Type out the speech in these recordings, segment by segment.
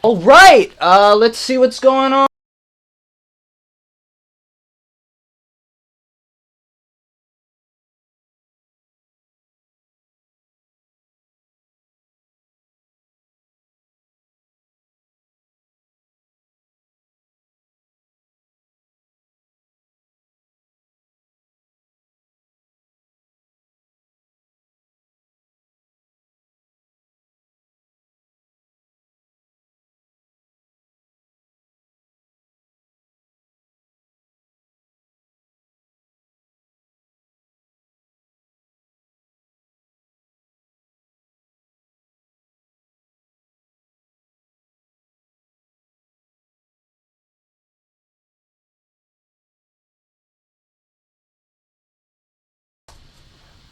Alright, let's see what's going on.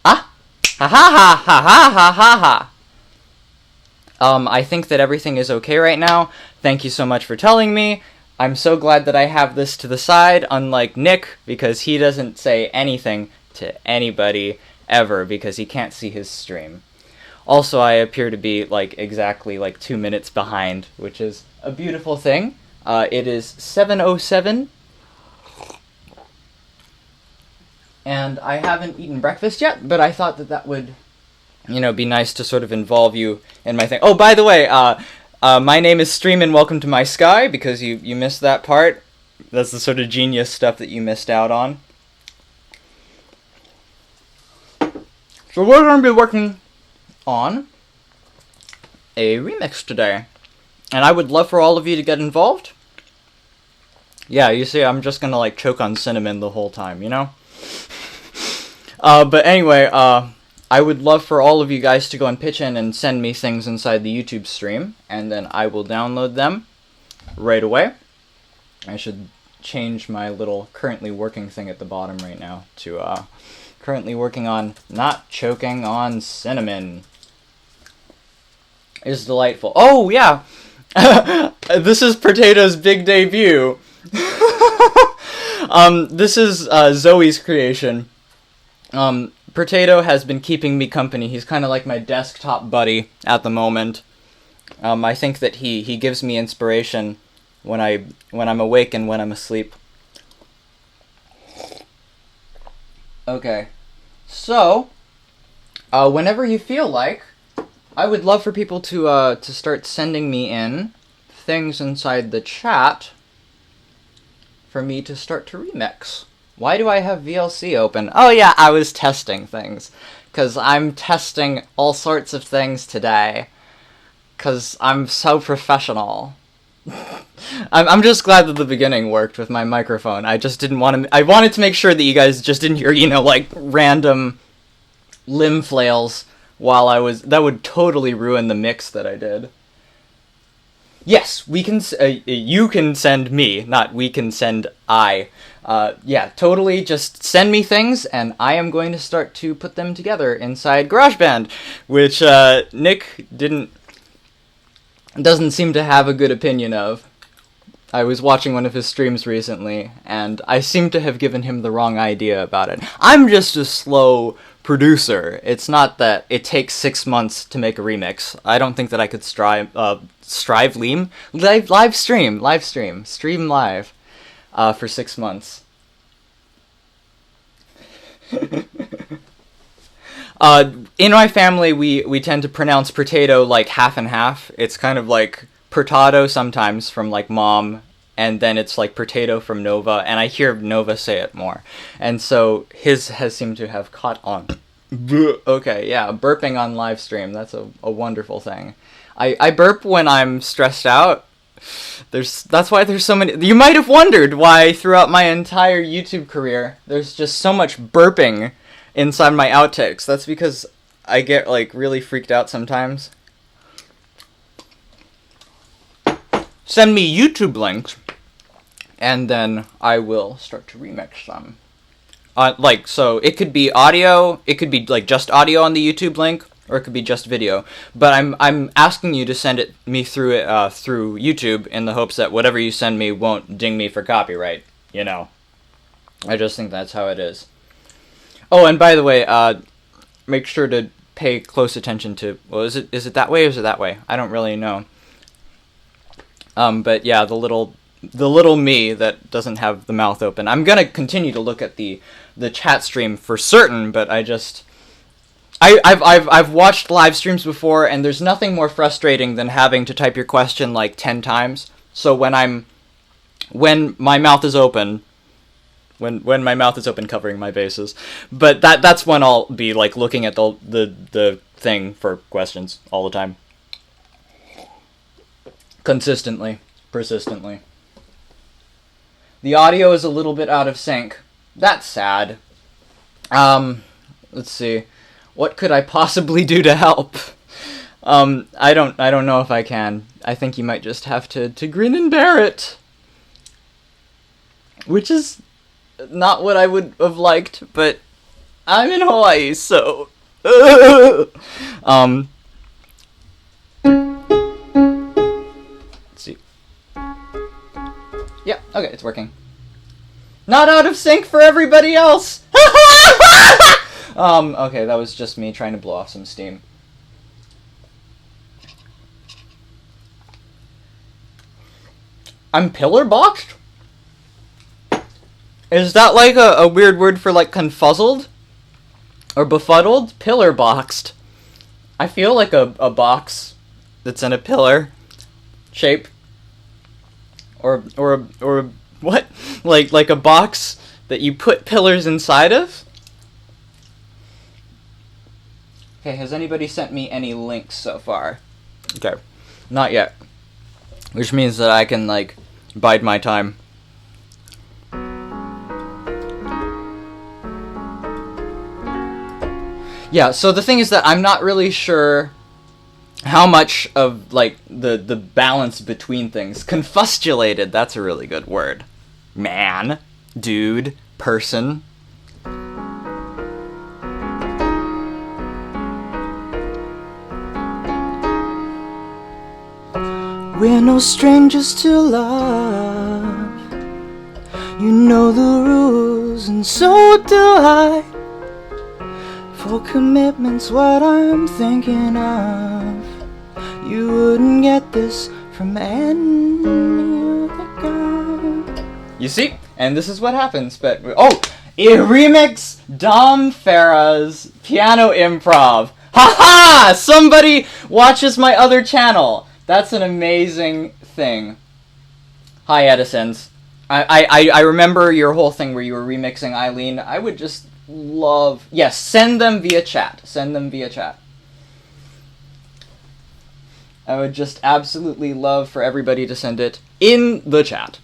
Ah! Ha ha ha ha ha ha ha ha! I think that everything is okay right now. Thank you so much for telling me. I'm so glad that I have this to the side, unlike Nick, because he doesn't say anything to anybody ever because he can't see his stream. Also, I appear to be exactly 2 minutes behind, which is a beautiful thing. It is 7:07, and I haven't eaten breakfast yet, but I thought that would, be nice to sort of involve you in my thing. Oh, by the way, my name is Stream and welcome to my sky, because you missed that part. That's the sort of genius stuff that you missed out on. So we're going to be working on a remix today, and I would love for all of you to get involved. Yeah, you see, I'm just gonna choke on cinnamon the whole time, But anyway, I would love for all of you guys to go and pitch in and send me things inside the YouTube stream, and then I will download them right away. I should change my little currently working thing at the bottom right now to currently working on not choking on cinnamon. Is delightful. Oh yeah, this is Potato's big debut. This is Zoe's creation. Potato has been keeping me company. He's kind of like my desktop buddy at the moment. I think that he gives me inspiration when I'm awake and when I'm asleep. Okay, so whenever you feel like, I would love for people to start sending me in things inside the chat for me to start to remix. Why do I have VLC open? Oh yeah, I was testing things. Because I'm testing all sorts of things today. Because I'm so professional. I'm just glad that the beginning worked with my microphone. I just didn't want to... I wanted to make sure that you guys just didn't hear, random limb flails while I was... That would totally ruin the mix that I did. Yes, we can... you can send me, not we can send I. Yeah, totally, just send me things, and I am going to start to put them together inside GarageBand, which Nick doesn't seem to have a good opinion of. I was watching one of his streams recently, and I seem to have given him the wrong idea about it. I'm just a slow producer. It's not that it takes 6 months to make a remix. I don't think that I could stream live for 6 months. In my family, we tend to pronounce potato half and half. It's kind of like Purtado sometimes from Mom, and then it's potato from Nova, and I hear Nova say it more. And so his has seemed to have caught on. Okay, yeah, burping on live stream, that's a wonderful thing. I burp when I'm stressed out. That's why there's so many... You might have wondered why throughout my entire YouTube career there's just so much burping inside my outtakes. That's because I get really freaked out sometimes. Send me YouTube links, and then I will start to remix them. So it could be audio, it could be just audio on the YouTube link, or it could be just video. But I'm asking you to send me through YouTube in the hopes that whatever you send me won't ding me for copyright. I just think that's how it is. Oh, and by the way, make sure to pay close attention to... Well, is it that way or is it that way? I don't really know. But yeah, the little me that doesn't have the mouth open. I'm gonna continue to look at the chat stream for certain, but I've watched live streams before, and there's nothing more frustrating than having to type your question like 10 times. So when my mouth is open, when my mouth is open covering my bases, but that's when I'll be like looking at the thing for questions all the time. Consistently, persistently. The audio is a little bit out of sync. That's sad. Let's see. What could I possibly do to help? I don't know if I can. I think you might just have to grin and bear it. Which is not what I would have liked, but I'm in Hawaii, so... Let's see. Yeah, okay, it's working. Not out of sync for everybody else! Okay, that was just me trying to blow off some steam. I'm pillar boxed? Is that like a weird word for like confuzzled? Or befuddled? Pillar boxed. I feel like a box that's in a pillar shape. Or what? Like a box that you put pillars inside of? Okay, has anybody sent me any links so far? Okay, not yet. Which means that I can, like, bide my time. Yeah, so the thing is that I'm not really sure how much of, like, the balance between things. Confustulated, that's a really good word. Man, dude, person. We're no strangers to love. You know the rules, and so do I. For commitment's what I'm thinking of. You wouldn't get this from any other guy. You see? And this is what happens, but... Oh! A remix Dom Farah's piano improv. Haha! Somebody watches my other channel. That's an amazing thing. Hi, Edisons. I remember your whole thing where you were remixing Eileen. I would just love... Yes, send them via chat. Send them via chat. I would just absolutely love for everybody to send it in the chat.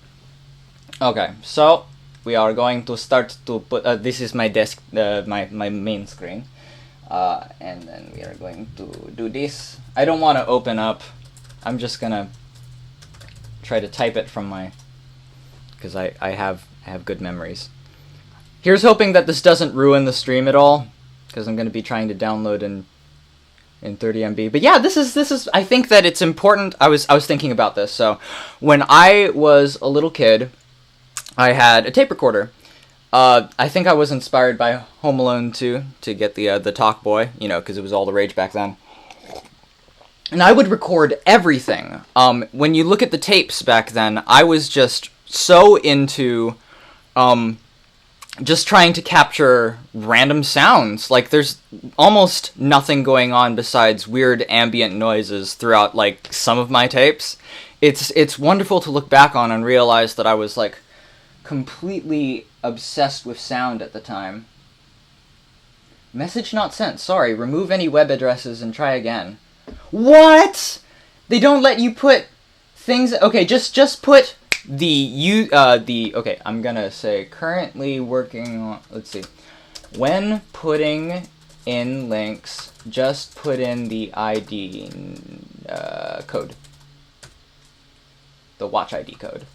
Okay, so we are going to start to put... this is my desk, my main screen. And then we are going to do this. I don't want to open up... I'm just gonna try to type it from my... Because I have good memories. Here's hoping that this doesn't ruin the stream at all. Because I'm going to be trying to download in 30 MB. But yeah, this is... I think that it's important... I was thinking about this. So, when I was a little kid, I had a tape recorder. I think I was inspired by Home Alone 2 to get the Talk Boy. You know, because it was all the rage back then. And I would record everything. When you look at the tapes back then, I was just so into just trying to capture random sounds. Like, there's almost nothing going on besides weird ambient noises throughout, like, some of my tapes. It's wonderful to look back on and realize that I was, like, completely obsessed with sound at the time. Message not sent. Sorry. Remove any web addresses and try again. What? They don't let you put things... Okay, just put okay, I'm gonna say currently working on... Let's see. When putting in links, just put in the ID code. The watch ID code.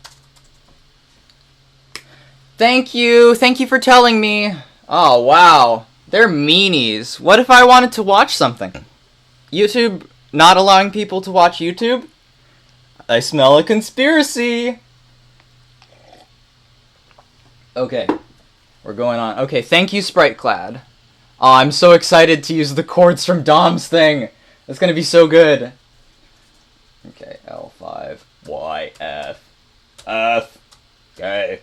Thank you for telling me. Oh, wow. They're meanies. What if I wanted to watch something? YouTube not allowing people to watch YouTube? I smell a conspiracy. Okay, we're going on. Okay, thank you, SpriteClad. Oh, I'm so excited to use the chords from Dom's thing. It's gonna be so good. Okay, L5. Y, F, F, K,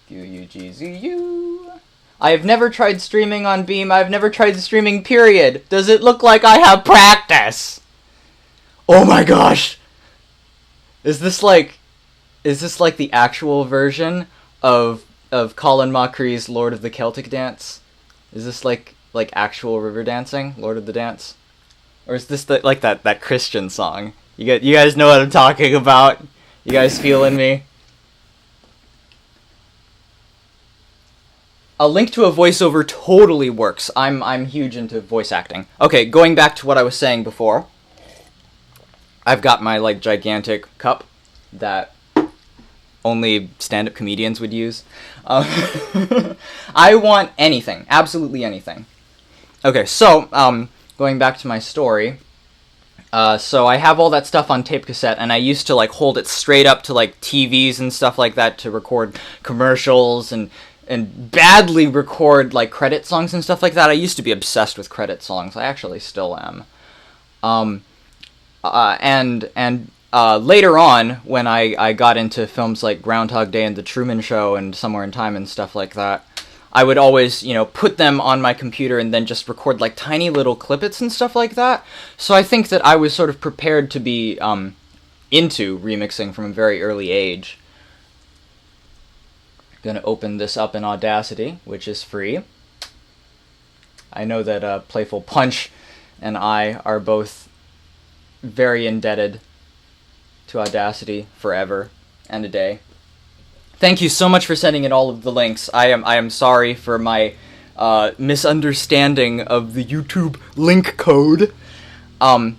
Q, U, G, Z, U. I have never tried streaming on Beam. I've never tried streaming, period. Does it look like I have practice? Oh my gosh! Is this like the actual version of Colin Macree's Lord of the Celtic Dance? Is this like actual river dancing, Lord of the Dance? Or is this like that Christian song? You guys know what I'm talking about? You guys feeling me? A link to a voiceover totally works. I'm huge into voice acting. Okay, going back to what I was saying before. I've got my like gigantic cup that only stand-up comedians would use. I want anything, absolutely anything. Okay, so going back to my story. So I have all that stuff on tape cassette, and I used to like hold it straight up to like TVs and stuff like that to record commercials and badly record like credit songs and stuff like that. I used to be obsessed with credit songs. I actually still am. Later on, when I got into films like Groundhog Day and The Truman Show and Somewhere in Time and stuff like that, I would always, put them on my computer and then just record like tiny little clippets and stuff like that. So I think that I was sort of prepared to be into remixing from a very early age. Gonna open this up in Audacity, which is free. I know that Playful Punch and I are both very indebted to Audacity forever and a day. Thank you so much for sending in all of the links. I am sorry for my misunderstanding of the YouTube link code. But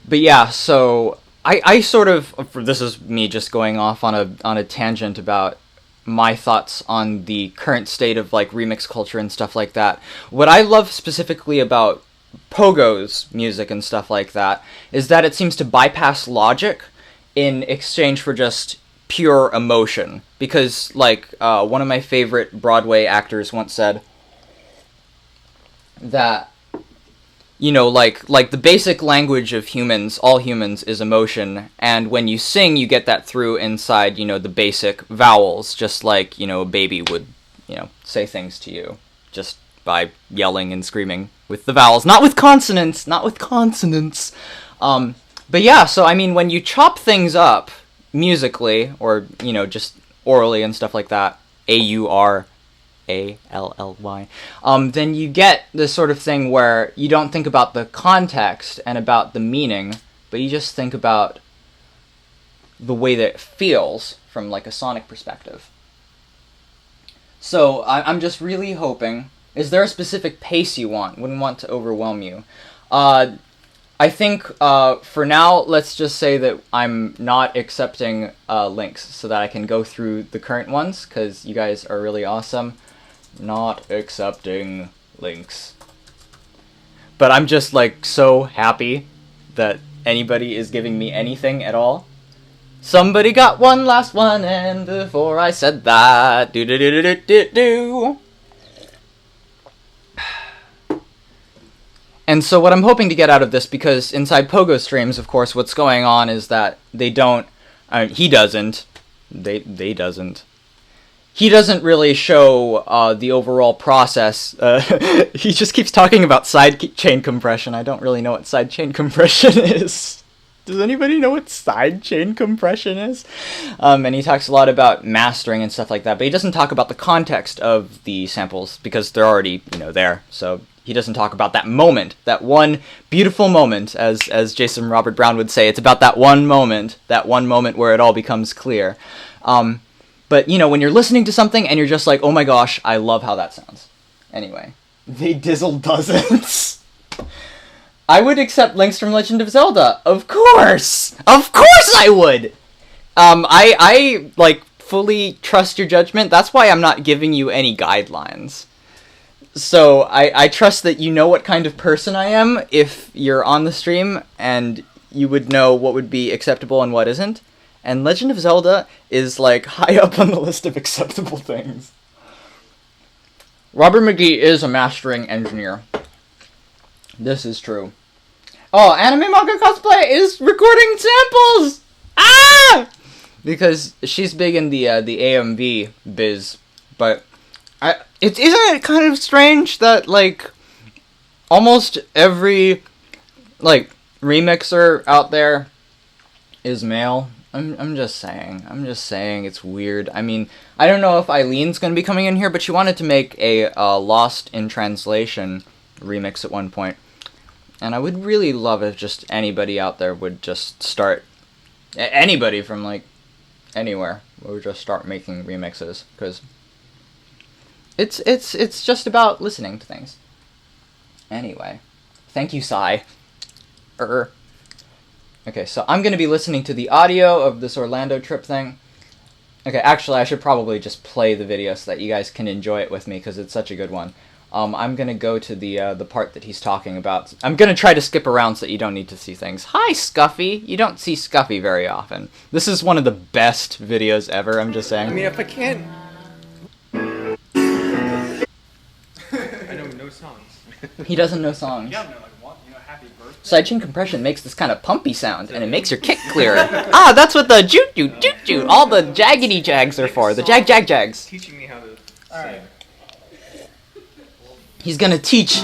yeah, so I sort of, this is me just going off on a tangent about my thoughts on the current state of like remix culture and stuff like that. What I love specifically about Pogo's music and stuff like that is that it seems to bypass logic in exchange for just pure emotion. Because like one of my favorite Broadway actors once said that like the basic language of humans, all humans, is emotion, and when you sing, you get that through inside, the basic vowels, just like, a baby would, say things to you, just by yelling and screaming with the vowels, not with consonants. But yeah, so I mean, when you chop things up musically, or, just orally and stuff like that, AURALLY, then you get this sort of thing where you don't think about the context and about the meaning, but you just think about the way that it feels from like a sonic perspective. So I'm just really hoping, is there a specific pace you want? Wouldn't want to overwhelm you. I think for now, let's just say that I'm not accepting links so that I can go through the current ones, because you guys are really awesome. Not accepting links. But I'm just like so happy that anybody is giving me anything at all. Somebody got one last one, and before I said that, do. And so what I'm hoping to get out of this, because inside Pogo streams, of course, what's going on is that they don't, he doesn't really show the overall process. He just keeps talking about sidechain compression. I don't really know what sidechain compression is. Does anybody know what sidechain compression is? And he talks a lot about mastering and stuff like that, but he doesn't talk about the context of the samples, because they're already, there. So he doesn't talk about that moment, that one beautiful moment, as Jason Robert Brown would say. It's about that one moment where it all becomes clear. But, when you're listening to something and you're just like, oh my gosh, I love how that sounds. Anyway, the Dizzle doesn't. I would accept links from Legend of Zelda. Of course! Of course I would! I fully trust your judgment. That's why I'm not giving you any guidelines. So, I trust that you know what kind of person I am if you're on the stream, and you would know what would be acceptable and what isn't. And Legend of Zelda is, high up on the list of acceptable things. Robert McGee is a mastering engineer. This is true. Oh, Anime Manga Cosplay is recording samples! Ah! because she's big in the AMV biz. But isn't it kind of strange that like almost every like remixer out there is male? I'm just saying. It's weird. I mean, I don't know if Eileen's gonna be coming in here, but she wanted to make a Lost in Translation remix at one point. And I would really love if just anybody out there would just start... Anybody from, like, anywhere would just start making remixes. Because it's just about listening to things. Anyway. Thank you, Sai. Okay, so I'm going to be listening to the audio of this Orlando trip thing. Okay, actually, I should probably just play the video so that you guys can enjoy it with me, because it's such a good one. I'm going to go to the part that he's talking about. I'm going to try to skip around so that you don't need to see things. Hi, Scuffy! You don't see Scuffy very often. This is one of the best videos ever, I'm just saying. I mean, if I can't... I know no songs. He doesn't know songs. Yeah, no, like what? You know, Happy Birthday? Sidechain compression makes this kind of pumpy sound, and it makes your kick clearer. That's what the joot-joot, all the jaggedy jags are for. The jags. Teaching me how to sing. He's gonna teach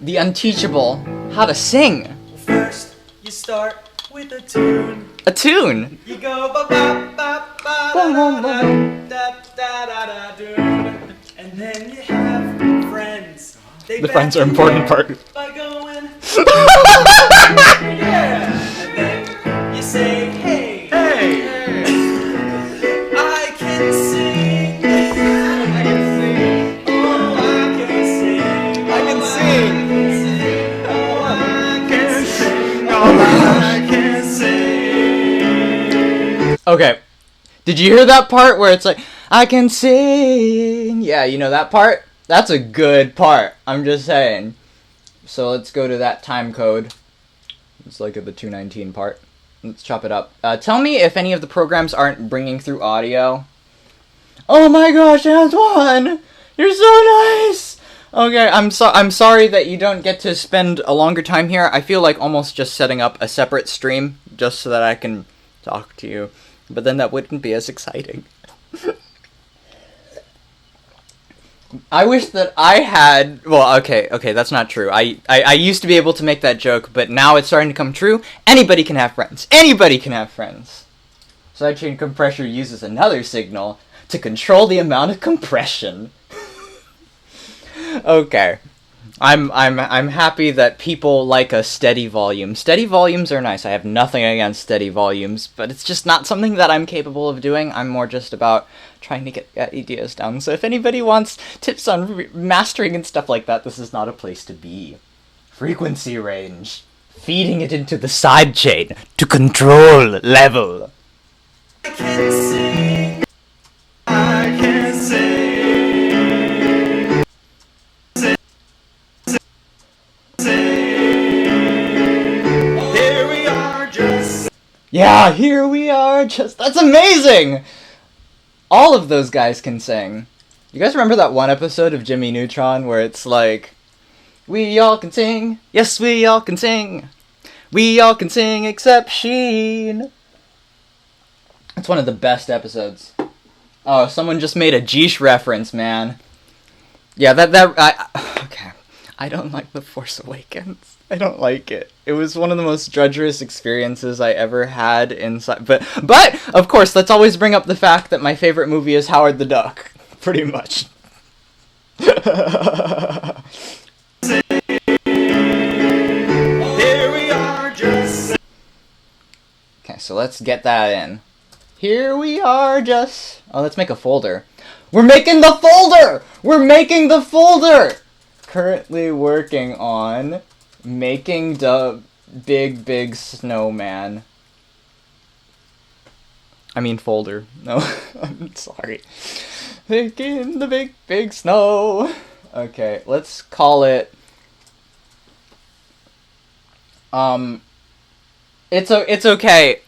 the unteachable how to sing. First, you start with a tune. A tune? You go ba ba ba ba da da da da da da. And then you have friends. They The friends are important part. by going yeah. And then you say, hey, hey, I can sing. I can sing. Oh, I can sing. I can sing. Oh, I can sing. Oh, I can sing. Okay. Did you hear that part where it's like, I can sing? Yeah, you know that part? That's a good part. I'm just saying. So let's go to that time code. It's like at the 219 part. Let's chop it up. Tell me if any of the programs aren't bringing through audio. Oh my gosh, Antoine! You're so nice! Okay, I'm sorry that you don't get to spend a longer time here. I feel like almost just setting up a separate stream just so that I can talk to you. But then that wouldn't be as exciting. I wish that I had... Well, okay, that's not true. I used to be able to make that joke, but now it's starting to come true. Anybody can have friends. Anybody can have friends. Sidechain compressor uses another signal to control the amount of compression. Okay. I'm happy that people like a steady volume. Steady volumes are nice. I have nothing against steady volumes, but it's just not something that I'm capable of doing. I'm more just about trying to get ideas down. So if anybody wants tips on mastering and stuff like that, this is not a place to be. Frequency range. Feeding it into the sidechain to control level. I can sing. I can sing. Yeah, here we are, that's amazing! All of those guys can sing. You guys remember that one episode of Jimmy Neutron where it's like, we all can sing, yes we all can sing, we all can sing except Sheen. It's one of the best episodes. Oh, someone just made a Geesh reference, man. Yeah, okay. I don't like The Force Awakens. I don't like it. It was one of the most drudgerous experiences I ever had inside. But of course, let's always bring up the fact that my favorite movie is Howard the Duck. Pretty much. Here we are just. Okay, so let's get that in. Here we are just... Oh, let's make a folder. We're making the folder! We're making the folder! Currently working on making the big snowman. I mean folder. No, I'm sorry. Making the big snow. Okay, let's call it... It's okay.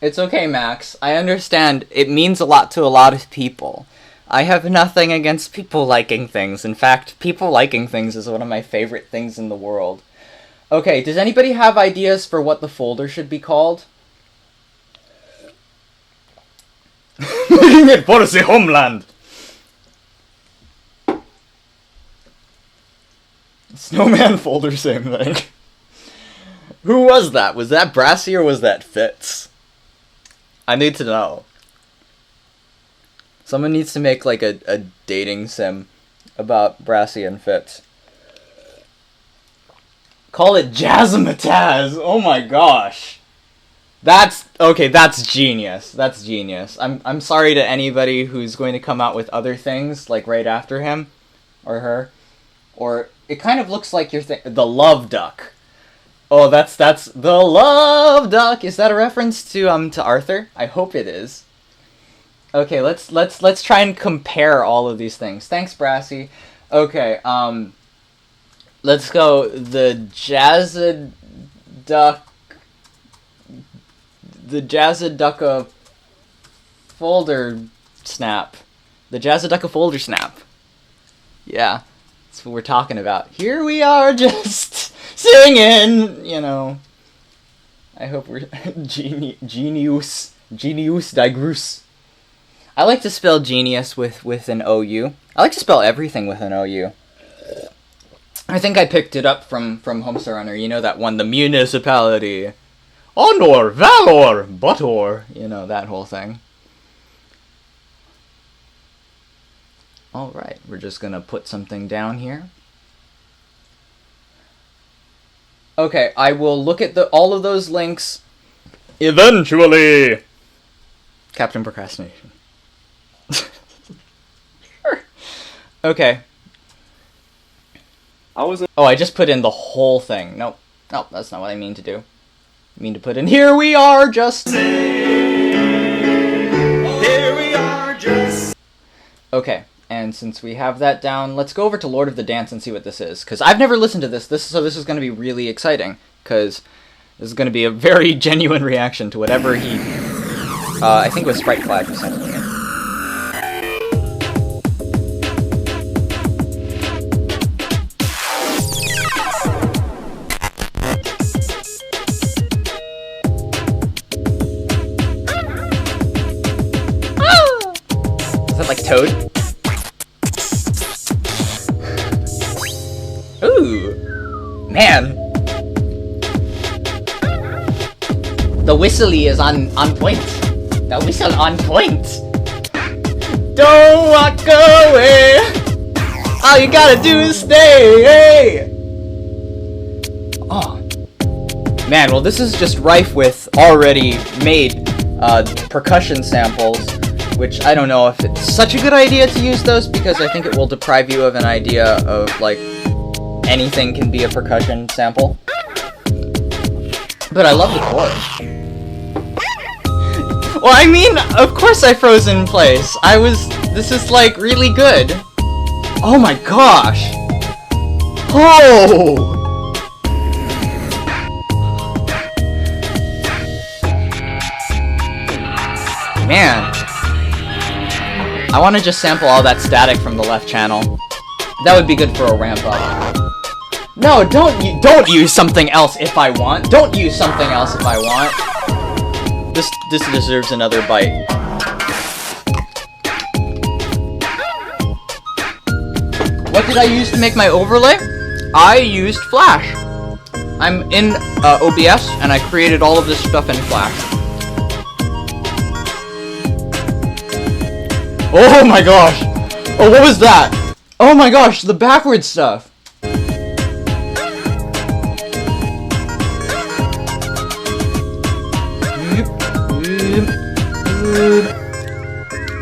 It's okay, Max. I understand. It means a lot to a lot of people. I have nothing against people liking things. In fact, people liking things is one of my favorite things in the world. Okay, does anybody have ideas for what the folder should be called? Making it for the homeland. Snowman folder, same thing. Who was that? Was that Brassy or was that Fitz? I need to know. Someone needs to make like a dating sim about Brassy and Fitz. Call it Jazzmatazz! Oh my gosh. That's okay, that's genius. That's genius. I'm sorry to anybody who's going to come out with other things like right after him or her. Or it kind of looks like you're the Love Duck. Oh, that's the Love Duck. Is that a reference to Arthur? I hope it is. Okay, let's try and compare all of these things. Thanks, Brassy. Okay, let's go the Jazzaducka folder snap. The Jazzaducka folder snap. Yeah, that's what we're talking about. Here we are just singing, you know. I hope we're genius digrus. I like to spell genius with an OU. I like to spell everything with an OU. I think I picked it up from Homestar Runner. You know that one, the municipality. Honor, valor, butor. You know, that whole thing. Alright, we're just gonna put something down here. Okay, I will look at all of those links eventually. Captain Procrastination. Sure. Okay. I just put in the whole thing. Nope, that's not what I mean to do. I mean to put in, here we are just... Here we are just... Okay, and since we have that down, let's go over to Lord of the Dance and see what this is. Because I've never listened to this, so this is going to be really exciting. Because this is going to be a very genuine reaction to whatever he... I think it was Sprite Flag who sent it to me. Is that like Toad? Ooh, man. The whistly is on point. The whistle on point. Don't walk away. All you gotta do is stay. Oh, man. Well, this is just rife with already made percussion samples. Which I don't know if it's such a good idea to use those, because I think it will deprive you of an idea of, like, anything can be a percussion sample. But I love the chorus. Well, I mean, of course I froze in place. This is, like, really good. Oh my gosh! Oh! Man. I want to just sample all that static from the left channel. That would be good for a ramp up. No, don't use something else if I want. Don't use something else if I want. This deserves another bite. What did I use to make my overlay? I used Flash. I'm in OBS and I created all of this stuff in Flash. Oh my gosh! Oh, what was that? Oh my gosh, the backwards stuff!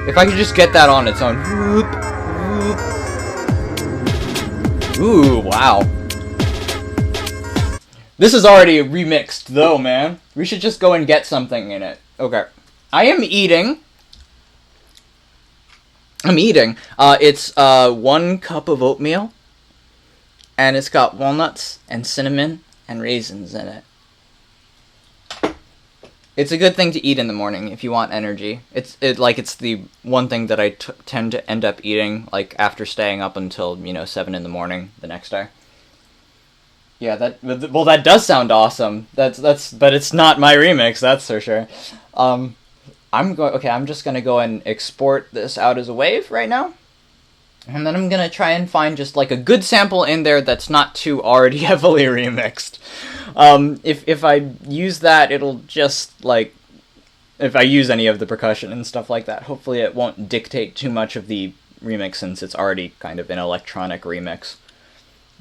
If I could just get that on its own. Ooh, wow. This is already remixed though, man. We should just go and get something in it. Okay. I am eating. It's 1 cup of oatmeal, and it's got walnuts and cinnamon and raisins in it. It's a good thing to eat in the morning if you want energy. It's the one thing that I tend to end up eating like after staying up until 7 in the morning the next day. Yeah, that does sound awesome. But it's not my remix, that's for sure. I'm just gonna go and export this out as a wave right now. And then I'm gonna try and find just like a good sample in there that's not too already heavily remixed. If I use that, it'll just like, if I use any of the percussion and stuff like that, hopefully it won't dictate too much of the remix since it's already kind of an electronic remix.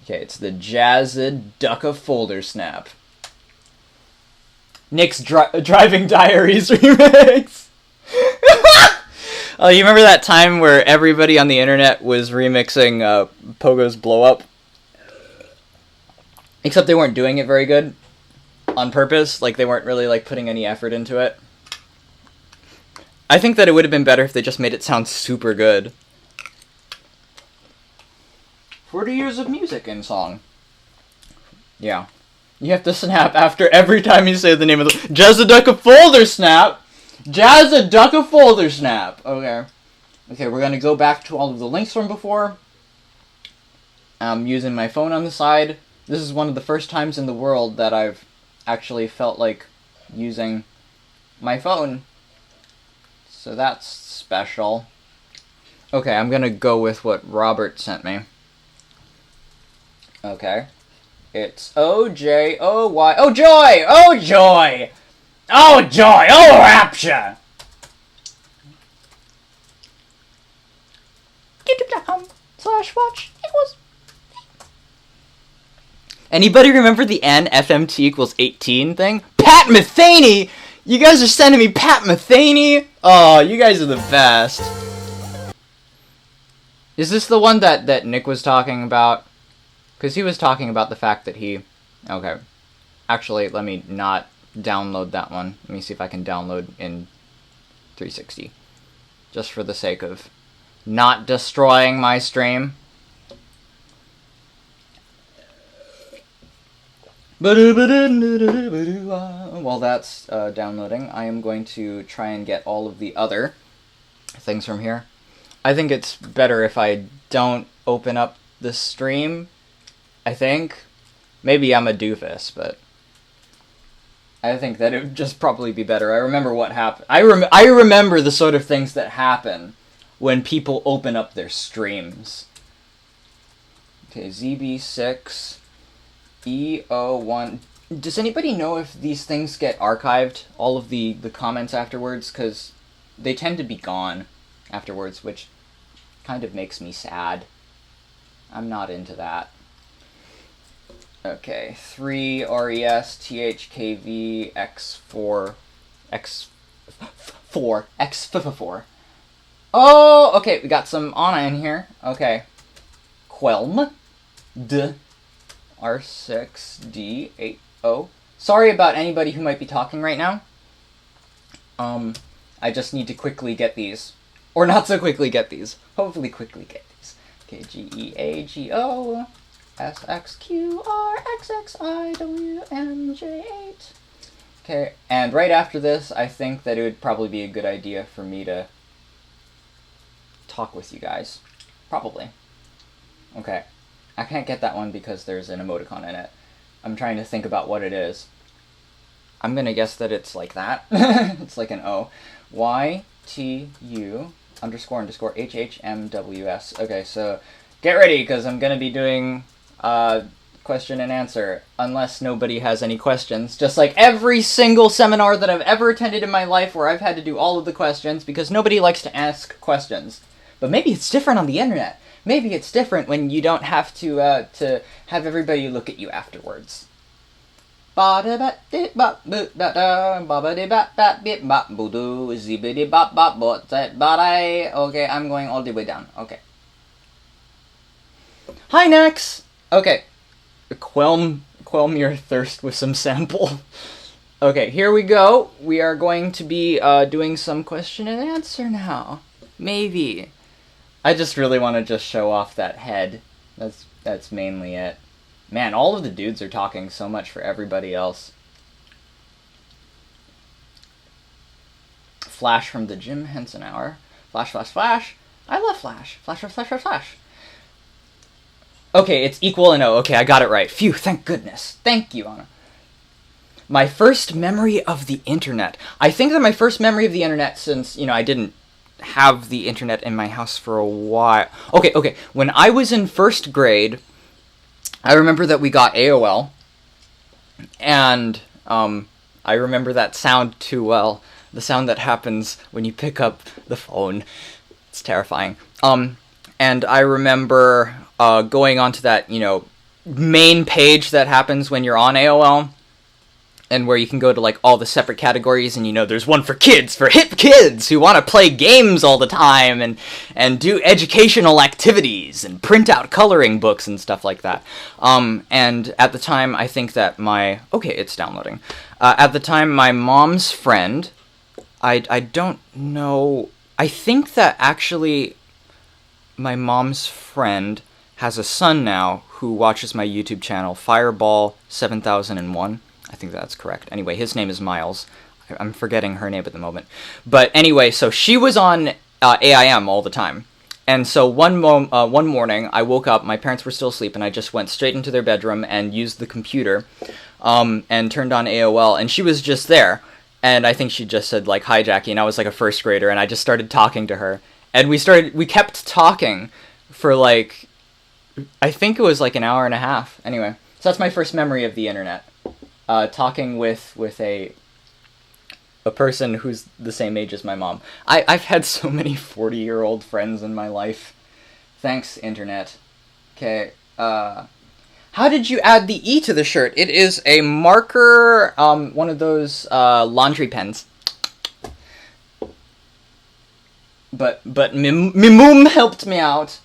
Okay, it's the Jazzed Ducka Folder Snap. Nick's Driving Diaries remix. Oh, you remember that time where everybody on the internet was remixing Pogo's Blow Up? Except they weren't doing it very good on purpose. Like, they weren't really, like, putting any effort into it. I think that it would have been better if they just made it sound super good. 40 years of music in song. Yeah. You have to snap after every time you say the name of the... Jazzaducka Folder Snap! Jazzaducka Folder Snap! Okay. Okay, we're gonna go back to all of the links from before. I'm using my phone on the side. This is one of the first times in the world that I've actually felt like using my phone. So that's special. Okay, I'm gonna go with what Robert sent me. Okay. It's O-J-O-Y. Oh, joy! Oh, joy! Oh, joy! Oh, rapture! YouTube.com/watch equals... Anybody remember the NFMT equals 18 thing? Pat Metheny! You guys are sending me Pat Metheny? Oh, you guys are the best. Is this the one that Nick was talking about? Because he was talking about the fact that he... Okay. Actually, let me not download that one. Let me see if I can download in 360. Just for the sake of not destroying my stream. While that's downloading, I am going to try and get all of the other things from here. I think it's better if I don't open up the stream. I think. Maybe I'm a doofus, but I think that it would just probably be better. I remember what happened. I remember the sort of things that happen when people open up their streams. Okay, ZB6, EO1. Does anybody know if these things get archived? All of the comments afterwards? Because they tend to be gone afterwards, which kind of makes me sad. I'm not into that. Okay, 3 RES THKV X4 X4. Oh, okay, we got some Anna in here. Okay. Quelm D R6D80. Sorry about anybody who might be talking right now. I just need to quickly get these. Or not so quickly get these. Hopefully quickly get these. Okay, GEAGO SXQRXXIWMJ8. Okay, and right after this, I think that it would probably be a good idea for me to talk with you guys. Probably. Okay. I can't get that one because there's an emoticon in it. I'm trying to think about what it is. I'm gonna guess that it's like that. It's like an O. YTU __ HHMWS. Okay, so get ready, because I'm gonna be doing question and answer, unless nobody has any questions. Just like every single seminar that I've ever attended in my life where I've had to do all of the questions, because nobody likes to ask questions. But maybe it's different on the internet. Maybe it's different when you don't have to have everybody look at you afterwards. Okay, I'm going all the way down. Okay. Hi, Nex! Okay. Quell your thirst with some sample. Okay, here we go. We are going to be doing some question and answer now. Maybe. I just really want to just show off that head. That's mainly it. Man, all of the dudes are talking so much for everybody else. Flash from the Jim Henson Hour. Flash, flash, flash. I love Flash. Flash, flash, flash, flash, flash. Okay, it's equal and O. Okay, I got it right. Phew, thank goodness. Thank you, Anna. My first memory of the internet. I think that my first memory of the internet, since, I didn't have the internet in my house for a while. Okay. When I was in first grade, I remember that we got AOL. And, I remember that sound too well. The sound that happens when you pick up the phone. It's terrifying. And I remember, going onto that, main page that happens when you're on AOL. And where you can go to, like, all the separate categories, and, there's one for kids, for hip kids who want to play games all the time, and do educational activities, and print out coloring books and stuff like that. And at the time, I think that okay, it's downloading. At the time, my mom's friend, I don't know, I think that actually my mom's friend has a son now who watches my YouTube channel, Fireball 7001. I think that's correct. Anyway, his name is Miles. I'm forgetting her name at the moment. But anyway, so she was on AIM all the time. And so one morning, I woke up, my parents were still asleep, and I just went straight into their bedroom and used the computer and turned on AOL, and she was just there. And I think she just said, like, hi, Jackie, and I was like a first grader, and I just started talking to her. And we kept talking for, like, I think it was like an hour and a half. Anyway, so that's my first memory of the internet. Talking with a person who's the same age as my mom. I've had so many 40-year-old friends in my life. Thanks, internet. Okay, how did you add the E to the shirt? It is a marker, one of those laundry pens. But Mimoom helped me out.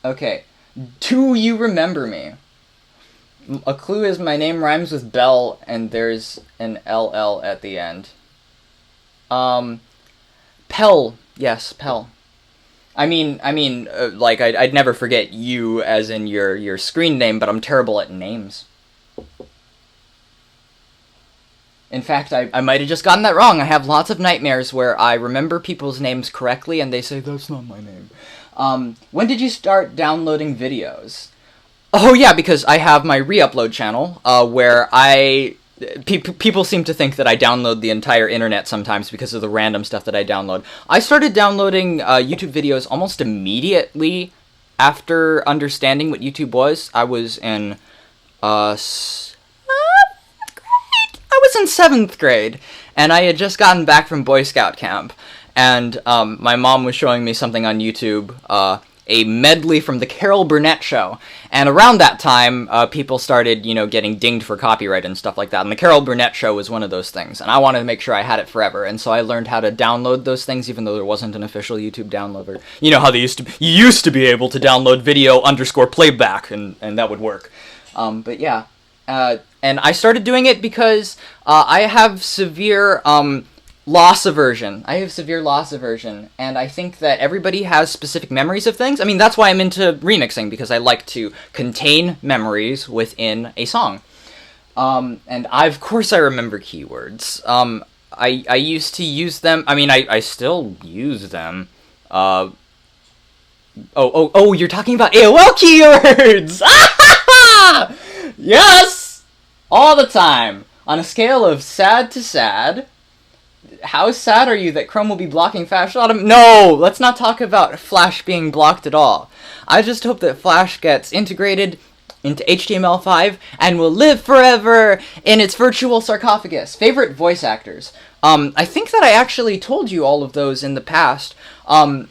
Okay, do you remember me? A clue is my name rhymes with Bell, and there's an LL at the end. Pell. Yes, Pell. I mean, like, I'd never forget you as in your screen name, but I'm terrible at names. In fact, I might have just gotten that wrong. I have lots of nightmares where I remember people's names correctly, and they say, that's not my name. When did you start downloading videos? Oh yeah, because I have my re-upload channel, where people seem to think that I download the entire internet sometimes because of the random stuff that I download. I started downloading YouTube videos almost immediately after understanding what YouTube was. I was in 7th grade. I was in 7th grade, and I had just gotten back from Boy Scout camp, and my mom was showing me something on YouTube, a medley from the Carol Burnett Show. And around that time, people started, getting dinged for copyright and stuff like that. And the Carol Burnett Show was one of those things. And I wanted to make sure I had it forever. And so I learned how to download those things, even though there wasn't an official YouTube downloader. You know how you used to be able to download video _playback, and that would work. But yeah. And I started doing it because I have severe loss aversion. And I think that everybody has specific memories of things. I mean, that's why I'm into remixing, because I like to contain memories within a song. And of course I remember keywords. I used to use them. I mean, I still use them. Oh, you're talking about AOL keywords! Yes! All the time. On a scale of sad to sad. How sad are you that Chrome will be blocking Flash? No! Let's not talk about Flash being blocked at all. I just hope that Flash gets integrated into HTML5 and will live forever in its virtual sarcophagus. Favorite voice actors. I think that I actually told you all of those in the past. But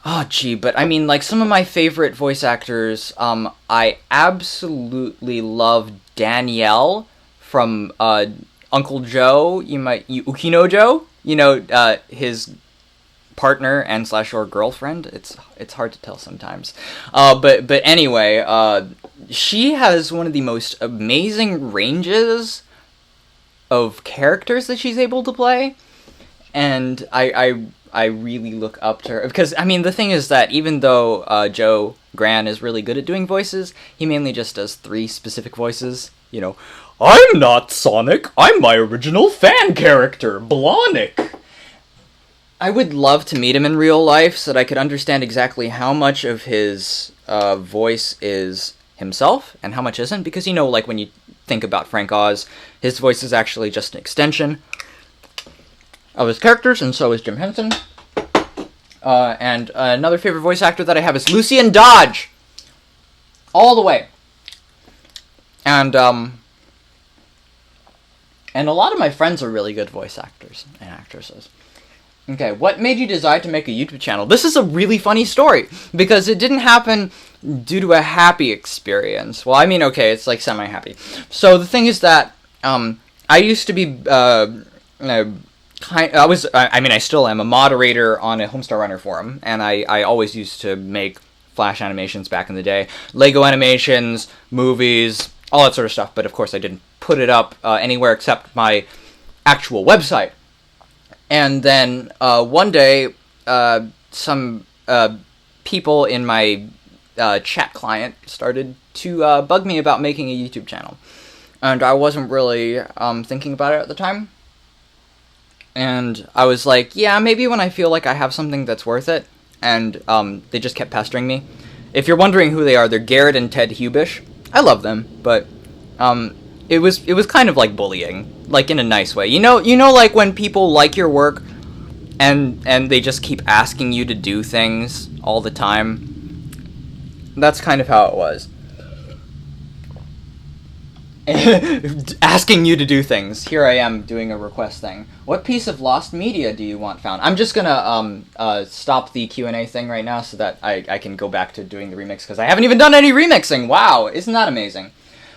I mean, like, some of my favorite voice actors, I absolutely love Danielle from, Uncle Joe, Ukino Joe, his partner and / or girlfriend. It's hard to tell sometimes. But anyway, she has one of the most amazing ranges of characters that she's able to play, and I really look up to her, because, I mean, the thing is that even though Joe Gran is really good at doing voices, he mainly just does 3 specific voices, I'm not Sonic, I'm my original fan character, Blonic. I would love to meet him in real life so that I could understand exactly how much of his voice is himself and how much isn't, because, like, when you think about Frank Oz. His voice is actually just an extension of his characters, and so is Jim Henson. And another favorite voice actor that I have is Lucien Dodge! All the way. And a lot of my friends are really good voice actors and actresses. Okay, what made you decide to make a YouTube channel? This is a really funny story, because it didn't happen due to a happy experience. Well, I mean, okay, it's like semi-happy. So the thing is that, I used to be, I still am a moderator on a Homestar Runner forum, and I always used to make Flash animations back in the day. Lego animations, movies, all that sort of stuff, but of course I didn't put it up anywhere except my actual website. And then one day, some people in my chat client started to bug me about making a YouTube channel. And I wasn't really thinking about it at the time. And I was like, yeah, maybe when I feel like I have something that's worth it. And they just kept pestering me. If you're wondering who they are, they're Garrett and Ted Hubish. I love them, but it was kind of like bullying, like in a nice way. You know, like when people like your work and they just keep asking you to do things all the time. That's kind of how it was. Asking you to do things. Here I am doing a request thing. What piece of lost media do you want found? I'm just gonna stop the Q&A thing right now so that I can go back to doing the remix, because I haven't even done any remixing. Wow, isn't that amazing?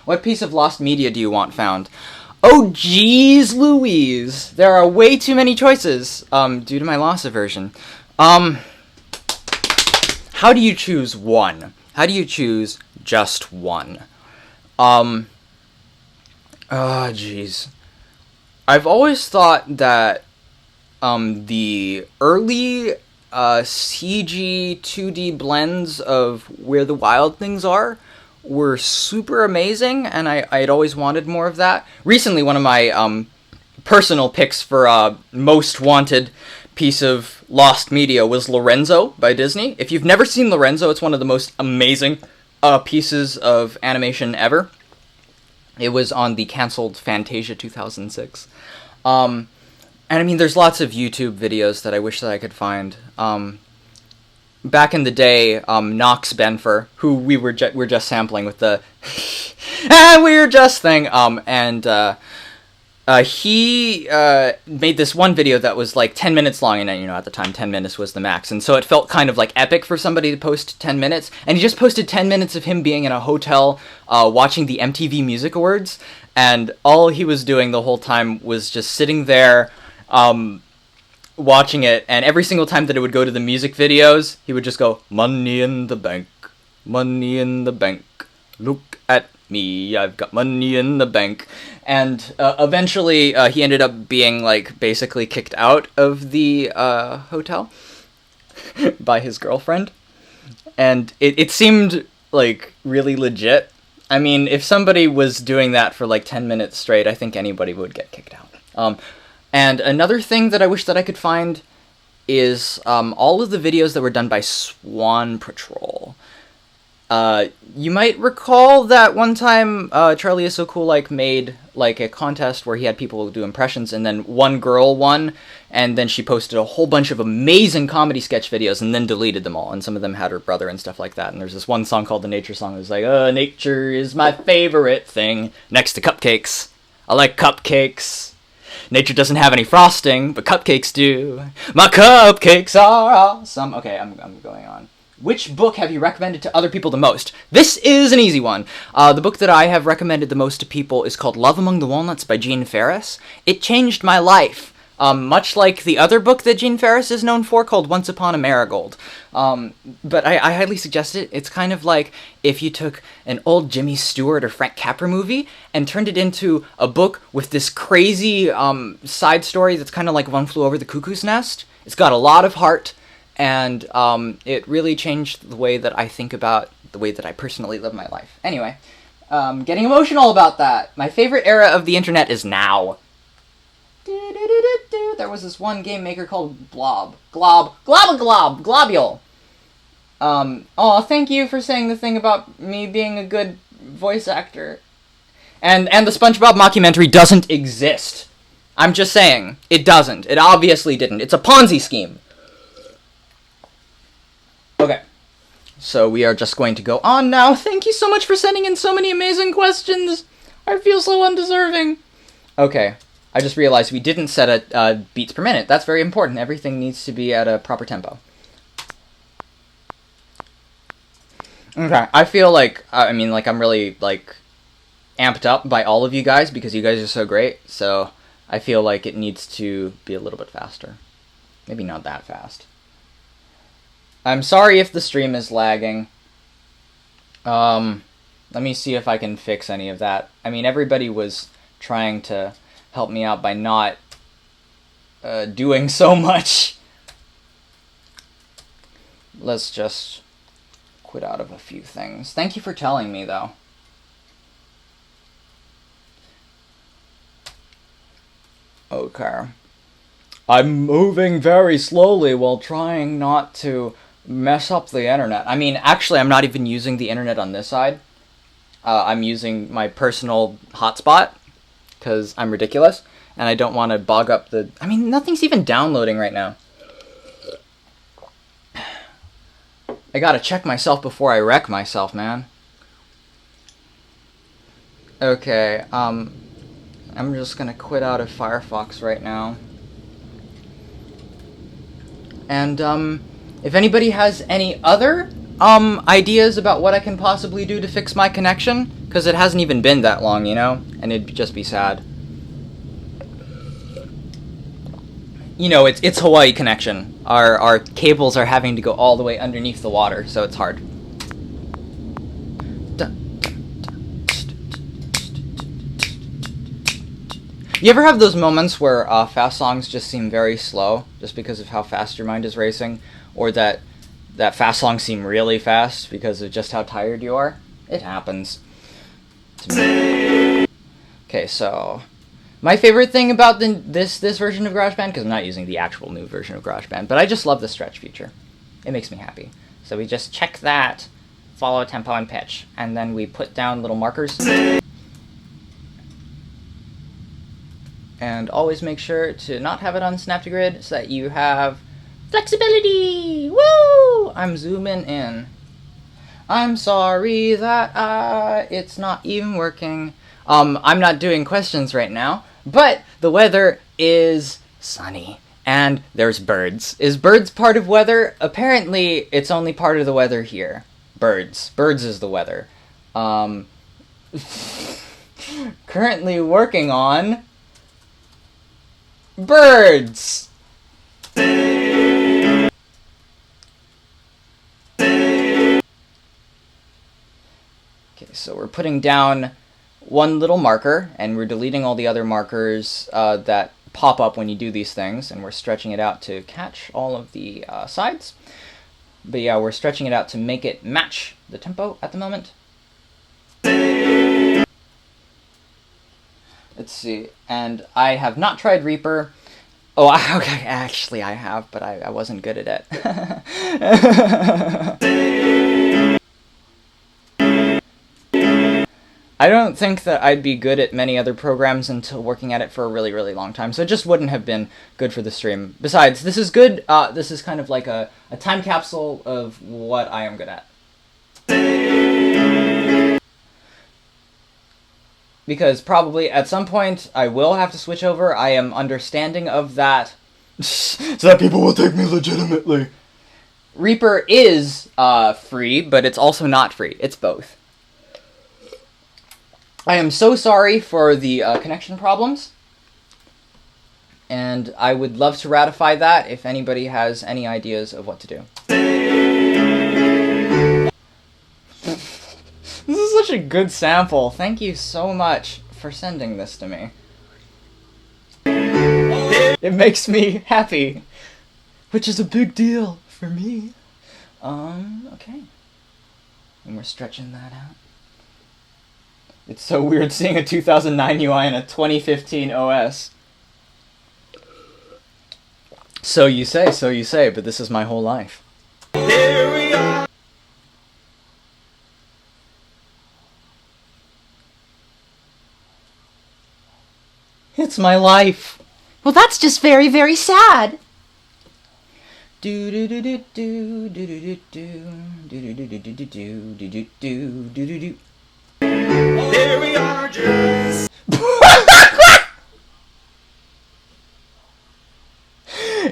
What piece of lost media do you want found? Oh geez Louise, there are way too many choices due to my loss aversion. How do you choose one? How do you choose just one? Oh, jeez. I've always thought that the early CG 2D blends of Where the Wild Things Are were super amazing, and I'd always wanted more of that. Recently, one of my personal picks for most wanted piece of lost media was Lorenzo by Disney. If you've never seen Lorenzo, it's one of the most amazing pieces of animation ever. It was on the canceled Fantasia 2006. And I mean, there's lots of YouTube videos that I wish that I could find. Back in the day, Knox Benfer, who we were just sampling with the we're just thing, he made this one video that was like 10 minutes long, and you know, at the time 10 minutes was the max, and so it felt kind of like epic for somebody to post 10 minutes, and he just posted 10 minutes of him being in a hotel watching the MTV Music Awards, and all he was doing the whole time was just sitting there watching it, and every single time that it would go to the music videos, he would just go, money in the bank, look at me, I've got money in the bank. And eventually he ended up being like basically kicked out of the hotel by his girlfriend, and it seemed like really legit. I mean, if somebody was doing that for like 10 minutes straight, I think anybody would get kicked out. And another thing that I wish that I could find is all of the videos that were done by Swan Patrol. You might recall that one time Charlie Is So Cool made like a contest where he had people do impressions, and then one girl won, and then she posted a whole bunch of amazing comedy sketch videos and then deleted them all, and some of them had her brother and stuff like that. And there's this one song called the Nature Song that was like, nature is my favorite thing next to cupcakes. I like cupcakes. Nature doesn't have any frosting, but cupcakes do. My cupcakes are awesome. Okay, I'm going on. Which book have you recommended to other people the most? This is an easy one. The book that I have recommended the most to people is called Love Among the Walnuts by Gene Ferris. It changed my life. Much like the other book that Gene Ferris is known for called Once Upon a Marigold. But I highly suggest it. It's kind of like if you took an old Jimmy Stewart or Frank Capra movie and turned it into a book with this crazy side story that's kind of like One Flew Over the Cuckoo's Nest. It's got a lot of heart, and it really changed the way that I think about the way that I personally live my life. Anyway, getting emotional about that. My favorite era of the internet is now. There was this one game maker called Globule. Thank you for saying the thing about me being a good voice actor. And the SpongeBob mockumentary doesn't exist. I'm just saying, it doesn't. It obviously didn't. It's a Ponzi scheme. Okay. So we are just going to go on now. Thank you so much for sending in so many amazing questions. I feel so undeserving. Okay. I just realized we didn't set a beats per minute. That's very important. Everything needs to be at a proper tempo. Okay. I feel like, I'm really, amped up by all of you guys because you guys are so great. So I feel like it needs to be a little bit faster. Maybe not that fast. I'm sorry if the stream is lagging. Let me see if I can fix any of that. I mean, everybody was trying to help me out by not doing so much. Let's just quit out of a few things. Thank you for telling me, though. Okay. I'm moving very slowly while trying not to mess up the internet. I mean, actually, I'm not even using the internet on this side. I'm using my personal hotspot, because I'm ridiculous, and I don't want to bog up the... I mean, nothing's even downloading right now. I gotta check myself before I wreck myself, man. Okay, I'm just gonna quit out of Firefox right now. And, if anybody has any other, ideas about what I can possibly do to fix my connection, because it hasn't even been that long, you know, and it'd just be sad. You know, it's Hawaii connection. Our cables are having to go all the way underneath the water, so it's hard. You ever have those moments where fast songs just seem very slow, just because of how fast your mind is racing? Or that fast songs seem really fast because of just how tired you are? It happens to me. Okay, so my favorite thing about this version of GarageBand, because I'm not using the actual new version of GarageBand, but I just love the stretch feature. It makes me happy. So we just check that, follow tempo and pitch, and then we put down little markers. And always make sure to not have it on Snap to Grid so that you have flexibility. Woo! I'm zooming in. I'm sorry that it's not even working. I'm not doing questions right now, but the weather is sunny and there's birds. Is birds part of weather? Apparently, it's only part of the weather here. Birds. Birds is the weather. Currently working on birds. Okay, so we're putting down one little marker, and we're deleting all the other markers that pop up when you do these things, and we're stretching it out to catch all of the sides. But yeah, we're stretching it out to make it match the tempo at the moment. Let's see, and I have not tried Reaper. Oh, okay, actually I have, but I wasn't good at it. I don't think that I'd be good at many other programs until working at it for a really, really long time, so it just wouldn't have been good for the stream. Besides, this is good, this is kind of like a time capsule of what I am good at. Because probably at some point I will have to switch over. I am understanding of that. So that people will take me legitimately. Reaper is free, but it's also not free. It's both. I am so sorry for the connection problems. And I would love to ratify that if anybody has any ideas of what to do. This is such a good sample. Thank you so much for sending this to me. It makes me happy, which is a big deal for me. Okay. And we're stretching that out. It's so weird seeing a 2009 UI and a 2015 OS. So you say, but this is my whole life. Here we are. It's my life. Well, that's just very, very sad. Do do do do do do do do do do do do do do do do do do do. Here we are just.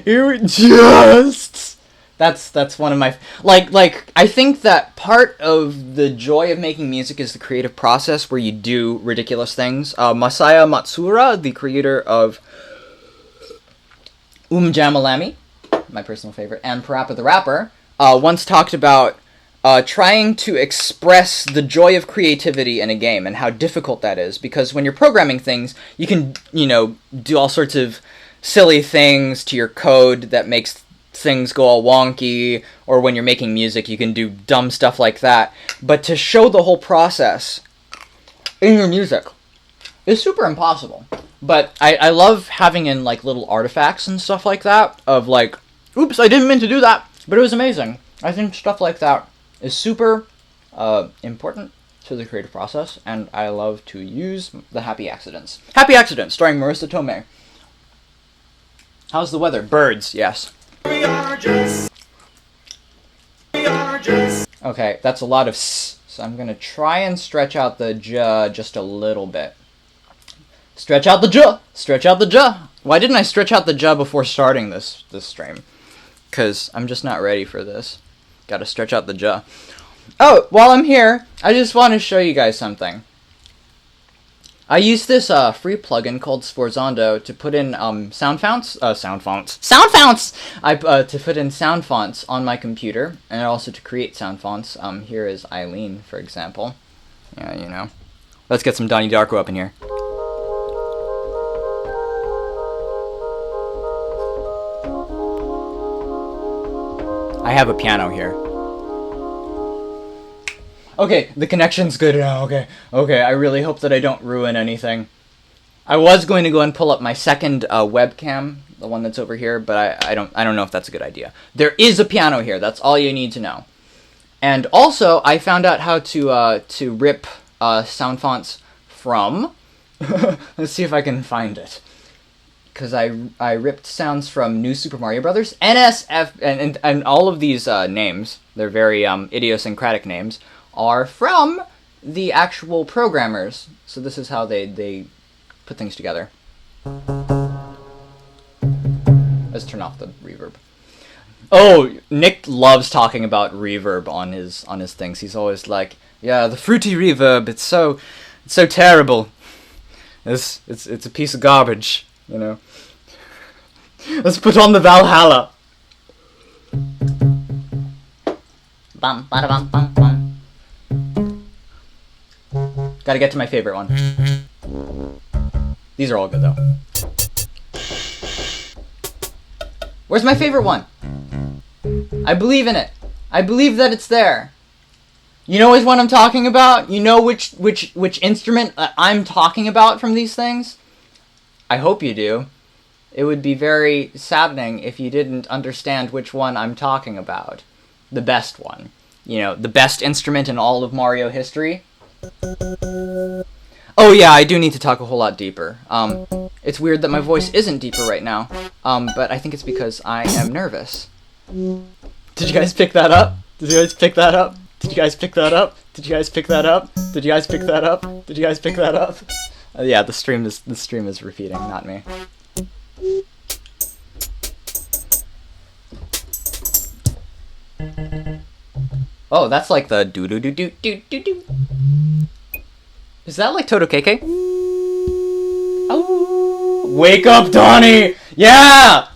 Here just. That's one of my like I think that part of the joy of making music is the creative process where you do ridiculous things. Masaya Matsuura, the creator of Jamalami, my personal favorite, and Parappa the Rapper, once talked about trying to express the joy of creativity in a game and how difficult that is, because when you're programming things, you can, do all sorts of silly things to your code that makes things go all wonky, or when you're making music, you can do dumb stuff like that. But to show the whole process in your music is super impossible. But I love having in, like, little artifacts and stuff like that, of, like, oops, I didn't mean to do that, but it was amazing. I think stuff like that is super important to the creative process, and I love to use the Happy Accidents. Happy Accidents, starring Marissa Tomei. How's the weather? Birds, yes. We are just. We are just. Okay, that's a lot of s, so I'm gonna try and stretch out the j just a little bit. Stretch out the j! Stretch out the j! Why didn't I stretch out the j before starting this stream? Because I'm just not ready for this. Gotta stretch out the j. Oh, while I'm here, I just want to show you guys something. I use this free plugin called Sforzando to put in sound fonts. To put in sound fonts on my computer, and also to create sound fonts. Here is Eileen, for example. Yeah, Let's get some Donnie Darko up in here. I have a piano here. Okay, the connection's good now. Okay, I really hope that I don't ruin anything. I was going to go and pull up my second webcam, the one that's over here, but I don't know if that's a good idea. There is a piano here. That's all you need to know. And also, I found out how to rip sound fonts from. Let's see if I can find it. Because I ripped sounds from New Super Mario Brothers, NSF, and all of these names. They're very idiosyncratic names. Are from the actual programmers. So this is how they put things together. Let's turn off the reverb. Oh, Nick loves talking about reverb on his things. He's always like, yeah, the fruity reverb, it's so terrible. It's a piece of garbage, Let's put on the Valhalla. Bum, bada, bum, bum, bum. Gotta get to my favorite one. These are all good, though. Where's my favorite one? I believe in it. I believe that it's there. You know which one I'm talking about? You know which instrument I'm talking about from these things? I hope you do. It would be very saddening if you didn't understand which one I'm talking about. The best one. The best instrument in all of Mario history. Oh yeah, I do need to talk a whole lot deeper. It's weird that my voice isn't deeper right now, but I think it's because I am nervous. Did you guys pick that up? Did you guys pick that up? Did you guys pick that up? Did you guys pick that up? Did you guys pick that up? Did you guys pick that up? Yeah, the stream is repeating, not me. Oh, that's like the do do do do do do do. Is that like Toto KK? Oh, wake up, Donnie! Yeah.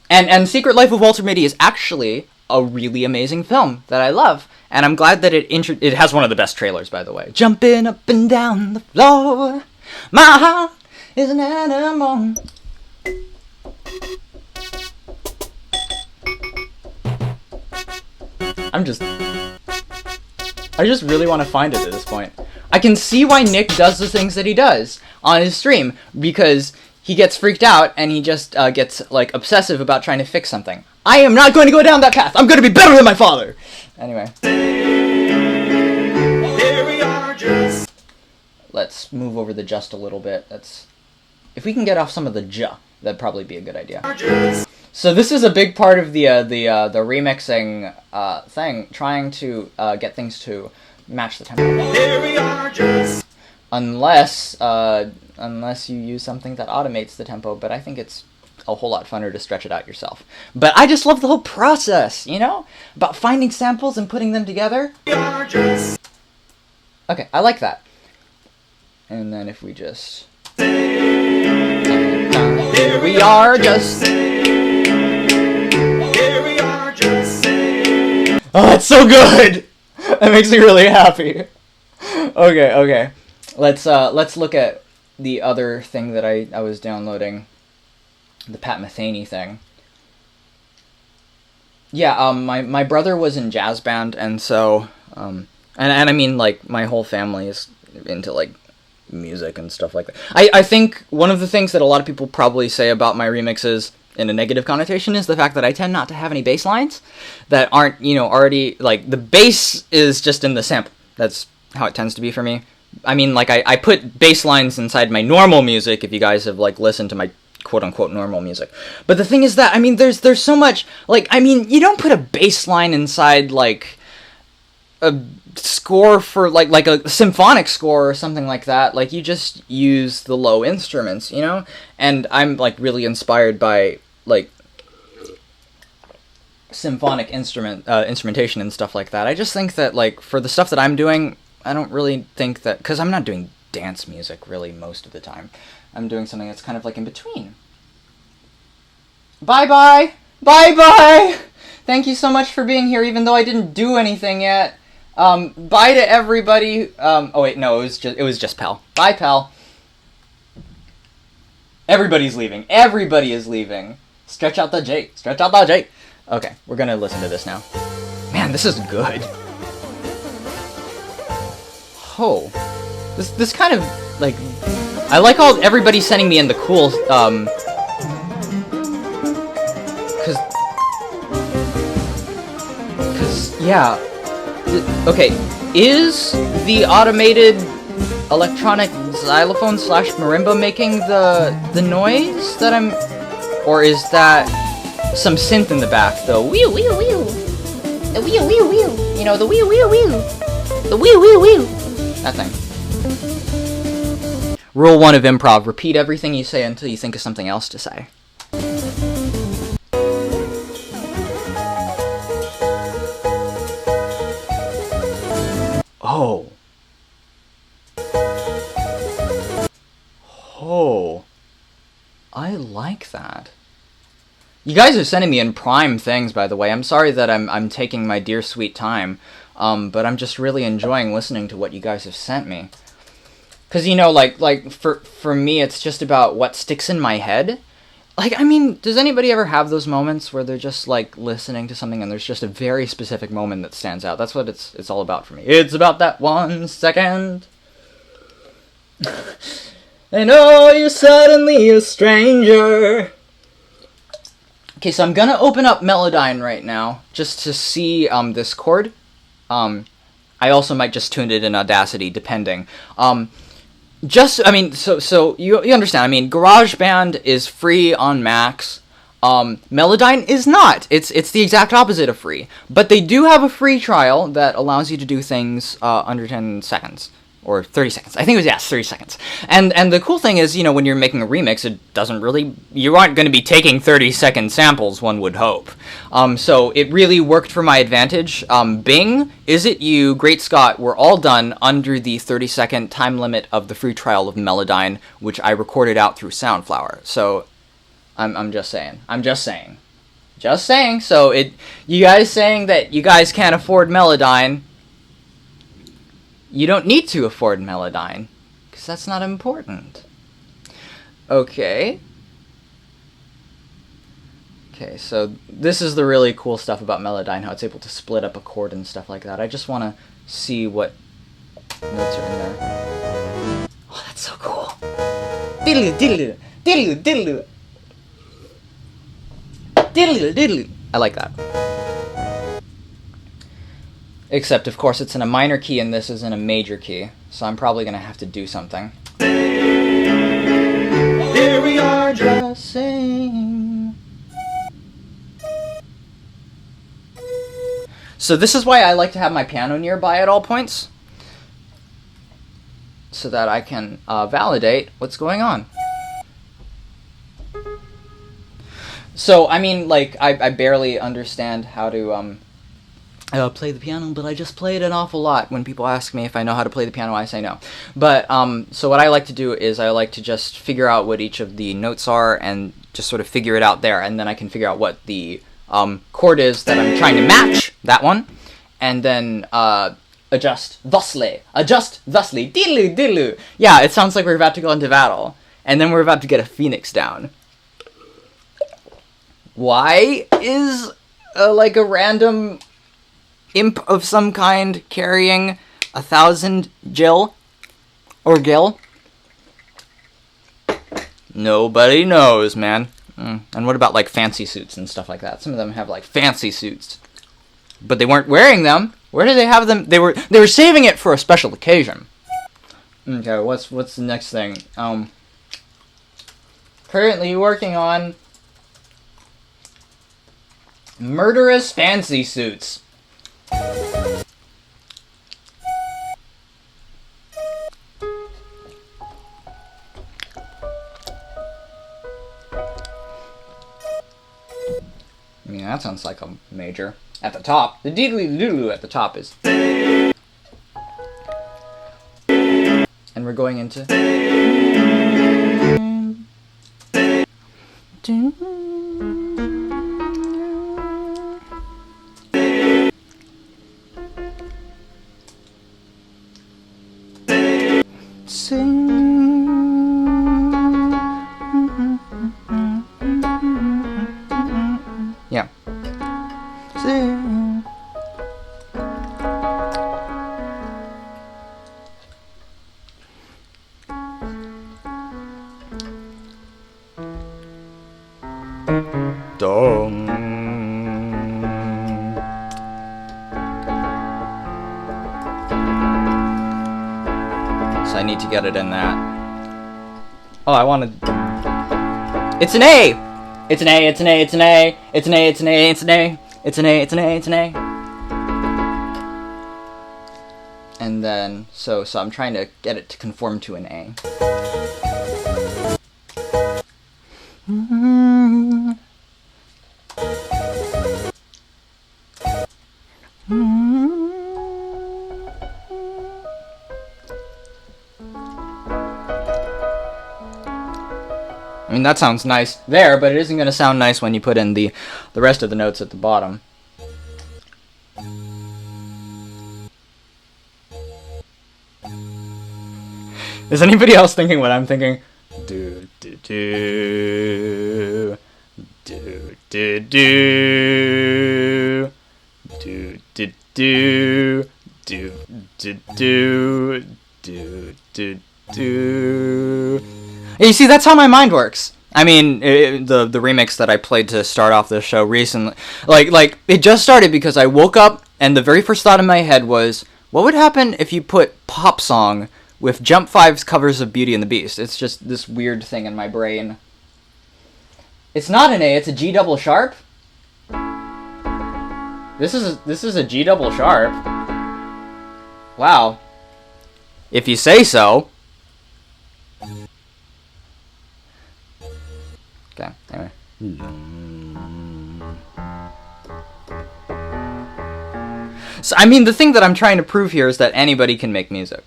And Secret Life of Walter Mitty is actually a really amazing film that I love, and I'm glad that it has one of the best trailers, by the way. Jumping up and down the floor, my heart is an animal. I just really want to find it at this point. I can see why Nick does the things that he does on his stream, because he gets freaked out and he just gets like obsessive about trying to fix something. I am not going to go down that path. I'm going to be better than my father. Anyway. Let's move over the just a little bit. if we can get off some of the j, that'd probably be a good idea. So this is a big part of the remixing thing, trying to get things to match the tempo. Here we are just Unless you use something that automates the tempo, but I think it's a whole lot funner to stretch it out yourself. But I just love the whole process, you know? About finding samples and putting them together. Okay, I like that. And then if we just... Here we are just... Oh, that's so good! That makes me really happy. Okay. Let's look at the other thing that I was downloading. The Pat Metheny thing. Yeah, my brother was in jazz band, and so, and I mean, like, my whole family is into, like, music and stuff like that. I think one of the things that a lot of people probably say about my remixes in a negative connotation is the fact that I tend not to have any bass lines that aren't, you know, already, like, the bass is just in the sample. That's how it tends to be for me. I mean, like, I put bass lines inside my normal music, if you guys have, like, listened to my quote-unquote normal music. But the thing is that, I mean, there's so much, like, I mean, you don't put a bass line inside, like, a score for, like a symphonic score or something like that. Like, you just use the low instruments, you know? And I'm, like, really inspired by, like, symphonic instrumentation and stuff like that. I just think that, like, for the stuff that I'm doing, I don't really think that, because I'm not doing dance music, really, most of the time. I'm doing something that's kind of, like, in between. Bye-bye! Bye-bye! Thank you so much for being here, even though I didn't do anything yet. Bye to everybody. Oh, wait, no, it was just Pal. Bye, Pal. Everybody's leaving. Everybody is leaving. Stretch out the J. Stretch out the J. Okay, we're gonna listen to this now. Man, this is good. Oh. This kind of, like... I like all everybody sending me in the cool, cause, yeah. Okay, is the automated electronic xylophone / marimba making the noise that I'm... Or is that some synth in the back, though? Wheel, wheel, wheel. The wheel, wheel, wheel. You know, the wheel, wheel, wheel. The wheel, wheel, wheel. That thing. Rule 1 of improv, repeat everything you say until you think of something else to say. Oh. Oh. I like that. You guys are sending me in prime things, by the way. I'm sorry that I'm taking my dear sweet time, but I'm just really enjoying listening to what you guys have sent me. Because, you know, like for me, it's just about what sticks in my head. Like, I mean, does anybody ever have those moments where they're just, like, listening to something and there's just a very specific moment that stands out? That's what it's all about for me. It's about that 1 second. And oh, you're suddenly a stranger. Okay, so I'm gonna open up Melodyne right now, just to see, this chord. I also might just tune it in Audacity, depending. I mean, so you understand, I mean, GarageBand is free on Macs, Melodyne is not. It's the exact opposite of free. But they do have a free trial that allows you to do things, under 10 seconds. Or 30 seconds. I think it was, yeah, 30 seconds. And the cool thing is, you know, when you're making a remix, it doesn't really... You aren't going to be taking 30-second samples, one would hope. So it really worked for my advantage. Bing, Is It You, Great Scott were all done under the 30-second time limit of the free trial of Melodyne, which I recorded out through Soundflower. So, I'm just saying. I'm just saying. Just saying. So, you guys saying that you guys can't afford Melodyne... You don't need to afford Melodyne, because that's not important. Okay. Okay, so this is the really cool stuff about Melodyne, how it's able to split up a chord and stuff like that. I just want to see what notes are in there. Oh, that's so cool. Diddle diddle diddle diddle diddle diddle. I like that. Except, of course, it's in a minor key and this is in a major key. So I'm probably going to have to do something. Here the same. So this is why I like to have my piano nearby at all points, so that I can validate what's going on. So, I mean, like, I barely understand how to play the piano, but I just play it an awful lot. When people ask me if I know how to play the piano, I say no. But, so what I like to do is I like to just figure out what each of the notes are and just sort of figure it out there, and then I can figure out what the chord is that I'm trying to match, that one, and then adjust thusly, diddly diddly. Yeah, it sounds like we're about to go into battle, and then we're about to get a phoenix down. Why is like a random imp of some kind carrying 1,000 Jill or Gil? Nobody knows, man. And what about like fancy suits and stuff like that? Some of them have like fancy suits, but they weren't wearing them. Where did they have them? They were saving it for a special occasion. Okay, what's the next thing? Currently working on murderous fancy suits. I mean, that sounds like a major. At the top. The diddly-doodle at the top is. And we're going into. Yeah. Dong. So I need to get it in that. Oh, I wanted. It's an A! It's an A, it's an A, it's an A, it's an A, it's an A, it's an A, it's an A, it's an A, it's an A. And then, so I'm trying to get it to conform to an A. I mean, that sounds nice there, but it isn't going to sound nice when you put in the rest of the notes at the bottom. Is anybody else thinking what I'm thinking? Do do do do do do do do do do do do do do do. You see, that's how my mind works. I mean, the remix that I played to start off the show recently, like it just started because I woke up and the very first thought in my head was, what would happen if you put pop song with Jump 5's covers of Beauty and the Beast? It's just this weird thing in my brain. It's not an A, it's a G double sharp. This is a G double sharp. Wow. If you say so. Okay, anyway. So, I mean, the thing that I'm trying to prove here is that anybody can make music.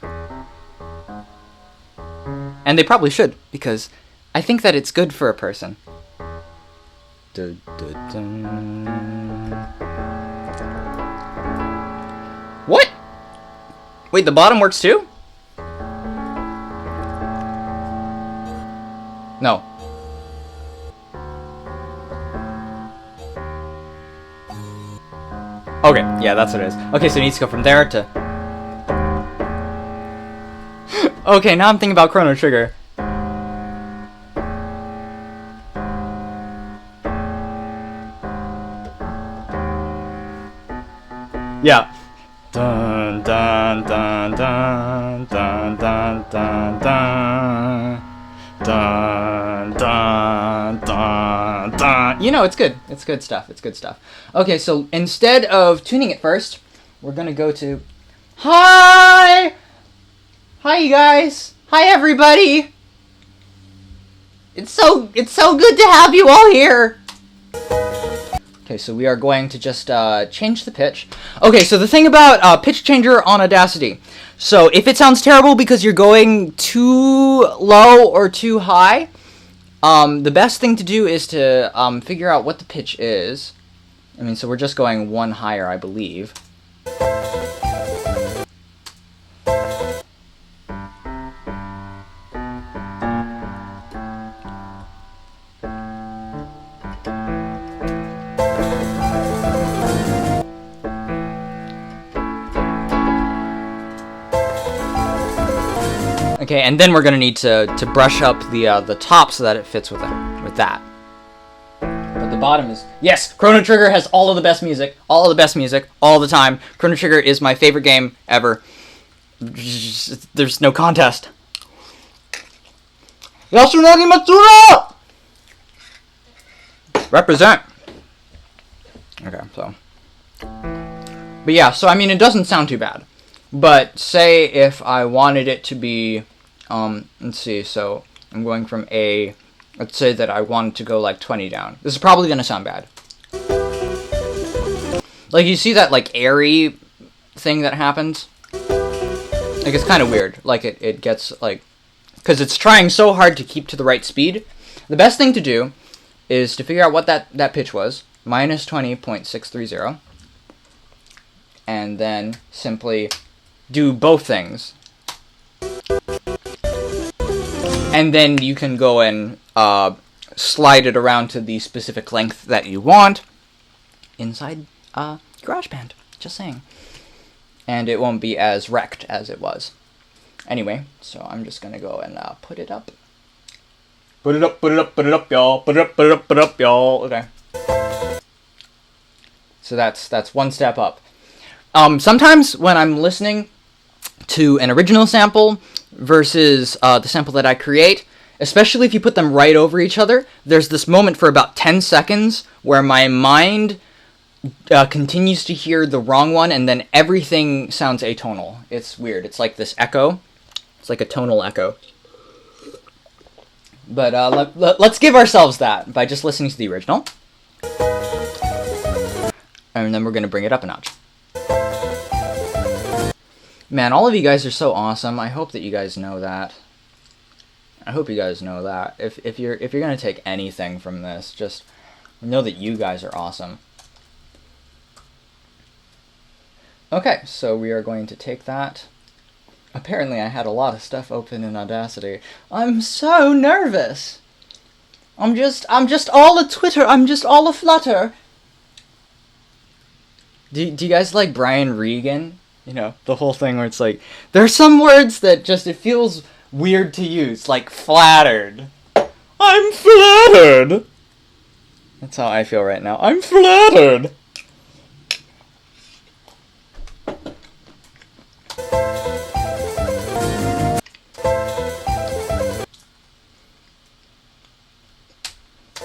And they probably should, because I think that it's good for a person. What? Wait, the bottom works too? No. Okay, yeah, that's what it is. Okay, so it needs to go from there to... Okay, now I'm thinking about Chrono Trigger. Yeah. Dun dun dun dun dun dun dun dun dun dun Dun, dun. You know, it's good. It's good stuff. It's good stuff. Okay, so instead of tuning it first, we're gonna go to hi! Hi, you guys! Hi, everybody! It's so good to have you all here! Okay, so we are going to just change the pitch. Okay, so the thing about pitch changer on Audacity. So if it sounds terrible because you're going too low or too high, the best thing to do is to figure out what the pitch is. I mean, so we're just going one higher, I believe. Okay, and then we're gonna need to brush up the top so that it fits with that. But the bottom is yes. Chrono Trigger has all of the best music, all the time. Chrono Trigger is my favorite game ever. There's no contest. Yasunagi Matsura! Represent. Okay, so. But yeah, so I mean, it doesn't sound too bad. But say if I wanted it to be, let's see, so I'm going from A, let's say that I wanted to go like 20 down. This is probably going to sound bad. Like, you see that like airy thing that happens? Like, it's kind of weird. Like, it gets like, because it's trying so hard to keep to the right speed. The best thing to do is to figure out what that pitch was, minus 20.630, and then simply do both things. And then you can go and slide it around to the specific length that you want inside GarageBand. Just saying. And it won't be as wrecked as it was. Anyway, so I'm just going to go and put it up. Put it up, y'all. Put it up, y'all. Okay. So that's one step up. Sometimes when I'm listening to an original sample versus the sample that I create, especially if you put them right over each other, there's this moment for about 10 seconds where my mind continues to hear the wrong one, and then everything sounds atonal. It's weird. It's like this echo. It's like a tonal echo. But let's give ourselves that by just listening to the original. And then we're going to bring it up a notch. Man, all of you guys are so awesome. I hope that you guys know that. I hope you guys know that. If you're gonna take anything from this, just know that you guys are awesome. Okay, so we are going to take that. Apparently I had a lot of stuff open in Audacity. I'm so nervous. I'm just all a twitter. I'm just all a flutter. Do you guys like Brian Regan? You know, the whole thing where it's like, there are some words that just, it feels weird to use, like flattered. I'm flattered! That's how I feel right now. I'm flattered!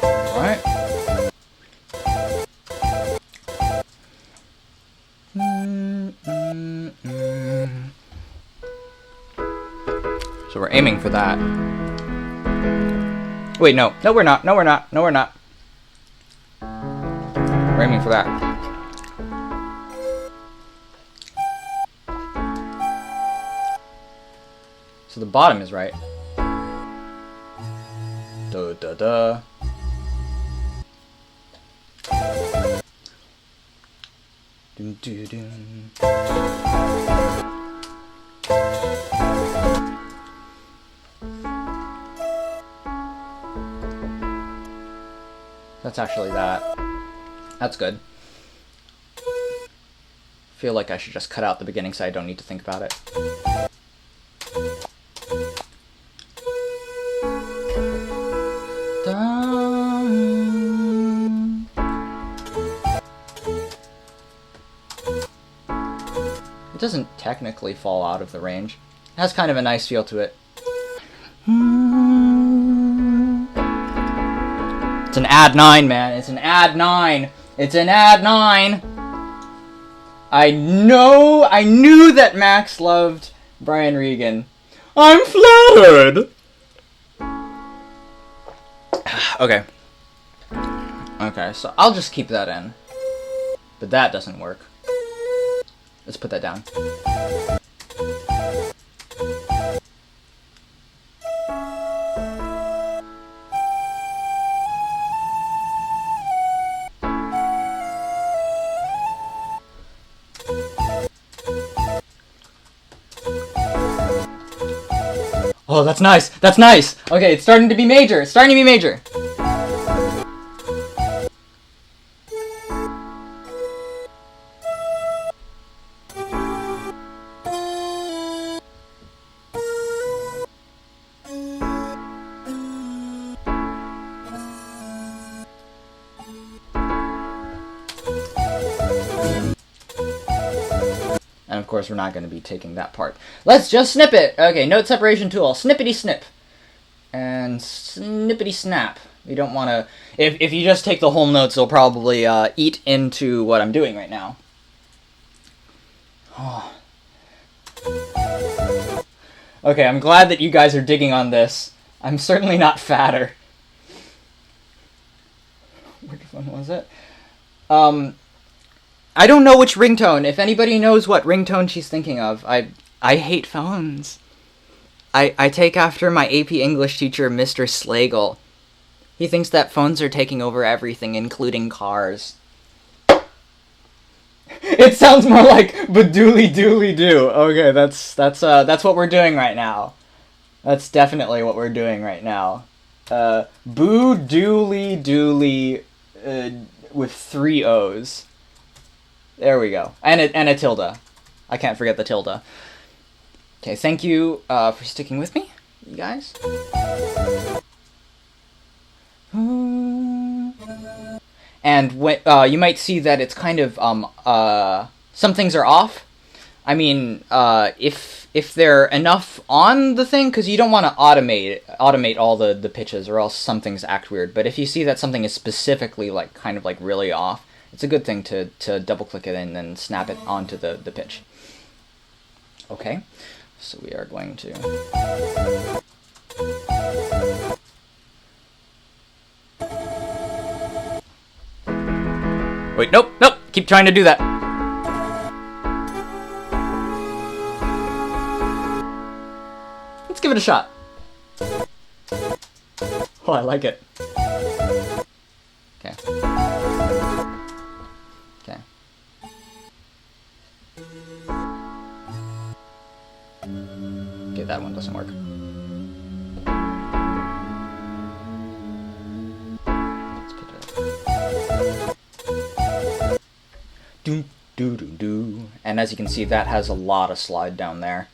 Alright. So we're aiming for that. Wait, no. No, we're not. No, we're not. No, we're not. We're aiming for that. So the bottom is right. Da da da. Dun, dun, dun. That's actually that. That's good. Feel like I should just cut out the beginning so I don't need to think about it. It doesn't technically fall out of the range. It has kind of a nice feel to it. It's an ad 9, man. It's an ad 9. It's an ad 9. I knew that Max loved Brian Regan. I'm flattered. Okay. Okay, so I'll just keep that in. But that doesn't work. Let's put that down. Oh, that's nice. That's nice. Okay, it's starting to be major. It's starting to be major. And of course, we're not going to be taking that part. Let's just snip it. Okay, note separation tool. Snippity snip. And snippity snap. We don't want to... If you just take the whole notes, it'll probably eat into what I'm doing right now. Oh. Okay, I'm glad that you guys are digging on this. I'm certainly not fatter. Which one was it? I don't know which ringtone. If anybody knows what ringtone she's thinking of, I hate phones. I take after my AP English teacher, Mr. Slagle. He thinks that phones are taking over everything, including cars. It sounds more like badooli dooli doo. Okay, that's what we're doing right now. That's definitely what we're doing right now. Boo dooli dooli with 3 O's. There we go. And a tilde. I can't forget the tilde. Okay, thank you for sticking with me, you guys. And when, you might see that it's kind of, some things are off. I mean, if they're enough on the thing, because you don't want to automate all the pitches, or else some things act weird. But if you see that something is specifically, like, kind of, like, really off, it's a good thing to double-click it and then snap it onto the pitch. Okay, so we are going to... Wait, nope, keep trying to do that. Let's give it a shot. Oh, I like it. Okay. Okay. Okay, that one doesn't work. Let's put it up. Do do do do. And as you can see, that has a lot of slide down there.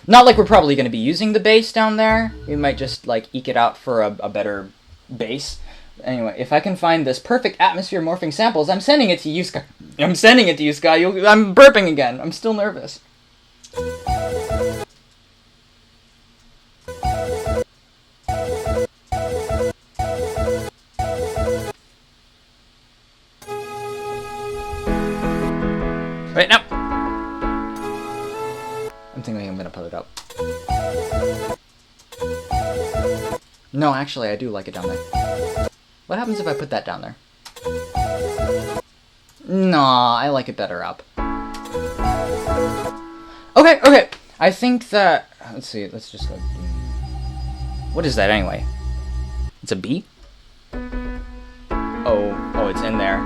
Not like we're probably going to be using the bass down there. We might just like eke it out for a better bass. Anyway, if I can find this perfect atmosphere morphing samples, I'm sending it to you, Sky. I'm sending it to you, Sky. I'm burping again. I'm still nervous. Wait, no. I'm thinking I'm gonna put it up. No, actually, I do like it down there. What happens if I put that down there? Nah, I like it better up. Okay. I think that... Let's see, let's just go... What is that anyway? It's a B? Oh, it's in there.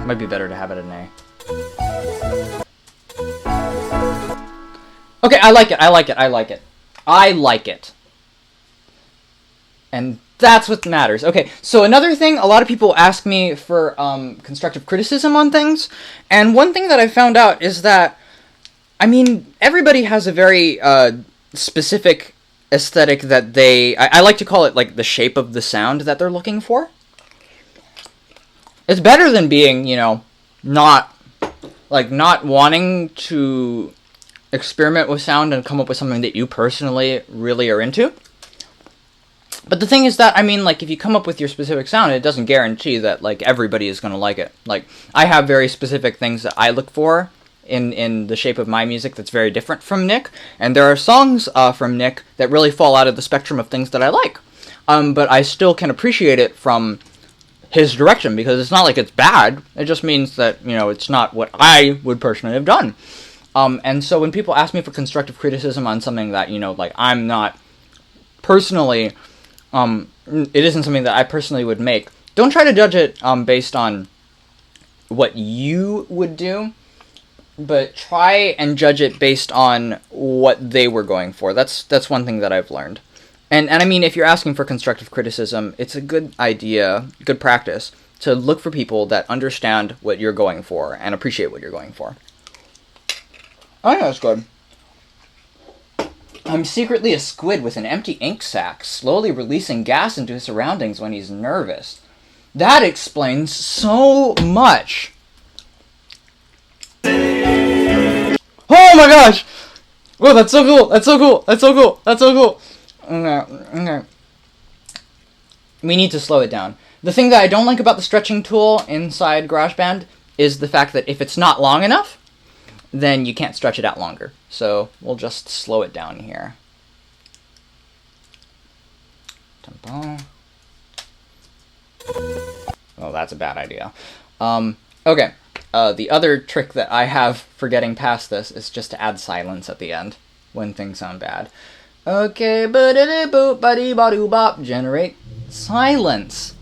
Might be better to have it an A. Okay, I like it. And that's what matters. Okay, so another thing, a lot of people ask me for constructive criticism on things, and one thing that I found out is that, I mean, everybody has a very specific aesthetic that I like to call it like the shape of the sound that they're looking for. It's better than being, you know, not wanting to experiment with sound and come up with something that you personally really are into. But the thing is that, I mean, like, if you come up with your specific sound, it doesn't guarantee that, like, everybody is going to like it. Like, I have very specific things that I look for in the shape of my music that's very different from Nick, and there are songs from Nick that really fall out of the spectrum of things that I like. But I still can appreciate it from his direction, because it's not like it's bad, it just means that, you know, it's not what I would personally have done. And so when people ask me for constructive criticism on something that, you know, like, I'm not personally... it isn't something that I personally would make. Don't try to judge it based on what you would do, but try and judge it based on what they were going for. That's one thing that I've learned. And I mean, if you're asking for constructive criticism, it's a good idea, good practice, to look for people that understand what you're going for and appreciate what you're going for. I think that's good. I'm secretly a squid with an empty ink sac, slowly releasing gas into his surroundings when he's nervous. That explains so much. Oh my gosh! Oh, that's so cool! That's so cool! That's so cool! That's so cool! Okay. We need to slow it down. The thing that I don't like about the stretching tool inside GarageBand is the fact that if it's not long enough, then you can't stretch it out longer. So we'll just slow it down here. Oh, that's a bad idea. Okay. The other trick that I have for getting past this is just to add silence at the end when things sound bad. Okay, boop, generate silence.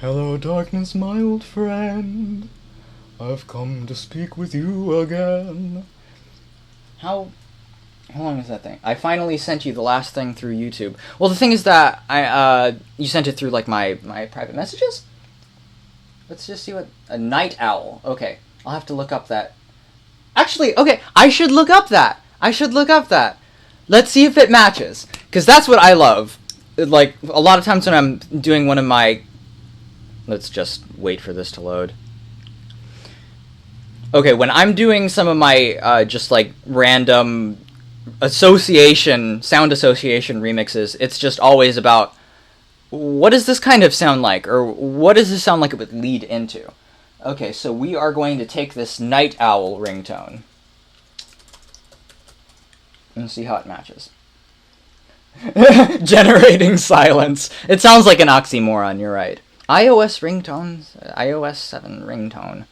Hello, darkness, my old friend. I've come to speak with you again. How long is that thing? I finally sent you the last thing through YouTube. Well, the thing is that you sent it through, like, my private messages? Let's just see what... A night owl. Okay, I'll have to look up that. Actually, okay, I should look up that. Let's see if it matches. Because that's what I love. Like, a lot of times when I'm doing one of my... Let's just wait for this to load. Okay, when I'm doing some of my, just, like, random sound association remixes, it's just always about, what does this kind of sound like? Or what does this sound like it would lead into? Okay, so we are going to take this night owl ringtone and see how it matches. Generating silence. It sounds like an oxymoron, you're right. iOS ringtones, iOS 7 ringtone.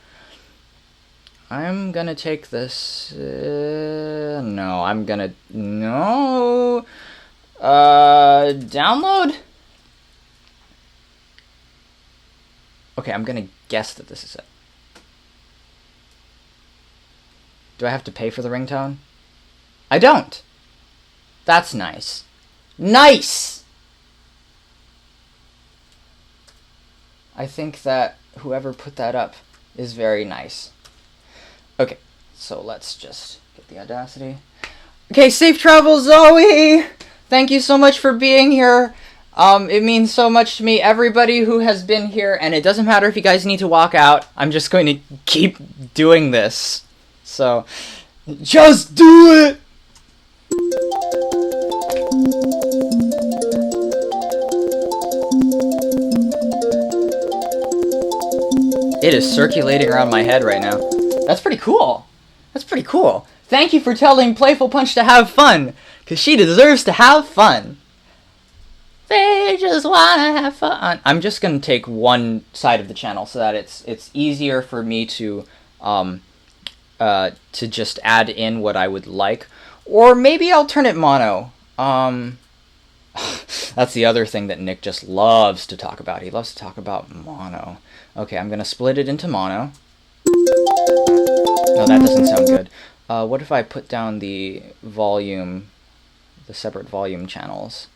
I'm gonna take this, download? Okay, I'm gonna guess that this is it. Do I have to pay for the ringtone? I don't. That's nice. Nice! I think that whoever put that up is very nice. Okay, so let's just get the Audacity. Okay, safe travel, Zoe! Thank you so much for being here. It means so much to me, everybody who has been here, and it doesn't matter if you guys need to walk out. I'm just going to keep doing this. So, just do it! It is circulating around my head right now. That's pretty cool. That's pretty cool. Thank you for telling Playful Punch to have fun, because she deserves to have fun. They just want to have fun. I'm just going to take one side of the channel so that it's easier for me to just add in what I would like. Or maybe I'll turn it mono. That's the other thing that Nick just loves to talk about. He loves to talk about mono. Okay, I'm going to split it into mono. No, that doesn't sound good. What if I put down the volume, the separate volume channels?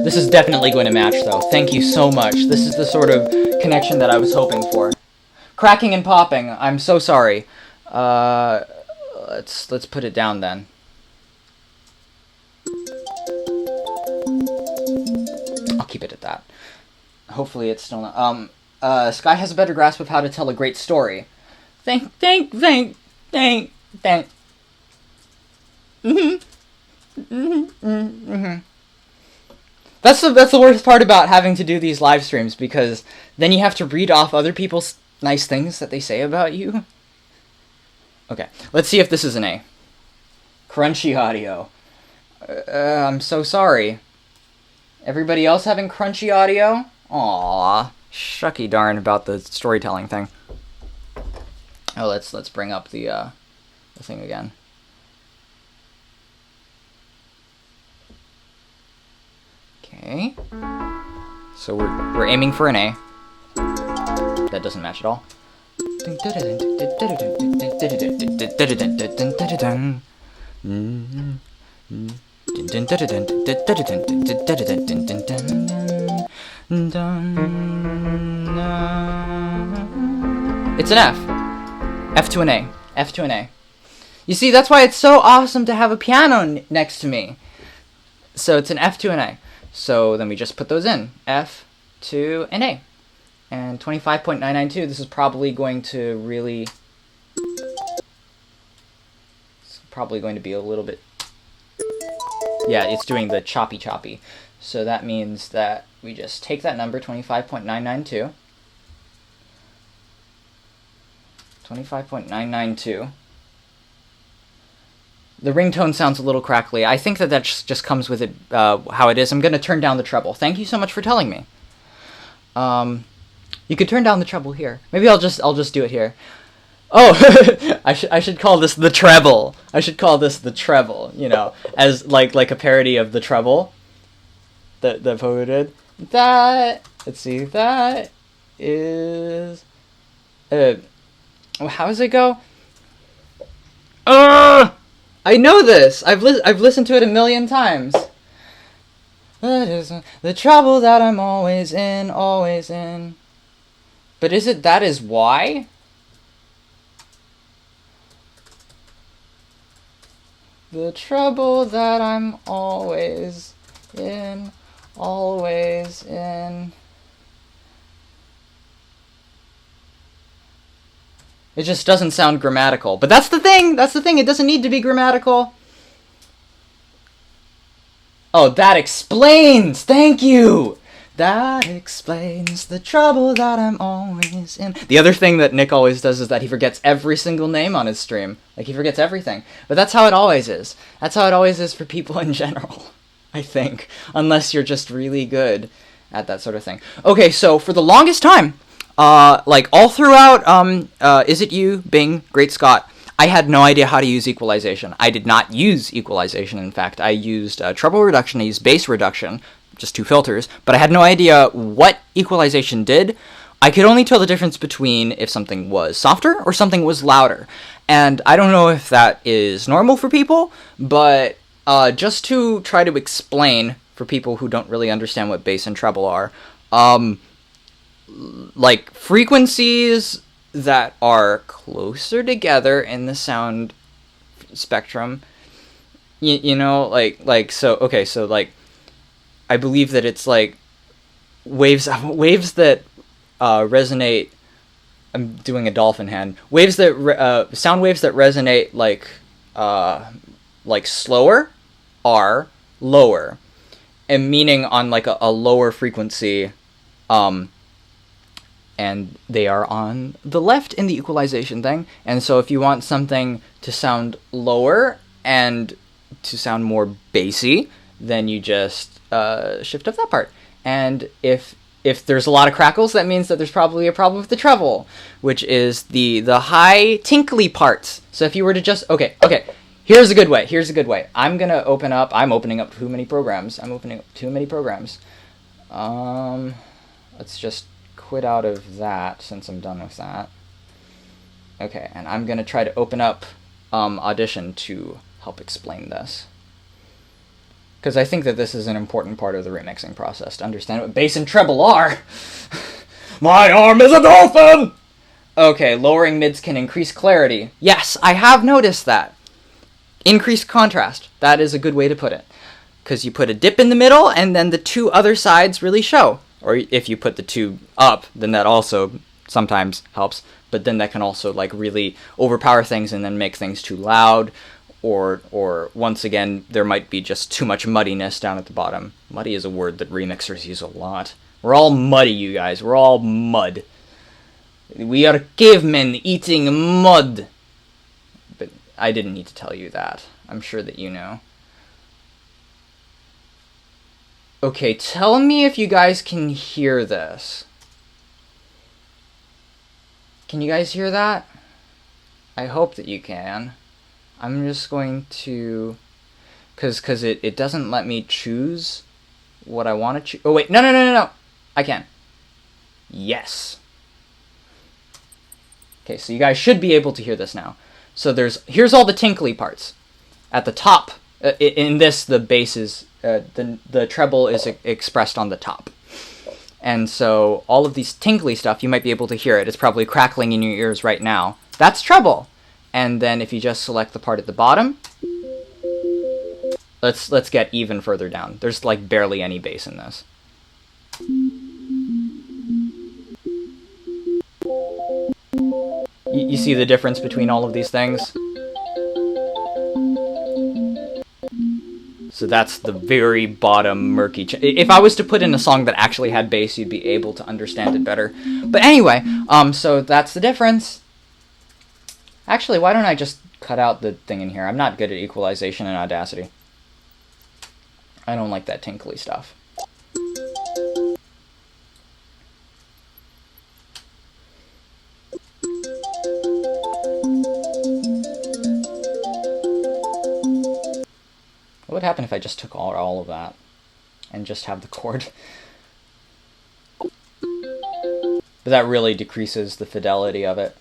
This is definitely going to match, though. Thank you so much. This is the sort of connection that I was hoping for. Cracking and popping. I'm so sorry. Let's put it down then. I'll keep it at that. Hopefully it's still not... Sky has a better grasp of how to tell a great story. Thank. That's the worst part about having to do these live streams, because then you have to read off other people's nice things that they say about you. Okay, let's see if this is an A. Crunchy audio. I'm so sorry. Everybody else having crunchy audio? Aww, shucky darn about the storytelling thing. Oh, let's bring up the thing again. Okay. So we're aiming for an A. That doesn't match at all. It's an F. F to an A. F to an A. You see, that's why it's so awesome to have a piano next to me. So it's an F to an A. So then we just put those in. F to an A. And 25.992, this is probably going to really... It's probably going to be a little bit... Yeah, it's doing the choppy. So that means that we just take that number, 25.992. 25.992. The ringtone sounds a little crackly. I think that just comes with it, how it is. I'm going to turn down the treble. Thank you so much for telling me. You could turn down the treble here. Maybe I'll just do it here. Oh, I should call this the treble. I should call this the treble, you know, as like a parody of the treble that Pogo did. That, let's see, that is, how does it go? I know this. I've listened to it a million times. That is the trouble that I'm always in. But is it that is why? The trouble that I'm always in. It just doesn't sound grammatical. But that's the thing! It doesn't need to be grammatical. Oh, that explains! Thank you! That explains the trouble that I'm always in. The other thing that Nick always does is that he forgets every single name on his stream. Like, he forgets everything. But that's how it always is. That's how it always is for people in general, I think. Unless you're just really good at that sort of thing. Okay, so for the longest time, like all throughout Is It You, Bing, Great Scott, I had no idea how to use equalization. I did not use equalization, in fact. I used treble reduction, I used bass reduction, just two filters, but I had no idea what equalization did. I could only tell the difference between if something was softer or something was louder. And I don't know if that is normal for people, but just to try to explain for people who don't really understand what bass and treble are, like frequencies that are closer together in the sound spectrum, you know, so I believe that it's like waves that resonate. I'm doing a dolphin hand. Waves that sound waves that resonate like slower are lower, and meaning on like a lower frequency, and they are on the left in the equalization thing. And so if you want something to sound lower and to sound more bassy, then you just shift up that part. And if there's a lot of crackles, that means that there's probably a problem with the treble, which is the high tinkly parts. So if you were to just okay, here's a good way. I'm opening up too many programs. Let's just quit out of that since I'm done with that. Okay, and I'm gonna try to open up Audition to help explain this, because I think that this is an important part of the remixing process, to understand what bass and treble are. My arm is a dolphin! Okay, lowering mids can increase clarity. Yes, I have noticed that. Increased contrast. That is a good way to put it. Because you put a dip in the middle, and then the two other sides really show. Or if you put the tube up, then that also sometimes helps. But then that can also like really overpower things and then make things too loud. Or once again, there might be just too much muddiness down at the bottom. Muddy is a word that remixers use a lot. We're all muddy, you guys. We're all mud. We are cavemen eating mud. But I didn't need to tell you that. I'm sure that you know. Okay, tell me if you guys can hear this. Can you guys hear that? I hope that you can. I'm just going to... Because it doesn't let me choose what I want to choose. Oh, wait. No. I can. Yes. Okay, so you guys should be able to hear this now. So here's all the tinkly parts. At the top, in this, the bass is... the treble is expressed on the top. And so all of these tinkly stuff, you might be able to hear it. It's probably crackling in your ears right now. That's treble. And then if you just select the part at the bottom, let's get even further down. There's like barely any bass in this. You see the difference between all of these things? So that's the very bottom murky... If I was to put in a song that actually had bass, you'd be able to understand it better. But anyway, so that's the difference. Actually, why don't I just cut out the thing in here? I'm not good at equalization in Audacity. I don't like that tinkly stuff. What would happen if I just took all of that and just have the chord? But that really decreases the fidelity of it.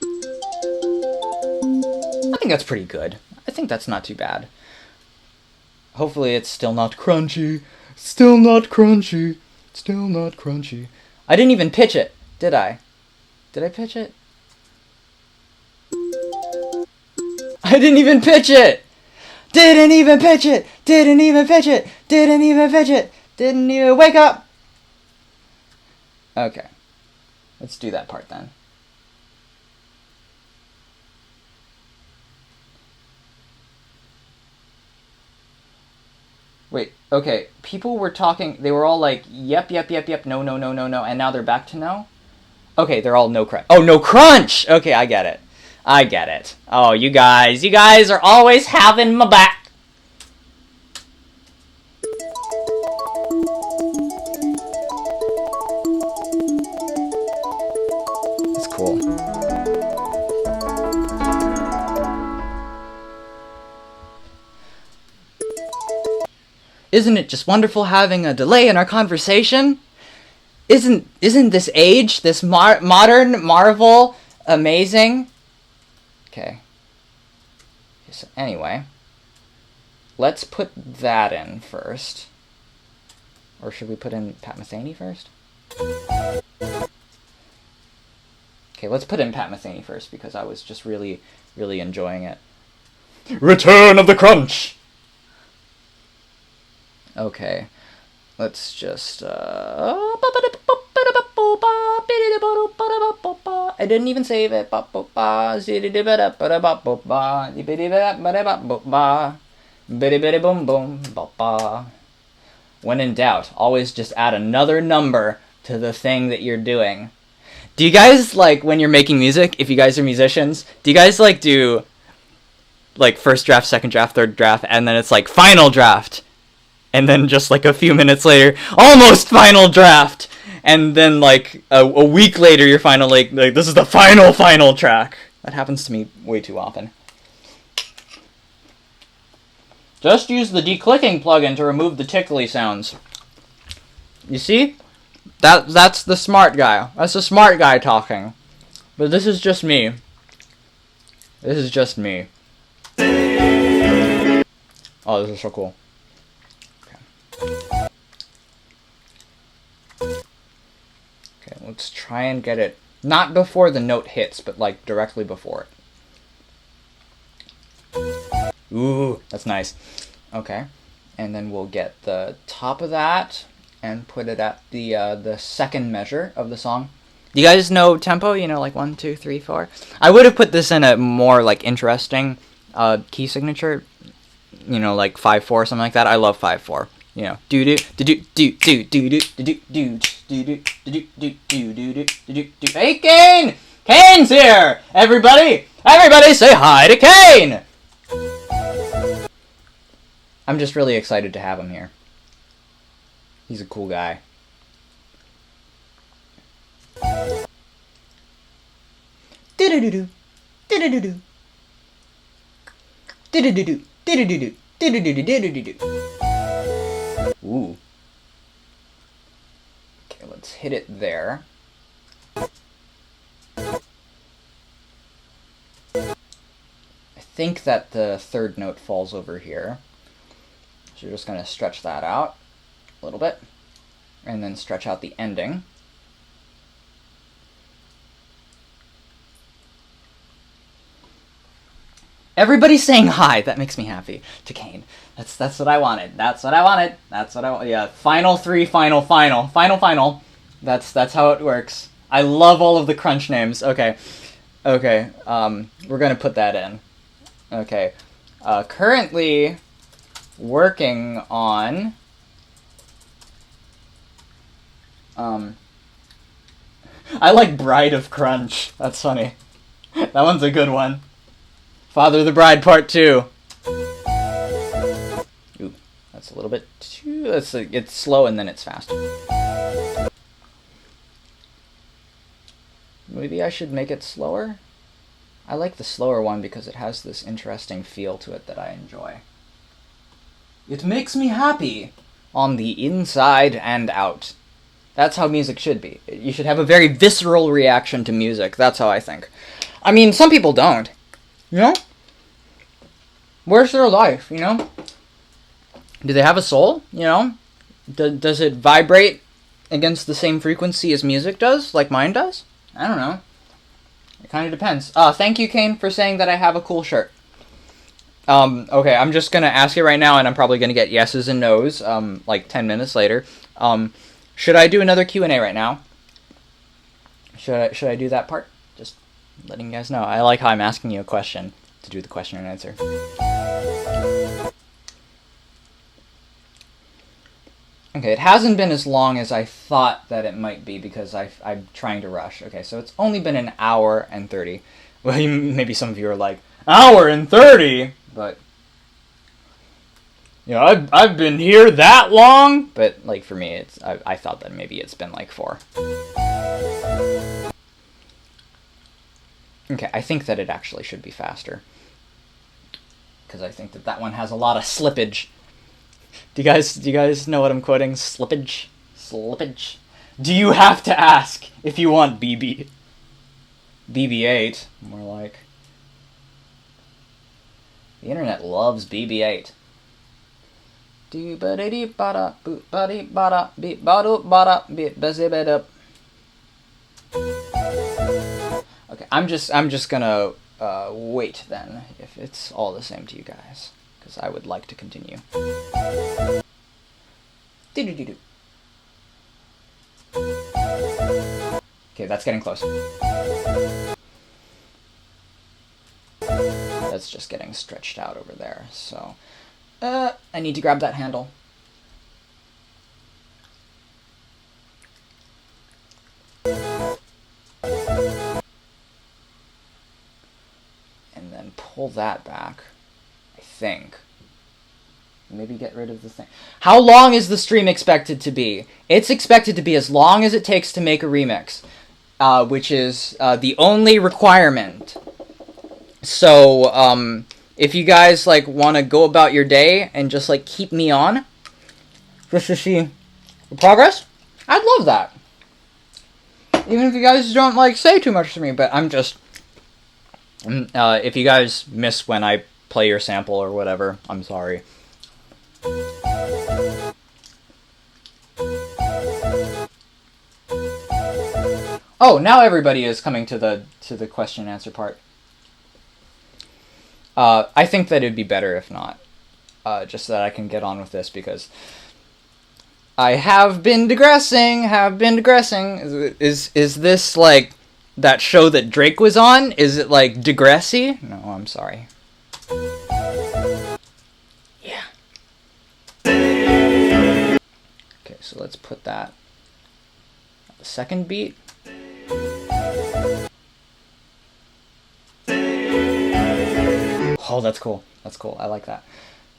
I think that's pretty good. I think that's not too bad. Hopefully it's still not crunchy. Still not crunchy. Still not crunchy. I didn't even pitch it, did I? Did I pitch it? I didn't even pitch it! Didn't even pitch it! Didn't even pitch it! Didn't even pitch it! Didn't even wake up! Okay. Let's do that part then. Wait, okay. People were talking, they were all like, yep, no, and now they're back to no? Okay, they're all no crunch. Oh, no crunch! Okay, I get it. I get it. Oh, you guys are always having my back. It's cool. Isn't it just wonderful having a delay in our conversation? Isn't this age, this modern marvel amazing? Okay. So anyway, let's put that in first. Or should we put in Pat Metheny first? Okay, let's put in Pat Metheny first because I was just really, really enjoying it. Return of the Crunch! Okay, let's just, I didn't even save it. When in doubt, always just add another number to the thing that you're doing. Do you guys, like, when you're making music, if you guys are musicians, do you guys, like, do, like, first draft, second draft, third draft, and then it's, like, final draft? And then just, like, a few minutes later, almost final draft! And then, like, a week later, you're finally, like, this is the final track. That happens to me way too often. Just use the declicking plugin to remove the tickly sounds. You see? That's the smart guy. That's the smart guy talking. But this is just me. This is just me. Oh, this is so cool. Okay, let's try and get it, not before the note hits, but like directly before it. Ooh, that's nice. Okay, and then we'll get the top of that, and put it at the second measure of the song. Do you guys know tempo? You know, like 1, 2, 3, 4. I would have put this in a more like interesting key signature. You know, like 5/4, something like that. I love 5/4. You know, do do do do do do do do do do do do do do do do do. Hey, Kane! Kane's here! Everybody say hi to Kane! I'm just really excited to have him here. He's a cool guy. Do-do-do-do. Do-do-do-do. Do-do-do-do. Do-do-do-do. Do-do-do-do. Ooh. Okay, let's hit it there. I think that the third note falls over here. So you're just going to stretch that out a little bit, and then stretch out the ending. Everybody's saying hi. That makes me happy. To Kane. That's what I wanted. That's what I wanted. That's what I want. Yeah. Final 3. Final. That's how it works. I love all of the crunch names. Okay. Okay. We're gonna put that in. Okay. Currently working on. I like Bride of Crunch. That's funny. That one's a good one. Father of the Bride Part 2. Ooh, that's a little bit too... It's slow and then it's fast. Maybe I should make it slower? I like the slower one because it has this interesting feel to it that I enjoy. It makes me happy on the inside and out. That's how music should be. You should have a very visceral reaction to music. That's how I think. I mean, some people don't. You know? Where's their life, you know? Do they have a soul, you know? Does it vibrate against the same frequency as music does, like mine does? I don't know. It kind of depends. Thank you, Kane, for saying that I have a cool shirt. Okay, I'm just gonna ask you right now, and I'm probably gonna get yeses and nos, like 10 minutes later. Should I do another Q&A right now? Should I do that part? Just letting you guys know. I like how I'm asking you a question to do the question and answer. Okay, it hasn't been as long as I thought that it might be because I'm trying to rush. Okay, so it's only been an hour and 30. Well, maybe some of you are like, hour and 30? But, you know, I've been here that long? But, like, for me, I thought that maybe it's been like 4. Okay, I think that it actually should be faster. Because I think that one has a lot of slippage. Do you guys know what I'm quoting? Slippage? Slippage? Do you have to ask if you want BB-8? More like. The internet loves BB-8. Okay, I'm just gonna wait then, if it's all the same to you guys, because I would like to continue. Okay, that's getting close. That's just getting stretched out over there, so I need to grab that handle. And then pull that back, I think. Maybe get rid of the thing. How long is the stream expected to be? It's expected to be as long as it takes to make a remix, which is the only requirement. So, if you guys, like, want to go about your day and just, like, keep me on, just to see the progress, I'd love that. Even if you guys don't, like, say too much to me, but I'm just... if you guys miss when I play your sample or whatever, I'm sorry. Oh, now everybody is coming to the question and answer part. I think that it'd be better if not, just so that I can get on with this, because I have been digressing. Is this like that show that Drake was on? Is it like Degressy? No, I'm sorry. Yeah. Okay, so let's put that the second beat. Oh, that's cool. That's cool. I like that.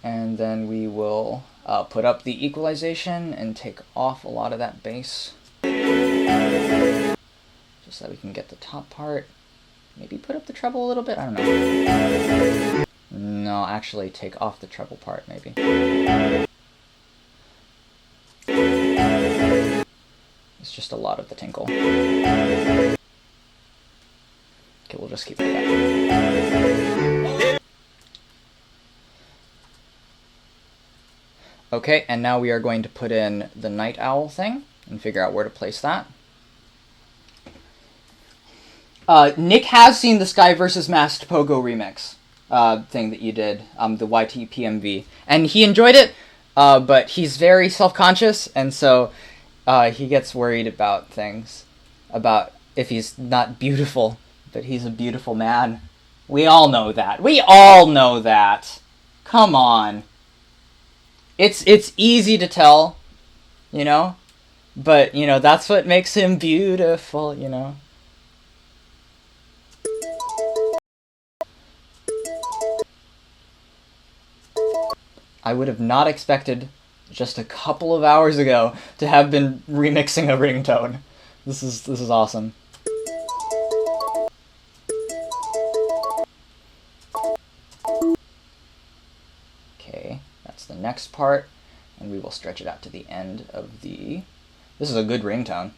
And then we will put up the equalization and take off a lot of that bass. Just so we can get the top part. Maybe put up the treble a little bit? I don't know. No, actually take off the treble part, maybe. It's just a lot of the tinkle. Okay, we'll just keep it like that. Okay, and now we are going to put in the night owl thing and figure out where to place that. Nick has seen the Sky vs. Masked Pogo remix thing that you did, the YTPMV, and he enjoyed it, but he's very self-conscious, and so he gets worried about things, about if he's not beautiful, but he's a beautiful man. We all know that. We all know that. Come on. It's easy to tell, you know, but, you know, that's what makes him beautiful, you know. I would have not expected just a couple of hours ago to have been remixing a ringtone. This is awesome. Okay, that's the next part, and we will stretch it out to the end of the... This is a good ringtone.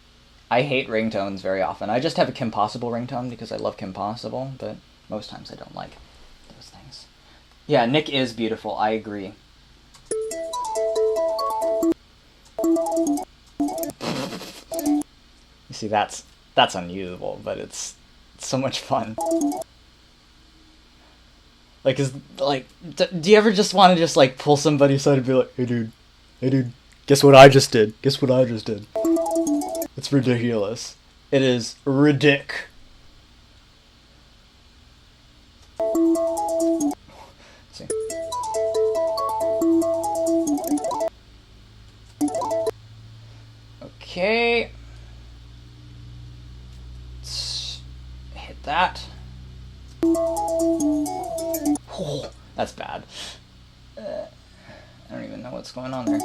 I hate ringtones very often. I just have a Kim Possible ringtone because I love Kim Possible, but most times I don't like those things. Yeah, Nick is beautiful. I agree. You see, that's unusable, but it's so much fun. Like, do you ever just want to just like pull somebody aside and be like, hey dude, guess what I just did? Guess what I just did? It's ridiculous. It is ridic. Let's see. Okay. Let's hit that. Oh, that's bad. I don't even know what's going on there.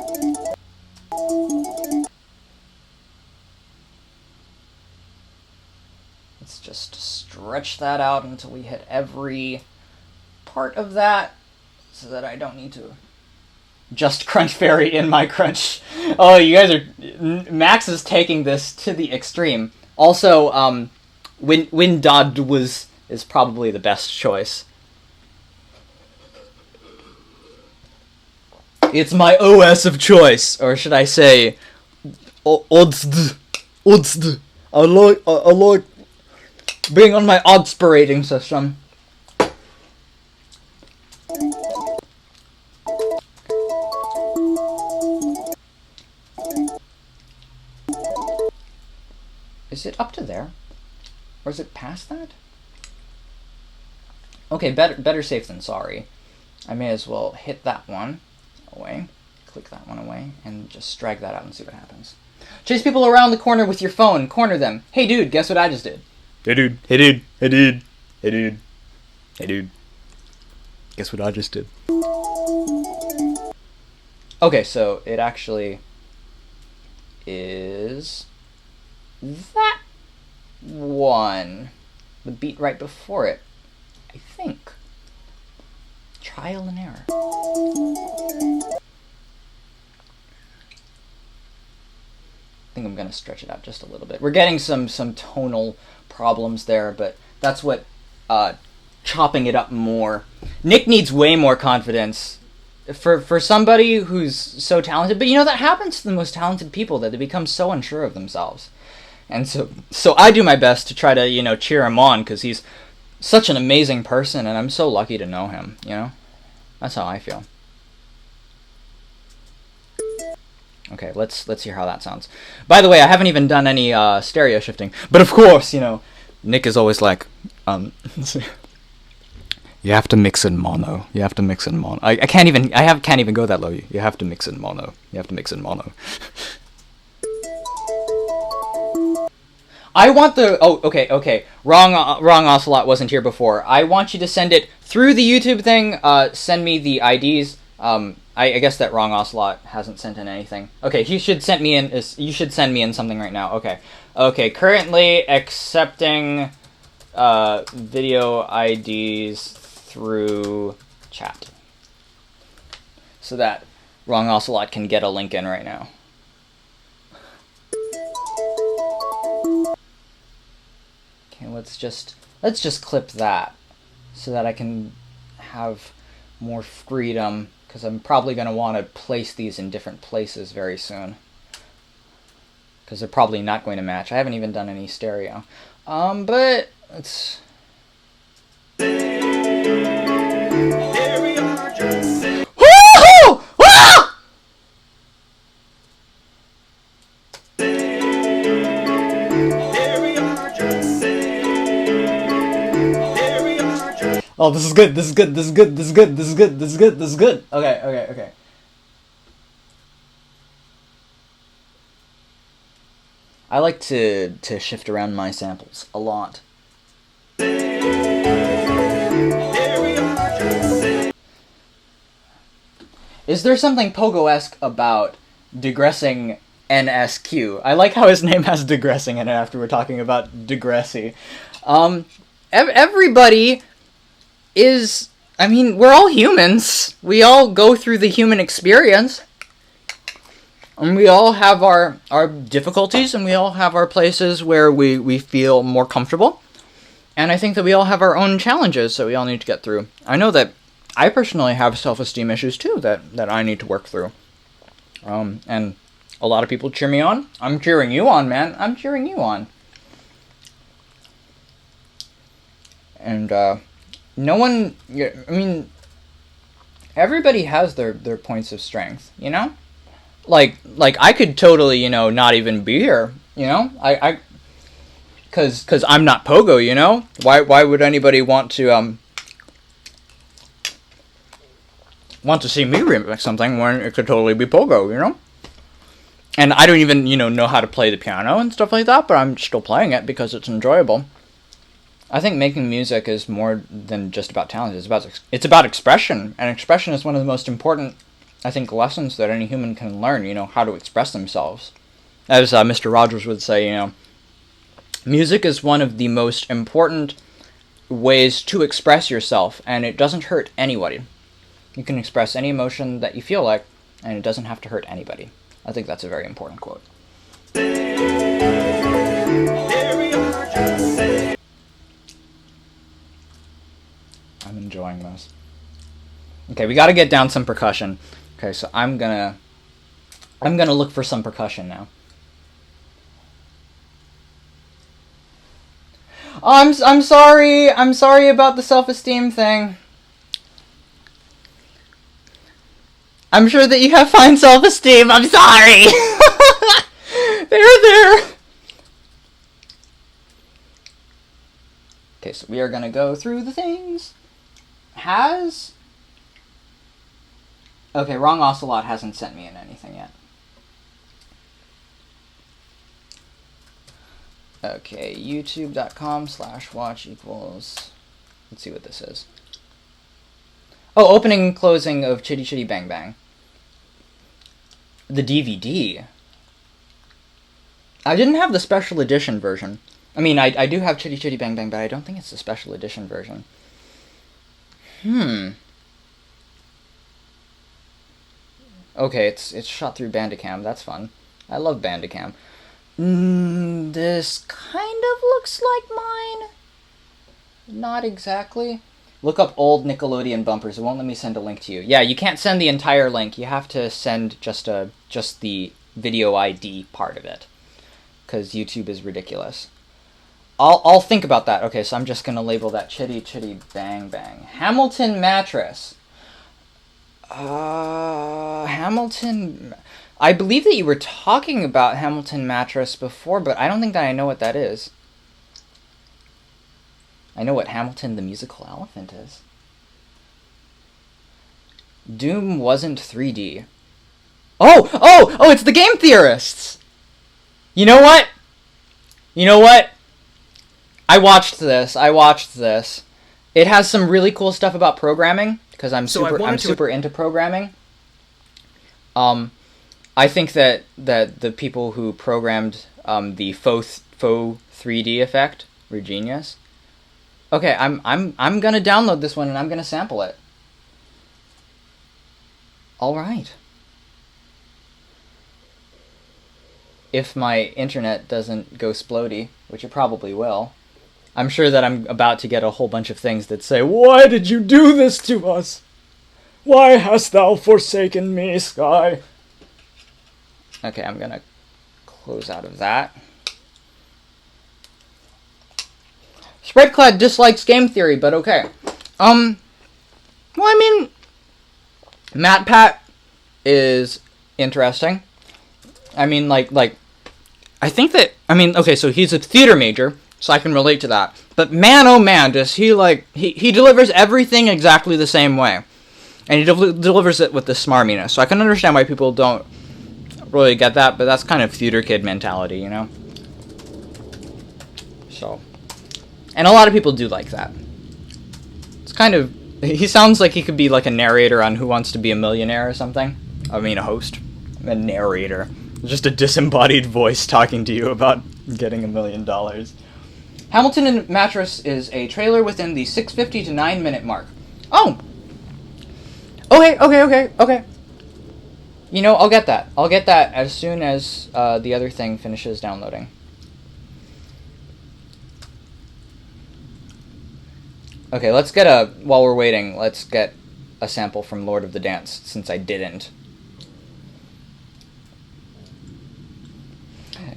Let's just stretch that out until we hit every part of that so that I don't need to just Crunch Fairy in my crunch. Oh, you guys are... Max is taking this to the extreme. Also, Win Dodd is probably the best choice. It's my OS of choice, or should I say, odds. I like being on my odds-parating system. Is it up to there? Or is it past that? Okay, better safe than sorry. I may as well hit that one away, click that one away, and just drag that out and see what happens. Chase people around the corner with your phone, corner them. Hey dude, guess what I just did? Hey dude, hey dude, hey dude, hey dude, hey dude. Guess what I just did? Okay, so it actually is that one. The beat right before it, I think. Trial and error. I think I'm gonna stretch it out just a little bit. We're getting some tonal problems there, but that's what chopping it up more. Nick needs way more confidence for somebody who's so talented. But you know, that happens to the most talented people, that they become so unsure of themselves. And so I do my best to try to, you know, cheer him on, because he's such an amazing person, and I'm so lucky to know him, you know? That's how I feel. Okay, let's hear how that sounds. By the way, I haven't even done any stereo shifting, but of course, you know, Nick is always like, you have to mix in mono. You have to mix in mono. I can't even go that low. You have to mix in mono. You have to mix in mono. I want the okay. Wrong Ocelot wasn't here before. I want you to send it through the YouTube thing. Send me the IDs. I guess that Wrong Ocelot hasn't sent in anything. Okay, you should send me in something right now. Okay. Currently accepting video IDs through chat, so that Wrong Ocelot can get a link in right now. Okay, let's just clip that so that I can have more freedom, because I'm probably going to want to place these in different places very soon, because they're probably not going to match. I haven't even done any stereo. But it's... Woohoo! Ah! Oh, this is good. This is good. This is good. This is good. This is good. This is good. This is good. Okay. I like to shift around my samples a lot. Is there something Pogo-esque about digressing NSQ? I like how his name has digressing in it after we're talking about digressi. Everybody is... I mean, we're all humans. We all go through the human experience. And we all have our difficulties, and we all have our places where we feel more comfortable. And I think that we all have our own challenges that we all need to get through. I know that I personally have self-esteem issues too that I need to work through. And a lot of people cheer me on. I'm cheering you on, man. I'm cheering you on. And no one... I mean, everybody has their points of strength, you know? Like I could totally, you know, not even be here, you know? Cause I'm not Pogo, you know? Why would anybody want to see me remix something when it could totally be Pogo, you know? And I don't even, you know how to play the piano and stuff like that, but I'm still playing it because it's enjoyable. I think making music is more than just about talent. It's about expression, and expression is one of the most important, I think, lessons that any human can learn, you know, how to express themselves. As Mr. Rogers would say, you know, music is one of the most important ways to express yourself, and it doesn't hurt anybody. You can express any emotion that you feel like, and it doesn't have to hurt anybody. I think that's a very important quote. I'm enjoying this. Okay, we gotta get down some percussion. Okay, so I'm gonna look for some percussion now. Oh, I'm sorry. I'm sorry about the self-esteem thing. I'm sure that you have fine self-esteem. I'm sorry. There. Okay, so we are gonna go through the things. Okay, Wrong Ocelot hasn't sent me in anything yet. Okay, youtube.com/watch equals... Let's see what this is. Oh, opening and closing of Chitty Chitty Bang Bang. The DVD. I didn't have the special edition version. I mean, I do have Chitty Chitty Bang Bang, but I don't think it's the special edition version. Okay, it's shot through Bandicam. That's fun. I love Bandicam. This kind of looks like mine. Not exactly. Look up old Nickelodeon bumpers. It won't let me send a link to you. Yeah, you can't send the entire link. You have to send just the video ID part of it, because YouTube is ridiculous. I'll think about that. Okay, so I'm just gonna label that Chitty Chitty Bang Bang. Hamilton mattress. Hamilton. I believe that you were talking about Hamilton Mattress before, but I don't think that I know what that is. I know what Hamilton the Musical Elephant is. Doom wasn't 3D. Oh, it's the Game Theorists! You know what? I watched this. It has some really cool stuff about programming, because I'm super into programming. I think that the people who programmed the faux 3D effect were genius. Okay, I'm gonna download this one and I'm gonna sample it. All right. If my internet doesn't go splody, which it probably will, I'm sure that I'm about to get a whole bunch of things that say, "Why did you do this to us? Why hast thou forsaken me, Sky?" Okay, I'm gonna close out of that. Spreadclad dislikes game theory, but okay. Well, I mean, MatPat is interesting. I mean, like, I think that, I mean, okay, so he's a theater major, so I can relate to that. But man, oh man, does he, like, he delivers everything exactly the same way. And he delivers it with the smarminess. So I can understand why people don't really get that, but that's kind of theater kid mentality, you know? So. And a lot of people do like that. It's kind of, he sounds like he could be like a narrator on Who Wants to Be a Millionaire or something. I mean, a host. A narrator. Just a disembodied voice talking to you about getting $1 million. Hamilton and Mattress is a trailer within the 6:50 to 9 minute mark. Oh! Okay. You know, I'll get that. I'll get that as soon as the other thing finishes downloading. Okay, let's get while we're waiting, let's get a sample from Lord of the Dance, since I didn't.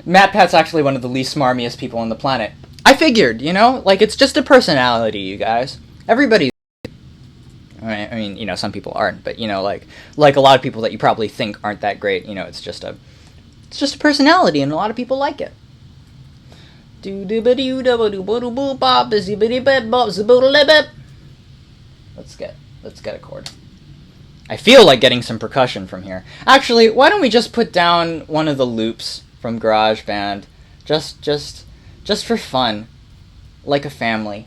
MatPat's actually one of the least smarmiest people on the planet. I figured, you know? Like, it's just a personality, you guys. Everybody's... I mean, you know, some people aren't, but, you know, like a lot of people that you probably think aren't that great, you know, it's just a personality, and a lot of people like it. Let's get a chord. I feel like getting some percussion from here. Actually, why don't we just put down one of the loops from GarageBand, just for fun, like a family,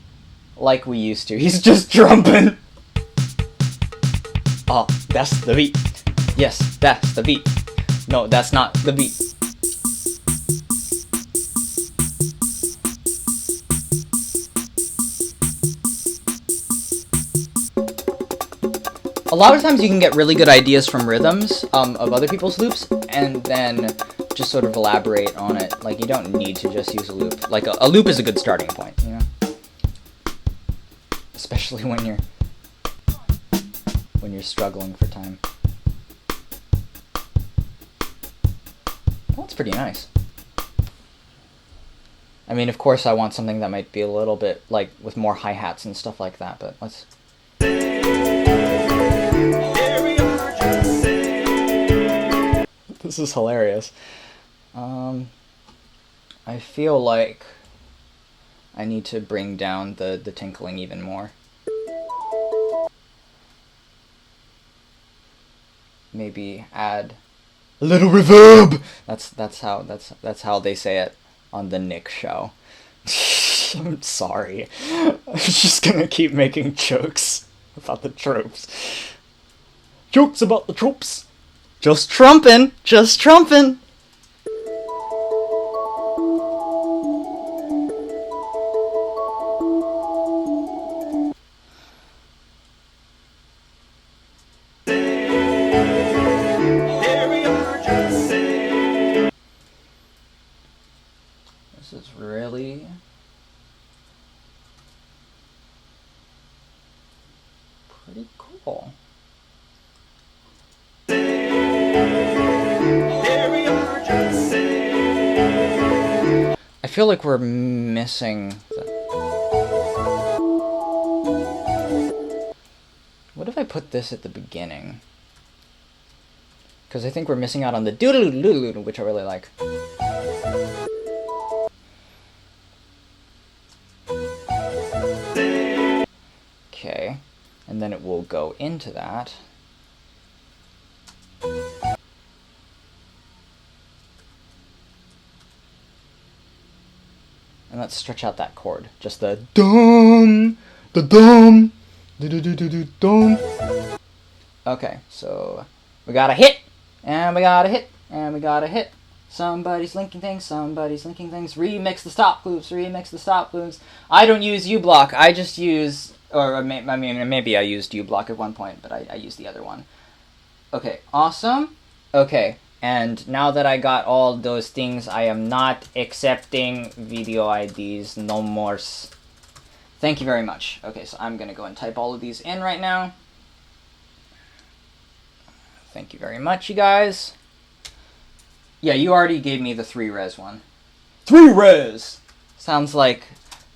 like we used to. He's just drumming. Oh, that's the beat. Yes, that's the beat. No, that's not the beat. A lot of times you can get really good ideas from rhythms of other people's loops, and then just sort of elaborate on it. Like, you don't need to just use a loop. Like, a loop is a good starting point, you know? Especially when you're struggling for time. Well, it's pretty nice. I mean, of course I want something that might be a little bit, like, with more hi-hats and stuff like that, but let's... This is hilarious. I feel like I need to bring down the tinkling even more. Maybe add a little reverb. That's how they say it on the Nick show. I'm sorry. I'm just gonna keep making jokes about the tropes. Jokes about the tropes. Just trumpin'. This is really pretty cool. I feel like we're missing what if I put this at the beginning? Because I think we're missing out on the doodle-doodle-doodle, which I really like. Okay, and then it will go into that. And let's stretch out that chord. Just the dum, the dum, do do do do do dum. Okay, so we got a hit, and we got a hit, and we got a hit. Somebody's linking things, somebody's linking things. Remix the stop loops, remix the stop loops. I don't use uBlock, I just use, or I mean, maybe I used uBlock at one point, but I used the other one. Okay, awesome. Okay, and now that I got all those things, I am not accepting video IDs no more. Thank you very much. Okay, so I'm gonna go and type all of these in right now. Thank you very much, you guys. Yeah, you already gave me the 3-res one. 3-res! Sounds like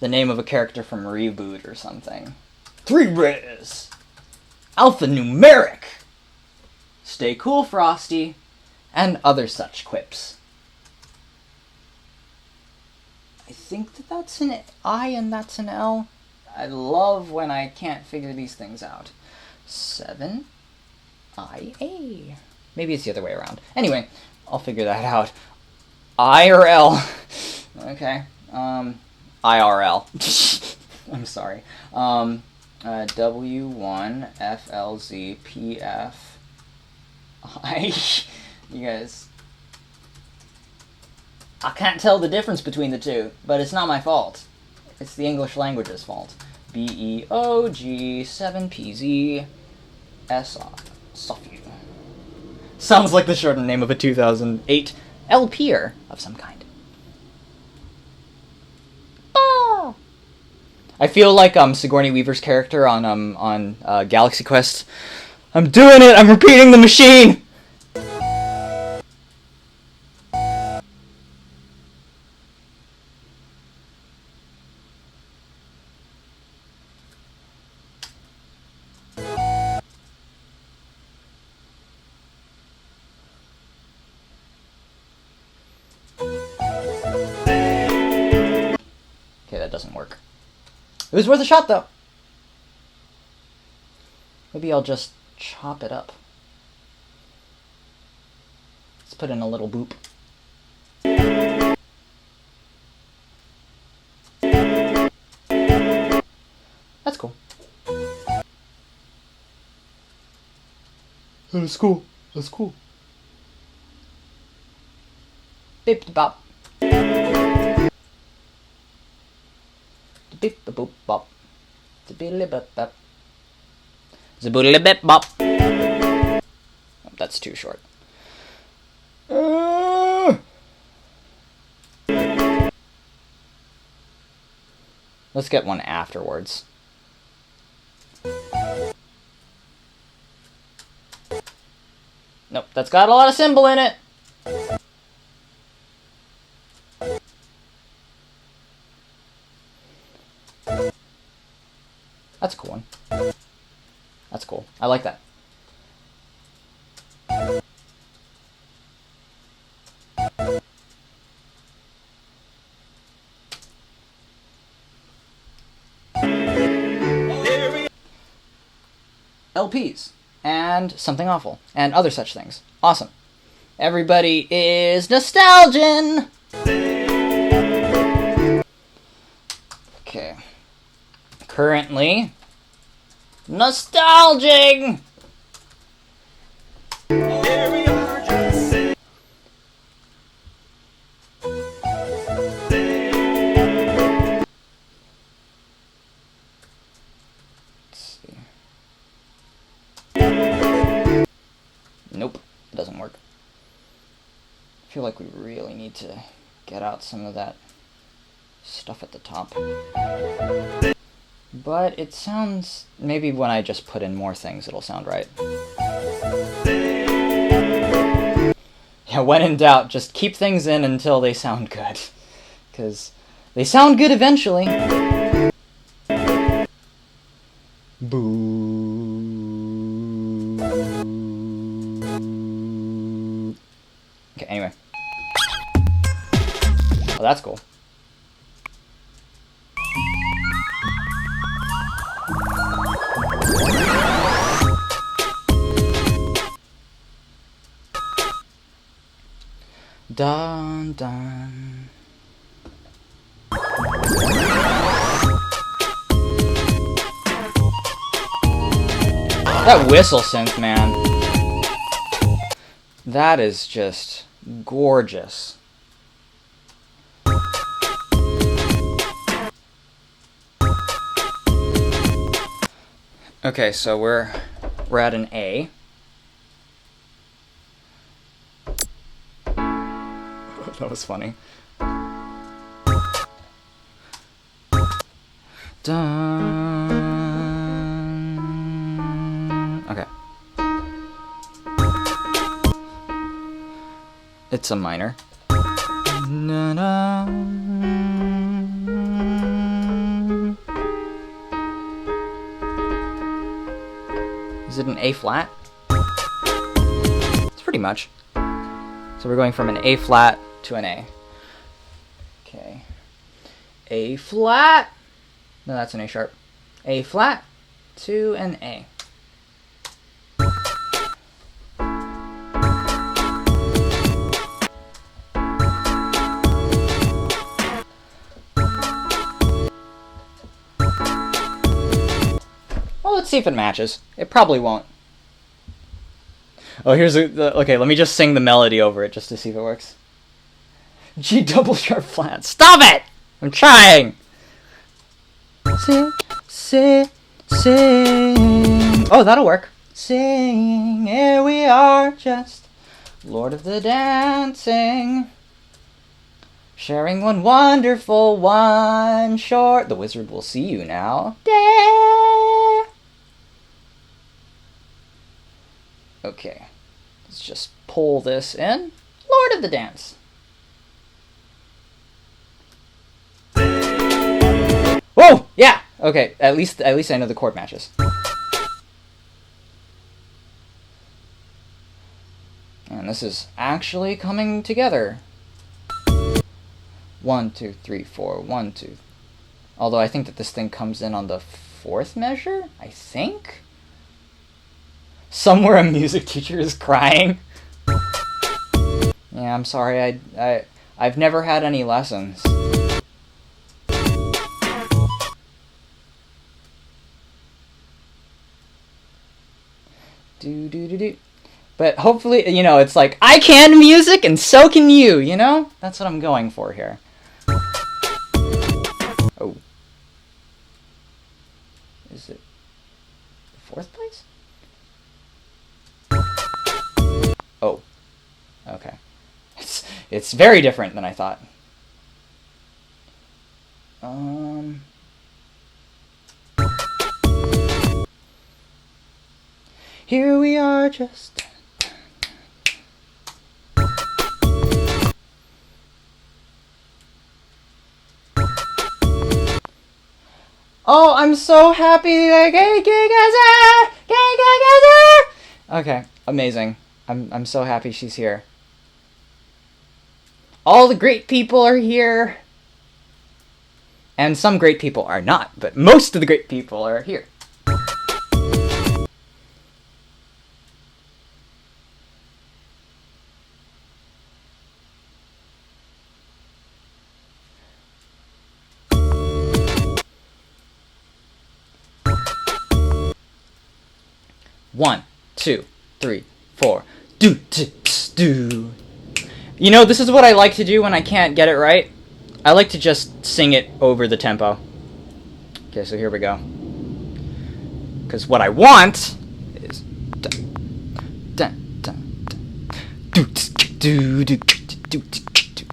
the name of a character from Reboot or something. 3-res! Alphanumeric! Stay cool, Frosty. And other such quips. I think that that's an I and that's an L. I love when I can't figure these things out. 7 IA. Maybe it's the other way around. Anyway, I'll figure that out. I or L. Okay. IRL. I'm sorry. W1 FLZ PF I. You guys. I can't tell the difference between the two, but it's not my fault. It's the English language's fault. BEOG 7PZ SR. Sofu. Sounds like the shortened name of a 2008 LPer of some kind. Ah! I feel like Sigourney Weaver's character on Galaxy Quest. I'm doing it! I'm repeating the machine! Okay, that doesn't work. It was worth a shot, though. Maybe I'll just chop it up. Let's put in a little boop. That's cool. That's cool. That's cool. Beep bop. Beep boop bop. Zaboodly bop bop. Zaboodly bip bop. Oh, that's too short. Let's get one afterwards. Nope, that's got a lot of symbol in it. That's a cool one. That's cool. I like that. LPs. And something awful. And other such things. Awesome. Everybody is nostalgin! Okay. Currently, nostalging! Nope, it doesn't work. I feel like we really need to get out some of that stuff at the top. But it sounds... maybe when I just put in more things, it'll sound right. Yeah, when in doubt, just keep things in until they sound good. Because they sound good eventually. Boo. that's cool. Dun dun. That whistle synth, man. That is just gorgeous. Okay, so we're at an A. That was funny. Dun. Okay. It's a minor. Na -na. Is it an A flat? It's pretty much. So we're going from an A flat to an A. Okay. A flat. No, that's an A sharp. A flat to an A. Well, let's see if it matches. It probably won't. Oh, here's okay, let me just sing the melody over it just to see if it works. G double sharp flat. Stop it! I'm trying! Sing, sing, sing. Oh, that'll work. Sing, here we are, just Lord of the Dancing. Sharing one wonderful, one short. The wizard will see you now. Day. Okay, let's just pull this in. Lord of the Dance. Whoa! Yeah! Okay, at least I know the chord matches. And this is actually coming together. 1, 2, 3, 4, 1, 2. Although I think that this thing comes in on the 4th measure, I think? Somewhere a music teacher is crying. Yeah, I'm sorry, I've never had any lessons. Do. But hopefully, you know, it's like, I can music and so can you, you know? That's what I'm going for here. Oh. Is it the 4th place? Oh. Okay. It's very different than I thought. Here we are, just oh, I'm so happy. Okay, amazing. I'm so happy she's here. All the great people are here. And some great people are not, but most of the great people are here. One, 2, 3, 4. Do. You know, this is what I like to do when I can't get it right. I like to just sing it over the tempo. Okay, so here we go. Because what I want is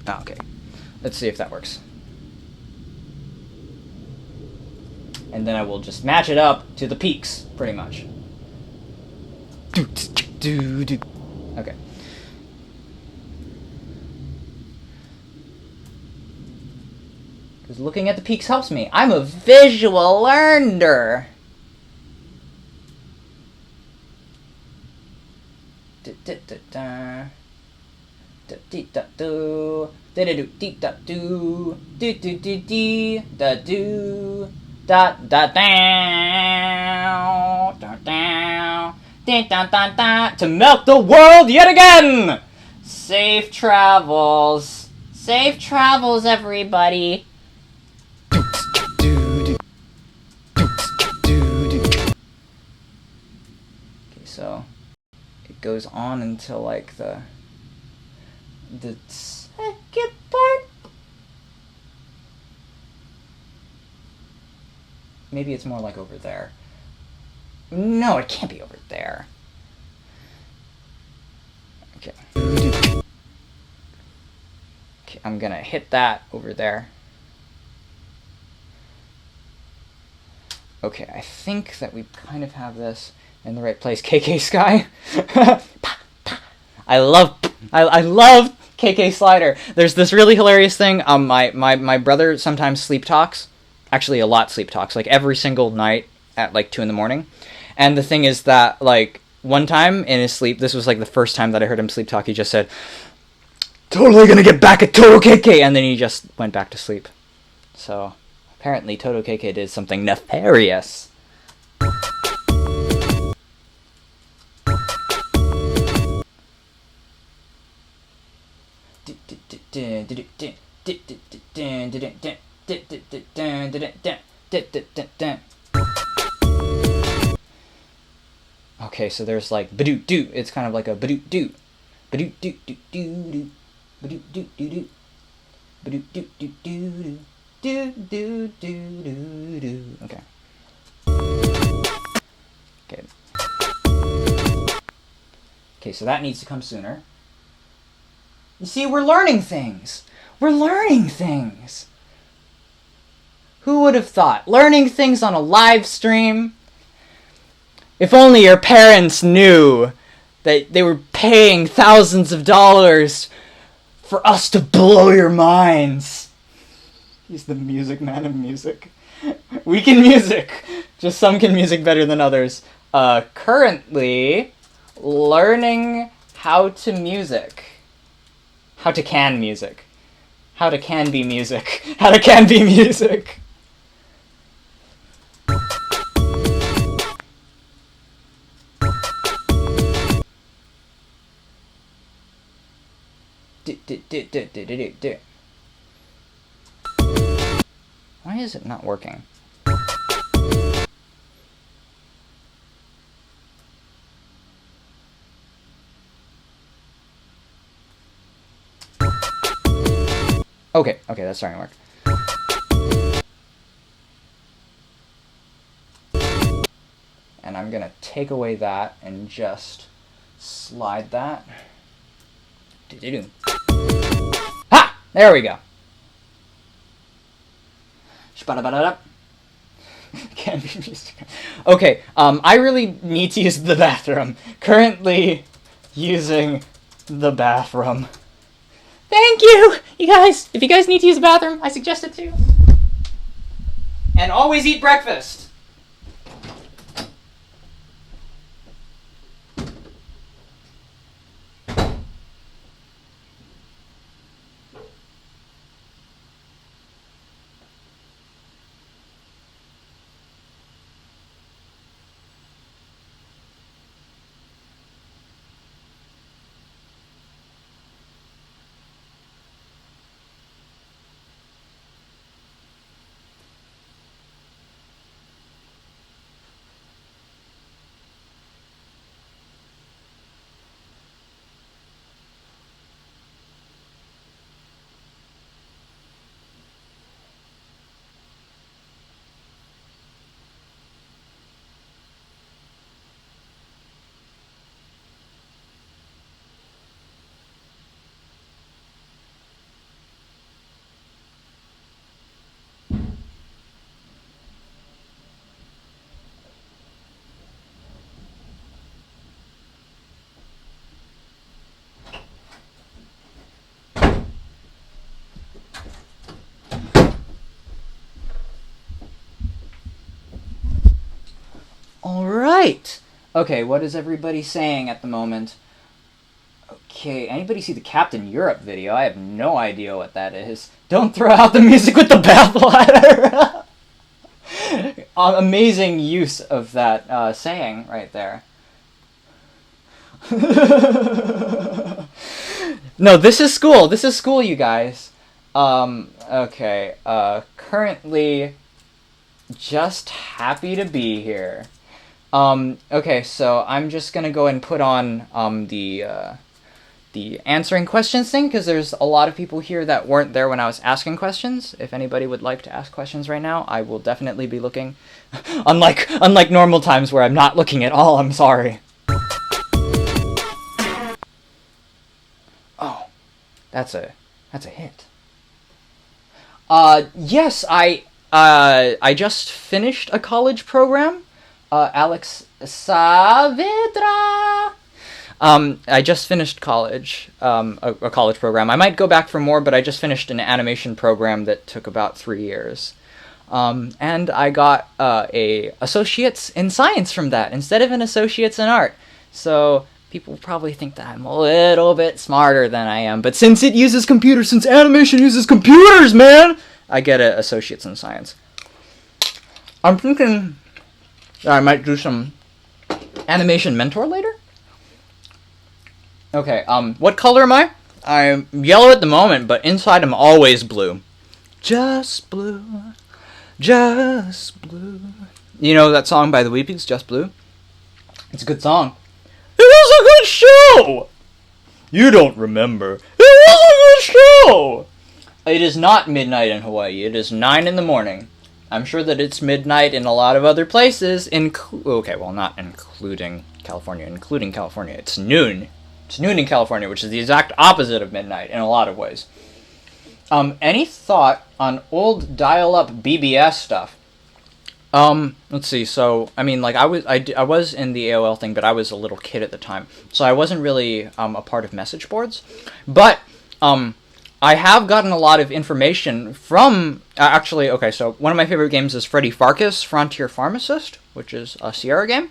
okay. Let's see if that works. And then I will just match it up to the peaks, pretty much. Okay. Because looking at the peaks helps me. I'm a visual learner. Do do da do do do do do da do da da down da down da da da to melt the world yet again. Safe travels. Safe travels, everybody. Okay, so it goes on until like the second part. Maybe it's more like over there. No, it can't be over there. Okay. Okay, I'm gonna hit that over there. Okay, I think that we kind of have this in the right place. KK Sky. I love KK Slider. There's this really hilarious thing. My brother sometimes sleep talks. Actually, a lot sleep talks. Like every single night at like 2 in the morning. And the thing is that like one time in his sleep, this was like the first time that I heard him sleep talk. He just said, "Totally gonna get back at Toto KK," and then he just went back to sleep. So apparently Toto KK did something nefarious. Okay, so there's like badoot doo. It's kind of like a badoot doo. Badoot doo doo doo doo. Badoot doo doo doo. Badoot doo doo doo doo. Do do do do do. Okay. Okay. Okay, so that needs to come sooner. You see, we're learning things. We're learning things. Who would have thought? Learning things on a live stream? If only your parents knew that they were paying thousands of dollars for us to blow your minds. He's the music man of music. We can music. Just some can music better than others. Currently learning how to music. How to can music. How to can be music. How to can be music. Why is it not working? Okay, that's starting to work. And I'm gonna take away that and just slide that. Ha! There we go. Can't be music. Okay, I really need to use the bathroom. Currently using the bathroom. Thank you! You guys, if you guys need to use the bathroom, I suggest it too. And always eat breakfast. Alright. Okay, what is everybody saying at the moment? Okay, anybody see the Captain Europe video? I have no idea what that is. Don't throw out the music with the bathwater! Amazing use of that saying right there. No, this is school. This is school, you guys. Okay. Currently just happy to be here. Okay, so I'm just gonna go and put on the answering questions thing, because there's a lot of people here that weren't there when I was asking questions. If anybody would like to ask questions right now, I will definitely be looking. Unlike normal times where I'm not looking at all, I'm sorry. Oh, that's a hit. Yes, I just finished a college program. Alex Saavedra. I just finished college, a college program. I might go back for more, but I just finished an animation program that took about 3 years. And I got a associate's in science from that instead of an associate's in art. So people probably think that I'm a little bit smarter than I am, but since it uses computers, since animation uses computers, man, I get an associate's in science. I'm thinking that I might do some animation mentor later. Okay, what color am I? I'm yellow at the moment, but inside I'm always blue. Just blue, just blue. You know that song by the Weepies, Just Blue? It's a good song. It was a good show! You don't remember. It was a good show! It is not midnight in Hawaii. It is 9 in the morning. I'm sure that it's midnight in a lot of other places, okay, well, not including California. Including California, it's noon. It's noon in California, which is the exact opposite of midnight in a lot of ways. Any thought on old dial-up BBS stuff? Let's see. So, I mean, like, I was in the AOL thing, but I was a little kid at the time, so I wasn't really a part of message boards. But I have gotten a lot of information from actually. Okay, so one of my favorite games is Freddy Farkas Frontier Pharmacist, which is a Sierra game,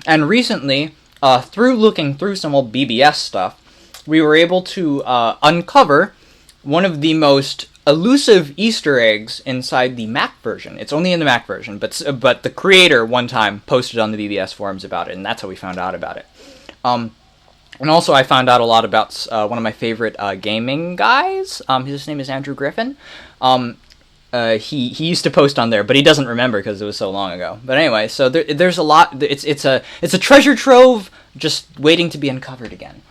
and recently, through looking through some old BBS stuff, we were able to uncover one of the most elusive Easter eggs inside the Mac version. It's only in the Mac version, but the creator one time posted on the BBS forums about it, and that's how we found out about it. And also I found out a lot about one of my favorite gaming guys. His name is Andrew Griffin. He used to post on there, but he doesn't remember because it was so long ago. But anyway, so there's a lot. It's a treasure trove just waiting to be uncovered again.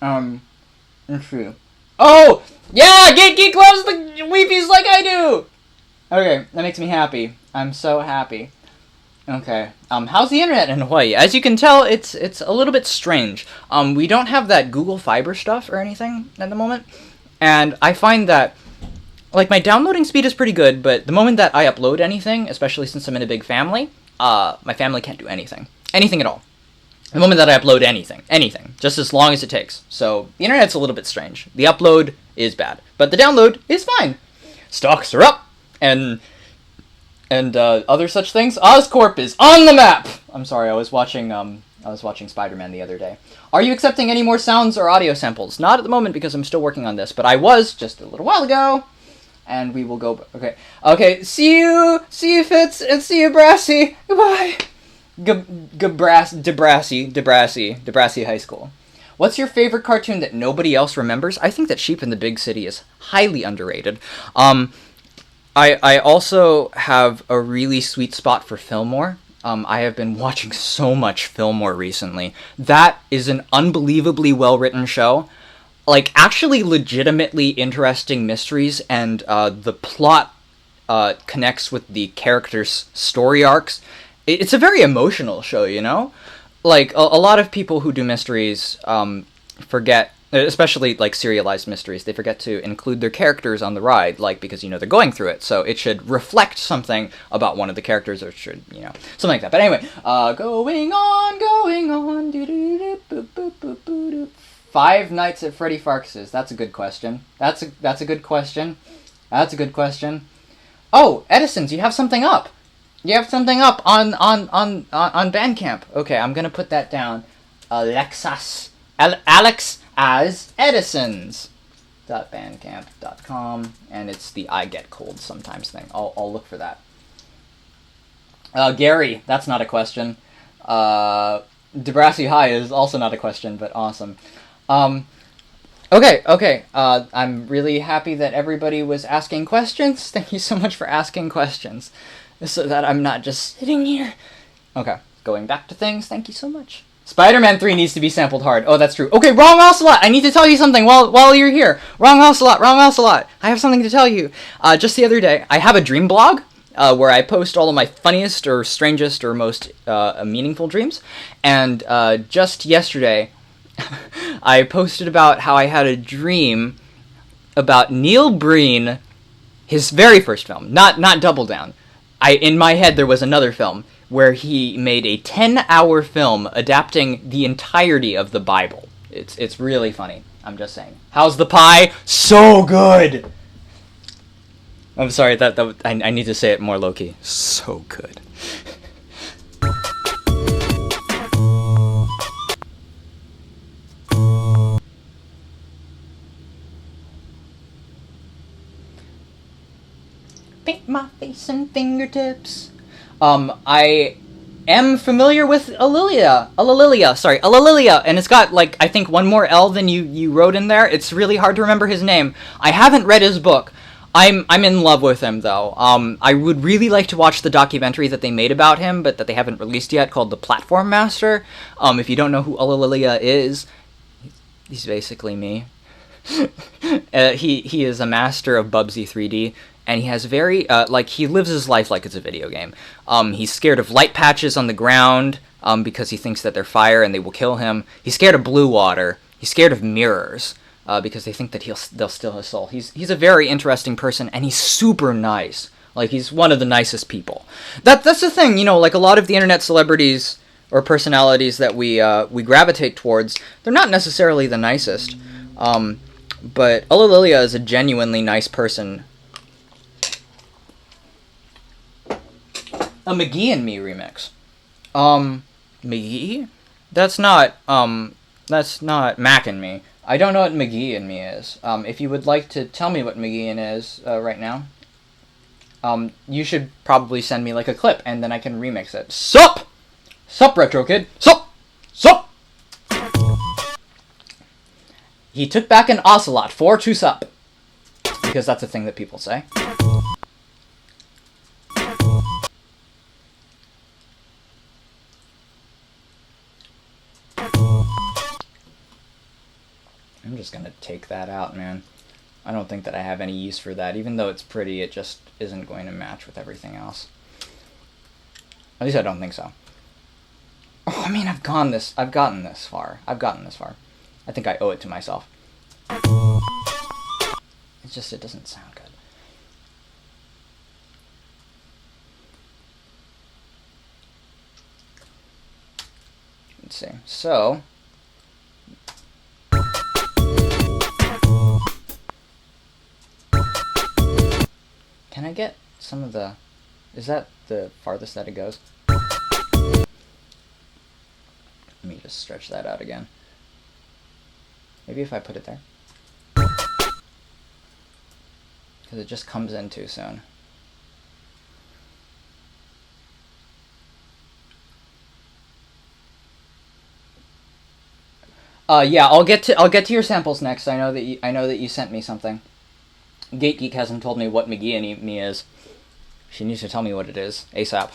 Let's see. Oh yeah, Geek loves the Weepies like I do. Okay, that makes me happy. I'm so happy. Okay. How's the internet in Hawaii? As you can tell, it's a little bit strange. We don't have that Google Fiber stuff or anything at the moment, and I find that, like, my downloading speed is pretty good, but the moment that I upload anything, especially since I'm in a big family, my family can't do anything. Anything at all. The moment that I upload anything, just as long as it takes. So, the internet's a little bit strange. The upload is bad, but the download is fine. Stocks are up, and other such things. Oscorp is on the map! I'm sorry, I was watching Spider-Man the other day. Are you accepting any more sounds or audio samples? Not at the moment, because I'm still working on this, but I was just a little while ago. And we will go. Okay. See you, Fitz, and see you, Brassy. Goodbye. Debrassi High School. What's your favorite cartoon that nobody else remembers? I think that Sheep in the Big City is highly underrated. I also have a really sweet spot for Fillmore. I have been watching so much Fillmore recently. That is an unbelievably well-written show. Like, actually legitimately interesting mysteries, and the plot connects with the characters' story arcs. It's a very emotional show, you know? Like, a lot of people who do mysteries forget, especially, like, serialized mysteries, they forget to include their characters on the ride, like, because, you know, they're going through it, so it should reflect something about one of the characters, or it should, you know, something like that. But anyway, going on, Five Nights at Freddy Farkas's. That's a good question. That's a good question. That's a good question. Oh, Edison's, you have something up. You have something up on Bandcamp. Okay, I'm gonna put that down. Alex as edisons.bandcamp.com, and it's the I get cold sometimes thing. I'll look for that. Gary, that's not a question. Debrassi High is also not a question, but awesome. Okay. I'm really happy that everybody was asking questions. Thank you so much for asking questions, so that I'm not just sitting here. Okay, going back to things. Thank you so much. Spider-Man 3 needs to be sampled hard. Oh, that's true. Okay, Wrong Ocelot! I need to tell you something while you're here. Wrong Ocelot! I have something to tell you. Just the other day, I have a dream blog, where I post all of my funniest or strangest or most meaningful dreams. And just yesterday, I posted about how I had a dream about Neil Breen, his very first film, not Double Down. In my head, there was another film where he made a 10-hour film adapting the entirety of the Bible. It's really funny. I'm just saying. How's the pie? So good! I'm sorry, I need to say it more low-key. So good. Paint my face and fingertips. I am familiar with Alilia, and it's got, like, I think one more L than you wrote in there. It's really hard to remember his name. I haven't read his book. I'm in love with him, though. I would really like to watch the documentary that they made about him, but that they haven't released yet, called The Platform Master. If you don't know who Alilia is, he's basically me. He is a master of Bubsy 3D, and he has very, he lives his life like it's a video game. He's scared of light patches on the ground, because he thinks that they're fire and they will kill him. He's scared of blue water. He's scared of mirrors, because they think that they'll steal his soul. He's a very interesting person, and he's super nice. Like, he's one of the nicest people. That's the thing, like a lot of the internet celebrities or personalities that we gravitate towards, they're not necessarily the nicest. But Alilia is a genuinely nice person. A McGee and Me remix. McGee? That's not Mac and Me. I don't know what McGee and Me is. If you would like to tell me what McGee and is right now, you should probably send me like a clip, and then I can remix it. Sup, retro kid. Sup. He took back an ocelot to sup, because that's a thing that people say. I'm just gonna take that out, man. I don't think that I have any use for that. Even though it's pretty, it just isn't going to match with everything else. At least I don't think so. Oh, I mean, I've gotten this far. I think I owe it to myself. It doesn't sound good. Let's see. So, can I get some of the... Is that the farthest that it goes? Let me just stretch that out again. Maybe if I put it there. Because it just comes in too soon. Yeah, I'll get to your samples next. I know that you sent me something. GateGeek hasn't told me what McGee and Me is. She needs to tell me what it is ASAP.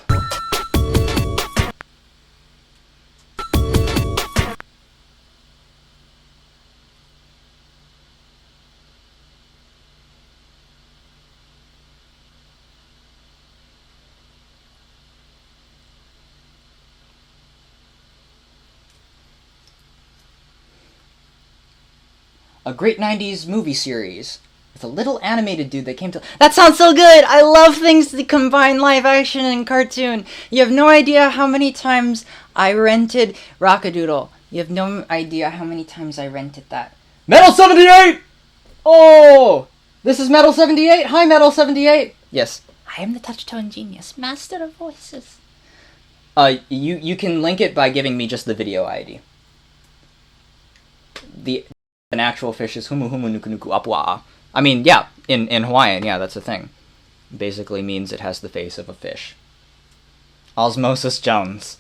A great 90s movie series with a little animated dude that came to... That sounds so good! I love things that combine live action and cartoon. You have no idea how many times I rented Rockadoodle. You have no idea how many times I rented that. Metal 78! Oh! This is Metal 78? Hi, Metal 78! Yes. I am the touch-tone genius, master of voices. You can link it by giving me just the video ID. an actual fish is humu humu nuku nuku apua. I mean, yeah, in Hawaiian, yeah, that's a thing. Basically means it has the face of a fish. Osmosis Jones.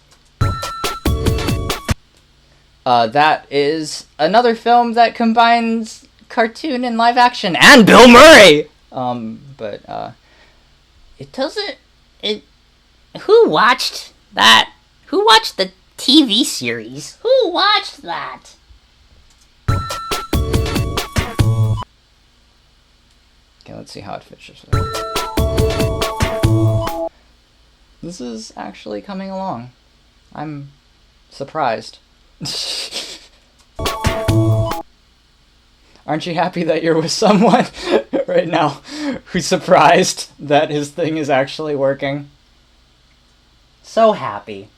That is another film that combines cartoon and live action and Bill Murray! It doesn't... Who watched that? Who watched the TV series? Who watched that? Okay, let's see how it fits. This is actually coming along. I'm surprised. Aren't you happy that you're with someone right now who's surprised that his thing is actually working? So happy.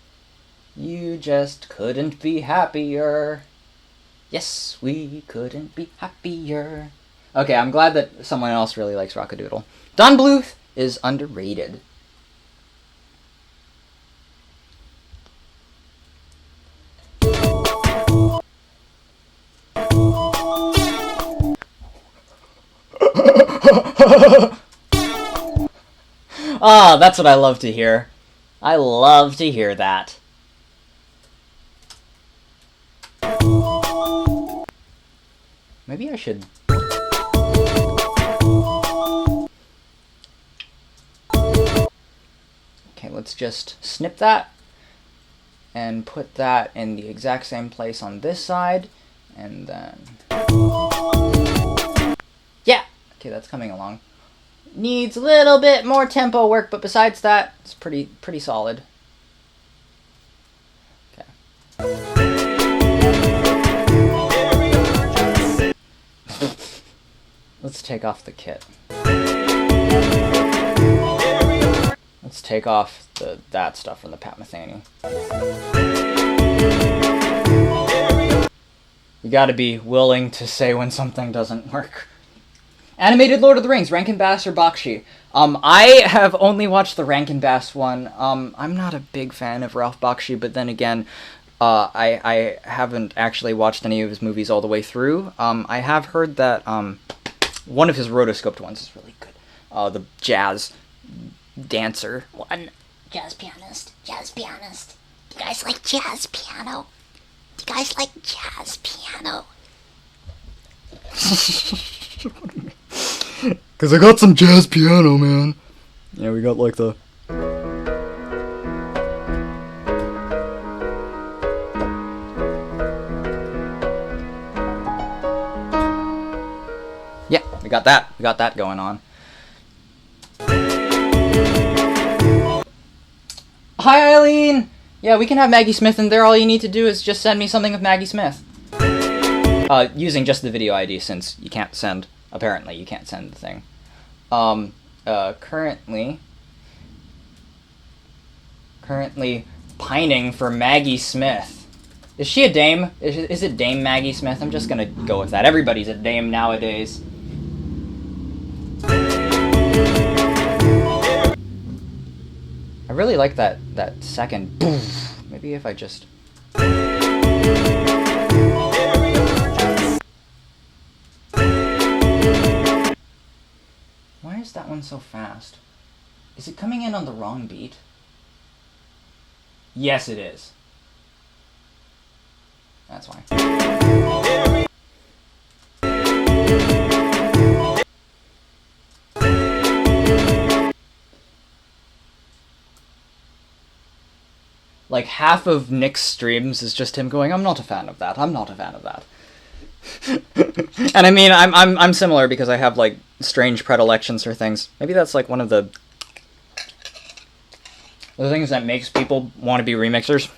You just couldn't be happier. Yes, we couldn't be happier. Okay, I'm glad that someone else really likes Rockadoodle. Don Bluth is underrated. Ah, that's what I love to hear. I love to hear that. Maybe I should... Okay, let's just snip that and put that in the exact same place on this side, and then... Yeah! Okay, that's coming along. Needs a little bit more tempo work, but besides that, it's pretty solid. Okay. Let's take off the kit. Let's take off that stuff from the Pat Metheny. You gotta be willing to say when something doesn't work. Animated Lord of the Rings, Rankin Bass or Bakshi? I have only watched the Rankin Bass one. I'm not a big fan of Ralph Bakshi, but then again, I haven't actually watched any of his movies all the way through. I have heard that one of his rotoscoped ones is really good. The jazz dancer. One jazz pianist. Do you guys like jazz piano? Cause I got some jazz piano, man. Yeah, we got like the... Yeah, we got that. We got that going on. Hi, Eileen! Yeah, we can have Maggie Smith in there. All you need to do is just send me something with Maggie Smith. Using just the video ID, since you can't send... Apparently, you can't send the thing. Currently pining for Maggie Smith. Is she a dame? Is it Dame Maggie Smith? I'm just gonna go with that. Everybody's a dame nowadays. I really like that second boof. Maybe if I just... Why is that one so fast? Is it coming in on the wrong beat? Yes, it is. That's why. Like, half of Nick's streams is just him going, I'm not a fan of that, I'm not a fan of that. And I mean, I'm similar because I have, like, strange predilections for things. Maybe that's, like, one of the things that makes people want to be remixers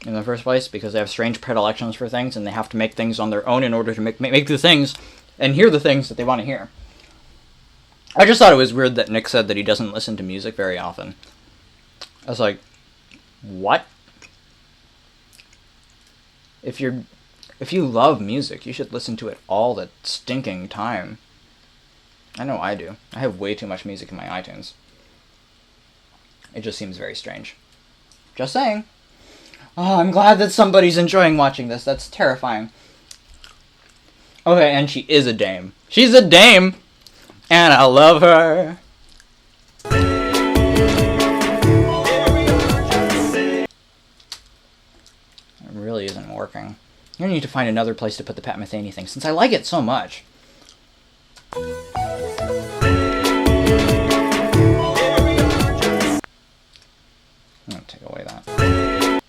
in the first place, because they have strange predilections for things, and they have to make things on their own in order to make the things, and hear the things that they want to hear. I just thought it was weird that Nick said that he doesn't listen to music very often. I was like, what? If you love music, you should listen to it all the stinking time. I know I do. I have way too much music in my iTunes. It just seems very strange. Just saying. Oh, I'm glad that somebody's enjoying watching this. That's terrifying. Okay, and she is a dame. She's a dame! And I love her. It really isn't working. I'm gonna need to find another place to put the Pat Metheny thing, since I like it so much. I'm gonna take away that.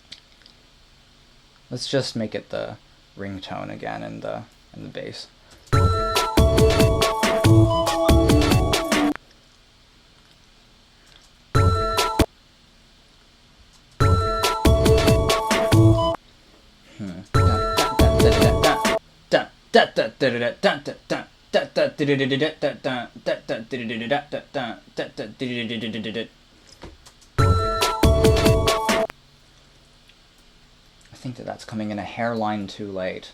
Let's just make it the ringtone again and the bass. I think that's coming in a hairline too late.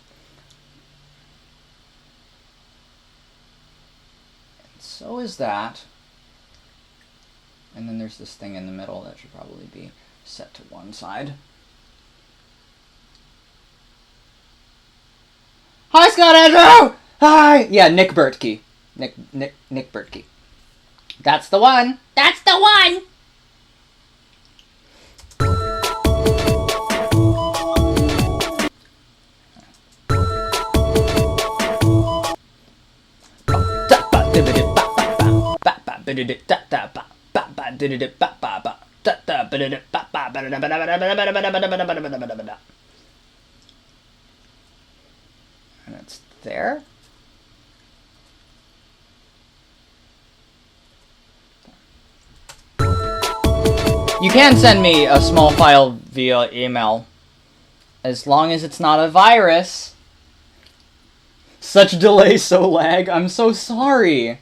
And so is that. And then there's this thing in the middle that should probably be set to one side. Hi, Scott Andrew! Hi! Yeah, Nick Bertkey. Nick Bertkey. That's the one! That's the one! And it's there. You can send me a small file via email, as long as it's not a virus. Such delay, so lag. I'm so sorry.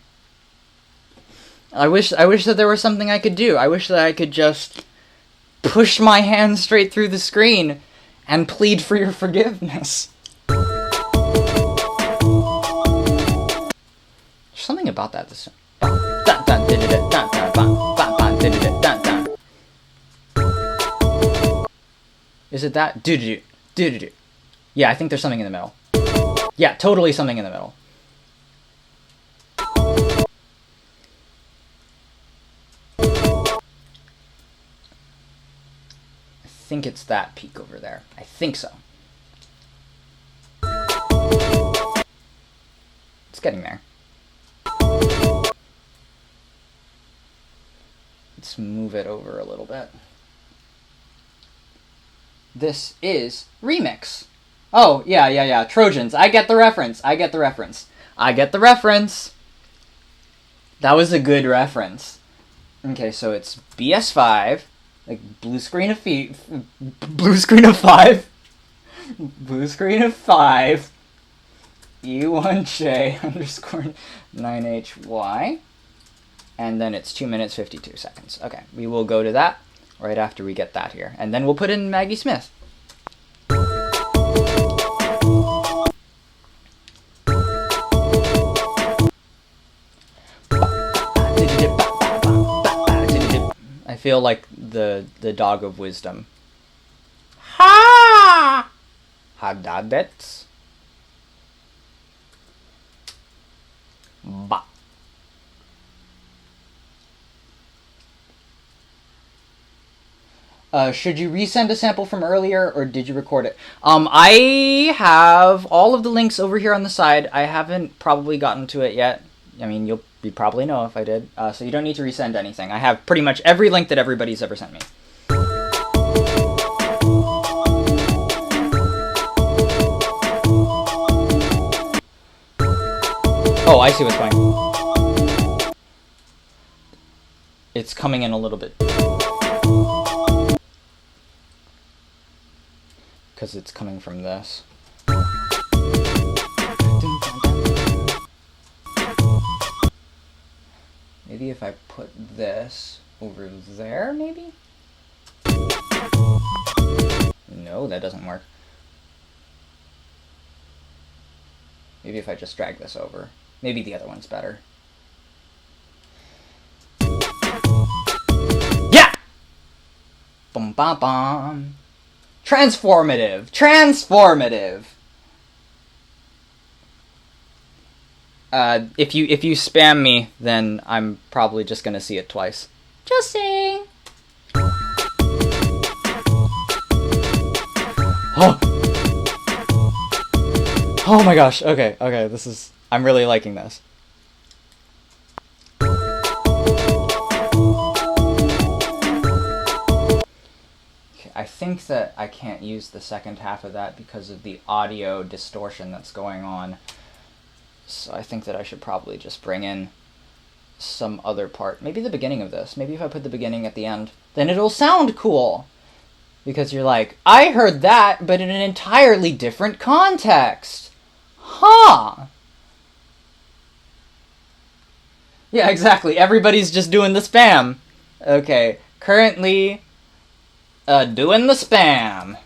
I wish that there was something I could do. I wish that I could just push my hand straight through the screen and plead for your forgiveness. There's something about that. Is it that? Yeah, I think there's something in the middle. Yeah, totally something in the middle. I think it's that peak over there. I think so. It's getting there. Let's move it over a little bit. This is Remix. Oh, yeah. Trojans. I get the reference. That was a good reference. Okay, so it's BS5. Like, blue screen of 5. Blue screen of 5. E1J underscore 9HY. And then it's 2 minutes 52 seconds. Okay, we will go to that right after we get that here. And then we'll put in Maggie Smith. I feel like the dog of wisdom. Ha! Hadadets. Ba. Should you resend a sample from earlier, or did you record it? I have all of the links over here on the side. I haven't probably gotten to it yet. I mean, you'd probably know if I did. So you don't need to resend anything. I have pretty much every link that everybody's ever sent me. Oh, I see what's going. It's coming in a little bit. Because it's coming from this. Maybe if I put this over there, maybe? No, that doesn't work. Maybe if I just drag this over. Maybe the other one's better. Yeah! Bum bum bum. Transformative! Transformative! If you spam me, then I'm probably just gonna see it twice. Just saying. Oh! Oh my gosh, okay, this is... I'm really liking this. Okay, I think that I can't use the second half of that because of the audio distortion that's going on. So I think that I should probably just bring in some other part. Maybe the beginning of this. Maybe if I put the beginning at the end, then it'll sound cool. Because you're like, I heard that, but in an entirely different context. Huh. Yeah, exactly. Everybody's just doing the spam. Okay, currently doing the spam.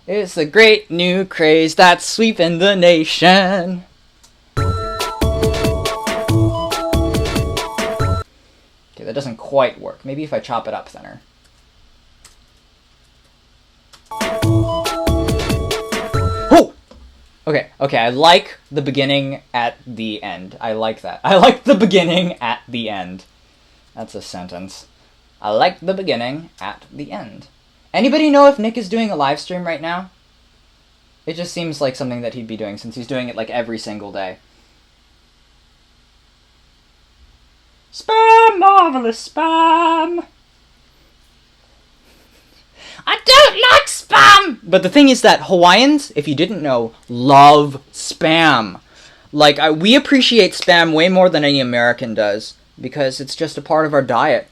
It's a great new craze that's sweeping the nation. Okay, that doesn't quite work. Maybe if I chop it up thinner. Oh! Okay, I like the beginning at the end. I like that. I like the beginning at the end. That's a sentence. I like the beginning at the end. Anybody know if Nick is doing a live stream right now? It just seems like something that he'd be doing since he's doing it like every single day. Spam, marvelous spam! I don't like spam! But the thing is that Hawaiians, if you didn't know, love spam. Like, we appreciate spam way more than any American does, because it's just a part of our diet.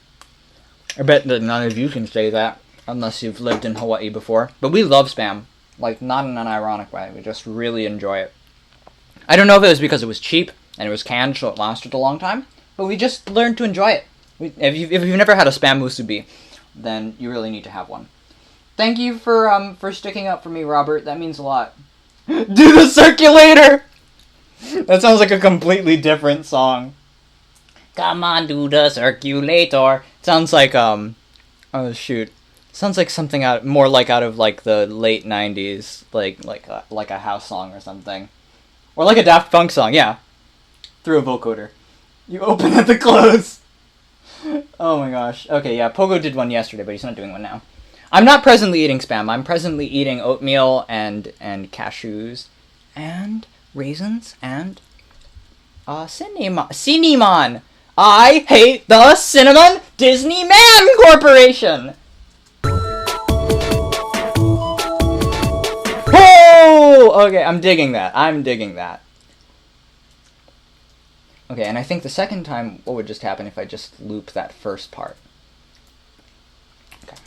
I bet that none of you can say that, unless you've lived in Hawaii before. But we love spam. Like, not in an ironic way. We just really enjoy it. I don't know if it was because it was cheap, and it was canned, so it lasted a long time, but we just learned to enjoy it. If you've never had a spam musubi, then you really need to have one. Thank you for sticking up for me, Robert. That means a lot. Do the circulator! That sounds like a completely different song. Come on, do the circulator. Sounds like, oh shoot. Sounds like something more like out of like the late 90s, like a house song or something. Or like a Daft Punk song, yeah. Through a vocoder. You open at the close. Oh my gosh. Okay, yeah, Pogo did one yesterday, but he's not doing one now. I'm not presently eating spam. I'm presently eating oatmeal and cashews and raisins and cinnamon. I hate the Cinnamon Disney Man Corporation. Oh, okay, I'm digging that. Okay, and I think the second time, what would just happen if I just loop that first part? Okay.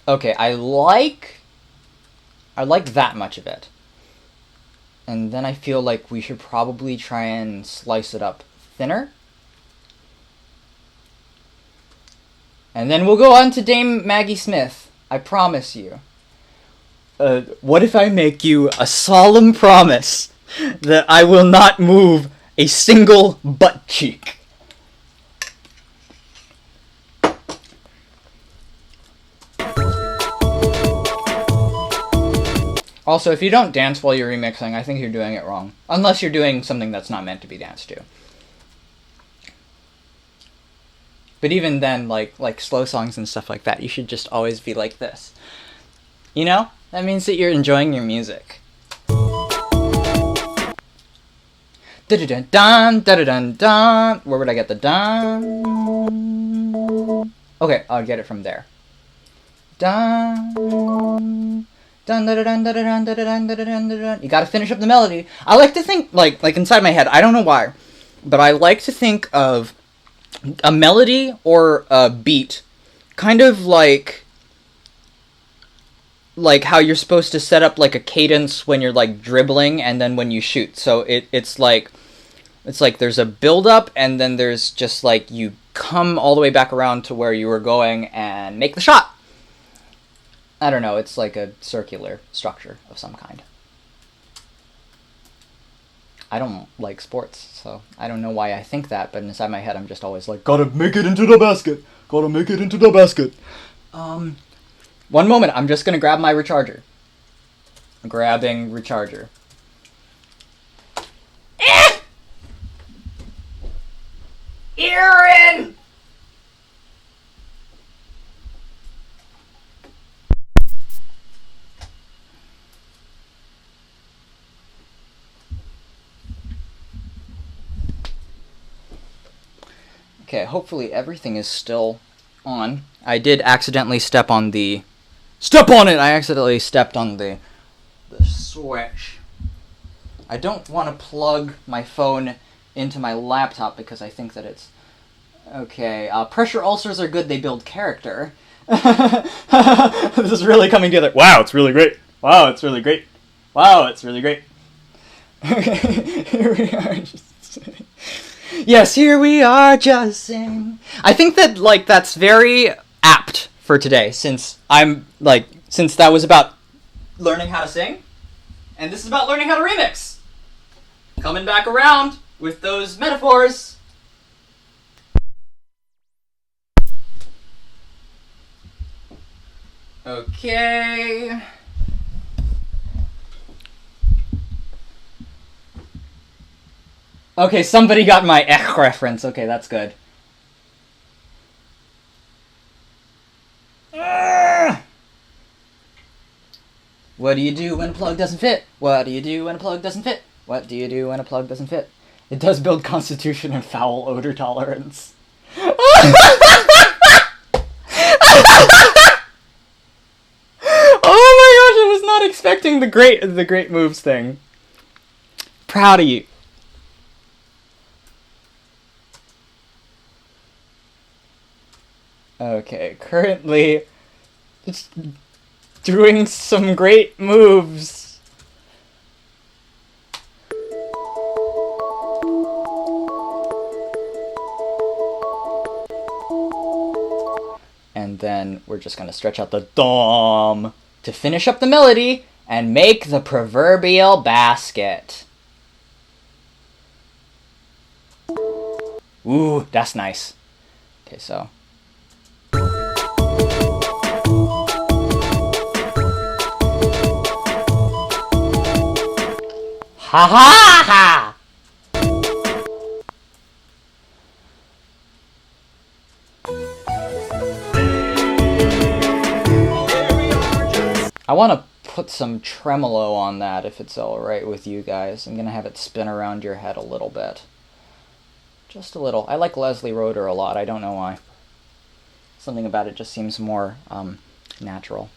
Okay, I like that much of it. And then I feel like we should probably try and slice it up thinner. And then we'll go on to Dame Maggie Smith. I promise you. What if I make you a solemn promise that I will not move a single butt cheek? Also, if you don't dance while you're remixing, I think you're doing it wrong. Unless you're doing something that's not meant to be danced to. But even then, like slow songs and stuff like that, you should just always be like this. You know? That means that you're enjoying your music. Da-da-dun-dun, da-da-dun-dun. Where would I get the dun? Okay, I'll get it from there. Dun. Dun, dun, dun, dun, dun, dun, dun, dun, dun, dun. You gotta finish up the melody. I like to think, like inside my head, I don't know why, but I like to think of a melody or a beat kind of like how you're supposed to set up like a cadence when you're like dribbling and then when you shoot. So it's like there's a build up and then there's just like you come all the way back around to where you were going and make the shot. I don't know, it's like a circular structure of some kind. I don't like sports, so I don't know why I think that, but inside my head I'm just always like, gotta make it into the basket! Gotta make it into the basket! One moment, I'm just gonna grab my recharger. Grabbing recharger. Aaron! Okay, hopefully everything is still on. I did accidentally step on the... Step on it! I accidentally stepped on the switch. I don't want to plug my phone into my laptop because I think that it's... Okay, pressure ulcers are good, they build character. This is really coming together. Wow, it's really great. Wow, it's really great. Wow, it's really great. Okay, here we are. Yes, here we are, just sing. I think that, like, that's very apt for today, since since that was about learning how to sing, and this is about learning how to remix. Coming back around with those metaphors. Okay. Okay, somebody got my reference. Okay, that's good. What do you do when a plug doesn't fit? What do you do when a plug doesn't fit? What do you do when a plug doesn't fit? It does build constitution and foul odor tolerance. Oh my gosh, I was not expecting the great moves thing. Proud of you. Okay, currently just doing some great moves. And then we're just gonna stretch out the dom to finish up the melody and make the proverbial basket. Ooh, that's nice. Okay, so. Ha ha ha! I want to put some tremolo on that if it's alright with you guys. I'm going to have it spin around your head a little bit. Just a little. I like Leslie Roeder a lot. I don't know why. Something about it just seems more natural.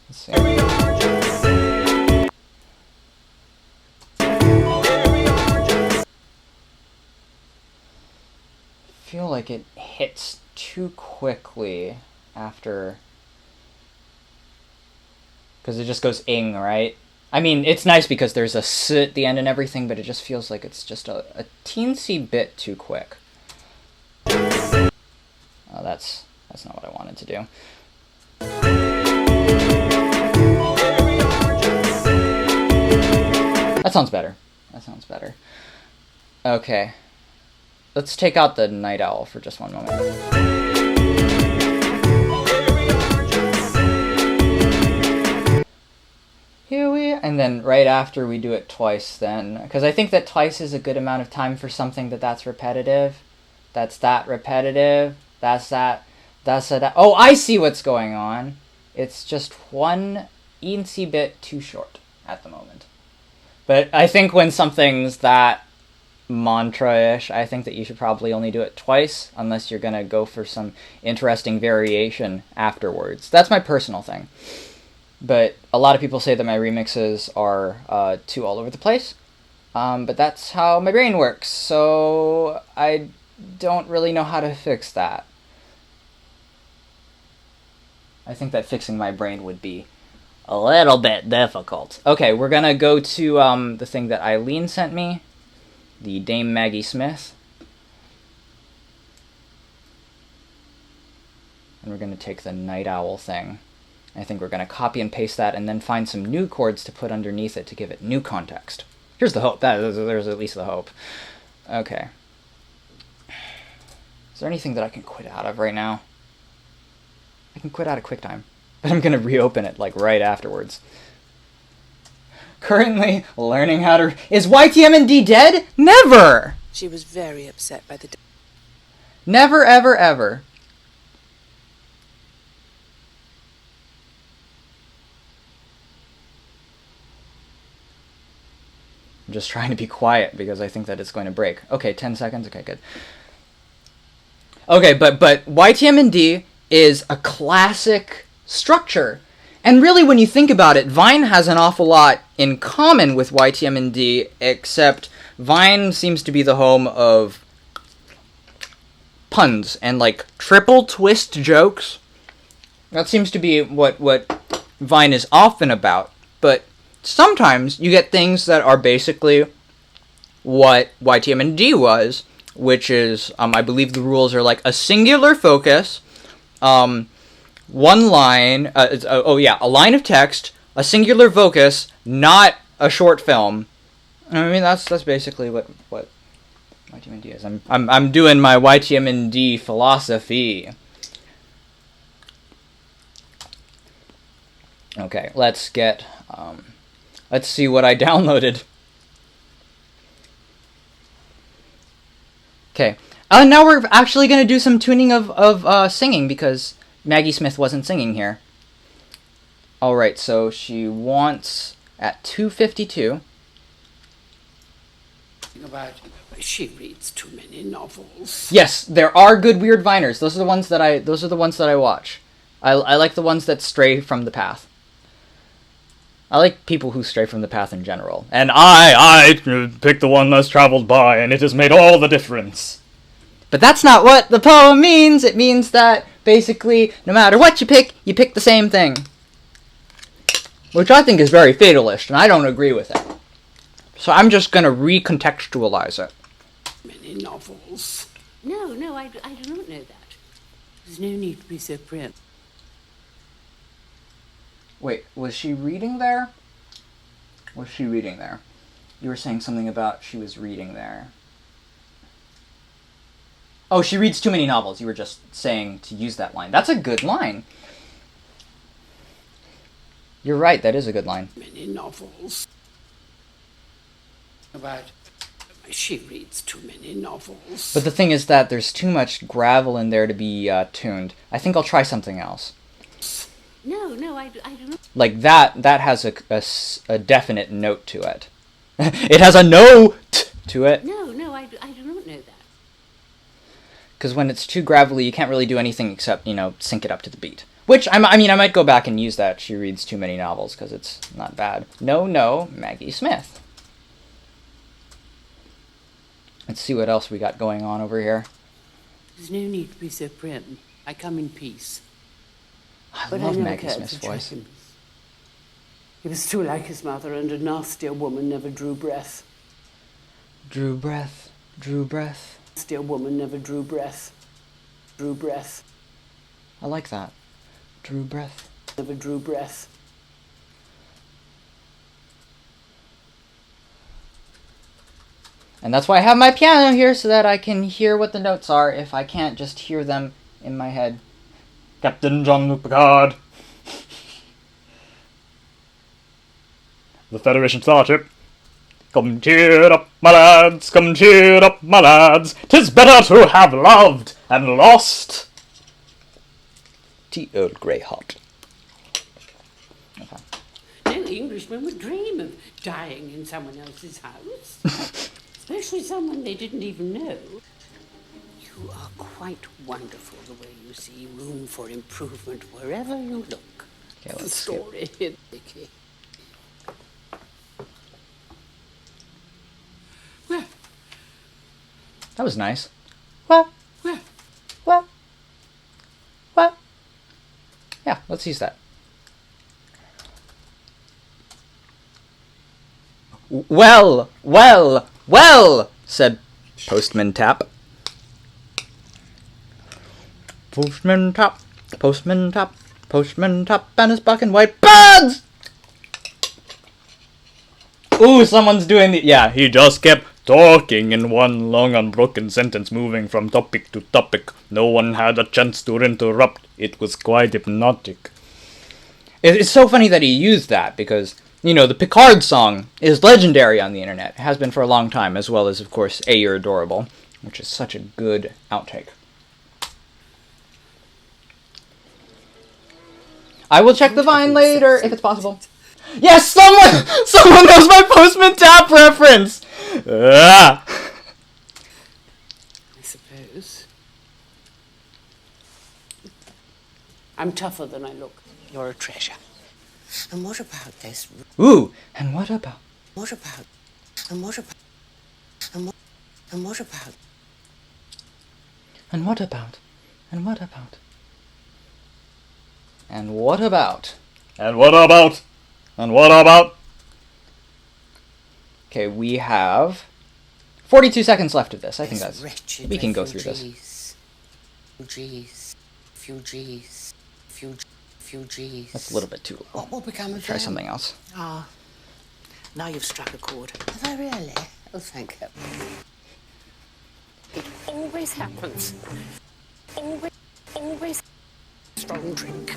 Let's see. I feel like it hits too quickly after, because it just goes ing, right? I mean, it's nice because there's a s at the end and everything, but it just feels like it's just a teensy bit too quick. Oh, that's not what I wanted to do. That sounds better. That sounds better. Okay. Let's take out the night owl for just one moment. Here we are. And then right after we do it twice then. Because I think that twice is a good amount of time for something that's repetitive. That's that repetitive. That's that. That's that. Oh, I see what's going on. It's just one eensy bit too short at the moment. But I think when something's that mantra-ish, I think that you should probably only do it twice, unless you're going to go for some interesting variation afterwards. That's my personal thing. But a lot of people say that my remixes are too all over the place. But that's how my brain works, so I don't really know how to fix that. I think that fixing my brain would be a little bit difficult. Okay, we're going to go to the thing that Eileen sent me. The Dame Maggie Smith. And we're going to take the Night Owl thing. I think we're going to copy and paste that and then find some new chords to put underneath it to give it new context. Here's the hope. There's at least the hope. Okay. Is there anything that I can quit out of right now? I can quit out of QuickTime, but I'm gonna reopen it like right afterwards. Currently learning how to... Is YTMND dead? Never! She was very upset by the... Never, ever, ever. I'm just trying to be quiet because I think that it's going to break. Okay, 10 seconds. Okay, good. Okay, but YTMND is a classic structure. And really, when you think about it, Vine has an awful lot in common with YTMND, except Vine seems to be the home of puns and, like, triple twist jokes. That seems to be what Vine is often about. But sometimes you get things that are basically what YTMND was, which is, I believe the rules are like a singular focus, one line, a line of text, a singular focus, not a short film. I mean, that's basically what YTMND is. I'm doing my YTMND philosophy. Okay, let's see what I downloaded. Okay, now we're actually going to do some tuning of singing, because Maggie Smith wasn't singing here. Alright, so she wants at 2:52. She reads too many novels. Yes, there are good weird Viners. Those are the ones that I watch. I like the ones that stray from the path. I like people who stray from the path in general. And I picked the one less traveled by, and it has made all the difference. But that's not what the poem means. It means that, basically, no matter what you pick the same thing. Which I think is very fatalist, and I don't agree with it. So I'm just going to recontextualize it. Many novels. No, I do not know that. There's no need to be so prim. Wait, was she reading there? Was she reading there? You were saying something about she was reading there. Oh, she reads too many novels. You were just saying to use that line. That's a good line. You're right, that is a good line. Many novels. She reads too many novels. But the thing is that there's too much gravel in there to be tuned. I think I'll try something else. No, I do not. Like that has a definite note to it. It has a note to it. No, I do not know that. Because when it's too gravelly, you can't really do anything except, sync it up to the beat. Which, I might go back and use that. She reads too many novels, because it's not bad. No, Maggie Smith. Let's see what else we got going on over here. There's no need to be so prim. I come in peace. I But love I never Maggie cared Smith's for voice. Jenkins. He was too like his mother, and a nastier woman never drew breath. Drew breath. Nastier woman never drew breath. Drew breath. I like that. Drew breath. Never drew breath. And that's why I have my piano here, so that I can hear what the notes are if I can't just hear them in my head. Captain Jean-Luc Picard. The Federation Starship. Come cheer up, my lads, come cheer up, my lads. 'Tis better to have loved and lost. Tea Earl Grey hot. Okay. No Englishman would dream of dying in someone else's house. Especially someone they didn't even know. You are quite wonderful the way you see room for improvement wherever you look. Okay, let's The skip. story hit Vicky. Well, That was nice. What? well, What? Yeah, let's use that. Well, said Postman Tap. Postman Tap, and his black and white birds! Ooh, someone's doing the... Yeah, he just kept talking in one long unbroken sentence, moving from topic to topic. No one had a chance to interrupt. It was quite hypnotic. It's so funny that he used that, because, you know, the Picard song is legendary on the internet. It has been for a long time, as well as, of course, A, You're Adorable, which is such a good outtake. I will check the Vine later, if it's possible. Yes, someone knows my Postman Tap reference! Ah! I suppose. I'm tougher than I look. You're a treasure. And what about this? Ooh, and what about? What about? And what about? And what? And what about? And what about? And what about? And what about? And what about? And what about? Okay, we have 42 seconds left of this. I think that's... We can go through this. Few G's. That's a little bit too low. What will become of Try them? something else. Ah, now you've struck a chord. Have I really? Oh, thank you. It always happens. Always. Strong drink.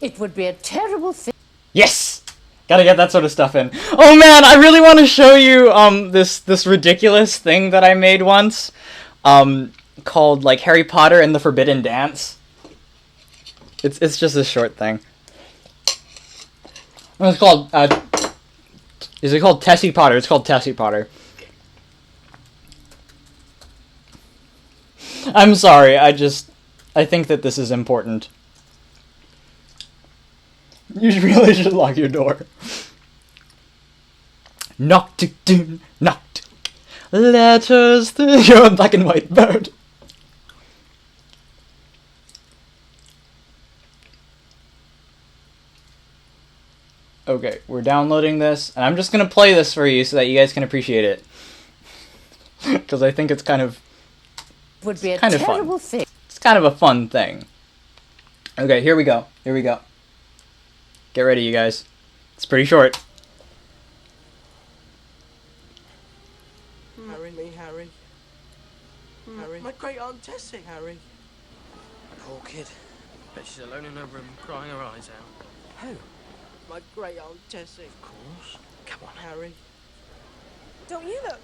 It would be a terrible thing. Yes! Gotta get that sort of stuff in. Oh man, I really want to show you this ridiculous thing that I made once, called like Harry Potter and the Forbidden Dance. It's just a short thing. It's called is it called Tessie Potter? It's called Tessie Potter. I'm sorry, I think that this is important. You really should lock your door. Knock tick doon, knock tick. Letters to your black and white bird. Okay, we're downloading this, and I'm just gonna play this for you so that you guys can appreciate it. Because I think it's kind of Would be a kind of terrible fun. thing. It's kind of a fun thing. Okay, here we go. Here we go. Get ready, you guys. It's pretty short. Harry. Harry. My great aunt Tessie. Harry. Poor kid. Bet she's alone in her room, crying her eyes out. Who? My great aunt Tessie. Of course. Come on, Harry. Don't you look?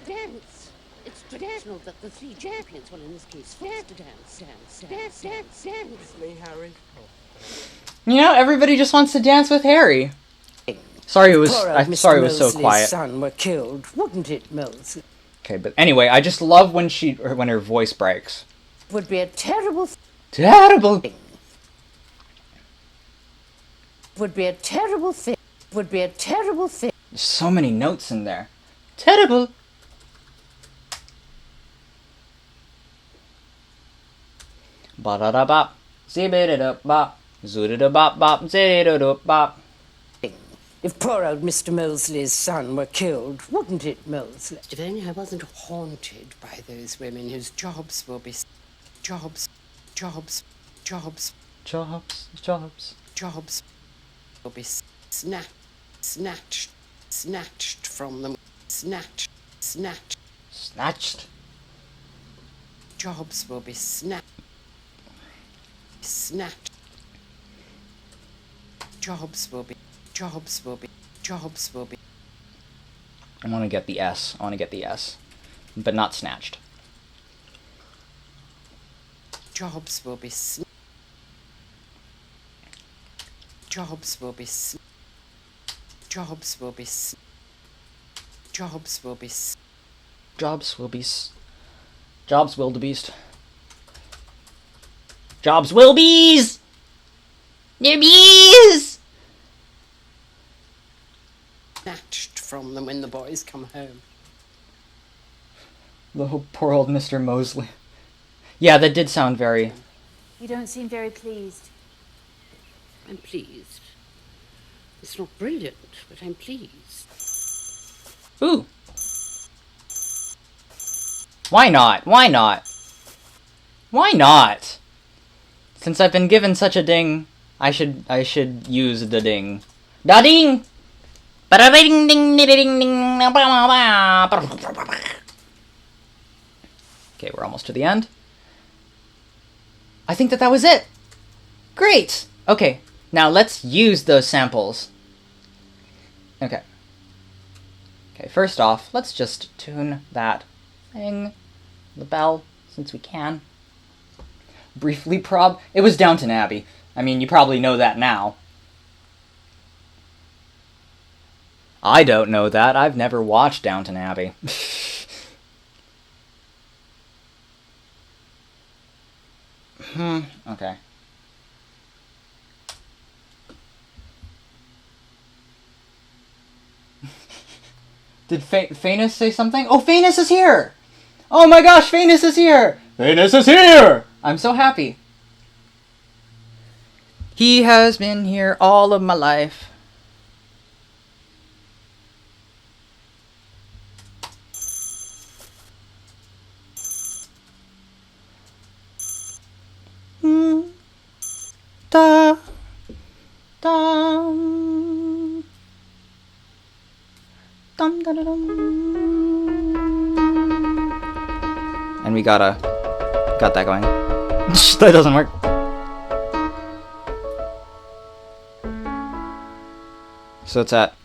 Dance. It's traditional that the three champions, well in this case, forced to dance. It's me, Harry. You know, everybody just wants to dance with Harry. Sorry it was sorry it was so quiet. Son were killed, wouldn't it, Molesley? Okay, but anyway, I just love when her voice breaks. Would be a terrible Terrible. Would be a terrible thing. Would be a terrible thing. There's so many notes in there. Terrible. Ba da da bop, zee-ba-da-da bop, zoo-da-da-bop bop, zee-da-da-bop. If poor old Mr. Molesley's son were killed, wouldn't it, Molesley? If only I wasn't haunted by those women whose jobs will be jobs will be snatched from them. Snatched. Jobs will be snatched. Jobs will be. I want to get the S. But not snatched. Jobs will be. Jobs will be. Jobs will be. Jobs will be. Jobs will be. Jobs will the beast. Jobs will bees. They're bees! Snatched from them when the boys come home. The poor old Mr. Molesley. Yeah, that did sound very... You don't seem very pleased. I'm pleased. It's not brilliant, but I'm pleased. Ooh. Why not? Why not? Why not? Since I've been given such a ding, I should use the ding. Da ding! Ba-da-ding, ding, ding, ding, ding. Okay, we're almost to the end. I think that was it. Great! Okay, now let's use those samples. Okay. Okay, first off, let's just tune that thing, the bell, since we can. Briefly prob... It was Downton Abbey. I mean, you probably know that now. I don't know that. I've never watched Downton Abbey. Okay. Did Phaenus say something? Oh, Phaenus is here! Oh my gosh, Phaenus is here! Phaenus is here! I'm so happy. He has been here all of my life. Da, dum, dum, da, da, dum. And we got that going. That doesn't work. So it's at...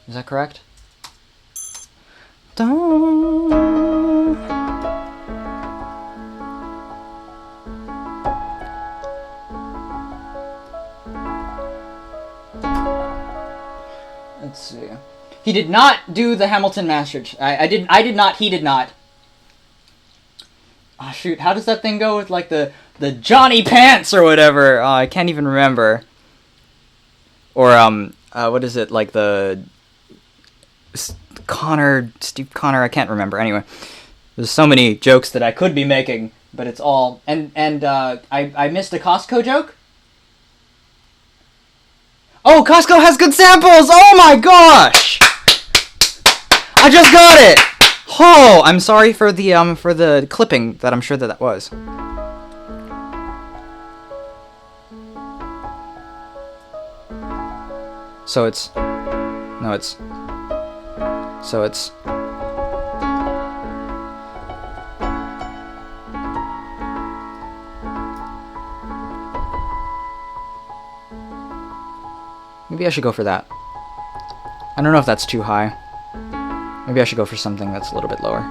Is that correct? Dum. Let's see. He did not do the Hamilton Master. I did not. He did not. Oh shoot! How does that thing go with like the Johnny Pants or whatever? Oh, I can't even remember. Or what is it like the Steve Connor? I can't remember. Anyway, there's so many jokes that I could be making, but it's all and I missed a Costco joke. Oh, Costco has good samples! Oh my gosh! I just got it! Oh, I'm sorry for the clipping that I'm sure that was. So it's... No, it's... So it's... Maybe I should go for that. I don't know if that's too high. Maybe I should go for something that's a little bit lower.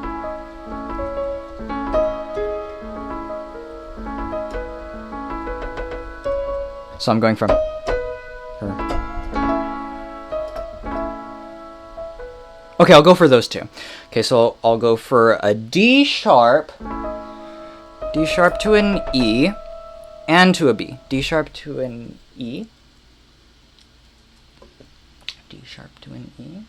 So I'm going from... Okay, I'll go for those two. Okay, so I'll go for a D sharp to an E, and to a B. D sharp to an E. D sharp to an E.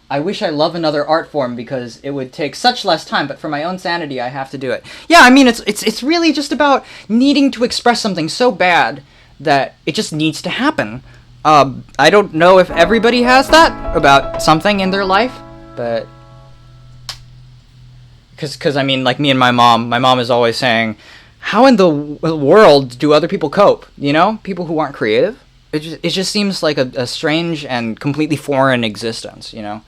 I wish I love another art form because it would take such less time, but for my own sanity, I have to do it. Yeah, I mean, it's really just about needing to express something so bad that it just needs to happen. I don't know if everybody has that about something in their life, but... Because I mean, like me and my mom is always saying, how in the world do other people cope? You know? People who aren't creative? It just seems like a strange and completely foreign existence, you know?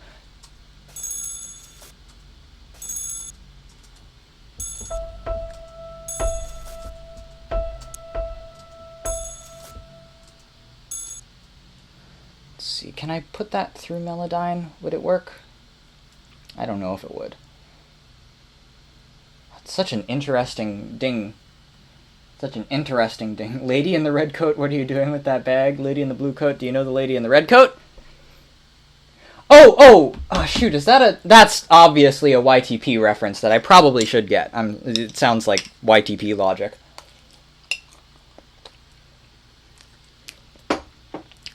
Let's see, can I put that through Melodyne? Would it work? I don't know if it would. It's such an interesting ding. Such an interesting ding. Lady in the red coat, what are you doing with that bag? Lady in the blue coat, do you know the lady in the red coat? Oh, shoot, is that a... That's obviously a YTP reference that I probably should get. It sounds like YTP logic.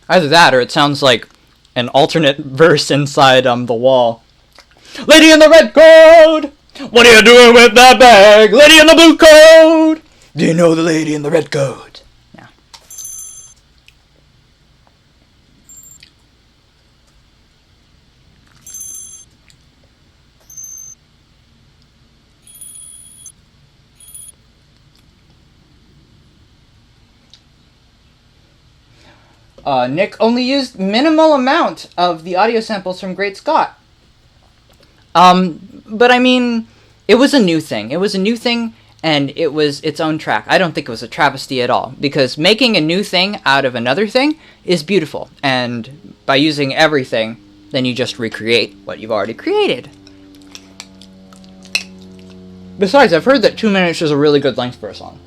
Either that, or it sounds like an alternate verse inside the wall. Lady in the red coat! What are you doing with that bag? Lady in the blue coat! Do you know the lady in the red coat? Yeah. Nick only used minimal amount of the audio samples from Great Scott. But I mean, it was a new thing. It was a new thing, and it was its own track. I don't think it was a travesty at all, because making a new thing out of another thing is beautiful. And by using everything, then you just recreate what you've already created. Besides, I've heard that 2 minutes is a really good length for a song.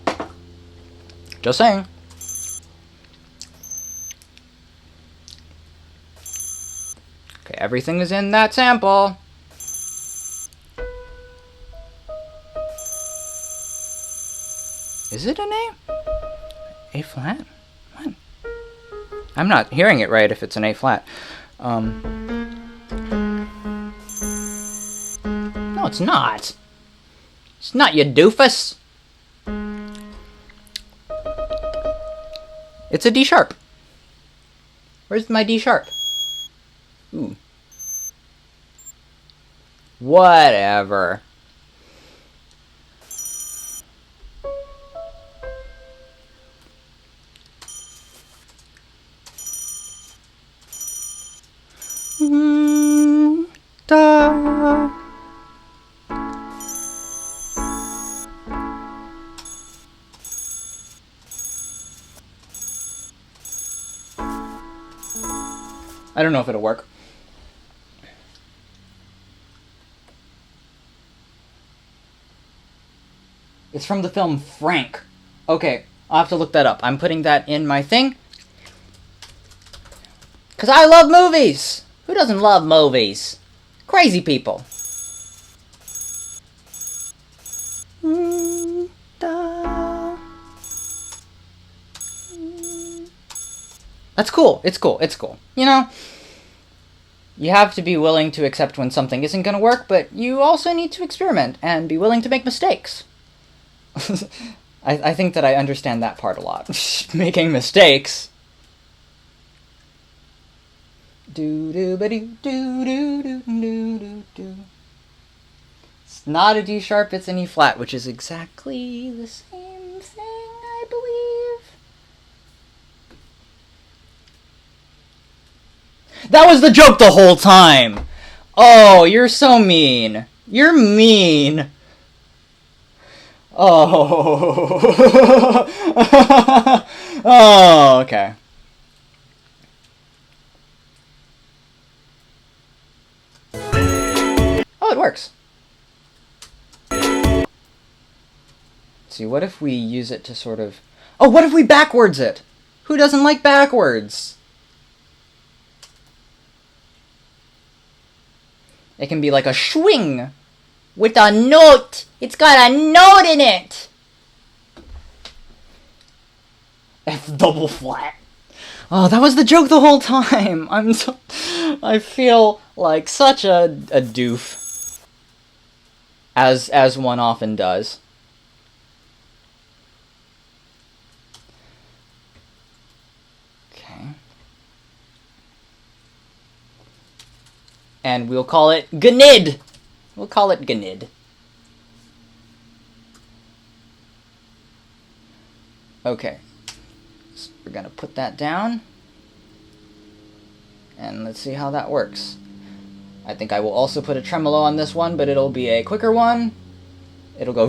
Just saying. Okay, everything is in that sample. Is it an A? A flat? What? I'm not hearing it right if it's an A flat. No, it's not. It's not, you doofus. It's a D sharp. Where's my D sharp? Ooh. Whatever. Da. I don't know if it'll work. It's from the film Frank. Okay, I'll have to look that up. I'm putting that in my thing. 'Cause I love movies! Who doesn't love movies? Crazy people. That's cool. It's cool. It's cool. You know, you have to be willing to accept when something isn't going to work, but you also need to experiment and be willing to make mistakes. I think that I understand that part a lot. Making mistakes. Do-do-ba-do-do-do-do-do-do. It's not a D sharp, it's an E flat, which is exactly the same thing, I believe. That was the joke the whole time! Oh, you're so mean. You're mean. Oh. Oh, okay. Oh, it works. Let's see, what if we use it to sort of... Oh, what if we backwards it? Who doesn't like backwards? It can be like a swing with a note. It's got a note in it. F double flat. Oh, that was the joke the whole time. I feel like such a doof. As one often does. Okay. And we'll call it Gnid. We'll call it Gnid. Okay. So we're gonna put that down. And let's see how that works. I think I will also put a tremolo on this one, but it'll be a quicker one. It'll go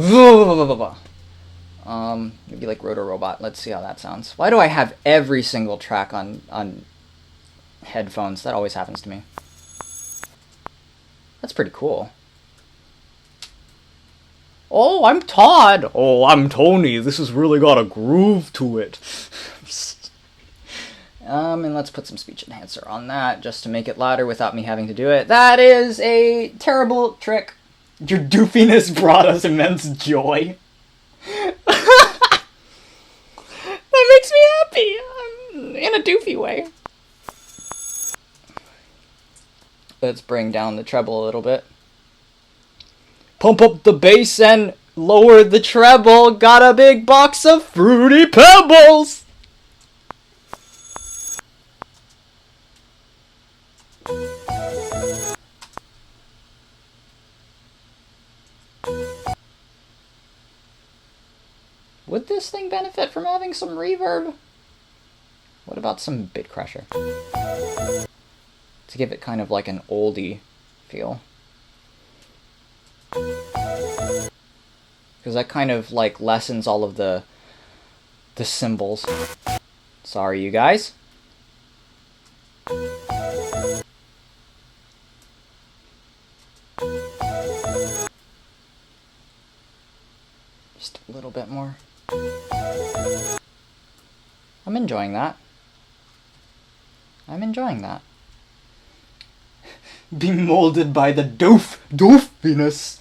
maybe like Rotor Robot. Let's see how that sounds. Why do I have every single track on headphones? That always happens to me. That's pretty cool. Oh, I'm Todd. Oh, I'm Tony. This has really got a groove to it. And let's put some speech enhancer on that just to make it louder without me having to do it. That is a terrible trick. Your doofiness brought us immense joy. That makes me happy. In a doofy way. Let's bring down the treble a little bit. Pump up the bass and lower the treble. Got a big box of Fruity Pebbles. Would this thing benefit from having some reverb? What about some bit crusher? To give it kind of like an oldie feel. Because that kind of like lessens all of the cymbals. Sorry, you guys. Just a little bit more. I'm enjoying that. I'm enjoying that. Be molded by the doofiness.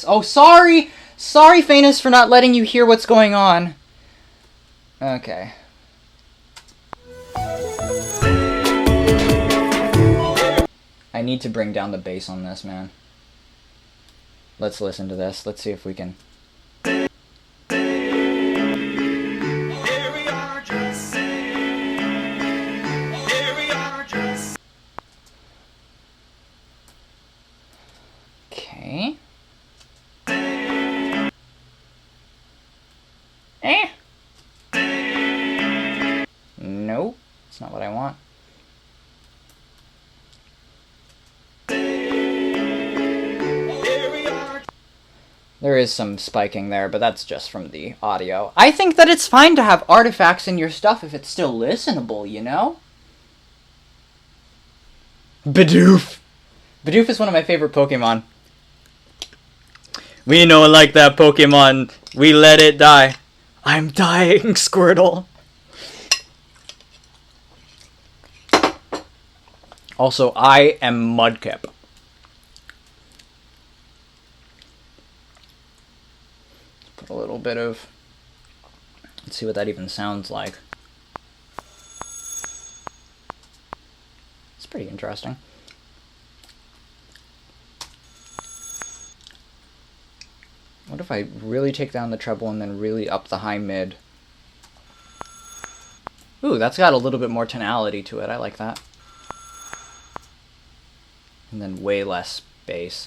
Oh, sorry! Sorry, Phaenus, for not letting you hear what's going on. Okay. I need to bring down the bass on this, man. Let's listen to this. Let's see if we can... Okay. Nope. That's not what I want. There is some spiking there, but that's just from the audio. I think that it's fine to have artifacts in your stuff if it's still listenable, you know? Bidoof! Bidoof is one of my favorite Pokemon. We don't like that Pokemon. We let it die. I'm dying, Squirtle. Also, I am Mudkip. Put a little bit of... Let's see what that even sounds like. It's pretty interesting. What if I really take down the treble and then really up the high mid? Ooh, that's got a little bit more tonality to it. I like that. And then way less bass.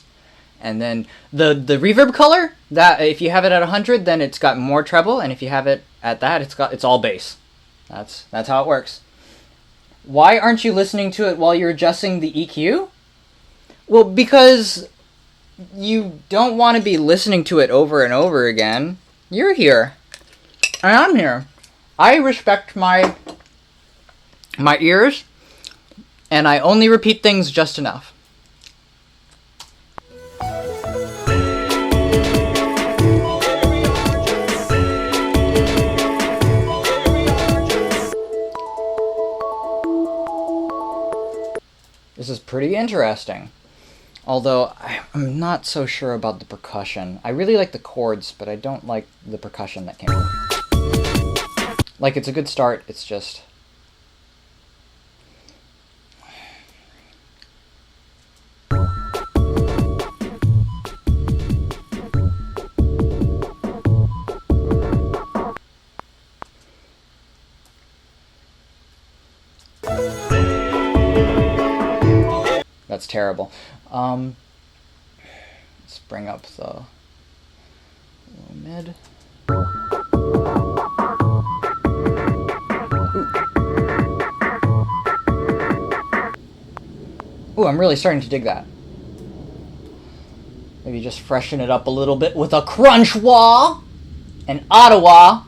And then the reverb color, that if you have it at 100, then it's got more treble, and if you have it at that, it's all bass. That's how it works. Why aren't you listening to it while you're adjusting the EQ? Well, because you don't want to be listening to it over and over again. You're here. And I'm here. I respect my ears, and I only repeat things just enough. This is pretty interesting. Although, I'm not so sure about the percussion. I really like the chords, but I don't like the percussion that came with it. Like, it's a good start, it's just... That's terrible. Let's bring up the low mid. Ooh, I'm really starting to dig that. Maybe just freshen it up a little bit with a crunch wall. And Ottawa.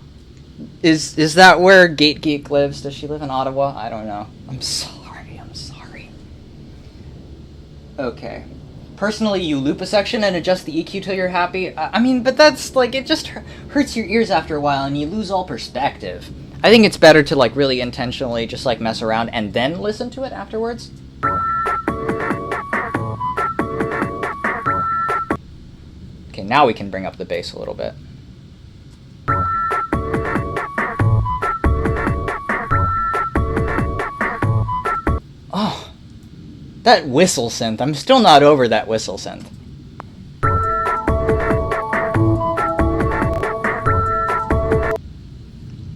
Is that where Gate Geek lives? Does she live in Ottawa? I don't know. I'm sorry. Okay. Personally, you loop a section and adjust the EQ till you're happy. I mean, but that's, like, it just hurts your ears after a while and you lose all perspective. I think it's better to, like, really intentionally just, like, mess around and then listen to it afterwards. Okay, now we can bring up the bass a little bit. Oh. That whistle synth. I'm still not over that whistle synth.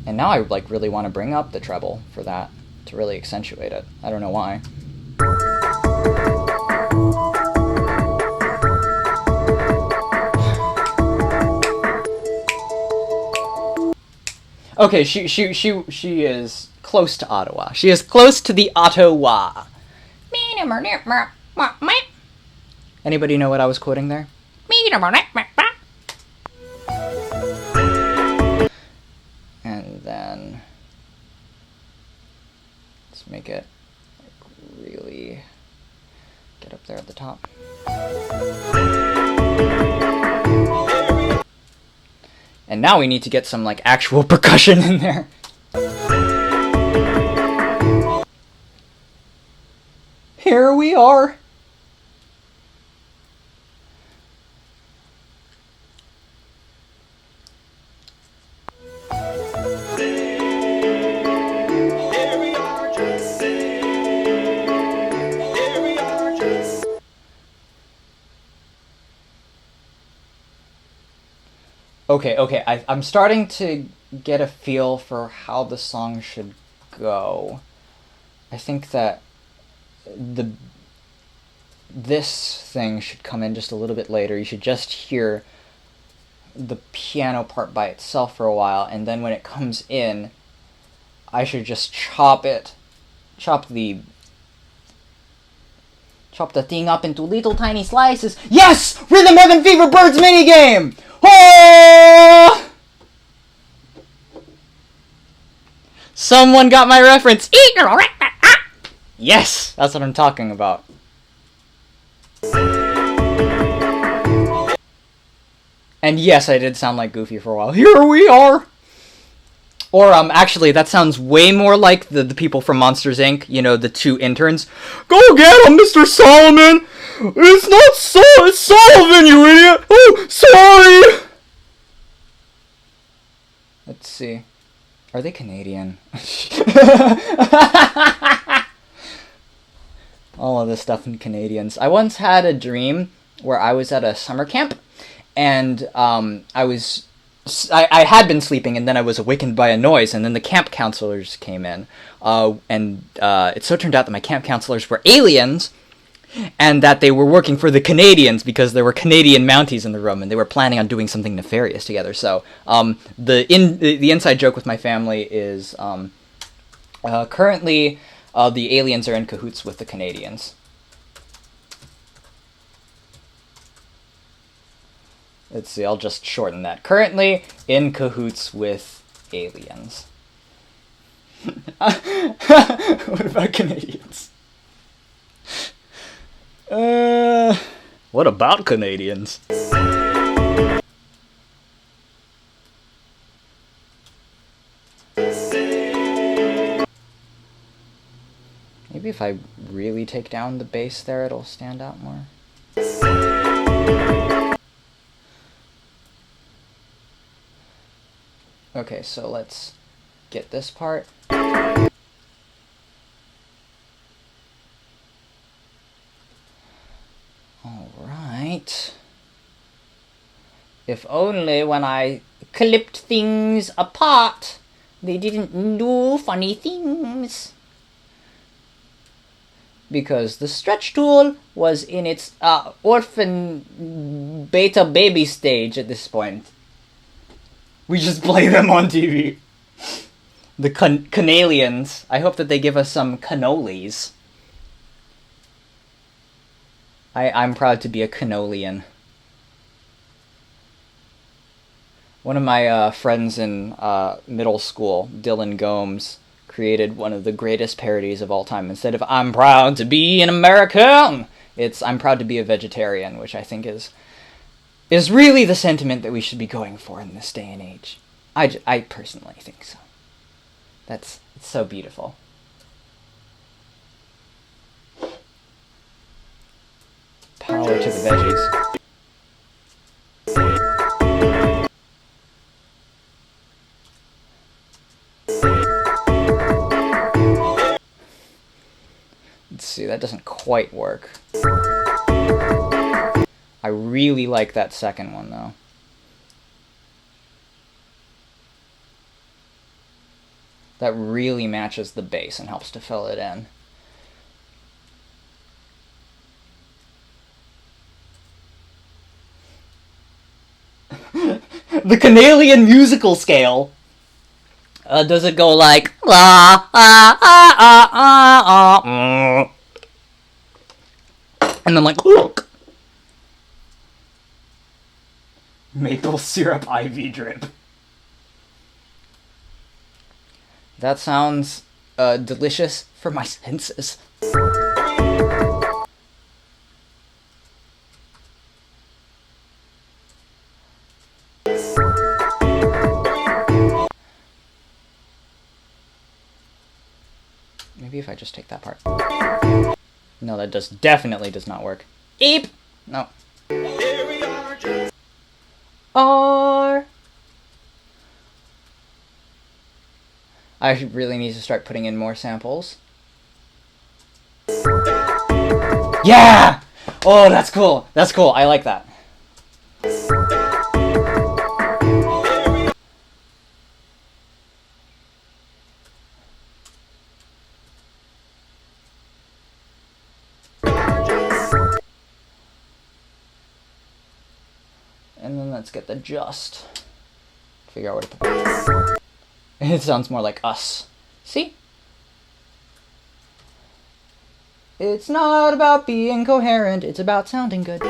And now I like really want to bring up the treble for that to really accentuate it. I don't know why. Okay, she is close to Ottawa. She is close to the Ottawa. Anybody know what I was quoting there? And then let's make it like really get up there at the top. And now we need to get some like actual percussion in there. Here we are. Okay, I'm starting to get a feel for how the song should go. I think that this thing should come in just a little bit later. You should just hear the piano part by itself for a while, and then when it comes in, I should just chop the thing up into little tiny slices. Yes! Rhythm Heaven Fever Birds minigame! Oh! Someone got my reference. Yes, that's what I'm talking about. And yes, I did sound like Goofy for a while. Here we are! Or, actually, that sounds way more like the people from Monsters, Inc., you know, the two interns. Go get him, Mr. Solomon! It's not it's Sullivan, you idiot! Oh, sorry! Let's see. Are they Canadian? All of this stuff in Canadians. I once had a dream where I was at a summer camp, and I had been sleeping, and then I was awakened by a noise, and then the camp counselors came in, and it so turned out that my camp counselors were aliens, and that they were working for the Canadians because there were Canadian Mounties in the room, and they were planning on doing something nefarious together. So the inside joke with my family is currently the aliens are in cahoots with the Canadians. Let's see, I'll just shorten that. Currently in cahoots with aliens. What about Canadians? What about Canadians? Maybe if I really take down the bass there, it'll stand out more. Okay, so let's get this part. Alright. If only when I clipped things apart, they didn't do funny things. Because the stretch tool was in its orphan beta baby stage at this point. We just play them on TV. The Canalians. I hope that they give us some cannolis. I'm proud to be a Canolian. One of my friends in middle school, Dylan Gomes, created one of the greatest parodies of all time. Instead of "I'm proud to be an American," it's "I'm proud to be a vegetarian," which I think is really the sentiment that we should be going for in this day and age. I personally think so. It's so beautiful. Power to the veggies. Let's see, that doesn't quite work. I really like that second one, though. That really matches the bass and helps to fill it in. The Canadian musical scale. Does it go like la ah ah ah ah ah, and then like look, Maple syrup IV drip. That sounds delicious for my senses. Maybe if I just take that part. No, that definitely does not work. Eep! No. R. I really need to start putting in more samples. Yeah! Oh, that's cool. That's cool. I like that. And then let's get the just. Figure out where to put it. It sounds more like us. See? It's not about being coherent, it's about sounding good.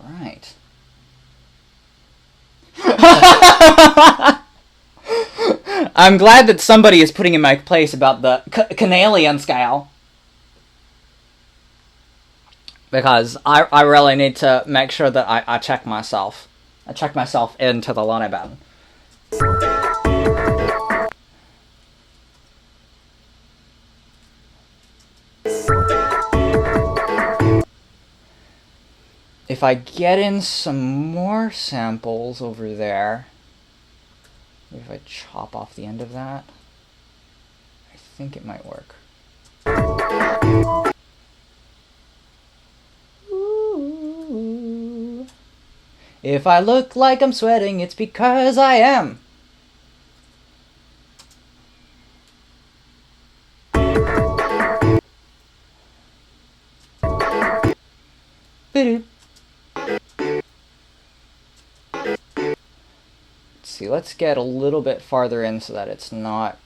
Alright. I'm glad that somebody is putting in my place about the Canadian scale. Because I really need to make sure that I check myself. I check myself into the line button. If I get in some more samples over there, maybe if I chop off the end of that, I think it might work. Ooh. If I look like I'm sweating, it's because I am. Let's see, let's get a little bit farther in so that it's not...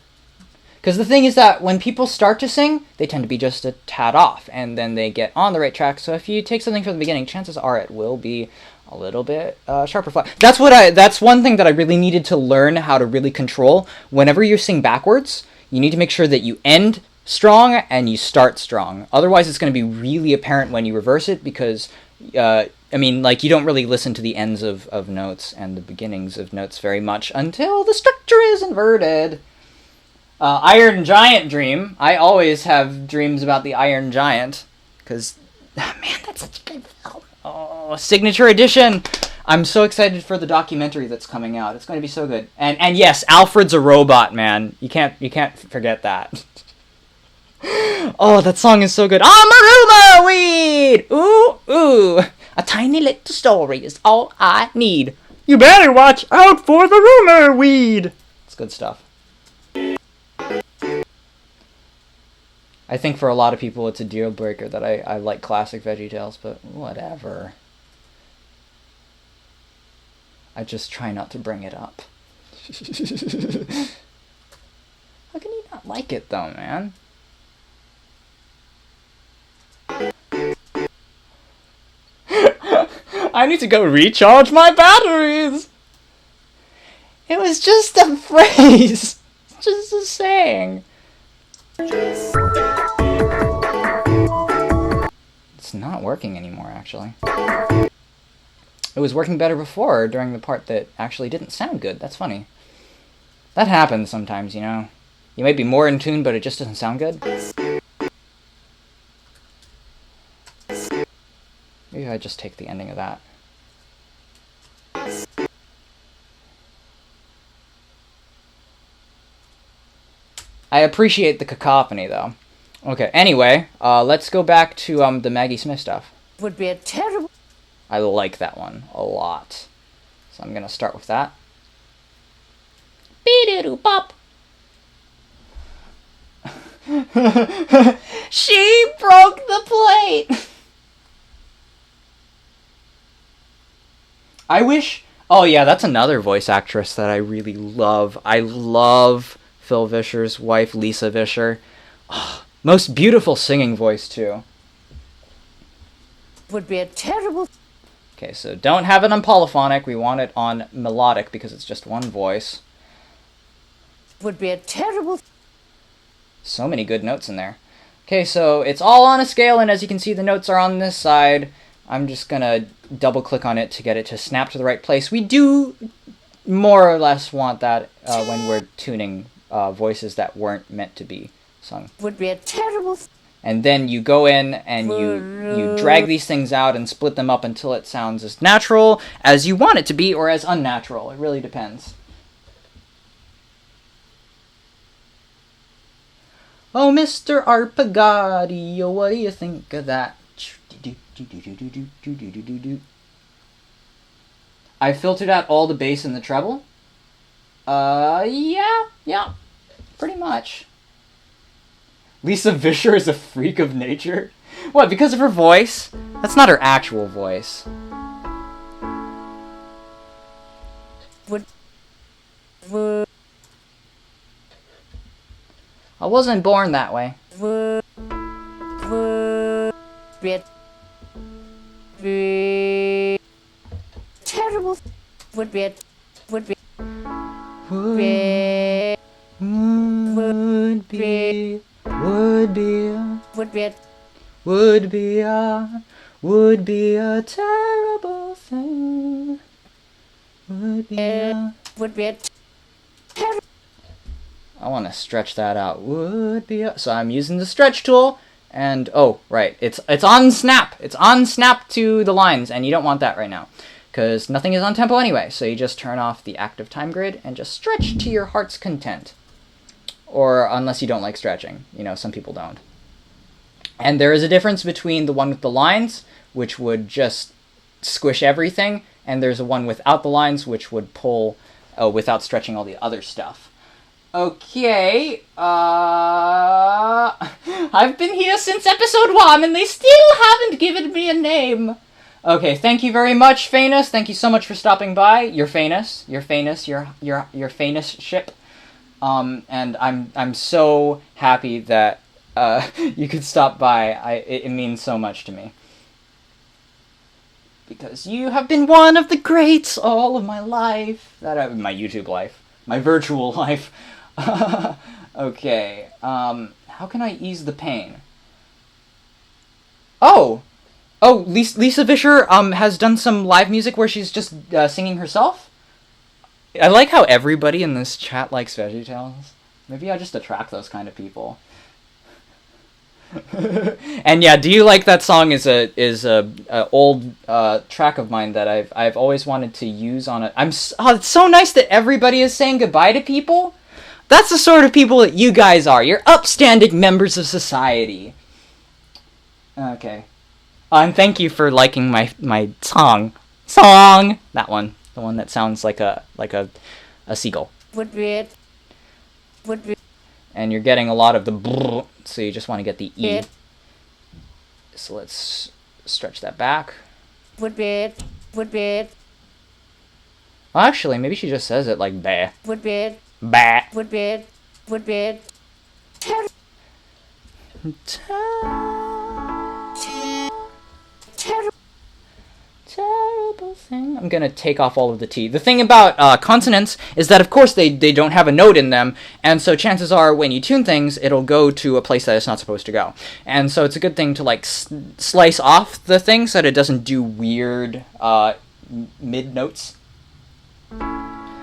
Because the thing is that when people start to sing, they tend to be just a tad off, and then they get on the right track. So if you take something from the beginning, chances are it will be a little bit sharper flat. That's one thing that I really needed to learn how to really control. Whenever you sing backwards, you need to make sure that you end strong and you start strong. Otherwise, it's going to be really apparent when you reverse it, because I mean, like, you don't really listen to the ends of notes and the beginnings of notes very much until the structure is inverted. Iron Giant dream. I always have dreams about the Iron Giant, because, man, that's such a good film. Oh, Signature Edition. I'm so excited for the documentary that's coming out. It's going to be so good. And yes, Alfred's a robot, man. You can't forget that. Oh, that song is so good. Amaruma weed! Ooh, ooh. A tiny little story is all I need. You better watch out for the rumor weed! It's good stuff. I think for a lot of people it's a deal breaker that I like classic VeggieTales, but whatever. I just try not to bring it up. How can you not like it though, man? I need to go recharge my batteries! It was just a phrase! Just a saying. It's not working anymore, actually. It was working better before, during the part that actually didn't sound good. That's funny. That happens sometimes, you know? You might be more in tune, but it just doesn't sound good. Maybe I just take the ending of that. I appreciate the cacophony, though. Okay, anyway, let's go back to the Maggie Smith stuff. Would be a terrible... I like that one a lot. So I'm going to start with that. Be-do-do-bop. She broke the plate! I wish... Oh yeah, that's another voice actress that I really love. I love Phil Vischer's wife, Lisa Vischer. Oh, most beautiful singing voice, too. Would be a terrible... Okay, so don't have it on polyphonic. We want it on melodic because it's just one voice. Would be a terrible... So many good notes in there. Okay, so it's all on a scale, and as you can see, the notes are on this side. I'm just gonna double click on it to get it to snap to the right place. We do more or less want that when we're tuning voices that weren't meant to be sung. Would be a terrible... And then you go in and you drag these things out and split them up until it sounds as natural as you want it to be, or as unnatural. It really depends. Oh, Mr. Arpagadio, what do you think of that? I filtered out all the bass and the treble. Yeah, pretty much. Lisa Vischer is a freak of nature? What, because of her voice? That's not her actual voice. I wasn't born that way. Terrible... Would be... Would be... Would be... Would be a terrible thing. Would be a... I want to stretch that out. Would be a... So I'm using the stretch tool, and oh, right, it's on snap. It's on snap to the lines, and you don't want that right now, because nothing is on tempo anyway. So you just turn off the active time grid and just stretch to your heart's content. Or unless you don't like stretching, you know, some people don't. And there is a difference between the one with the lines, which would just squish everything, and there's a one without the lines, which would pull without stretching all the other stuff. Okay, I've been here since episode 1, and they still haven't given me a name. Okay, thank you very much, Fanus. Thank you so much for stopping by. Your Fanus, your Fanus ship. And I'm so happy that you could stop by. It means so much to me. Because you have been one of the greats all of my life. My YouTube life. My virtual life. Okay, how can I ease the pain? Oh, Lisa Vischer has done some live music where she's just singing herself. I like how everybody in this chat likes VeggieTales. Maybe I just attract those kind of people. And yeah, Do You Like That Song is a old track of mine that I've always wanted to use on it. It's so nice that everybody is saying goodbye to people. That's the sort of people that you guys are. You're upstanding members of society. Okay. And thank you for liking my song. That one. The one that sounds like a seagull. Would be... And you're getting a lot of the brrr, so you just want to get the E. So let's stretch that back. Would be... Well, actually, maybe she just says it like bah. Would be... Bah. Would be... Terrible thing. I'm gonna take off all of the T. The thing about consonants is that, of course, they don't have a note in them, and so chances are when you tune things, it'll go to a place that it's not supposed to go. And so it's a good thing to like slice off the thing so that it doesn't do weird mid notes.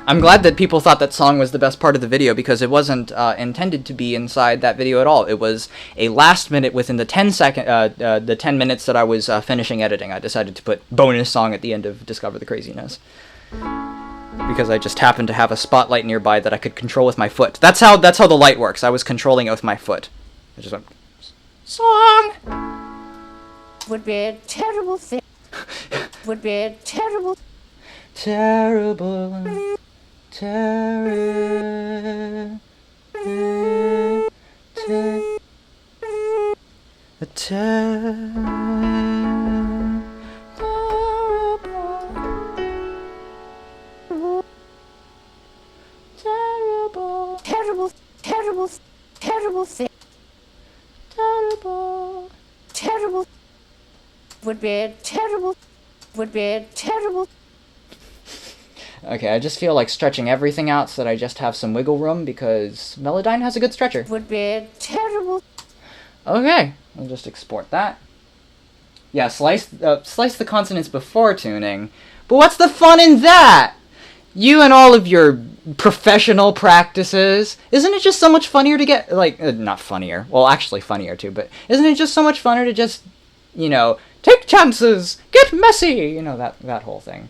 I'm glad that people thought that song was the best part of the video, because it wasn't intended to be inside that video at all. It was a last minute within the 10 minutes that I was finishing editing. I decided to put bonus song at the end of Discover the Craziness, because I just happened to have a spotlight nearby that I could control with my foot. That's how the light works. I was controlling it with my foot. I just went song. Would be a terrible thing. Would be a terrible. Terrible. Terrible. Terrible, terrible, terrible thing. Terrible. Would be terrible. Okay, I just feel like stretching everything out so that I just have some wiggle room because Melodyne has a good stretcher. Would be terrible. Okay, I'll just export that. Yeah, slice the consonants before tuning. But what's the fun in that? You and all of your professional practices. Isn't it just so much funnier to get, like, not funnier. Well, actually funnier too, but isn't it just so much funner to just, you know, take chances, get messy, you know, that whole thing.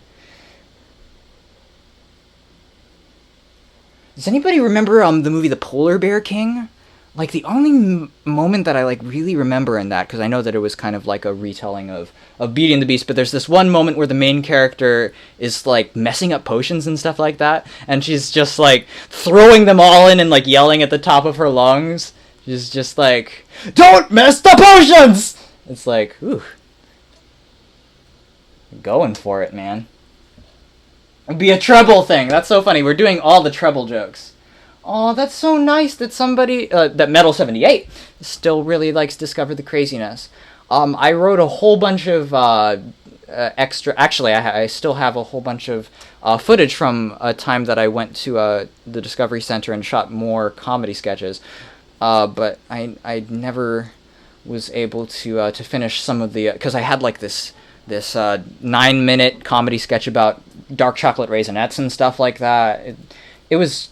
Does anybody remember the movie The Polar Bear King? Like, the only moment that I, like, really remember in that, because I know that it was kind of like a retelling of Beauty and the Beast, but there's this one moment where the main character is, like, messing up potions and stuff like that, and she's just, like, throwing them all in and, like, yelling at the top of her lungs. She's just like, "Don't mess the potions!" It's like, ooh. Going for it, man. It'd be a treble thing. That's so funny. We're doing all the treble jokes. Oh, that's so nice that somebody, that Metal78 still really likes Discover the Craziness. I wrote a whole bunch of extra, actually I still have a whole bunch of footage from a time that I went to the Discovery Center and shot more comedy sketches. But I never was able to finish some of the, because I had like this 9-minute comedy sketch about dark chocolate raisinets and stuff like that. It was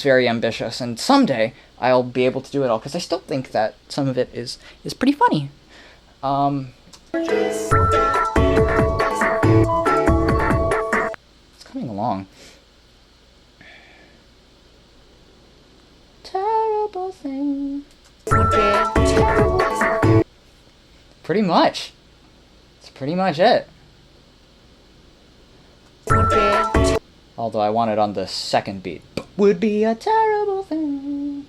very ambitious, and someday I'll be able to do it all, because I still think that some of it is pretty funny. It's coming along. Terrible thing. Pretty much. That's pretty much it. Although I want it on the second beat. Would be a terrible thing.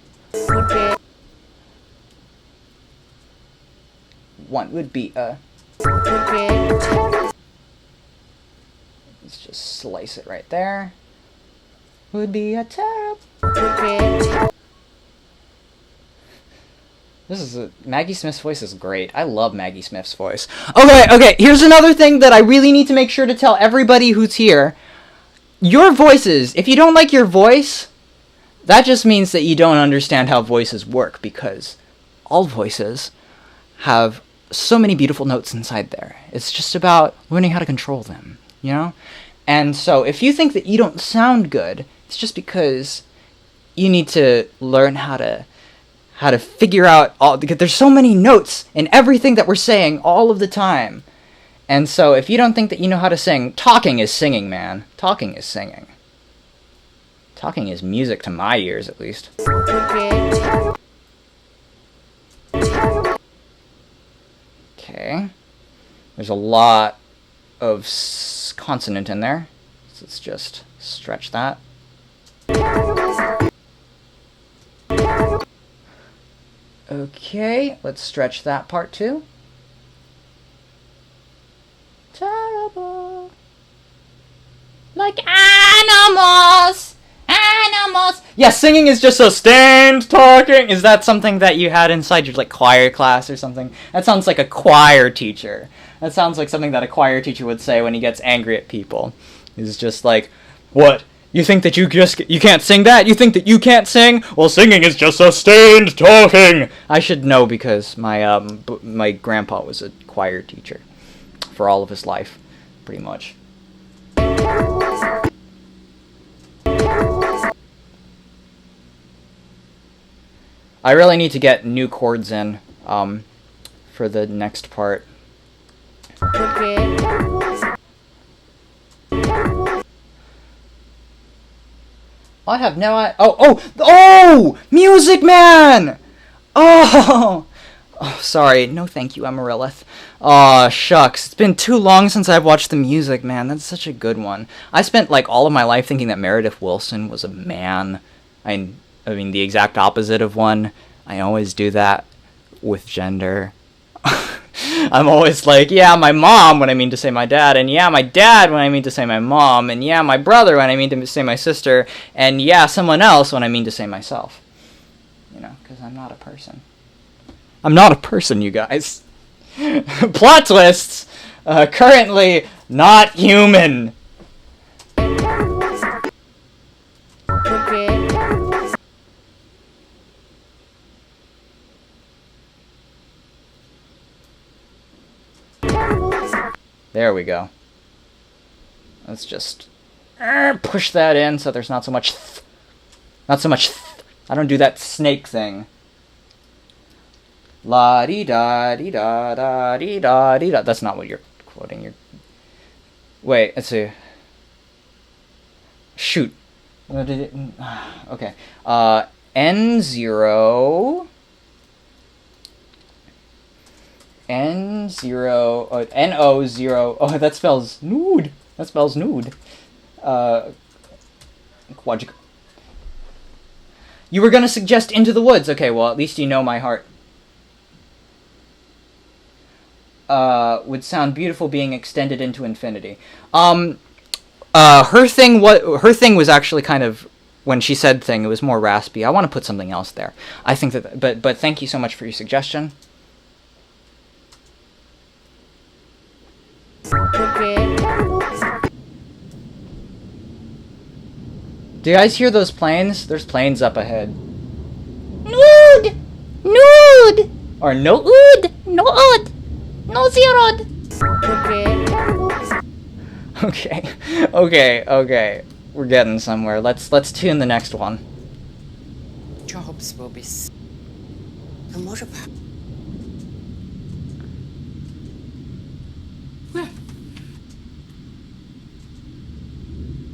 One would be a... Let's just slice it right there. Would be a terrible... Maggie Smith's voice is great. I love Maggie Smith's voice. Okay, here's another thing that I really need to make sure to tell everybody who's here. Your voices, if you don't like your voice, that just means that you don't understand how voices work, because all voices have so many beautiful notes inside there. It's just about learning how to control them, you know? And so if you think that you don't sound good, it's just because you need to learn how to figure out all, because there's so many notes in everything that we're saying all of the time. And so if you don't think that you know how to sing, talking is singing, man. Talking is singing. Talking is music to my ears, at least. Okay. There's a lot of consonant in there. So let's just stretch that. Okay, let's stretch that part too. Terrible. Like animals. Yeah, singing is just so stand talking. Is that something that you had inside your like choir class or something? That sounds like a choir teacher. That sounds like something that a choir teacher would say when he gets angry at people. He's just like, "What? You think that you can't sing that? You think that you can't sing? Well, singing is just sustained talking." I should know because my grandpa was a choir teacher for all of his life, pretty much. I really need to get new chords in for the next part. I have no idea. Oh! Music Man! Oh, sorry. No thank you, Amaryllis. Aw, shucks. It's been too long since I've watched The Music Man. That's such a good one. I spent, like, all of my life thinking that Meredith Willson was a man. I mean, the exact opposite of one. I always do that with gender. I'm always like, yeah, my mom when I mean to say my dad, and yeah, my dad when I mean to say my mom, and yeah, my brother when I mean to say my sister, and yeah, someone else when I mean to say myself. You know, because I'm not a person. I'm not a person, you guys. Plot twists! Currently not human. There we go. Let's just push that in so there's not so much not so much I don't do that snake thing. La dee da dee da da dee da dee da. That's not what you're quoting. You're wait. Let's see. Shoot. Okay. N0. N0. Oh, NO0. Oh, that spells nude. That spells nude. Quadric. You were gonna suggest Into the Woods. Okay, well, at least you know my heart. Would sound beautiful being extended into infinity. Her thing was actually kind of, when she said thing, it was more raspy. I want to put something else there. I think that, but thank you so much for your suggestion. Do you guys hear those planes? There's planes up ahead. Nude! Nude! Or no? Ood! No ood! No zero! Okay. Okay. We're getting somewhere. Let's tune the next one. Jobs will be... And what about...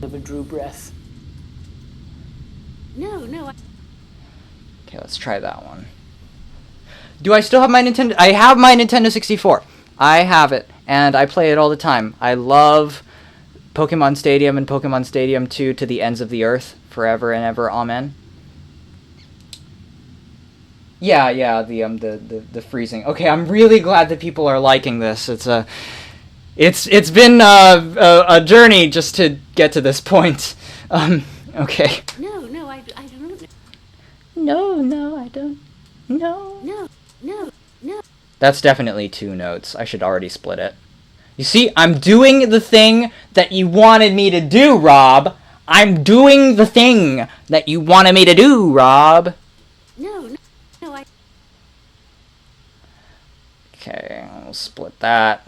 Never drew breath. No. Okay, let's try that one. Do I still have my Nintendo? I have my Nintendo 64. I have it, and I play it all the time. I love Pokemon Stadium and Pokemon Stadium 2 to the ends of the earth, forever and ever, amen. Yeah, the freezing. Okay, I'm really glad that people are liking this. It's been a journey just to get to this point. Okay. No, I don't know. No, I don't. No. No. That's definitely 2 notes. I should already split it. You see, I'm doing the thing that you wanted me to do, Rob. I'm doing the thing that you wanted me to do, Rob. No, I... Okay, we'll split that.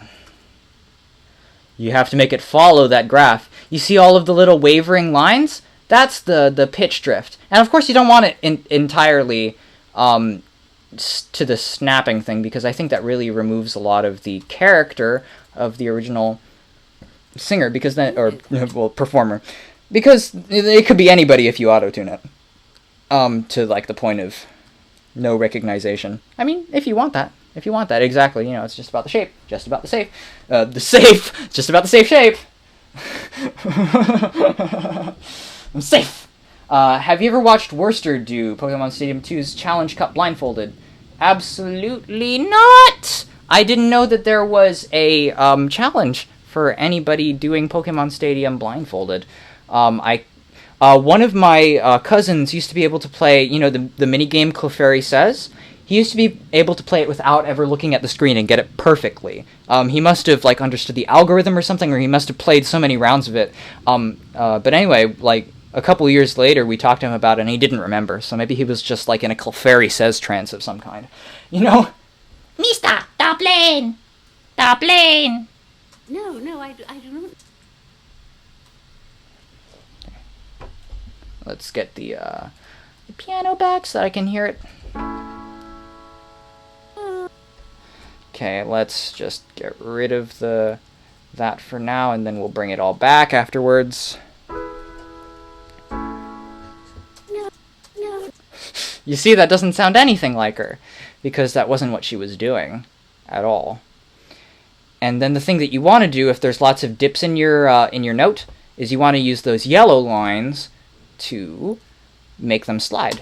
You have to make it follow that graph. You see all of the little wavering lines? That's the pitch drift. And of course you don't want it entirely to the snapping thing, because I think that really removes a lot of the character of the original singer, because then, or, well, performer. Because it could be anybody if you auto-tune it. To, like, the point of no recognition. I mean, if you want that. If you want that, exactly. You know, it's just about the shape. Just about the safe. Just about the safe shape. I'm safe. Have you ever watched Worcester do Pokemon Stadium 2's Challenge Cup blindfolded? Absolutely not! I didn't know that there was a challenge for anybody doing Pokemon Stadium blindfolded. One of my cousins used to be able to play, you know, the minigame Clefairy Says. He used to be able to play it without ever looking at the screen and get it perfectly. He must have, like, understood the algorithm or something, or he must have played so many rounds of it. But anyway, like, a couple years later, we talked to him about it, and he didn't remember. So maybe he was just, like, in a Clefairy Says trance of some kind. You know? Mister, the plane! The plane! No, I don't know. Let's get the piano back so that I can hear it. Okay, let's just get rid of that for now, and then we'll bring it all back afterwards. No. You see, that doesn't sound anything like her, because that wasn't what she was doing at all. And then the thing that you want to do, if there's lots of dips in your note, is you want to use those yellow lines to make them slide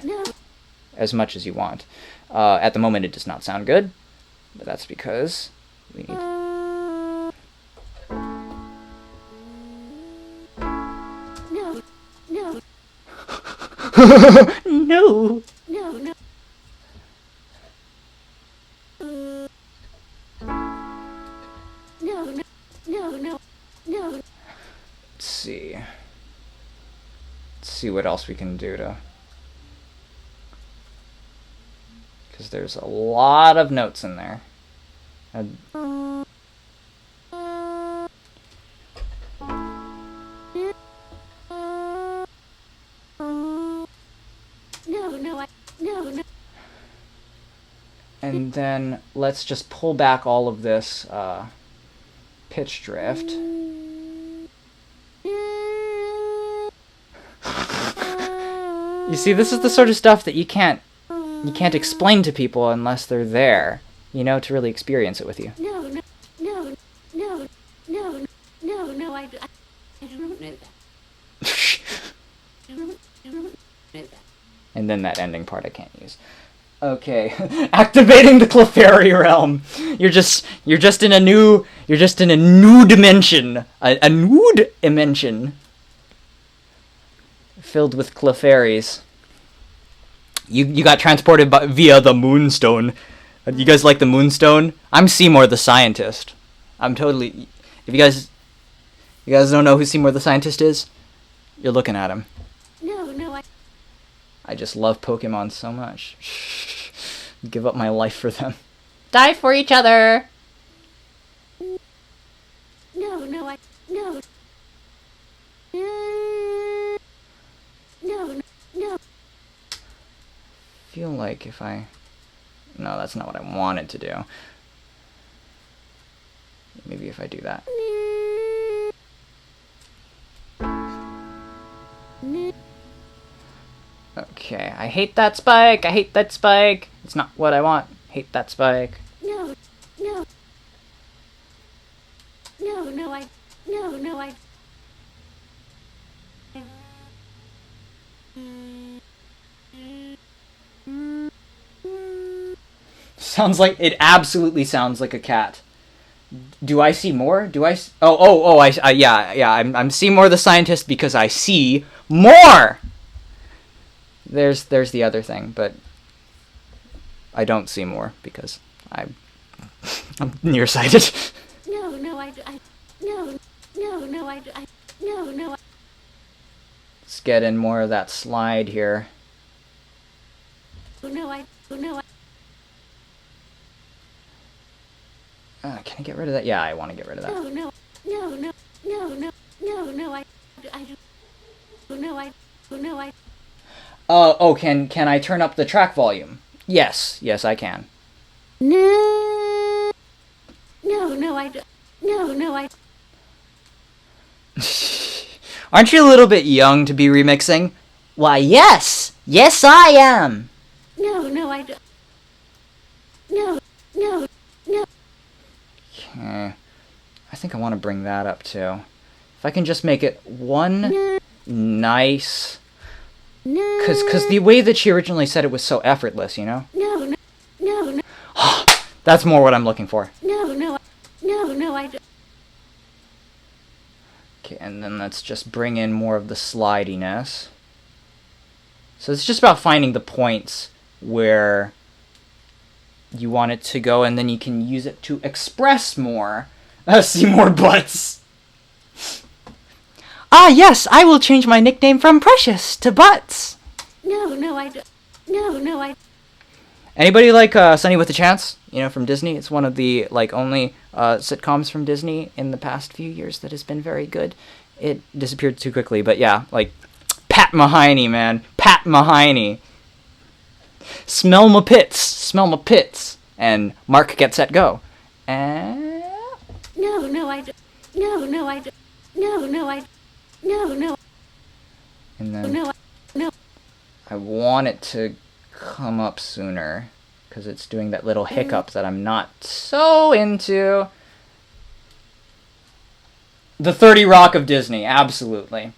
as much as you want. At the moment, it does not sound good, but that's because We need... No, no, No. no, no. No, no, no, no, no. Let's see. Let's see what else we can do to... Because there's a lot of notes in there. No. And then let's just pull back all of this pitch drift. You see, this is the sort of stuff that you can't explain to people unless they're there, you know, to really experience it with you. No, I do not know that. I do not know that. And then that ending part I can't use. Okay, activating the Clefairy realm. You're just in a new dimension, a nude dimension filled with Clefairies. You got transported via the Moonstone. You guys like the Moonstone? I'm Seymour the Scientist. I'm totally... If you guys don't know who Seymour the Scientist is, you're looking at him. No, I just love Pokemon so much. Give up my life for them. Die for each other. no. Feel like if I... No, that's not what I wanted to do. Maybe if I do that. Okay, I hate that spike. I hate that spike. It's not what I want. Hate that spike. No, I. Sounds like... It absolutely sounds like a cat. Do I see more? Do I... Oh, yeah, I'm Seymour the Scientist because I see more! There's the other thing, but I don't see more because I'm nearsighted. No. Let's get in more of that slide here. No, I. Can I get rid of that? Yeah, I want to get rid of that. No, I. Oh, can I turn up the track volume? Yes, I can. No, I. Aren't you a little bit young to be remixing? Why, yes. Yes, I am. No, I. No. Okay. I think I want to bring that up too. If I can just make it one nice... Because the way that she originally said it was so effortless, you know? No. That's more what I'm looking for. No, I. Okay, and then let's just bring in more of the slidiness. So it's just about finding the points where you want it to go, and then you can use it to express more. See more butts. Ah, yes, I will change my nickname from Precious to Butts. No, I. Anybody like Sunny with a Chance? You know, from Disney? It's one of the only sitcoms from Disney in the past few years that has been very good. It disappeared too quickly, but yeah, Pat Mahoney, man. Pat Mahoney. Smell my pits. And Mark, Get Set, Go. And... No, I. And then... No. I want it to come up sooner, because it's doing that little hiccup that I'm not so into. The 30 Rock of Disney, absolutely.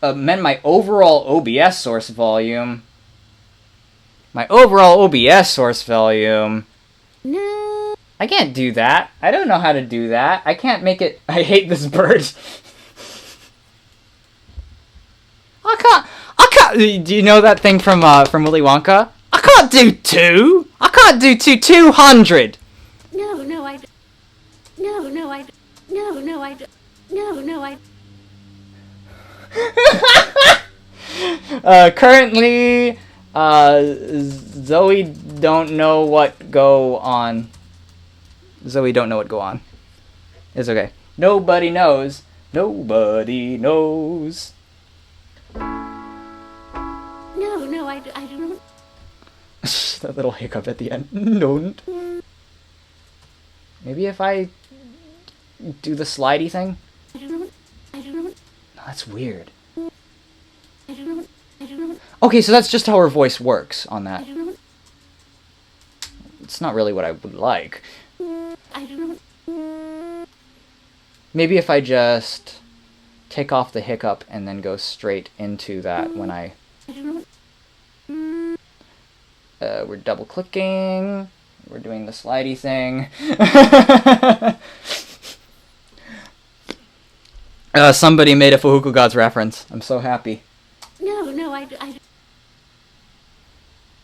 Meant my overall OBS source volume. I can't do that. I don't know how to do that. I can't make it. I hate this bird. I can't. Do you know that thing from Willy Wonka? I can't do 2. I can't do 200. No, no, I. No, no, I. No, no, I. No, no, I. Currently, Zoe don't know what go on. Zoe don't know what go on. It's okay. Nobody knows. Nobody knows. No, no, I don't. That little hiccup at the end. No. Maybe if I do the slidey thing? I don't. No, that's weird. Okay, so that's just how her voice works on that. It's not really what I would like. Maybe if I just take off the hiccup and then go straight into that when I... we're double clicking. We're doing the slidey thing. Somebody made a Fahuku Gods reference. I'm so happy. No, no, I.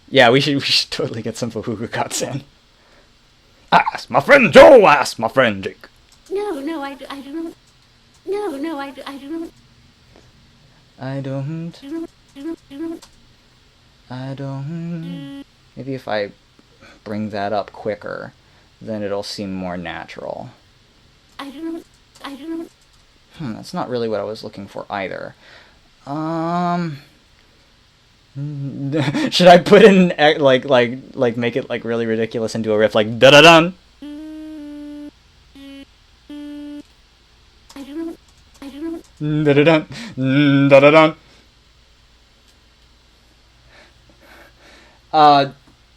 Yeah, we should totally get some Fahuku Gods in. Ask my friend Joe, ask my friend Jake. No, no, I don't. No, no, I don't. I don't. Maybe if I bring that up quicker, then it'll seem more natural. I don't. That's not really what I was looking for either. Should I put in like make it like really ridiculous and do a riff like da da dun? Da da dun, da da dun.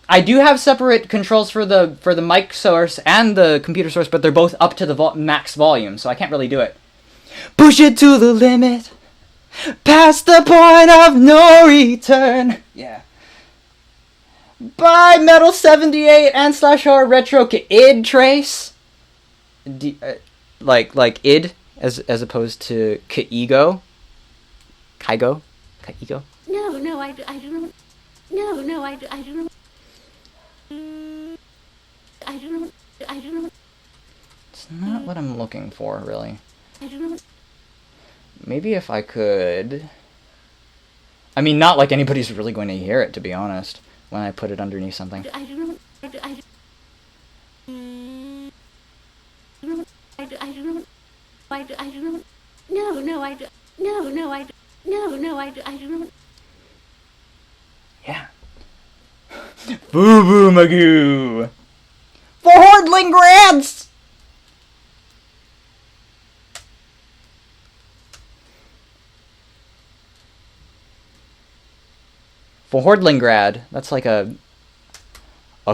I do have separate controls for the mic source and the computer source, but they're both up to the max volume, so I can't really do it. Push it to the limit, past the point of no return. Yeah. By Metal 78 and /r retro id trace. Like id as opposed to kaigo. Kaigo. No, no, I don't. No, no, I don't. I don't. It's not what I'm looking for, really. I don't. Maybe if I could... I mean, not like anybody's really going to hear it, to be honest, when I put it underneath something. I don't. No, no, I don't. No, no, I don't. No, no, I don't. Yeah. Boo boo magoo! For Hordling Grants! For Hordlingrad, that's like a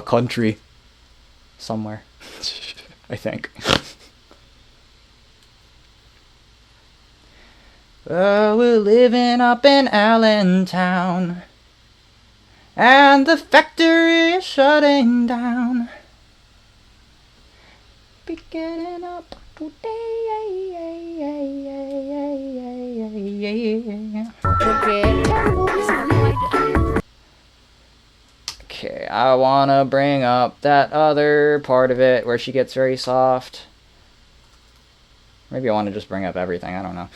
country somewhere, I think. We're living up in Allentown, and the factory is shutting down. Be getting up Okay, I wanna bring up that other part of it where she gets very soft. Maybe I want to just bring up everything, I don't know.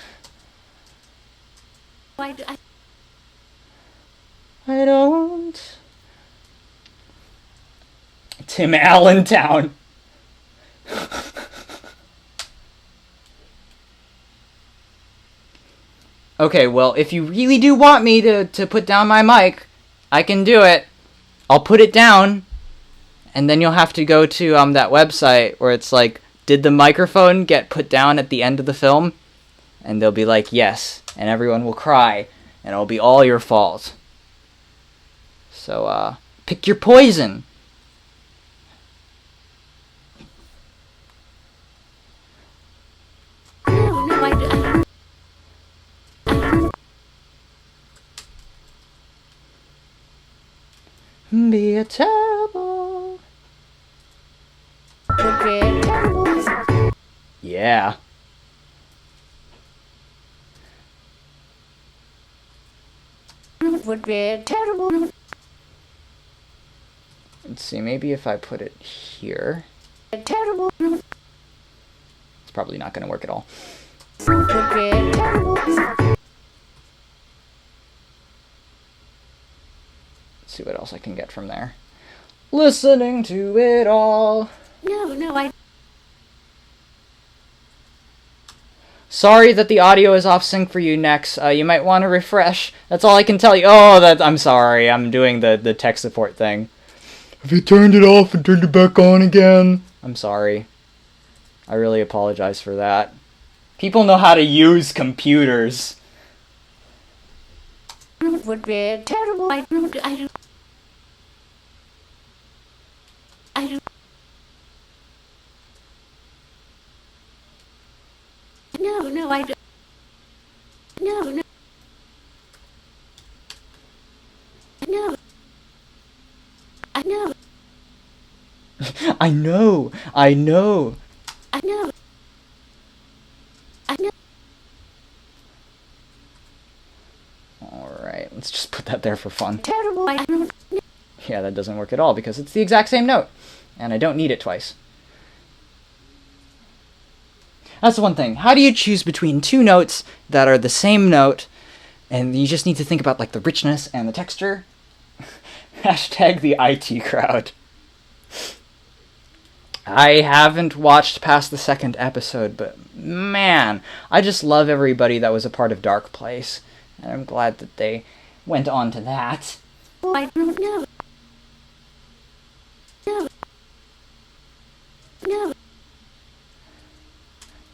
I don't. Tim Allentown. Okay, well, if you really do want me to put down my mic, I can do it. I'll put it down, and then you'll have to go to that website where it's like, did the microphone get put down at the end of the film? And they'll be like, yes, and everyone will cry, and it'll be all your fault. So, pick your poison. No, no, I don't. Be a terrible. Yeah. Would be terrible. Let's see, maybe if I put it here. Terrible. It's probably not going to work at all. Would be terrible. Let's see what else I can get from there. Listening to it all. No, I. Sorry that the audio is off sync for you, Nex. You might want to refresh. That's all I can tell you. Oh, I'm sorry. I'm doing the tech support thing. Have you turned it off and turned it back on again? I'm sorry. I really apologize for that. People know how to use computers. Would be terrible. I don't. No, I don't. No. No. I know. I know. I know. Alright, let's just put that there for fun. Terrible. I don't. Yeah, that doesn't work at all because it's the exact same note. And I don't need it twice. That's the one thing. How do you choose between two notes that are the same note and you just need to think about like the richness and the texture? Hashtag the IT crowd. I haven't watched past the second episode, but man, I just love everybody that was a part of Dark Place. And I'm glad that they went on to that. I don't know.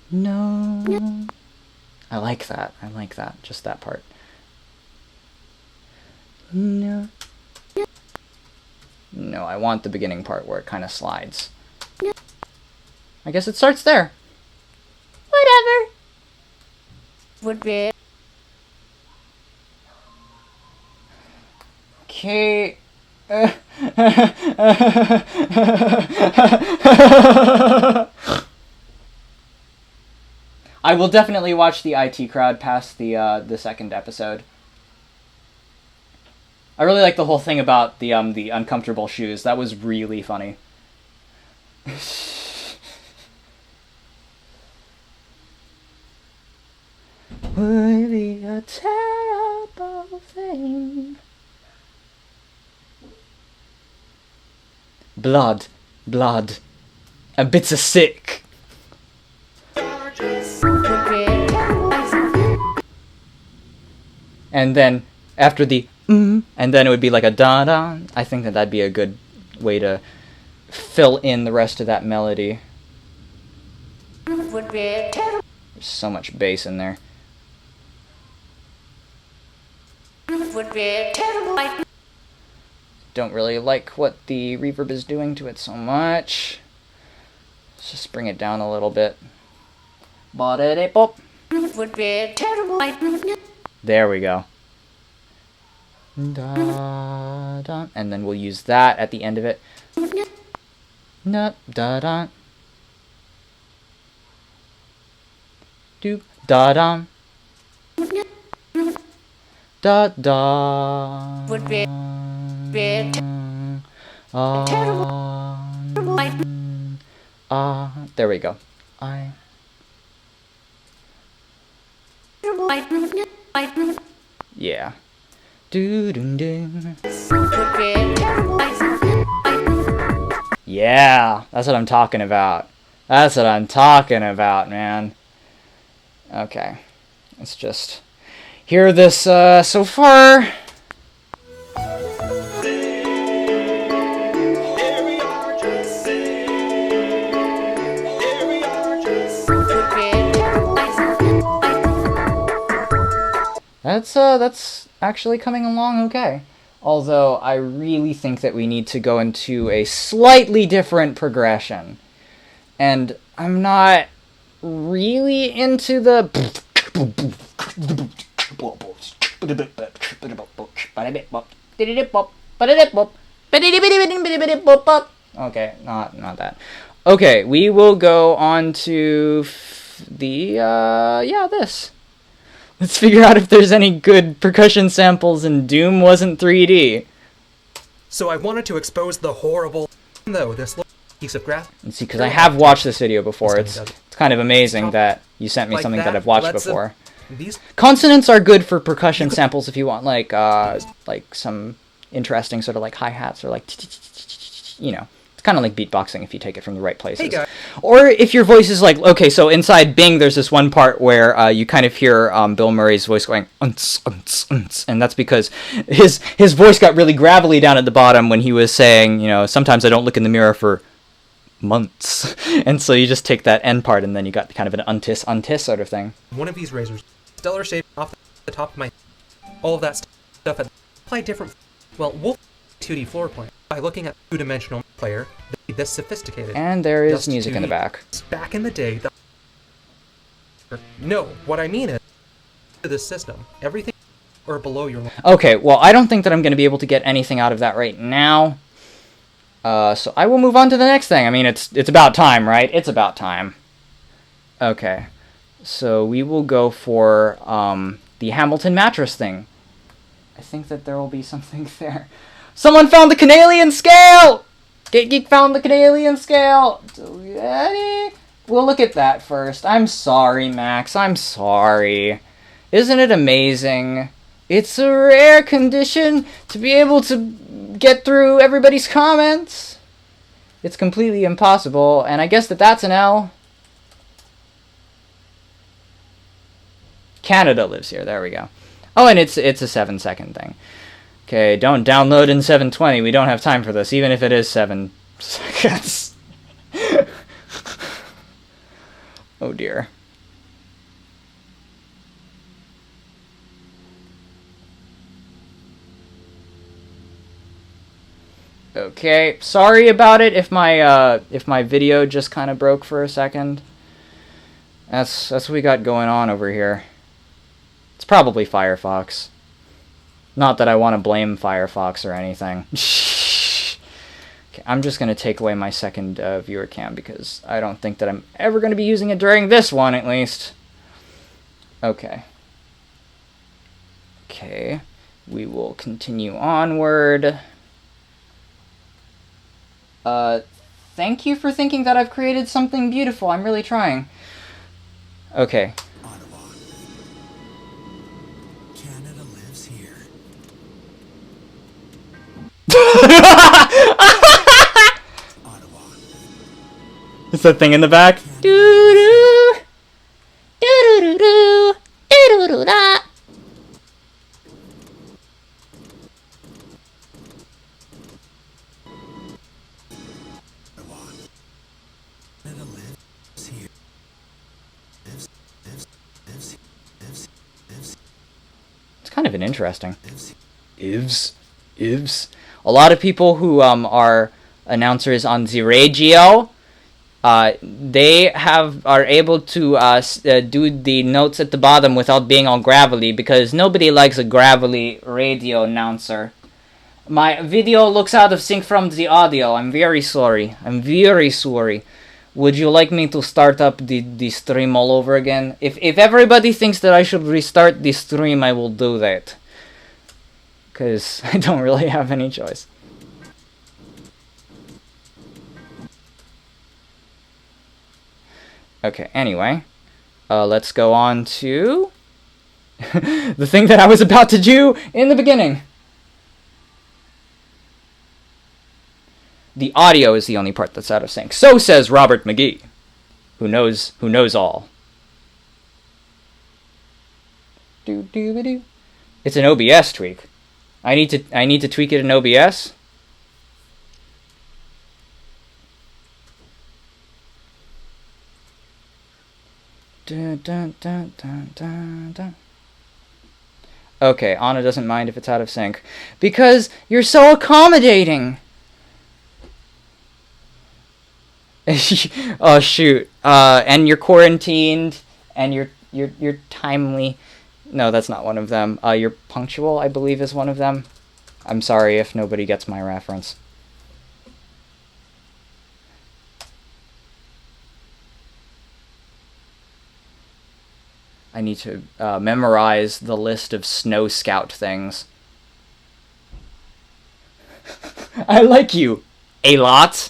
No. I like that. Just that part. No. No, I want the beginning part where it kind of slides. I guess it starts there. Whatever. Would be. Okay. I will definitely watch the IT crowd past the second episode. I really like the whole thing about the uncomfortable shoes. That was really funny. Would be a terrible thing. Blood. A bits of sick. And then after the and then it would be like a da-da. I think that'd be a good way to fill in the rest of that melody. Would be terrible. There's so much bass in there. Would be terrible. Don't really like what the reverb is doing to it so much. Let's just bring it down a little bit. Ba-da-da-pop. Would be terrible. There we go. Da, da. And then we'll use that at the end of it. Da, da, da. Do, da, da. Da, da. Would be there we go. Yeah. Do do do. Yeah, that's what I'm talking about. That's what I'm talking about, man. Okay. Let's just hear this so far. That's actually coming along okay. Although I really think that we need to go into a slightly different progression. And I'm not really into the okay, not that. Okay, we will go on to the, yeah, this. Let's figure out if there's any good percussion samples and Doom wasn't 3D. So I wanted to expose the horrible, though, this little piece of graph. And see, because I have watched this video before. It's kind of amazing that you sent me something that I've watched before. Consonants are good for percussion samples if you want, like some interesting sort of like hi-hats or like, you know. It's kind of like beatboxing if you take it from the right places. Hey guys. Or if your voice is like, okay, so inside Bing, there's this one part where you kind of hear Bill Murray's voice going, unts, unts, unts, and that's because his voice got really gravelly down at the bottom when he was saying, you know, sometimes I don't look in the mirror for months. And so you just take that end part and then you got kind of an untis sort of thing. One of these razors, stellar shape off the top of my, all of that stuff, apply different, well, Wolf 2D floor plan. By looking at two-dimensional player, this sophisticated. And there is Just music in the back. Back in the day, no, what I mean is, this system, everything or below your line. Okay, well, I don't think that I'm going to be able to get anything out of that right now. So I will move on to the next thing. I mean, it's about time, right? It's about time. Okay, so we will go for the Hamilton mattress thing. I think that there will be something there. Someone found the Canalian scale! Geek found the Canalian scale! We'll look at that first. I'm sorry, Max. I'm sorry. Isn't it amazing? It's a rare condition to be able to get through everybody's comments. It's completely impossible, and I guess that's an L. Canada lives here. There we go. Oh, and it's a 7-second thing. Okay, don't download in 720. We don't have time for this, even if it is 7 seconds. Oh dear. Okay, sorry about it if my video just kind of broke for a second. That's what we got going on over here. It's probably Firefox. Not that I want to blame Firefox or anything. Okay, I'm just going to take away my second viewer cam because I don't think that I'm ever going to be using it during this one, at least. Okay. Okay, we will continue onward. Thank you for thinking that I've created something beautiful. I'm really trying. Okay. Canada lives here. Ottawa. Is that thing in the back? Doo-doo. Doo-doo-doo-doo. Doo-doo-doo-da. Canada lives here. It's kind of an interesting. Ivs. A lot of people who are announcers on the radio, they are able to do the notes at the bottom without being all gravelly because nobody likes a gravelly radio announcer. My video looks out of sync from the audio. I'm very sorry. Would you like me to start up the stream all over again? If everybody thinks that I should restart the stream, I will do that. Because I don't really have any choice. Okay, anyway. Let's go on to the thing that I was about to do in the beginning. The audio is the only part that's out of sync. So says Robert McGee, who knows all. Do. It's an OBS tweak. I need to tweak it in OBS. Dun, dun, dun, dun, dun, dun. Okay, Anna doesn't mind if it's out of sync because you're so accommodating. Oh shoot! And you're quarantined, and you're timely. No, that's not one of them. You're punctual, I believe, is one of them. I'm sorry if nobody gets my reference. I need to memorize the list of Snow Scout things. I like you, a lot.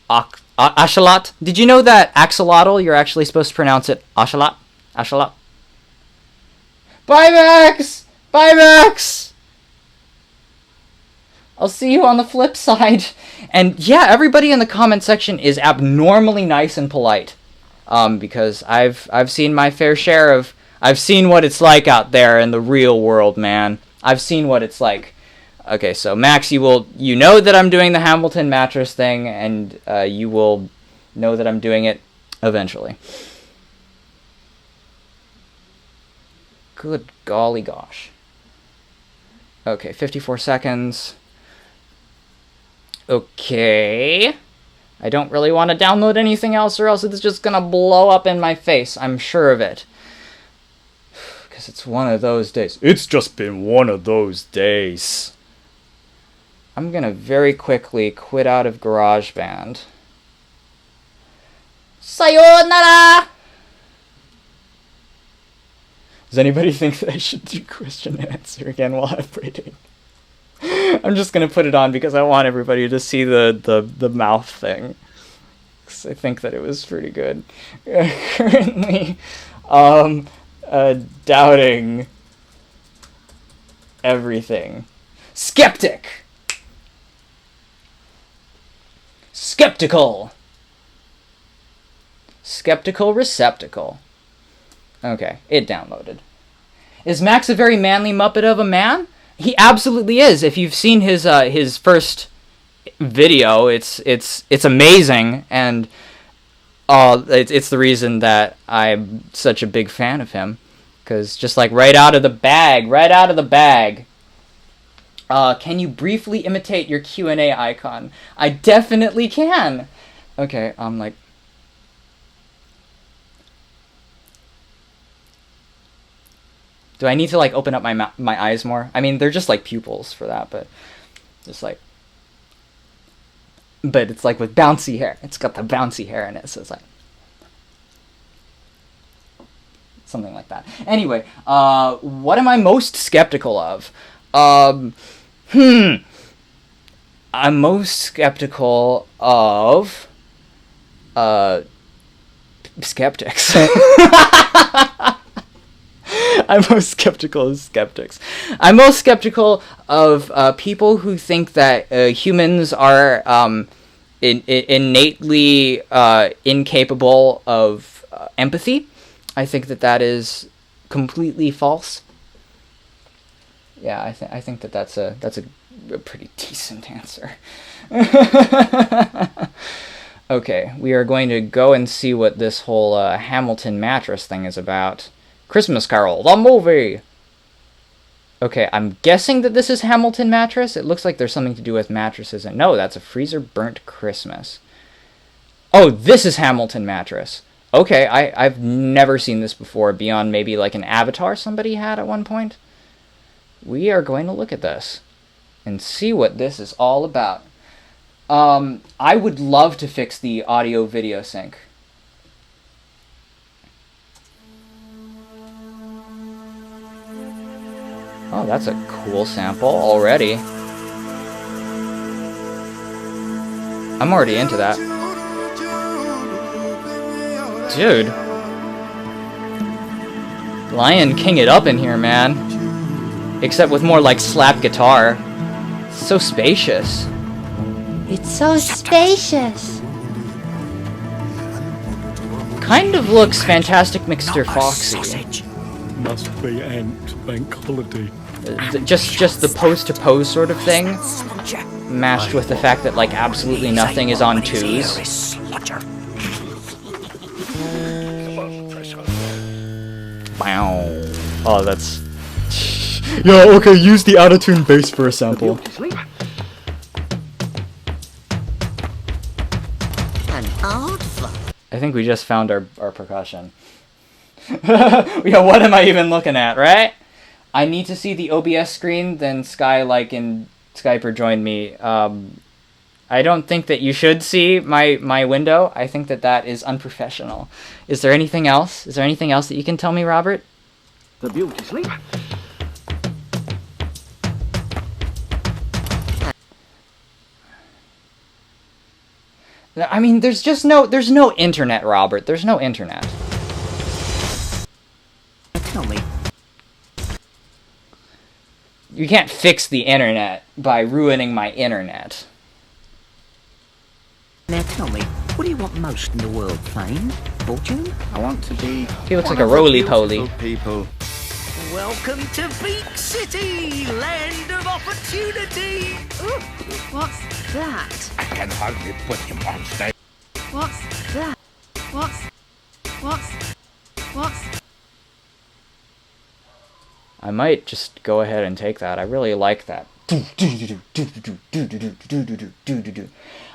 Axolot. Did you know that axolotl, you're actually supposed to pronounce it axolot? Axolot. Bye, Max! Bye, Max! I'll see you on the flip side. And yeah, everybody in the comment section is abnormally nice and polite. Because I've seen my fair share of... I've seen what it's like out there in the real world, man. I've seen what it's like. Okay, so Max, you know that I'm doing the Hamilton mattress thing, and you will know that I'm doing it eventually. Good golly gosh. Okay, 54 seconds. Okay. I don't really want to download anything else, or else it's just gonna blow up in my face. I'm sure of it. Because it's one of those days. It's just been one of those days. I'm gonna very quickly quit out of GarageBand. Sayonara! Does anybody think that I should do question and answer again while I'm braiding? I'm just gonna put it on because I want everybody to see the mouth thing. 'Cause I think that it was pretty good. Currently, doubting everything. Skeptic! Skeptical! Skeptical receptacle. Okay, it downloaded. Is Max a very manly muppet of a man? He absolutely is. If you've seen his first video, it's amazing, and it's the reason that I'm such a big fan of him. Because just like right out of the bag. Can you briefly imitate your Q&A icon? I definitely can. Okay, I'm like. Do I need to like open up my eyes more? I mean, they're just like pupils for that, but just like. But it's like with bouncy hair. It's got the bouncy hair in it, so it's like. Something like that. Anyway, what am I most skeptical of? I'm most skeptical of skeptics. I'm most skeptical of skeptics. I'm most skeptical of people who think that humans are innately incapable of empathy. I think that is completely false. Yeah, I think that's a pretty decent answer. Okay, we are going to go and see what this whole Hamilton mattress thing is about. Christmas Carol, the movie! Okay, I'm guessing that this is Hamilton mattress. It looks like there's something to do with mattresses. And no, that's a freezer burnt Christmas. Oh, this is Hamilton mattress. Okay, I've never seen this before beyond maybe like an avatar somebody had at one point. We are going to look at this and see what this is all about. I would love to fix the audio-video sync. Oh, that's a cool sample already. I'm already into that. Dude. Lion King it up in here, man. Except with more like slap guitar. It's so spacious. It's so spacious. Kind of looks Fantastic Mr. Foxy. Must be Ant Bank Holiday. Just the pose-to-pose sort of thing, mashed with the fact that like absolutely nothing is on twos. Wow. Oh, that's. Yeah. Okay. Use the out-of-tune bass for a sample. I think we just found our percussion. Yeah, what am I even looking at, right? I need to see the OBS screen, then Sky, like, and Skyper joined me. I I don't think that you should see my window. I think that that is unprofessional. Is there anything else? Is there anything else that you can tell me, Robert? The beauty sleep. I mean, there's no internet, Robert. There's no internet. Tell me. You can't fix the internet by ruining my internet. Now tell me, what do you want most in the world? Fame? Fortune? I want to be... He looks like a roly-poly. People. Welcome to Beak City, land of opportunity. Ooh, what's that? I can hardly put him on stage. What's that? What's... I might just go ahead and take that. I really like that.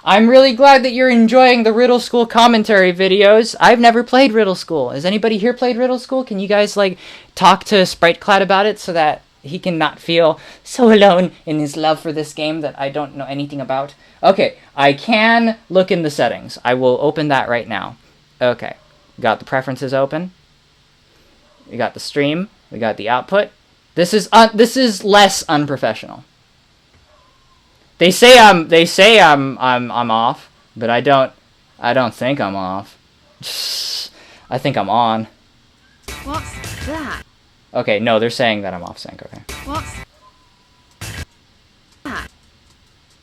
I'm really glad that you're enjoying the Riddle School commentary videos. I've never played Riddle School. Has anybody here played Riddle School? Can you guys, like, talk to SpriteCloud about it so that he can not feel so alone in his love for this game that I don't know anything about? Okay, I can look in the settings. I will open that right now. Okay, got the preferences open. We got the stream. We got the output. This is less unprofessional. They say I'm off, but I don't think I'm off. I think I'm on. What's that? Okay, no, they're saying that I'm off sync. Okay. What's that?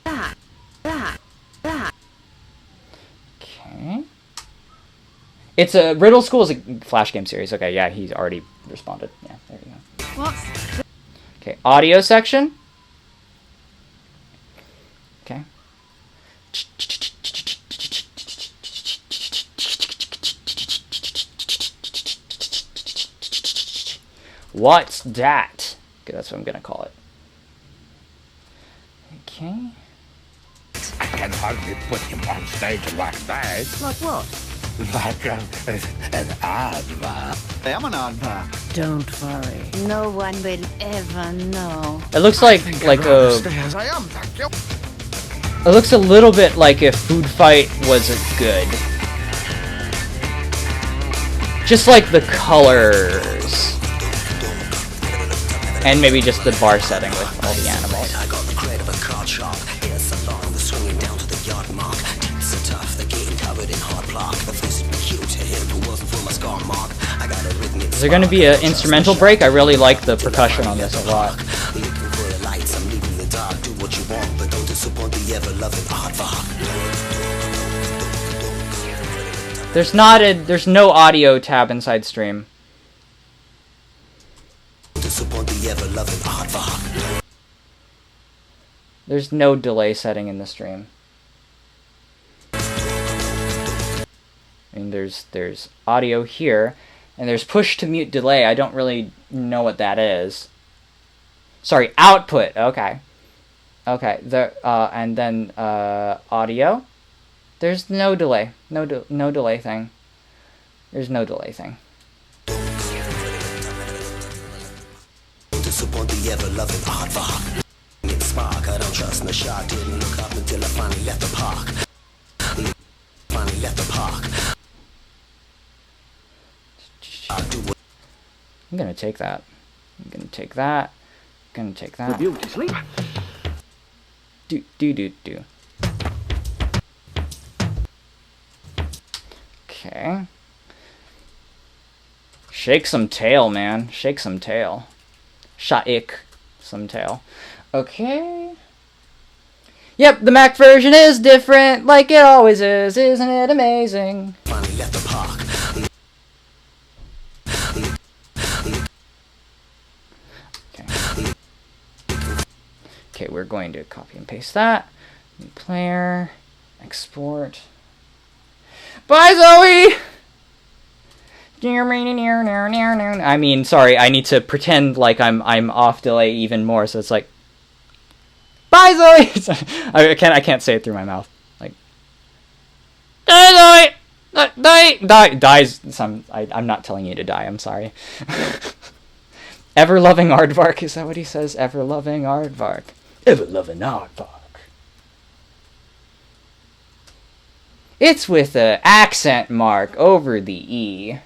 That. Okay. It's a Riddle School is a Flash game series. Okay, yeah, he's already responded. Yeah, there you go. What's Okay, audio section. Okay. What's that? Okay, that's what I'm gonna call it. Okay. I can hardly put him on stage like that. like what? Like an aardvark. I am an aardvark. Don't worry. No one will ever know. It looks like a. As I am, thank you. It looks a little bit like if Food Fight was a good. Just like the colors. And maybe just the bar setting with all the animals. I got the crate of a card shop. Here's a long, the swinging down to the yard mark. So tough, the game covered in hard block. The face would be cute to him who wasn't for my scar mark. I got a written. Is there going to be an instrumental break? I really like the percussion on this a lot. Looking for the lights, I'm leaving the dark. Do what you want, but don't disappoint the ever-loving aardvark. There's no audio tab inside stream. Disappoint the ever-loving aardvark. There's no delay setting in the stream. I mean, there's audio here, and there's push to mute delay. I don't really know what that is. Sorry, output. Okay. Okay. And then audio. There's no delay. No delay thing. There's no delay thing. Disappoint the ever-loving aardvark. It's spark. I don't trust the shot. Didn't look up until I finally left the park. Finally left the park. I'm gonna take that. I'm gonna take that. I'm gonna take that. The beauty sleep. Do. Okay. Shake some tail, man. Shake some tail. Sha'ik some tail. Okay. Yep, the Mac version is different, like it always is. Isn't it amazing? Finally left the park. Okay, we're going to copy and paste that. New player. Export. Bye, Zoe! I mean, sorry, I need to pretend like I'm off delay even more, so it's like, bye, Zoe! I can't say it through my mouth. Like, die, Zoe! Die! Dies. I'm not telling you to die, I'm sorry. Ever-loving aardvark, is that what he says? Ever-loving aardvark. Ever-loving aardvark. It's with an accent mark over the E.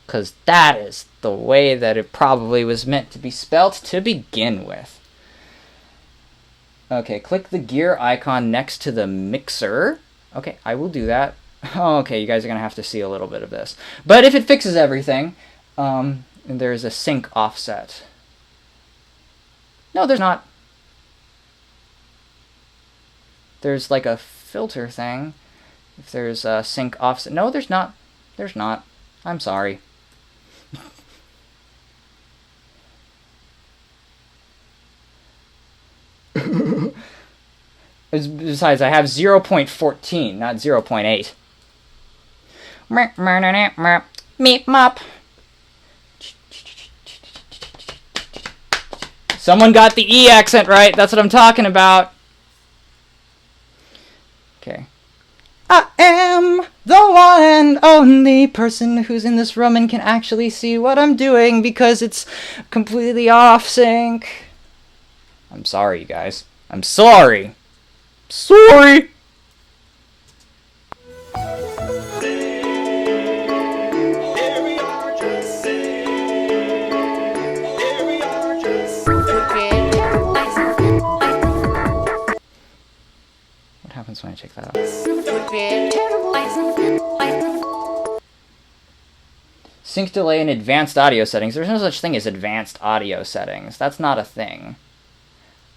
Because that is the way that it probably was meant to be spelt to begin with. Okay, click the gear icon next to the mixer. Okay, I will do that. Okay, you guys are going to have to see a little bit of this. But if it fixes everything, there's a sync offset. No, there's not. There's like a filter thing. If there's a sync offset. No, there's not. There's not. I'm sorry. Besides, I have 0.14, not 0.8. Meep mop. Someone got the E accent right. That's what I'm talking about. Okay. I am the one and only person who's in this room and can actually see what I'm doing because it's completely off sync. I'm sorry, you guys. I'm sorry. Sorry. What happens when I take that off? Sync delay in advanced audio settings. There's no such thing as advanced audio settings. That's not a thing.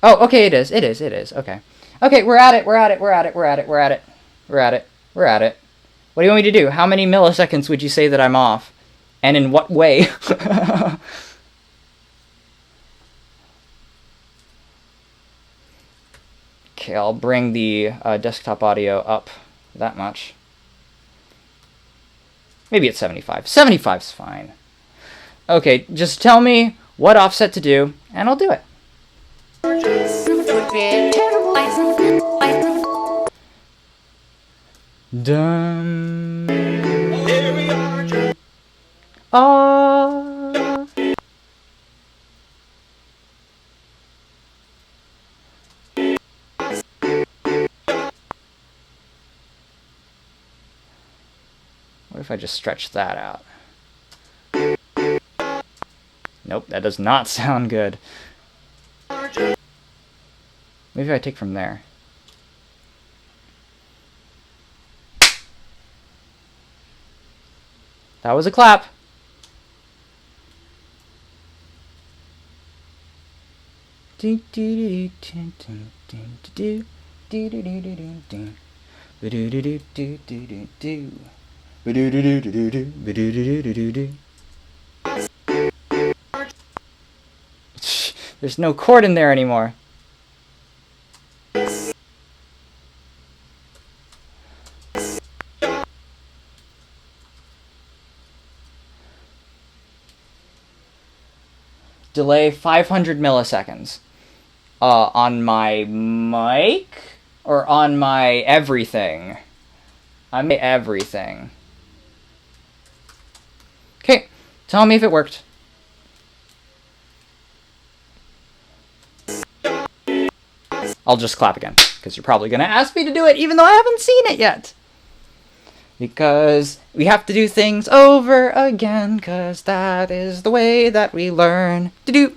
Oh, okay, it is. It is. It is. Okay. Okay, we're at it. We're at it. We're at it. We're at it. We're at it. We're at it. We're at it. What do you want me to do? How many milliseconds would you say that I'm off? And in what way? Okay, I'll bring the desktop audio up that much. Maybe it's 75. 75's fine. Okay, just tell me what offset to do, and I'll do it. Dum. What if I just stretch that out? Nope, that does not sound good. Maybe I take from there. That was a clap. There's no chord in there anymore. Delay 500 milliseconds. On my mic or on my everything? On my everything. Okay, tell me if it worked. I'll just clap again, because you're probably going to ask me to do it even though I haven't seen it yet. Because we have to do things over again, because that is the way that we learn to do.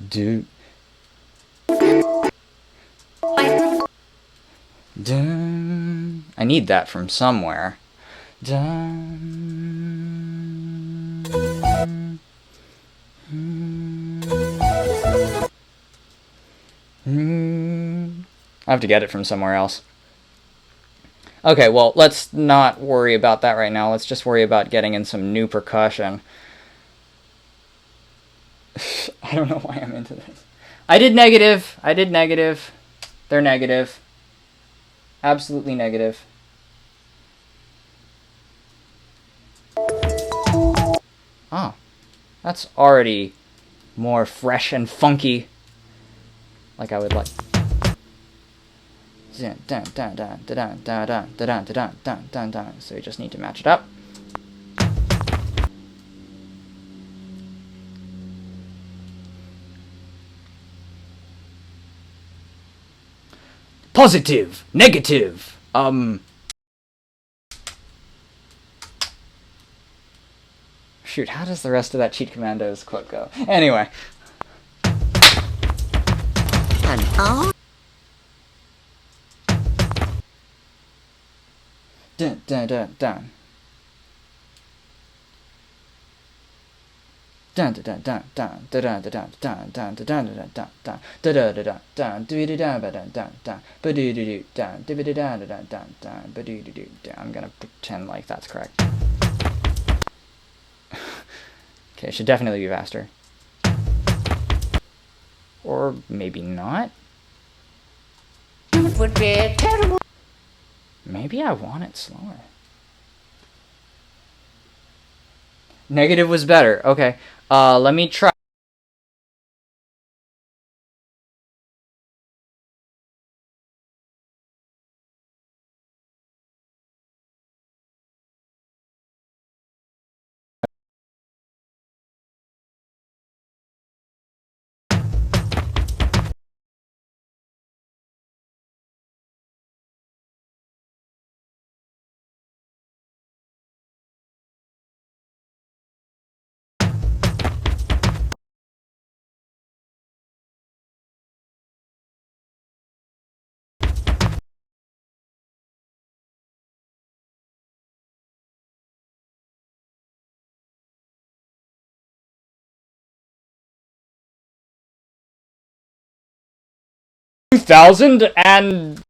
Do. Dun. I need that from somewhere. Dun. I have to get it from somewhere else. Okay, well, let's not worry about that right now. Let's just worry about getting in some new percussion. I don't know why I'm into this. I did negative. I did negative. They're negative. Absolutely negative. Oh, that's already more fresh and funky. Like I would like. So we just need to match it up. Positive, negative. Shoot, how does the rest of that Cheat Commandos quote go? Anyway. Dun dun dun dun. Dun dun dun dun dun dun dun dun dun dun dun dun dun dun dun dun dun dun dun dun. I'm gonna pretend like that's correct. Okay, it should definitely be faster. Or maybe not. It would be terrible. Maybe I want it slower. Negative was better. Okay. Let me try. And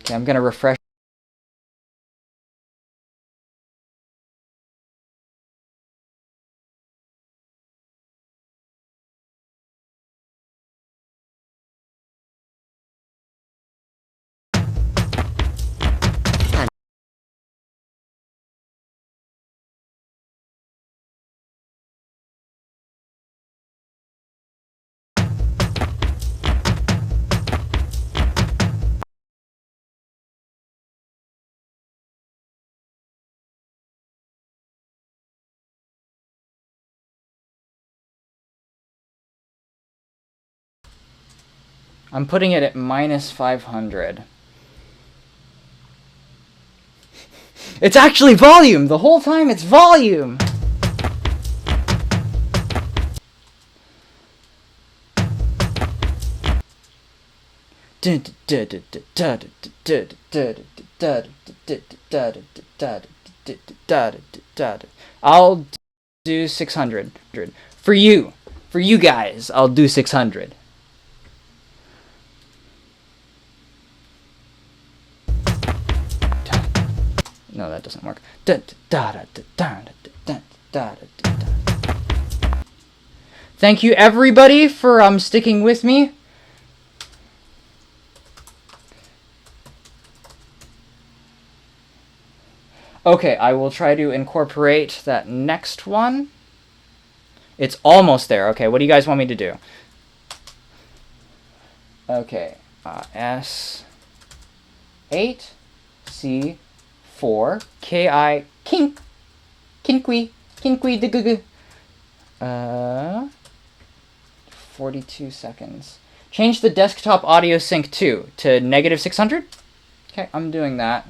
okay, I'm gonna refresh. I'm putting it at minus 500. It's actually volume! The whole time it's volume! I'll do 600. For you. For you guys, I'll do 600. No, that doesn't work. Thank you everybody for sticking with me. Okay, I will try to incorporate that next one. It's almost there. Okay, what do you guys want me to do? Okay, S8, C4, Ki, kinkwi, de 42 seconds. Change the desktop audio sync to negative 600. Okay, I'm doing that.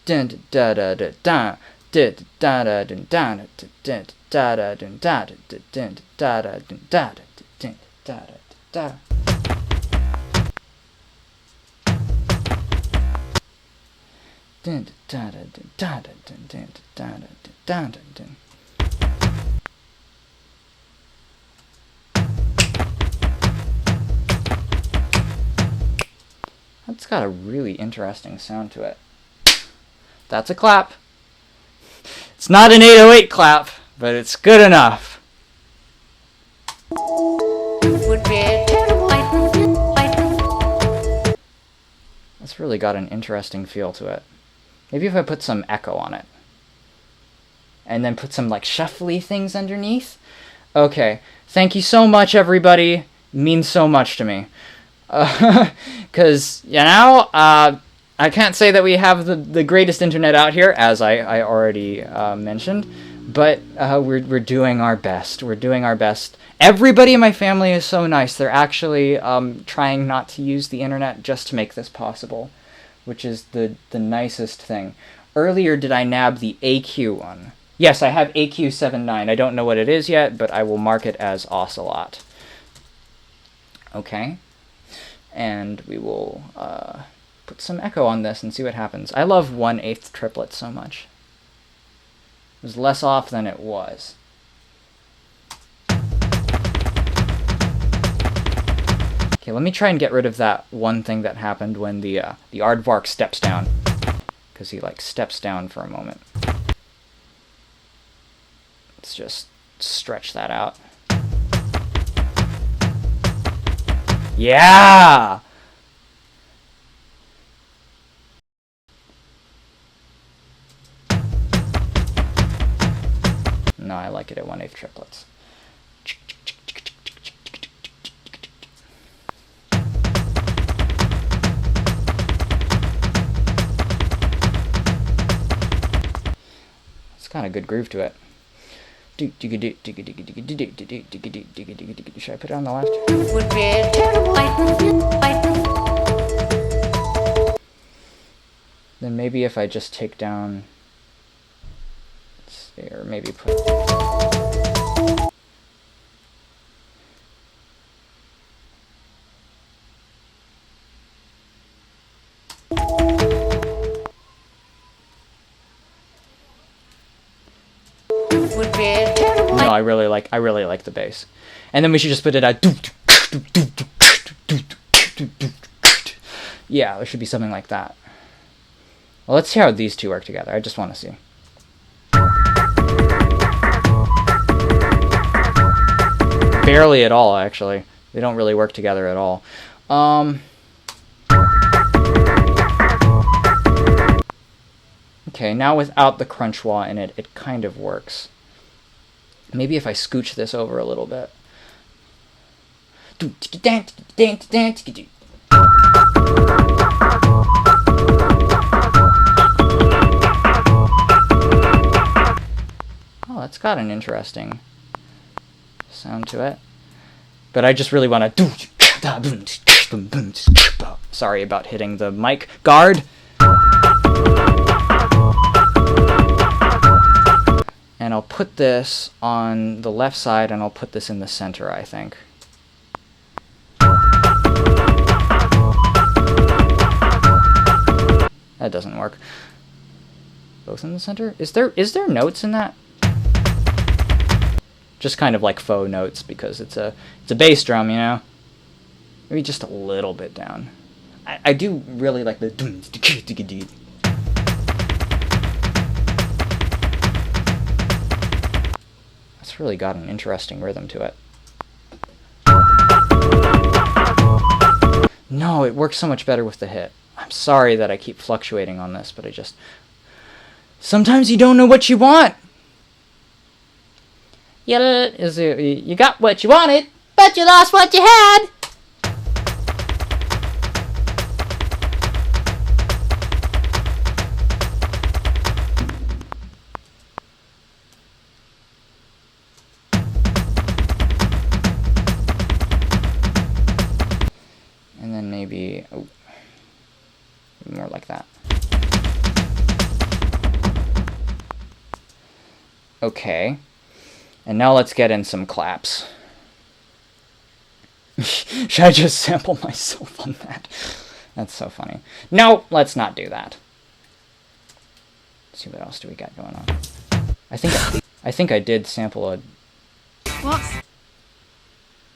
Dun da da da da da da da da da da da da da da da da da da. That's got a really interesting sound to it. That's a clap. It's not an 808 clap, but it's good enough. That's really got an interesting feel to it. Maybe if I put some echo on it. And then put some like shuffly things underneath. Okay. Thank you so much, everybody. It means so much to me. Because, you know, I can't say that we have the greatest internet out here, as I already mentioned, but we're doing our best. We're doing our best. Everybody in my family is so nice. They're actually trying not to use the internet just to make this possible, which is the nicest thing. Earlier, did I nab the AQ one? Yes, I have AQ79. I don't know what it is yet, but I will mark it as Ocelot. Okay. And we will put some echo on this and see what happens. I love 1/8 triplets so much. It was less off than it was. Okay, let me try and get rid of that one thing that happened when the aardvark steps down. Because he, like, steps down for a moment. Let's just stretch that out. Yeah! No, I like it at 1/8 triplets. It's got a good groove to it. Should I put it on the left? Then maybe if I just take down, let's see, or maybe put. No, I really like the bass. And then we should just put it at. Yeah, there should be something like that. Well, let's see how these two work together. I just want to see. Barely at all, actually. They don't really work together at all. Okay, now without the crunch wah in it, it kind of works. Maybe if I scooch this over a little bit. Oh, that's got an interesting sound to it. But I just really want to... Sorry about hitting the mic guard. And I'll put this on the left side, and I'll put this in the center, I think. That doesn't work. Both in the center? Is there notes in that? Just kind of like faux notes, because it's a bass drum, you know? Maybe just a little bit down. I do really like the... That's really got an interesting rhythm to it. No, it works so much better with the hit. I'm sorry that I keep fluctuating on this, but I just... Sometimes you don't know what you want! You got what you wanted, but you lost what you had! And then maybe... Oh, more like that. Okay. And now let's get in some claps. Should I just sample myself on that? That's so funny. No, let's not do that. Let's see, what else do we got going on? I think I did sample a... What?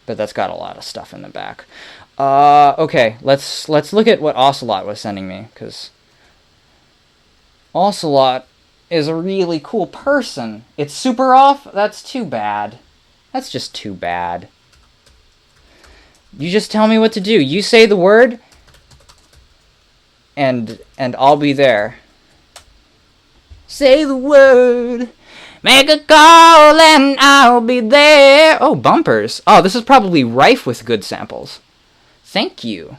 But that's got a lot of stuff in the back. Okay, let's look at what Ocelot was sending me, because Ocelot is a really cool person. It's super off? That's too bad. That's just too bad. You just tell me what to do. You say the word, and I'll be there. Say the word. Make a call and I'll be there. Oh, bumpers. Oh, this is probably rife with good samples. Thank you.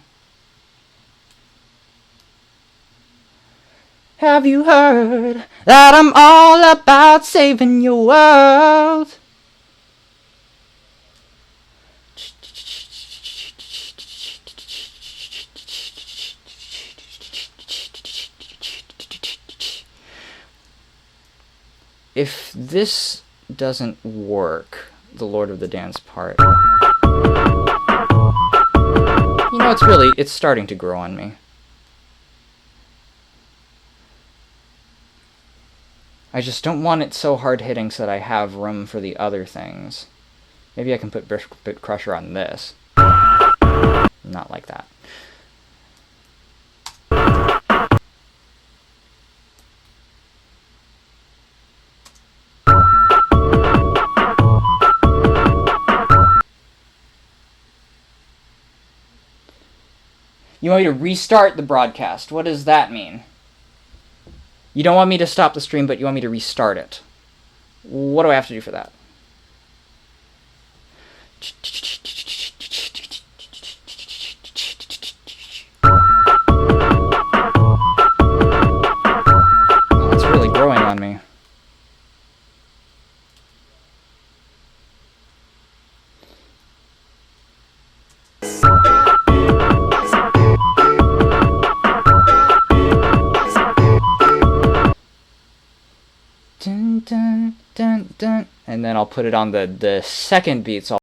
Have you heard that I'm all about saving your world? If this doesn't work, the Lord of the Dance part, you know, it's starting to grow on me. I just don't want it so hard-hitting so that I have room for the other things. Maybe I can put Bit Crusher on this. Not like that. You want me to restart the broadcast. What does that mean? You don't want me to stop the stream, but you want me to restart it. What do I have to do for that? Oh, it's really growing on me. Dun, dun, dun, dun. And then I'll put it on the second beat, so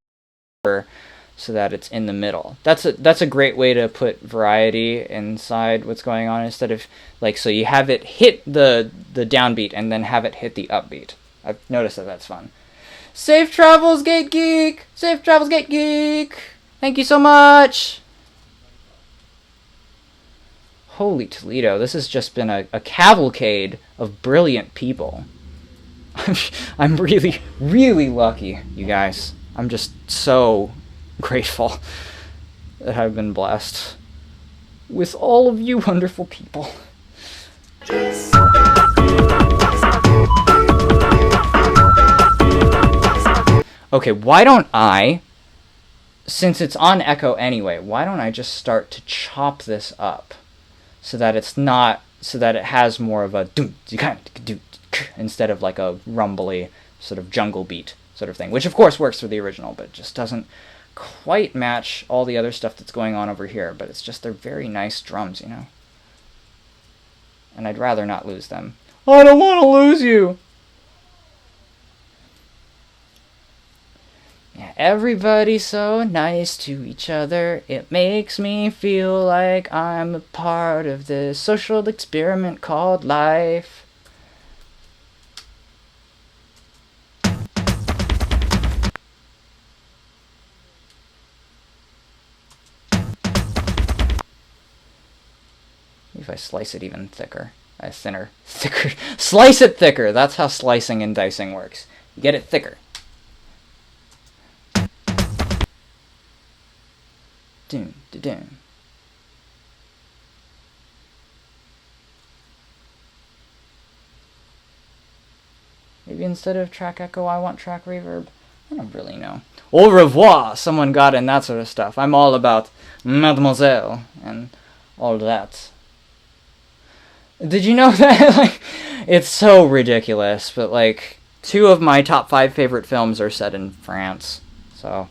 that it's in the middle. That's a great way to put variety inside what's going on, instead of like, so you have it hit the downbeat and then have it hit the upbeat. I've noticed that that's fun. Safe travels, Gate Geek! Safe travels, Gate Geek! Thank you so much! Holy Toledo, this has just been a cavalcade of brilliant people. I'm really, really lucky, you guys. I'm just so grateful that I've been blessed with all of you wonderful people. Okay, why don't I, since it's on echo anyway, why don't I just start to chop this up so that it's not, so that it has more of a instead of like a rumbly sort of jungle beat. sort of thing, which of course works for the original, but just doesn't quite match all the other stuff that's going on over here. But it's just, they're very nice drums, you know? And I'd rather not lose them. I don't want to lose you! Yeah, everybody's so nice to each other. It makes me feel like I'm a part of this social experiment called life. If I slice it even thicker. Thinner. Thicker. Slice it thicker! That's how slicing and dicing works. You get it thicker. Doom, da-doom. Maybe instead of track echo, I want track reverb. I don't really know. Au revoir! Someone got in that sort of stuff. I'm all about Mademoiselle and all that. Did you know that? Like, it's so ridiculous, but like 2 of my top 5 favorite films are set in France. So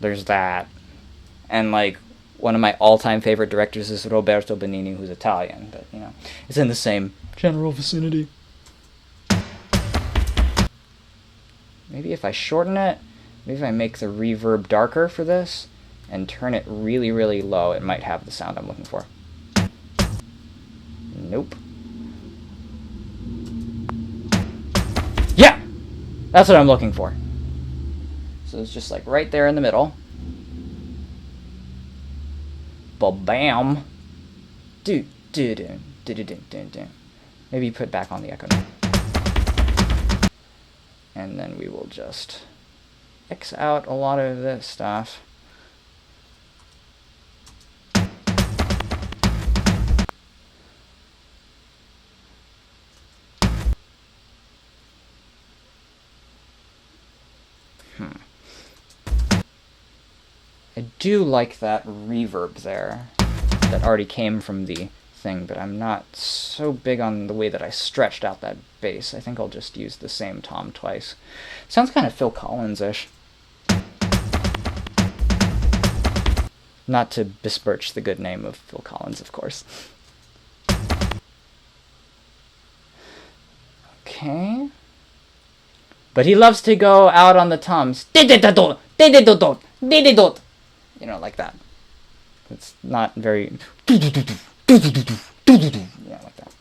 there's that. And like one of my all-time favorite directors is Roberto Benigni, who's Italian, but you know, it's in the same general vicinity. Maybe if I shorten it, maybe if I make the reverb darker for this and turn it really, really low, it might have the sound I'm looking for. Nope. Yeah! That's what I'm looking for. So it's just like right there in the middle. Ba-bam. Do-do-do-do-do-do-do-do. Maybe put back on the echo now. And then we will just X out a lot of this stuff. I do like that reverb there that already came from the thing, but I'm not so big on the way that I stretched out that bass. I think I'll just use the same tom twice. Sounds kind of Phil Collins-ish. Not to besmirch the good name of Phil Collins, of course. Okay. But he loves to go out on the toms. You know, like that. It's not very... Yeah, like that.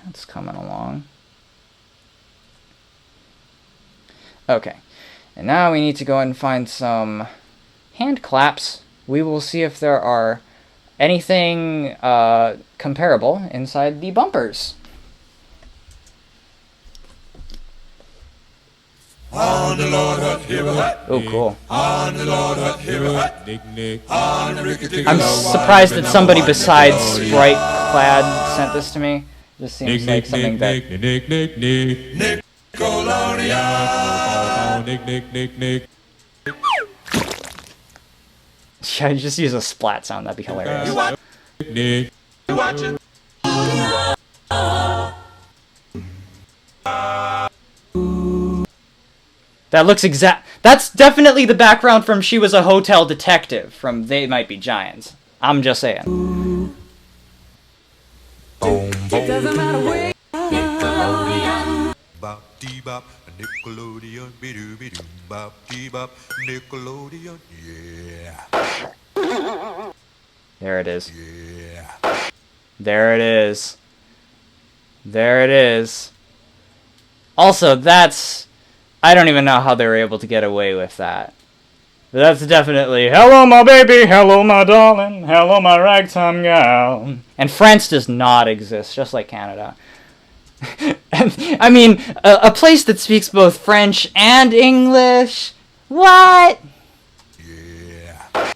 That's coming along. Okay. And now we need to go and find some hand claps. We will see if there are anything comparable inside the bumpers. On the Lord of Oh, cool. On the Lord of I'm surprised that somebody besides Sprite Clad sent this to me. Just seems like something that... Should I just use a splat sound? That'd be hilarious. That looks that's definitely the background from She Was a Hotel Detective from They Might Be Giants. I'm just saying. It doesn't matter where. Bop, Nickelodeon, bidoo, bop, Nickelodeon, yeah. There it is. Yeah. There it is. There it is. Also, that's... I don't even know how they were able to get away with that. But that's definitely, hello my baby, hello my darling, hello my ragtime gal. And France does not exist, just like Canada. And, I mean, a place that speaks both French and English? What? Yeah.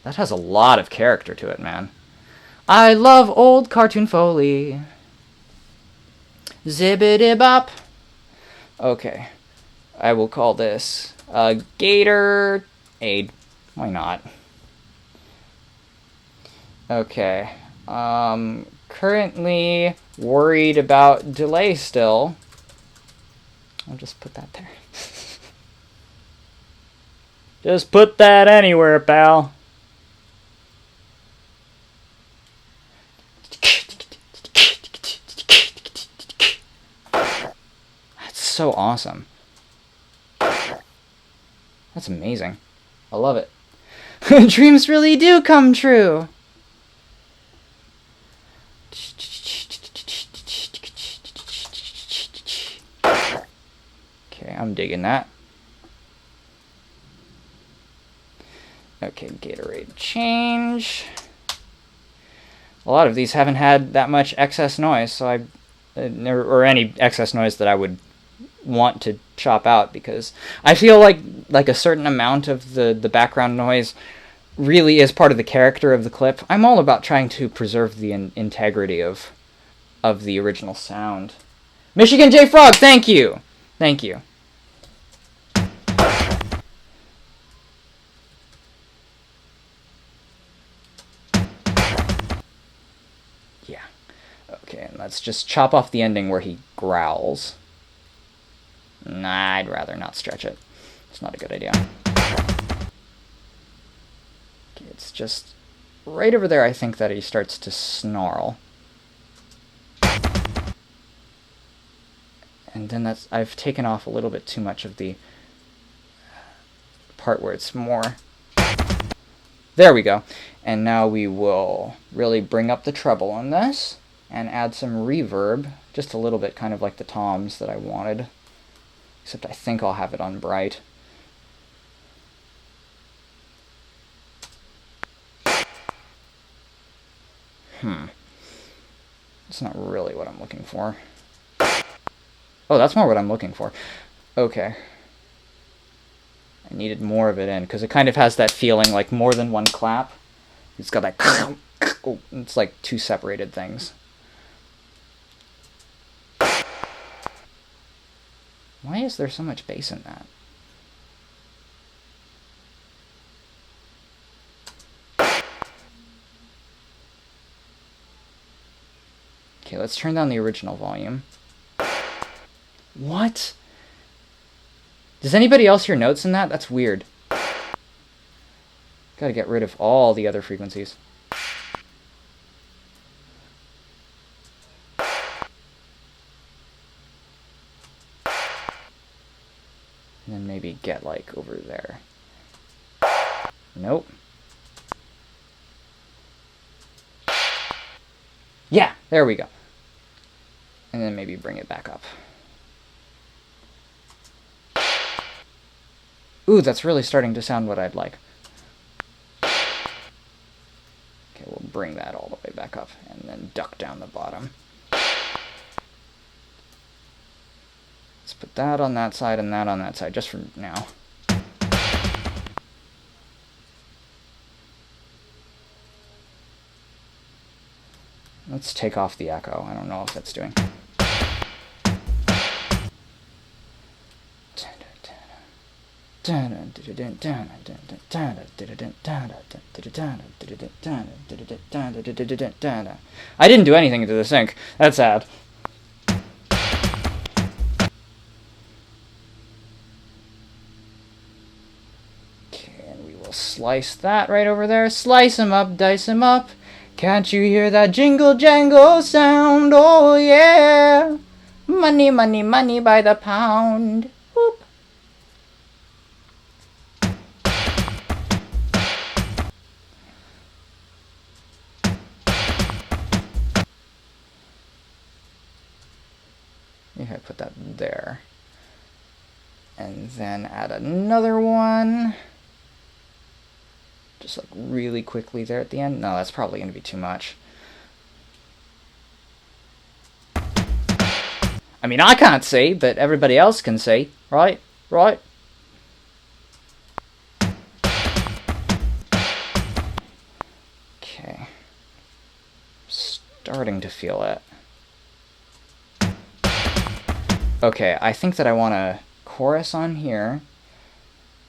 That has a lot of character to it, man. I love old cartoon Foley. Zibbity-bop. Okay. I will call this Gator Aid. Why not? Okay. Currently worried about delay still. I'll just put that there. Just put that anywhere, pal. That's so awesome. That's amazing. I love it. Dreams really do come true. Okay, I'm digging that. Okay, Gatorade change. A lot of these haven't had that much excess noise, so or any excess noise that I would want to chop out, because I feel like a certain amount of the background noise really is part of the character of the clip. I'm all about trying to preserve the integrity of the original sound. Michigan J Frog, thank you. Thank you. Yeah. Okay, and let's just chop off the ending where he growls. Nah, I'd rather not stretch it. It's not a good idea. Okay, it's just right over there, I think, that he starts to snarl. And then I've taken off a little bit too much of the part where it's more. There we go. And now we will really bring up the treble on this and add some reverb, just a little bit, kind of like the toms that I wanted. Except I think I'll have it on bright. It's not really what I'm looking for. Oh, that's more what I'm looking for. Okay. I needed more of it in, because it kind of has that feeling like more than one clap. It's got that... Oh, it's like two separated things. Why is there so much bass in that? Okay, let's turn down the original volume. What? Does anybody else hear notes in that? That's weird. Gotta get rid of all the other frequencies. And then maybe get like over there. Nope. Yeah, there we go. And then maybe bring it back up. Ooh, that's really starting to sound what I'd like. Okay, we'll bring that all the way back up and then duck down the bottom. Let's put that on that side and that on that side, just for now. Let's take off the echo. I don't know if that's doing. I didn't do anything to the sync. That's sad. Okay, and we will slice that right over there. Slice him up, dice him up. Can't you hear that jingle jangle sound? Oh yeah. Money, money, money by the pound. Whoop. Maybe I put that there. And then add another one. Just like really quickly there at the end. No, that's probably going to be too much. I mean, I can't see, but everybody else can see, right? Right? Okay. Starting to feel it. Okay, I think that I want to chorus on here,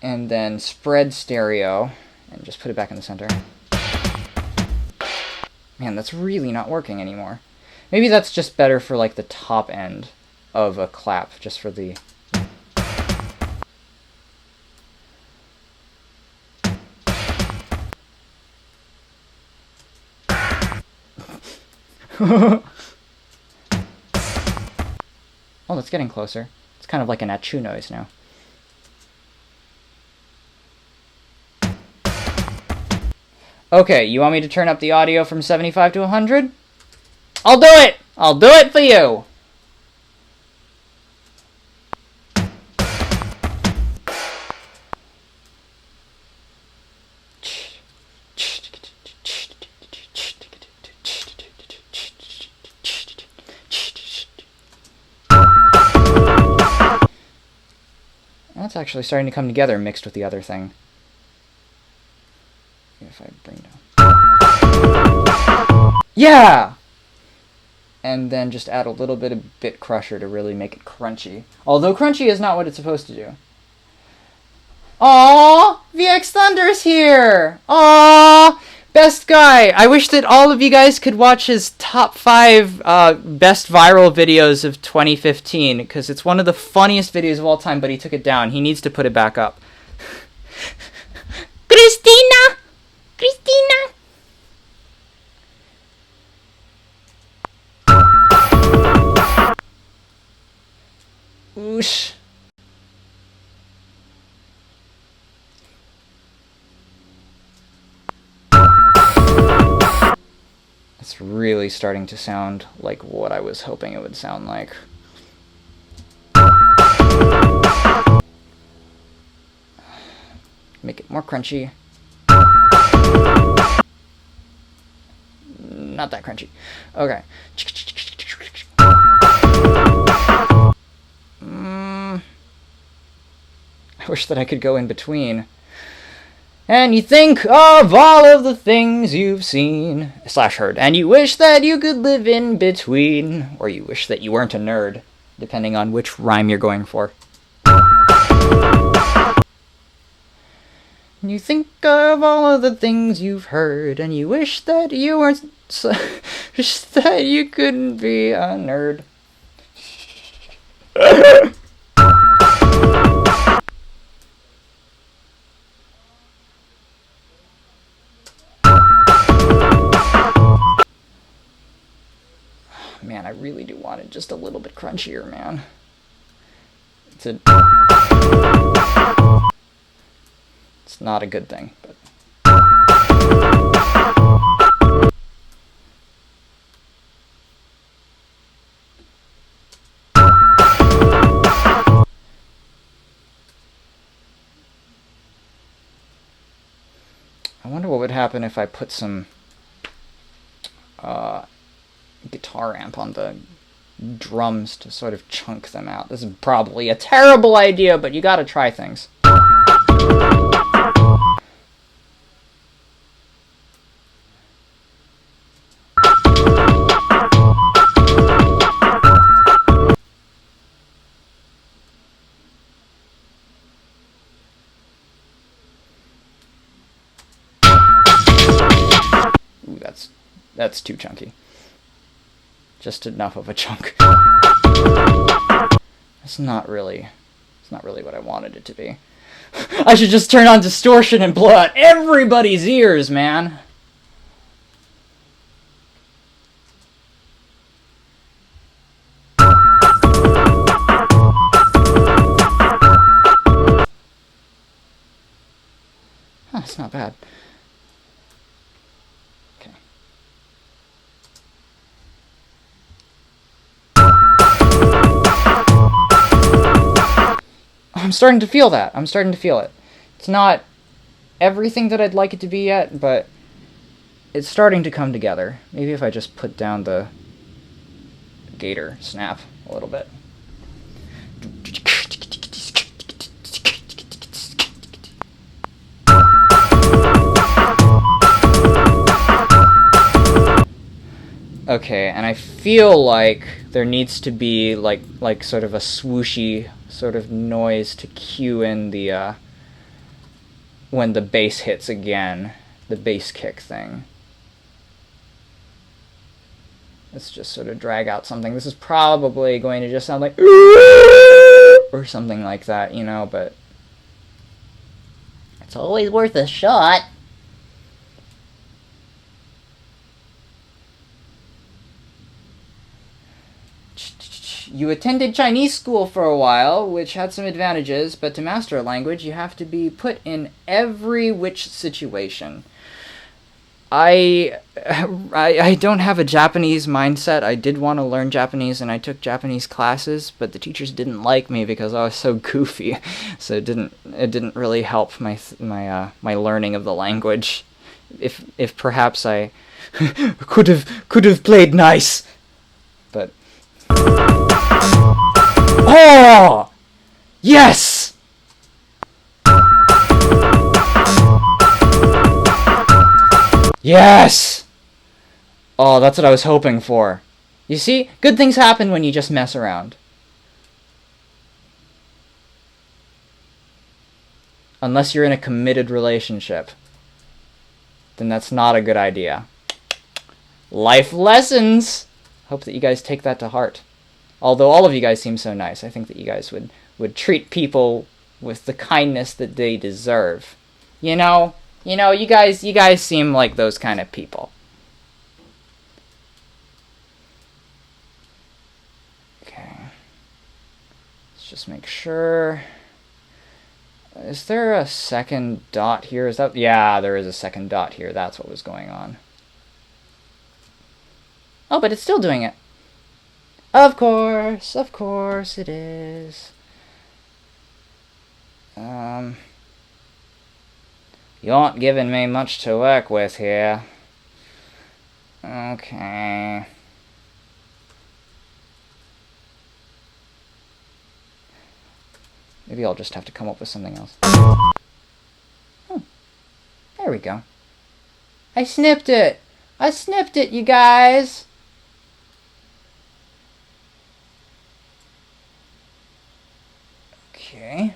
and then spread stereo, and just put it back in the center. Man, that's really not working anymore. Maybe that's just better for like the top end of a clap, just for the... Oh, that's getting closer. It's kind of like an achoo noise now. Okay, you want me to turn up the audio from 75 to 100? I'll do it! I'll do it for you! That's actually starting to come together mixed with the other thing. If I bring down... Yeah! And then just add a little bit of bit crusher to really make it crunchy. Although crunchy is not what it's supposed to do. Aww! VX Thunder's here! Aww! Best guy! I wish that all of you guys could watch his top 5 best viral videos of 2015, because it's one of the funniest videos of all time, but he took it down. He needs to put it back up. Christina! Christina! Oosh. It's really starting to sound like what I was hoping it would sound like. Make it more crunchy. Not that crunchy. Okay. I wish that I could go in between. And you think of all of the things you've seen / heard, and you wish that you could live in between, or you wish that you weren't a nerd, depending on which rhyme you're going for. And you think of all of the things you've heard, and you wish that you weren't, wish that you couldn't be a nerd. Man, I really do want it just a little bit crunchier, man. It's not a good thing, but... I wonder what would happen if I put some guitar amp on the drums to sort of chunk them out. This is probably a terrible idea, but you gotta try things. Ooh, that's too chunky. Just enough of a chunk. It's not really what I wanted it to be. I should just turn on distortion and blow out everybody's ears, man. That's not bad. I'm starting to feel that. I'm starting to feel it. It's not everything that I'd like it to be yet, but it's starting to come together. Maybe if I just put down the gator snap a little bit. Okay, and I feel like there needs to be like sort of a swooshy sort of noise to cue in the when the bass hits again, the bass kick thing. Let's just sort of drag out something. This is probably going to just sound like or something like that, you know, but It's always worth a shot. you attended Chinese school for a while, which had some advantages, but to master a language, you have to be put in every which situation. I don't have a Japanese mindset. I did want to learn Japanese, and I took Japanese classes, but the teachers didn't like me because I was so goofy, so it didn't really help my learning of the language. If perhaps I could have played nice, but oh yes. Yes! Oh, that's what I was hoping for. You see, good things happen when you just mess around. Unless you're in a committed relationship, then that's not a good idea. Life lessons! Hope that you guys take that to heart. Although all of you guys seem so nice, I think that you guys would treat people with the kindness that they deserve. You know, you guys seem like those kind of people. Okay. Let's just make sure. Is there a second dot here? Is that... Yeah, there is a second dot here. That's what was going on. Oh, but it's still doing it. Of course it is. You aren't giving me much to work with here. Okay. Maybe I'll just have to come up with something else. There we go. I snipped it! I snipped it, you guys! Okay.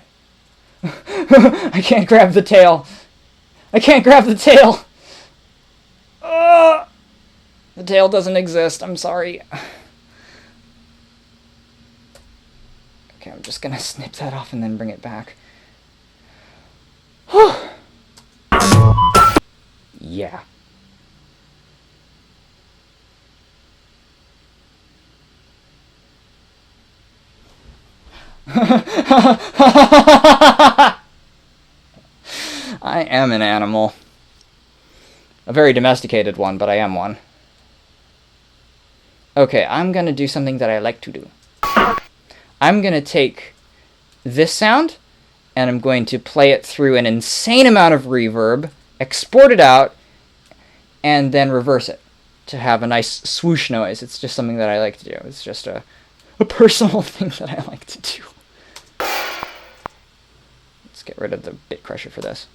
I can't grab the tail. I can't grab the tail! The tail doesn't exist, I'm sorry. Okay, I'm just gonna snip that off and then bring it back. Yeah. I am an animal. A very domesticated one, but I am one. Okay, I'm gonna do something that I like to do. I'm gonna take this sound, and I'm going to play it through an insane amount of reverb, export it out, and then reverse it to have a nice swoosh noise. It's just something that I like to do. It's just a personal thing that I like to do. Let's get rid of the bit crusher for this.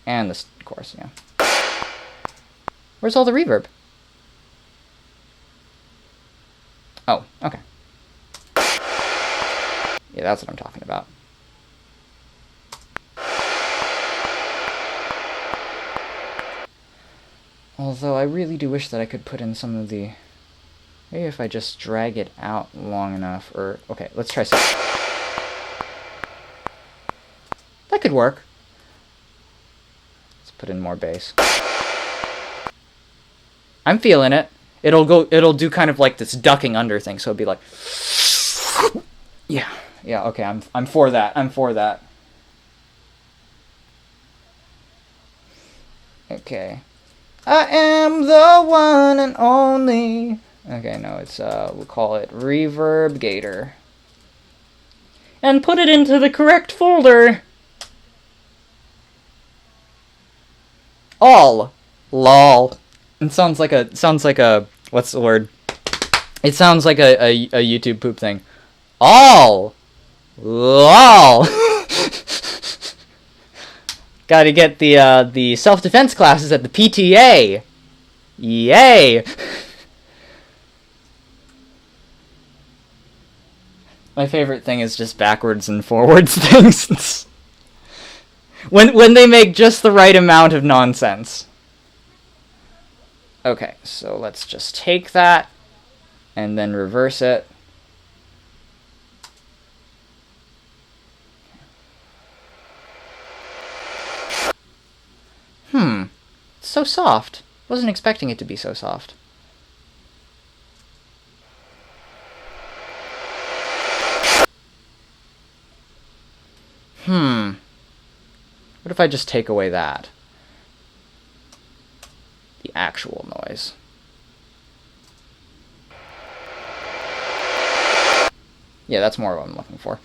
And this chorus, yeah. Where's all the reverb? Oh, okay. Yeah, that's what I'm talking about. Although I really do wish that I could put in some of the... Maybe if I just drag it out long enough, or... Okay, let's try some. That could work. Let's put in more bass. I'm feeling it. It'll do kind of like this ducking under thing, so it'll be like... Yeah, okay, I'm for that, Okay. I am the one and only... Okay, no, it's, we'll call it Reverb Gator. And put it into the correct folder! All. Lol. It sounds like a, what's the word? It sounds like a YouTube poop thing. All. Lol. Gotta get the self-defense classes at the PTA. Yay. My favorite thing is just backwards and forwards things. when they make just the right amount of nonsense. Okay, so let's just take that and then reverse it. It's so soft. Wasn't expecting it to be so soft. What if I just take away that? The actual noise. Yeah, that's more what I'm looking for.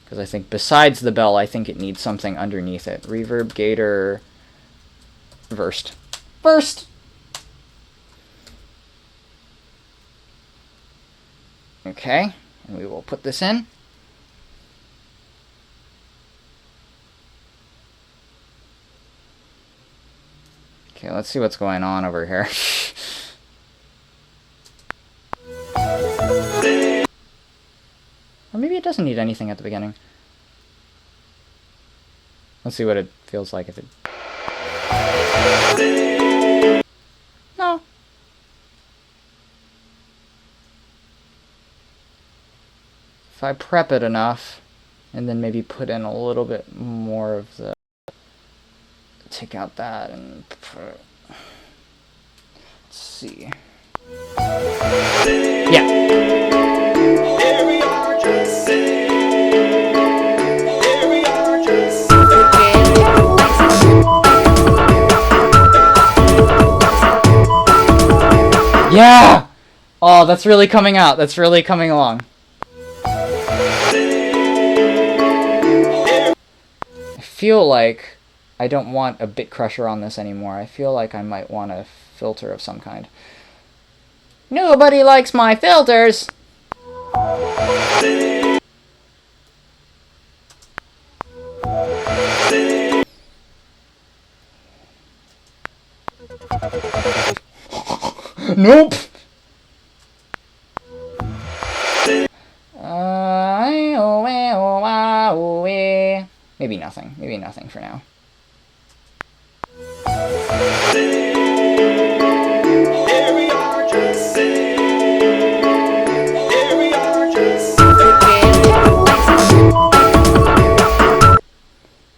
Because I think besides the bell, I think it needs something underneath it. Reverb, gator, versed. Versed! Okay, and we will put this in. Okay, let's see what's going on over here. Or maybe it doesn't need anything at the beginning. Let's see what it feels like if it... No. If I prep it enough, and then maybe put in a little bit more of the... Take out that and... Let's see. Yeah. Yeah! Oh, that's really coming out. That's really coming along. I feel like I don't want a bit crusher on this anymore. I feel like I might want a filter of some kind. Nobody likes my filters! Nope! Maybe nothing. Maybe nothing for now.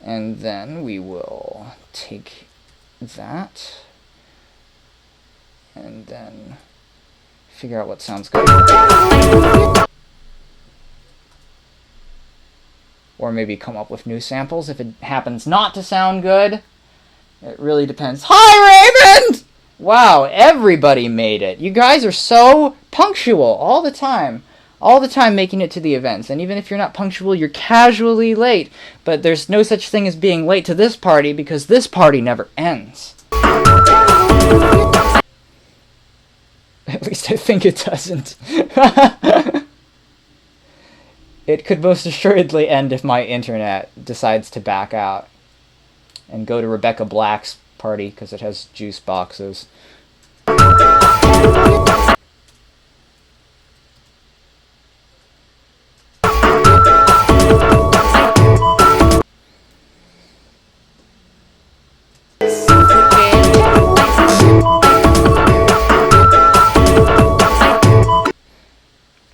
And then we will take that and then figure out what sounds good. Or maybe come up with new samples if it happens not to sound good. It really depends. Hi, Raymond! Wow, everybody made it. You guys are so punctual all the time. All the time making it to the events. And even if you're not punctual, you're casually late. But there's no such thing as being late to this party because this party never ends. At least I think it doesn't. It could most assuredly end if my internet decides to back out and go to Rebecca Black's party because it has juice boxes.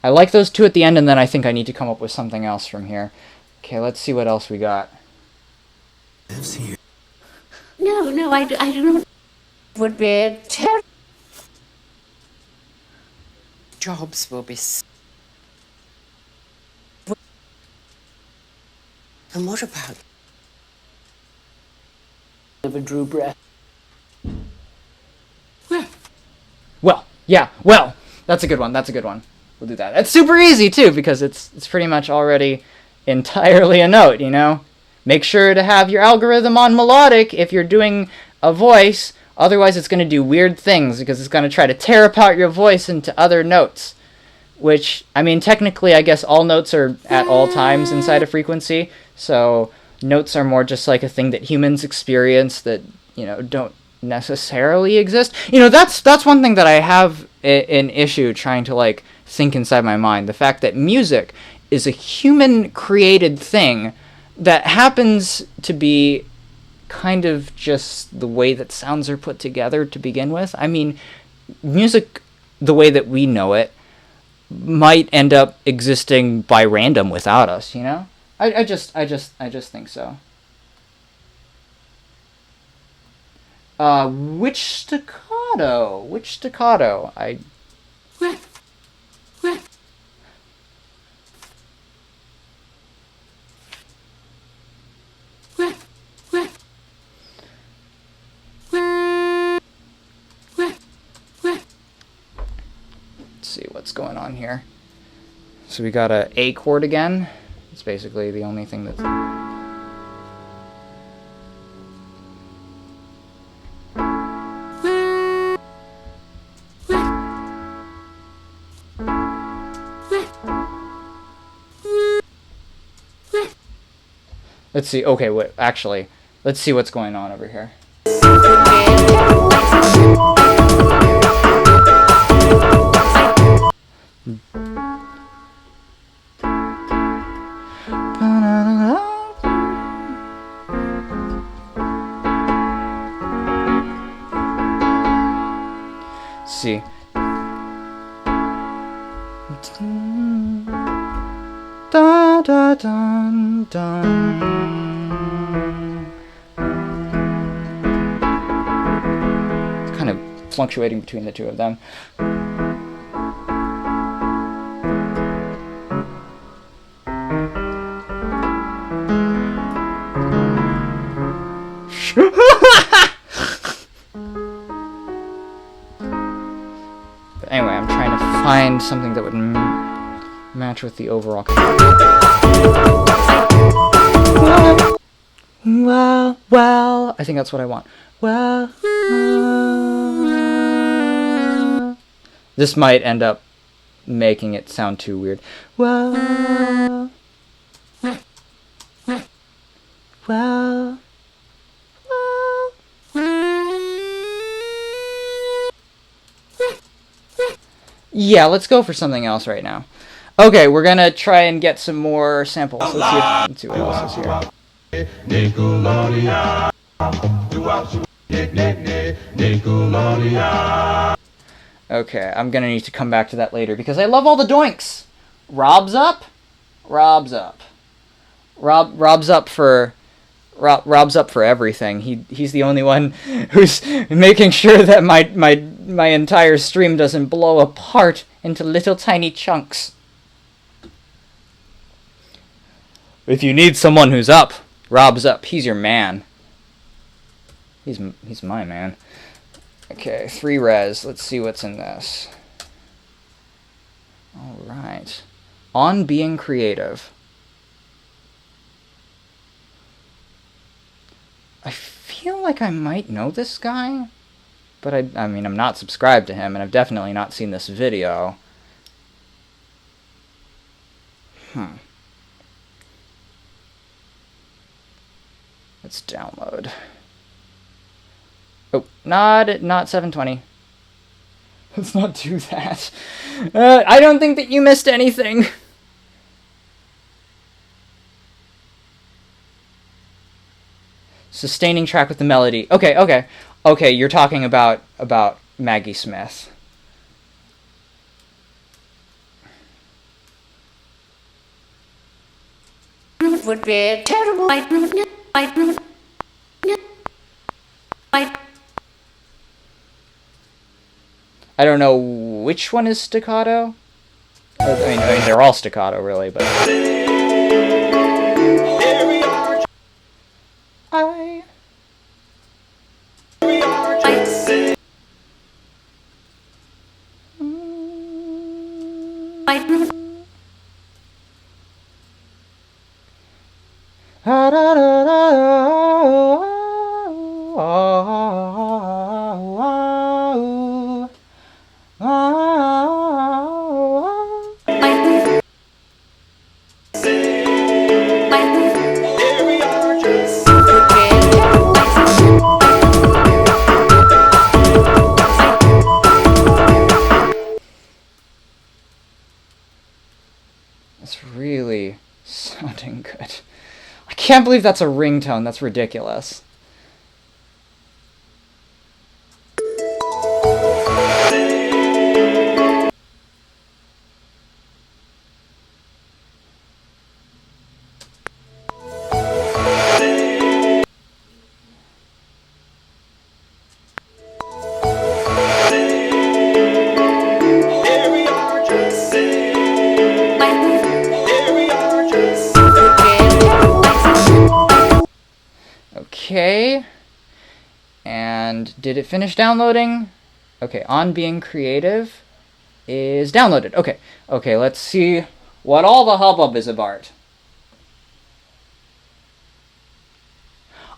I like those two at the end, and then I think I need to come up with something else from here. Okay, let's see what else we got. Lives here. No, I don't. Would be terrible. Jobs will be. And what about? Never drew breath. Well, that's a good one. That's a good one. We'll do that. It's super easy too because it's pretty much already entirely a note, you know? Make sure to have your algorithm on melodic if you're doing a voice, otherwise it's going to do weird things because it's going to try to tear apart your voice into other notes. Which, I mean, technically I guess all notes are at all times inside a frequency, so notes are more just like a thing that humans experience that, you know, don't necessarily exist. You know, that's one thing that I have an issue trying to like think inside my mind. The fact that music is a human created thing that happens to be kind of just the way that sounds are put together to begin with. I mean, music, the way that we know it, might end up existing by random without us, you know? I just think so. Which staccato? Which staccato? Let's see what's going on here. So we got a A chord again. It's basically the only thing that's... Let's see. Okay, wait, actually, let's see what's going on over here. Let's see. Da da dun dun. It's kind of fluctuating between the two of them. But anyway, I'm trying to find something that would match with the overall. Well, I think that's what I want. Well, this might end up making it sound too weird. Well, yeah, let's go for something else right now. Okay, we're gonna try and get some more samples. Let's see what else is here. Okay, I'm gonna need to come back to that later because I love all the doinks. Rob's up for everything. He's the only one who's making sure that my entire stream doesn't blow apart into little tiny chunks. If you need someone who's up, Rob's up. He's your man. He's my man. Okay, 3 res. Let's see what's in this. All right. On being creative. I feel like I might know this guy, but I mean, I'm not subscribed to him, and I've definitely not seen this video. Let's download. Oh, not 720. Let's not do that. I don't think that you missed anything. Sustaining track with the melody. Okay, you're talking about Maggie Smith. Would be terrible. I don't know which one is staccato. I mean they're all staccato, really, but. actually sounding good. I can't believe that's a ringtone. That's ridiculous. Okay, and did it finish downloading? Okay, On Being Creative is downloaded. Okay, okay, let's see what all the hubbub is about.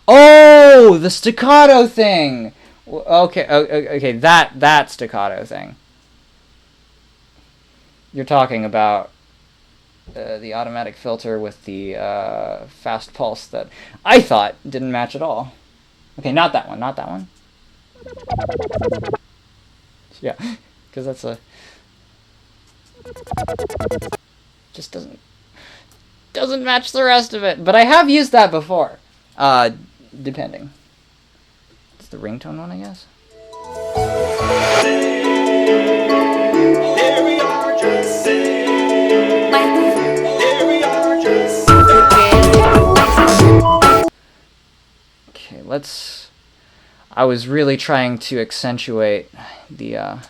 Oh, the staccato thing! Okay, okay, that staccato thing. You're talking about the automatic filter with the fast pulse that I thought didn't match at all. Okay, not that one, not that one. Yeah, because that's a... just doesn't match the rest of it. But I have used that before. Depending. It's the ringtone one, I guess. Okay, let's... I was really trying to accentuate the, I'm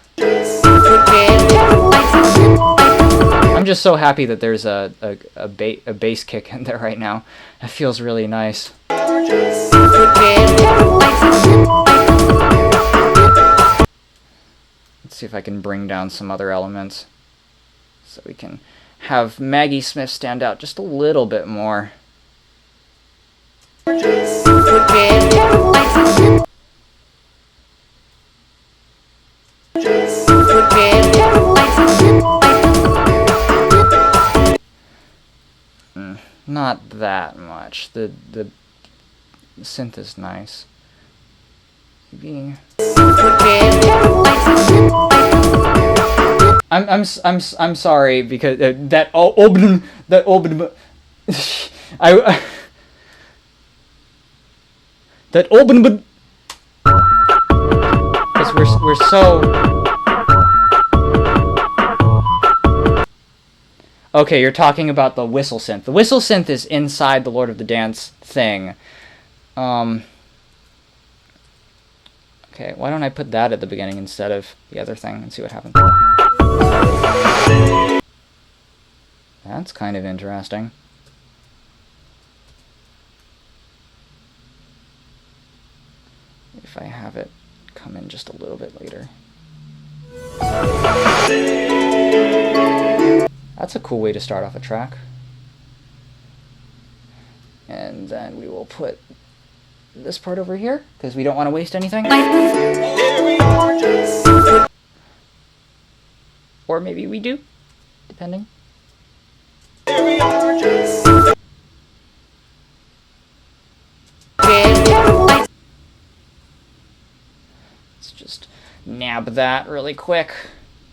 just so happy that there's a bass kick in there right now. It feels really nice. Let's see if I can bring down some other elements so we can have Maggie Smith stand out just a little bit more. Not that much. The synth is nice. Maybe... I'm sorry because that because we're so... Okay, you're talking about the whistle synth. The whistle synth is inside the Lord of the Dance thing. Okay, why don't I put that at the beginning instead of the other thing and see what happens. That's kind of interesting. If I have it come in just a little bit later. That's a cool way to start off a track. And then we will put this part over here, because we don't want to waste anything. Or maybe we do, depending. Let's just nab that really quick.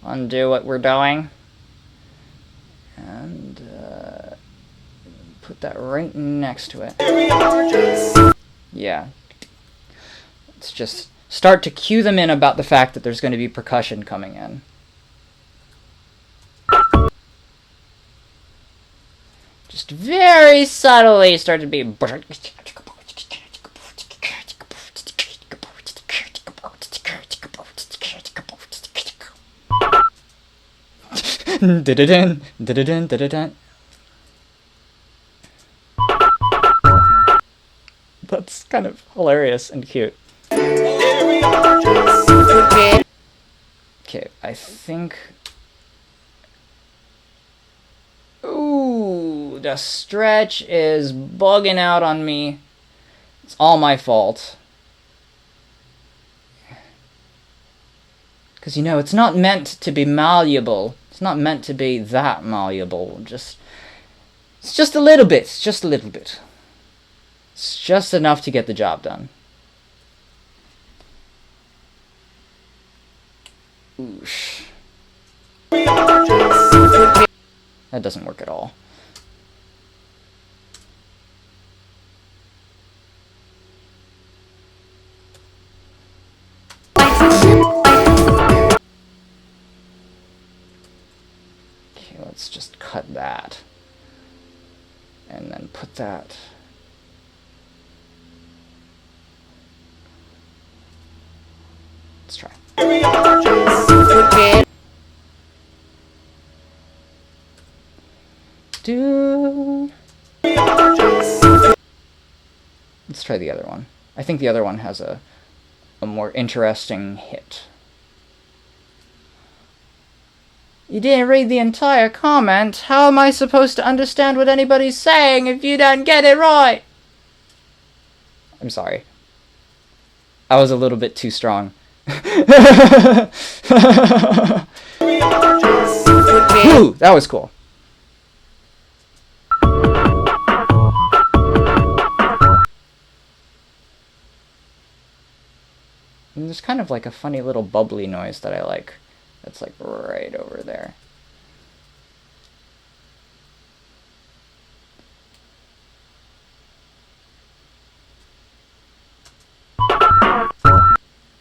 Undo what we're doing. And put that right next to it. Yeah. Let's just start to cue them in about the fact that there's going to be percussion coming in. Just very subtly start to be... Da-da-dun, da-da-dun, da-da-dun. That's kind of hilarious and cute. Okay, I think... Ooh, the stretch is bugging out on me. It's all my fault. Because, you know, it's not meant to be malleable. It's not meant to be that malleable. It's just a little bit. It's just a little bit. It's just enough to get the job done. Oosh. That doesn't work at all. and then put that. Let's try. Let's try the other one. I think the other one has a more interesting hit. You didn't read the entire comment. How am I supposed to understand what anybody's saying if you don't get it right? I'm sorry. I was a little bit too strong. Ooh, that was cool. And there's kind of like a funny little bubbly noise that I like. That's like right over there.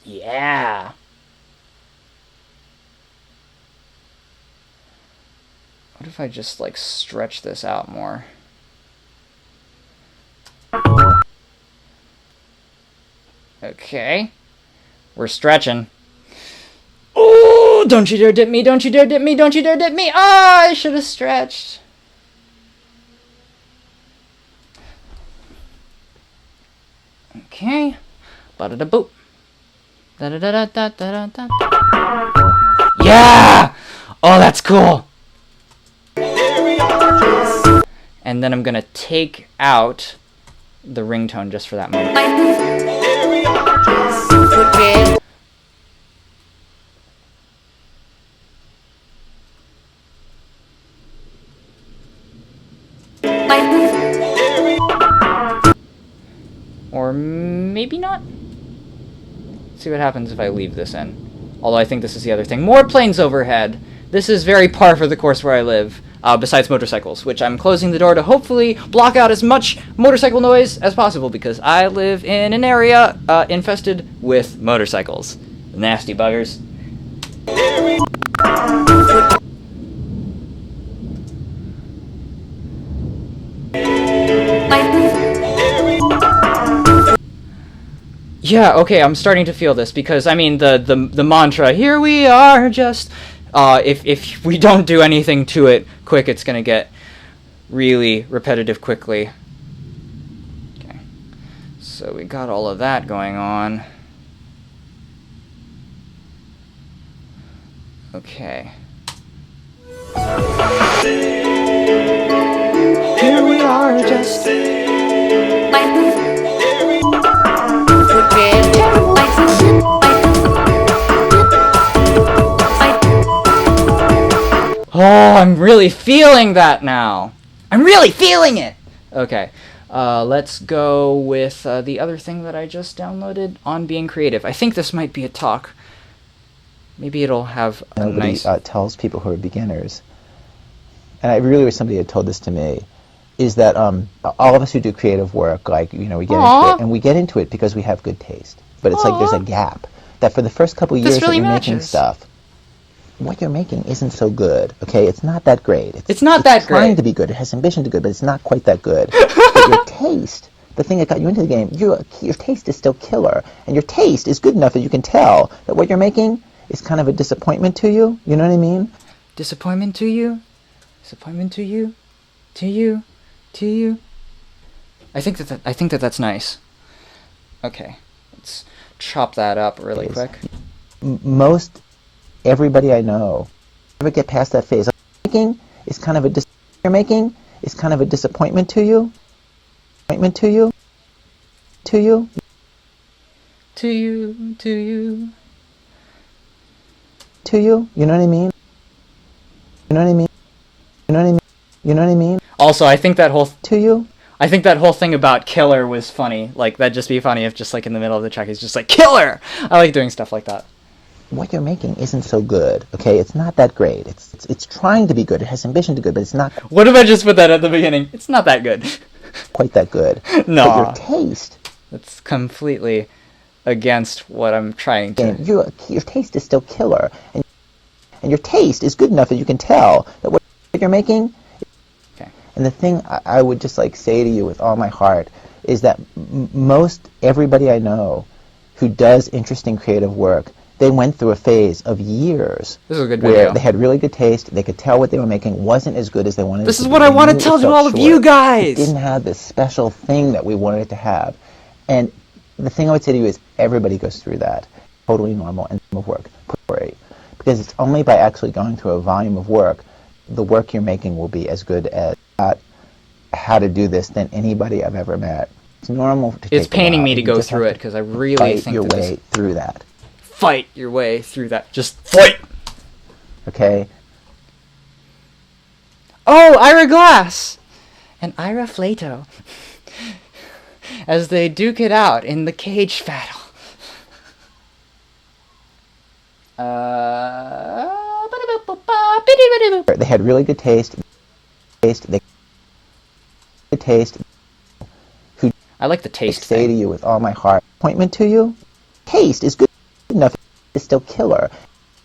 Yeah. What if I just like stretch this out more? Okay. We're stretching. Oh, don't you dare dip me, don't you dare dip me, don't you dare dip me. Ah, I should have stretched. Okay. Ba-da-da-boop. Da-da-da-da-da-da-da. Yeah! Oh, that's cool. And then I'm gonna take out the ringtone just for that moment. Or maybe not. Let's see what happens if I leave this in. Although I think this is the other thing. More planes overhead. This is very par for the course where I live. Besides motorcycles, which I'm closing the door to hopefully block out as much motorcycle noise as possible, because I live in an area infested with motorcycles. Nasty buggers. Yeah, okay, I'm starting to feel this, because, I mean, the mantra, here we are, just, if we don't do anything to it quick, it's gonna get really repetitive quickly. Okay, so we got all of that going on. Okay. Here we are, just... Oh, I'm really feeling that now. I'm really feeling it! Okay, let's go with the other thing that I just downloaded, On Being Creative. I think this might be a talk. Maybe it'll have a nice... tells people who are beginners, and I really wish somebody had told this to me, is that all of us who do creative work, like, you know, we get into it, and we get into it because we have good taste. But it's like there's a gap. That for the first couple years that you're making stuff, what you're making isn't so good, okay? It's not that great. It's not that great. It's trying to be good. It has ambition to be good, but it's not quite that good. But your taste, the thing that got you into the game, your taste is still killer. And your taste is good enough that you can tell that what you're making is kind of a disappointment to you. You know what I mean? Disappointment to you? Disappointment to you? To you? To you? I think that that's nice. Okay, let's chop that up really quick. Most everybody I know never get past that phase. Making is kind of a you're making is kind of a disappointment to you. Disappointment to you. To you. To you. To you. To you. You know what I mean? You know what I mean? You know what I mean? You know what I mean? Also, I think that whole to you. I think that whole thing about killer was funny. Like, that'd just be funny if just like in the middle of the track he's just like, killer! I like doing stuff like that. What you're making isn't so good, okay? It's not that great. It's trying to be good. It has ambition to be good, but it's not... What if I just put that at the beginning? It's not that good. Quite that good. No. But your taste... That's completely against what I'm trying to... Your taste is still killer. And your taste is good enough that you can tell that what you're making... Okay. And the thing I would just like say to you with all my heart is that most everybody I know who does interesting creative work, they went through a phase of years This is a good where video. they had really good taste, they could tell what they were making wasn't as good as they wanted it to be. This is what I They want to knew it tell to felt all of short. you guys! It didn't have this special thing that we wanted it to have. And the thing I would say to you is everybody goes through that. Totally normal and of work. Because it's only by actually going through a volume of work, the work you're making will be as good at how to do this than anybody I've ever met. It's normal to take It's a paining while. me to You go just through have it because I really fight think your that way through that. fight your way through that. Just fight! Okay? Oh, Ira Glass! And Ira Flato. As they duke it out in the cage battle. They had really good taste. I like the taste say to you with all my heart. Appointment to you? Taste is good enough. It's still killer.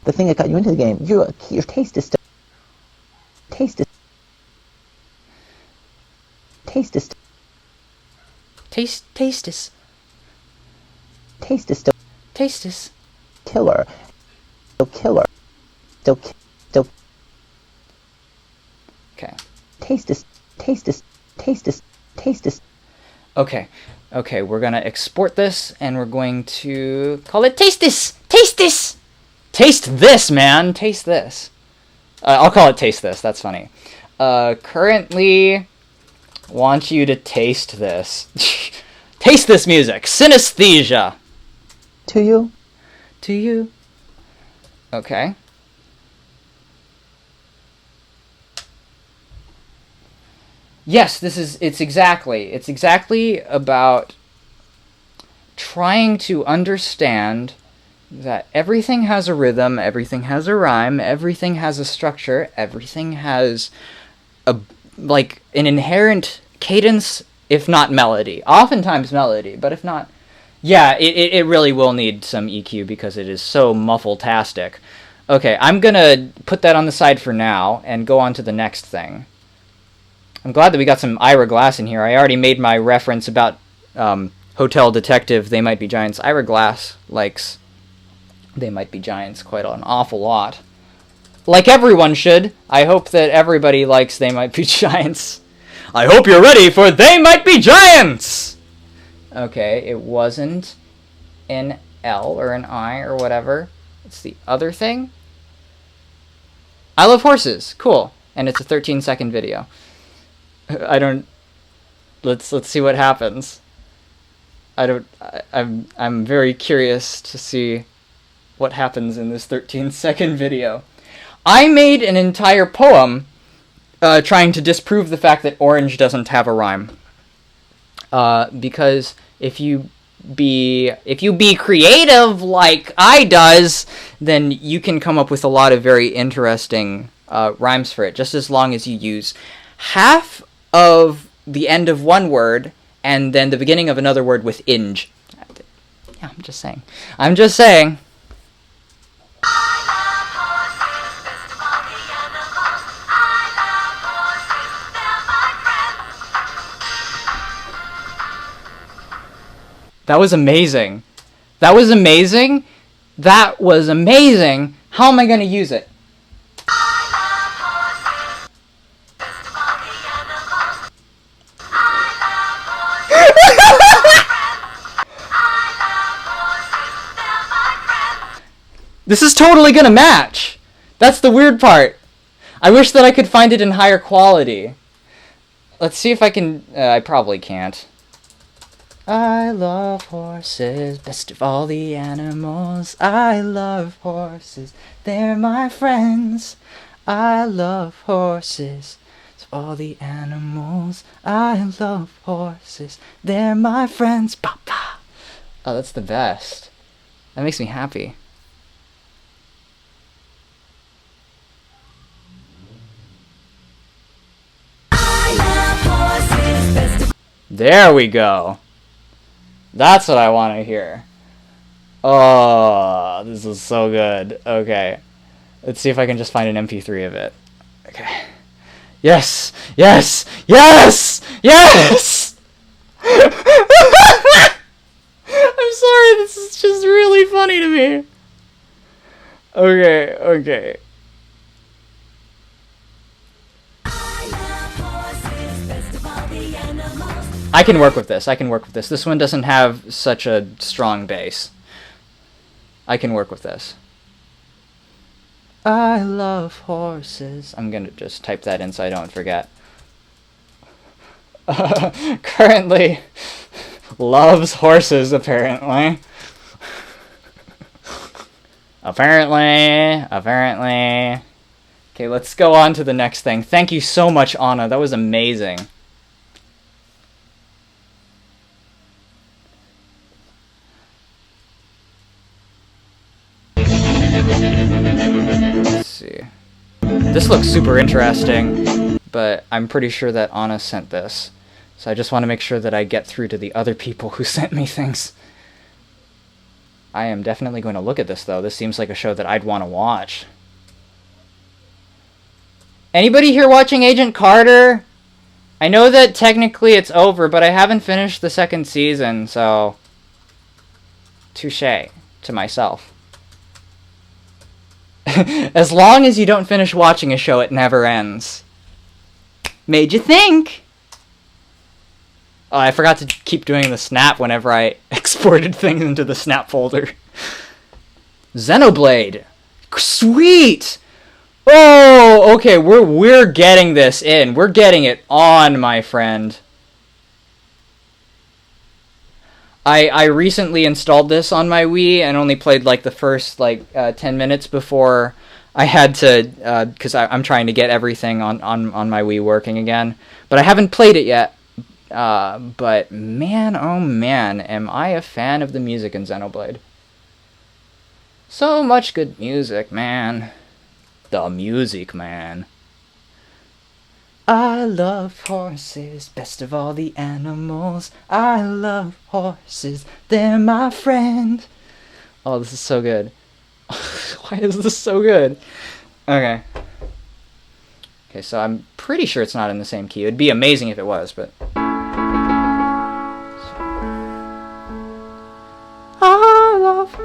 The thing that got you into the game, your taste is still... Taste is... Taste is... Taste is... Taste is still... Taste is... Killer. Still killer. Still... Okay. Taste is... Taste is... Taste is... Taste is... Okay. Okay, we're gonna export this, and we're going to call it Taste This! Taste This! Taste this, man! Taste this. I'll call it Taste This, that's funny. Currently want you to taste this. Taste this music! Synesthesia! To you? To you. Okay. Yes, it's exactly about trying to understand that everything has a rhythm, everything has a rhyme, everything has a structure, everything has an inherent cadence, if not melody. Oftentimes melody, but if not, yeah, it really will need some EQ because it is so muffle-tastic. Okay, I'm gonna put that on the side for now and go on to the next thing. I'm glad that we got some Ira Glass in here. I already made my reference about Hotel Detective, They Might Be Giants. Ira Glass likes They Might Be Giants quite an awful lot. Like everyone should. I hope that everybody likes They Might Be Giants. I hope you're ready for They Might Be Giants! Okay, it wasn't an L or an I or whatever. It's the other thing. I love horses. Cool. And it's a 13-second video. Let's see what happens. I'm very curious to see what happens in this 13-second video. I made an entire poem trying to disprove the fact that orange doesn't have a rhyme. Because if you be creative like I does, then you can come up with a lot of very interesting rhymes for it, just as long as you use half of the end of one word and then the beginning of another word with inge. Yeah, I'm just saying. That was amazing. That was amazing. How am I going to use it? This is totally gonna match! That's the weird part. I wish that I could find it in higher quality. Let's see if I can... I probably can't. I love horses, best of all the animals. I love horses, they're my friends. I love horses, of all the animals. I love horses, they're my friends. Papa. Oh, that's the best. That makes me happy. There we go. That's what I want to hear. Oh, this is so good. Okay. Let's see if I can just find an MP3 of it. Okay. Yes! Yes! Yes! Yes! I'm sorry, this is just really funny to me. Okay, okay. I can work with this. I can work with this. This one doesn't have such a strong bass. I can work with this. I love horses. I'm gonna just type that in so I don't forget. Currently loves horses, apparently. Apparently. Okay, let's go on to the next thing. Thank you so much, Anna. That was amazing. Let's see. This looks super interesting, but I'm pretty sure that Anna sent this. So I just want to make sure that I get through to the other people who sent me things. I am definitely going to look at this, though. This seems like a show that I'd want to watch. Anybody here watching Agent Carter? I know that technically it's over, but I haven't finished the second season, so... touche to myself. As long as you don't finish watching a show, it never ends. Made you think! Oh, I forgot to keep doing the snap whenever I exported things into the snap folder. Xenoblade! Sweet! Oh, okay, we're getting this in. We're getting it on, my friend. I recently installed this on my Wii and only played like the first 10 minutes before I had to, because I'm trying to get everything on my Wii working again. But I haven't played it yet. But man, oh man, am I a fan of the music in Xenoblade. So much good music, man. The music, man. I love horses, best of all the animals. I love horses, they're my friend. Oh, this is so good. Why is this so good? Okay. Okay, so I'm pretty sure it's not in the same key. It would be amazing if it was, but... I love...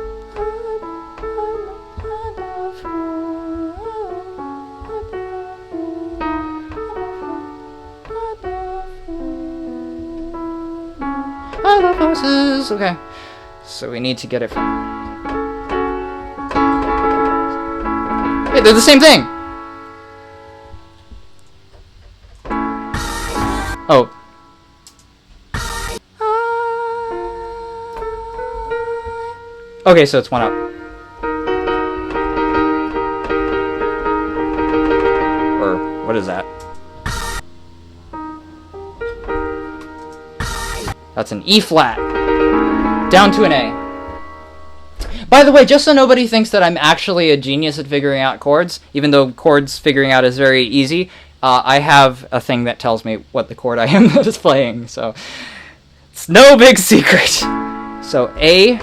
I love horses. Okay, so we need to get it from... Hey, they're the same thing! Oh. Okay, so it's one up. Or, what is that? That's an E flat. Down to an A. By the way, just so nobody thinks that I'm actually a genius at figuring out chords, even though chords figuring out is very easy, I have a thing that tells me what the chord I am that is playing, so it's no big secret. So A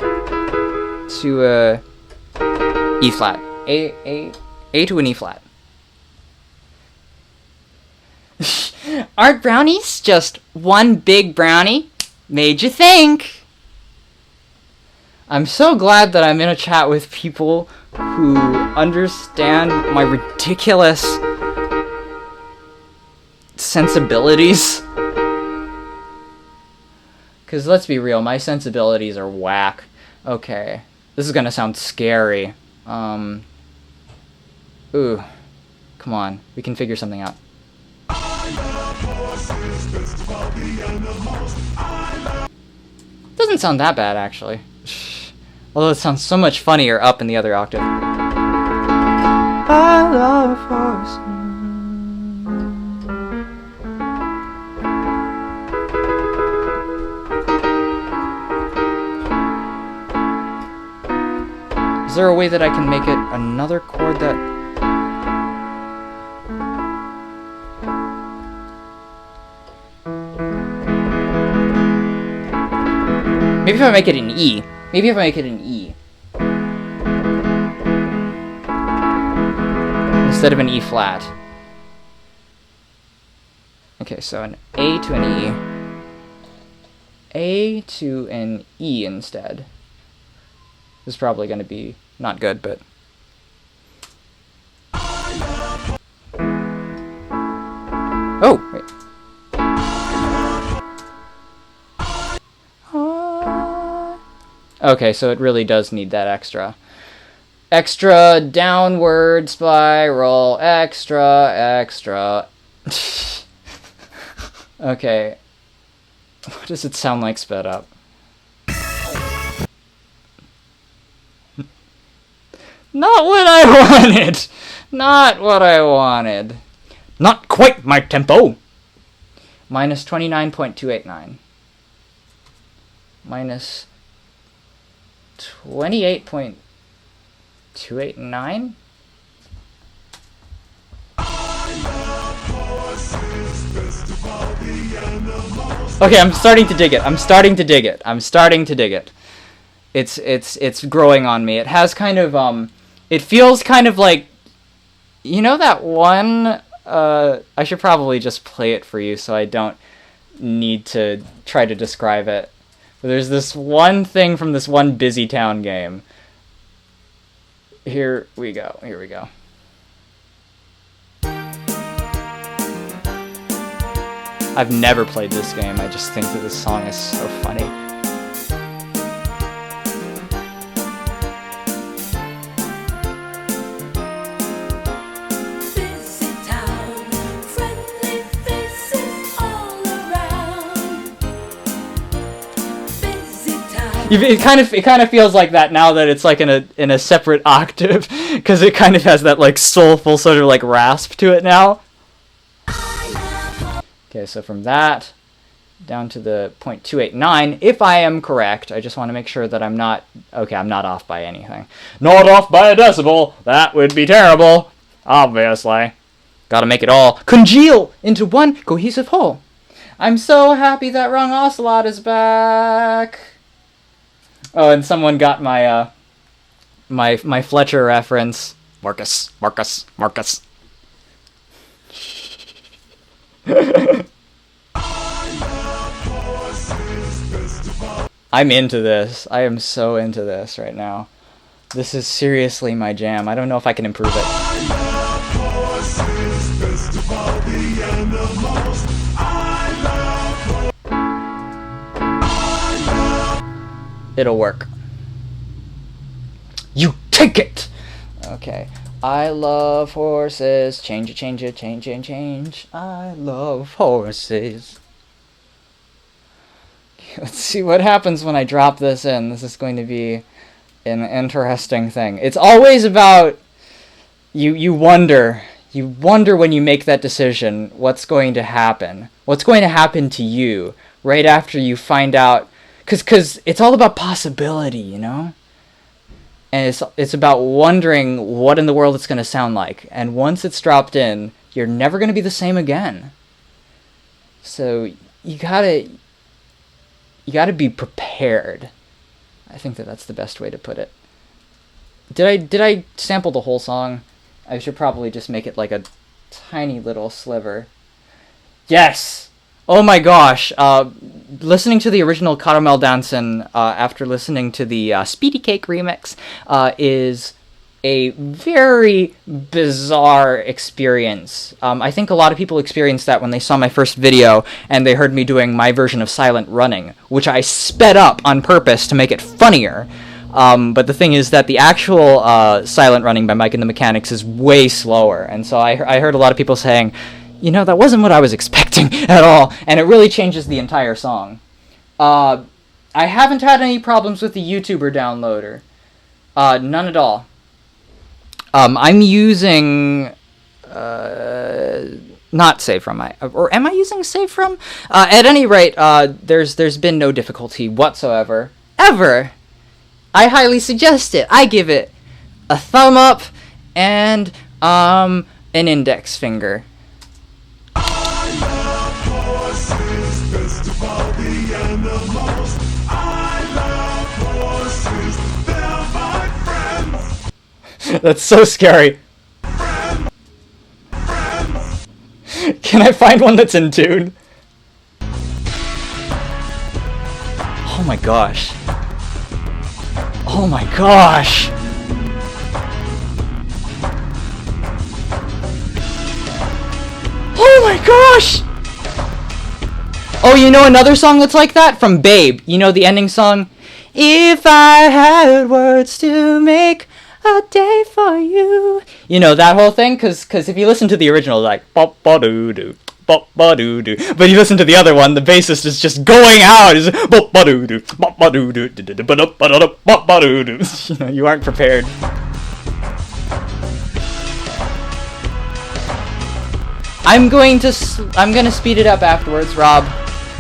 to a E flat. A to an E flat. Aren't brownies just one big brownie? Made you think. I'm so glad that I'm in a chat with people who understand my ridiculous sensibilities. Because let's be real, my sensibilities are whack. Okay, this is gonna sound scary. Ooh, come on, we can figure something out. Doesn't sound that bad, actually. Although it sounds so much funnier up in the other octave. I love horses. Is there a way that I can make it another chord that... Maybe if I make it an E. Maybe if I make it an E. Instead of an E flat. Okay, so an A to an E. A to an E instead. This is probably going to be not good, but... Oh, wait. Okay, so it really does need that extra downward spiral, extra. Okay. What does it sound like sped up? Not what I wanted! Not what I wanted. Not quite my tempo! Minus 29.289. Minus 28.289? Okay, I'm starting to dig it. It's growing on me. It has kind of, it feels kind of like, you know that one, I should probably just play it for you so I don't need to try to describe it. But there's this one thing from this one Busy Town game. Here we go. I've never played this game, I just think that this song is so funny. It kind of feels like that now that it's like in a separate octave, because it kind of has that like soulful sort of like rasp to it now. Okay, so from that down to the 0.289, if I am correct, I just want to make sure that I'm not off by anything. Not off by a decibel. That would be terrible. Obviously. Gotta make it all congeal into one cohesive whole. I'm so happy that Rung Ocelot is back. Oh, and someone got my my Fletcher reference. Marcus. I'm into this. I am so into this right now. This is seriously my jam. I don't know if I can improve it. It'll work. You take it! Okay. I love horses. Change it. I love horses. Let's see what happens when I drop this in. This is going to be an interesting thing. It's always about you wonder when you make that decision what's going to happen. What's going to happen to you right after you find out, cuz it's all about possibility, you know? And it's about wondering what in the world it's going to sound like. And once it's dropped in, you're never going to be the same again. So you got to be prepared. I think that's the best way to put it. Did I sample the whole song? I should probably just make it like a tiny little sliver. Yes! Oh my gosh. Listening to the original Caramel Dancin' after listening to the Speedy Cake remix is a very bizarre experience. I think a lot of people experienced that when they saw my first video and they heard me doing my version of Silent Running, which I sped up on purpose to make it funnier. But the thing is that the actual Silent Running by Mike and the Mechanics is way slower. And so I heard a lot of people saying, you know, that wasn't what I was expecting at all. And it really changes the entire song. I haven't had any problems with the YouTuber downloader. None at all. I'm using not save from, or am I using save from? At any rate, there's been no difficulty whatsoever, ever. I highly suggest it. I give it a thumb up and an index finger. That's so scary. Can I find one that's in tune? Oh my gosh. Oh my gosh. Oh my gosh! Oh, you know another song that's like that? From Babe. You know the ending song? If I had words to make a day for you. You know that whole thing? Cause if you listen to the original, like bop-ba-doo-doo, bop-ba-doo-doo. But you listen to the other one, the bassist is just going out. Is bop-ba-doo-doo, bop-ba-doo-doo, bop-ba-doo-doo. You know, you aren't prepared. I'm gonna speed it up afterwards, Rob.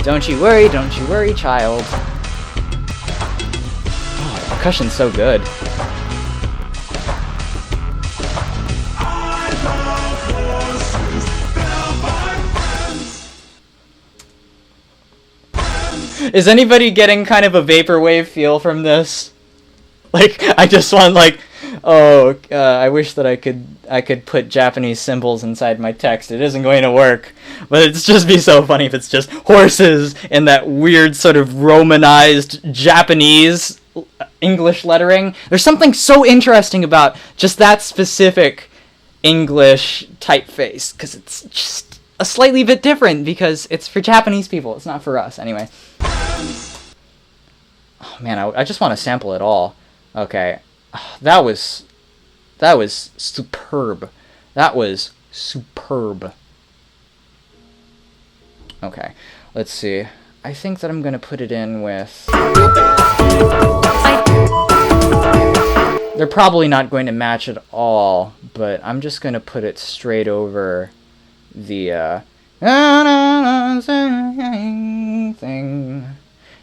Don't you worry, child. Oh, the percussion's so good. Is anybody getting kind of a vaporwave feel from this? Like, I just want, like, I wish that I could put Japanese symbols inside my text. It isn't going to work, but it'd just be so funny if it's just horses in that weird sort of Romanized Japanese English lettering. There's something so interesting about just that specific English typeface, because it's just a slightly bit different, because it's for Japanese people. It's not for us, anyway. Oh man, I just want to sample it all. Okay, that was superb. That was superb. Okay, let's see. I think that I'm gonna put it in with... They're probably not going to match at all, but I'm just gonna put it straight over the thing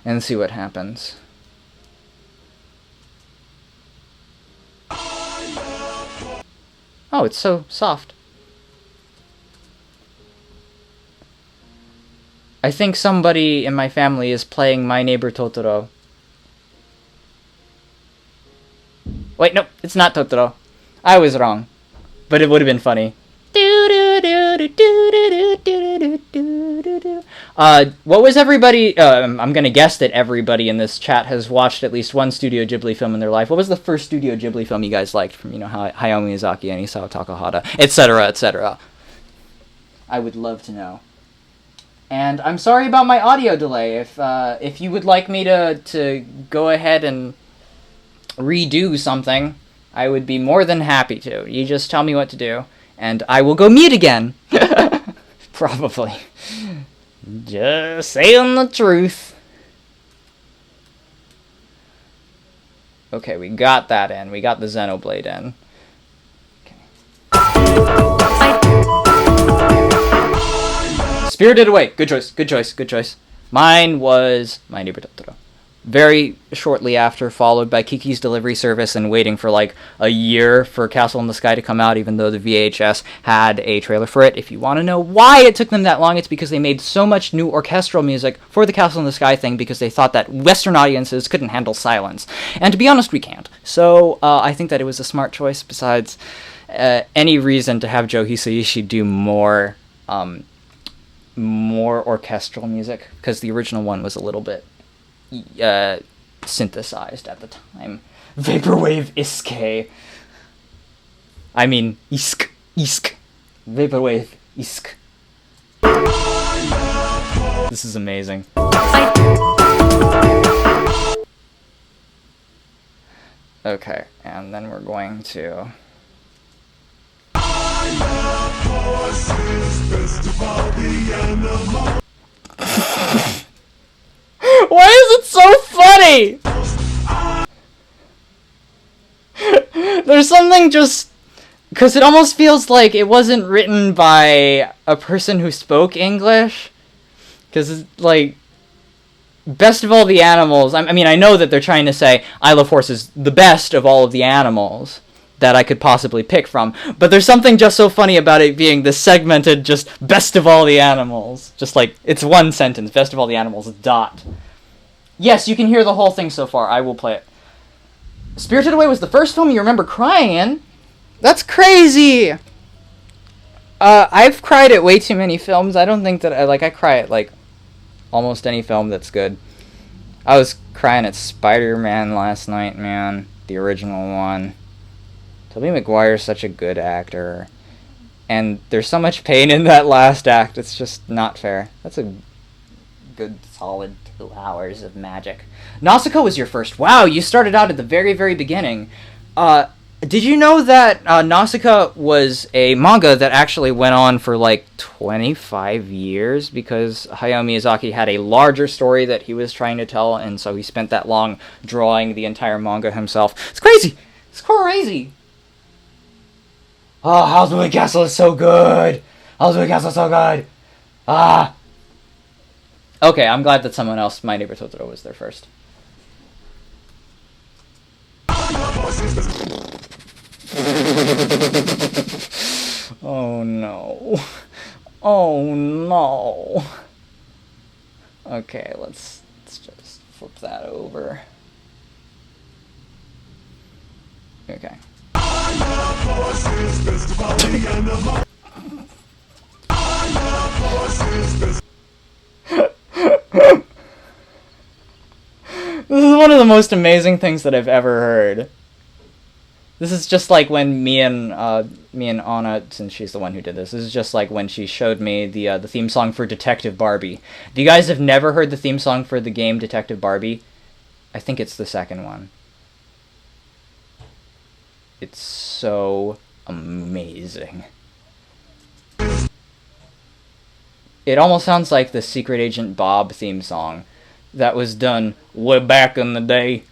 and see what happens. Oh, it's so soft. I think somebody in my family is playing My Neighbor Totoro. Wait, no, it's not Totoro. I was wrong. But it would have been funny. What was everybody... I'm gonna guess that everybody in this chat has watched at least one Studio Ghibli film in their life. What was the first Studio Ghibli film you guys liked from, Hayao Miyazaki and Isao Takahata, etc., etc.? I would love to know. And I'm sorry about my audio delay. If you would like me to go ahead and redo something, I would be more than happy to. You just tell me what to do, and I will go mute again. Probably. Just saying the truth. Okay, we got that in. We got the Xenoblade in. Okay. Spirited Away. Good choice, good choice, good choice. Mine was My Neighbor Totoro. Very shortly after, followed by Kiki's Delivery Service, and waiting for like a year for Castle in the Sky to come out, even though the VHS had a trailer for it. If you want to know why it took them that long, it's because they made so much new orchestral music for the Castle in the Sky thing, because they thought that Western audiences couldn't handle silence. And to be honest, we can't. So I think that it was a smart choice, besides any reason to have Joe Hisaishi do more orchestral music, because the original one was a little bit synthesized at the time. Vaporwave iske. I mean, isk. Vaporwave isk. This is amazing. Okay, and then we're going to... Why is it so funny? There's something just... Because it almost feels like it wasn't written by a person who spoke English. Because it's like... Best of all the animals... I mean, I know that they're trying to say, I Love Horses, the best of all of the animals that I could possibly pick from. But there's something just so funny about it being this segmented, just, best of all the animals. Just like, it's one sentence, best of all the animals, dot. Yes, you can hear the whole thing so far. I will play it. Spirited Away was the first film you remember crying in? That's crazy! I've cried at way too many films. I don't think that I cry at like almost any film that's good. I was crying at Spider-Man last night, man. The original one. Tobey Maguire's such a good actor. And there's so much pain in that last act. It's just not fair. That's a good, solid 2 hours of magic. Nausicaa was your first. Wow, you started out at the very, very beginning. Did you know that Nausicaa was a manga that actually went on for like 25 years because Hayao Miyazaki had a larger story that he was trying to tell, and so he spent that long drawing the entire manga himself. It's crazy! It's crazy! Oh, Howl's Moving Castle is so good! Howl's Moving Castle is so good! Ah! Okay, I'm glad that someone else, My Neighbor Totoro, was there first. Oh no. Oh no. Okay, let's just flip that over. Okay. This is one of the most amazing things that I've ever heard. This is just like when me and Anna, since she's the one who did this is just like when she showed me the theme song for Detective Barbie. If you guys have never heard the theme song for the game Detective Barbie, I think it's the second one. It's so amazing. It almost sounds like the Secret Agent Bob theme song that was done way back in the day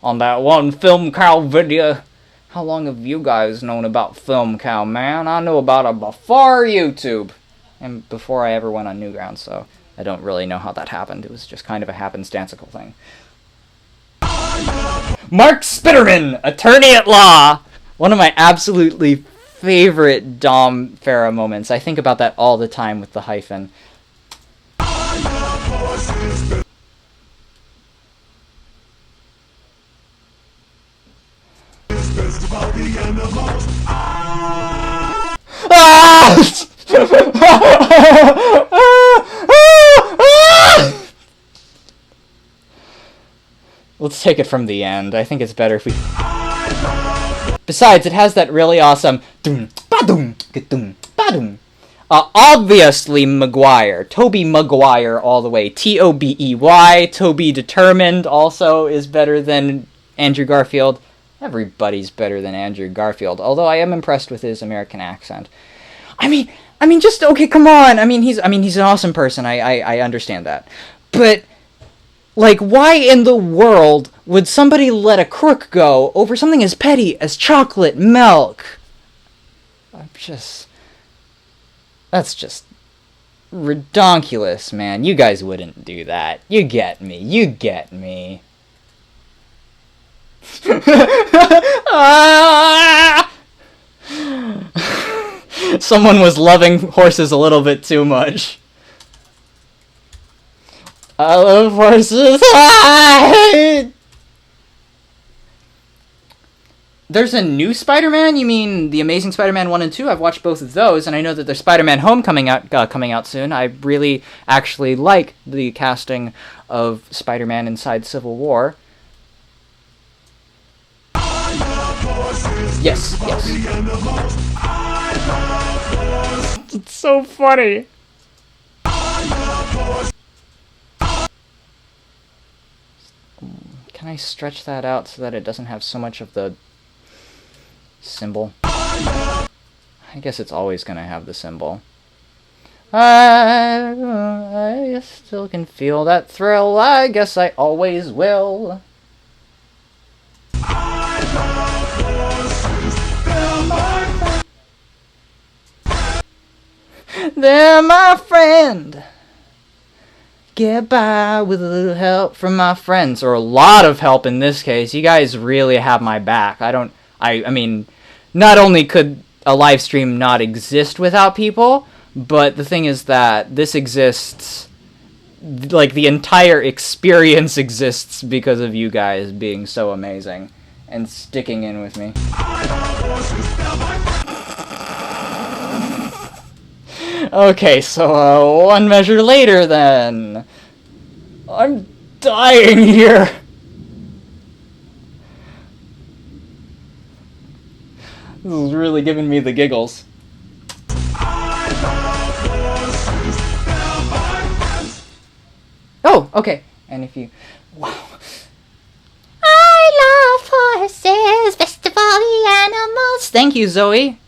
on that one Film Cow video. How long have you guys known about Film Cow, man? I knew about it before YouTube and before I ever went on Newgrounds, so I don't really know how that happened. It was just kind of a happenstancical thing. Mark Spitterman, attorney at law. One of my absolutely favorite Dom Farah moments. I think about that all the time with the hyphen. Let's take it from the end. I think it's better if we... Besides, it has that really awesome... obviously Maguire. Tobey Maguire all the way. T-O-B-E-Y. Tobey Determined also is better than Andrew Garfield. Everybody's better than Andrew Garfield, although I am impressed with his American accent. I mean, just, okay, come on. He's an awesome person. I understand that. But... like, why in the world would somebody let a crook go over something as petty as chocolate milk? That's just redonkulous, man. You guys wouldn't do that. You get me. You get me. Someone was loving horses a little bit too much. I love horses. There's a new Spider-Man? You mean the Amazing Spider-Man 1 and 2? I've watched both of those, and I know that there's Spider-Man Homecoming coming out soon. I really actually like the casting of Spider-Man inside Civil War. Yes, yes. It's so funny. Can I stretch that out so that it doesn't have so much of the symbol? I guess it's always going to have the symbol. I still can feel that thrill. I guess I always will. They're my friend. Get by with a little help from my friends, or a lot of help in this case. You guys really have my back. I mean, not only could a live stream not exist without people, but the thing is that this exists, like the entire experience exists because of you guys being so amazing and sticking in with me. Okay, so one measure later then. I'm dying here. This is really giving me the giggles. Oh, okay. And if you... Wow. I love horses, best of all the animals. Thank you, Zoe.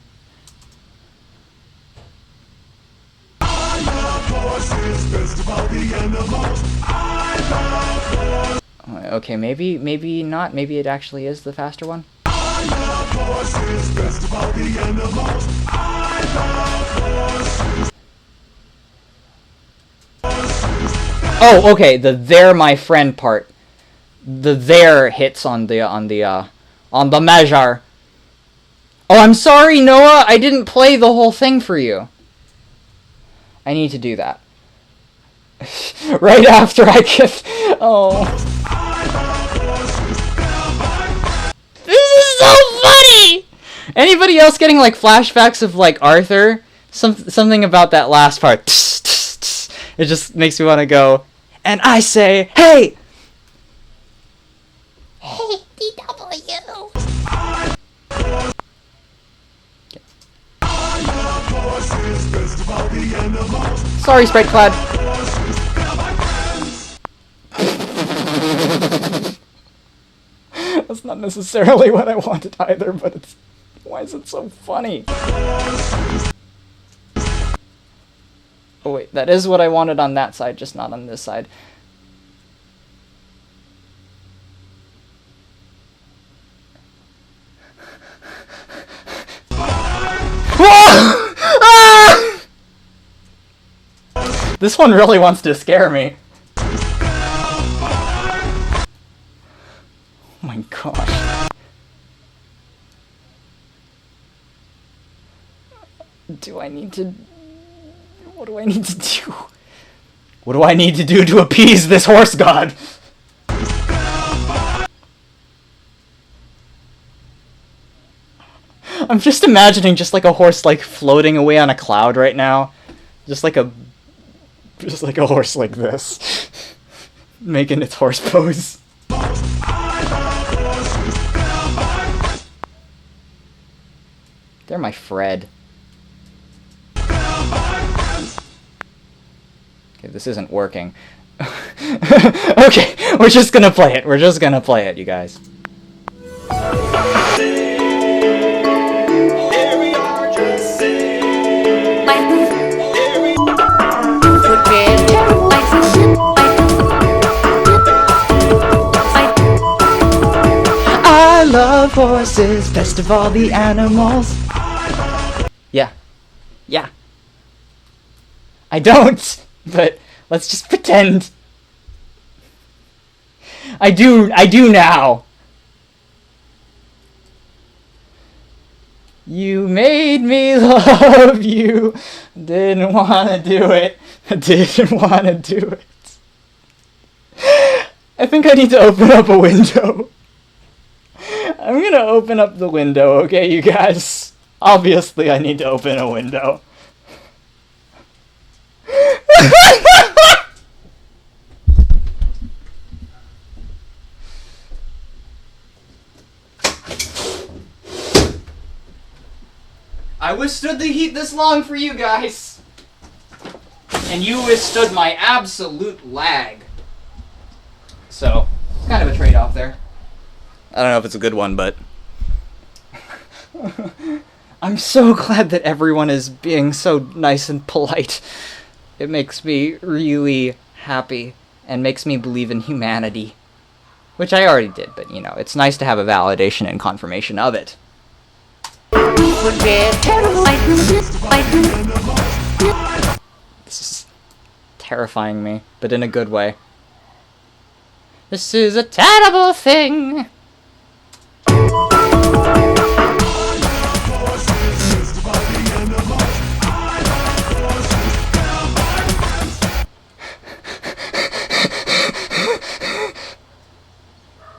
Okay, maybe not. Maybe it actually is the faster one. Oh, okay. The "they're my friend" part. The "there" hits on the measure. Oh, I'm sorry, Noah. I didn't play the whole thing for you. I need to do that. Right after I get... Oh. This is so funny! Anybody else getting, like, flashbacks of, like, Arthur? Something about that last part. It just makes me want to go, and I say, hey! Hey, DW. Sorry, Sprite Cloud. That's not necessarily what I wanted either, but it's... Why is it so funny? Oh wait, that is what I wanted on that side, just not on this side. Ah! This one really wants to scare me. Oh my gosh. Do I need to... What do I need to do? What do I need to do to appease this horse god? I'm just imagining just like a horse like floating away on a cloud right now. Just like a horse like this. Making its horse pose. They're my Fred. Okay, this isn't working. Okay, we're just gonna play it. We're just gonna play it, you guys. I love horses, best of all the animals. Yeah. Yeah. I don't, but let's just pretend. I do now. You made me love you. Didn't want to do it. Didn't want to do it. I think I need to open up a window. I'm gonna open up the window, okay, you guys? Obviously, I need to open a window. I withstood the heat this long for you guys. And you withstood my absolute lag. So, it's kind of a trade-off there. I don't know if it's a good one, but... I'm so glad that everyone is being so nice and polite. It makes me really happy and makes me believe in humanity. Which I already did, but you know, it's nice to have a validation and confirmation of it. This is terrifying me, but in a good way. This is a terrible thing.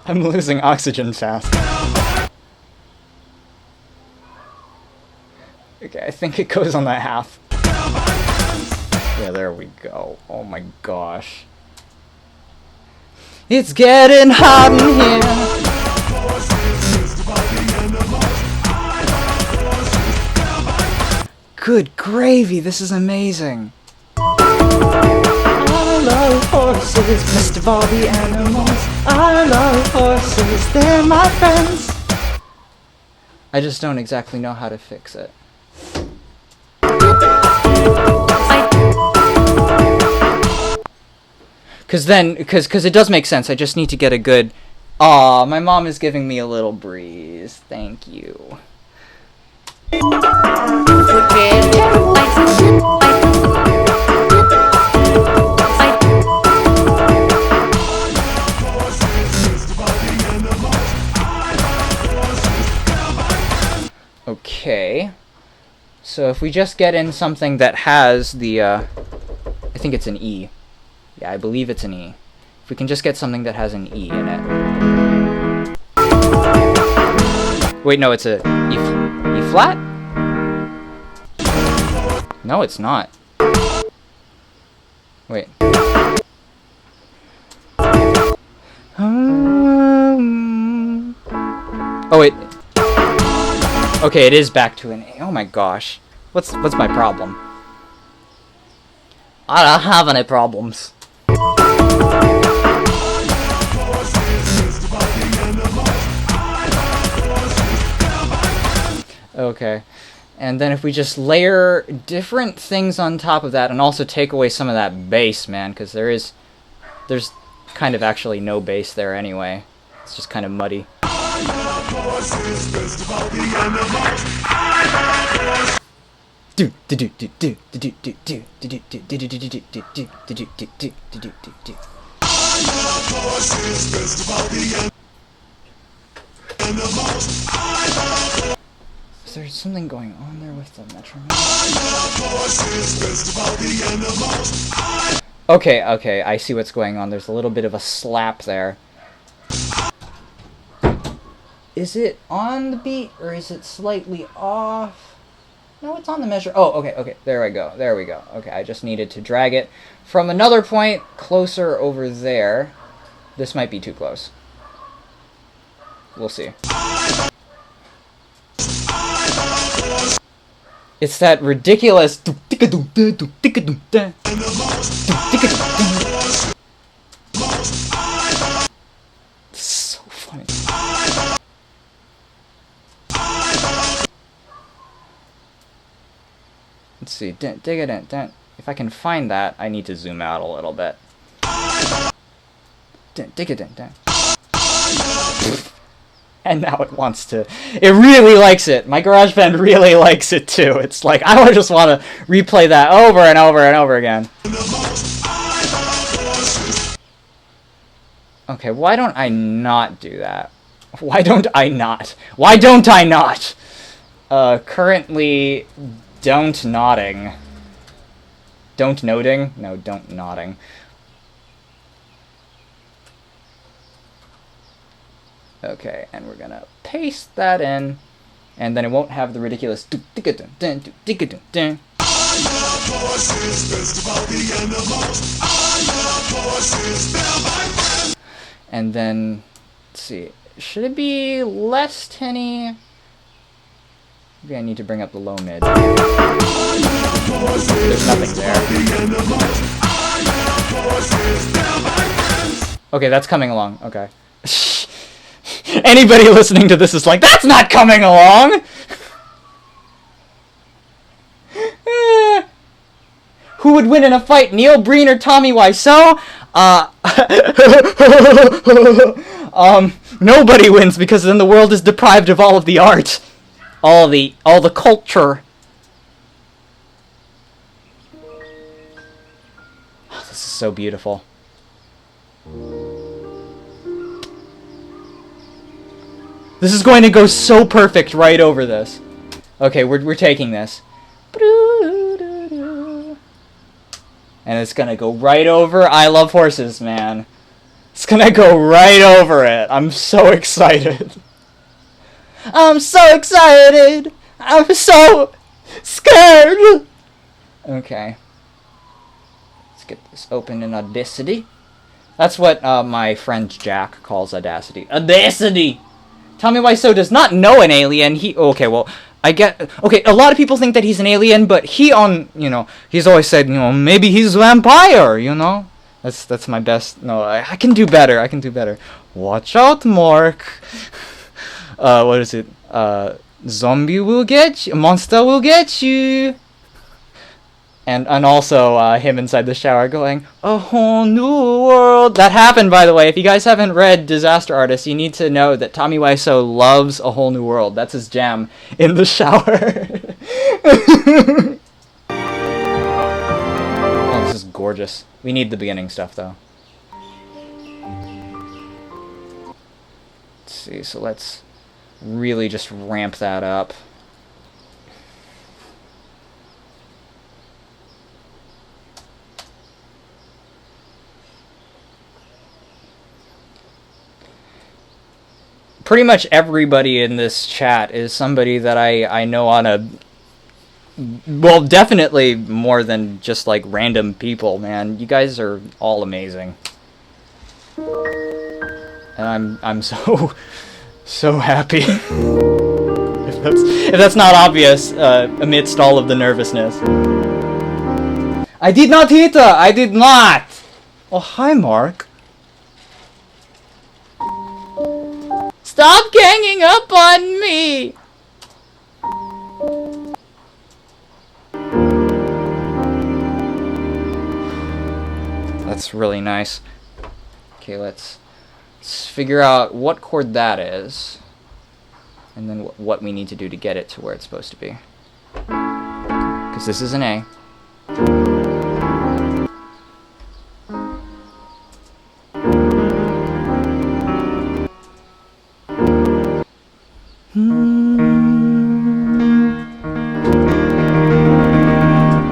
I'm losing oxygen fast. Okay, I think it goes on that half. Yeah, there we go. Oh my gosh. It's getting hot in here. Good gravy, this is amazing. I love horses, best of all the animals. I love horses, they're my friends. I just don't exactly know how to fix it. Cause it does make sense. I just need to get a good. Aw, my mom is giving me a little breeze. Thank you. Okay. So if we just get in something that has the, I think it's an E. Yeah, I believe it's an E. If we can just get something that has an E in it. Wait, no, it's a E flat? No, it's not. Wait. Oh, wait. Okay, it is back to an A. Oh my gosh. What's my problem? I don't have any problems. Okay. And then if we just layer different things on top of that and also take away some of that bass, man, because there's kind of actually no bass there anyway. It's just kind of muddy. Is there something going on there with the metronome? Okay, I see what's going on. There's a little bit of a slap there. Is it on the beat or is it slightly off? No, it's on the measure. Oh, okay, there we go. Okay, I just needed to drag it from another point closer over there. This might be too close. We'll see. It's that ridiculous. So funny. Let's see. Dig it in. If I can find that, I need to zoom out a little bit. Dig it in. And now it wants to. It really likes it. My GarageBand really likes it too. It's like I just want to replay that over and over and over again. Okay, why don't I not do that? Why don't I not? Currently, don't nodding. Don't noting? No, don't nodding. Okay, and we're gonna paste that in, and then it won't have the ridiculous. And then, let's see, should it be less tinny? Maybe I need to bring up the low mid. There's nothing there. Okay, that's coming along. Okay. Anybody listening to this is like, that's not coming along! Who would win in a fight, Neil Breen or Tommy Wiseau? Nobody wins because then the world is deprived of all of the art. All the culture. Oh, this is so beautiful. This is going to go so perfect right over this. Okay, we're taking this. And it's gonna go right over I Love Horses, man. It's gonna go right over it. I'm so excited. I'm so excited. I'm so scared. Okay. get this open in Audacity. That's what my friend Jack calls Audacity. Audacity! Tommy Wiseau does not know an alien. Okay, well, okay, a lot of people think that he's an alien, but he's always said, maybe he's a vampire, That's my best. No, I can do better. I can do better. Watch out, Mark. What is it? Zombie will get you. Monster will get you. And also him inside the shower going, a whole new world. That happened, by the way. If you guys haven't read Disaster Artist, you need to know that Tommy Wiseau loves A Whole New World. That's his jam in the shower. Oh, this is gorgeous. We need the beginning stuff, though. Let's see, so let's really just ramp that up. Pretty much everybody in this chat is somebody that I know on a... Well, definitely more than just, like, random people, man. You guys are all amazing. And I'm so happy. if that's not obvious, amidst all of the nervousness. I did not hit her! I did not! Oh, hi, Mark. Stop ganging up on me! That's really nice. Okay, let's figure out what chord that is, and then what we need to do to get it to where it's supposed to be. Because this is an A.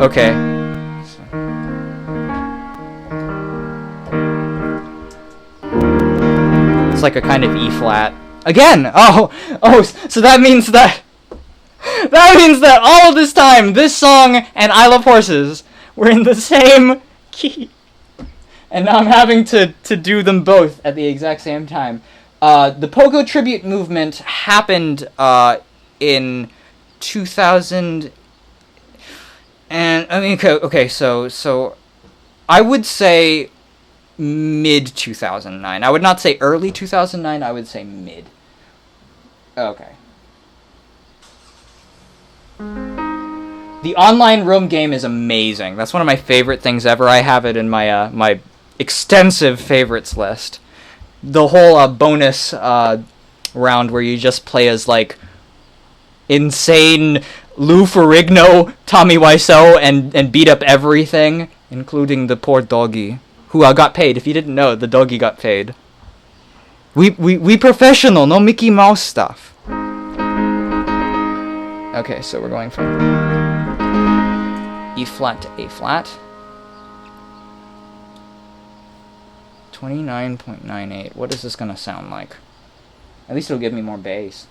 Okay. It's like a kind of E flat. Again! Oh, so that means that all of this time, this song and I Love Horses were in the same key. And now I'm having to do them both at the exact same time. The Pogo tribute movement happened in 2000, and I mean, okay, so I would say mid 2009. I would not say early 2009. I would say mid. Okay. The online room game is amazing. That's one of my favorite things ever. I have it in my my extensive favorites list. The whole bonus round where you just play as, like, insane Lou Ferrigno, Tommy Wiseau, and beat up everything, including the poor doggy, who got paid. If you didn't know, the doggy got paid. We professional, no Mickey Mouse stuff. Okay, so we're going from E flat to A flat. 29.98. What is this gonna sound like? At least it'll give me more bass.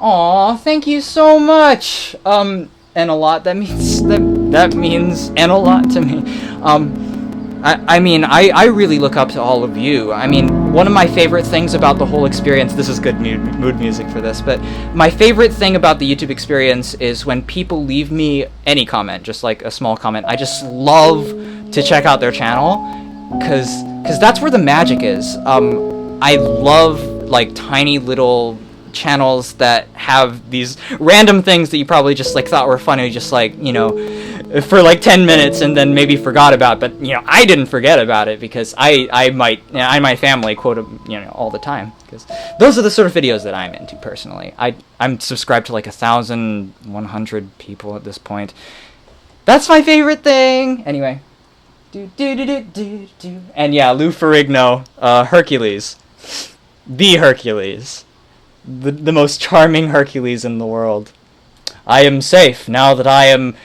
Aw, thank you so much. And a lot. That means and a lot to me. I mean, I really look up to all of you. I mean, one of my favorite things about the whole experience, this is good mood music for this, but my favorite thing about the YouTube experience is when people leave me any comment, just like a small comment. I just love to check out their channel, cause that's where the magic is. I love, like, tiny little channels that have these random things that you probably just, like, thought were funny, just, like, for like 10 minutes and then maybe forgot about, but I didn't forget about it because I my family quote them all the time, because those are the sort of videos that I'm into personally. I'm subscribed to like 1,100 people at this point. That's my favorite thing. Anyway, and yeah, Lou Ferrigno, Hercules, the Hercules, the most charming Hercules in the world. I am safe now that I am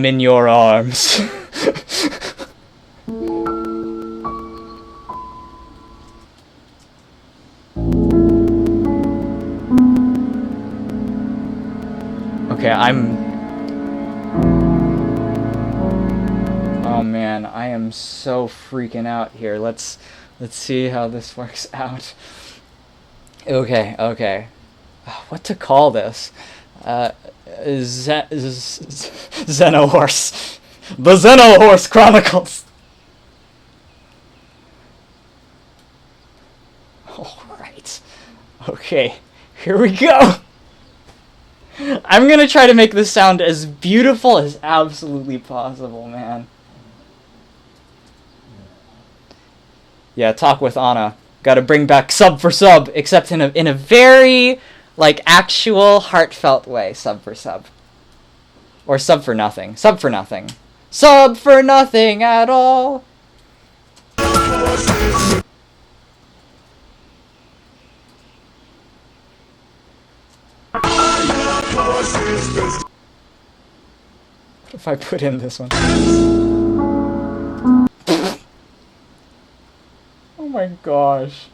in your arms. Okay, Oh man, I am so freaking out here. Let's see how this works out. Okay, okay. What to call this? Xenohorse. The Xenohorse Chronicles. Alright. Okay, here we go. I'm gonna try to make this sound as beautiful as absolutely possible, man. Yeah, talk with Anna. Gotta bring back sub for sub, except in a very, like, actual, heartfelt way. Sub for sub. Or sub for nothing. Sub for nothing. Sub for nothing at all! What if I put in this one? Oh my gosh.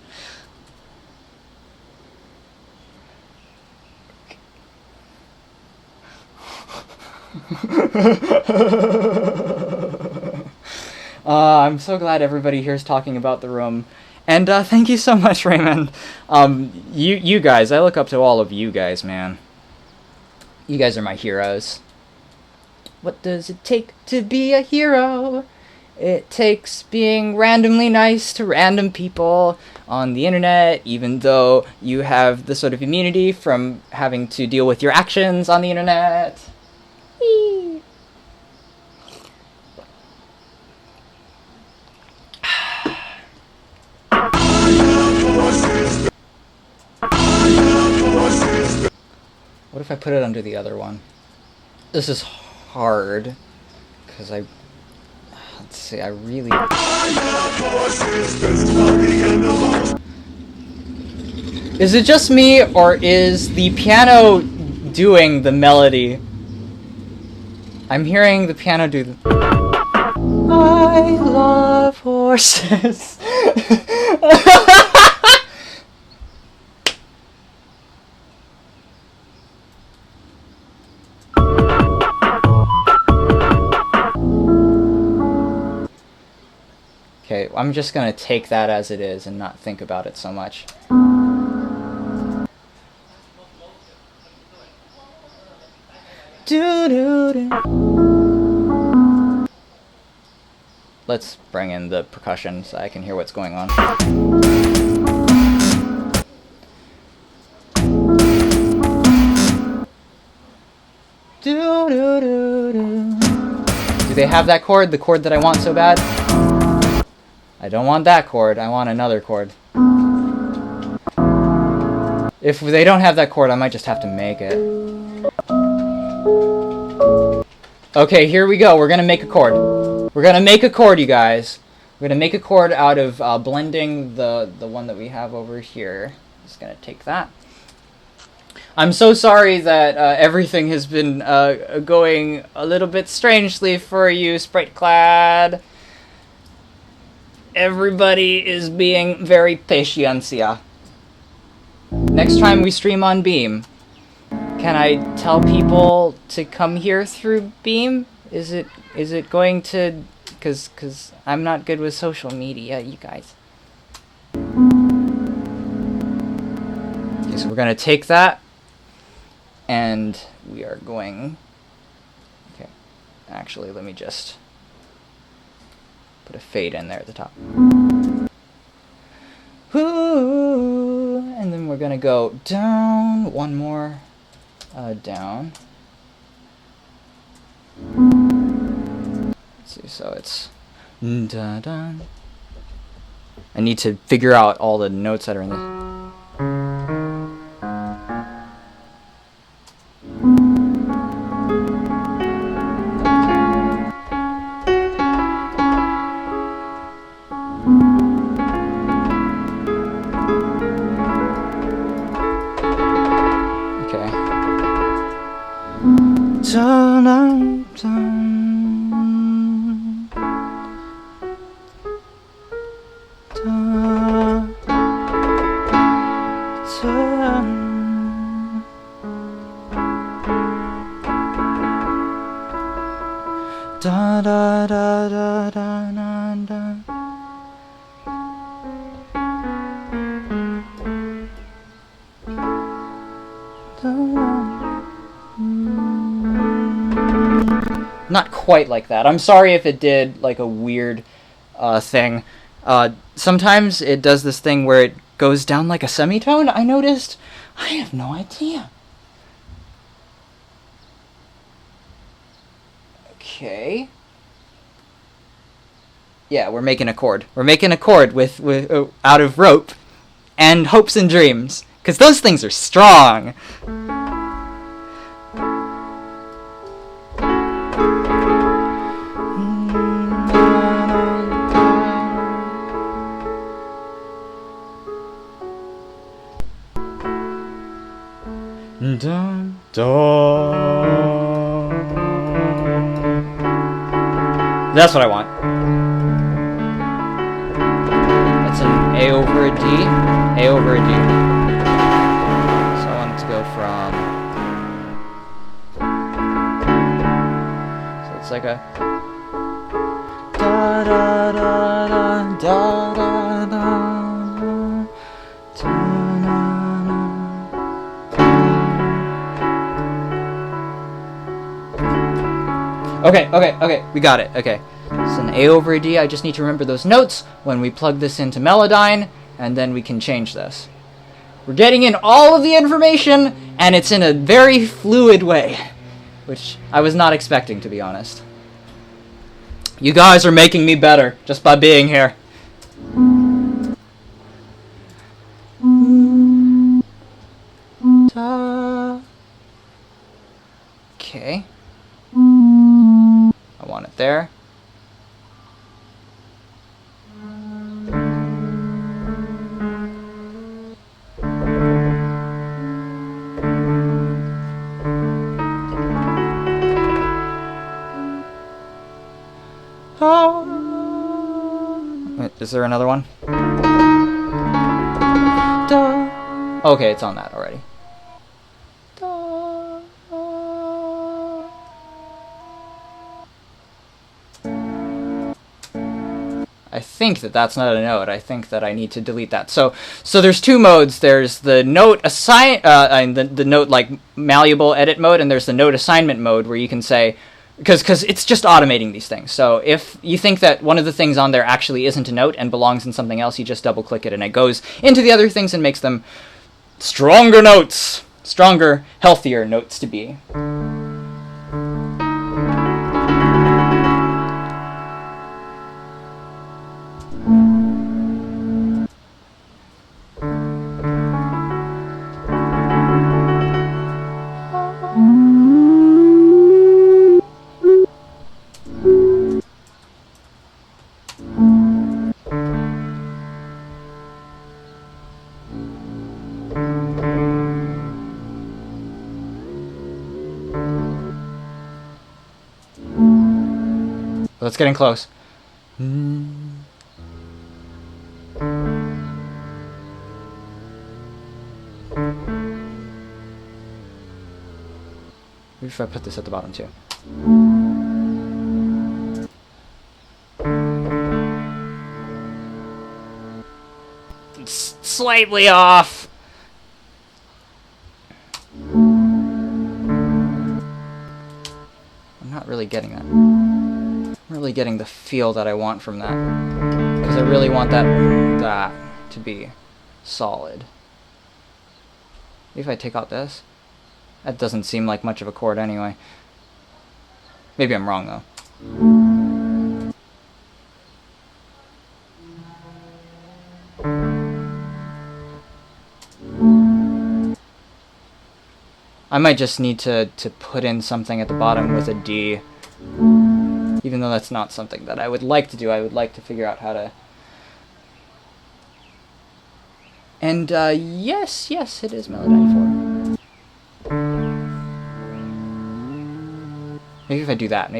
I'm so glad everybody here is talking about the room. And thank you so much, Raymond. You guys, I look up to all of you guys, man. You guys are my heroes. What does it take to be a hero? It takes being randomly nice to random people on the internet, even though you have the sort of immunity from having to deal with your actions on the internet. Whee! What if I put it under the other one? This is hard, because let's see, I really... Is it just me, or is the piano doing the melody? I'm hearing the piano do the... I love horses. Okay, I'm just gonna take that as it is and not think about it so much. Let's bring in the percussion so I can hear what's going on. Do they have that chord? The chord that I want so bad? I don't want that chord, I want another chord. If they don't have that chord, I might just have to make it. Okay, here we go. We're gonna make a chord. We're gonna make a chord, you guys. We're gonna make a chord out of blending the one that we have over here. Just gonna take that. I'm so sorry that everything has been going a little bit strangely for you, Spriteclad. Everybody is being very patiencia. Next time we stream on Beam, can I tell people to come here through Beam? Is it going to... Cause I'm not good with social media, you guys. Okay, so we're gonna take that, and we are going... Okay, actually, let me just put a fade in there at the top. Ooh, and then we're gonna go down, one more, down. Let's see, so it's da-da. I need to figure out all the notes that are in this. Da da da da da da da. Not quite like that. I'm sorry if it did like a weird thing. Sometimes it does this thing where it goes down like a semitone, I noticed. I have no idea. Okay. Yeah, we're making a chord. We're making a chord with out of rope and hopes and dreams, because those things are strong. Dun, dun. That's what I want. That's an A over a D, A over a D. So I want it to go from. So it's like a. Da da da da da da da. Okay, we got it. Okay, it's an A over a D. I just need to remember those notes when we plug this into Melodyne, and then we can change this. We're getting in all of the information, and it's in a very fluid way, which I was not expecting, to be honest. You guys are making me better just by being here. Okay. I want it there. Wait, is there another one? Okay, it's on that already. I think that that's not a note. I think that I need to delete that. So there's two modes. There's the note assign, the note like malleable edit mode, and there's the note assignment mode where you can say, because it's just automating these things. So if you think that one of the things on there actually isn't a note and belongs in something else, you just double click it and it goes into the other things and makes them stronger notes, stronger, healthier notes to be. It's getting close. Maybe if I put this at the bottom too. It's slightly off. I'm not really getting that. Really getting the feel that I want from that, because I really want that to be solid. Maybe if I take out this, that doesn't seem like much of a chord anyway. Maybe I'm wrong though. I might just need to put in something at the bottom with a D. Even though that's not something that I would like to do, I would like to figure out how to... And, yes, it is Melodyne 4. Maybe if I do that,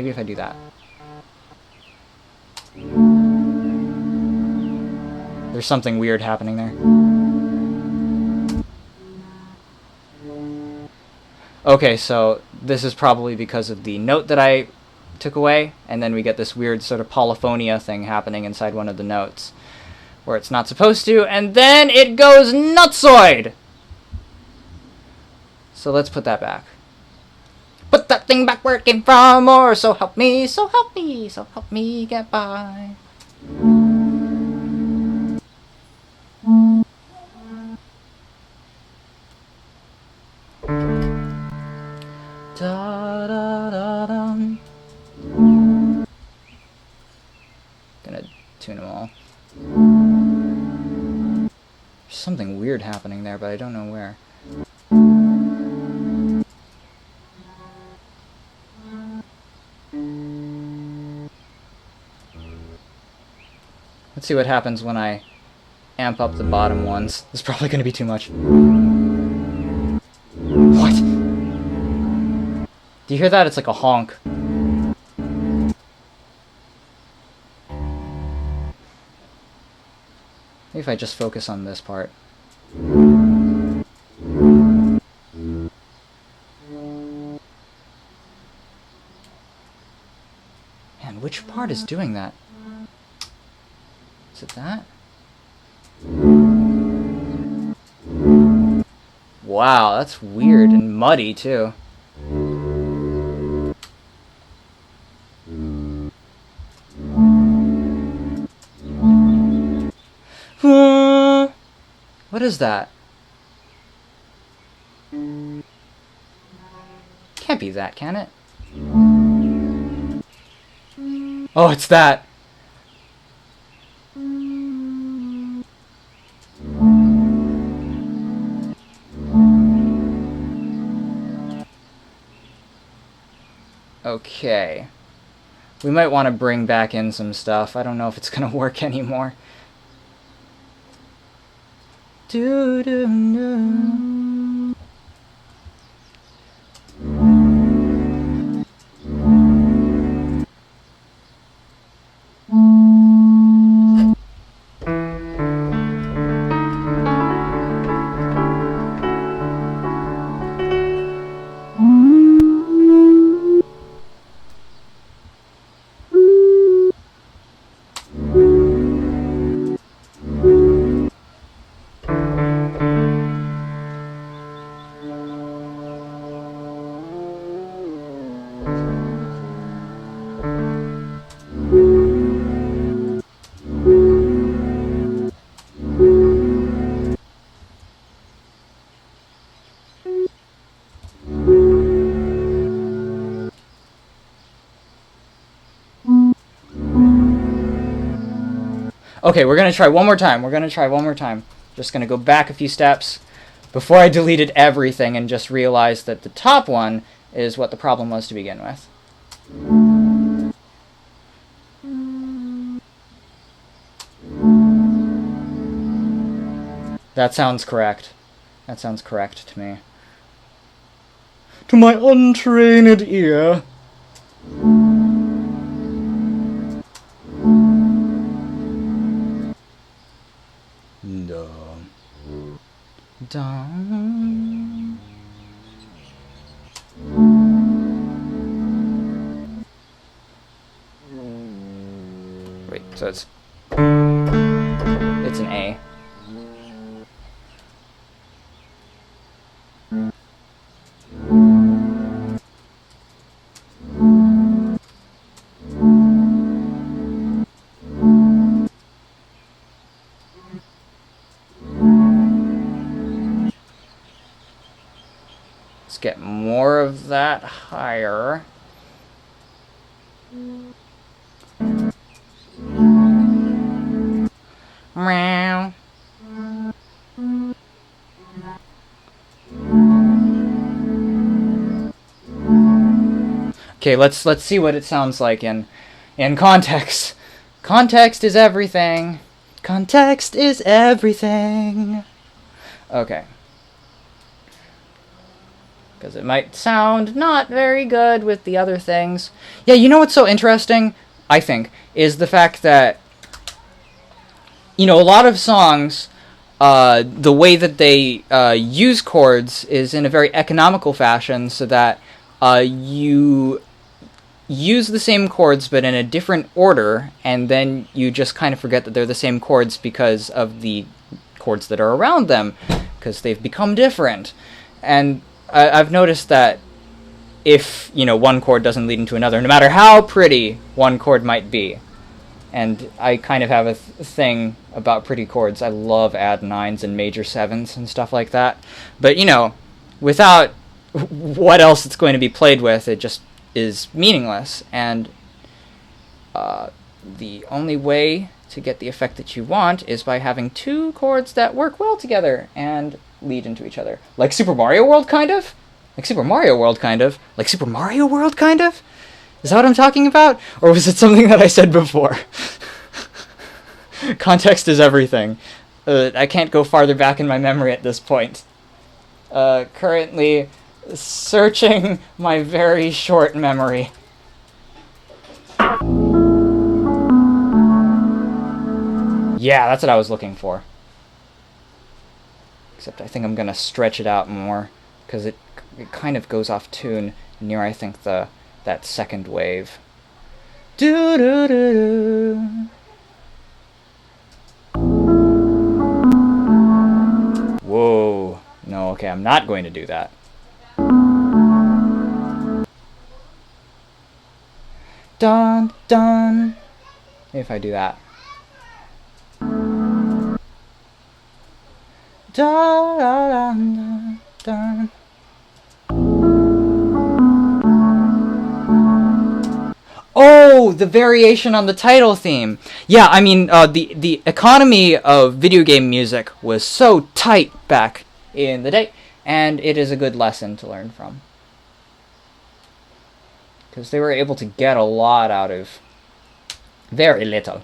There's something weird happening there. Okay, so this is probably because of the note that I took away, and then we get this weird sort of polyphonia thing happening inside one of the notes where it's not supposed to, and then it goes nutsoid! So let's put that back. Put that thing back where it came from, or so help me, so help me, so help me get by. Da, da, da, dum. Gonna tune them all. There's something weird happening there, but I don't know where. Let's see what happens when I amp up the bottom ones. This is probably going to be too much. What? Do you hear that? It's like a honk. Maybe if I just focus on this part. Man, which part is doing that? Is it that? Wow, that's weird and muddy too. What is that? Can't be that, can it? Oh, it's that. Okay. We might want to bring back in some stuff. I don't know if it's going to work anymore. Do-do-do. Okay, we're going to try one more time. Just going to go back a few steps before I deleted everything and just realized that the top one is what the problem was to begin with. That sounds correct. That sounds correct to me. To my untrained ear. Down. Wait, so it's an A. Let's get more of that higher. Meow. Okay, let's see what it sounds like in context. Context is everything. Context is everything. Okay. Because it might sound not very good with the other things. Yeah, you know what's so interesting, I think, is the fact that, you know, a lot of songs, the way that they use chords is in a very economical fashion, so that you use the same chords but in a different order, and then you just kind of forget that they're the same chords because of the chords that are around them, because they've become different. And I've noticed that if, you know, one chord doesn't lead into another, no matter how pretty one chord might be, and I kind of have a thing about pretty chords. I love add nines and major sevenths and stuff like that. But, you know, without what else it's going to be played with, it just is meaningless. And the only way to get the effect that you want is by having two chords that work well together and lead into each other. Like Super Mario World, kind of? Like Super Mario World, kind of? Like Super Mario World, kind of? Is that what I'm talking about? Or was it something that I said before? Context is everything. I can't go farther back in my memory at this point. Currently searching my very short memory. Yeah, that's what I was looking for. Except I think I'm gonna stretch it out more, because it kind of goes off tune near, I think, that second wave. Do do do do. Whoa. No, okay, I'm not going to do that. Dun dun. Maybe if I do that. Da da da da da. Oh, the variation on the title theme. Yeah, I mean, the economy of video game music was so tight back in the day, and it is a good lesson to learn from. Because they were able to get a lot out of very little.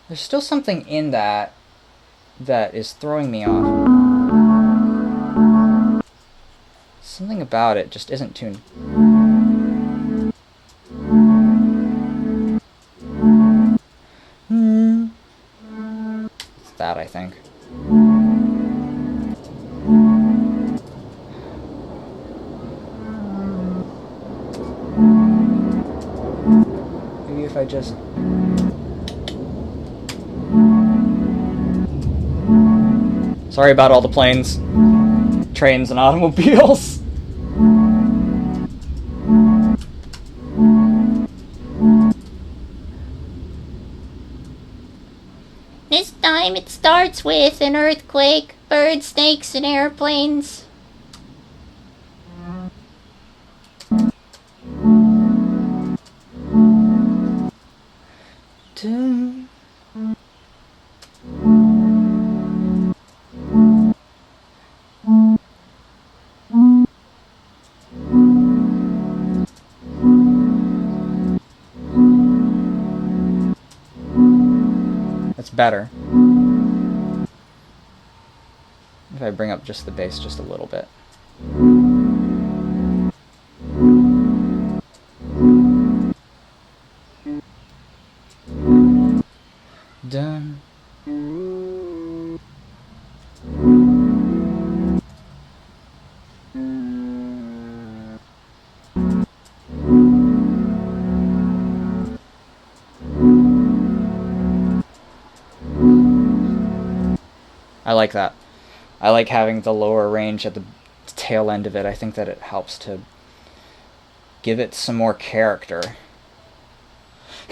There's still something in that is throwing me off. Something about it just isn't tuned. It's that, I think. Maybe if I just... Sorry about all the planes, trains, and automobiles. This time it starts with an earthquake, birds, snakes, and airplanes. That's better. If I bring up just the bass just a little bit. Done. I like that. I like having the lower range at the tail end of it. I think that it helps to give it some more character.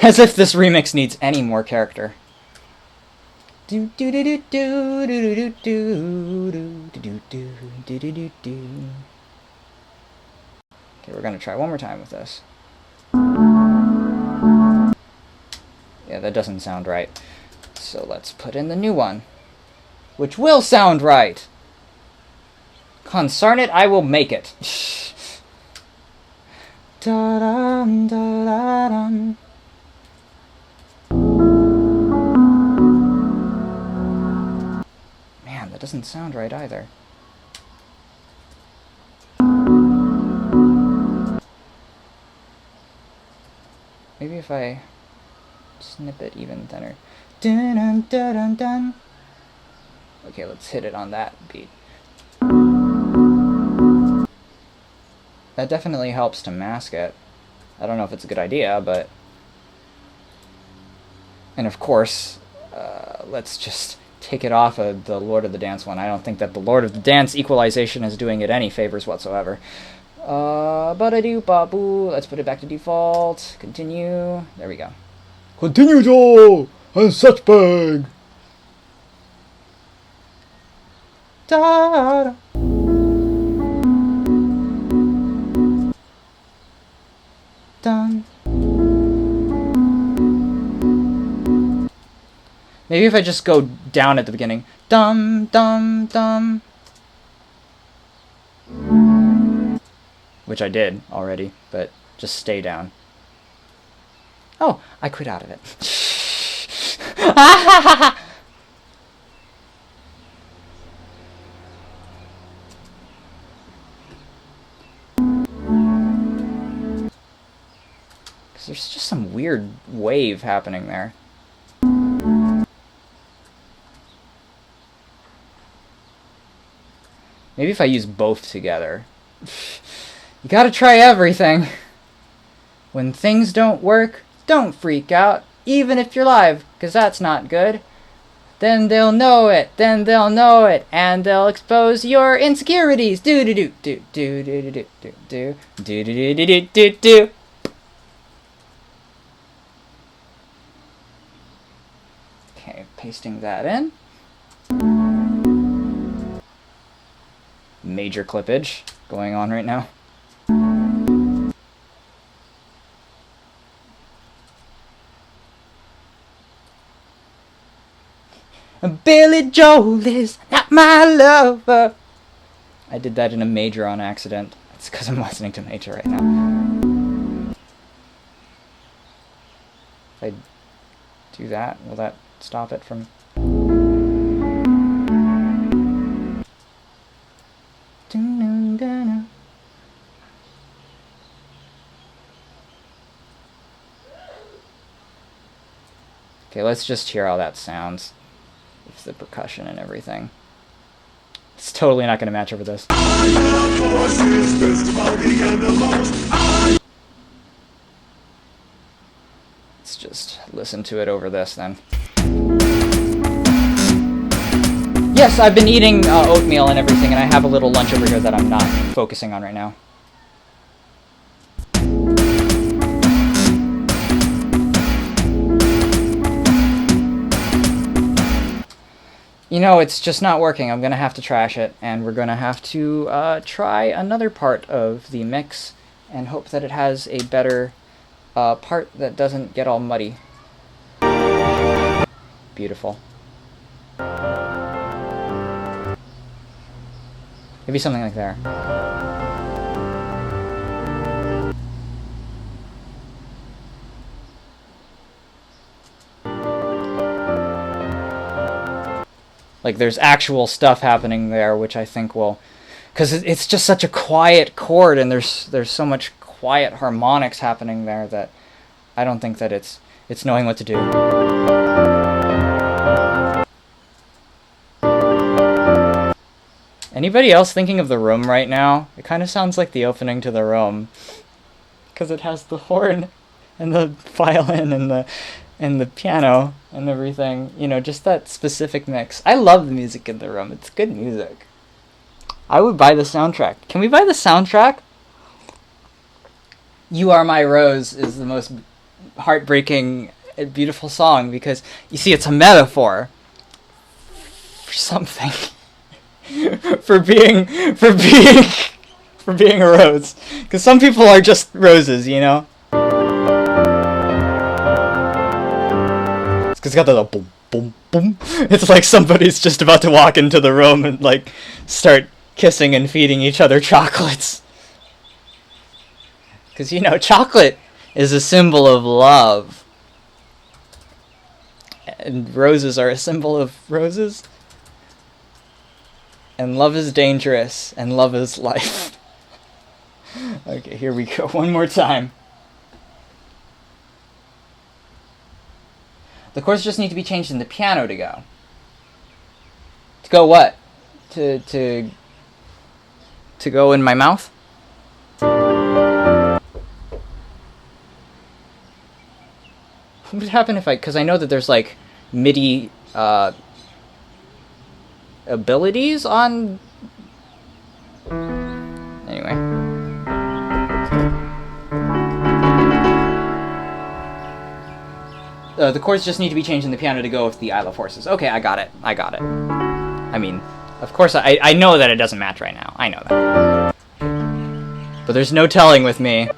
As if this remix needs any more character. Do do do do do do do do do do do do do do. Okay, we're gonna try one more time with this. Yeah, that doesn't sound right. So let's put in the new one, which will sound right. Concern it, I will make it. Da-dum, da-da-dum. Man, that doesn't sound right either. Maybe if I snip it even thinner. Dun dun dun dun dun. Okay, let's hit it on that beat. That definitely helps to mask it. I don't know if it's a good idea, but... And of course, let's just take it off of the Lord of the Dance one. I don't think that the Lord of the Dance equalization is doing it any favors whatsoever. Ba-da-doo-ba-boo. Let's put it back to default. Continue. There we go. Continue, Joe! And such bag! Da-da. Done. Maybe if I just go down at the beginning. Dum, dum, dum. Which I did already, but just stay down. Oh, I quit out of it. Because there's just some weird wave happening there. Maybe if I use both together. You gotta try everything. When things don't work, don't freak out, even if you're live, because that's not good. Then they'll know it, and they'll expose your insecurities. Do do do do do do do do do do do do do do do. Okay, pasting that in. Major clippage going on right now. Billy Joel is not my lover. I did that in a major on accident. It's because I'm listening to major right now. If I do that, will that stop it from... Okay, let's just hear how that sounds. With the percussion and everything. It's totally not going to match over this. Let's just listen to it over this then. Yes, I've been eating oatmeal and everything, and I have a little lunch over here that I'm not focusing on right now. You know, it's just not working. I'm going to have to trash it, and we're going to have to try another part of the mix and hope that it has a better part that doesn't get all muddy. Beautiful. Maybe something like there. Like, there's actual stuff happening there, which I think will... Because it's just such a quiet chord, and there's so much quiet harmonics happening there that I don't think that it's knowing what to do. Anybody else thinking of The Room right now? It kind of sounds like the opening to The Room. Because it has the horn, and the violin, and the piano and everything, you know, just that specific mix. I love the music in The Room. It's good music. I would buy the soundtrack. Can we buy the soundtrack? You Are My Rose is the most heartbreaking, beautiful song because, you see, it's a metaphor for something. for being a rose. Because some people are just roses, you know? It's got the boom, boom, boom. It's like somebody's just about to walk into the room and, like, start kissing and feeding each other chocolates. Because, you know, chocolate is a symbol of love. And roses are a symbol of roses. And love is dangerous, and love is life. Okay, here we go. One more time. The chords just need to be changed in the piano to go. To go what? To go in my mouth? What would happen if because I know that there's like MIDI abilities on. Anyway. The chords just need to be changed in the piano to go with the I Love Horses. Okay, I got it. I mean, of course, I know that it doesn't match right now. I know that. But there's no telling with me.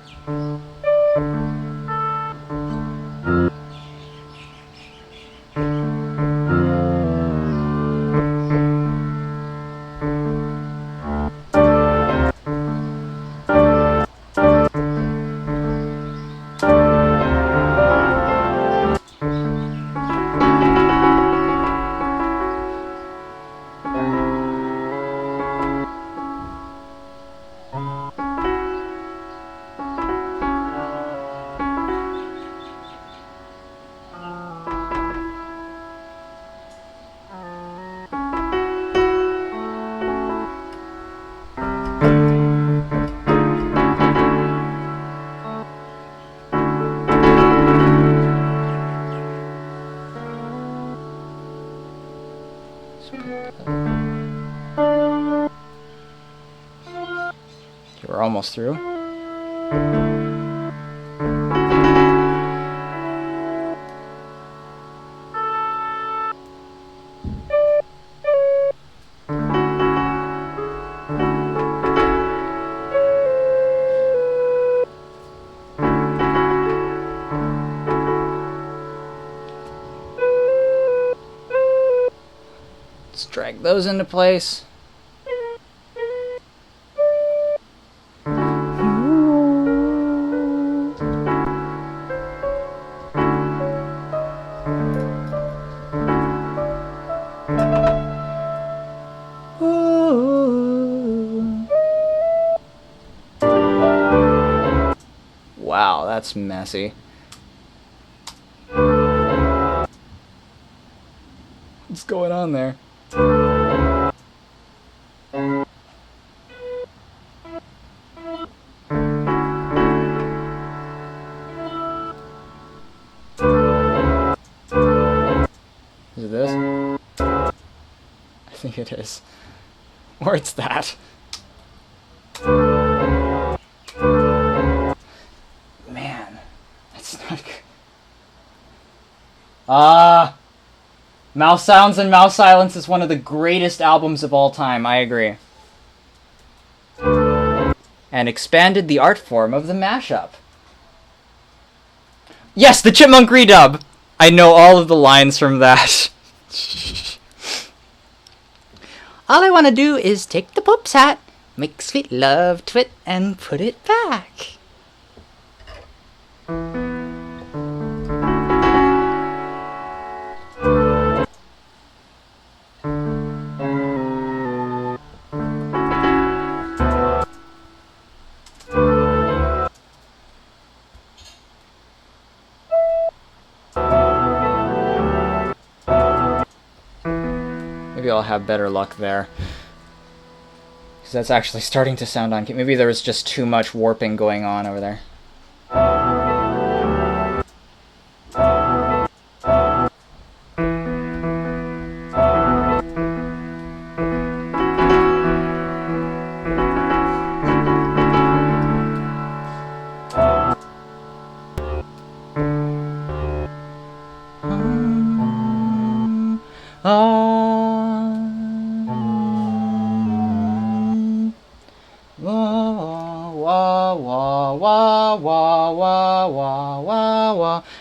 We're almost through. Let's drag those into place. Wow, that's messy. What's going on there? Is it this? I think it is. Or it's that. Man, that's not good. Mouse Sounds and Mouse Silence is one of the greatest albums of all time, I agree. And expanded the art form of the mashup. Yes, the Chipmunk redub! I know all of the lines from that. All I want to do is take the Pope's hat, make sweet love to it, and put it back. Maybe I'll have better luck there. Because that's actually starting to sound on key. Maybe there was just too much warping going on over there.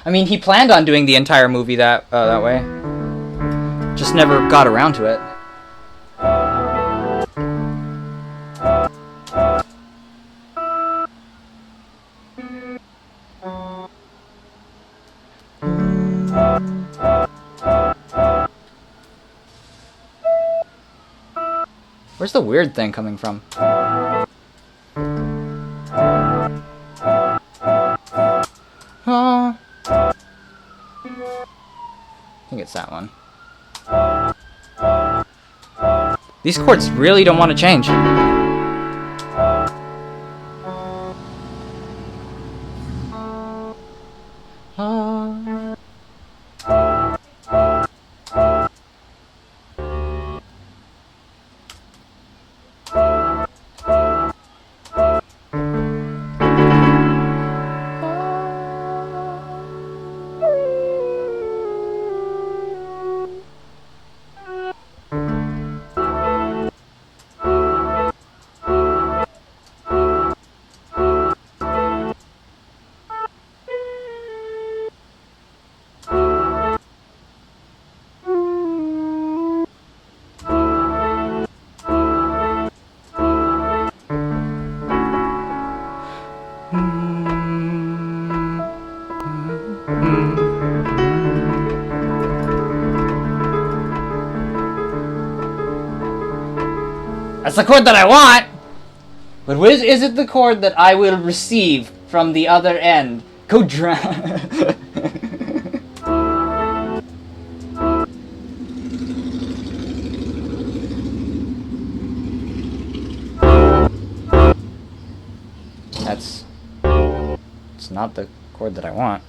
I mean, he planned on doing the entire movie that way. Just never got around to it. Where's the weird thing coming from? I think it's that one. These chords really don't want to change. That's the chord that I want! But is it the chord that I will receive from the other end? Go drown. It's not the chord that I want.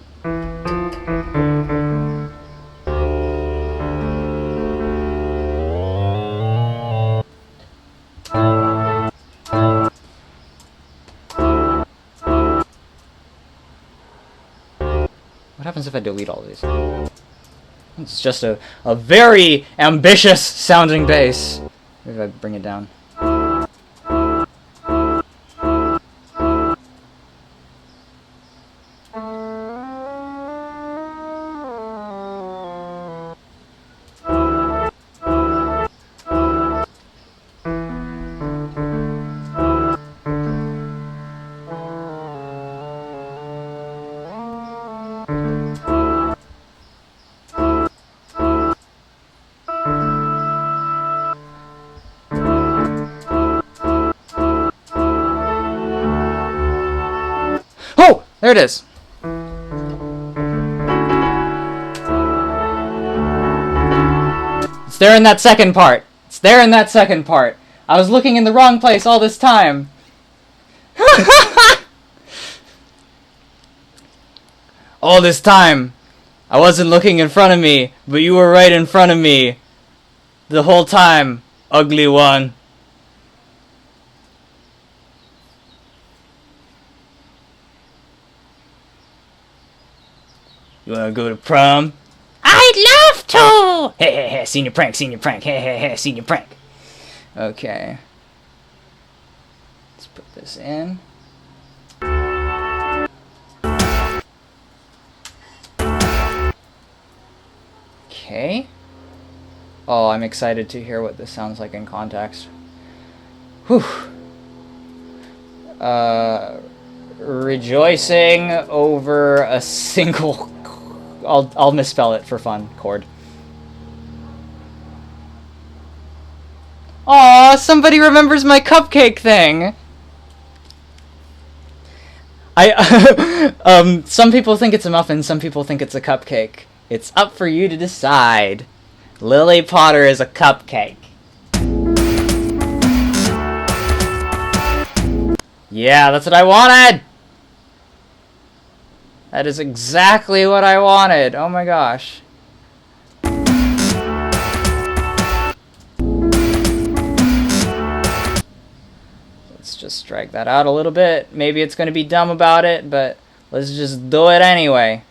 What happens if I delete all these? It's just a very ambitious sounding bass. Maybe I bring it down. Oh! There it is! It's there in that second part. It's there in that second part. I was looking in the wrong place all this time. All this time, I wasn't looking in front of me, but you were right in front of me. The whole time, ugly one. You wanna go to prom? I'd love to! Hey, hey, hey, senior prank, senior prank, hey, hey, hey, senior prank. Okay. Let's put this in. Okay. Oh, I'm excited to hear what this sounds like in context. Whew. Rejoicing over a single... I'll misspell it for fun. Chord. Aw, somebody remembers my cupcake thing. Some people think it's a muffin, some people think it's a cupcake. It's up for you to decide. Lily Potter is a cupcake. Yeah, that's what I wanted! That is exactly what I wanted. Oh my gosh. Let's just drag that out a little bit. Maybe it's going to be dumb about it, but let's just do it anyway.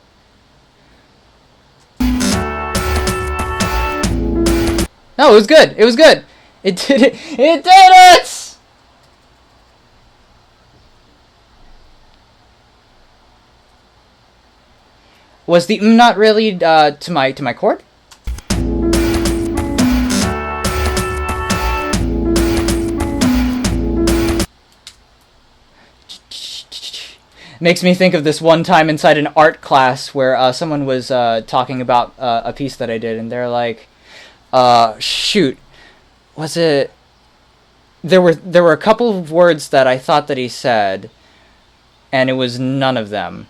No, it was good. It was good. It did it. It did it! Was the not really to my chord? Makes me think of this one time inside an art class where someone was talking about a piece that I did, and they're like, shoot, was it? There were a couple of words that I thought that he said, and it was none of them.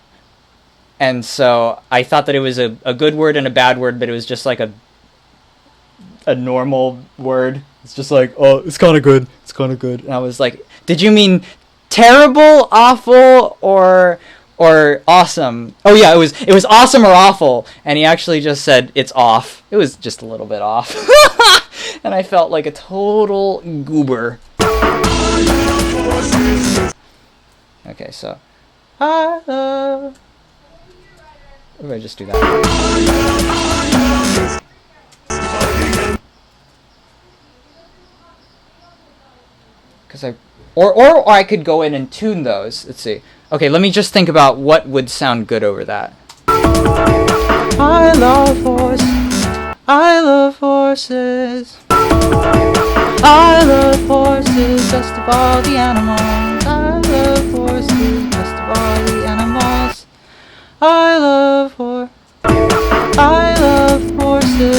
And so I thought that it was a good word and a bad word, but it was just like a normal word. It's just like, oh, it's kind of good. It's kind of good. And I was like, did you mean terrible, awful, or awesome? Oh yeah, it was awesome or awful. And he actually just said it's off. It was just a little bit off. And I felt like a total goober. Okay, so I love... Or do I just do that? Because or I could go in and tune those. Let's see. Okay, let me just think about what would sound good over that. I love horses. I love horses. I love horses, best of all the animals. I love horses, best of all the animals. I love horses,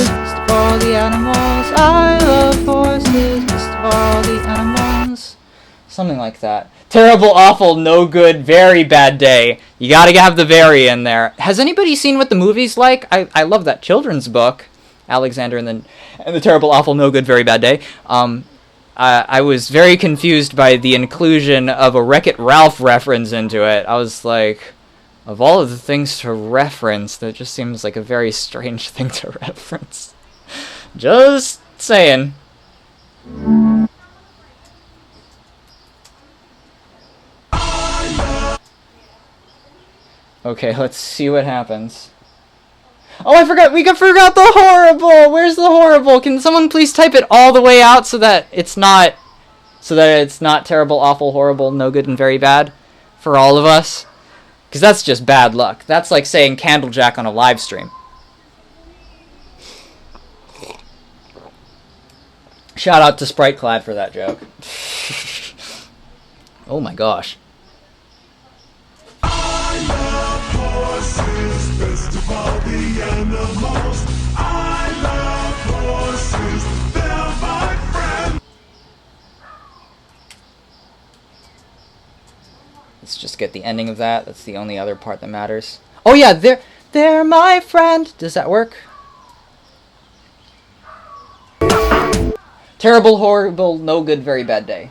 best of all the animals. I love horses, best of all the animals. Something like that. Terrible, awful, no good, very bad day. You gotta have the very in there. Has anybody seen what the movie's like? I love that children's book, Alexander and the Terrible, Awful, No Good, Very Bad Day. I was very confused by the inclusion of a Wreck-It Ralph reference into it. I was like, of all of the things to reference, that just seems like a very strange thing to reference. Just saying. Okay, let's see what happens. Oh, I forgot! We forgot the horrible! Where's the horrible? Can someone please type it all the way out so that it's not... terrible, awful, horrible, no good, and very bad for all of us? Because that's just bad luck. That's like saying Candlejack on a live stream. Shout out to SpriteClad for that joke. Oh my gosh. Let's just get the ending of that. That's the only other part that matters. Oh yeah, they're my friend. Does that work? Terrible, horrible, no good, very bad day.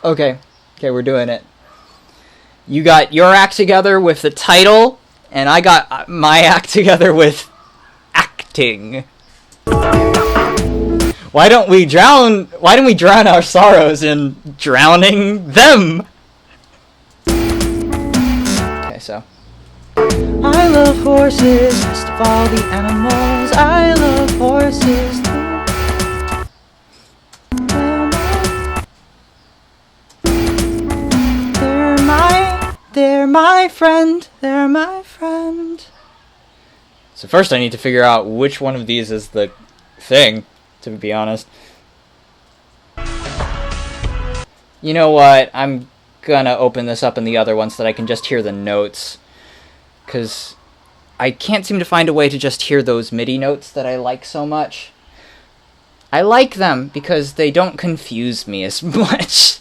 Okay, we're doing it. You got your act together with the title, and I got my act together with acting. Why don't we drown our sorrows in drowning them? Okay, so. I love horses, best of all the animals. I love horses. They're my friend. They're my friend. So first I need to figure out which one of these is the thing, to be honest. You know what? I'm gonna open this up in the other one so that I can just hear the notes. Because I can't seem to find a way to just hear those MIDI notes that I like so much. I like them because they don't confuse me as much.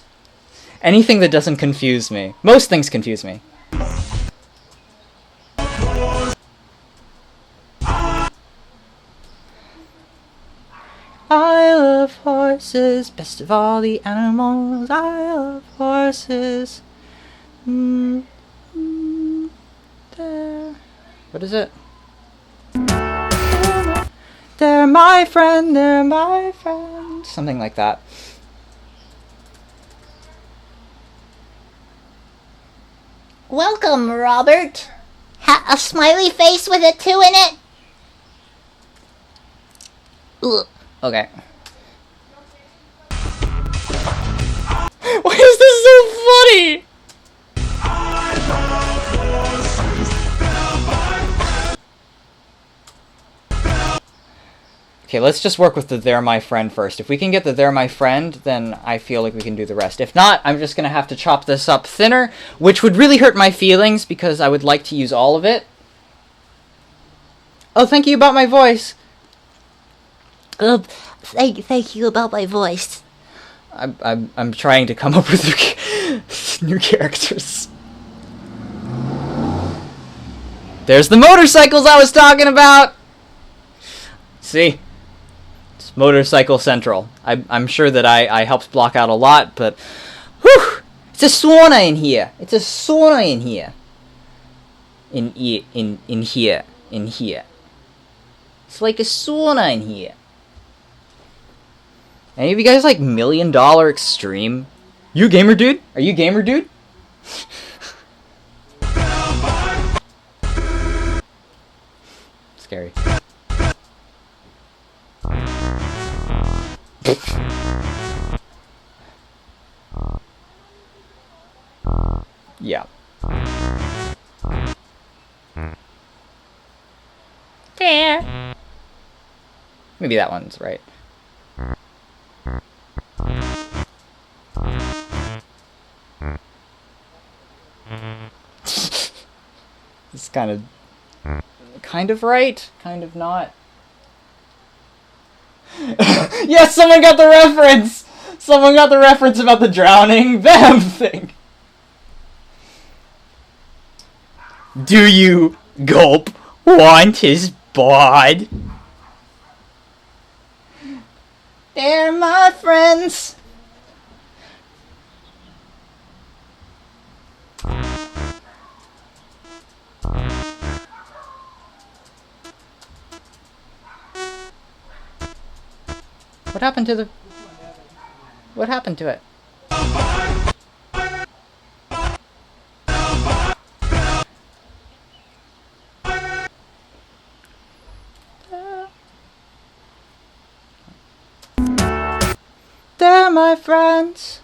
Anything that doesn't confuse me. Most things confuse me. I love horses, best of all the animals. I love horses. What is it? They're my friend, they're my friend. Something like that. Welcome, Robert. A smiley face with a 2 in it? Ugh. Okay. Why is this so funny? Okay, let's just work with the "They're my friend" first. If we can get the "They're my friend," then I feel like we can do the rest. If not, I'm just gonna have to chop this up thinner, which would really hurt my feelings because I would like to use all of it. Oh, thank you about my voice. Thank you about my voice. I'm trying to come up with new characters. There's the motorcycles I was talking about. See, it's Motorcycle Central. I'm sure that I helped block out a lot, but whew, it's a sauna in here. It's a sauna in here. In here. It's like a sauna in here. Any of you guys like $1 Million Extreme? You a gamer dude? Are you a gamer dude? Scary. Yeah. There. Maybe that one's right. It's kind of right, kind of not. Yes, someone got the reference! Someone got the reference about the drowning Bam thing. Do you, gulp, want his bod? They're my friends. What happened to the... What happened to it? They're my friends.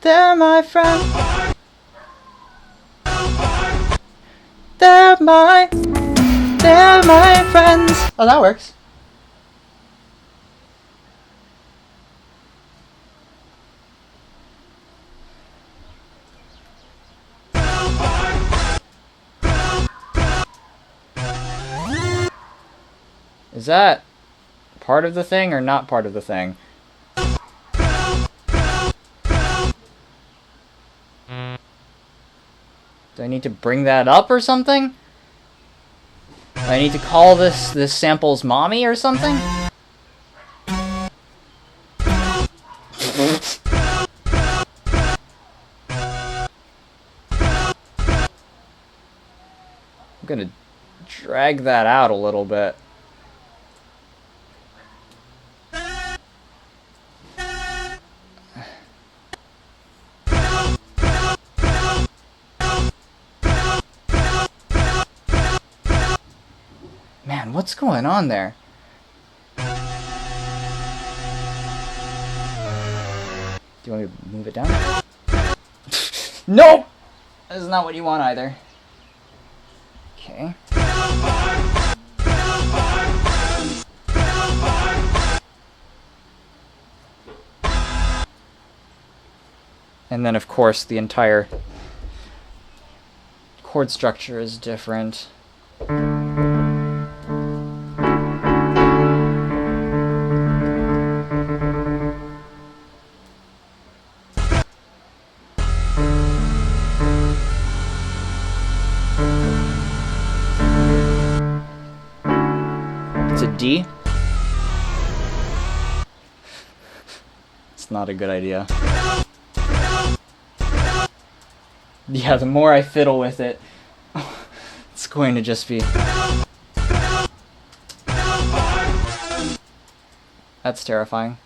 They're my... They're my friends. They're my friends. Oh, that works. Is that part of the thing or not part of the thing? Do I need to bring that up or something? Do I need to call this sample's mommy or something? I'm gonna drag that out a little bit. Man, what's going on there? Do you want me to move it down? Nope! That is not what you want either. Okay. And then, of course, the entire chord structure is different. It's a D. It's not a good idea. Yeah, the more I fiddle with it, it's going to just be... That's terrifying.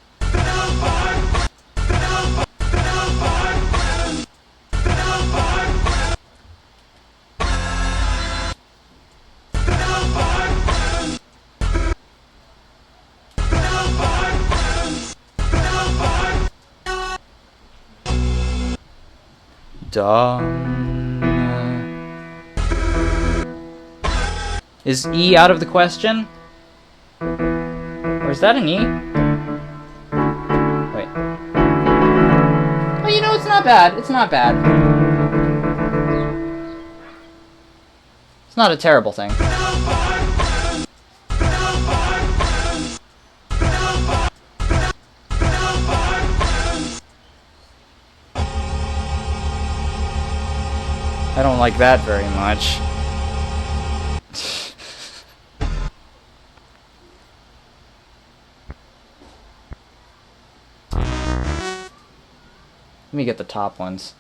Is E out of the question? Or is that an E? Wait. Oh, you know, it's not bad. It's not bad. It's not a terrible thing. I don't like that very much. Let me get the top ones.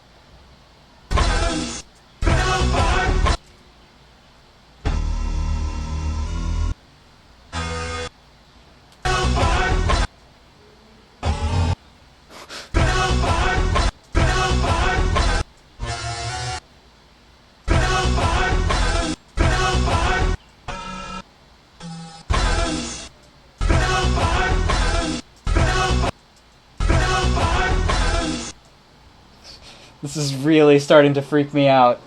This is really starting to freak me out.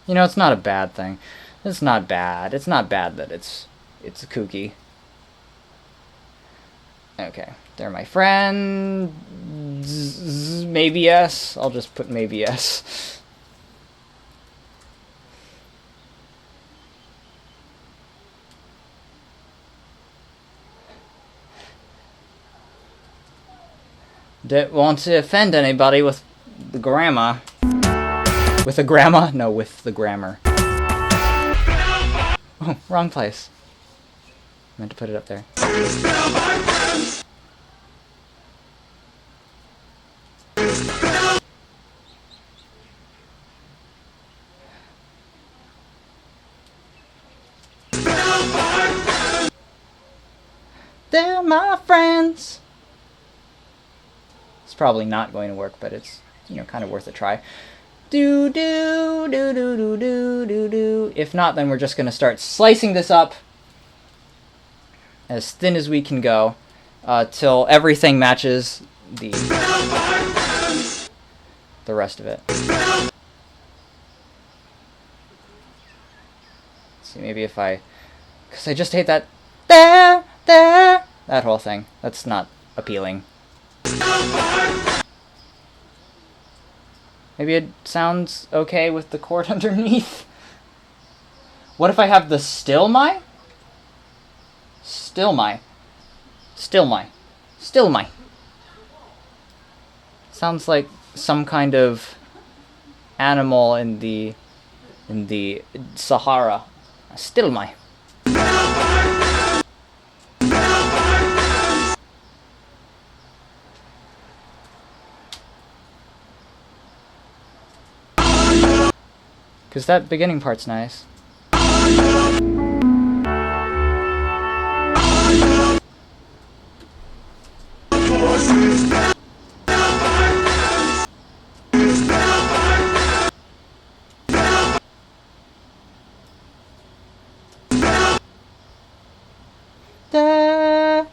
You know, it's not a bad thing. It's not bad. It's not bad that it's kooky. Okay, they're my friends. Maybe yes. I'll just put maybe yes. Don't want to offend anybody with the grammar. With the grammar? No, with the grammar. Oh, wrong place. Meant to put it up there. They're my friends. It's probably not going to work, but it's, you know, kind of worth a try. Do do do do do do do do. If not, then we're just going to start slicing this up as thin as we can go till everything matches the rest of it. Let's see, maybe if I, because I just hate that there, that whole thing. That's not appealing. Maybe it sounds okay with the chord underneath. What if I have the still my? Still my. Still my. Still my. Sounds like some kind of animal in the Sahara. Still my. Because that beginning part's nice.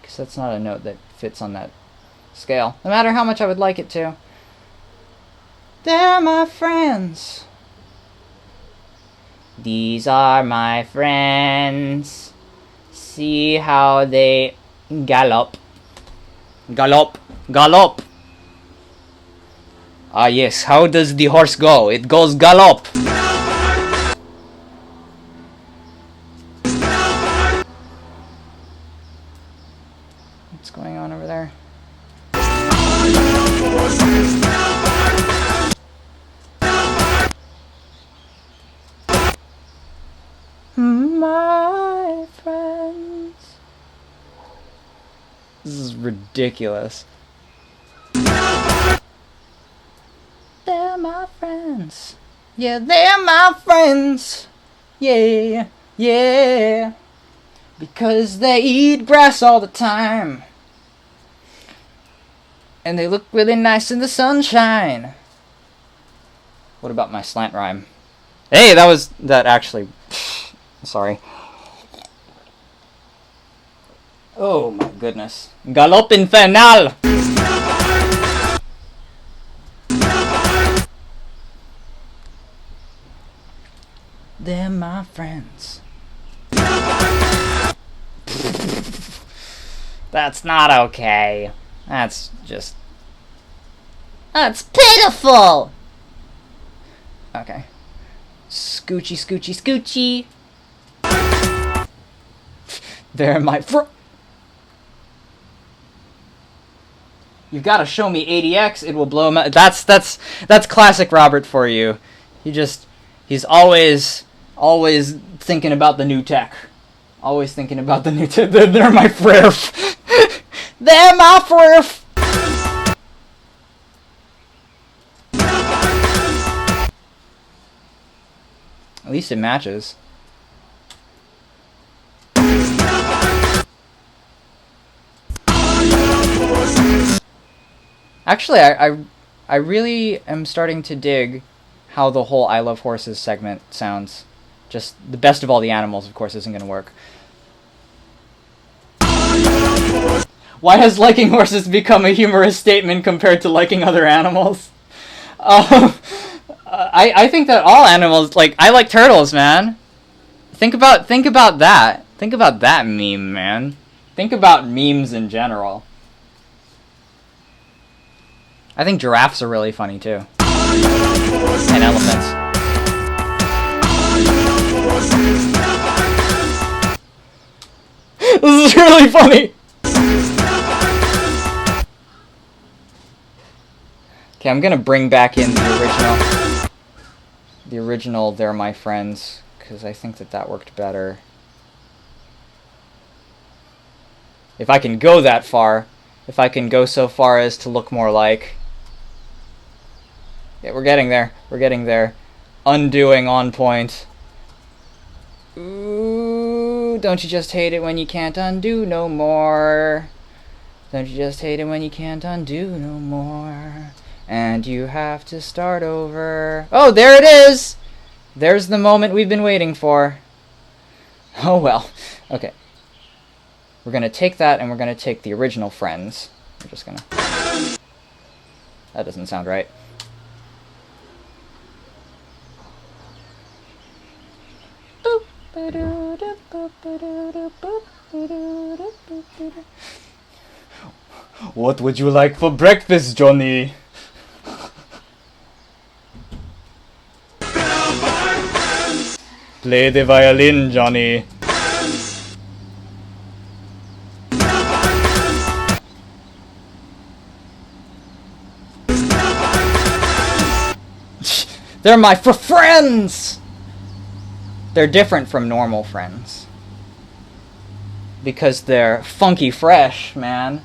Because that's not a note that fits on that scale. No matter how much I would like it to. They're my friends. These are my friends. See how they gallop. Gallop. Gallop. Ah yes, how does the horse go? It goes gallop. What's going on over there? My friends. This is ridiculous. They're my friends. Yeah, they're my friends. Yeah, yeah. Because they eat grass all the time. And they look really nice in the sunshine. What about my slant rhyme? Hey, that actually... Sorry. Oh my goodness. Galop infernal! They're my friends. That's not okay. That's just... That's pitiful! Okay. Scoochy, scoochy, scoochy. They're my You've got to show me 80x, it will blow my... That's classic Robert for you. He's always thinking about the new tech. Always thinking about the new tech. They're my frif. They're my frif. At least it matches. Actually, I really am starting to dig how the whole I Love Horses segment sounds. Just the best of all the animals, of course, isn't going to work. Why has liking horses become a humorous statement compared to liking other animals? I think that all animals, like, I like turtles, man. Think about that. Think about that meme, man. Think about memes in general. I think giraffes are really funny too. And elephants. This is really funny. Okay, I'm gonna bring back in the original They're My Friends, because I think that worked better. If I can go that far, if I can go so far as to look more like... Yeah, we're getting there. We're getting there. Undoing on point. Ooh, don't you just hate it when you can't undo no more? Don't you just hate it when you can't undo no more? And you have to start over. Oh, there it is! There's the moment we've been waiting for. Oh well. Okay. We're gonna take that and we're gonna take the original Friends. We're just gonna... That doesn't sound right. What would you like for breakfast, Johnny? Play the violin, Johnny. They're my friends! They're different from normal friends. Because they're funky fresh, man.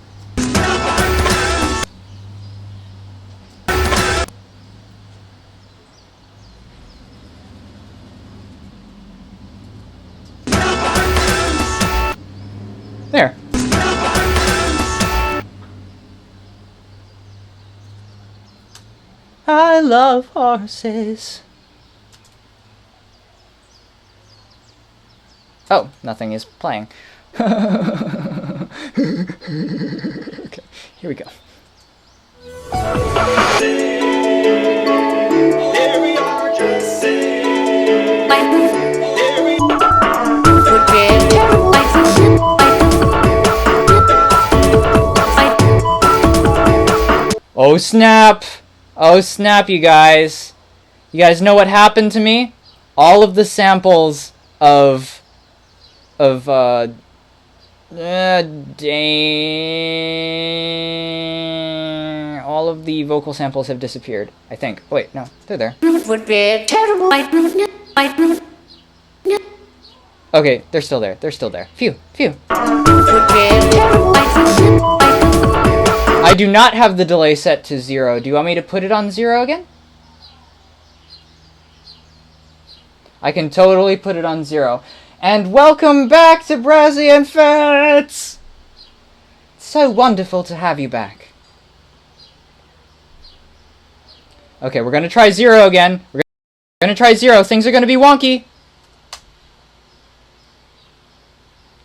There. I love horses. Oh, nothing is playing. Okay, here we go. Oh snap! Oh snap, you guys! You guys know what happened to me? All of the samples of dang, all of the vocal samples have disappeared, I think. Oh, wait, no, they're there. Would be terrible. Okay, they're still there. They're still there. Phew, phew. I do not have the delay set to 0. Do you want me to put it on 0 again? I can totally put it on 0. And welcome back to Brazzy and Fats! So wonderful to have you back. Okay, we're gonna try 0 again. We're gonna try 0. Things are gonna be wonky.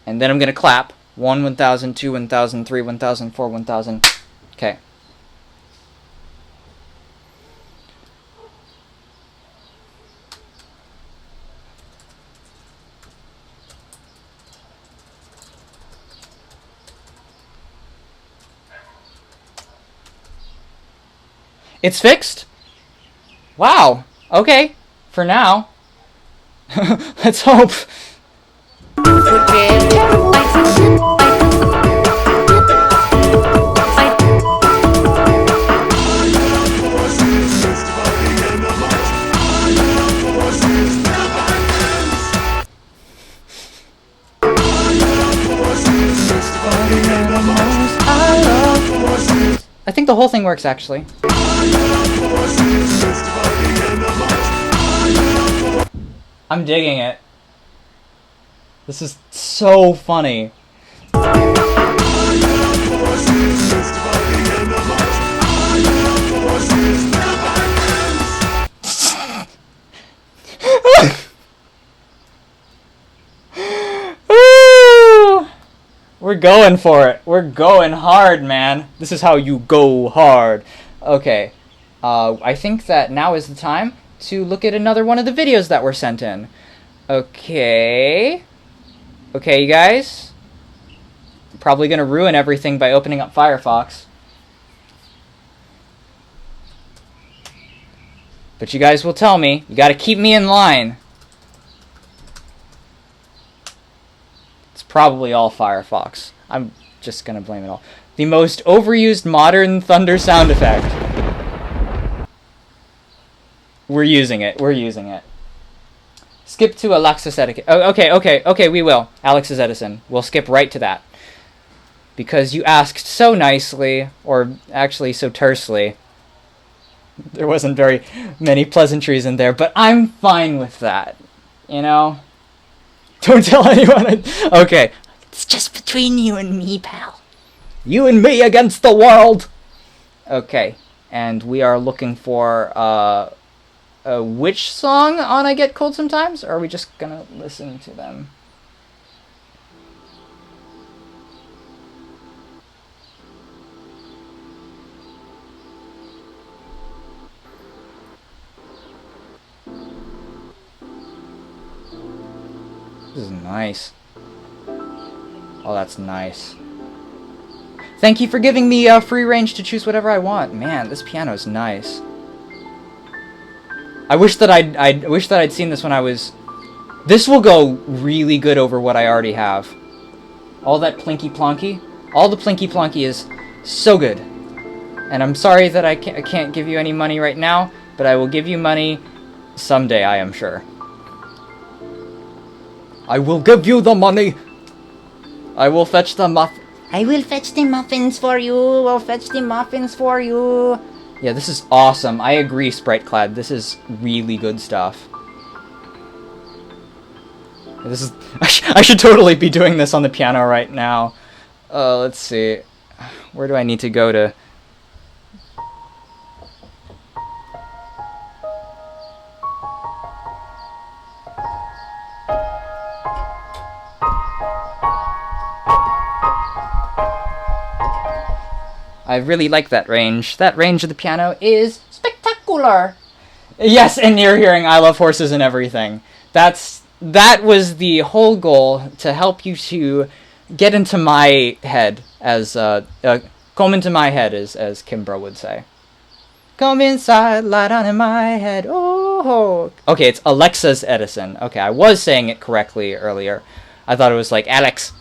And then I'm gonna clap. 1, 1000, 2, 1000, 3, 1000, 4, 1000. Okay. It's fixed? Wow. Okay. For now. Let's hope. I think the whole thing works, actually. I'm digging it. This is so funny. We're going for it. We're going hard, man. This is how you go hard. Okay. I think that now is the time to look at another one of the videos that were sent in. Okay. Okay, you guys. I'm probably going to ruin everything by opening up Firefox. But you guys will tell me. You got to keep me in line. It's probably all Firefox. I'm just going to blame it all. The most overused modern thunder sound effect. We're using it. We're using it. Skip to Alexis etiquette. Oh, okay, we will. Alexis Edison. We'll skip right to that. Because you asked so nicely, or actually so tersely. There wasn't very many pleasantries in there, but I'm fine with that. You know? Don't tell anyone. Okay. It's just between you and me, pal. You and me against the world! Okay. And we are looking for, which song on I Get Cold Sometimes? Or are we just gonna listen to them? This is nice. Oh, that's nice. Thank you for giving me free range to choose whatever I want. Man, this piano is nice. I wish that I'd seen this when I was. This will go really good over what I already have. All that plinky plonky, all the plinky plonky is so good. And I'm sorry that I can't give you any money right now, but I will give you money someday, I am sure. I will give you the money. I will fetch the muff. I will fetch the muffins for you. I'll fetch the muffins for you. Yeah, this is awesome. I agree, Spriteclad. This is really good stuff. This is. I should totally be doing this on the piano right now. Let's see. Where do I need to go to? I really like that range. That range of the piano is spectacular. Yes, and you're hearing I love horses and everything. That was the whole goal, to help you to get into my head, as come into my head, as Kimbra would say. Come inside, lie down in my head. Oh. Okay, it's Alexis Edison. Okay, I was saying it correctly earlier. I thought it was like Alex.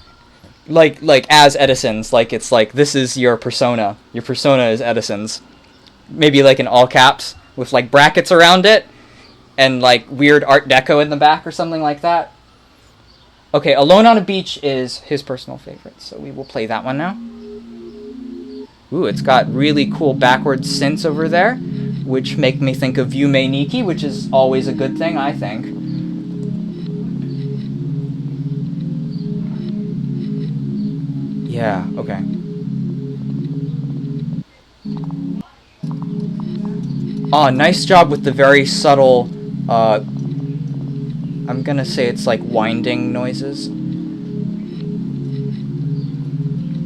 Like as Edison's, like it's like this is your persona. Your persona is Edison's. Maybe like in all caps with like brackets around it and like weird Art Deco in the back or something like that. Okay, Alone on a Beach is his personal favorite, so we will play that one now. Ooh, it's got really cool backwards synths over there, which make me think of Yume Nikki, which is always a good thing, I think. Yeah, okay. Oh, nice job with the very subtle, I'm gonna say it's like winding noises.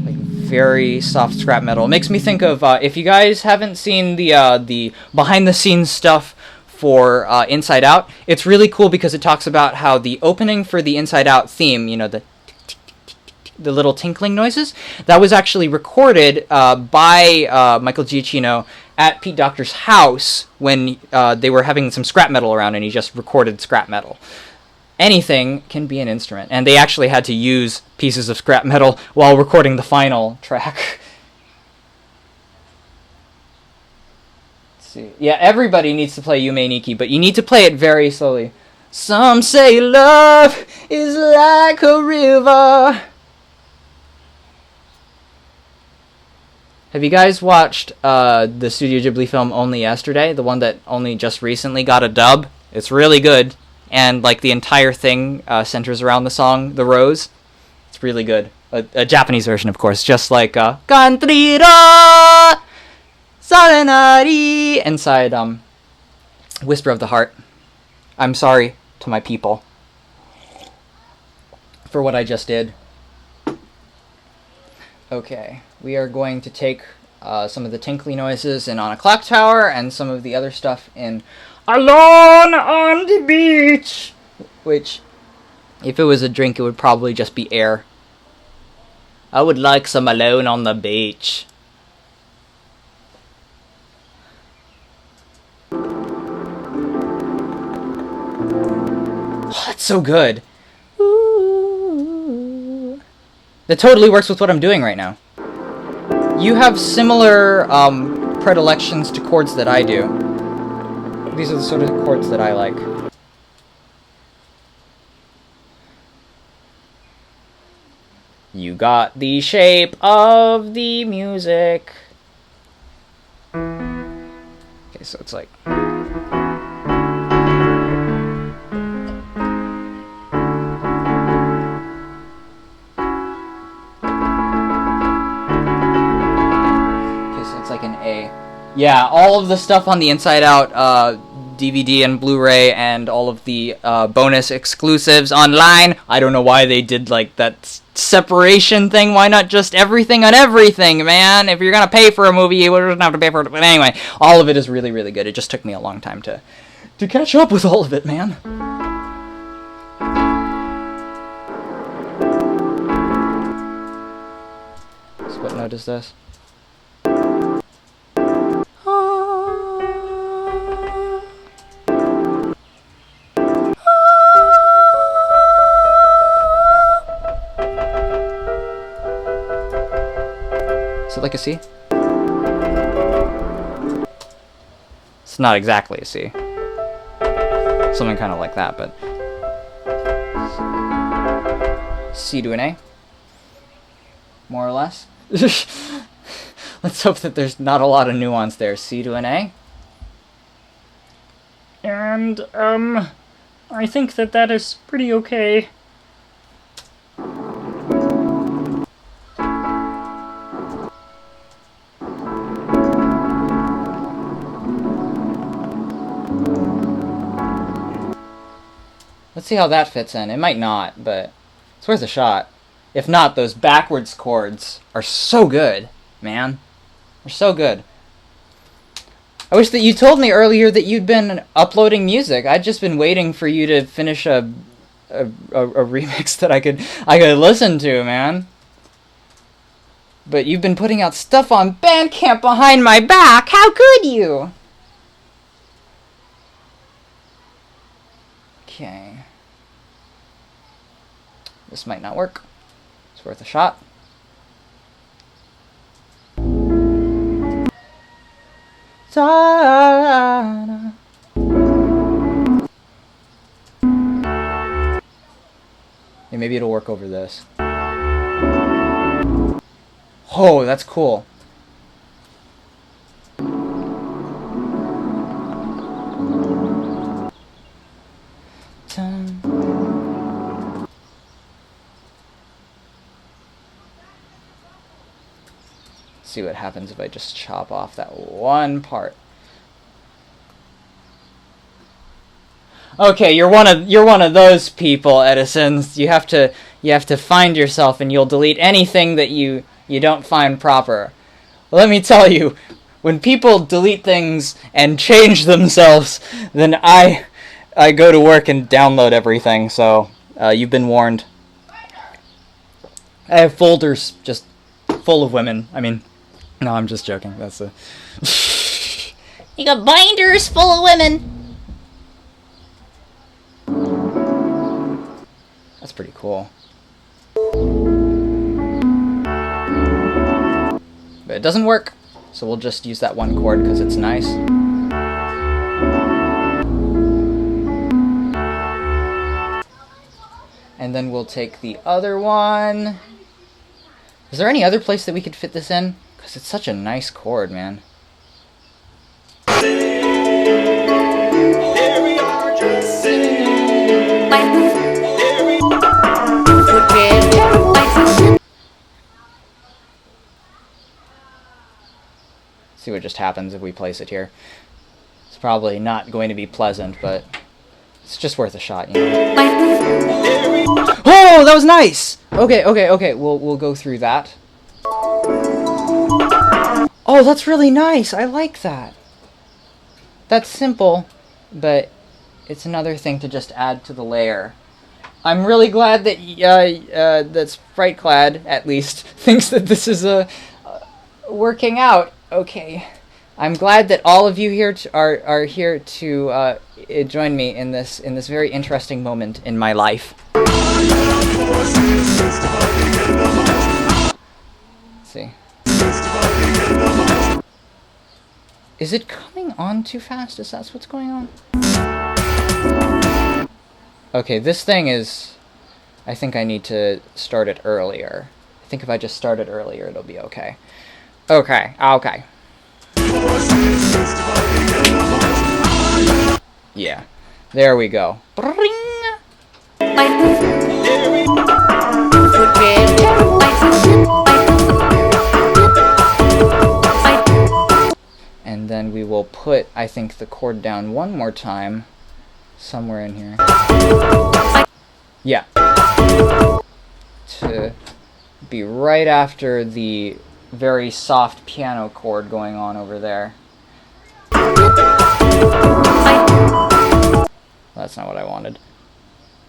Like very soft scrap metal. It makes me think of, if you guys haven't seen the behind-the-scenes stuff for Inside Out, it's really cool because it talks about how the opening for the Inside Out theme, you know, the little tinkling noises, that was actually recorded by Michael Giacchino at Pete Docter's house when they were having some scrap metal around, and he just recorded scrap metal. Anything can be an instrument, and they actually had to use pieces of scrap metal while recording the final track. Let's see. Yeah, everybody needs to play Yume Nikki, but you need to play it very slowly. Some say love is like a river. Have you guys watched the Studio Ghibli film Only Yesterday? The one that only just recently got a dub? It's really good. And, like, the entire thing centers around the song The Rose. It's really good. A Japanese version, of course. Just like, Kantrira Sarenari inside, Whisper of the Heart. I'm sorry to my people for what I just did. Okay. We are going to take some of the tinkly noises in On a Clock Tower, and some of the other stuff in Alone on the Beach, which, if it was a drink, it would probably just be air. I would like some Alone on the Beach. Oh, that's so good. Ooh. That totally works with what I'm doing right now. You have similar predilections to chords that I do. These are the sort of chords that I like. You got the shape of the music. Okay, so it's like... like an A. Yeah, all of the stuff on the Inside Out DVD and Blu-ray and all of the bonus exclusives online. I don't know why they did like that separation thing. Why not just everything on everything, man? If you're gonna pay for a movie, you wouldn't have to pay for it. But anyway, all of it is really, really good. It just took me a long time to catch up with all of it, man. So what note is this? Is it like a C? It's not exactly a C. Something kind of like that, but... C to an A? More or less? Let's hope that there's not a lot of nuance there. C to an A? And, I think that is pretty okay. Let's see how that fits in. It might not, but it's worth a shot. If not, those backwards chords are so good, man. They're so good. I wish that you told me earlier that you'd been uploading music. I'd just been waiting for you to finish a remix that I could listen to, man. But you've been putting out stuff on Bandcamp behind my back. How could you? Okay. This might not work. It's worth a shot. Ta-da. Yeah, maybe it'll work over this. Oh, that's cool. See what happens if I just chop off that one part. Okay, you're one of those people, Edisons. You have to find yourself, and you'll delete anything that you don't find proper. Well, let me tell you, when people delete things and change themselves, then I go to work and download everything. So you've been warned. I have folders just full of women. I mean, no, I'm just joking. That's a... You got binders full of women. That's pretty cool. But it doesn't work, so we'll just use that one chord because it's nice. And then we'll take the other one. Is there any other place that we could fit this in? Because it's such a nice chord, man. See what just happens if we place it here. It's probably not going to be pleasant, but it's just worth a shot, you know. Oh, that was nice. Okay. We'll go through that. Oh, that's really nice. I like that. That's simple, but it's another thing to just add to the layer. I'm really glad that that Spriteclad, at least, thinks that this is working out. Okay. I'm glad that all of you here are here to join me in this very interesting moment in my life. Let's see. Is it coming on too fast? Is that what's going on? Okay, this thing is... I think I need to start it earlier. I think if I just start it earlier, it'll be okay. Okay, okay. Yeah, there we go. And then we will put, I think, the chord down one more time, somewhere in here. Yeah. To be right after the very soft piano chord going on over there. That's not what I wanted.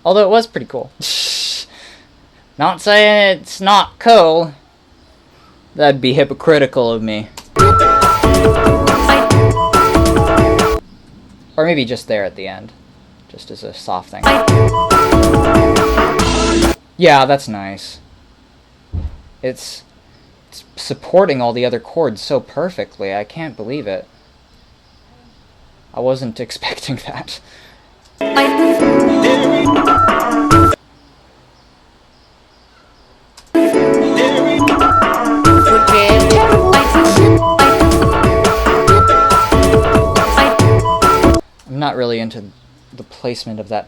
Although it was pretty cool. Not saying it's not cool. That'd be hypocritical of me. Or maybe just there at the end. Just as a soft thing. Yeah, that's nice. It's supporting all the other chords so perfectly. I can't believe it. I wasn't expecting that. I'm not really into the placement of that.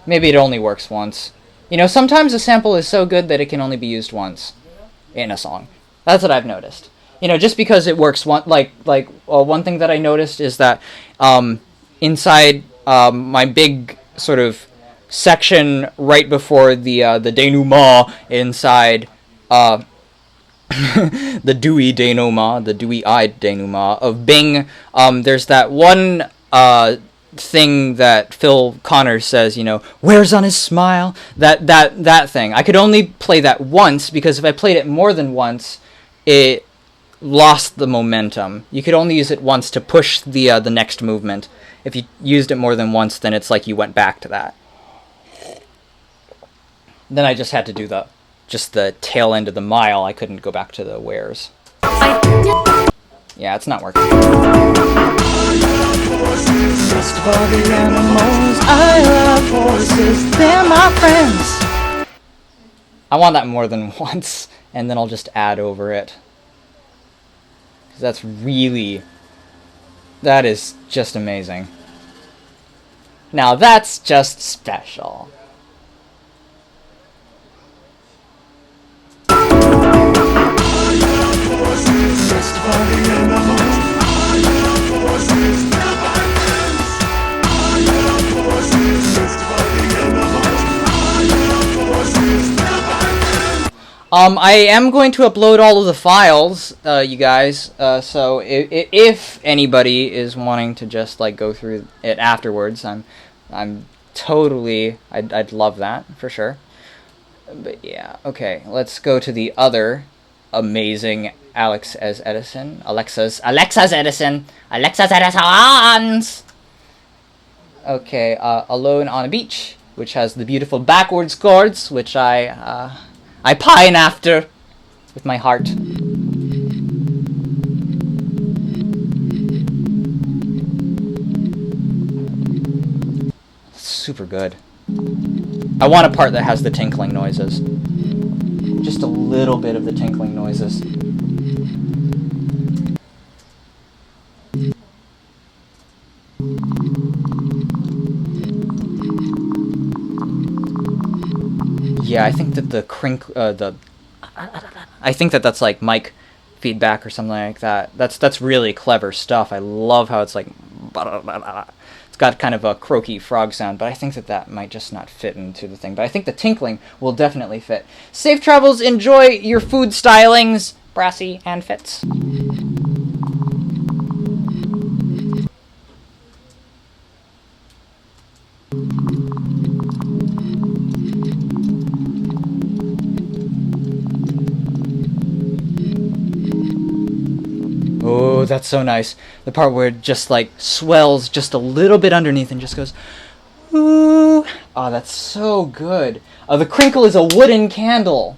Maybe it only works once. You know, sometimes a sample is so good that it can only be used once in a song. That's what I've noticed. You know, just because it works one, one thing that I noticed is that inside my big sort of section right before the denouement inside the dewy denouement, the dewy-eyed denouement of Bing, there's that one thing that Phil Connors says, you know, wears on his smile, that thing. I could only play that once, because if I played it more than once, it lost the momentum. You could only use it once to push the next movement. If you used it more than once, then it's like you went back to that. Then I just had to do the tail end of the mile. I couldn't go back to the wheres. Yeah, it's not working. Best of all the animals, I love horses, they're my friends. I want that more than once, and then I'll just add over it. Because that is just amazing. Now that's just special. Best of all the animals. I am going to upload all of the files, you guys, so if anybody is wanting to just, like, go through it afterwards, I'd love that, for sure. But yeah, okay, let's go to the other amazing Alexa's Edisons. Okay, Alone on a Beach, which has the beautiful backwards chords, which I pine after with my heart. Super good. I want a part that has the tinkling noises. Just a little bit of the tinkling noises. Yeah, I think that the I think that that's like mic feedback or something like that. That's really clever stuff. I love how it's like, it's got kind of a croaky frog sound, but I think that might just not fit into the thing. But I think the tinkling will definitely fit. Safe travels, enjoy your food stylings, Brassy and Fitz. Oh, that's so nice. The part where it just like swells just a little bit underneath and just goes, ooh. Oh, that's so good. The crinkle is a wooden candle.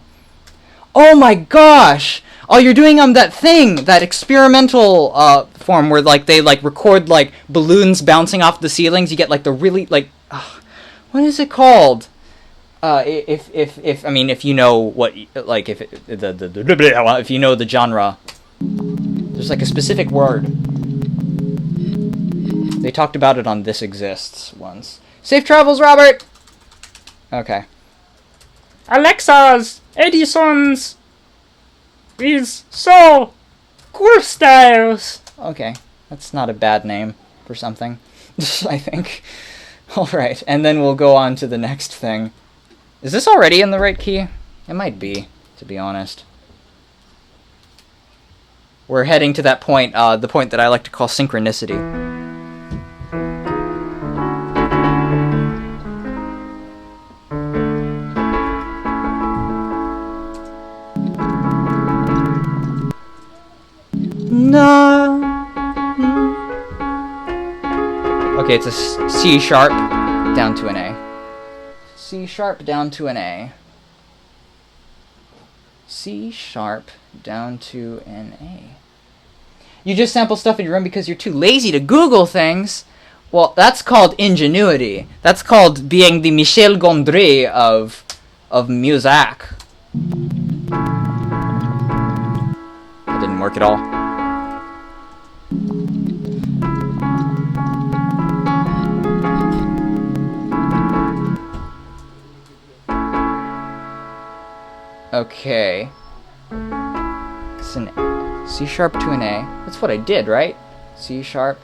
Oh my gosh. Oh, you're doing that thing, that experimental form where like they like record like balloons bouncing off the ceilings. You get like the really like, what is it called? If you know what, like if you know the genre. There's like a specific word. They talked about it on This Exists once. Safe travels, Robert! Okay. Alexa's, Edison's, is so cool styles. Okay, that's not a bad name for something, I think. Alright, and then we'll go on to the next thing. Is this already in the right key? It might be, to be honest. We're heading to that point, the point that I like to call synchronicity. No. Okay, it's a C sharp down to an A. C sharp down to an A. C sharp down to an A. You just sample stuff in your room because you're too lazy to Google things? Well, that's called ingenuity. That's called being the Michel Gondry of music. That didn't work at all. Okay. It's an C sharp to an A. That's what I did, right? C sharp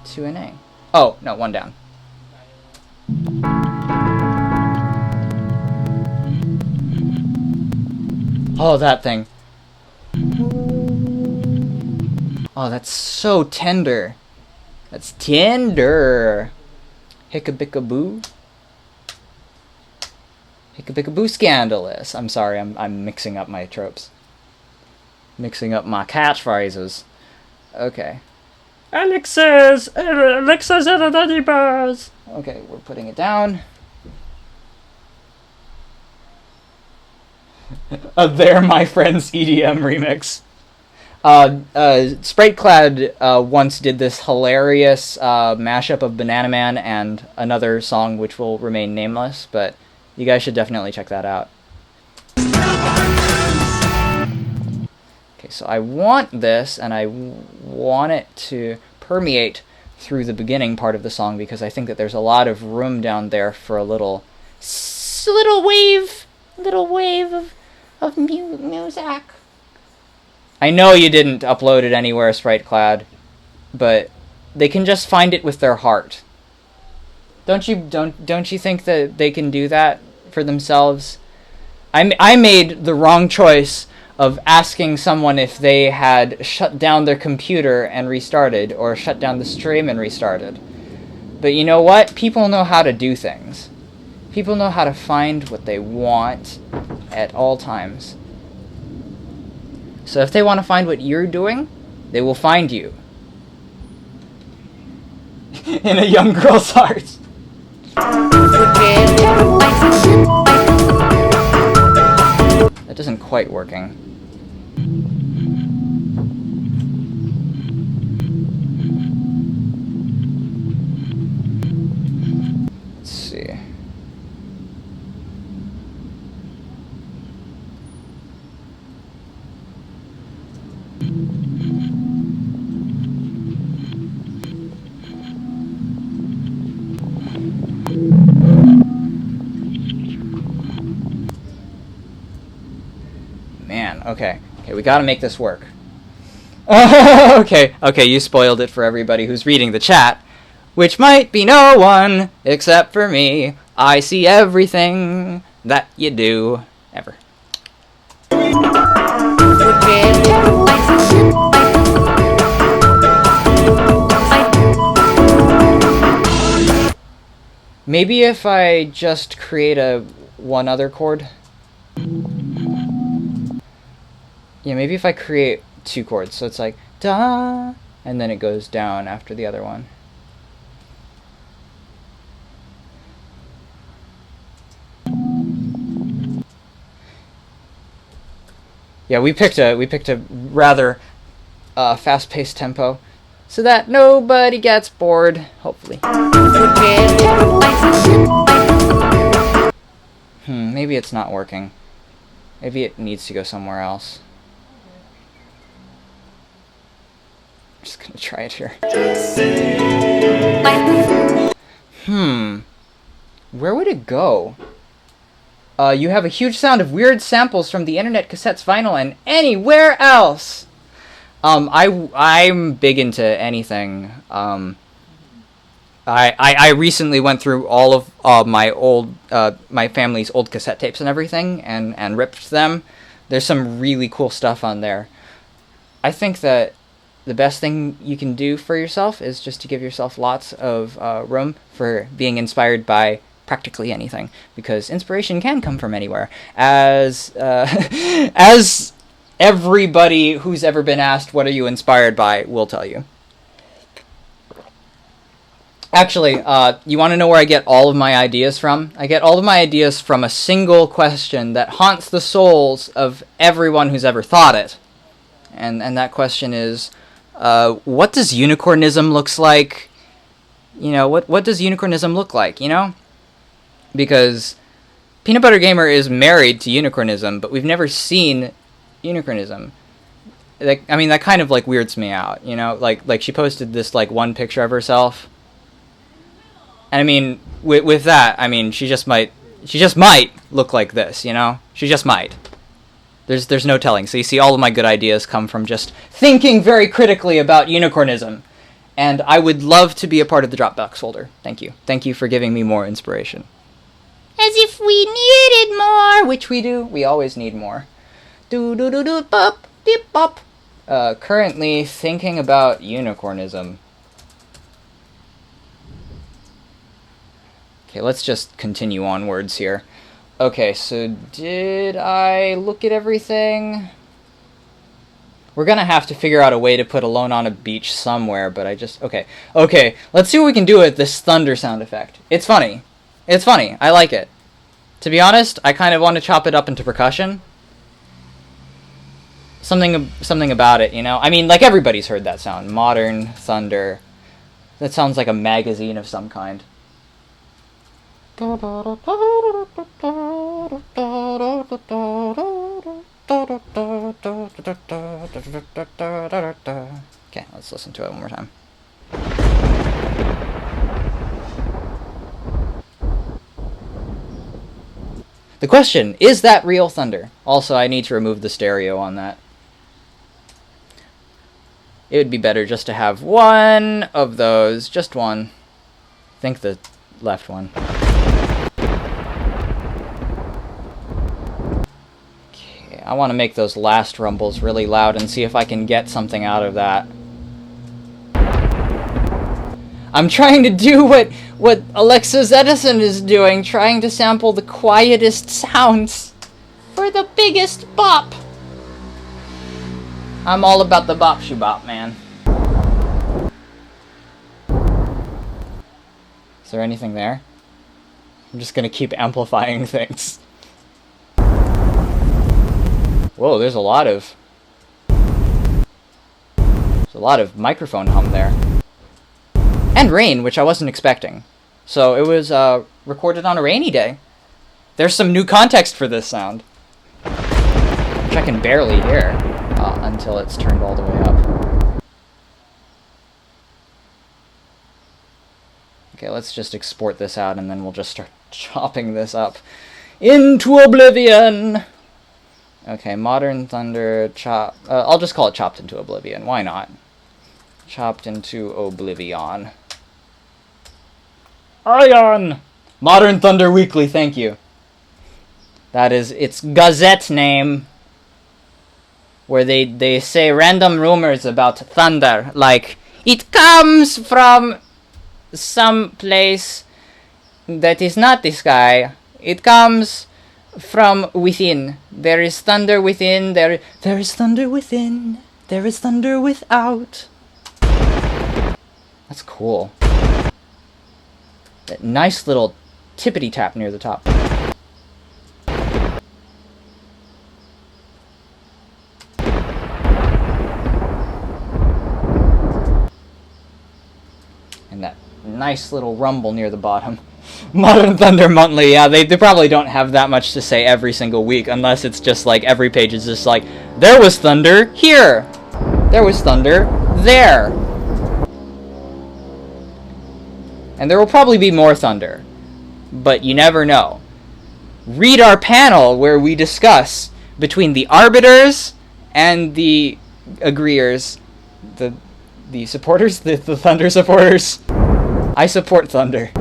to an A. Oh, no, one down. Oh, that thing. Oh, that's so tender. That's tender. Hickabicaboo. Hickabicaboo scandalous. I'm sorry, I'm mixing up my tropes. Mixing up my catchphrases. Okay. Alexa's Daddy Bars. Okay, we're putting it down. They're My Friends EDM remix. Spriteclad once did this hilarious mashup of Banana Man and another song which will remain nameless, but you guys should definitely check that out. Okay, so I want this, and I want it to permeate through the beginning part of the song because I think that there's a lot of room down there for a little wave of music. I know you didn't upload it anywhere, Spriteclad, but they can just find it with their heart. Don't you think that they can do that for themselves? I made the wrong choice of asking someone if they had shut down their computer and restarted, or shut down the stream and restarted. But you know what? People know how to do things. People know how to find what they want at all times. So if they want to find what you're doing, they will find you. In a young girl's heart. That isn't quite working. Let's see. Man, okay, we gotta make this work. Okay, you spoiled it for everybody who's reading the chat, which might be no one except for me. I see everything that you do, ever. Maybe if I just create one other chord. Yeah, maybe if I create 2 chords, so it's like da, and then it goes down after the other one. Yeah, we picked a rather fast-paced tempo, so that nobody gets bored. Hopefully. Maybe it's not working. Maybe it needs to go somewhere else. I'm just gonna try it here. Where would it go? You have a huge sound of weird samples from the internet, cassettes, vinyl, and anywhere else. I'm big into anything. I recently went through all of my family's old cassette tapes and everything, and ripped them. There's some really cool stuff on there. I think that the best thing you can do for yourself is just to give yourself lots of room for being inspired by practically anything, because inspiration can come from anywhere. As everybody who's ever been asked what are you inspired by will tell you. Actually, you want to know where I get all of my ideas from? I get all of my ideas from a single question that haunts the souls of everyone who's ever thought it. And that question is, what does unicornism looks like? You know, what does unicornism look like, you know? Because Peanut Butter Gamer is married to unicornism, but we've never seen unicornism. I mean, that kind of, like, weirds me out, you know? Like she posted this, like, one picture of herself. And I mean, with that, I mean, she just might look like this, you know? She just might. There's no telling. So you see, all of my good ideas come from just thinking very critically about unicornism. And I would love to be a part of the Dropbox folder. Thank you. Thank you for giving me more inspiration. As if we needed more, which we do. We always need more. Do-do-do-do-bop, beep-bop. Currently thinking about unicornism. Okay, let's just continue onwards here. Okay, so did I look at everything? We're gonna have to figure out a way to put Alone on a Beach somewhere, but okay, let's see what we can do with this thunder sound effect. It's funny. It's funny. I like it. To be honest, I kind of want to chop it up into percussion. Something about it, you know? I mean, like, everybody's heard that sound. Modern thunder. That sounds like a magazine of some kind. Okay, let's listen to it one more time. The question, is that real thunder? Also, I need to remove the stereo on that. It would be better just to have one of those, just one. I think the left one. Okay, I want to make those last rumbles really loud and see if I can get something out of that. I'm trying to do what Alexis Edison is doing, trying to sample the quietest sounds for the biggest bop. I'm all about the bop shoo bop, man. Is there anything there? I'm just gonna keep amplifying things. Whoa, there's a lot of microphone hum there. And rain, which I wasn't expecting. So it was recorded on a rainy day. There's some new context for this sound, which I can barely hear until it's turned all the way up. Okay, let's just export this out and then we'll just start chopping this up into oblivion. Okay, Modern Thunder chop. I'll just call it Chopped into Oblivion. Why not? Chopped into Oblivion. Ion! Modern Thunder Weekly, thank you. That is its Gazette name. Where they say random rumors about thunder. Like, it comes from some place that is not the sky. It comes from within. There is thunder within. There is thunder within. There is thunder without. That's cool. That nice little tippity tap near the top. And that nice little rumble near the bottom. Modern Thunder Monthly, yeah, they probably don't have that much to say every single week, unless it's just like every page is just like, there was thunder here, there was thunder there. And there will probably be more thunder, but you never know. Read our panel where we discuss between the arbiters and the agreeers, the supporters, the thunder supporters. I support thunder.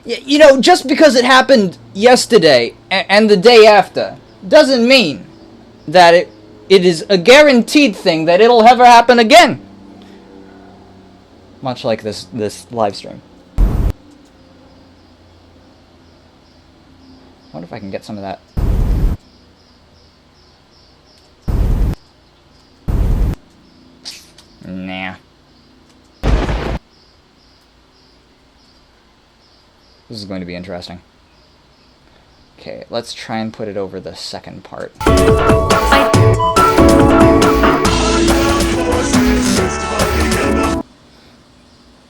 You know, just because it happened yesterday and the day after doesn't mean that it is a guaranteed thing that it'll ever happen again. Much like this live stream. I wonder if I can get some of that. Nah. This is going to be interesting. Okay, let's try and put it over the second part.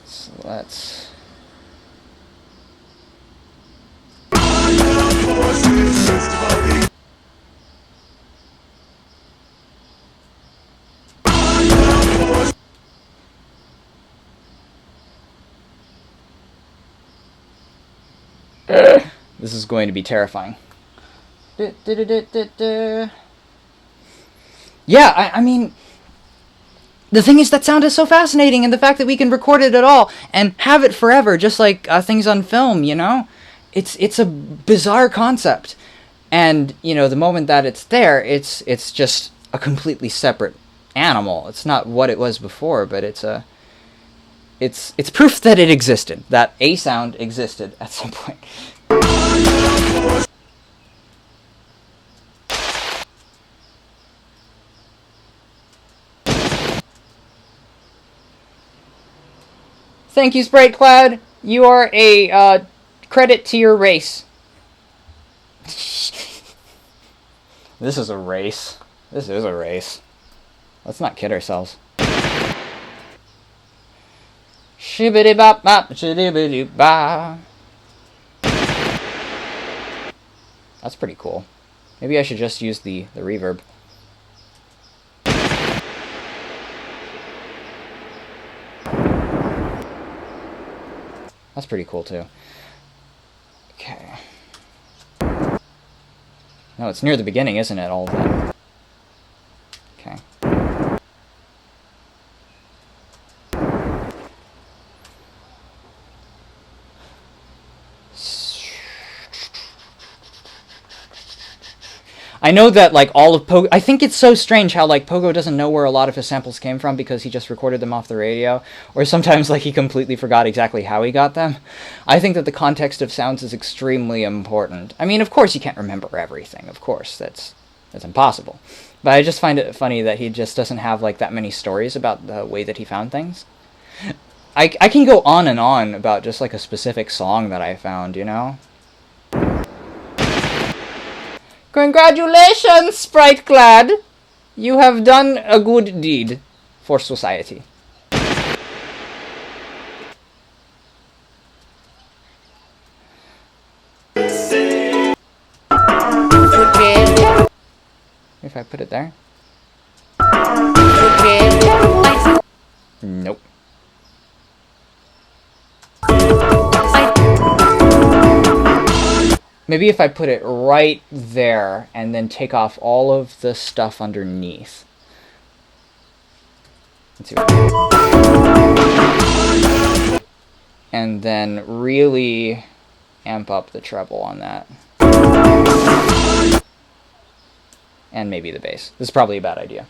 So let's... This is going to be terrifying. Yeah, I mean, the thing is that sound is so fascinating, and the fact that we can record it at all and have it forever, just like things on film, you know? It's a bizarre concept. And, you know, the moment that it's there, it's just a completely separate animal. It's not what it was before, but it's proof that it existed, that a sound existed at some point. Thank you, Sprite Cloud. You are a credit to your race. This is a race. This is a race. Let's not kid ourselves. Shibbity bop bop, shibbity ba. That's pretty cool. Maybe I should just use the reverb. That's pretty cool too. Okay. No, it's near the beginning, isn't it? All of that. Okay. I know that, like, all of Pogo... I think it's so strange how, like, Pogo doesn't know where a lot of his samples came from because he just recorded them off the radio. Or sometimes, like, he completely forgot exactly how he got them. I think that the context of sounds is extremely important. I mean, of course you can't remember everything. Of course, that's impossible. But I just find it funny that he just doesn't have, like, that many stories about the way that he found things. I can go on and on about just, like, a specific song that I found, you know? Congratulations, Sprite Clad! You have done a good deed for society. If I put it there? Nope. Maybe if I put it right there and then take off all of the stuff underneath. Let's see and then really amp up the treble on that. And maybe the bass. This is probably a bad idea.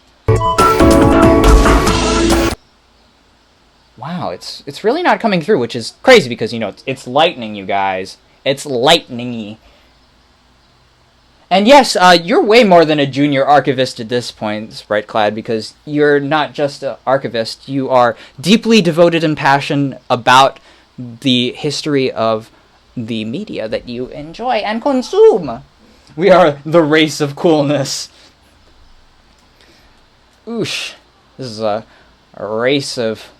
Wow, it's really not coming through, which is crazy because, you know, it's lightning, you guys. It's lightning-y. And yes, you're way more than a junior archivist at this point, Spriteclad, because you're not just an archivist. You are deeply devoted and passionate about the history of the media that you enjoy and consume. We are the race of coolness. Oosh. This is a race of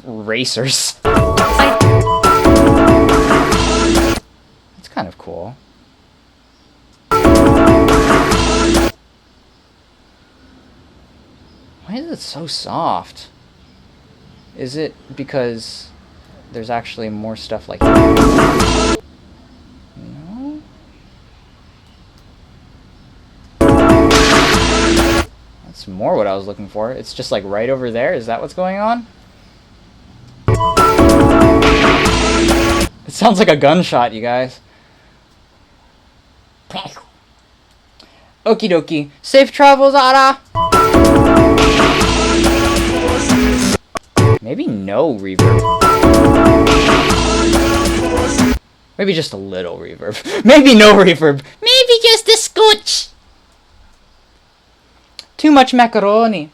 racers. It's kind of cool. Why is it so soft? Is it because there's actually more stuff like that? No? That's more what I was looking for. It's just like right over there. Is that what's going on? It sounds like a gunshot, you guys. Okie dokie. Safe travels, Ara! Maybe no reverb. Maybe just a little reverb. Maybe no reverb. Maybe just a scotch. Too much macaroni.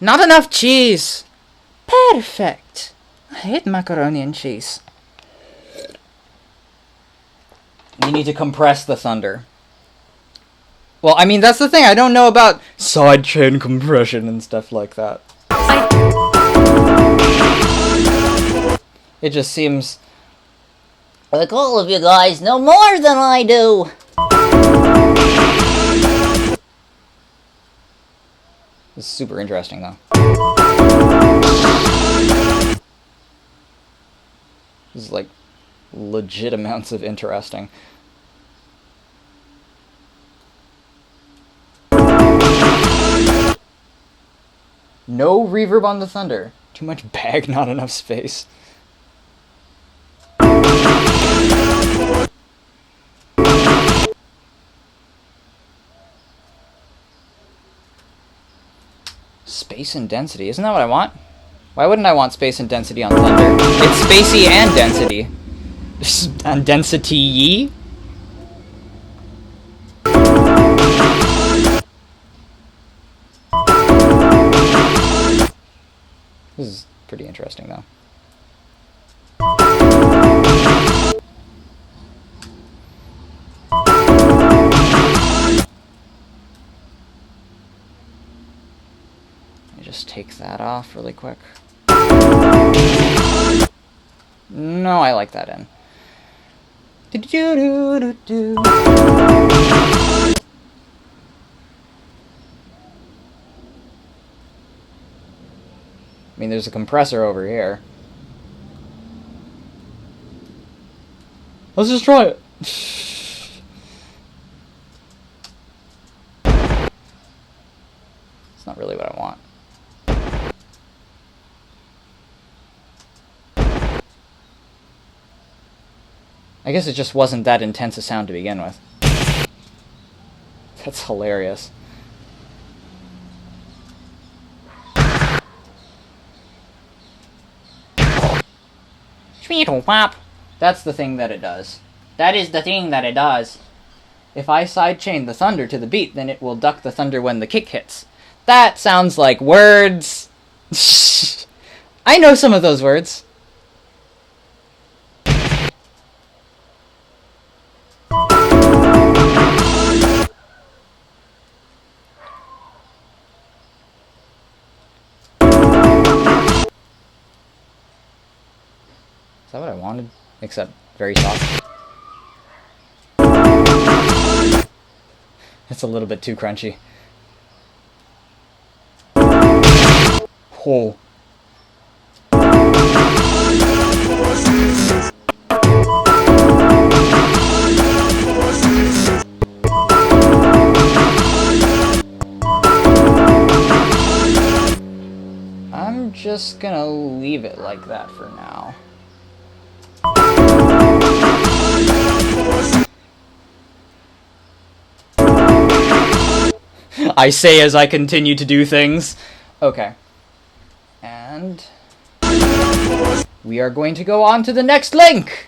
Not enough cheese. Perfect. I hate macaroni and cheese. You need to compress the thunder. Well, I mean, that's the thing. I don't know about sidechain compression and stuff like that. It just seems like all of you guys know more than I do. This is super interesting, though. This is like legit amounts of interesting. No reverb on the thunder. Too much bag, not enough space. Space and density. Isn't that what I want? Why wouldn't I want space and density on thunder? It's spacey and density. And density-y? This is pretty interesting, though. Let me just take that off really quick. No, I like that in. Do-do-do-do-do. I mean, there's a compressor over here. Let's just try it. It's not really what I want. I guess it just wasn't that intense a sound to begin with. That's hilarious. That's the thing that it does. That is the thing that it does. If I sidechain the thunder to the beat, then it will duck the thunder when the kick hits. That sounds like words. I know some of those words. Is that what I wanted? Except very soft. It's a little bit too crunchy. Oh. I'm just gonna leave it like that for now. I say as I continue to do things. Okay. And we are going to go on to the next link,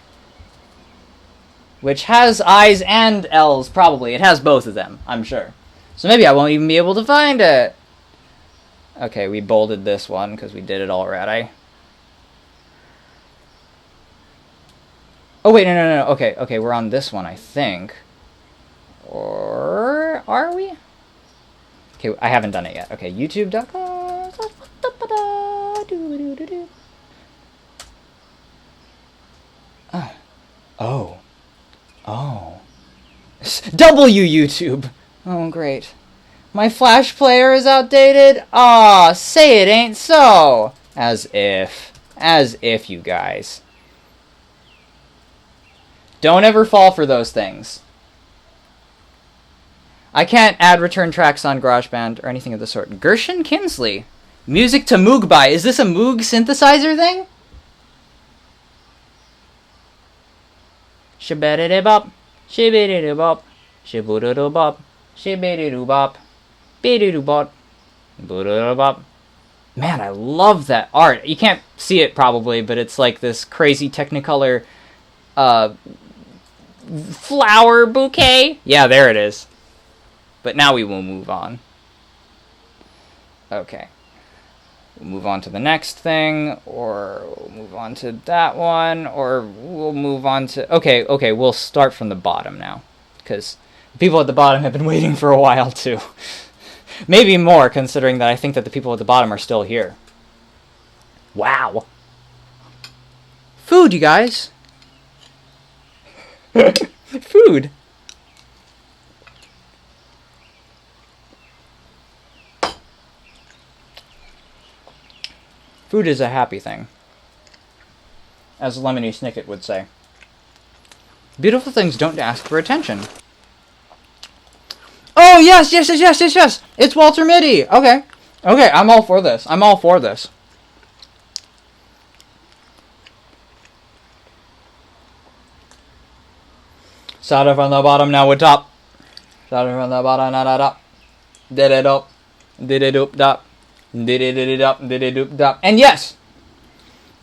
which has I's and L's, probably. It has both of them, I'm sure. So maybe I won't even be able to find it. Okay, we bolded this one because we did it already. Oh, wait, no. Okay, we're on this one, I think. Or are we? Okay, I haven't done it yet. Okay, youtube.com. Oh. W YouTube. Oh, great. My Flash player is outdated? Aw, say it ain't so. As if. As if, you guys. Don't ever fall for those things. I can't add return tracks on GarageBand or anything of the sort. Gershon Kinsley. Music to Moog by. Is this a Moog synthesizer thing? Shabba-da-da-bop. Shibby-doo-bop. Shibbo-doo-bop. Shibby-doo-bop. Bee-doo-bop. Boo-doo-bop. Man, I love that art. You can't see it probably, but it's like this crazy Technicolor flower bouquet. Yeah, there it is. But now we will move on. Okay. We'll move on to the next thing, or we'll move on to that one, or we'll move on to... Okay, we'll start from the bottom now. Because the people at the bottom have been waiting for a while, too. Maybe more, considering that I think that the people at the bottom are still here. Wow. Food, you guys. Food. Food is a happy thing, as Lemony Snicket would say. Beautiful things don't ask for attention. Oh, yes! It's Walter Mitty! Okay, I'm all for this. Started from the bottom, now we're top. Started from the bottom, now we're top. Did it up, dop. And yes,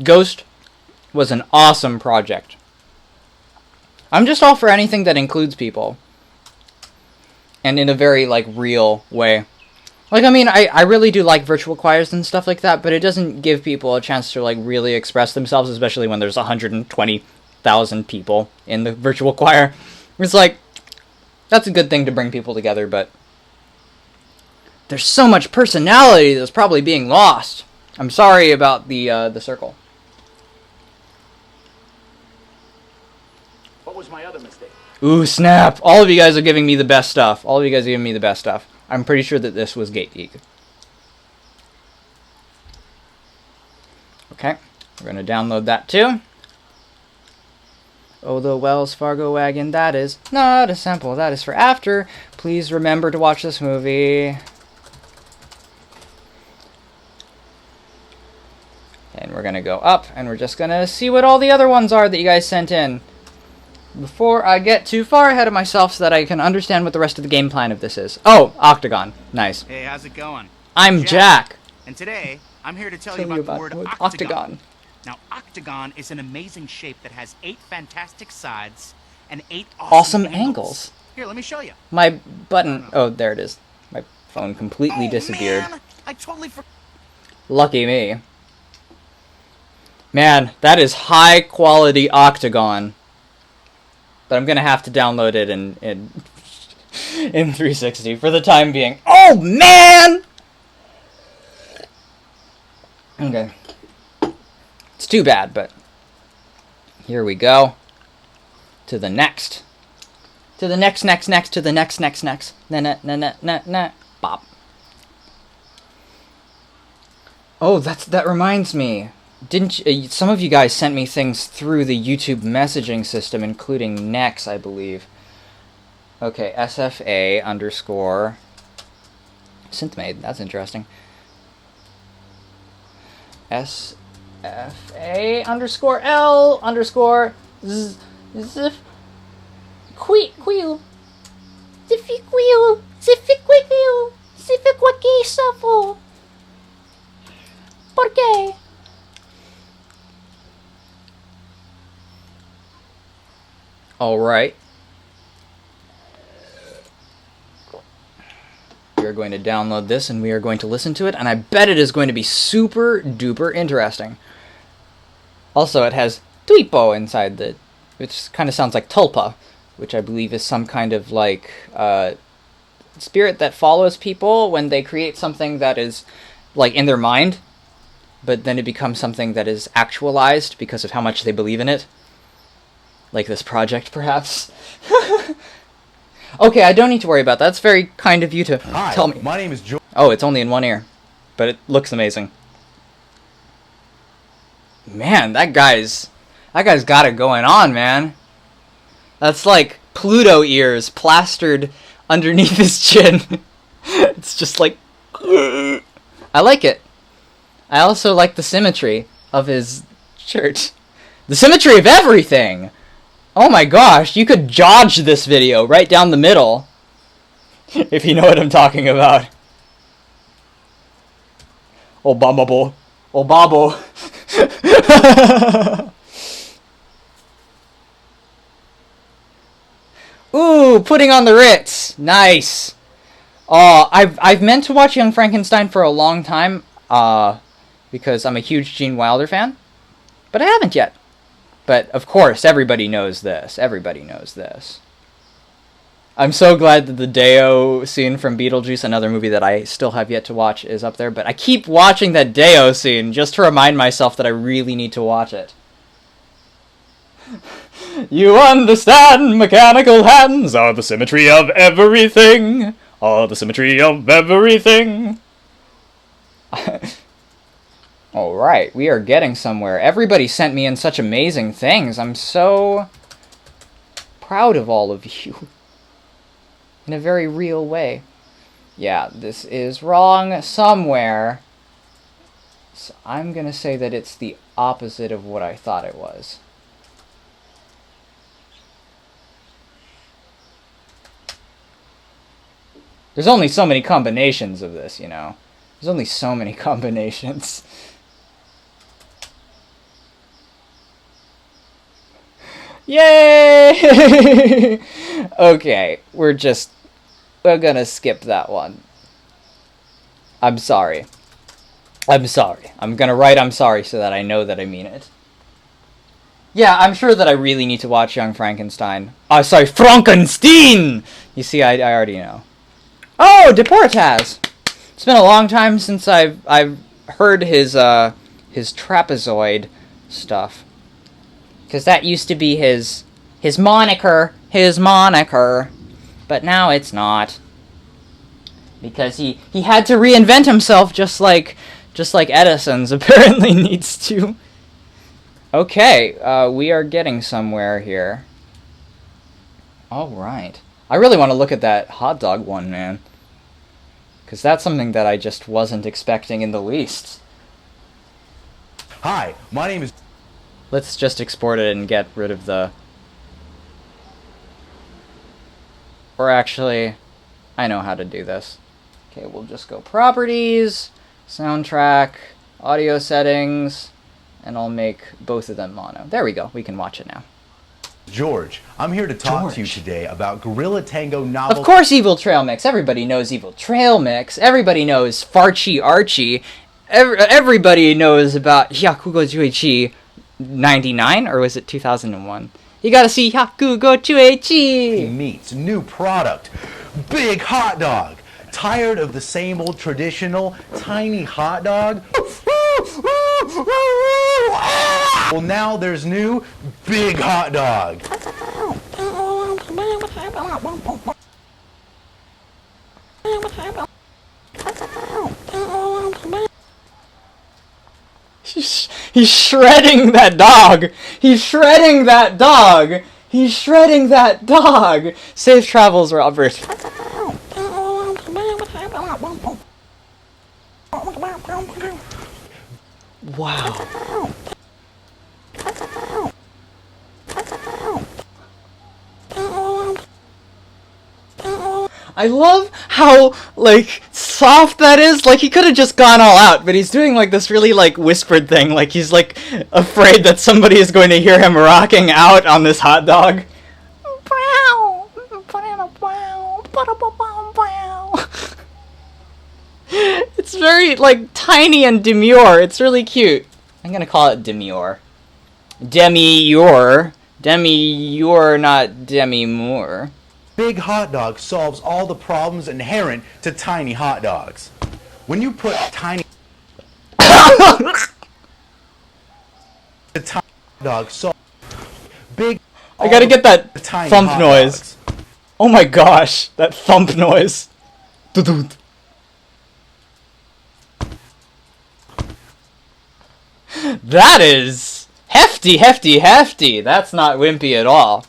Ghost was an awesome project. I'm just all for anything that includes people. And in a very, like, real way. Like, I mean, I really do like virtual choirs and stuff like that, but it doesn't give people a chance to, like, really express themselves, especially when there's 120,000 people in the virtual choir. It's like, that's a good thing to bring people together, but there's so much personality that's probably being lost. I'm sorry about the circle. What was my other mistake? Ooh, snap. All of you guys are giving me the best stuff. I'm pretty sure that this was GateGeek. Okay, we're going to download that too. Oh, the Wells Fargo wagon, that is not a sample. That is for after. Please remember to watch this movie. And we're going to go up, and we're just going to see what all the other ones are that you guys sent in before I get too far ahead of myself so that I can understand what the rest of the game plan of this is. Oh, Octagon. Nice. Hey, how's it going? I'm Jack. And today, I'm here to tell you about the word octagon. Now, octagon is an amazing shape that has 8 fantastic sides and 8 awesome angles. Here, let me show you. My button... Oh, there it is. My phone completely disappeared. Man, I totally forgot. Lucky me. Man, that is high quality Octagon. But I'm gonna have to download it in 360 for the time being. Oh man! Okay. It's too bad, but here we go. To the next. To the next, to the next. Na. Bop. Oh, that reminds me. Didn't some of you guys sent me things through the YouTube messaging system, including Nex, I believe. Okay, SFA _ Synthmade. That's interesting. SFA underscore L underscore Zif Queel Zifiquil Zifiquil Zifiquaki Safo. ¿Por qué? Alright. We are going to download this and we are going to listen to it, and I bet it is going to be super duper interesting. Also, it has Tuipo inside it, which kind of sounds like Tulpa, which I believe is some kind of like spirit that follows people when they create something that is like in their mind, but then it becomes something that is actualized because of how much they believe in it. Like this project, perhaps. Okay, I don't need to worry about that. That's very kind of you to tell me. My name is George. Oh, it's only in one ear, but it looks amazing. Man, that guy's got it going on, man. That's like Pluto ears plastered underneath his chin. It's just like... I like it. I also like the symmetry of his shirt. The symmetry of everything! Oh my gosh, you could judge this video right down the middle. If you know what I'm talking about. Obamable. Obabo. Ooh, putting on the Ritz. Nice. Oh, I've meant to watch Young Frankenstein for a long time, because I'm a huge Gene Wilder fan, but I haven't yet. But of course, everybody knows this. Everybody knows this. I'm so glad that the Deo scene from Beetlejuice, another movie that I still have yet to watch, is up there. But I keep watching that Deo scene just to remind myself that I really need to watch it. You understand, mechanical hands are the symmetry of everything. Are the symmetry of everything. Alright, we are getting somewhere. Everybody sent me in such amazing things. I'm so proud of all of you. In a very real way. Yeah, this is wrong somewhere. So I'm gonna say that it's the opposite of what I thought it was. There's only so many combinations of this, you know. There's only so many combinations. Yay! Okay, we're gonna skip that one. I'm sorry. I'm sorry. I'm gonna write I'm sorry so that I know that I mean it. Yeah, I'm sure that I really need to watch Young Frankenstein. Oh, sorry, Frankenstein! You see, I already know. Oh, Deportaz! It's been a long time since I've heard his trapezoid stuff. Because that used to be his moniker. His moniker. But now it's not. Because he had to reinvent himself just like Edison's apparently needs to. Okay, we are getting somewhere here. Alright. I really want to look at that hot dog one, man. Because that's something that I just wasn't expecting in the least. Hi, my name is... Let's just export it and get rid of the... Or actually, I know how to do this. Okay, we'll just go Properties, Soundtrack, Audio Settings, and I'll make both of them mono. There we go, we can watch it now. George, I'm here to talk to you today about Gorilla Tango novel... Of course Evil Trail Mix, everybody knows Evil Trail Mix, everybody knows Farchi Archie, everybody knows about Hyakugo Juichi 99, or was it 2001? You gotta see Hyakugo Juichi! Meets new product, big hot dog. Tired of the same old traditional tiny hot dog? Well, now there's new big hot dog. He's shredding that dog! He's shredding that dog! He's shredding that dog! Safe travels, Robert. Wow. I love how, like, soft that is. Like, he could have just gone all out, but he's doing, like, this really, like, whispered thing. Like, he's, like, afraid that somebody is going to hear him rocking out on this hot dog. It's very, like, tiny and demure. It's really cute. I'm gonna call it demure. Demure. Demure, not Demi-Moore. Big hot dog solves all the problems inherent to tiny hot dogs. When you put tiny the tiny hot dog solve big. I gotta get that tiny thump hot noise. dogs. Oh my gosh, that thump noise. Doo-doo. That is hefty, hefty, hefty. That's not wimpy at all.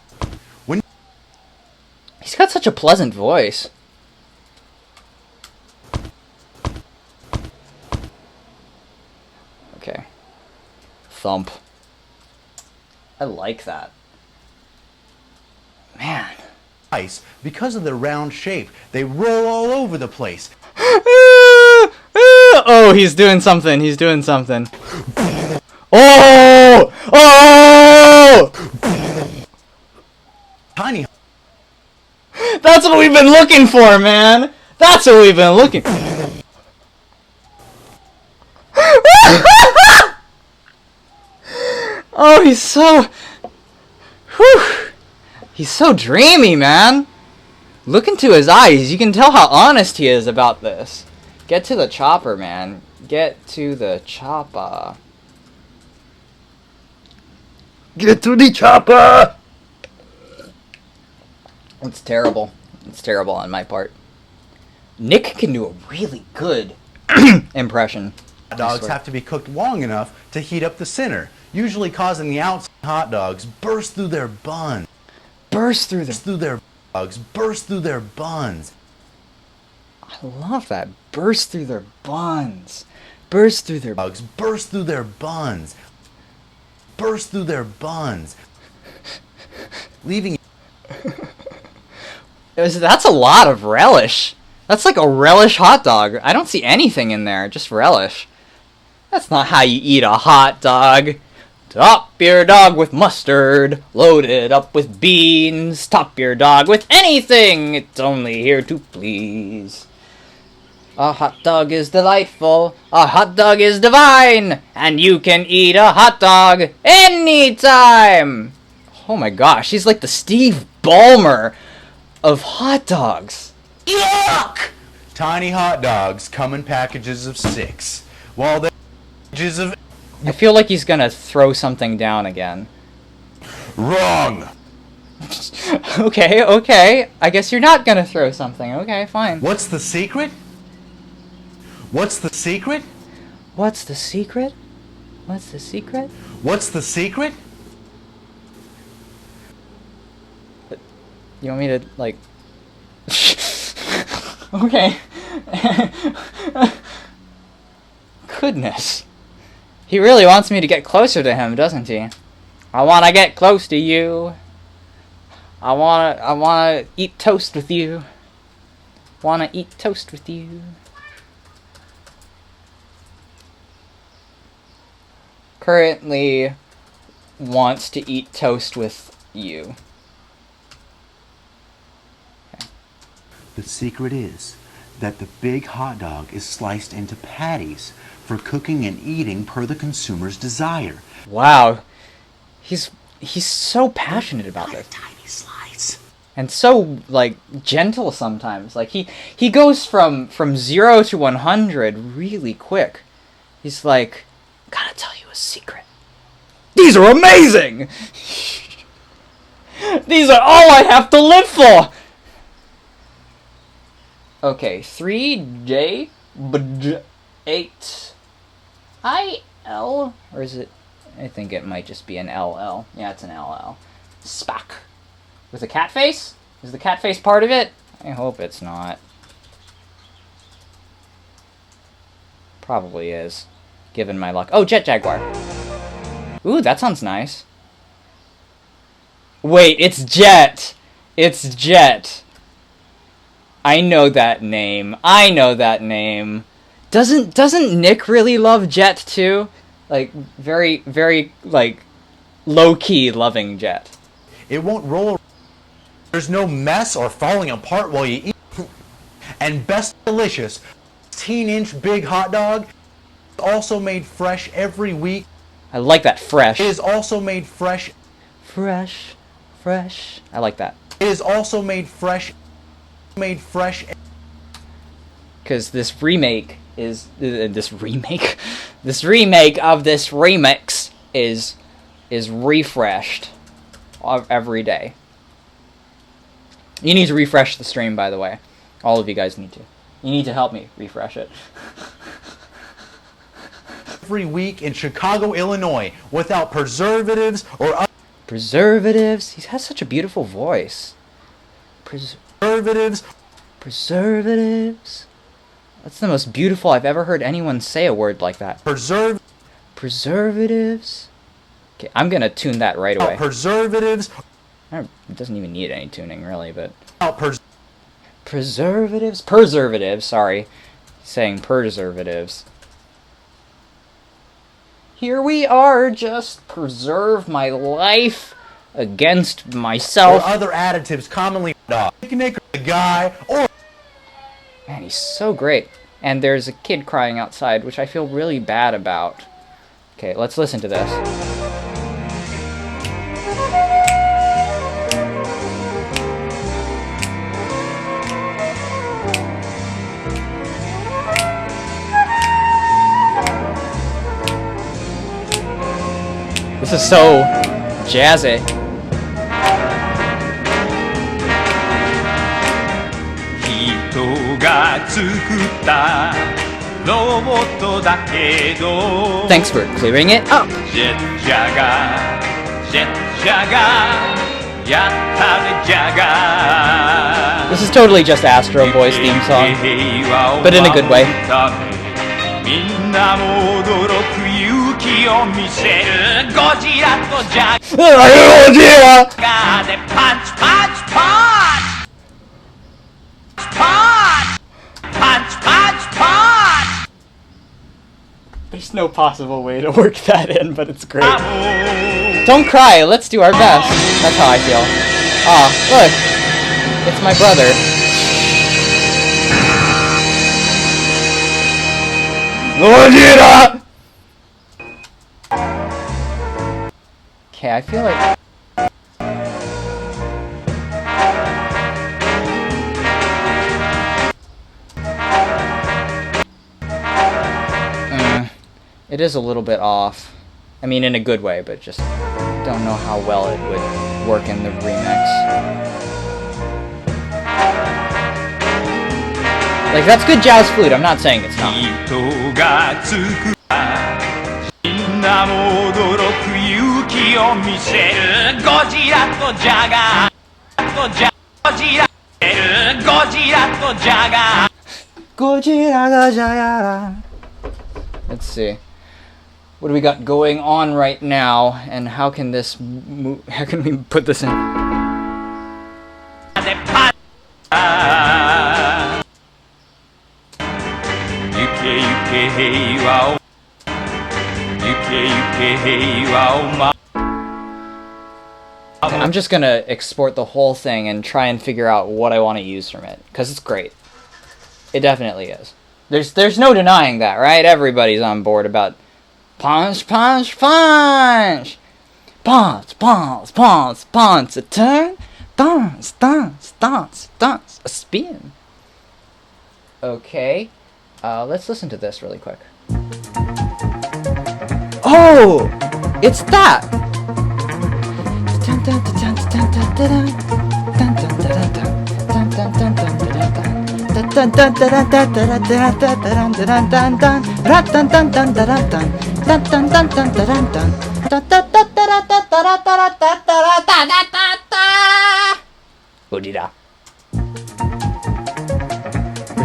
He's got such a pleasant voice. Okay. Thump. I like that. Man. Ice, because of their round shape, they roll all over the place. Oh, he's doing something. He's doing something. Oh! Oh! Tiny. That's what we've been looking for, man. That's what we've been looking for. Oh, he's so... Whew. He's so dreamy, man. Look into his eyes. You can tell how honest he is about this. Get to the chopper, man. Get to the chopper. Get to the chopper! It's terrible. It's terrible on my part. Nick can do a really good impression. Hot dogs have to be cooked long enough to heat up the center, usually causing the outside hot dogs burst through their buns. Burst through their buns. Burst through their buns. I love that. Burst through their buns. Burst through their bugs. Burst through their buns. Burst through their buns. Leaving. That's a lot of relish. That's like a relish hot dog. I don't see anything in there, just relish. That's not how you eat a hot dog. Top your dog with mustard, load it up with beans. Top your dog with anything, it's only here to please. A hot dog is delightful, a hot dog is divine, and you can eat a hot dog anytime. Oh my gosh, he's like the Steve Ballmer of hot dogs. Yuck! Tiny hot dogs come in packages of 6, while they're packages of... I feel like he's gonna throw something down again. Wrong! Okay. I guess you're not gonna throw something. Okay, fine. What's the secret? What's the secret? What's the secret? What's the secret? What's the secret? You want me to, like... Okay. Goodness. He really wants me to get closer to him, doesn't he? I wanna get close to you. I wanna eat toast with you. Wanna eat toast with you. Currently wants to eat toast with you. Okay. The secret is that the big hot dog is sliced into patties for cooking and eating per the consumer's desire. Wow. He's so passionate about this. Tiny slice. And so, like, gentle sometimes. Like, he goes from 0 to 100 really quick. He's like, gotta tell you a secret. These are amazing! These are all I have to live for! Okay, 3J, 8 IL, or is it? I think it might just be an LL. Yeah, it's an LL. Spack. With a cat face? Is the cat face part of it? I hope it's not. Probably is. given my luck. Oh, Jet Jaguar. Ooh, that sounds nice. Wait, it's Jet! It's Jet. I know that name. I know that name. Doesn't Nick really love Jet too? Like, very, like, low-key loving Jet. It won't roll. There's no mess or falling apart while you eat. And best delicious, 16-inch big hot dog, also made fresh every week. I like that, fresh. It is also made fresh. Fresh. I like that. It is also made fresh. Because this remake is this remake of this remix is refreshed every day. You need to refresh the stream, by the way. All of you guys need to. You need to help me refresh it. Every week in Chicago, Illinois, without preservatives or other preservatives. He has such a beautiful voice. Preservatives. That's the most beautiful I've ever heard anyone say a word like that. Preservatives. Okay, I'm gonna tune that right away. Preservatives. It doesn't even need any tuning, really, but... Preservatives, sorry. Saying preservatives. Here we are, just preserve my life against myself. Or other additives commonly picnic the guy or... Man, he's so great. And there's a kid crying outside, which I feel really bad about. Okay, let's listen to this. This is so jazzy. Thanks for clearing it up. This is totally just Astro Boy's theme song, but in a good way. There's no possible way to work that in, but it's great. Don't cry, let's do our best. That's how I feel. Aw, look. It's my brother. Okay, I feel like... It is a little bit off. I mean, in a good way, but just don't know how well it would work in the remix. Like, that's good jazz flute, I'm not saying it's not. Let's see. What do we got going on right now, and how can this how can we put this in? I'm just gonna export the whole thing and try and figure out what I want to use from it, because it's great. It definitely is. There's no denying that, right? Everybody's on board about punch, punch, punch! Punch, punch, punch, punch, a turn, dance, dance, dance, dance, a spin. Okay, let's listen to this really quick. Oh! It's that! For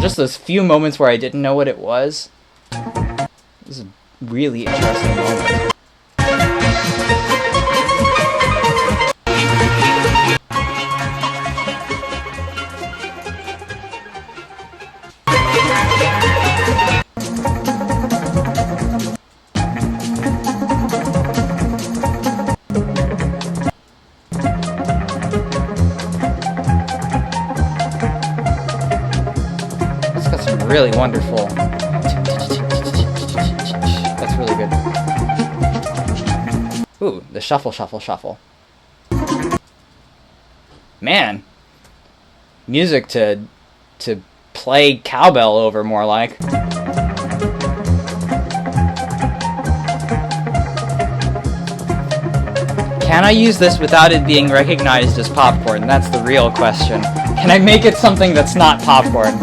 just those few moments where I didn't know what it was, this is really interesting moment. It's got some really wonderful. That's really good. Ooh, the shuffle, shuffle, shuffle. Man, music to play cowbell over, more like. Can I use this without it being recognized as popcorn? That's the real question. Can I make it something that's not popcorn?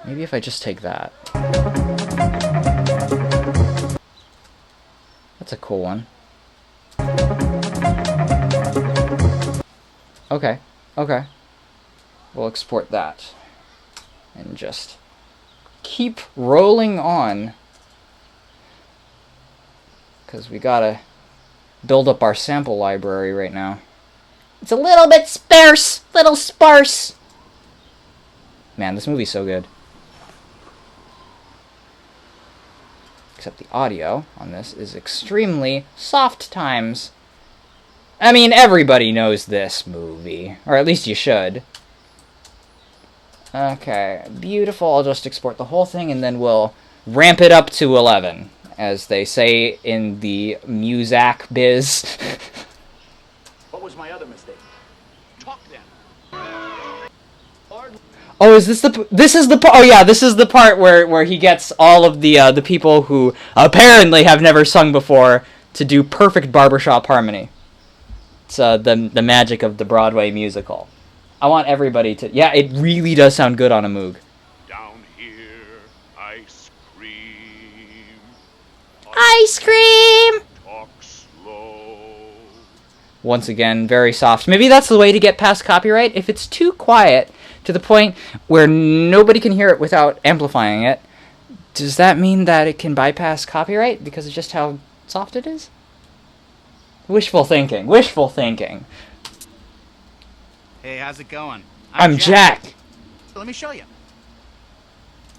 Maybe if I just take that. That's a cool one. Okay, okay. We'll export that. And just keep rolling on. Because we gotta build up our sample library right now. It's a little bit sparse. Little sparse. Man, this movie's so good. Except the audio on this is extremely soft times. I mean, everybody knows this movie. Or at least you should. Okay, beautiful. I'll just export the whole thing and then we'll ramp it up to 11. As they say in the Muzak biz. What was my other mistake? Talk then. Oh, is this the... This is the... Oh, yeah, this is the part where he gets all of the people who apparently have never sung before to do perfect barbershop harmony. It's the magic of the Broadway musical. I want everybody to... Yeah, it really does sound good on a Moog. Down here, ice cream. Ice cream! Talk slow. Once again, very soft. Maybe that's the way to get past copyright. If it's too quiet to the point where nobody can hear it without amplifying it, does that mean that it can bypass copyright because of just how soft it is? Wishful thinking. Wishful thinking. Hey, how's it going? I'm Jack. Let me show you.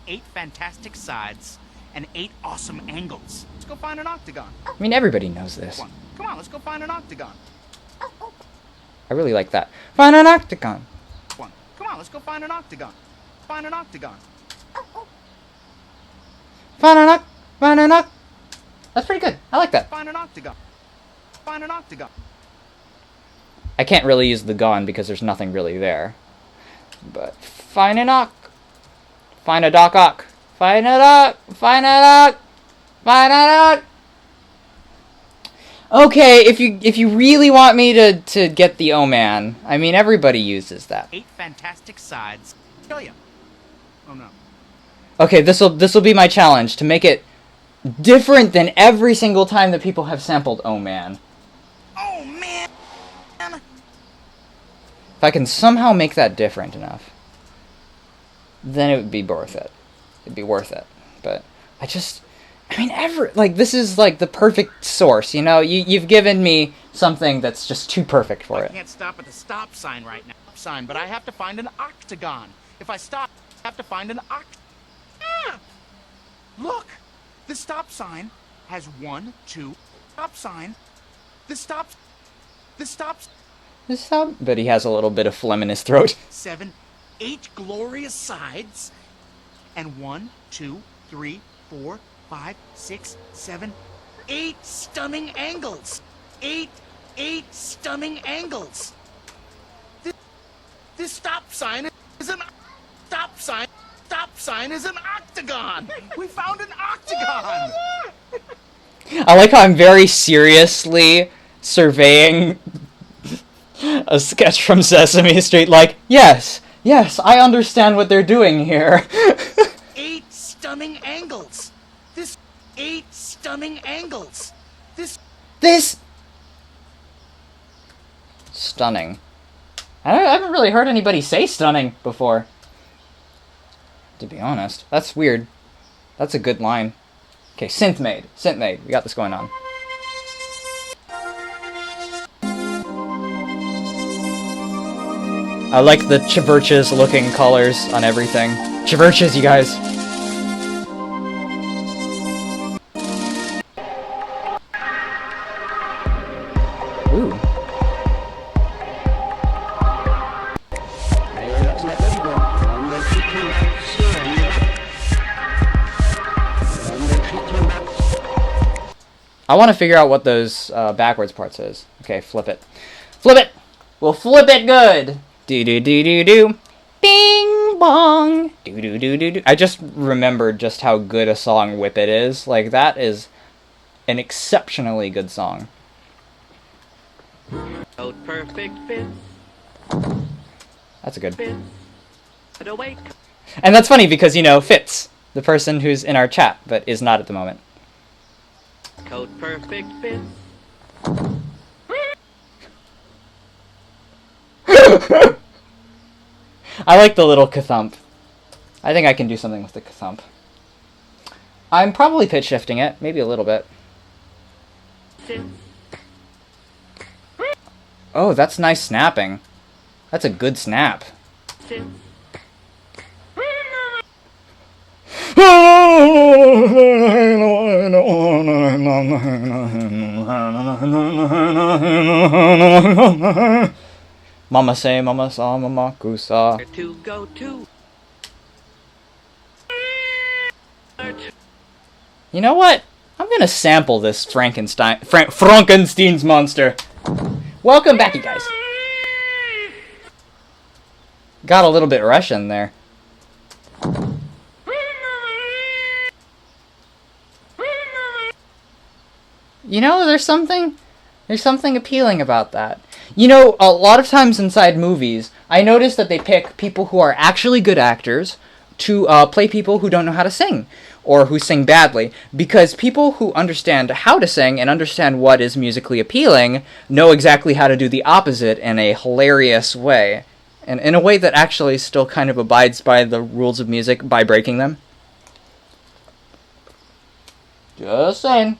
8 fantastic sides and 8 awesome angles. Let's go find an octagon. I mean, everybody knows this. Come on, let's go find an octagon. I really like that. Find an octagon. Come on, let's go find an octagon. Find an octagon. Find an octagon. That's pretty good. I like that. Find an octagon. Find an octagon. I can't really use the gon because there's nothing really there. But find an oc. Find a doc oc. Find a doc. Find a doc. Find a doc. Okay, if you really want me to get the oh man, I mean everybody uses that. 8 fantastic sides. Show you. Oh no. Okay, this'll be my challenge to make it different than every single time that people have sampled oh man. Oh man. If I can somehow make that different enough, then it would be worth it. It'd be worth it. But I mean, this is like the perfect source, you know? You've given me something that's just too perfect for it. I can't stop at the stop sign right now. Sign, but I have to find an octagon. If I stop, I have to find an Look! The stop sign has 1, 2, stop sign. The stop. But he has a little bit of phlegm in his throat. 7, 8 glorious sides, and 1, 2, 3, 4, 5, 6, 7, 8 stunning angles. 8 stunning angles. This stop sign is an stop sign. Stop sign is an octagon. We found an octagon. I like how I'm very seriously surveying a sketch from Sesame Street, like, yes, I understand what they're doing here. 8 stunning angles. 8 stunning angles. Stunning. I haven't really heard anybody say stunning before. To be honest. That's weird. That's a good line. Okay, synth made. Synth made. We got this going on. I like the Chiverches looking colors on everything. Chiverches, you guys. Ooh. I want to figure out what those backwards parts is. Okay, flip it. Flip it! We'll flip it good! Do-do-do-do-do. Bing bong! Do-do-do-do-do. I just remembered just how good a song Whip It is. Like, that is an exceptionally good song. Perfect fit. That's a good. Fit. And that's funny because, you know, Fitz, the person who's in our chat, but is not at the moment. Code perfect fit. I like the little kathump. I think I can do something with the kathump. I'm probably pitch shifting it, maybe a little bit. Oh, that's nice snapping. That's a good snap. Mama say, mama saw, mama kusa. To go to. You know what? I'm gonna sample this Frankenstein's monster. Welcome back, you guys. Got a little bit Russian there. You know, there's something appealing about that. You know, a lot of times inside movies, I notice that they pick people who are actually good actors to play people who don't know how to sing, or who sing badly, because people who understand how to sing and understand what is musically appealing know exactly how to do the opposite in a hilarious way, and in a way that actually still kind of abides by the rules of music by breaking them. Just saying.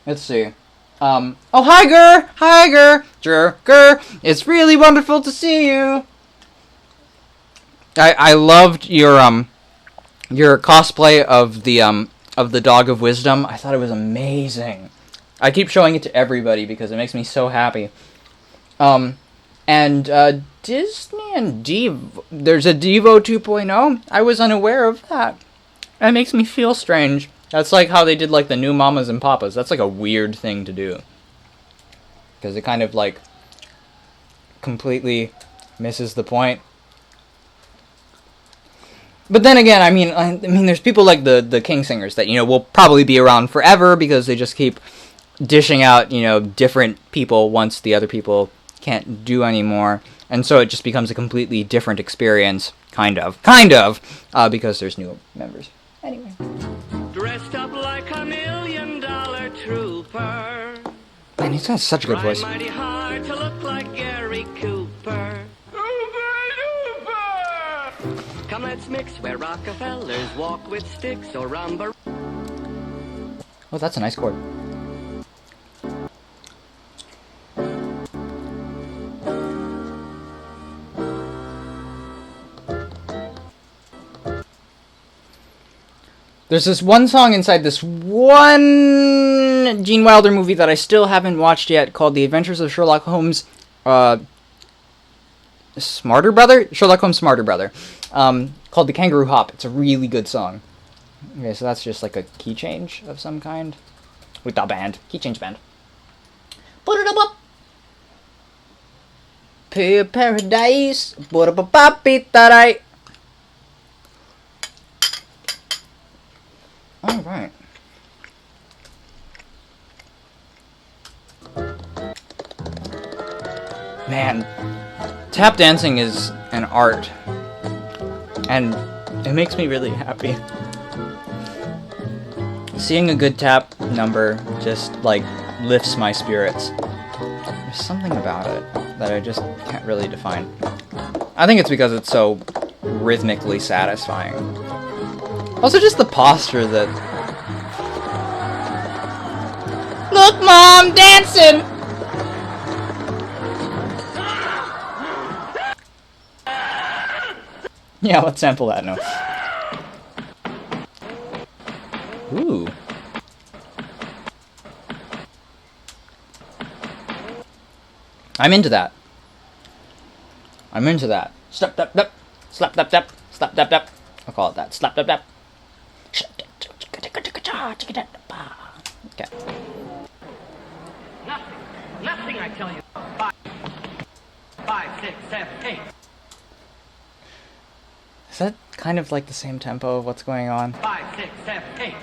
Let's see. Oh, hi, Gur! Hi, Gur! Gur! It's really wonderful to see you! I loved your cosplay of the Dog of Wisdom. I thought it was amazing. I keep showing it to everybody because it makes me so happy. And Disney and Devo... There's a Devo 2.0? I was unaware of that. That makes me feel strange. That's like how they did like the new Mamas and Papas. That's like a weird thing to do. Because it kind of like completely misses the point. But then again, I mean, there's people like the King Singers that, you know, will probably be around forever because they just keep dishing out, you know, different people once the other people can't do anymore. And so it just becomes a completely different experience, kind of, because there's new members. Anyway. Dressed up like $1 million trooper. Man, he's got such a good voice. Mighty hard to look like Gary Cooper. Come, let's mix where Rockefellers walk with sticks or rumba. Oh, that's a nice chord. There's this one song inside this one Gene Wilder movie that I still haven't watched yet called The Adventures of Sherlock Holmes, Smarter Brother? Sherlock Holmes' Smarter Brother. Called The Kangaroo Hop. It's a really good song. Okay, so that's just like a key change of some kind. With the band. Key change band. Put it up. Pure paradise. Put up a papitarai. Alright. Man, tap dancing is an art. And it makes me really happy. Seeing a good tap number just, like, lifts my spirits. There's something about it that I just can't really define. I think it's because it's so rhythmically satisfying. Also, just the posture that... Look, Mom, dancing! Yeah, let's sample that now. Ooh. I'm into that. I'm into that. Slap dap dap. Slap dap dap. Slap dap dap. I'll call it that. Slap dap dap. Okay. Nothing, I tell you. 5, 6, 7, 8. Is that kind of like the same tempo of what's going on? 5, 6, 7, 8.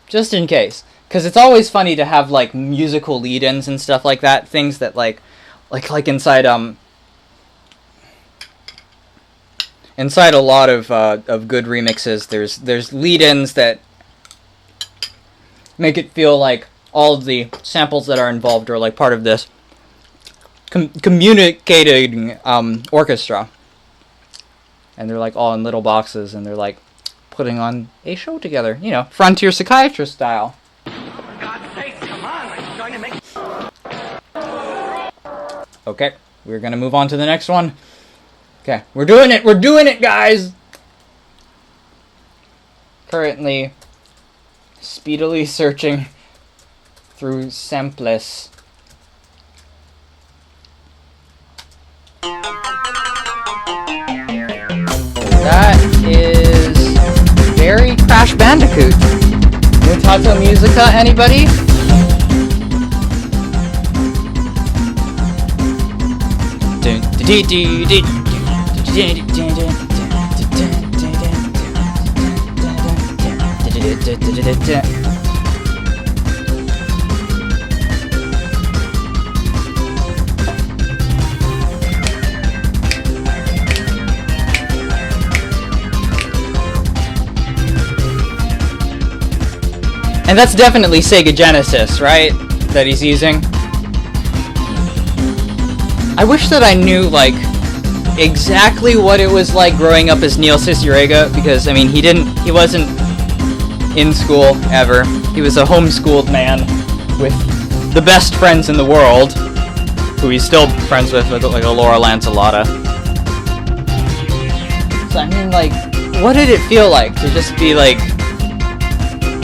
Just in case. Because it's always funny to have, like, musical lead-ins and stuff like that. Things that, like inside, inside a lot of good remixes, there's lead-ins that make it feel like all of the samples that are involved are, like, part of this communicating orchestra. And they're, like, all in little boxes, and they're, like, putting on a show together. You know, Frontier Psychiatrist style. Okay, we're gonna move on to the next one. Okay, we're doing it, guys! Currently, speedily searching through samples. That is very Crash Bandicoot. Mutato Musica, anybody? And that's definitely Sega Genesis, right? That he's using. I wish that I knew, like, exactly what it was like growing up as Neil Cicerega, because, I mean, he wasn't in school, ever. He was a homeschooled man with the best friends in the world, who he's still friends with like a Laura Lancelota. So, I mean, like, what did it feel like to just be, like,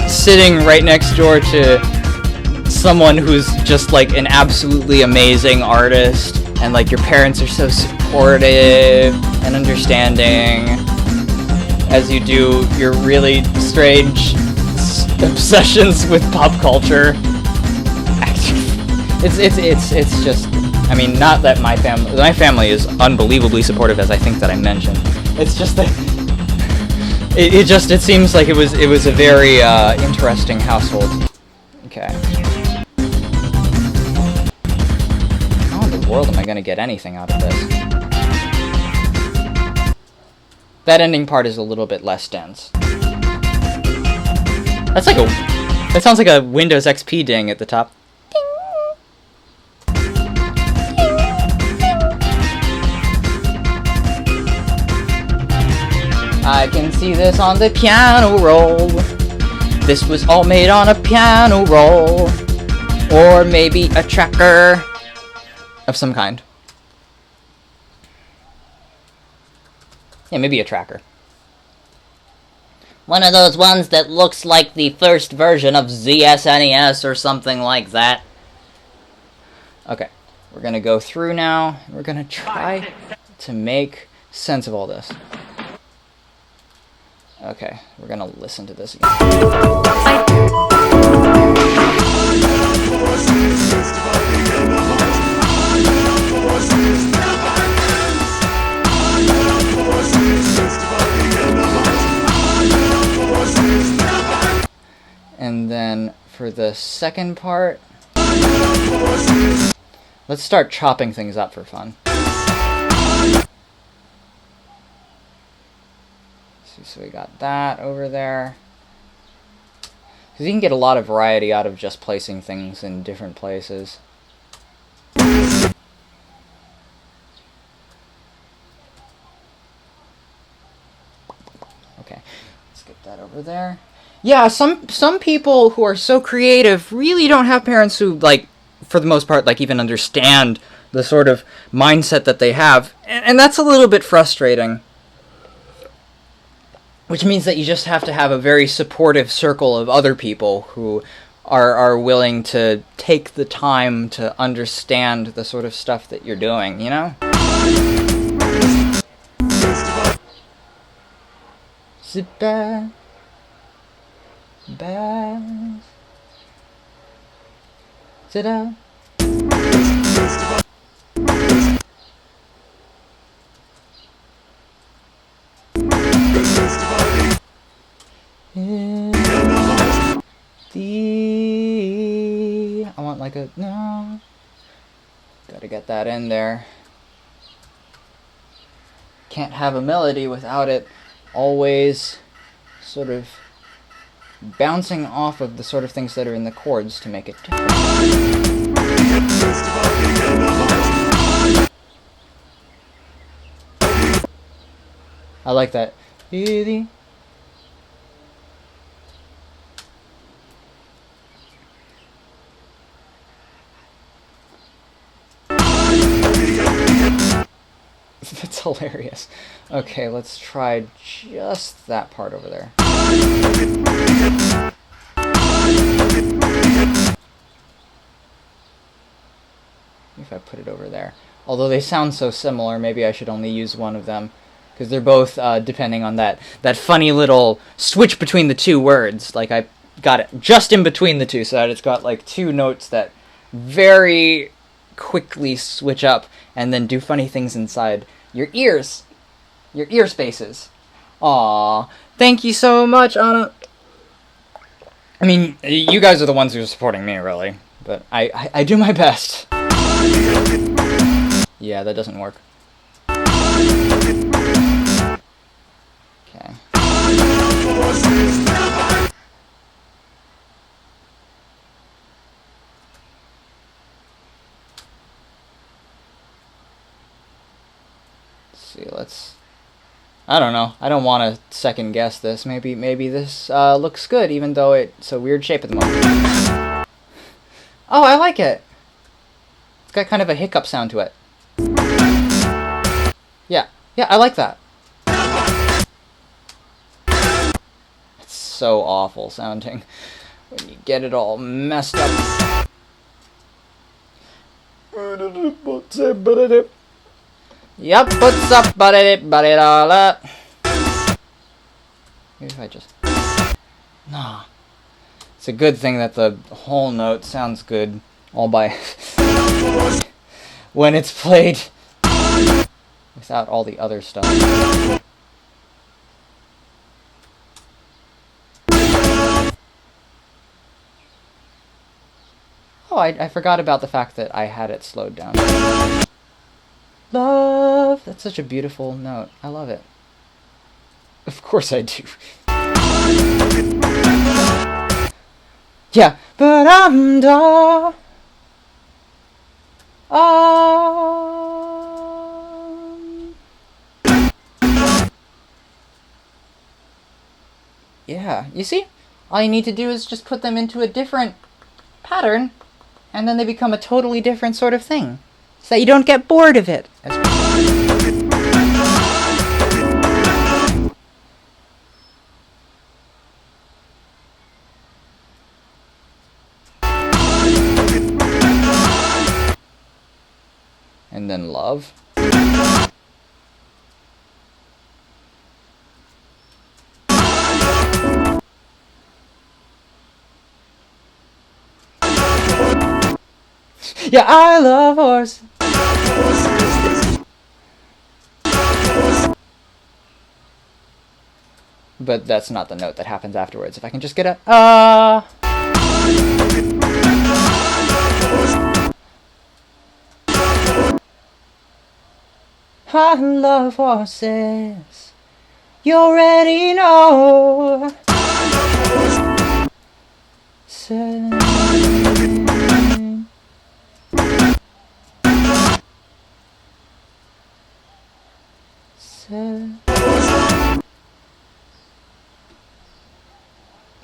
sitting right next door to someone who's just, like, an absolutely amazing artist, and, like, your parents are so supportive and understanding as you do your really strange obsessions with pop culture. It's just, I mean, not that my family is unbelievably supportive, as I think that I mentioned. It's just that it seems like it was a very interesting household. Okay. How in the world am I gonna get anything out of this? That ending part is a little bit less dense. That sounds like a Windows XP ding at the top. I can see this on the piano roll. This was all made on a piano roll. Or maybe a tracker of some kind. Yeah, maybe a tracker. One of those ones that looks like the first version of ZSNES or something like that. Okay, we're gonna go through now. We're gonna try to make sense of all this. Okay, we're gonna listen to this again. And then for the second part, let's start chopping things up for fun. So we got that over there. Because you can get a lot of variety out of just placing things in different places. Okay, let's get that over there. Yeah, some people who are so creative really don't have parents who, like, for the most part, like, even understand the sort of mindset that they have. And that's a little bit frustrating. Which means that you just have to have a very supportive circle of other people who are willing to take the time to understand the sort of stuff that you're doing, you know? Sit back. Back. Sit down. I want like a no. Gotta get that in there. Can't have a melody without it always sort of bouncing off of the sort of things that are in the chords to make it different. I like that. That's hilarious. Okay, let's try just that part over there. If I put it over there. Although they sound so similar, maybe I should only use one of them. Because they're both depending on that funny little switch between the two words. Like, I got it just in between the two, so that it's got like two notes that very quickly switch up and then do funny things inside your ears. Your ear spaces. Aww. Thank you so much, Anna. I mean, you guys are the ones who are supporting me, really. But I do my best. Yeah, that doesn't work. Okay. See, I don't know. I don't want to second guess this. Maybe this looks good, even though it's a weird shape at the moment. Oh, I like it. It's got kind of a hiccup sound to it. Yeah, I like that. It's so awful sounding when you get it all messed up. Yep, what's up, buddy? Maybe if I just... Nah. It's a good thing that the whole note sounds good all by... when it's played without all the other stuff. Oh, I forgot about the fact that I had it slowed down. Love! That's such a beautiful note. I love it. Of course I do. Yeah, but I'm da. Yeah, you see? All you need to do is just put them into a different pattern, and then they become a totally different sort of thing. So that you don't get bored of it. And then love. Yeah, I love horses. But that's not the note that happens afterwards. If I can just get a I love horses. You already know. Sing.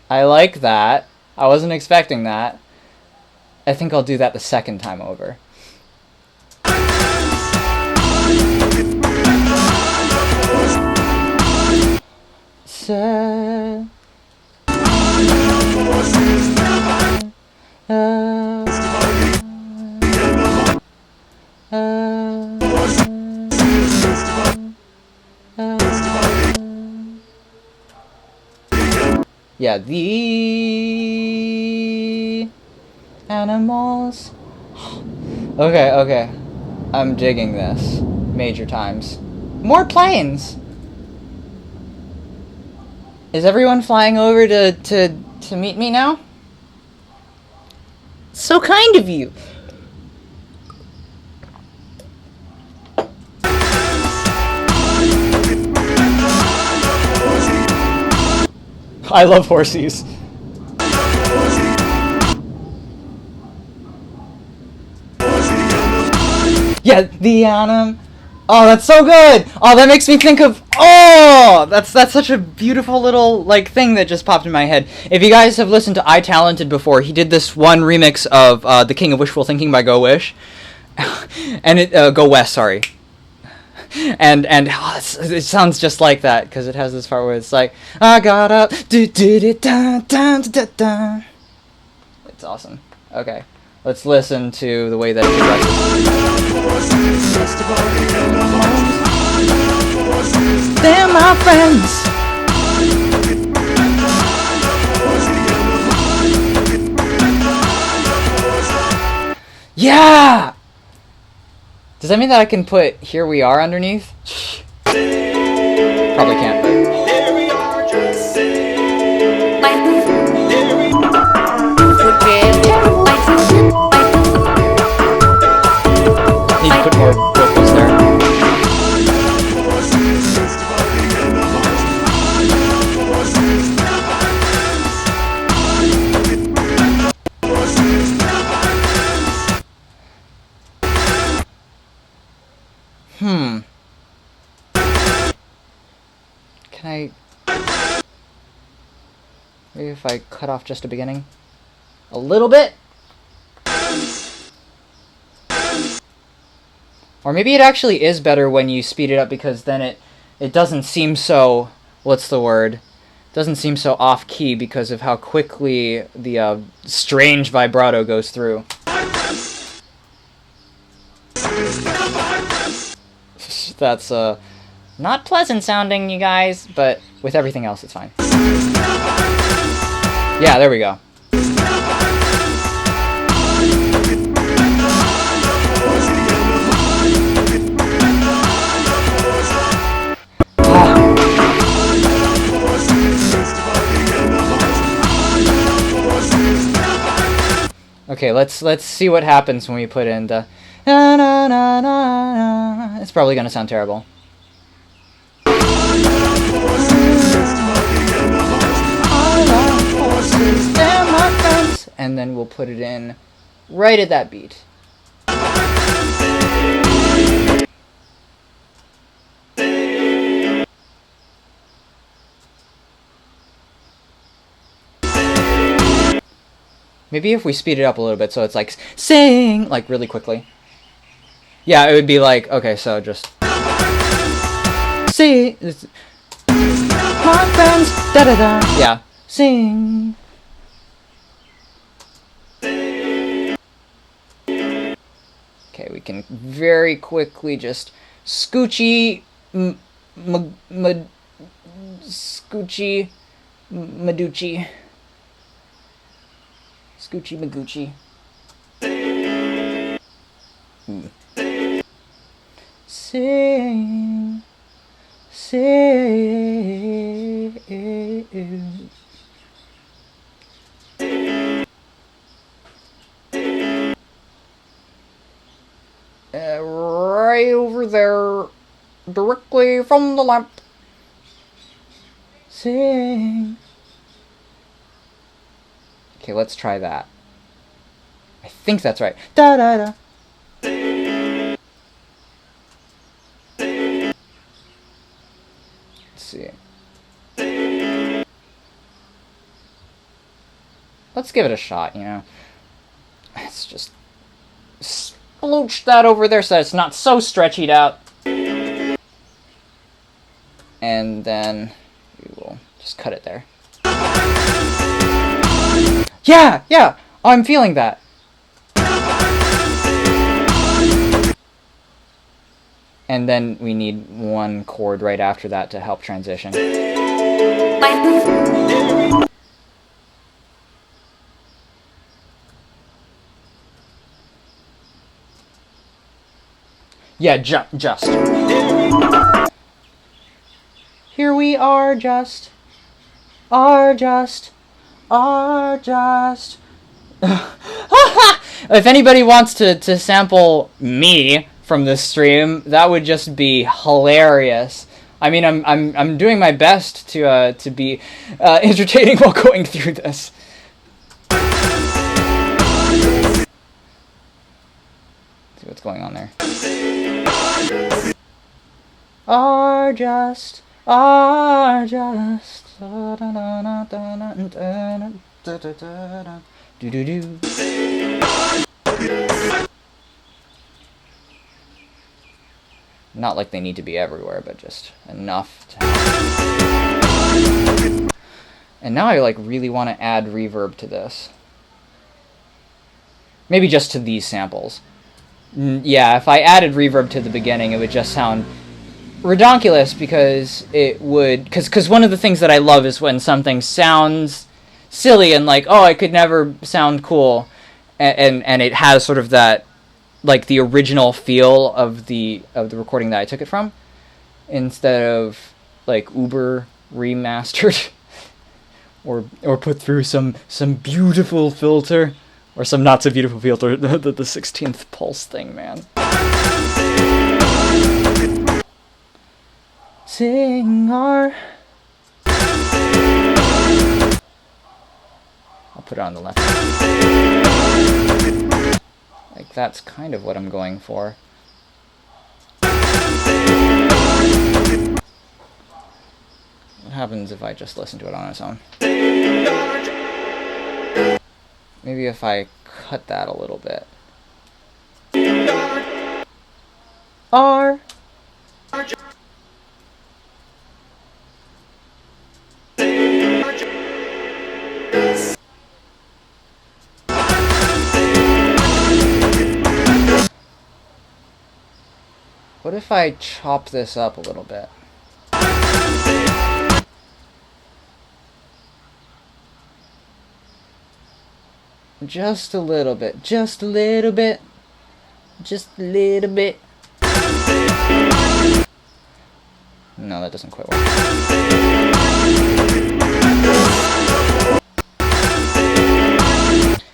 I like that. I wasn't expecting that. I think I'll do that the second time over. Yeah, the animals. Okay, okay. I'm digging this. Major times. More planes! Is everyone flying over to meet me now? So kind of you! I love horsies. Yeah, the anim. Oh, that's so good. Oh, that makes me think of. Oh, that's such a beautiful little like thing that just popped in my head. If you guys have listened to I Talented before, he did this one remix of "The King of Wishful Thinking" by Go Wish, and Go West, sorry. And it sounds just like that because it has this part where it's like I got up, do do do da da da da. It's awesome. Okay, let's listen to the way that it progresses. They're my friends. Yeah. Does that mean that I can put "Here We Are" underneath? Probably can't, but... Need to put more vocals there. Can I... Maybe if I cut off just the beginning? A little bit? Or maybe it actually is better when you speed it up because then it doesn't seem so... What's the word? It doesn't seem so off-key because of how quickly the strange vibrato goes through. That's, not pleasant sounding, you guys, but with everything else, it's fine. Yeah, there we go. Okay, let's see what happens when we put in the na na na na. It's probably gonna sound terrible. And then we'll put it in right at that beat. Maybe if we speed it up a little bit so it's like sing like really quickly. Yeah, it would be like, okay, so just see my friends da da da. Yeah, sing. Okay, we can very quickly just scoochie scoochie maducci. Scoochie Magucci. Sing, sing. Right over there, directly from the lamp. Sing. Okay, let's try that. I think that's right. Da da da. Let's see. Let's give it a shot, you know. Let's just splooch that over there so it's not so stretchied out. And then we will just cut it there. Yeah, yeah, I'm feeling that. And then we need one chord right after that to help transition. Yeah, just. Here we are, just. If anybody wants to sample me from this stream, that would just be hilarious. I mean, I'm doing my best to be entertaining while going through this. See what's going on there. Are just. Do. Not like they need to be everywhere, but just enough to have. And now I like really want to add reverb to this. Maybe just to these samples. Yeah, if I added reverb to the beginning, it would just sound redonkulous, because it would, because one of the things that I love is when something sounds silly and like, oh, I could never sound cool, and it has sort of that, like, the original feel of the recording that I took it from, instead of like uber remastered or put through some beautiful filter, or some not so beautiful filter, the 16th pulse thing, man. Sing our... I'll put it on the left. Like, that's kind of what I'm going for. What happens if I just listen to it on its own? Maybe if I cut that a little bit. R. What if I chop this up a little bit? Just a little bit. Just a little bit. Just a little bit. No, that doesn't quite work.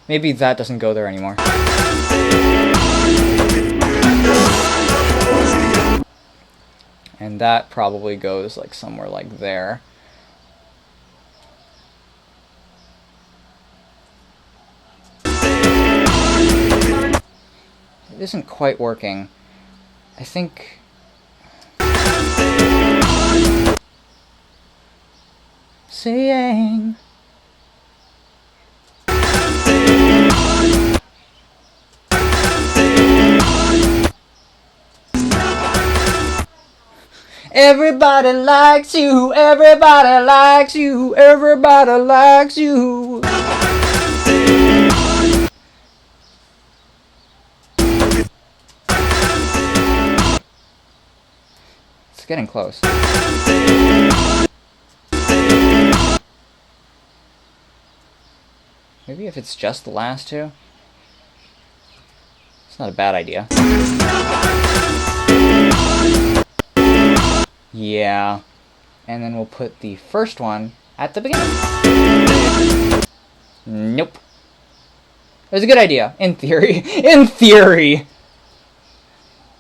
Maybe that doesn't go there anymore. And that probably goes like somewhere like there. It isn't quite working. I think... Saying... Everybody likes you, everybody likes you, everybody likes you. It's getting close. Maybe if it's just the last two? It's not a bad idea. Yeah. And then we'll put the first one at the beginning. Nope. It was a good idea. In theory. In theory!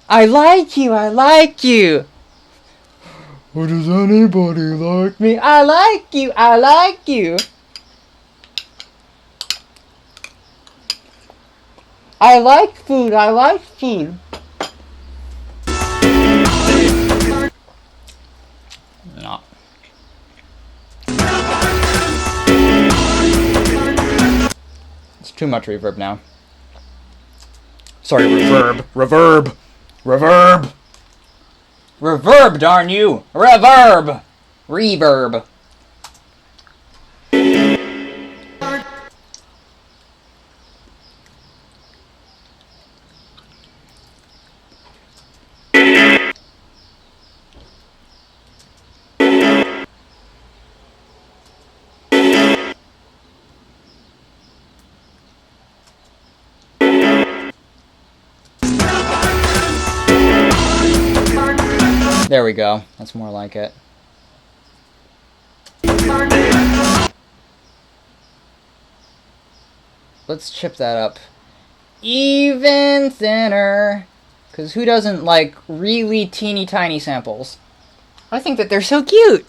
I like you, I like you! Or does anybody like me? I like you, I like you! I like food. I like food. No. It's too much reverb now. Sorry, reverb. Reverb. Reverb. Reverb, darn you. Reverb. Reverb. There we go. That's more like it. Let's chip that up even thinner. Because who doesn't like really teeny tiny samples? I think that they're so cute.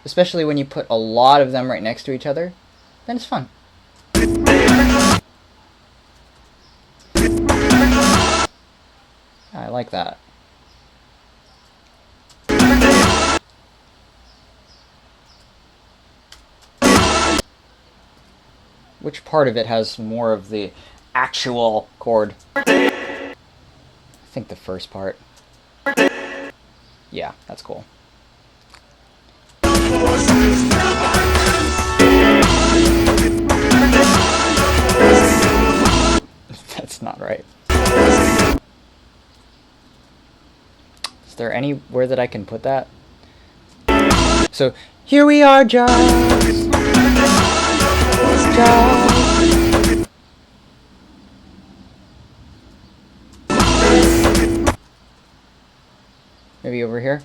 Especially when you put a lot of them right next to each other. Then it's fun. I like that. Which part of it has more of the actual chord? I think the first part. Yeah, that's cool. That's not right. Is there anywhere that I can put that? So, here we are, just. Maybe over here?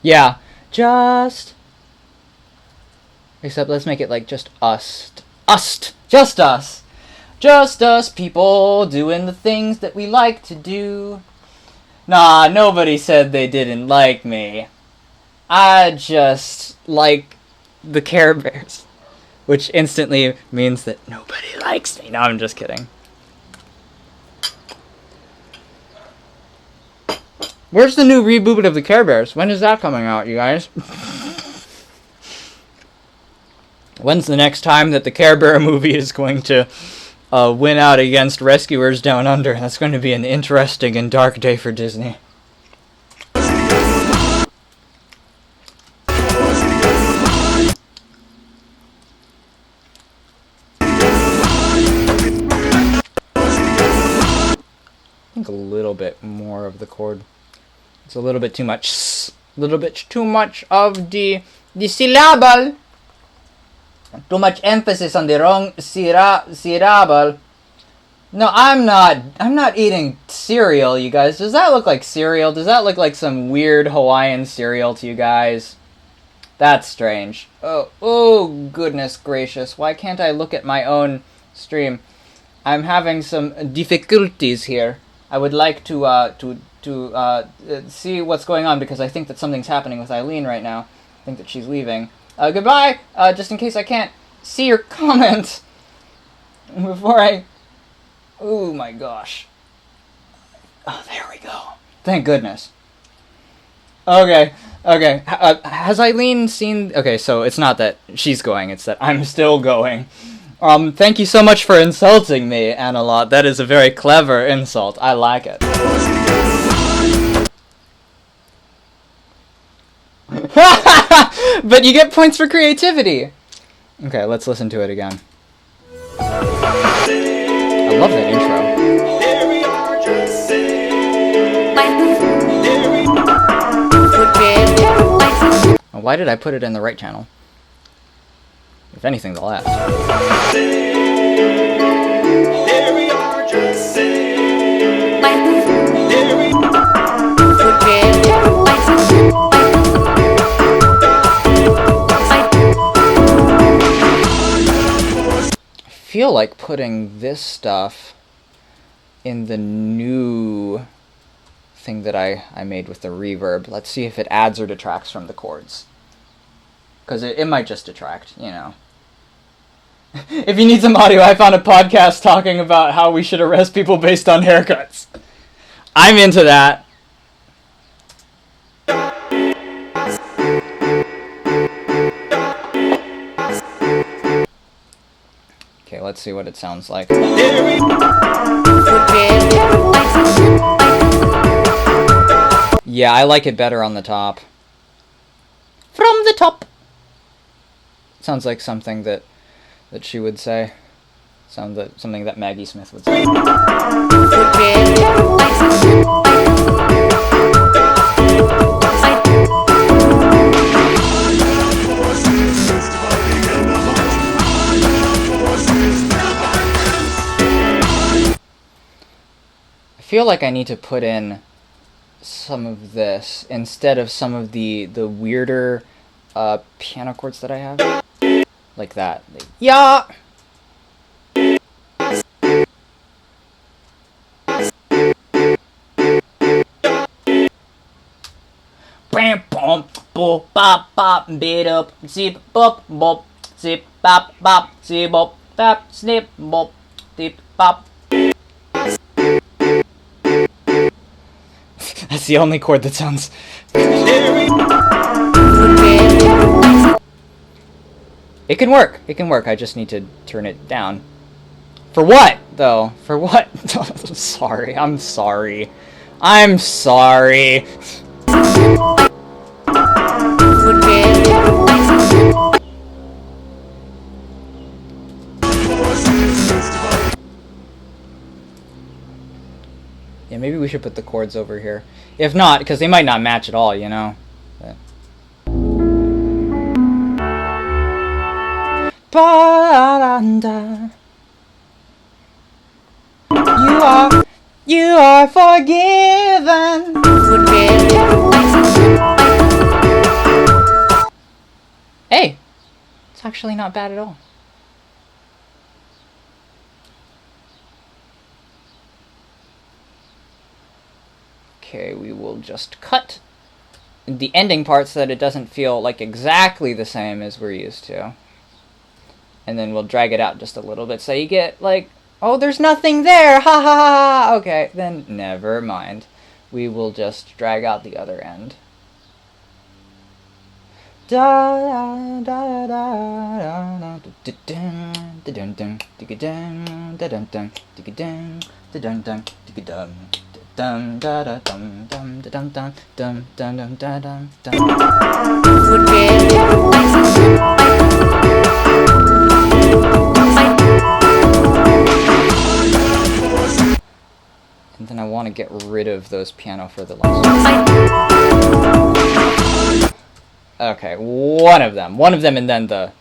Yeah. Just. Except let's make it like just us. Us! Just us! Just us people doing the things that we like to do. Nah, nobody said they didn't like me. I just like the Care Bears. Which instantly means that nobody likes me. No, I'm just kidding. Where's the new reboot of the Care Bears? When is that coming out, you guys? When's the next time that the Care Bear movie is going to win out against Rescuers Down Under? That's going to be an interesting and dark day for Disney. I think a little bit more of the chord. It's a little bit too much. A little bit too much of the syllable. Too much emphasis on the wrong syllable. No, I'm not eating cereal, you guys. Does that look like cereal? Does that look like some weird Hawaiian cereal to you guys? That's strange. Oh goodness gracious. Why can't I look at my own stream? I'm having some difficulties here. I would like to see what's going on because I think that something's happening with Eileen right now. I think that she's leaving. Goodbye! Just in case I can't see your comment before I... Oh my gosh. Oh, there we go. Thank goodness. Okay. Has Eileen seen... Okay, so it's not that she's going, it's that I'm still going. Thank you so much for insulting me, Annalot. That is a very clever insult. I like it. But you get points for creativity! Okay, let's listen to it again. I love that intro. Oh, why did I put it in the right channel? If anything, the left. I feel like putting this stuff in the new thing that I made with the reverb. Let's see if it adds or detracts from the chords. Because it might just detract, you know. If you need some audio, I found a podcast talking about how we should arrest people based on haircuts. I'm into that. Okay, let's see what it sounds like. Yeah, I like it better on the top. From the top. Sounds like something that she would say. Something that Maggie Smith would say. I feel like I need to put in some of this instead of some of the weirder piano chords that I have. Like that. Yeah! Bam bum bo bop bop beat up zip bop bop zip bop bop zip bop bop snip bop dip bop. That's the only chord that sounds. It can work. It can work. I just need to turn it down. For what, though? For what? I'm sorry. I'm sorry. I'm sorry. Yeah, maybe we should put the chords over here. If not, because they might not match at all, you know? But. You are forgiven. Hey, it's actually not bad at all. Okay, we will just cut the ending part so that it doesn't feel like exactly the same as we're used to. And then we'll drag it out just a little bit so you get like, oh, there's nothing there, ha ha ha. Okay, then never mind. We will just drag out the other end. Da da da da da dum da da dum dum da dum dum dum dum dum da dum dum. And then I want to get rid of those piano for the last one. Okay, one of them, and then the.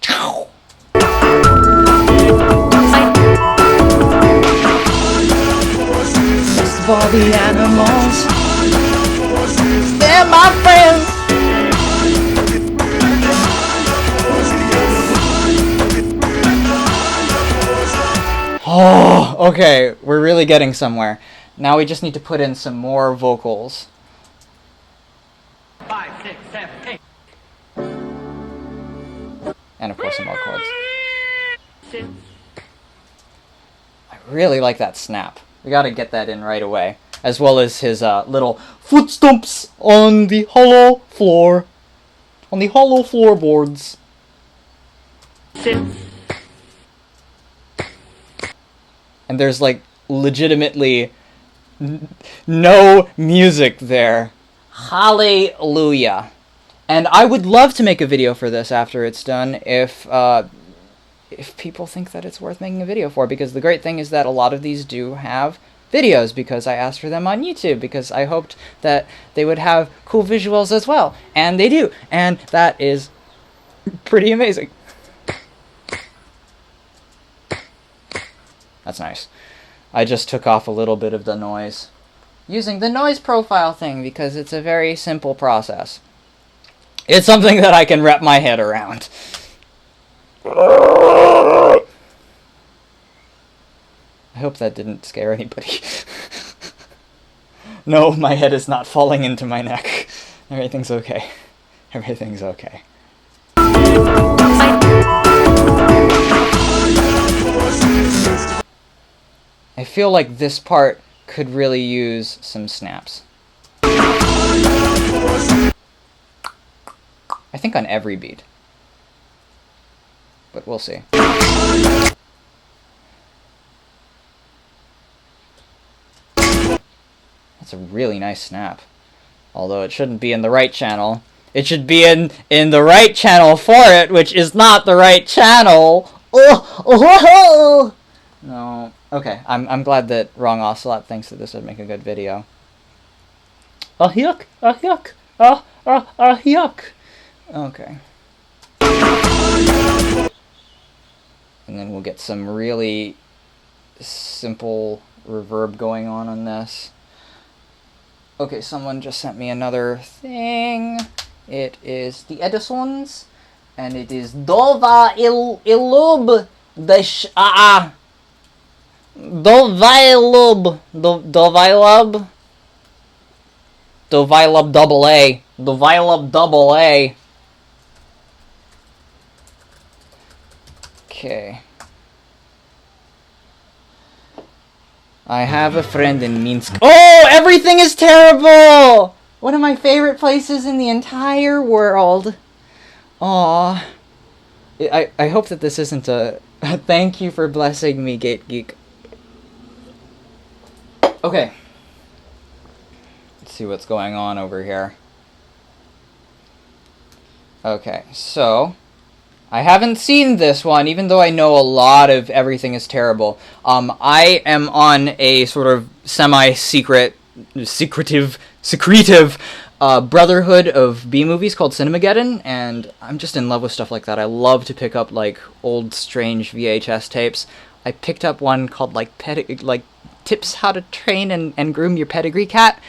For the animals, they're my friends. Oh, okay, we're really getting somewhere. Now we just need to put in some more vocals. 5, 6, 7, 8. And of course some more chords. I really like that snap. We gotta get that in right away. As well as his little foot stomps on the hollow floor. On the hollow floorboards. And there's like legitimately no music there. Hallelujah. And I would love to make a video for this after it's done if people think that it's worth making a video for, because the great thing is that a lot of these do have videos because I asked for them on YouTube because I hoped that they would have cool visuals as well, and they do, and that is pretty amazing. That's nice. I just took off a little bit of the noise using the noise profile thing because it's a very simple process. It's something that I can wrap my head around. I hope that didn't scare anybody. No, my head is not falling into my neck. Everything's okay. Everything's okay. feel like this part could really use some snaps. I think on every beat. But we'll see. That's a really nice snap. Although it shouldn't be in the right channel. It should be in the right channel for it, which is not the right channel. Oh. No. Okay, I'm glad that Wrong Ocelot thinks that this would make a good video. Yuck! Yuck! Yuck! Okay. And then we'll get some really simple reverb going on this. Okay, someone just sent me another thing. It is the Edisons, and it is Dova ilub Dovilub double A. Dovilub double A. Okay. I have a friend in Minsk. Oh, everything is terrible! One of my favorite places in the entire world. Aww. I hope that this isn't a thank you for blessing me, Gate Geek. Okay. Let's see what's going on over here. Okay, so I haven't seen this one, even though I know a lot of Everything is Terrible. I am on a sort of secretive brotherhood of B-movies called Cinemageddon, and I'm just in love with stuff like that. I love to pick up, like, old, strange VHS tapes. I picked up one called, like, Tips How to Train and Groom Your Pedigree Cat.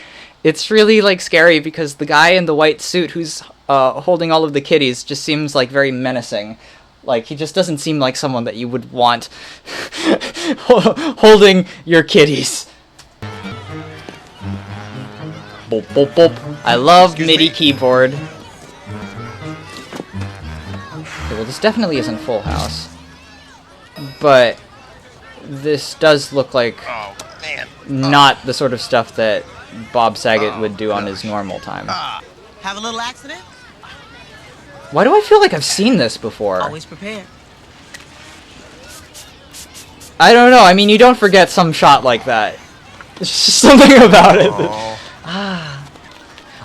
It's really, like, scary because the guy in the white suit who's holding all of the kitties just seems, like, very menacing. Like, he just doesn't seem like someone that you would want holding your kitties. Boop, boop, boop. I love MIDI keyboard. Okay, well, this definitely isn't Full House. But this does look like not the sort of stuff that Bob Saget would do on his normal time. Have a little accident? Why do I feel like I've seen this before? Always prepared. I don't know. I mean, you don't forget some shot like that. There's just something about it.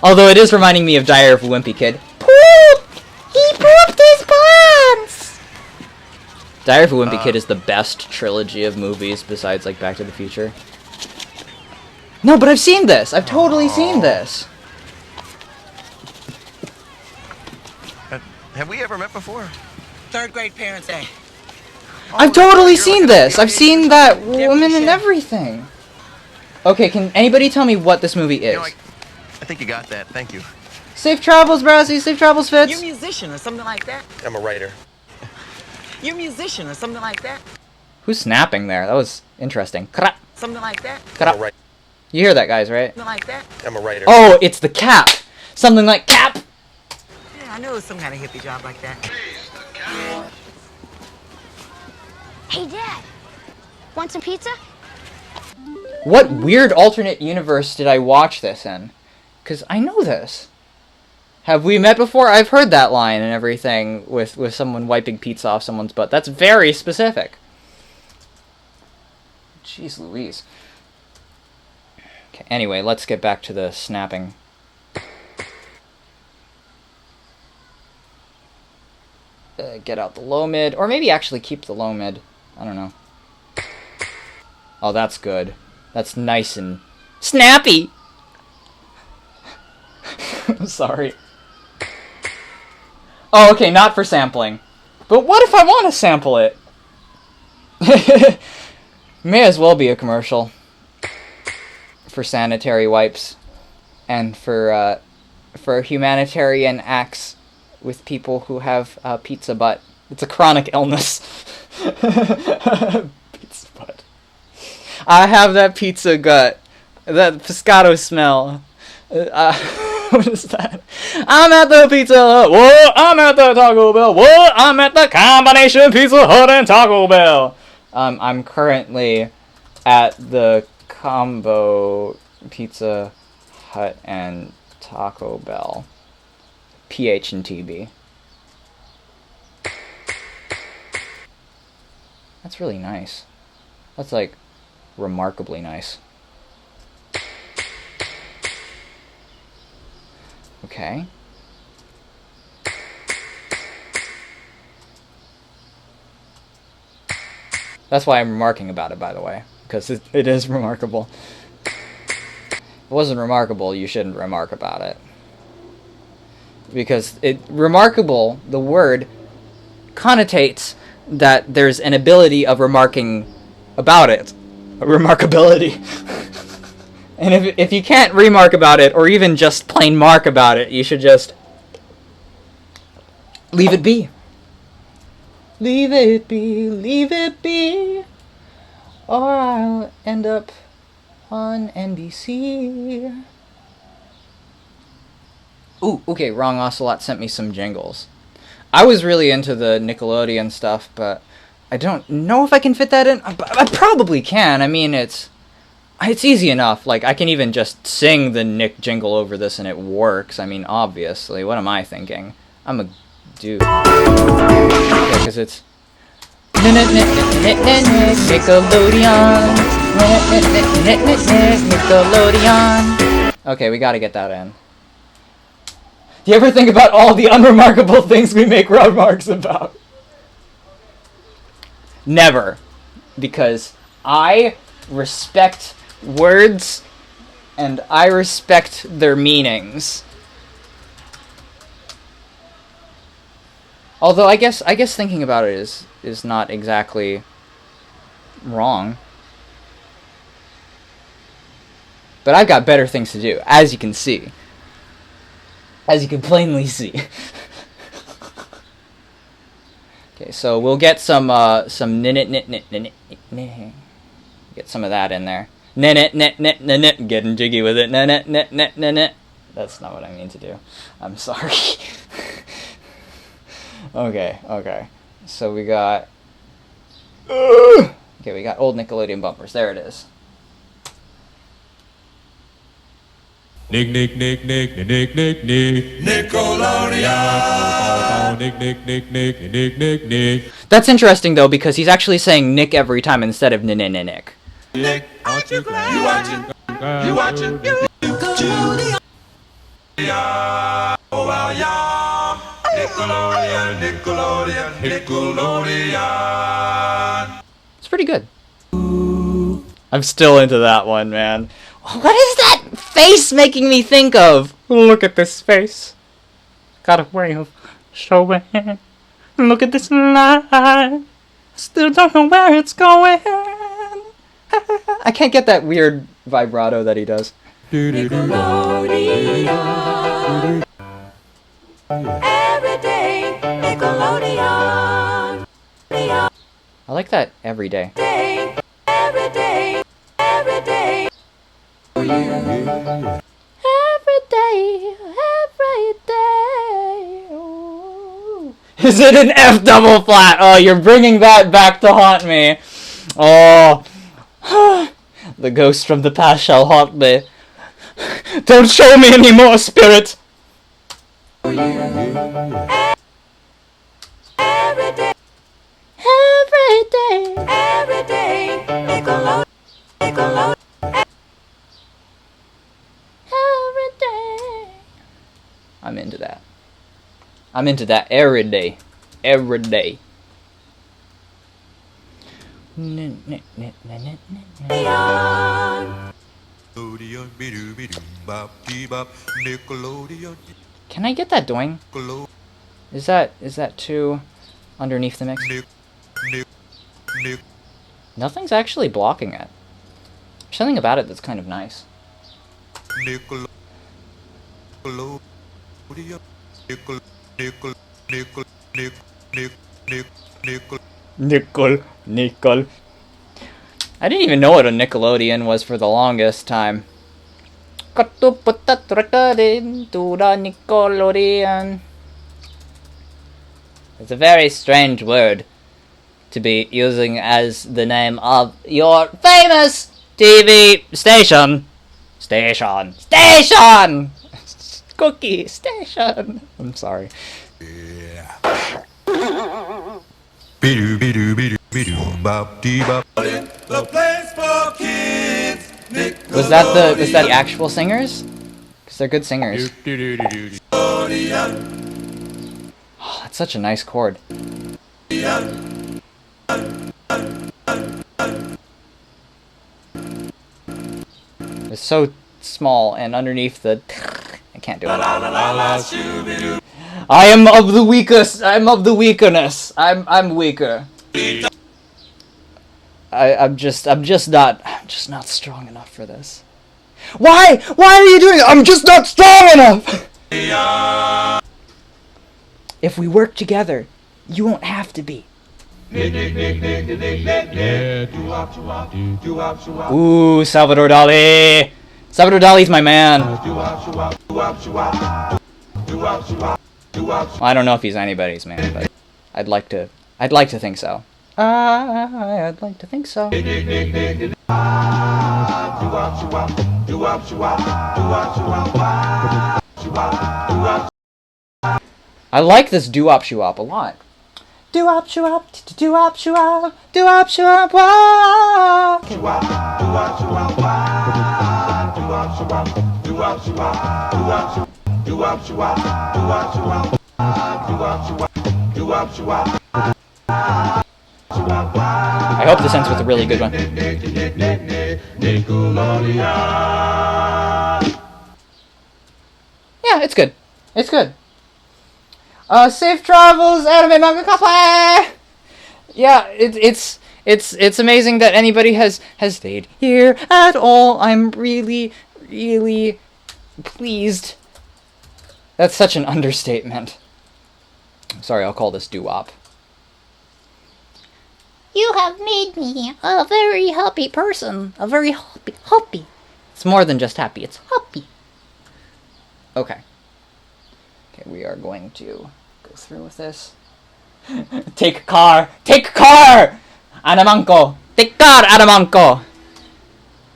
Although it is reminding me of Diary of a Wimpy Kid. Poop! He pooped his pants! Diary of a Wimpy Kid is the best trilogy of movies besides, like, Back to the Future. No, but I've seen this! I've totally seen this! Have we ever met before? Third grade parents' day. I've totally seen this! I've seen that woman and everything! Okay, can anybody tell me what this movie is? I think you got that. Thank you. Safe travels, Brassy. Safe travels, Fitz. You're a musician or something like that? I'm a writer. You're a musician or something like that? Who's snapping there? That was interesting. Krap. Something like that? Krap. You hear that, guys, right? Something like that? I'm a writer. Oh, it's the cap. Something like cap. Yeah, I know it's some kind of hippie job like that. Hey, Dad. Want some pizza? What weird alternate universe did I watch this in? Because I know this. Have we met before? I've heard that line and everything with someone wiping pizza off someone's butt. That's very specific. Jeez Louise. Okay, anyway, let's get back to the snapping. Get out the low mid, or maybe actually keep the low mid. I don't know. Oh, that's good. That's nice and snappy. I'm sorry. Oh, okay, not for sampling. But what if I want to sample it? May as well be a commercial. For sanitary wipes. And for humanitarian acts with people who have pizza butt. It's a chronic illness. Pizza butt. I have that pizza gut. That pescado smell. What is that? I'm at the Pizza Hut. What? I'm at the Taco Bell. What? I'm at the combination Pizza Hut and Taco Bell. I'm currently at the combo Pizza Hut and Taco Bell. PH and TB. That's really nice. That's like remarkably nice. Okay. That's why I'm remarking about it, by the way, because it is remarkable. If it wasn't remarkable, you shouldn't remark about it. Because remarkable, the word, connotates that there's an ability of remarking about it. A remarkability. And if you can't remark about it, or even just plain mark about it, you should just leave it be. Leave it be, or I'll end up on NBC. Ooh, okay, Wrong Ocelot sent me some jingles. I was really into the Nickelodeon stuff, but I don't know if I can fit that in. I probably can. I mean, it's easy enough. Like, I can even just sing the Nick jingle over this and it works. I mean, obviously. What am I thinking? I'm a dude. Yeah, because it's Nickelodeon. Nickelodeon. Okay, we gotta get that in. Do you ever think about all the unremarkable things we make remarks about? Never. Because I respect words and I respect their meanings. Although I guess thinking about it is not exactly wrong. But I've got better things to do, as you can see. As you can plainly see. Okay, so we'll get some get some of that in there. Getting jiggy with it. That's not what I mean to do. I'm sorry. Okay. So we got okay, we got old Nickelodeon bumpers. There it is. Nick, Nickelodeon. Nick. That's interesting though, because he's actually saying Nick every time instead of Nick. Nick, aren't you glad? You watching? Nickelodeon. Oh, well, yeah. Nickelodeon. It's pretty good. I'm still into that one, man. What is that face making me think of? Look at this face. Got a way of showing. Look at this line. Still don't know where it's going. I can't get that weird vibrato that he does. Nickelodeon. Every day, Nickelodeon. I like that every day. Every day. Ooh. Is it an F double flat? Oh, you're bringing that back to haunt me. Oh. The ghost from the past shall haunt me. Don't show me anymore, spirit. Every day. Nickelodeon. I'm into that. I'm into that every day. Every day. Can I get that doing? Is that too underneath the mix? Nothing's actually blocking it. There's something about it that's kind of nice. Nickel. I didn't even know what a Nickelodeon was for the longest time. Got to put that record into the Nickelodeon. It's a very strange word. to be using as the name of your famous TV station. Station. Cookie station. I'm sorry. Was that the actual singers? Because they're good singers. Oh, that's such a nice chord. It's so small, and underneath the... I can't do it. I am of the weakest. I'm of the weakness. I'm weaker. I'm just not strong enough for this. Why? Why are you doing it? I'm just not strong enough. If we work together, you won't have to be. Ooh, Salvador Dali. Salvador Dali's my man. Well, I don't know if he's anybody's man, but I'd like to think so. I'd like to think so. I like this doo-wop shoo-wop a lot. Doo-wop shoo-wop, doo-wop shoo-wop, doo-wop shoo-wop, wop. I hope this ends with a really good one. Yeah, it's good. It's good. Safe travels, anime manga cafe. Yeah, it's amazing that anybody has stayed here at all. I'm really pleased. That's such an understatement. Sorry, I'll call this doo-wop. You have made me a very happy person. A very happy. It's more than just happy, it's happy. Okay. Okay, we are going to go through with this. Take a car! Take a car! Anamanco! Take car, Anamanco!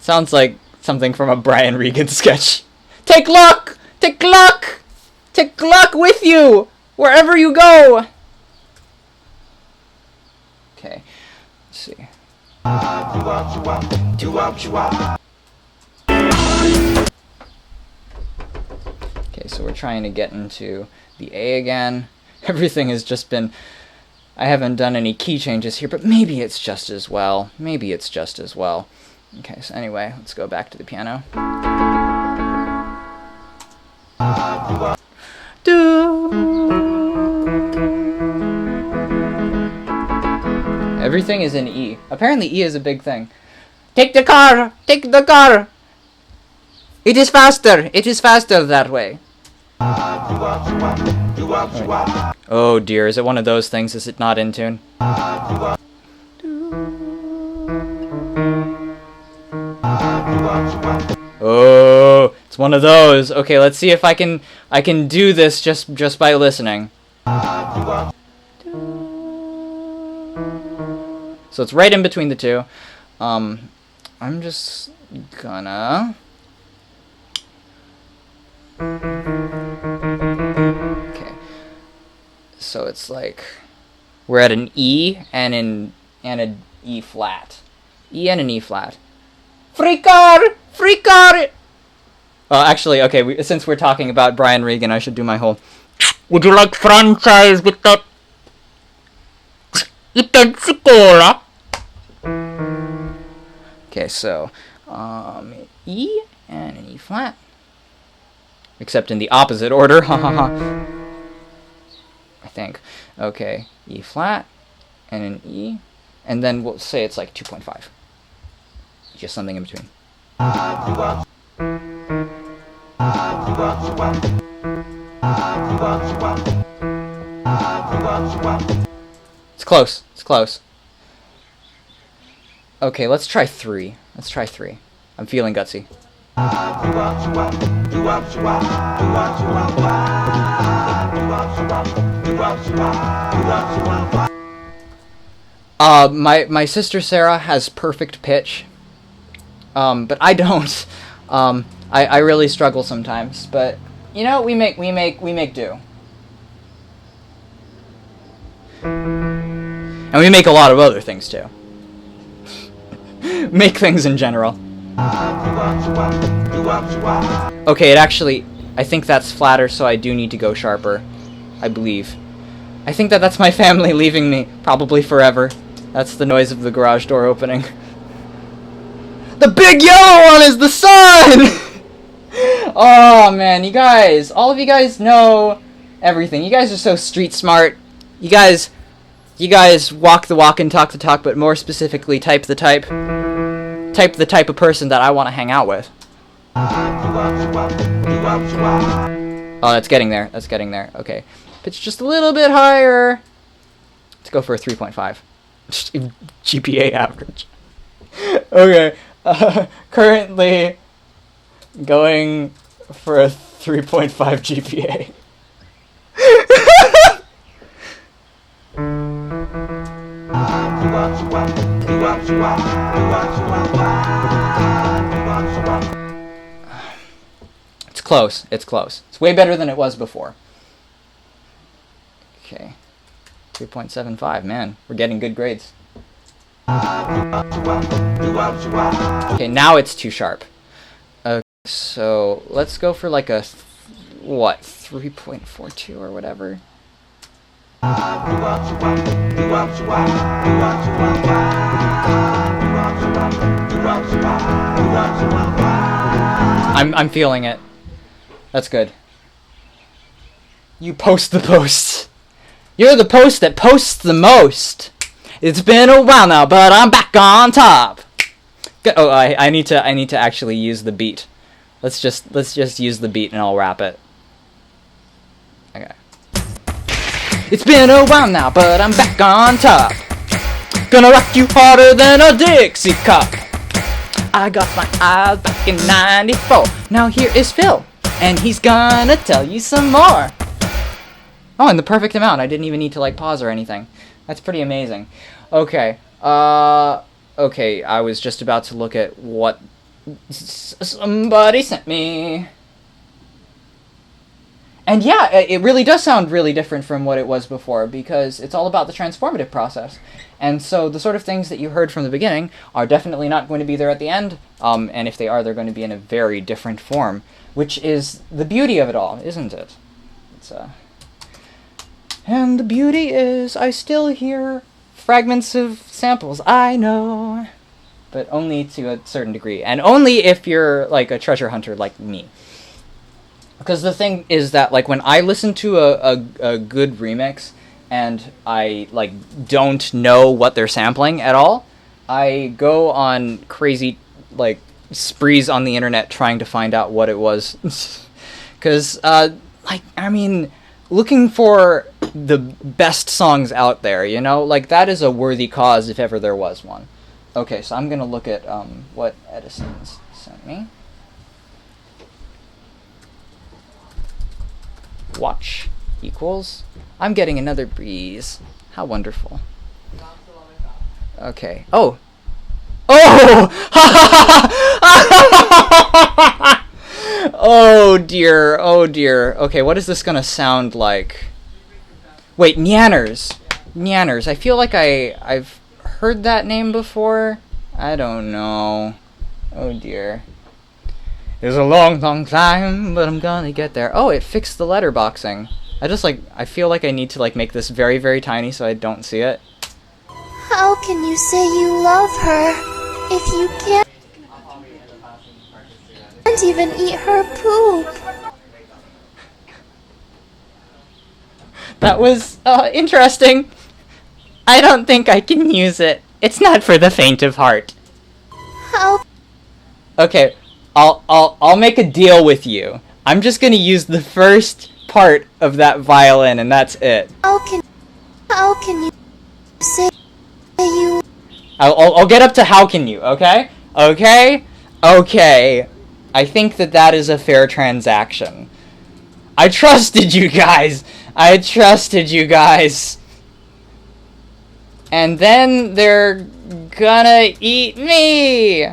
Sounds like something from a Brian Regan sketch. Take luck! Take luck! Take luck with you! Wherever you go! Okay. Let's see. Okay, so we're trying to get into the A again. Everything has just been... I haven't done any key changes here, but maybe it's just as well. Maybe it's just as well. Okay, so anyway, let's go back to the piano. Everything is in E. Apparently E is a big thing. Take the car! Take the car! It is faster! It is faster that way. Oh dear, is it one of those things? Is it not in tune? Oh, it's one of those. Okay, let's see if I can do this just by listening. So it's right in between the two. I'm just gonna... Okay. So it's like we're at an E and an E flat. E and an E flat. Free car! Free car! Actually, okay, since we're talking about Brian Regan, I should do my whole... Would you like franchise with that... Itensicola? Okay, so, E and an E flat. Except in the opposite order, I think. Okay, E flat, and an E, and then we'll say it's like 2.5. Just something in between. It's close. It's close. Okay, let's try 3. Let's try 3. I'm feeling gutsy. My sister Sarah has perfect pitch. But I don't. I really struggle sometimes, but you know, we make do. And we make a lot of other things too. Make things in general. Okay, it actually, I think that's flatter, so I do need to go sharper. I believe. I think that's my family leaving me, probably forever. That's the noise of the garage door opening. The big yellow one is the sun! Oh man, you guys, all of you guys know everything. You guys are so street smart. You guys walk the walk and talk the talk, but more specifically, type the type of person that I want to hang out with. Oh, that's getting there. That's getting there. Okay, pitch just a little bit higher. Let's go for a 3.5. GPA average. Okay, currently going for a 3.5 GPA. It's close. It's close. It's way better than it was before. Okay. 3.75. Man, we're getting good grades. Okay, now it's too sharp. Okay, so let's go for like a, what, 3.42 or whatever. I'm feeling it. That's good. You post the posts. You're the post that posts the most. It's been a while now, but I'm back on top. Oh, I need to actually use the beat. Let's just use the beat and I'll rap it. Okay. It's been a while now, but I'm back on top. Gonna rock you harder than a Dixie cup. I got my eyes back in '94. Now here is Phil, and he's gonna tell you some more. Oh, in the perfect amount. I didn't even need to like pause or anything. That's pretty amazing. Okay. Okay, I was just about to look at what somebody sent me. And yeah, it really does sound really different from what it was before, because it's all about the transformative process. And so the sort of things that you heard from the beginning are definitely not going to be there at the end, and if they are, they're going to be in a very different form, which is the beauty of it all, isn't it? It's, and the beauty is, I still hear fragments of samples, I know, but only to a certain degree, and only if you're like a treasure hunter like me. Because the thing is that, like, when I listen to a good remix and I like don't know what they're sampling at all, I go on crazy like sprees on the internet trying to find out what it was. Because like, I mean, looking for the best songs out there, you know, like that is a worthy cause if ever there was one. Okay, so I'm gonna look at what Edison's sent me. Watch equals. I'm getting another breeze. How wonderful. Okay. Oh! Oh! Oh dear. Oh dear. Okay, what is this gonna sound like? Wait, Nyanners. Nyanners. I feel like I've heard that name before. I don't know. Oh dear. It was a long, long time, but I'm gonna get there. Oh, it fixed the letterboxing. I feel like I need to like make this very, very tiny so I don't see it. How can you say you love her if you can't even eat her poop? That was interesting. I don't think I can use it. It's not for the faint of heart. How? Okay. I'll make a deal with you. I'm just gonna use the first part of that violin, and that's it. How can you say you? I'll get up to how can you? Okay. Okay. I think that is a fair transaction. I trusted you guys. And then they're gonna eat me!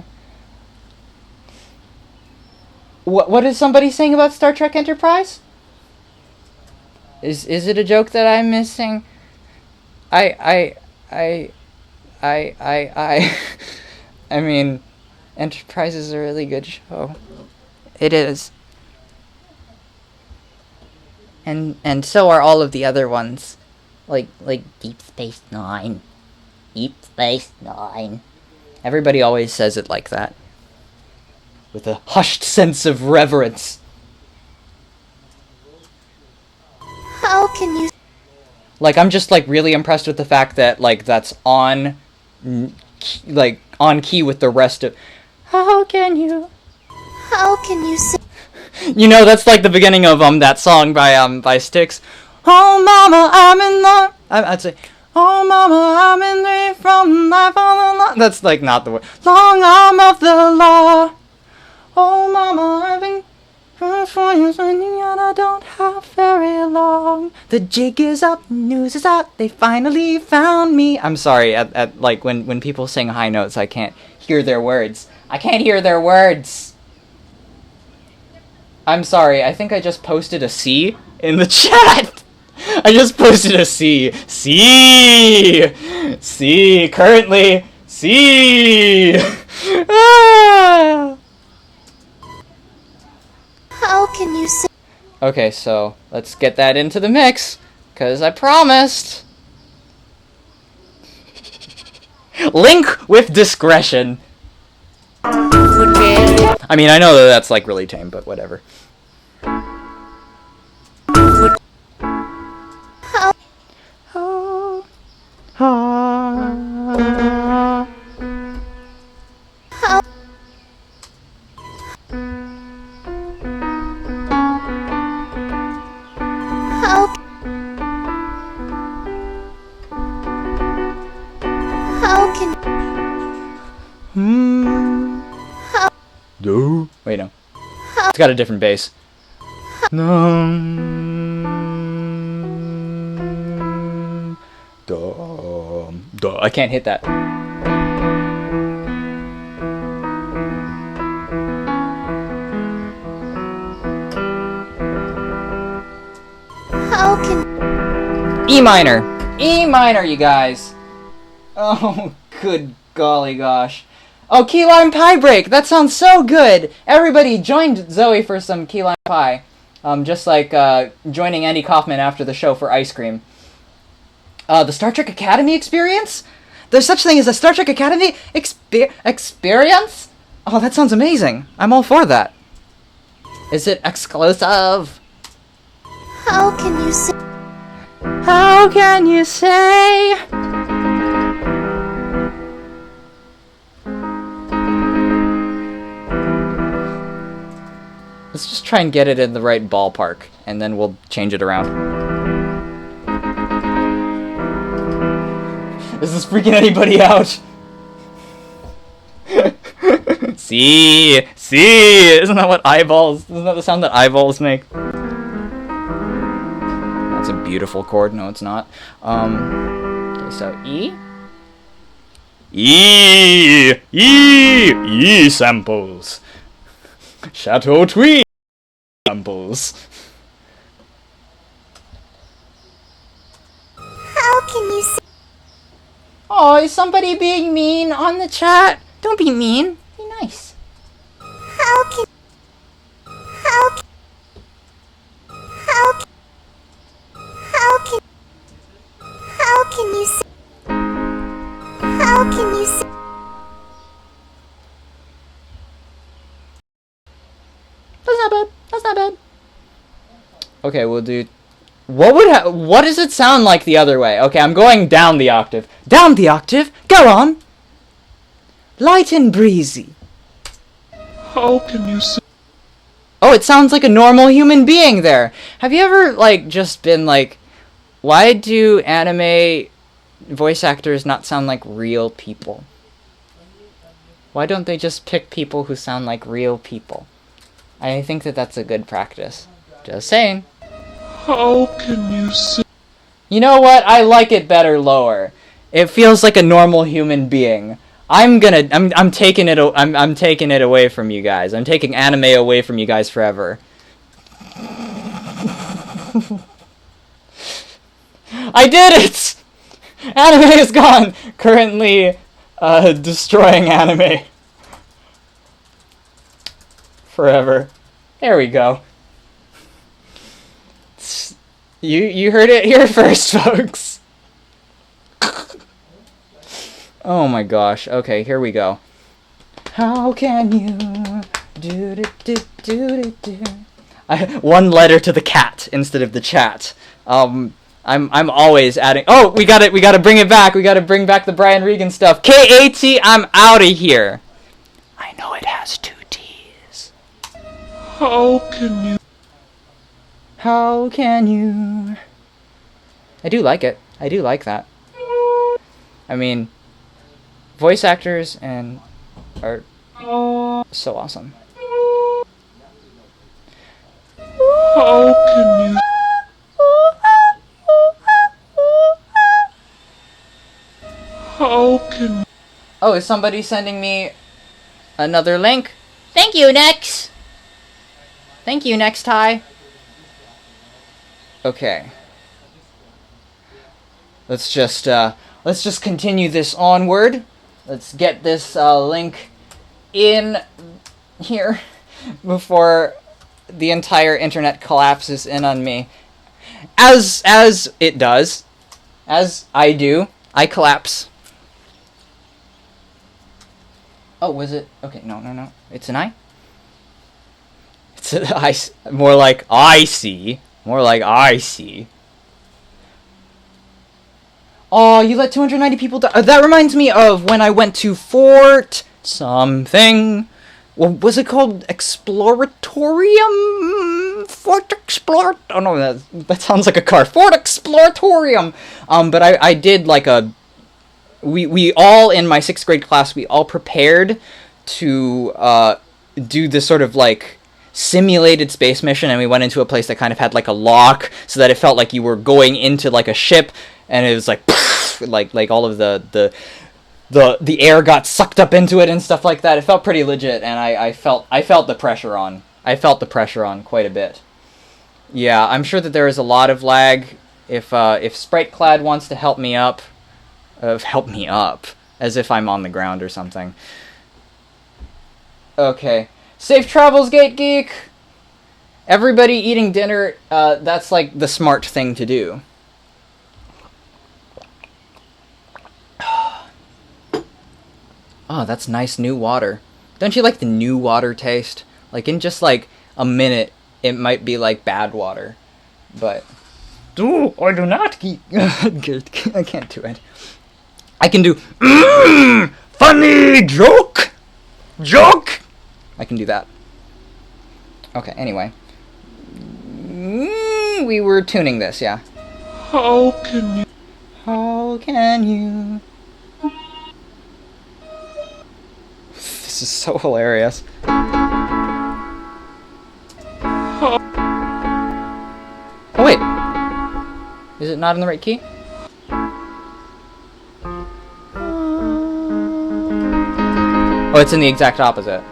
What is somebody saying about Star Trek Enterprise? Is it a joke that I'm missing? I mean, Enterprise is a really good show. It is. And so are all of the other ones. Like Deep Space Nine. Deep Space Nine. Everybody always says it like that. With a hushed sense of reverence. How can you... Like, I'm just, like, really impressed with the fact that, like, that's on key with the rest of... How can you... How can you say... You know, that's like the beginning of that song by Styx. Oh mama, I'm in love. I'd say, oh mama, I'm in love from life on the law. That's like not the word. Long arm of the law. Oh mama, I've been for you, and I don't have very long. The jig is up, news is out. They finally found me. I'm sorry. At like when people sing high notes, I can't hear their words. I can't hear their words. I'm sorry, I think I just posted a C in the chat. I just posted a C. C! C, currently. C! Ah! How can you say... Okay, so let's get that into the mix, because I promised. Link with discretion. I mean, I know that that's like really tame, but whatever. Wait, no. It's got a different bass. I can't hit that. How can... E minor! E minor, you guys! Oh, good golly gosh. Oh, key lime pie break! That sounds so good! Everybody joined Zoe for some key lime pie. Just like joining Andy Kaufman after the show for ice cream. The Star Trek Academy experience? There's such thing as a Star Trek Academy experience? Oh, that sounds amazing. I'm all for that. Is it exclusive? How can you say... How can you say... Let's just try and get it in the right ballpark, and then we'll change it around. Is this freaking anybody out? See? Isn't that what eyeballs... Isn't that the sound that eyeballs make? That's a beautiful chord. No, it's not. Okay, so E. E samples. Chateau Tweed samples. How can you say... Oh, is somebody being mean on the chat? Don't be mean. Be nice. How can... How can... How can... How can... How can you say... How can you say... That's not bad. That's not bad. Okay, we'll do... What does it sound like the other way? Okay, I'm going down the octave. Down the octave? Go on! Light and breezy. How can you say... Oh, it sounds like a normal human being there. Have you ever, like, just been like, why do anime voice actors not sound like real people? Why don't they just pick people who sound like real people? I think that that's a good practice. Just saying. How can you say... You know what? I like it better lower. It feels like a normal human being. I'm taking it. I'm taking it away from you guys. I'm taking anime away from you guys forever. I did it! Anime is gone. Currently, destroying anime. Forever. There we go. You heard it here first, folks. Oh my gosh. Okay, here we go. How can you do do do do do? One letter to the cat instead of the chat. I'm always adding. Oh, we gotta bring it back. We gotta bring back the Brian Regan stuff. K-A-T. I'm out of here. I know it has 2 T's. How can you? How can you? I do like it. I do like that. I mean, voice actors and are so awesome. How can you? How can? Oh, is somebody sending me another link? Thank you, Nex. Thank you, Next Hi. Okay. Let's just continue this onward. Let's get this link in here before the entire internet collapses in on me. As it does. As I do. I collapse. Oh, was it? Okay, no. It's an I? It's an I. More like I see. More like I see. Oh, you let 290 people die. That reminds me of when I went to Fort something. What was it called? Exploratorium? Fort Explore... Oh no, that sounds like a car. Fort Exploratorium! But I did like a... We all, in my 6th grade class, we all prepared to do this sort of like simulated space mission, and we went into a place that kind of had like a lock, so that it felt like you were going into like a ship, and it was like like all of the air got sucked up into it and stuff like that. It felt pretty legit, and I felt the pressure on. I felt the pressure on quite a bit. Yeah, I'm sure that there is a lot of lag. If SpriteClad wants to help me up, as if I'm on the ground or something. Okay. Safe travels, Gate Geek! Everybody eating dinner, that's like the smart thing to do. Oh, that's nice new water. Don't you like the new water taste? Like, in just like a minute, it might be like bad water. But... do or do not geek. I can't do it. I can do... funny joke! Joke! I can do that. Okay, anyway. We were tuning this, yeah. How can you? How can you? This is so hilarious. Oh, wait. Is it not in the right key? Oh, it's in the exact opposite.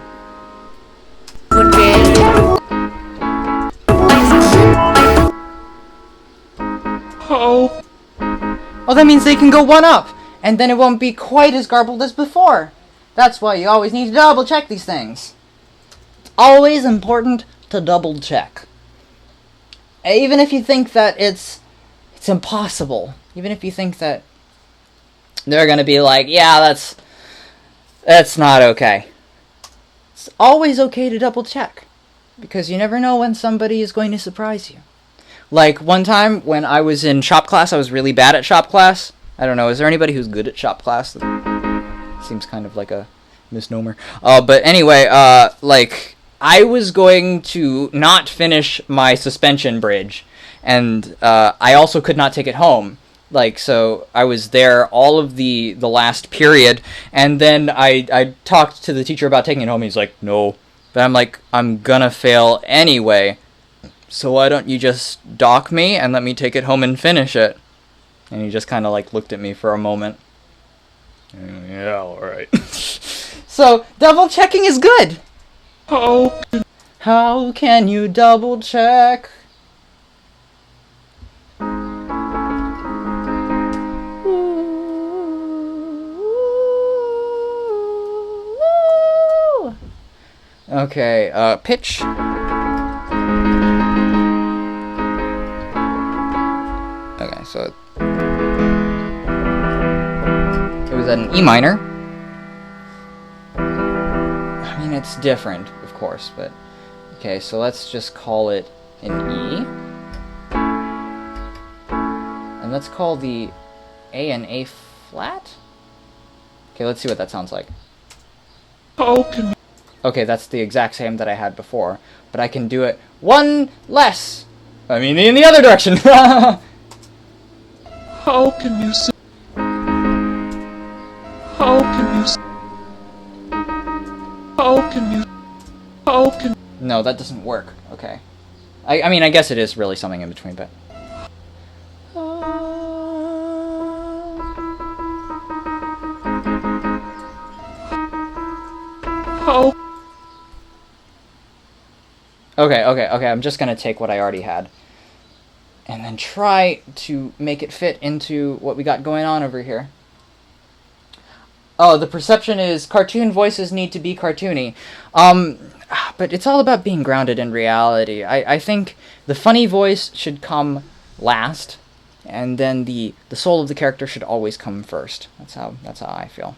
Oh, that means they can go 1-up, and then it won't be quite as garbled as before. That's why you always need to double check these things. It's always important to double check. Even if you think that it's impossible. Even if you think that they're gonna be like, yeah, that's not okay. It's always okay to double check, because you never know when somebody is going to surprise you. Like, one time when I was in shop class, I was really bad at shop class. I don't know, is there anybody who's good at shop class? Seems kind of like a misnomer. But anyway, like, I was going to not finish my suspension bridge, and I also could not take it home. Like, so I was there all of the last period, and then I talked to the teacher about taking it home, and he's like, no. But I'm like, I'm gonna fail anyway, so why don't you just dock me and let me take it home and finish it? And he just kind of like looked at me for a moment. Yeah, alright. So, double checking is good! How can you double check? Okay, pitch. Okay, so it was at an E minor. I mean, it's different, of course, but okay, so let's just call it an E. And let's call the A an A flat? Okay, let's see what that sounds like. Okay, that's the exact same that I had before, but I can do it one less. I mean, in the other direction. How can you say? How can you? How can you? How can? No, that doesn't work. Okay. I mean, I guess it is really something in between, but. How? Okay, I'm just gonna take what I already had. And then try to make it fit into what we got going on over here. Oh, the perception is cartoon voices need to be cartoony. But it's all about being grounded in reality. I think the funny voice should come last, and then the soul of the character should always come first. That's how I feel.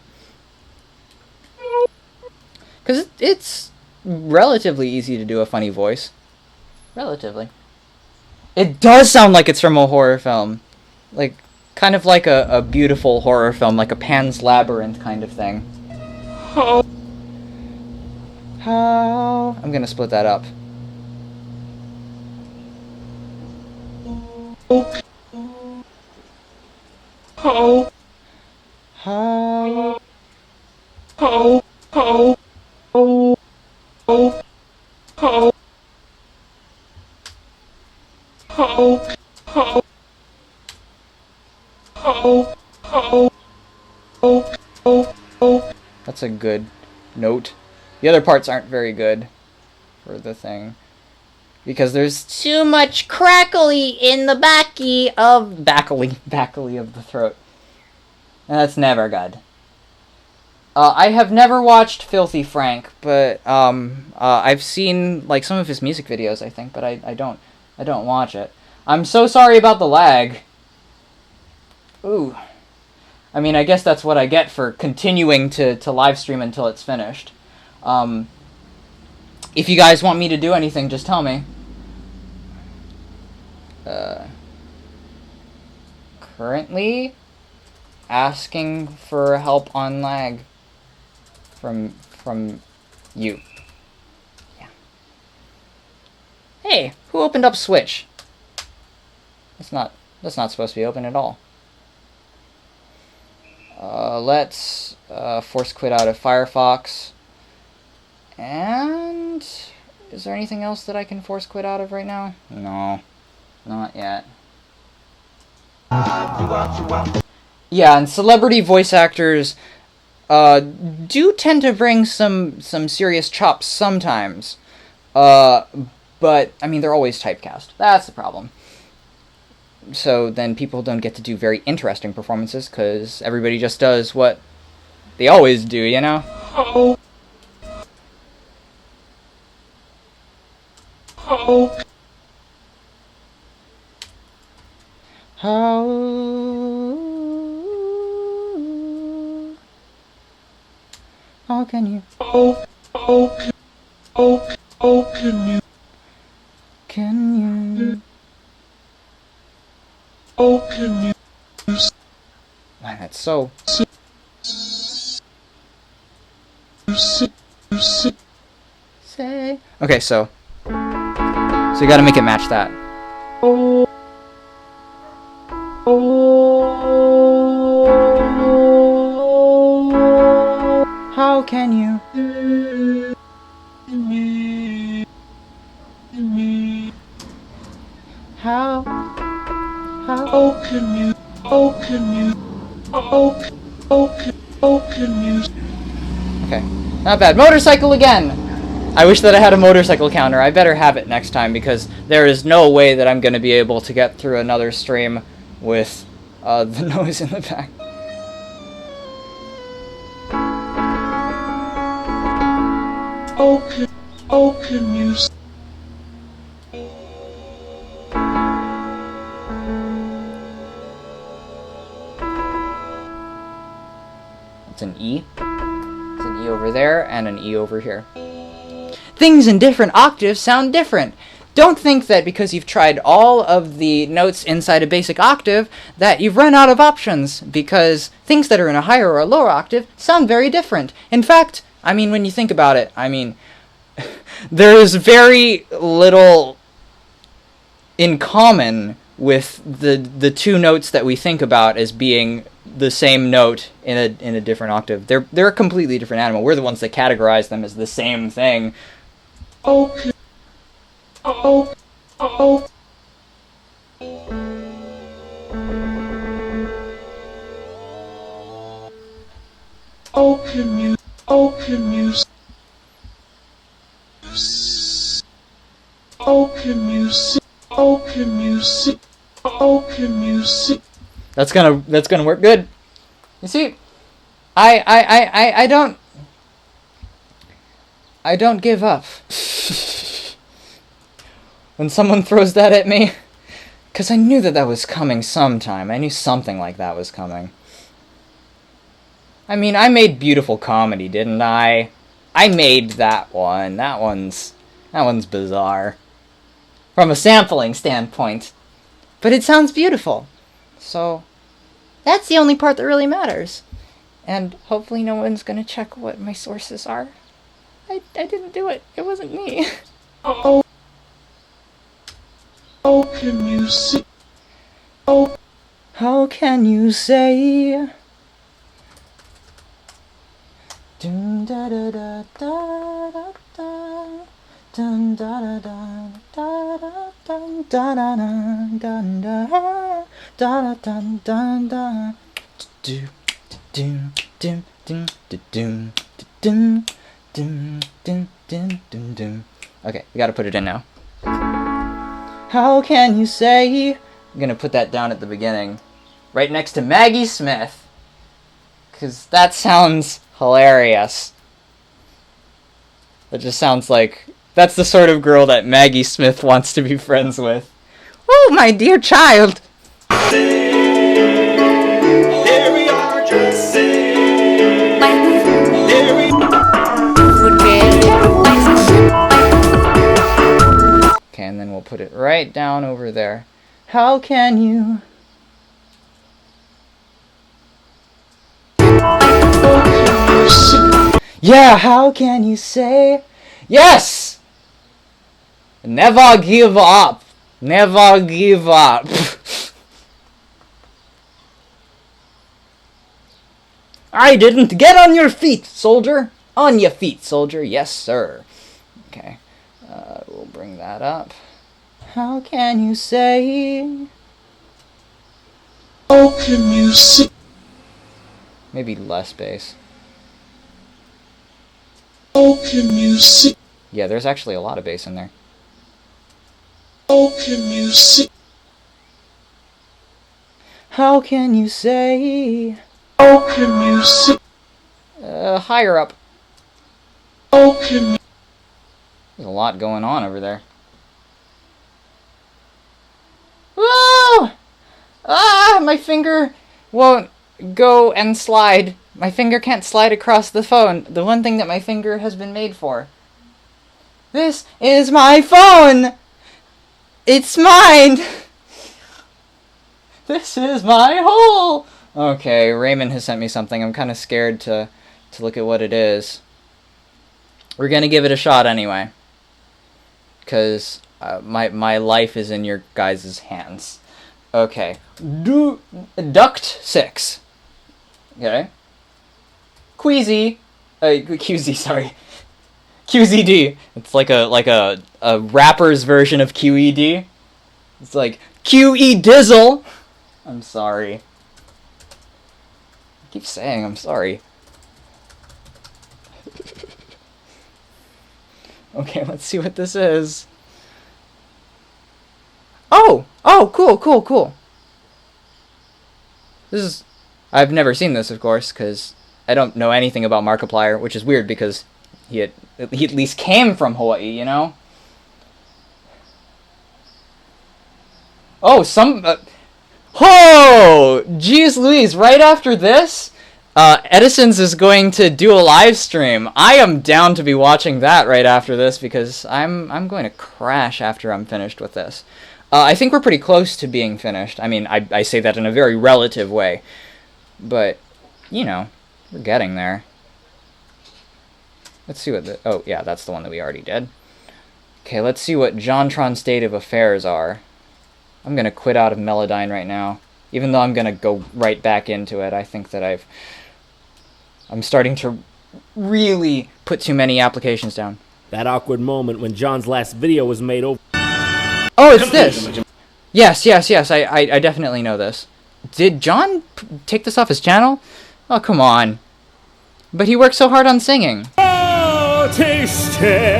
Because it's relatively easy to do a funny voice. Relatively. It does sound like it's from a horror film. Like, kind of like a beautiful horror film, like a Pan's Labyrinth kind of thing. How? I'm gonna split that up. How? How? How? How? How? How? How? How? How? How? That's a good note. The other parts aren't very good for the thing. Because there's too much crackly in the backy of... backly of the throat. And that's never good. I have never watched Filthy Frank, but I've seen like some of his music videos, I think, but I don't watch it. I'm so sorry about the lag. Ooh. I mean, I guess that's what I get for continuing to live stream until it's finished. If you guys want me to do anything, just tell me. Currently asking for help on lag from you. Yeah. Hey, who opened up Switch? That's not supposed to be open at all. Let's force quit out of Firefox. And is there anything else that I can force quit out of right now? No, not yet. Yeah, and celebrity voice actors do tend to bring some serious chops sometimes. But I mean, they're always typecast. That's the problem. So then people don't get to do very interesting performances because everybody just does what they always do, you know? How? How? How can you? How can you? Can you? How can you? Man, that's so. Say. Okay, so you gotta make it match that. How can you? How can you? How can you? How can Okay, not bad. Motorcycle again! I wish that I had a motorcycle counter. I better have it next time, because there is no way that I'm going to be able to get through another stream with the noise in the back. Open music. It's an E. It's an E over there and an E over here. Things in different octaves sound different. Don't think that because you've tried all of the notes inside a basic octave that you've run out of options, because things that are in a higher or a lower octave sound very different. In fact, I mean, when you think about it, I mean, there is very little in common with the two notes that we think about as being the same note in a different octave. They're a completely different animal. We're the ones that categorize them as the same thing. Open music. Open music. Open music. Open music. Open music. That's gonna work good. You see, I don't give up. When someone throws that at me, because I knew that was coming sometime. I knew something like that was coming. I mean, I made Beautiful Comedy, didn't I? I made that one. That one's bizarre. From a sampling standpoint. But it sounds beautiful. So, that's the only part that really matters. And hopefully no one's gonna check what my sources are. I didn't do it. It wasn't me. Open music. How can you say? Dun da da da da da da. Dun da da da da da dun da da dun da da dun dun da. Do do do do do do do do do do do do. Okay, we gotta put it in now. How can you say? I'm gonna put that down at the beginning, right next to Maggie Smith, because that sounds hilarious. That just sounds like that's the sort of girl that Maggie Smith wants to be friends with. Oh, my dear child. Okay, and then we'll put it right down over there. How can you? Yeah, how can you say? Yes! Never give up. Never give up. I didn't. Get on your feet, soldier. On your feet, soldier. Yes, sir. Okay. We'll bring that up. How can you say? Open music. Maybe less bass. Open music. Yeah, there's actually a lot of bass in there. Open music. How can you say? Open music. Higher up. Open. There's a lot going on over there. Whoa! Ah, my finger won't go and slide. My finger can't slide across the phone. The one thing that my finger has been made for. This is my phone! It's mine! This is my hole! Okay, Raymond has sent me something. I'm kind of scared to look at what it is. We're gonna give it a shot anyway. Because my life is in your guys' hands. Okay. Duct 6. Okay. Queasy. QZ, sorry. QZD. It's like a rapper's version of QED. It's like QE Dizzle. I'm sorry. I keep saying I'm sorry. Okay, let's see what this is. Oh! Oh, cool, cool, cool. This is... I've never seen this, of course, because I don't know anything about Markiplier, which is weird because he at least came from Hawaii, you know? Oh, oh! Jeez Louise, right after this, Edison's is going to do a live stream. I am down to be watching that right after this because I'm going to crash after I'm finished with this. I think we're pretty close to being finished. I mean, I say that in a very relative way. But, you know, we're getting there. Let's see what oh, yeah, that's the one that we already did. Okay, let's see what JonTron's state of affairs are. I'm going to quit out of Melodyne right now. Even though I'm going to go right back into it, I think that I'm starting to really put too many applications down. That awkward moment when John's last video was made over. Oh, it's this! Yes, yes, yes, I definitely know this. Did John take this off his channel? Oh, come on. But he worked so hard on singing. Oh, tasted.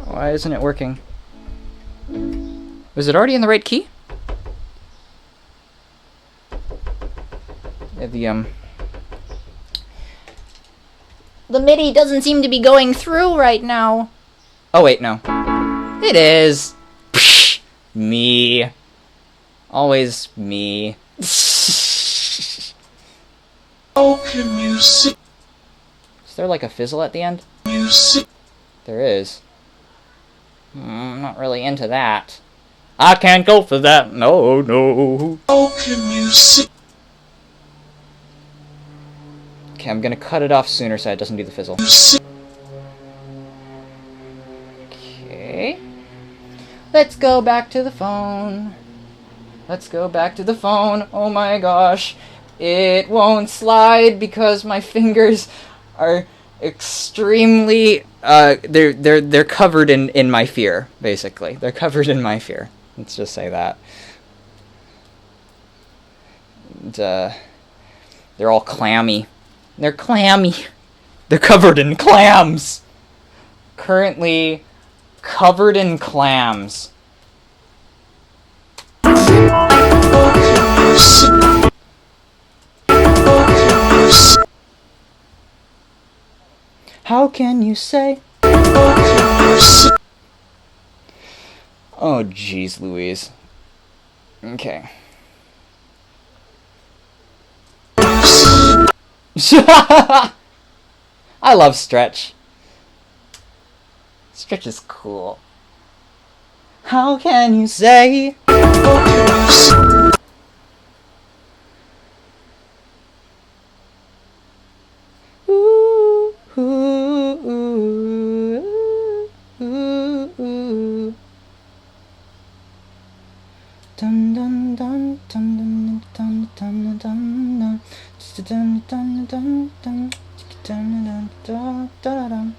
Why isn't it working? Was it already in the right key? Yeah, the MIDI doesn't seem to be going through right now. Oh wait, no. It is. Psh, me. Always me. Oh, can you see? Is there like a fizzle at the end? You see? There is. I'm not really into that. I can't go for that. No, no. Oh, can you see? Okay, I'm gonna cut it off sooner so it doesn't do the fizzle. Okay. Let's go back to the phone. Let's go back to the phone. Oh my gosh. It won't slide because my fingers are extremely they're covered in my fear, basically. They're covered in my fear. Let's just say that. And, they're all clammy. They're clammy. They're covered in clams. Currently covered in clams. How can you say? Oh, jeez Louise. Okay. I love Stretch. Stretch is cool. How can you say? Ooh, ooh, ooh, ooh, ooh. Dun dun dun dun dun dun dun dun dun. Dun dun dun dun dun dun dun dun.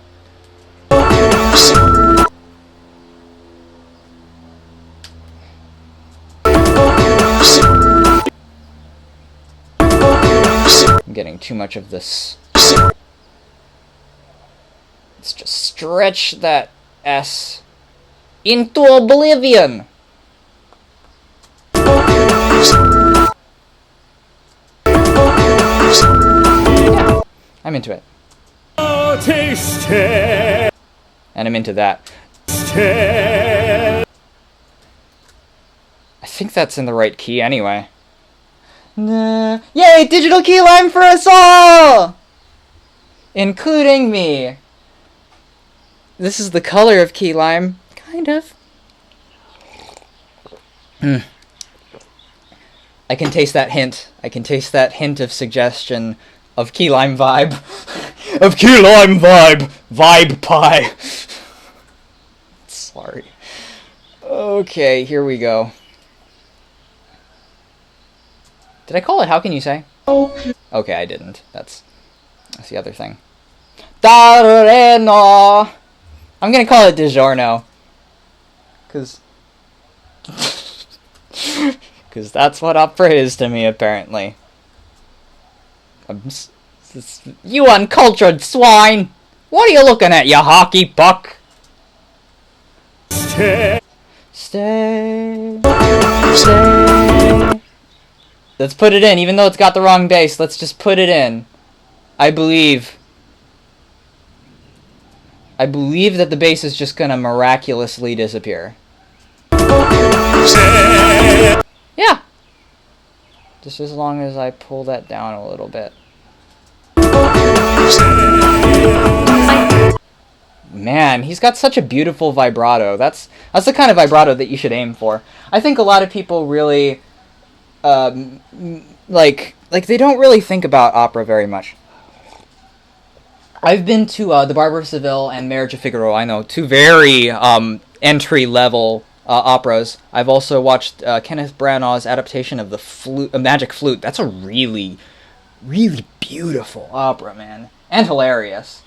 I'm getting too much of this. Let's just stretch that S into oblivion. Yeah, I'm into it. And I'm into that. I think that's in the right key anyway. Yay! Digital key lime for us all! Including me. This is the color of key lime. Kind of. I can taste that hint. I can taste that hint of suggestion of key lime vibe. Of key lime vibe. Vibe pie. Sorry. Okay, here we go. Did I call it How Can You Say? Okay, I didn't. That's the other thing. Darreno. I'm gonna call it DiGiorno. Cause Because that's what opera is to me, apparently. You uncultured swine! What are you looking at, you hockey puck? Stay. Stay. Stay. Let's put it in, even though it's got the wrong bass. Let's just put it in. I believe that the bass is just gonna miraculously disappear. Yeah. Just as long as I pull that down a little bit. Man, he's got such a beautiful vibrato. That's the kind of vibrato that you should aim for. I think a lot of people really like they don't really think about opera very much. I've been to The Barber of Seville and Marriage of Figaro. I know, two very entry-level operas. I've also watched Kenneth Branagh's adaptation of the Magic Flute. That's a really, really beautiful opera, man. And hilarious.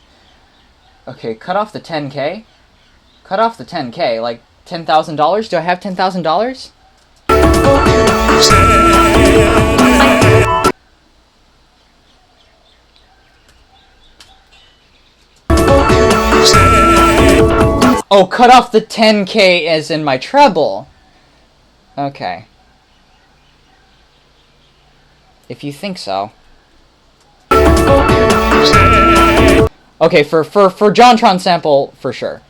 Okay, cut off the 10K. Cut off the 10K. Like, $10,000? Do I have $10,000? Oh, cut off the 10K as in my treble. Okay. If you think so. Okay, for JonTron sample, for sure.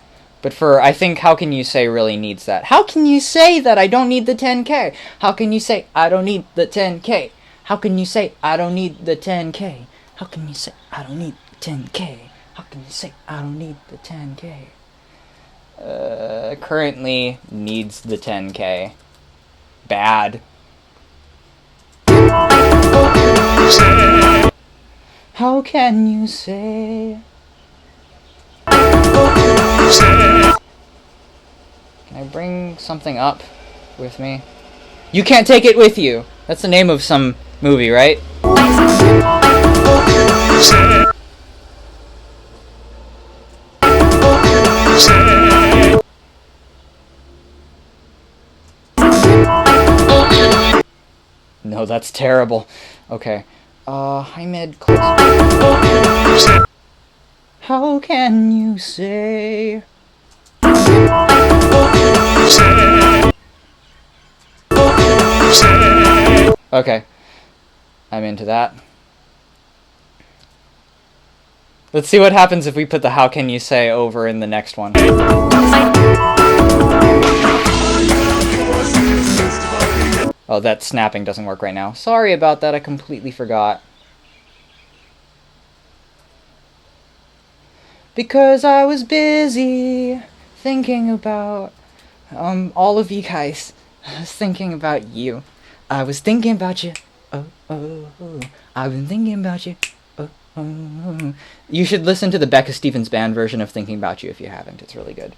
But for, I think How Can You Say really needs that. How can you say that I don't need the 10K? How can you say I don't need the 10K? How can you say I don't need the 10K? How can you say I don't need the 10K? How can you say I don't need the 10K? Currently needs the 10K. Bad. How can you say? Can I bring something up with me? You can't take it with you. That's the name of some movie, right? No, that's terrible. Okay. Hi, Mid. How can you say? Okay. I'm into that. Let's see what happens if we put the How Can You Say over in the next one. Oh, that snapping doesn't work right now. Sorry about that, I completely forgot. Because I was busy thinking about all of you guys. I was thinking about you. I was thinking about you. Oh, oh, oh. I've been thinking about you. Oh, oh, oh. You should listen to the Becca Stevens Band version of Thinking About You if you haven't. It's really good.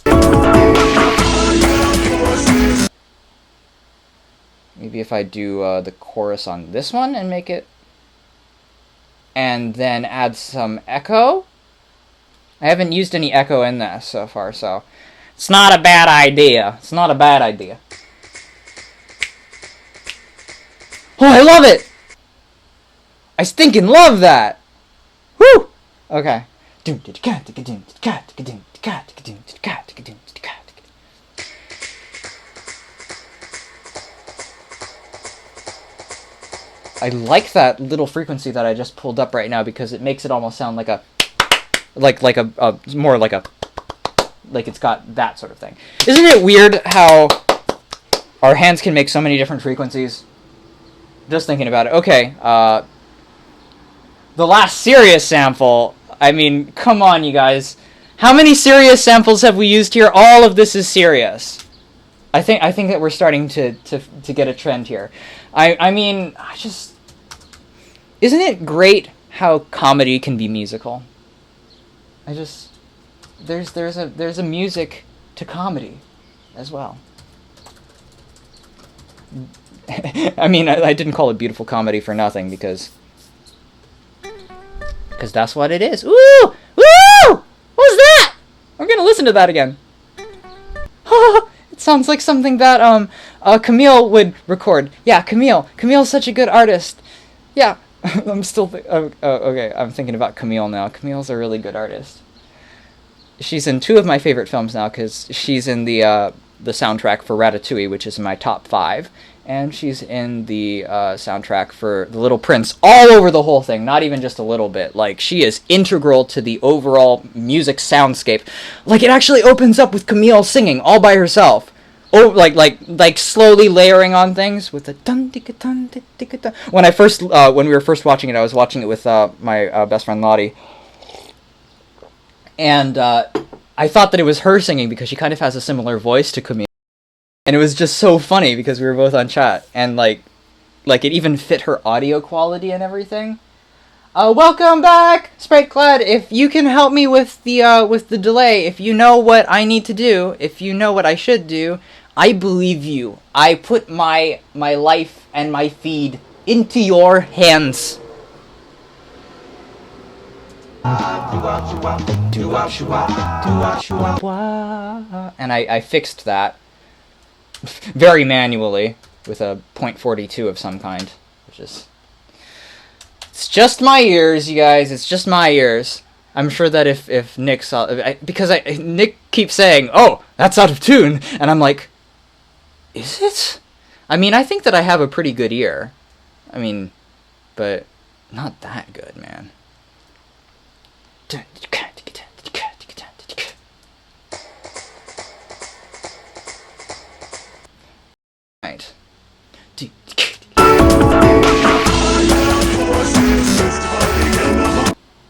Maybe if I do the chorus on this one and make it... and then add some echo. I haven't used any echo in this so far, so... it's not a bad idea. It's not a bad idea. Oh, I love it! I stinking love that! Woo! Okay. I like that little frequency that I just pulled up right now because it makes it almost sound like a... like it's got that sort of thing. Isn't it weird how our hands can make so many different frequencies? Just thinking about it. Okay, the last serious sample. I mean, come on, you guys. How many serious samples have we used here? All of this is serious. I think that we're starting to get a trend here. I mean, isn't it great how comedy can be musical? There's a music to comedy as well. I mean, I didn't call it beautiful comedy for nothing because that's what it is. Ooh! Woo! What was that? I'm gonna listen to that again. It sounds like something that Camille would record. Yeah, Camille. Camille's such a good artist. Yeah, I'm still. Okay, I'm thinking about Camille now. Camille's a really good artist. She's in 2 of my favorite films now because she's in the soundtrack for Ratatouille, which is in my top 5, and she's in the soundtrack for The Little Prince, all over the whole thing, not even just a little bit. Like, she is integral to the overall music soundscape. Like, it actually opens up with Camille singing all by herself. Oh, like slowly layering on things with a dun ticka dun ticka dun. When we were first watching it, I was watching it with my best friend Lottie. And I thought that it was her singing because she kind of has a similar voice to Camille. And it was just so funny because we were both on chat. And like it even fit her audio quality and everything. Welcome back, Spriteclad. If you can help me with the delay, if you know what I need to do, if you know what I should do, I believe you. I put my life and my feed into your hands. And I fixed that very manually with a .42 of some kind, which is, it's just my ears, you guys. It's just my ears. I'm sure that if Nick saw, because Nick keeps saying, "Oh, that's out of tune," and I'm like, is it? I mean, I think that I have a pretty good ear. I mean, but not that good, man. Right.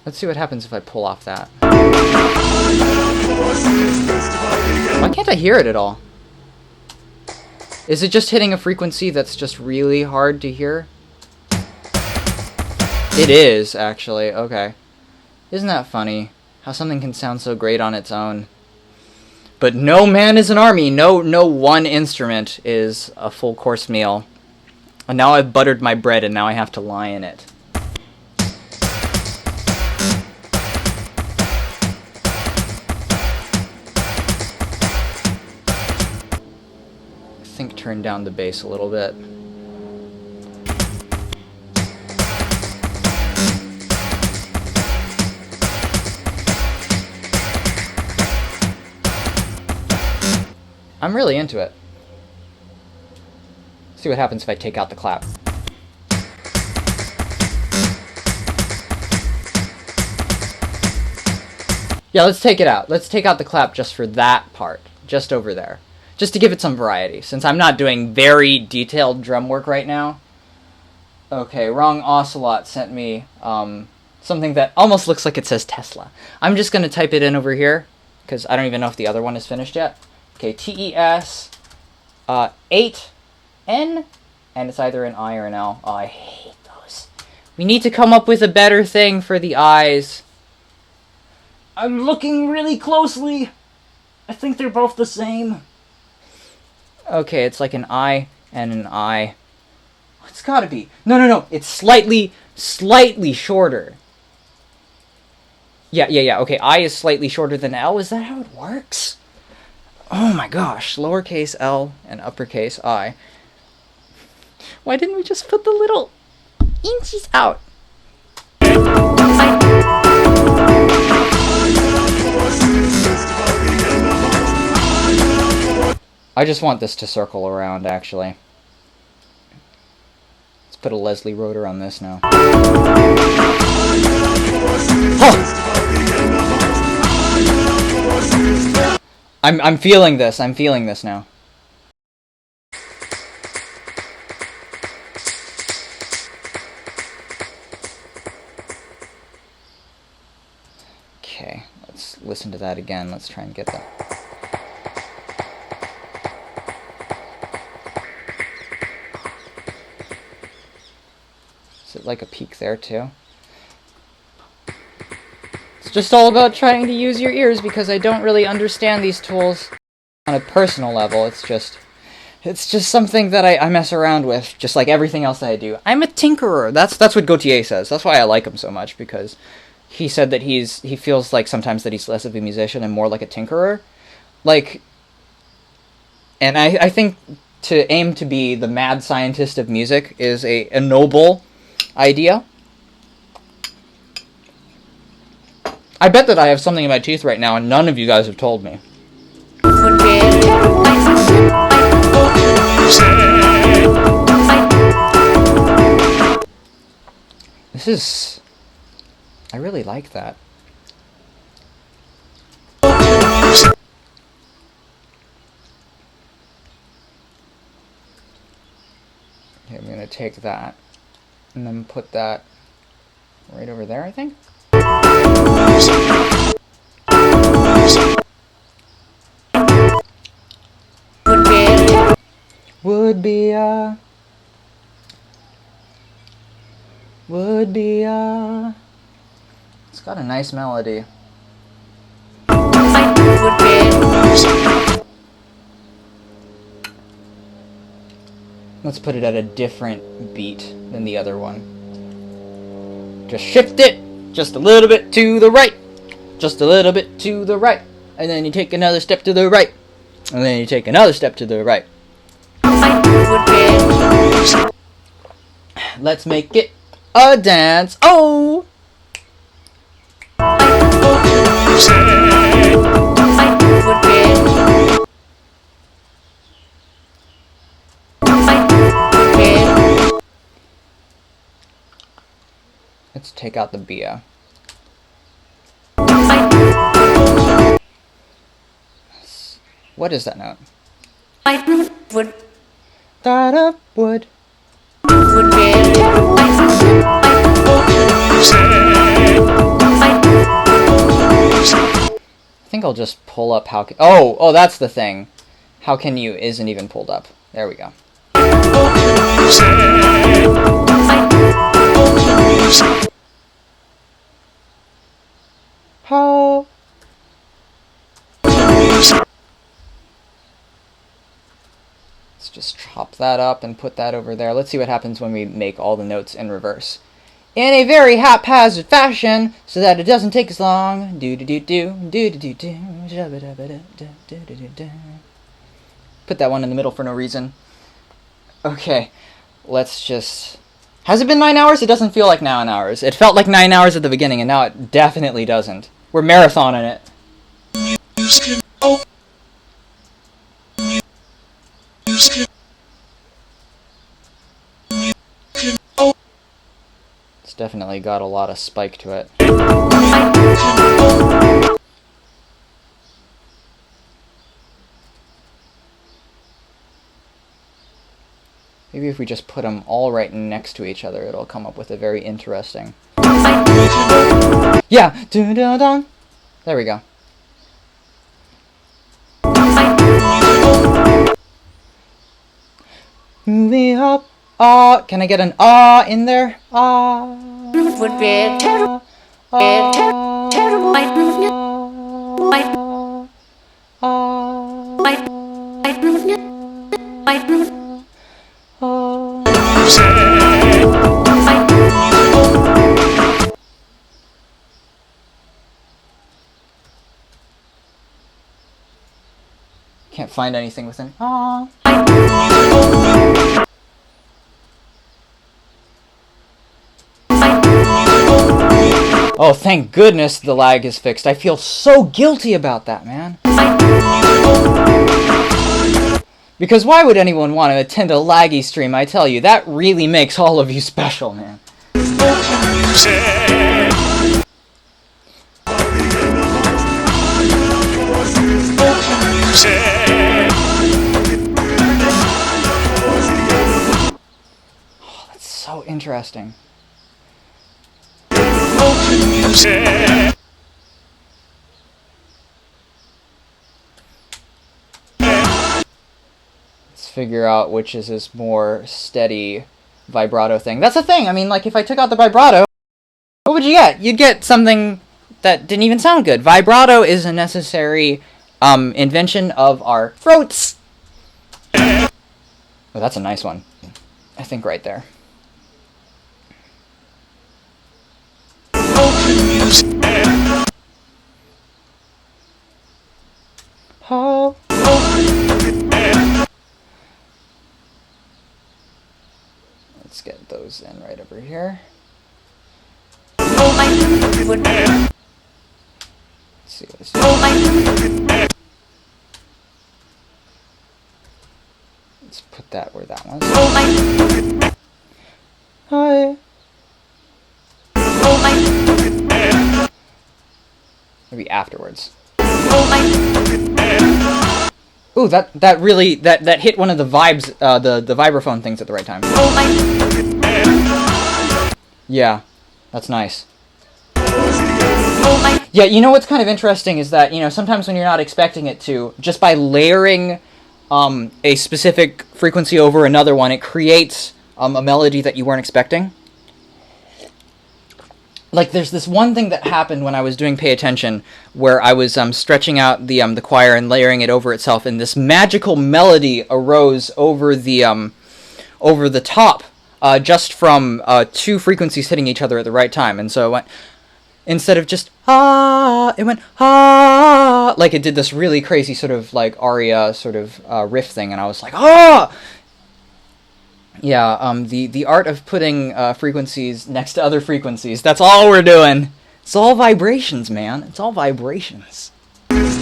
Let's see what happens if I pull off that. Why can't I hear it at all? Is it just hitting a frequency that's just really hard to hear? It is, actually. Okay. Isn't that funny? How something can sound so great on its own. But no man is an army. No one instrument is a full course meal. And now I've buttered my bread and now I have to lie in it. I think turn down the bass a little bit. I'm really into it. See what happens if I take out the clap. Yeah, let's take it out. Let's take out the clap just for that part. Just over there. Just to give it some variety, since I'm not doing very detailed drum work right now. Okay, Wrong Ocelot sent me something that almost looks like it says Tesla. I'm just going to type it in over here, because I don't even know if the other one is finished yet. Okay, TES 8N, and it's either an I or an L. Oh, I hate those. We need to come up with a better thing for the eyes. I'm looking really closely. I think they're both the same. Okay, it's like an I and an I. It's gotta be. No. It's slightly shorter. Yeah. Okay, I is slightly shorter than L. Is that how it works? Oh my gosh, lowercase l and uppercase I. Why didn't we just put the little inches out? I just want this to circle around, actually. Let's put a Leslie rotor on this now. Oh! I'm feeling this. I'm feeling this now. Okay, let's listen to that again. Let's try and get that. Is it like a peak there too? It's just all about trying to use your ears because I don't really understand these tools on a personal level. It's just something that I mess around with, just like everything else that I do. I'm a tinkerer. That's what Gautier says. That's why I like him so much, because he said that he feels like sometimes that he's less of a musician and more like a tinkerer. Like, And I think to aim to be the mad scientist of music is a noble idea. I bet that I have something in my teeth right now and none of you guys have told me. This is... I really like that. Okay, I'm gonna take that and then put that right over there, I think. Would be it's got a nice melody. Let's put it at a different beat than the other one. Just shift it just a little bit to the right. Just a little bit to the right. And then you take another step to the right. And then you take another step to the right. Let's make it a dance. Oh! Let's take out the Bia. What is that note? Would. That up would. I think I'll just pull up how can... Oh, that's the thing. How can you isn't even pulled up. There we go. How? Let's just chop that up and put that over there. Let's see what happens when we make all the notes in reverse. In a very haphazard fashion, so that it doesn't take as long. Put that one in the middle for no reason. Okay, let's just... Has it been 9 hours? It doesn't feel like 9 hours. It felt like 9 hours at the beginning, and now it definitely doesn't. We're marathoning it. It's definitely got a lot of spike to it. Maybe if we just put them all right next to each other, it'll come up with a very interesting... Yeah! Dun-dun-dun! There we go. Moving up. Ah, can I get an ah in there? Ah. Would be terrible. Terrible. Can't find anything with an ah. Oh, thank goodness the lag is fixed. I feel so guilty about that, man. Because why would anyone want to attend a laggy stream? I tell you, that really makes all of you special, man. Oh, that's so interesting. Let's figure out which is this more steady vibrato thing. That's the thing. I mean, like, if I took out the vibrato, what would you get? You'd get something that didn't even sound good. Vibrato is a necessary invention of our throats. Oh, that's a nice one. I think right there. Oh. Let's get those in right over here. Let's see what this is. Let's put that where that was. Hi. Maybe afterwards. Ooh, that really that hit one of the vibes, the vibraphone things at the right time. Yeah, that's nice. Yeah, you know what's kind of interesting is that, you know, sometimes when you're not expecting it to, just by layering a specific frequency over another one, it creates a melody that you weren't expecting. Like, there's this one thing that happened when I was doing Pay Attention, where I was stretching out the choir and layering it over itself, and this magical melody arose over the top, just from 2 frequencies hitting each other at the right time. And so it went, instead of just ah, it went ah, like it did this really crazy sort of like aria sort of riff thing, and I was like, ah. Yeah, the art of putting frequencies next to other frequencies, that's all we're doing. It's all vibrations, man. It's all vibrations. Let's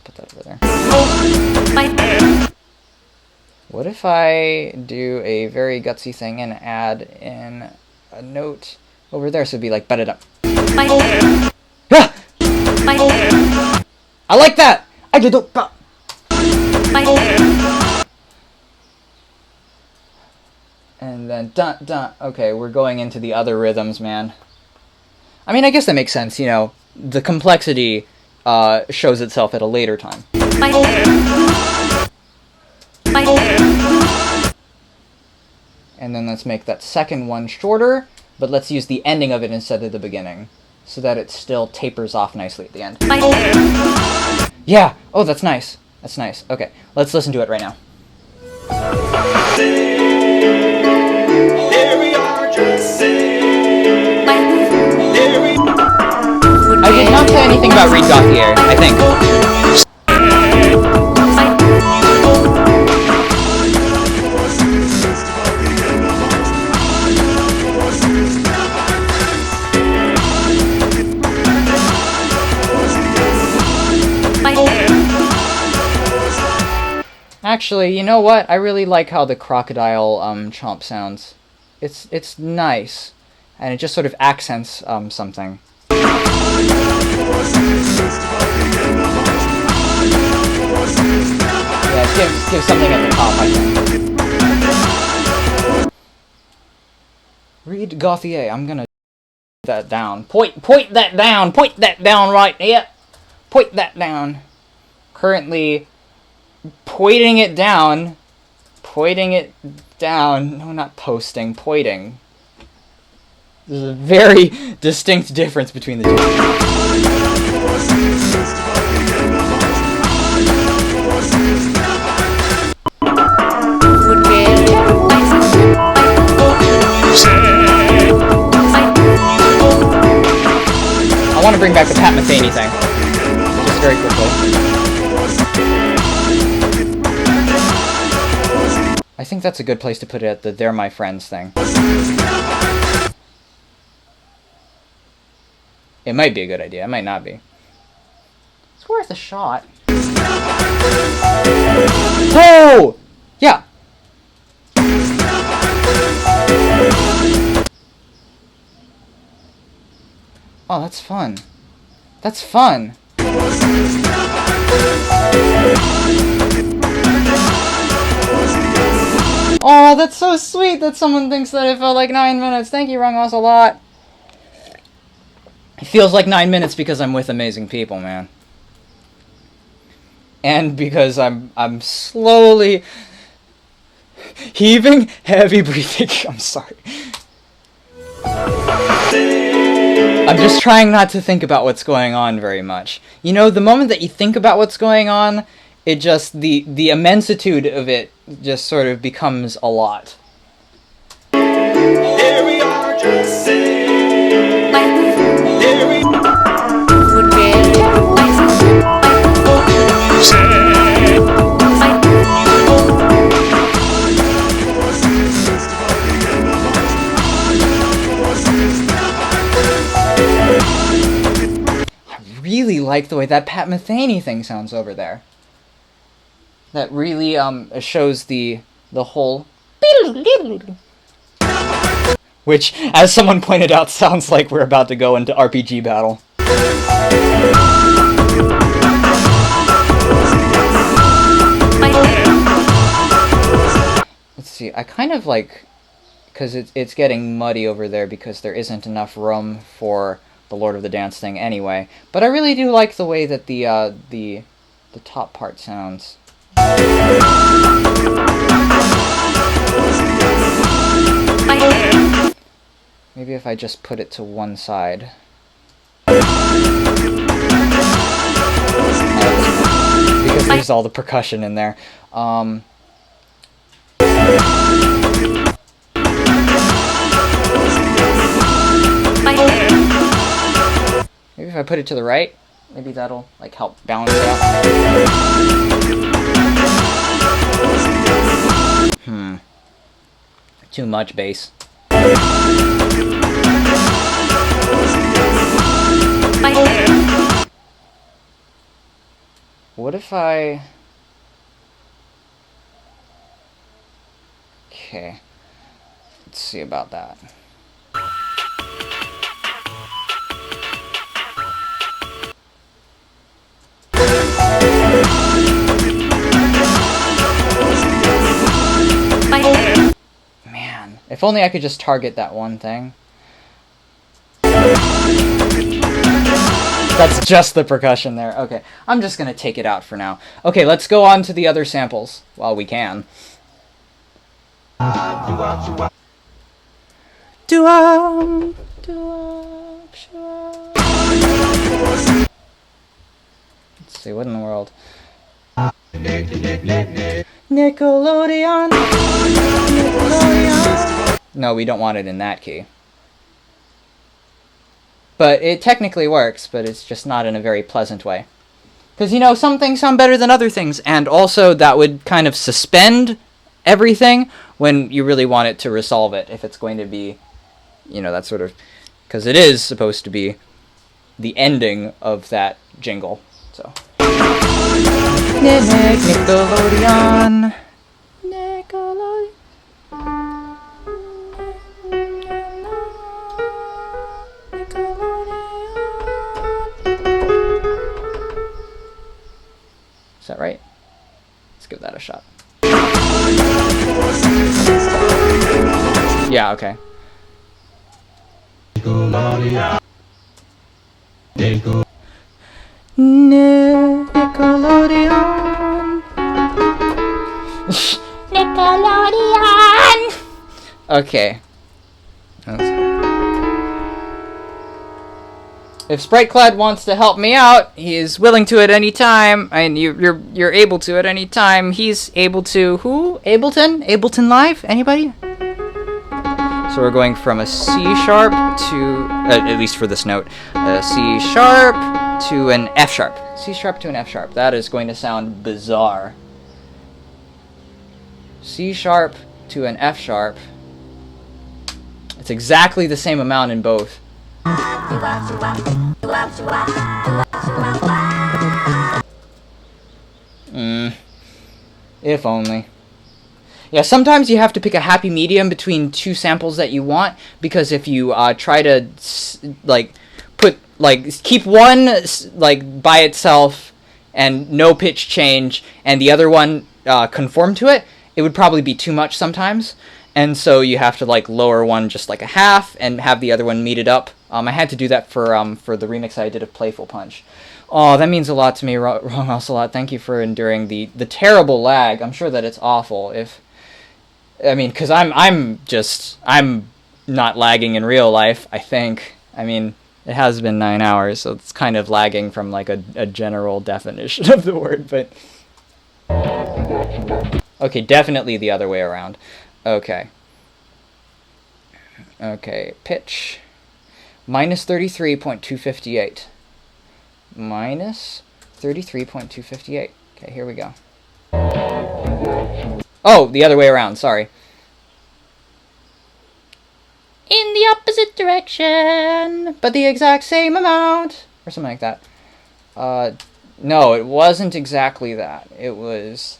put that over there. What if I do a very gutsy thing and add in a note over there, so it'd be like, bet it up. Ah! I like that! I did it! And then dun dun. Okay, we're going into the other rhythms, man. I mean, I guess that makes sense, you know. The complexity shows itself at a later time. And then let's make that second one shorter, but let's use the ending of it instead of the beginning, so that it still tapers off nicely at the end. Yeah! Oh, that's nice. That's nice. Okay, let's listen to it right now. I did not say anything about Reed Gauthier, I think. Actually, you know what? I really like how the crocodile chomp sounds. It's nice, and it just sort of accents something. Yeah, it gives something at the top, I think. Reed Gauthier, I'm gonna that down. Point that down. Point that down right here. Point that down. Currently pointing it down. Pointing it down. No, not posting. Pointing. There's a very distinct difference between the two. I want to bring back the Pat Metheny thing. Just very quickly. I think that's a good place to put it at the "They're My Friends" thing. It might be a good idea. It might not be. It's worth a shot. Oh! Yeah. Oh, that's fun. That's fun. Oh, that's so sweet that someone thinks that it felt like 9 minutes. Thank you, Rungos, a lot. It feels like 9 minutes because I'm with amazing people, man. And because I'm slowly heaving, heavy breathing. I'm sorry. I'm just trying not to think about what's going on very much. You know, the moment that you think about what's going on, it just, the immensitude of it just sort of becomes a lot. Here we are, just like the way that Pat Metheny thing sounds over there. That really shows the whole, which, as someone pointed out, sounds like we're about to go into RPG battle. Let's see, I kind of like, because it's getting muddy over there because there isn't enough room for the Lord of the Dance thing anyway. But I really do like the way that the top part sounds. Maybe if I just put it to one side. Because there's all the percussion in there. Maybe if I put it to the right, maybe that'll like help balance it out. Too much bass. What if I... Okay. Let's see about that. Man, if only I could just target that one thing. That's just the percussion there. Okay, I'm just gonna take it out for now. Okay, let's go on to the other samples while we can. Let's see, what in the world? Nickelodeon. No, we don't want it in that key. But it technically works, but it's just not in a very pleasant way. Because, you know, some things sound better than other things, and also that would kind of suspend everything when you really want it to resolve it, if it's going to be, you know, that sort of... Because it is supposed to be the ending of that jingle, so... Nickelodeon. Nickelodeon. Is that right? Let's give that a shot. Yeah, okay. Nickelodeon. Nickelodeon. Okay. If SpriteClad wants to help me out, he is willing to at any time, and you're able to at any time. He's able to. Who? Ableton? Ableton Live? Anybody? So we're going from a C sharp to, at least for this note, a C sharp to an F sharp. C sharp to an F sharp. That is going to sound bizarre. C sharp to an F sharp. It's exactly the same amount in both. If only. Yeah, sometimes you have to pick a happy medium between two samples that you want, because if you try to keep one by itself and no pitch change, and the other one conform to it, it would probably be too much sometimes. And so you have to lower one just like a half and have the other one meet it up. I had to do that for the remix I did of Playful Punch. Oh, that means a lot to me, Wrong Ocelot. Thank you for enduring the terrible lag. I'm sure that it's awful. Because I'm not lagging in real life, I think. I mean, it has been 9 hours, so it's kind of lagging from a general definition of the word, but... Okay, definitely the other way around. Okay. Okay, pitch. Minus 33.258. Minus 33.258. Okay, here we go. Oh, the other way around, sorry. In the opposite direction, but the exact same amount. Or something like that. No, it wasn't exactly that. It was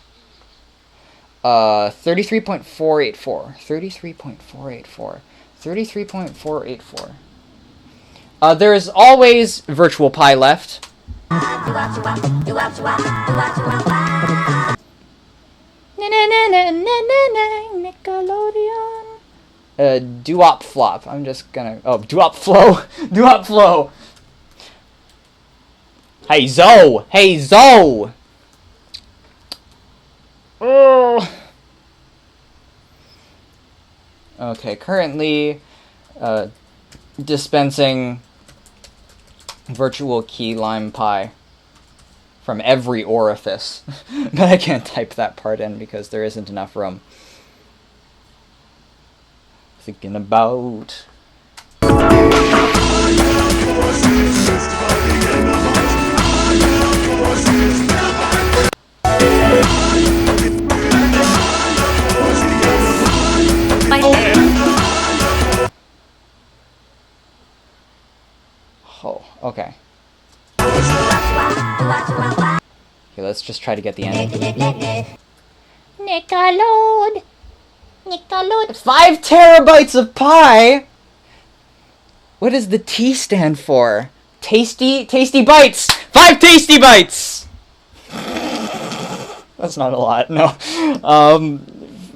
33.484. 33.484. 33.484. There is always virtual pi left. Nickelodeon. Doo-wop flop. I'm just gonna... Oh, doo-wop flow. Doo-wop flow. Hey, Zoe! Hey, Zoe! Oh. Okay, currently dispensing virtual key lime pie from every orifice. But I can't type that part in because there isn't enough room. Thinking about... Oh, okay. Okay, let's just try to get the end. Nickelodeon. Nickelodeon. 5 terabytes of pie? What does the T stand for? Tasty bites! 5 tasty bites! That's not a lot, no.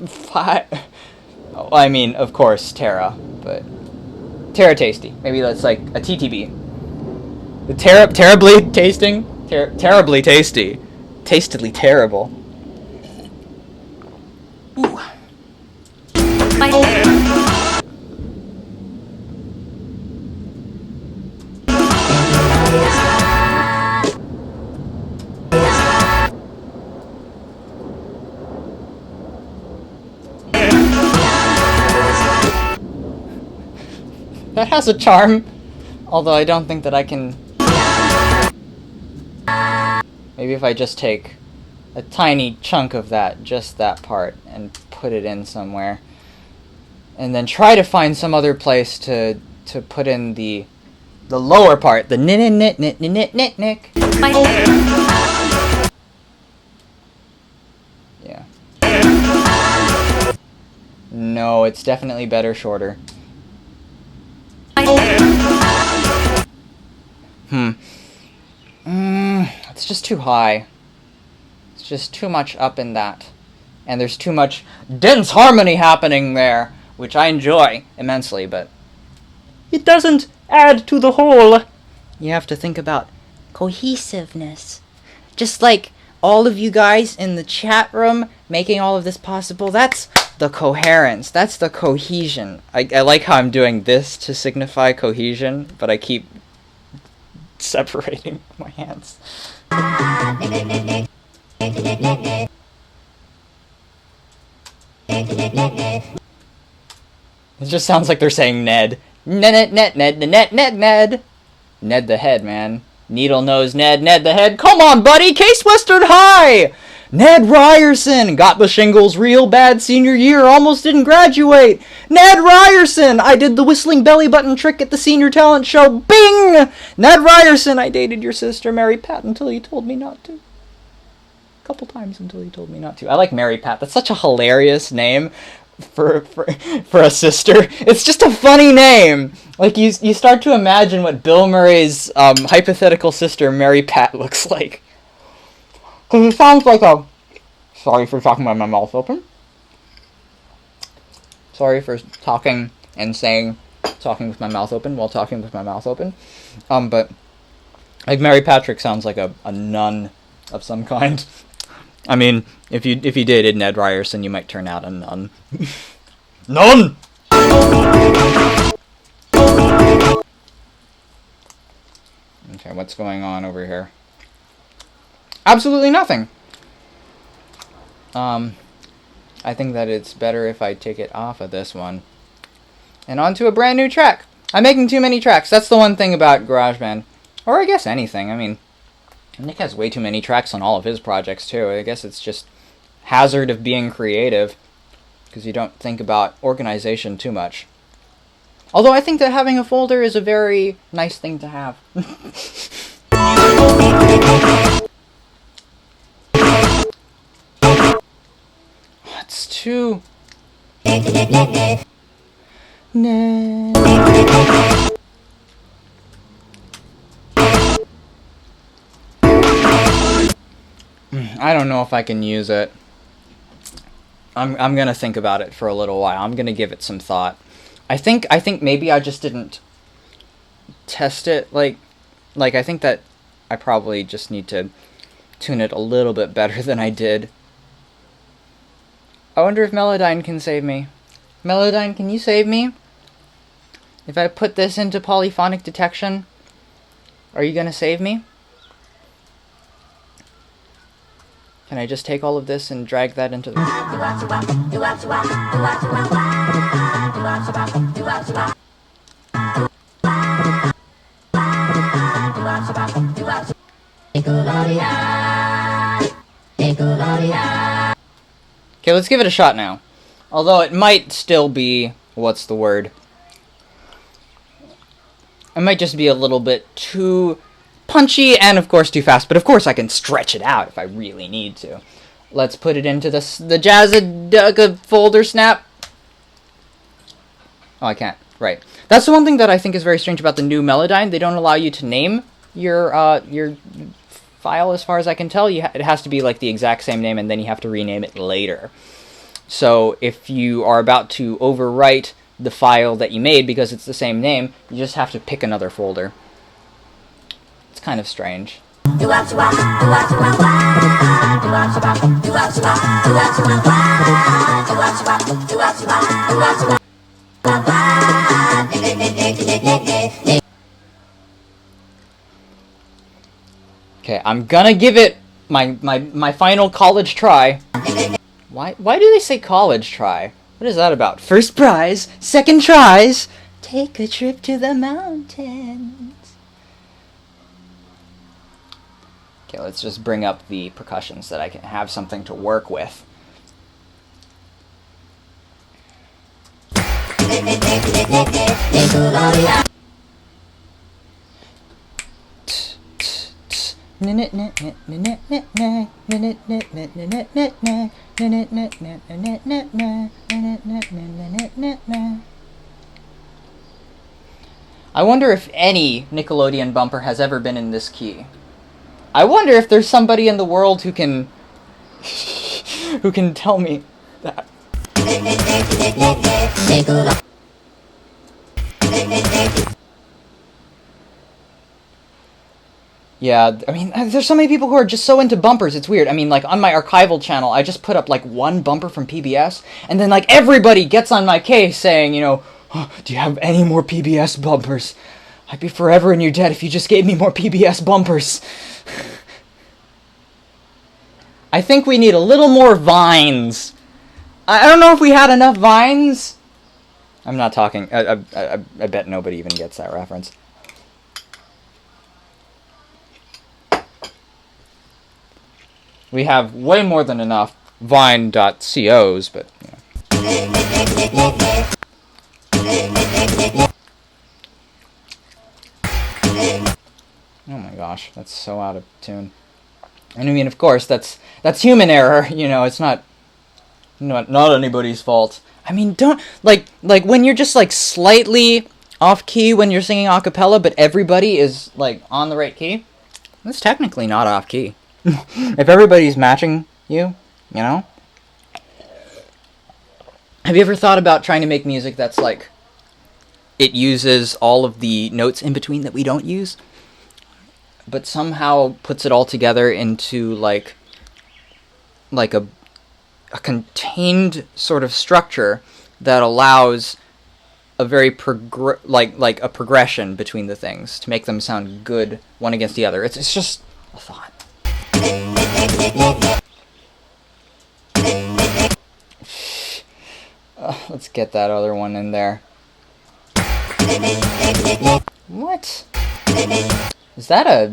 5... Oh, I mean, of course, Terra, but... Terra tasty. Maybe that's like a TTB. The terribly tasting? Terribly tasty. Tastily terrible. Ooh. That has a charm, although I don't think that I can... Maybe if I just take a tiny chunk of that, just that part, and put it in somewhere. And then try to find some other place to put in the lower part, the nick. Yeah. No, it's definitely better shorter. It's just too high. It's just too much up in that. And there's too much dense harmony happening there, which I enjoy immensely, but it doesn't add to the whole. You have to think about cohesiveness. Just like all of you guys in the chat room making all of this possible, that's the coherence. That's the cohesion. I like how I'm doing this to signify cohesion, but I keep separating my hands. It just sounds like they're saying Ned. Ned. Ned the head, man. Needle nose Ned the head. Come on, buddy! Case Western High! Ned Ryerson got the shingles real bad senior year, almost didn't graduate. Ned Ryerson, I did the whistling belly button trick at the senior talent show. Bing! Ned Ryerson, I dated your sister Mary Pat until you told me not to. A couple times until you told me not to. I like Mary Pat. That's such a hilarious name for a sister. It's just a funny name. Like you start to imagine what Bill Murray's hypothetical sister Mary Pat looks like. Because it sounds like a... Sorry for talking with my mouth open. Sorry for talking and saying... Talking with my mouth open while talking with my mouth open. But... Like, Mary Patrick sounds like a nun of some kind. I mean, if you dated Ned Ryerson, you might turn out a nun. Nun! Okay, what's going on over here? Absolutely nothing. I think that it's better if I take it off of this one. And onto a brand new track. I'm making too many tracks. That's the one thing about GarageBand. Or I guess anything. I mean, Nick has way too many tracks on all of his projects too. I guess it's just hazard of being creative. Because you don't think about organization too much. Although I think that having a folder is a very nice thing to have. It's too... I don't know if I can use it. I'm gonna think about it for a little while. I'm gonna give it some thought. I think maybe I just didn't test it like I think that I probably just need to tune it a little bit better than I did. I wonder if Melodyne can save me. Melodyne, can you save me? If I put this into polyphonic detection, are you gonna save me? Can I just take all of this and drag that into the... Okay, let's give it a shot now. Although it might still be... what's the word? It might just be a little bit too punchy and, of course, too fast. But, of course, I can stretch it out if I really need to. Let's put it into the Jazzadugga folder snap. Oh, I can't. Right. That's the one thing that I think is very strange about the new Melodyne. They don't allow you to name your file, as far as I can tell. It has to be, like, the exact same name, and then you have to rename it later. So, if you are about to overwrite the file that you made because it's the same name, you just have to pick another folder. It's kind of strange. Okay, I'm gonna give it my final college try. Why do they say college try? What is that about? First prize, second tries, take a trip to the mountains. Okay, let's just bring up the percussion so that I can have something to work with. I wonder if any Nickelodeon bumper has ever been in this key. I wonder if there's somebody in the world who can who can tell me that. Yeah, I mean, there's so many people who are just so into bumpers, it's weird. I mean, like, on my archival channel, I just put up, like, one bumper from PBS, and then, like, everybody gets on my case saying, you know, oh, do you have any more PBS bumpers? I'd be forever in your debt if you just gave me more PBS bumpers. I think we need a little more vines. I don't know if we had enough vines. I'm not talking, I bet nobody even gets that reference. We have way more than enough vine.cos, but, you know. Oh my gosh, that's so out of tune. And I mean, of course, that's human error, you know, it's not anybody's fault. I mean, don't, like when you're just, like, slightly off key when you're singing a cappella, but everybody is, like, on the right key, that's technically not off key. If everybody's matching you know? Have you ever thought about trying to make music that's like, it uses all of the notes in between that we don't use, but somehow puts it all together into like a contained sort of structure that allows a very like a progression between the things to make them sound good one against the other. It's just a thought. Let's get that other one in there. What? Is that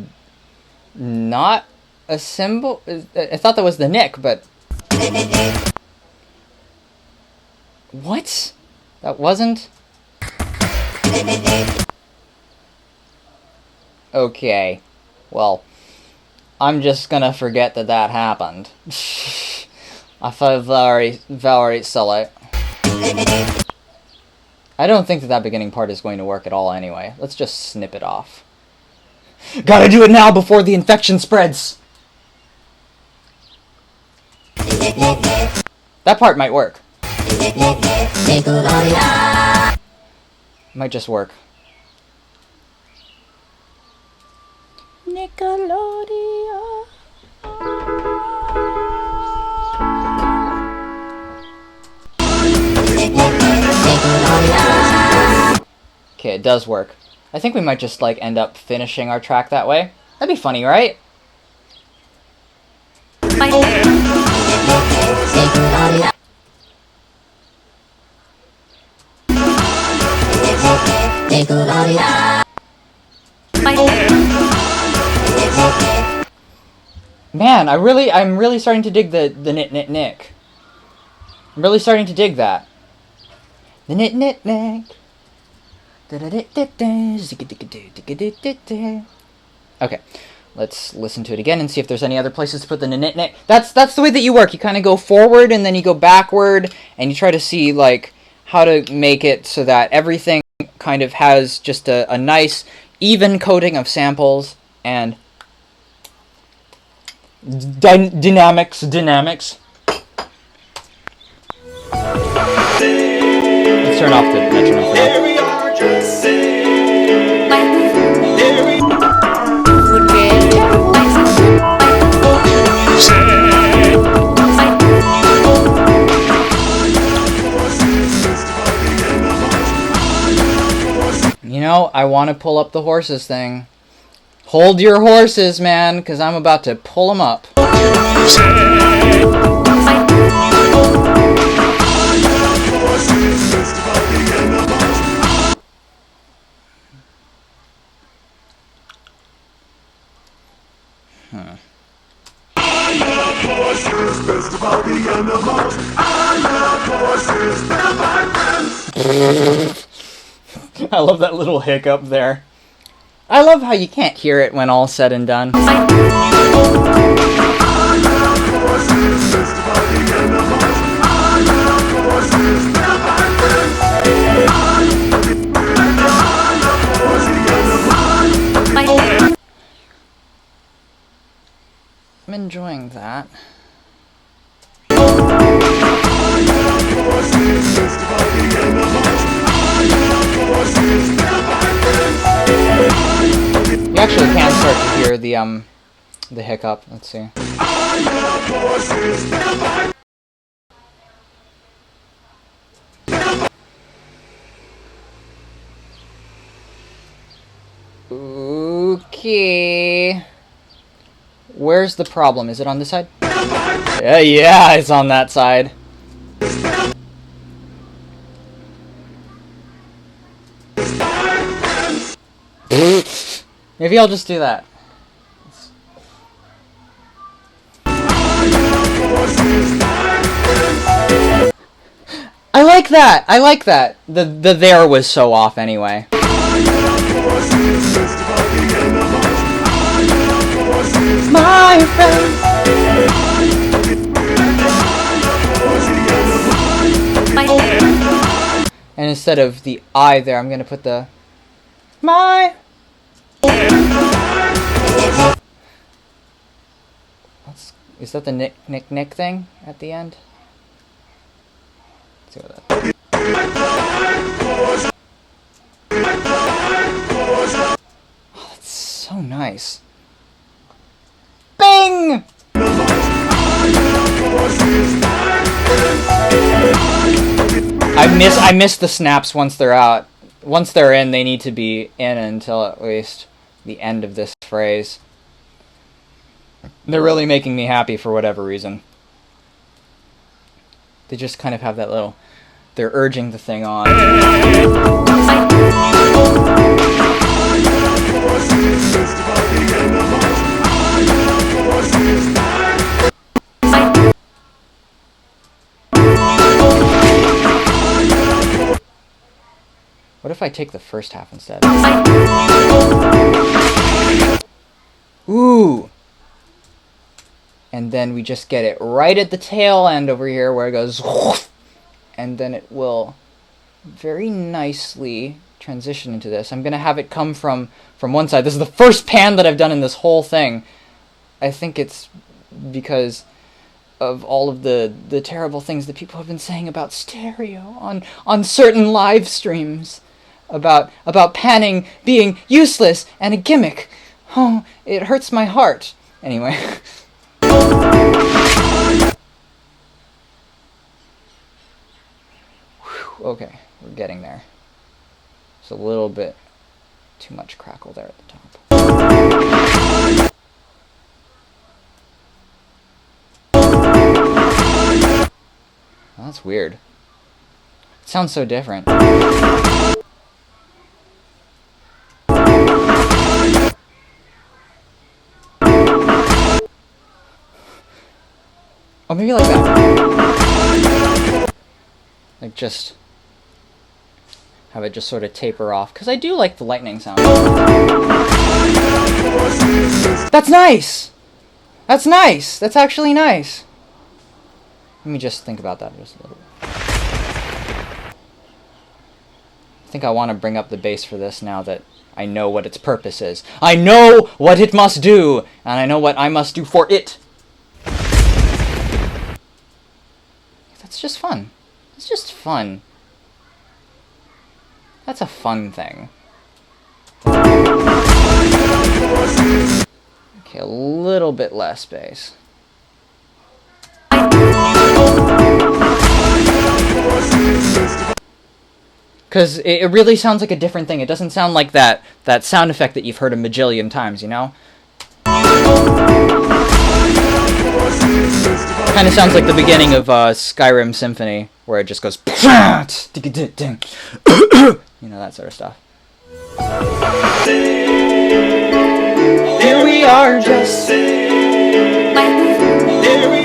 not a symbol? I thought that was the Nick, but... What? That wasn't? Okay. Well... I'm just gonna forget that that happened. I feel very silly. I don't think that that beginning part is going to work at all anyway. Let's just snip it off. Gotta do it now before the infection spreads! That part might work. Might just work. Nickelodeon. Okay, it does work. I think we might just like end up finishing our track that way. That'd be funny, right? Man, I'm really starting to dig the nick. I'm really starting to dig that. The nick. Okay, let's listen to it again and see if there's any other places to put the nick. That's the way that you work. You kind of go forward and then you go backward and you try to see like how to make it so that everything kind of has just a nice even coating of samples and dynamics. Let's turn off the metronome for now. You know, I want to pull up the horses thing. Hold your horses, man, because I'm about to pull them up. I love that little hiccup there. I love how you can't hear it when all's said and done. I'm enjoying that. You actually can start to hear the hiccup. Let's see. Okay. Where's the problem? Is it on this side? Yeah, it's on that side. Maybe I'll just do that. I like that! I like that! The there was so off anyway. My friend. And instead of the I there, I'm gonna put the my. Is that the nick thing at the end? Let's see what that. Oh, that's so nice. Bing! I miss the snaps once they're out. Once they're in, they need to be in until at least the end of this phrase. They're really making me happy for whatever reason. They just kind of have that little... They're urging the thing on. What if I take the first half instead? Ooh! and then we just get it right at the tail end over here where it goes, and then it will very nicely transition into this. I'm going to have it come from one side. This is the first pan that I've done in this whole thing. I think it's because of all of the terrible things that people have been saying about stereo on certain live streams, about panning being useless and a gimmick. Oh, it hurts my heart. Anyway. Okay, we're getting there. It's a little bit too much crackle there at the top. Oh, that's weird. It sounds so different. Oh, maybe like that. Like just have it just sort of taper off, because I do like the lightning sound. That's nice! That's nice! That's actually nice! Let me just think about that just a little bit. I think I want to bring up the bass for this now that I know what its purpose is. I know what it must do! And I know what I must do for it! That's just fun. It's just fun. That's a fun thing. Okay, a little bit less bass. Because it really sounds like a different thing. It doesn't sound like that sound effect that you've heard a majillion times, you know? Kind of sounds like the beginning of Skyrim Symphony, where it just goes... You know, that sort of stuff. Here we are, just... There we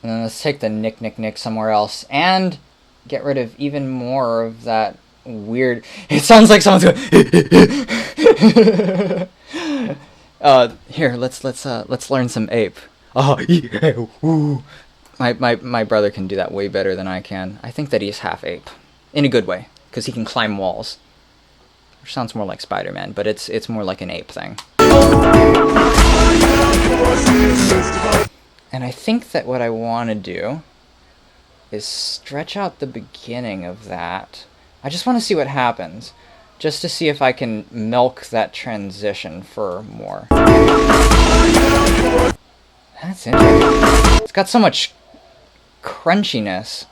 And then let's take the nick nick nick somewhere else and get rid of even more of that weird... It sounds like someone's going... Here, let's learn some ape. Oh, yeah, woo. My brother can do that way better than I can. I think that he's half ape. In a good way, because he can climb walls. Which sounds more like Spider-Man, but it's more like an ape thing. And I think that what I want to do is stretch out the beginning of that. I just want to see what happens. Just to see if I can milk that transition for more. That's interesting. It's got so much crunchiness.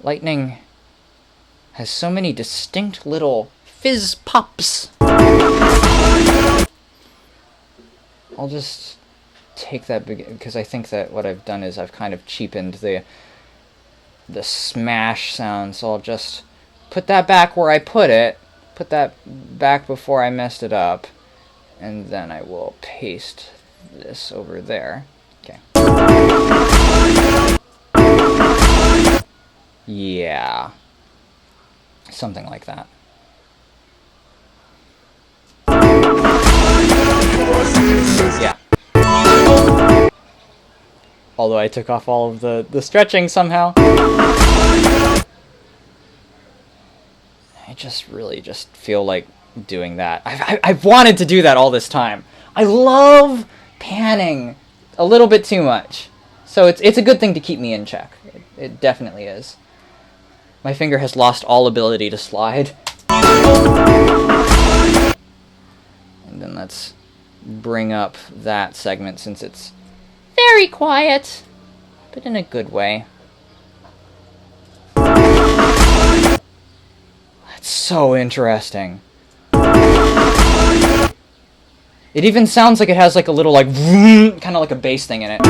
Lightning has so many distinct little fizz pops. I'll just take that because I think that what I've done is I've kind of cheapened the smash sound, so I'll just put that back where I put it, put that back before I messed it up, and then I will paste this over there. Okay. Yeah. Something like that. Yeah. Although I took off all of the stretching somehow. I just really just feel like doing that. I've wanted to do that all this time. I love panning a little bit too much. So it's a good thing to keep me in check. It definitely is. My finger has lost all ability to slide. And then let's bring up that segment since it's very quiet, but in a good way. That's so interesting. It even sounds like it has like a little like kind of like a bass thing in it.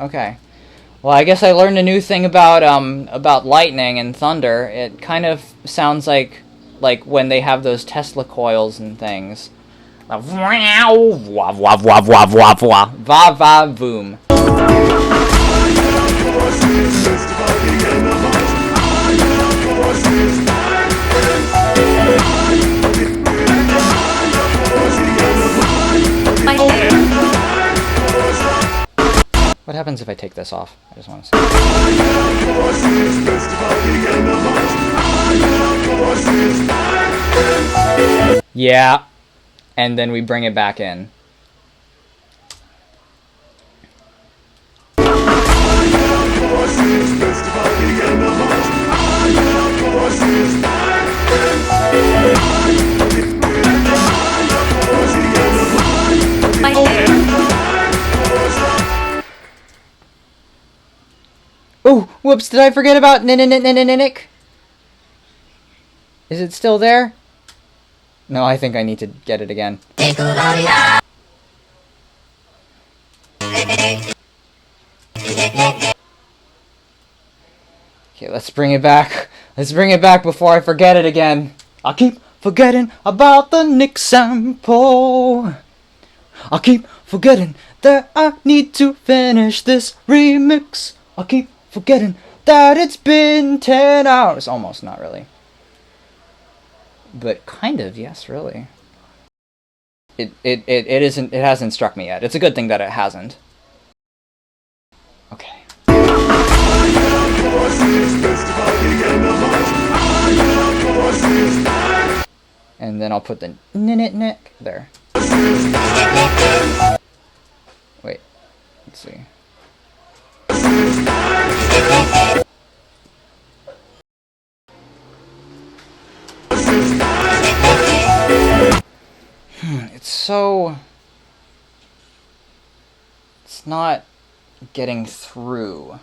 Okay. Well, I guess I learned a new thing about lightning and thunder. It kind of sounds like when they have those Tesla coils and things. Va va boom. What happens if I take this off? I just want to see. Yeah. And then we bring it back in. Oh, whoops, did I forget about Nick? Is it still there? No, I think I need to get it again. Okay, let's bring it back. Let's bring it back before I forget it again. I keep forgetting about the Nick sample. I keep forgetting that I need to finish this remix. I keep forgetting that it's been 10 hours. Almost, not really. But kind of, yes, really. It hasn't struck me yet. It's a good thing that it hasn't. Okay. And then I'll put the Nick there. Wait, let's see. It's not getting through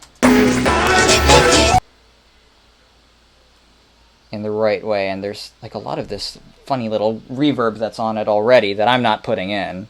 in the right way, and there's like a lot of this funny little reverb that's on it already that I'm not putting in.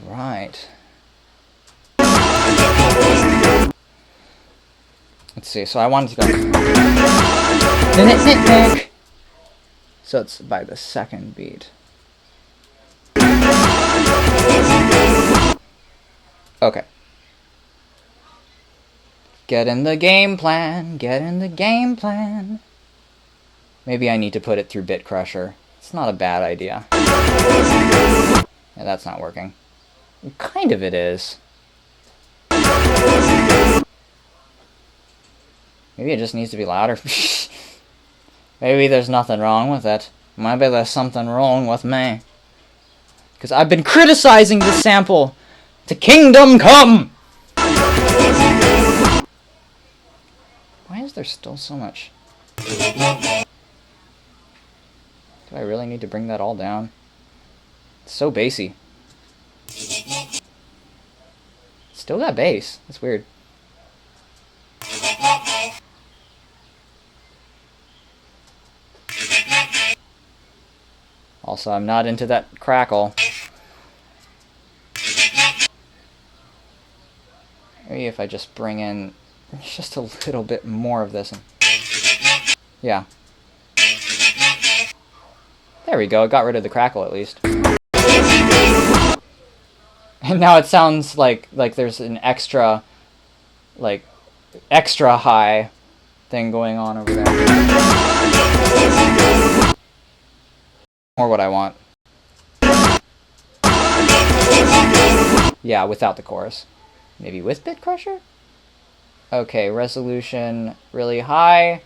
Alright. Let's see, so I wanted to go Nick. So it's by the second beat. Okay. Get in the game plan, get in the game plan. Maybe I need to put it through Bit Crusher. It's not a bad idea. Yeah, that's not working. Kind of it is. Maybe it just needs to be louder. Maybe there's nothing wrong with it. Maybe there's something wrong with me. Because I've been criticizing this sample to Kingdom Come! Why is there still so much? Do I really need to bring that all down? It's so bassy. Still got bass. That's weird. Also, I'm not into that crackle. Maybe if I just bring in just a little bit more of this. Yeah. There we go. It got rid of the crackle at least. And now it sounds like there's an extra high thing going on over there. Or what I want. Yeah, without the chorus. Maybe with Bit Crusher? Okay, resolution really high.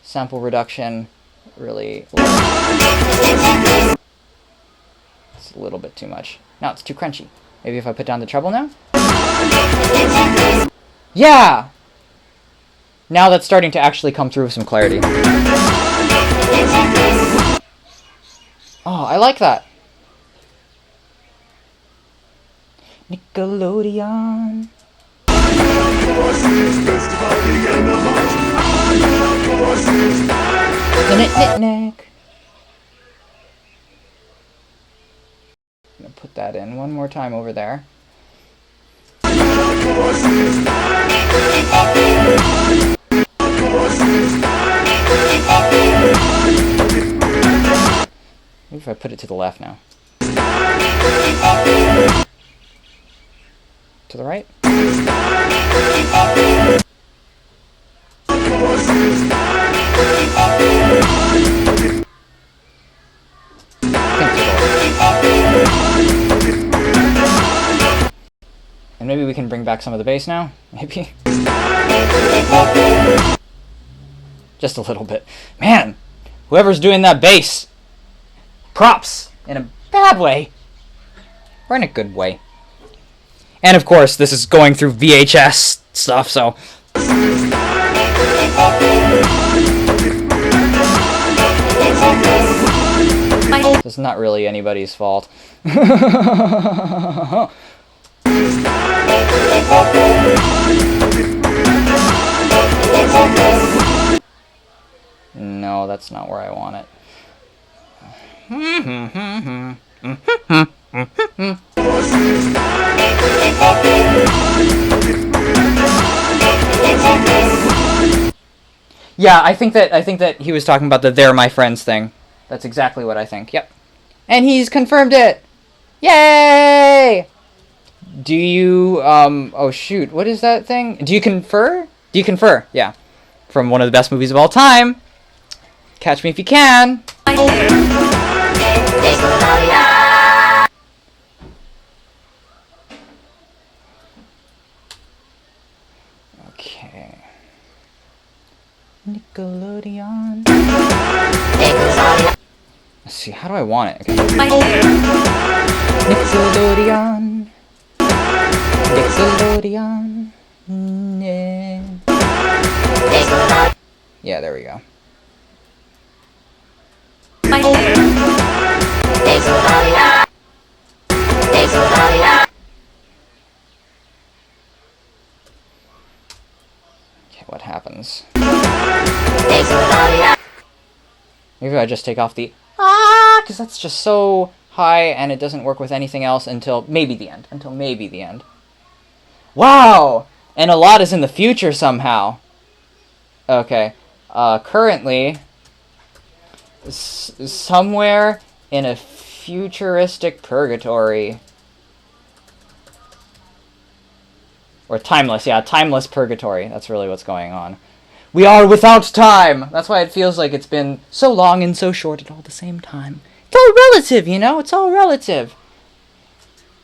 Sample reduction really low. It's a little bit too much. Now it's too crunchy. Maybe if I put down the treble now? Yeah! Now that's starting to actually come through with some clarity. Oh, I like that. Nickelodeon. Nick. I'm gonna put that in one more time over there. Maybe if I put it to the left now. To the right? And maybe we can bring back some of the bass now? Maybe? Just a little bit. Man! Whoever's doing that bass! Props! In a bad way. Or in a good way. And of course, this is going through VHS stuff, so... It's not really anybody's fault. No, that's not where I want it. Yeah, I think that he was talking about the "they're my friends" thing. That's exactly what I think. Yep. And he's confirmed it. Yay! Do you oh shoot, what is that thing? Do you confer? Do you confer? Yeah. From one of the best movies of all time. Catch Me If You Can. Okay. Nickelodeon. Let's see, how do I want it? Okay. Nickelodeon. Nickelodeon. Yeah, there we go. Okay, what happens? Maybe I just take off the because that's just so high and it doesn't work with anything else until maybe the end. Until maybe the end. Wow! And a lot is in the future somehow. Okay. Currently, somewhere in a futuristic purgatory. Or timeless, yeah, timeless purgatory. That's really what's going on. We are without time! That's why it feels like it's been so long and so short at all the same time. It's all relative, you know? It's all relative.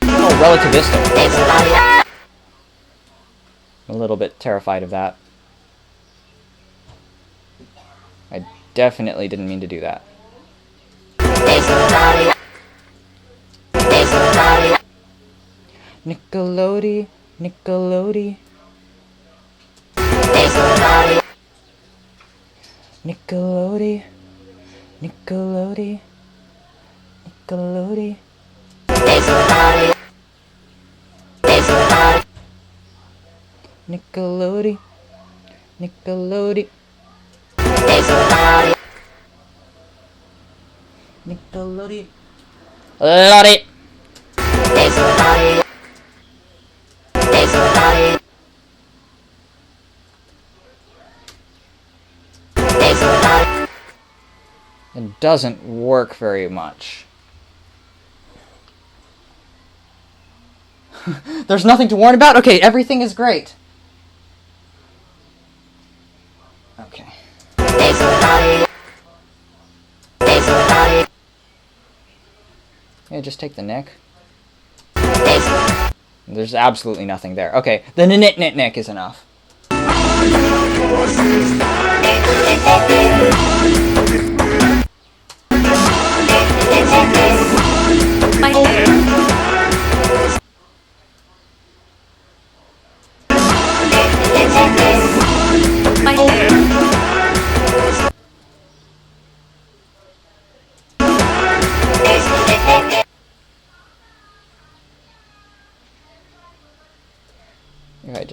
It's all relativistic. I'm a little bit terrified of that. I definitely didn't mean to do that. Nickelodeon, Nickelodeon. Nickelodeon, Nickelodeon, Nickelodeon. Nickelodeon, Nickelodeon. Nickelodeon. Love it. It doesn't work very much. There's nothing to warn about? Okay, everything is great. Okay. Yeah, just take the nick. There's absolutely nothing there. Okay, the nick is enough.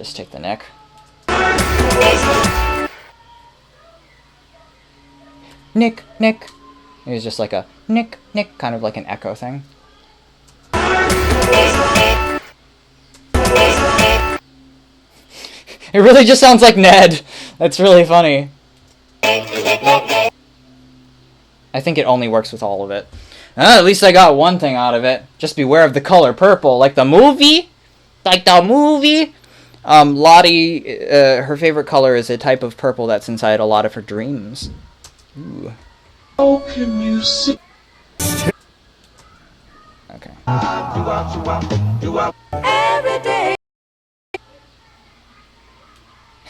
just take the neck. Nick, Nick. It was just like a Nick, Nick, kind of like an echo thing. It really just sounds like Ned. That's really funny. I think it only works with all of it. At least I got one thing out of it. Just beware of the color purple, like the movie. Like the movie. Lottie, her favorite color is a type of purple that's inside a lot of her dreams. Ooh. How can you see? Okay. Every day.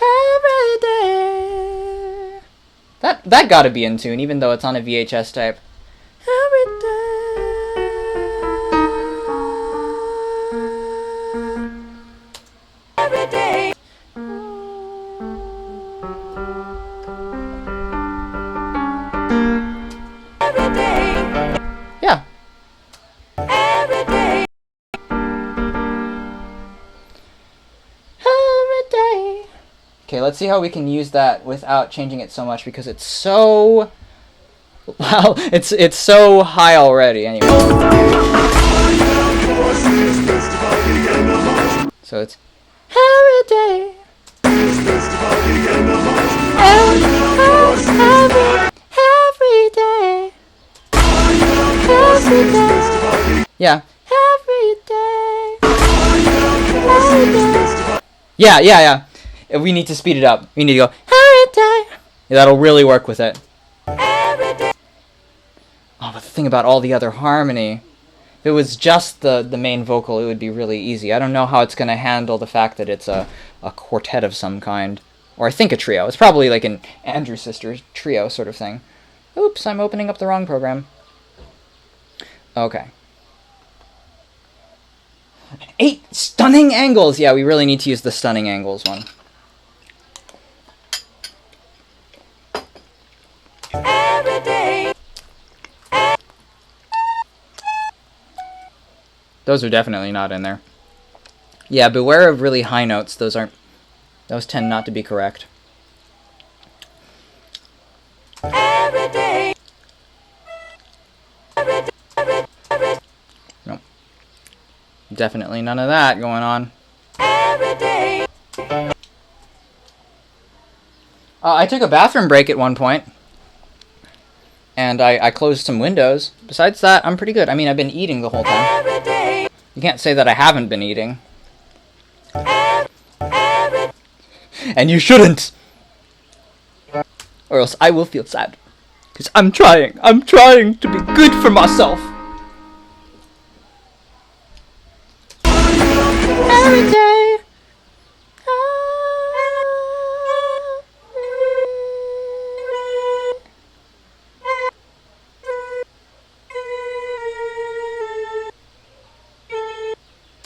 Every day. That gotta be in tune, even though it's on a VHS tape. Every day. Every day. Yeah. Every day. Every day. Okay, let's see how we can use that without changing it so much because it's so... Well, it's so high already anyway. So it's every day. Every day. Every day. Yeah. Every day. Every day. Yeah. We need to speed it up. We need to go every day. Yeah, that'll really work with it. Every day. Oh, but the thing about all the other harmony, if it was just the main vocal, it would be really easy. I don't know how it's going to handle the fact that it's a quartet of some kind. Or I think a trio. It's probably like an Andrew Sisters trio sort of thing. Oops, I'm opening up the wrong program. Okay. 8 stunning angles! Yeah, we really need to use the stunning angles one. Every day. Those are definitely not in there. Yeah, beware of really high notes. Those tend not to be correct. Every day. Nope. Definitely none of that going on. Every day. I took a bathroom break at one point. And I closed some windows. Besides that, I'm pretty good. I mean, I've been eating the whole time. Every day. You can't say that I haven't been eating. And you shouldn't! Or else I will feel sad. Because I'm trying to be good for myself. Every day.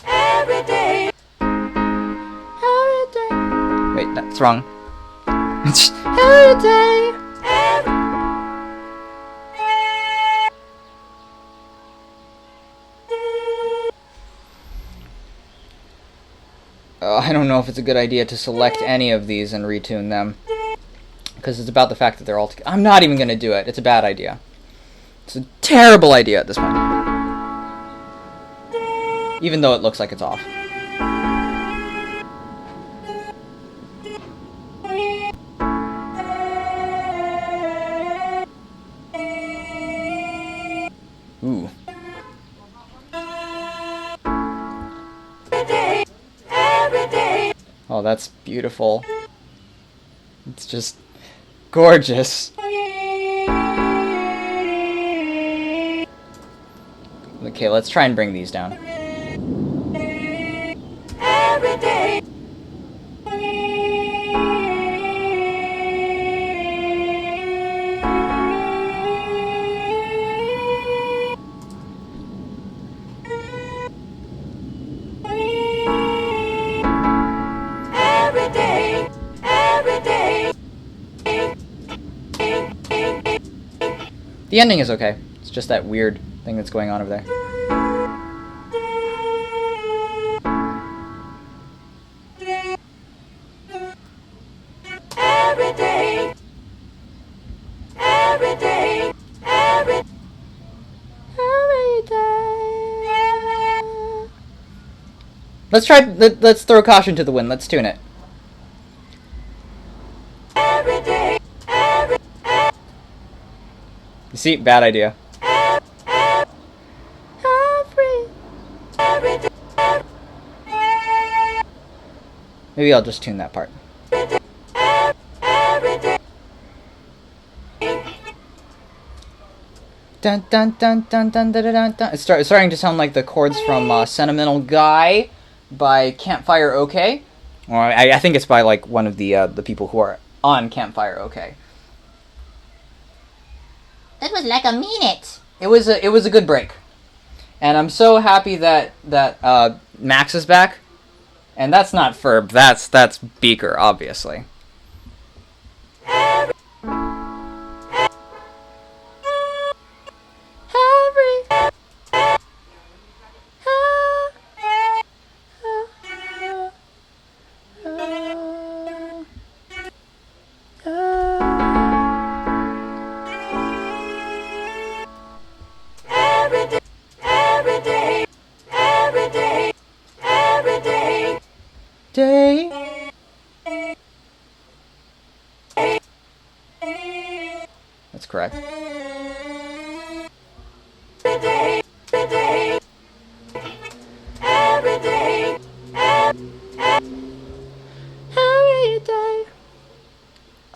Every day. Every day. Wait, that's wrong. Every day. I don't know if it's a good idea to select any of these and retune them. Because it's about the fact that they're all together. I'm not even going to do it. It's a bad idea. It's a terrible idea at this point. Even though it looks like it's off. Ooh. Oh, that's beautiful. It's just gorgeous. Okay, let's try and bring these down. Every day. The ending is okay. It's just that weird thing that's going on over there. Let's try. Let's throw caution to the wind. Let's tune it. You see, bad idea. Maybe I'll just tune that part. Dun dun dun dun dun dun dun dun. It's starting to sound like the chords from "Sentimental Guy" by Campfire OK. Well, I think it's by like one of the people who are on Campfire OK. That was like a minute. It was a good break, and I'm so happy that Max is back, and that's not Ferb. That's Beaker, obviously. Day. That's correct.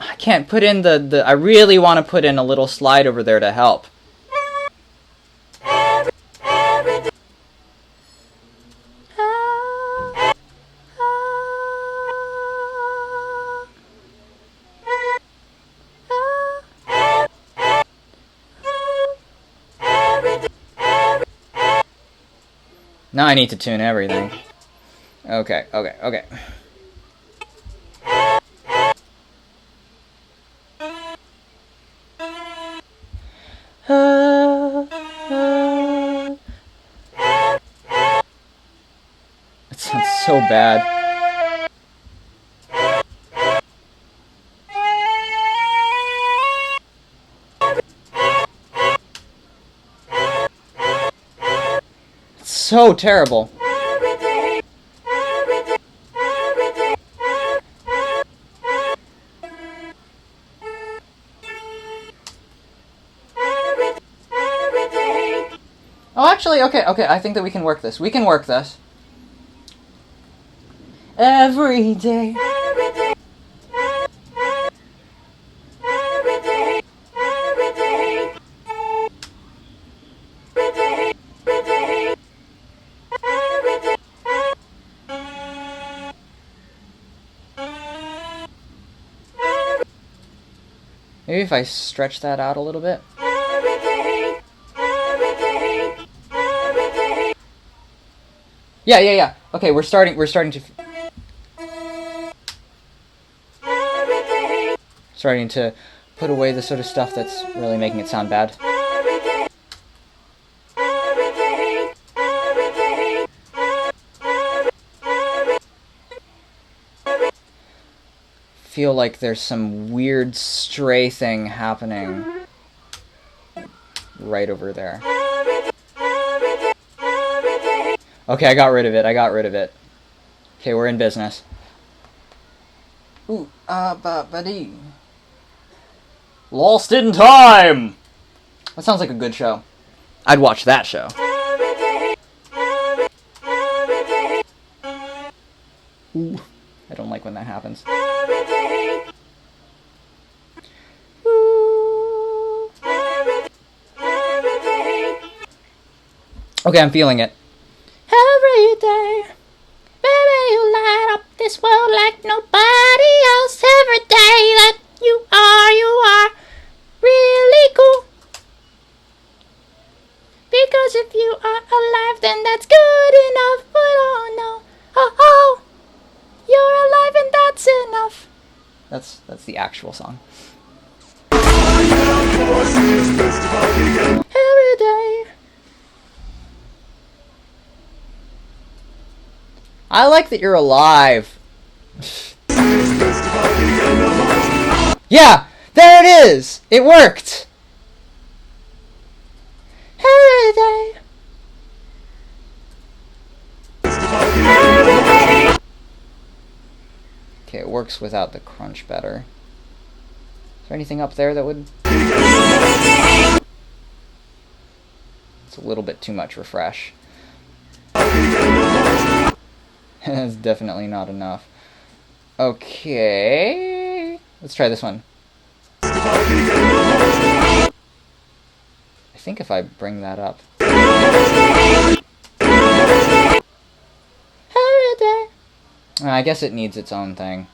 I can't put in the I really want to put in a little slide over there to help. Now I need to tune everything. Okay. It sounds so bad. It's so terrible. Oh, actually, okay, I think that we can work this. We can work this. Every day. Maybe if I stretch that out a little bit. Yeah. Okay, we're starting to put away the sort of stuff that's really making it sound bad. Feel like there's some weird stray thing happening right over there. Okay, I got rid of it. Okay, we're in business. Ooh, ba-dee. Lost in Time! That sounds like a good show. I'd watch that show. Ooh, I don't like when that happens. Okay, I'm feeling it. Every day, baby, you light up this world like nobody else. Every day that you are really cool. Because if you are alive, then that's good enough. But oh no, oh, you're alive and that's enough. That's the actual song. Every day. I like that you're alive. Yeah, there it is. It worked. Every day. Okay, it works without the crunch better. Is there anything up there that would... It's a little bit too much refresh. That's definitely not enough. Okay... Let's try this one. I think if I bring that up... I guess it needs its own thing.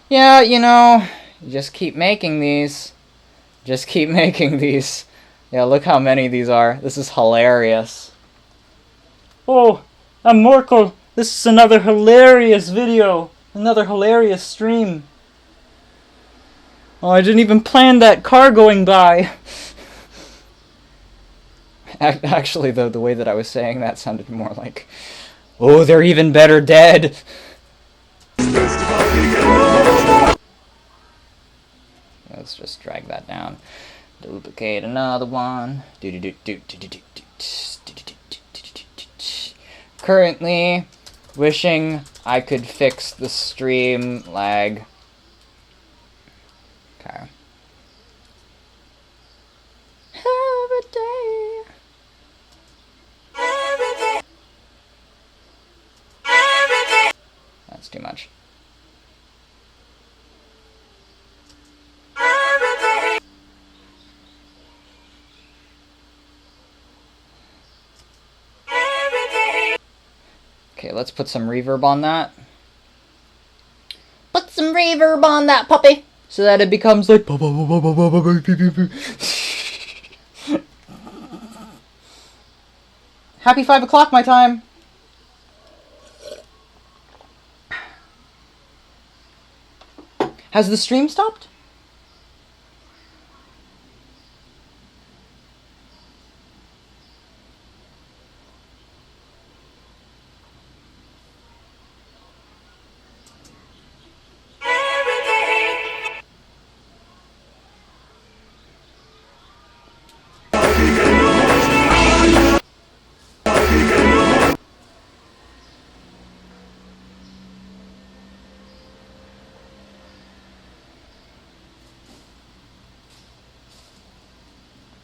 Yeah, you know, you just keep making these. Just keep making these. Yeah, look how many these are. This is hilarious. Oh, I'm Morkel. This is another hilarious video. Another hilarious stream. Oh, I didn't even plan that car going by. Actually, though, the way that I was saying that sounded more like... Oh, they're even better dead! Let's just drag that down. Duplicate another one. Currently, wishing I could fix the stream lag. Okay. Every day. That's too much. Okay, let's put some reverb on that. Put some reverb on that puppy. So that it becomes like... Happy 5 o'clock my time. Has the stream stopped?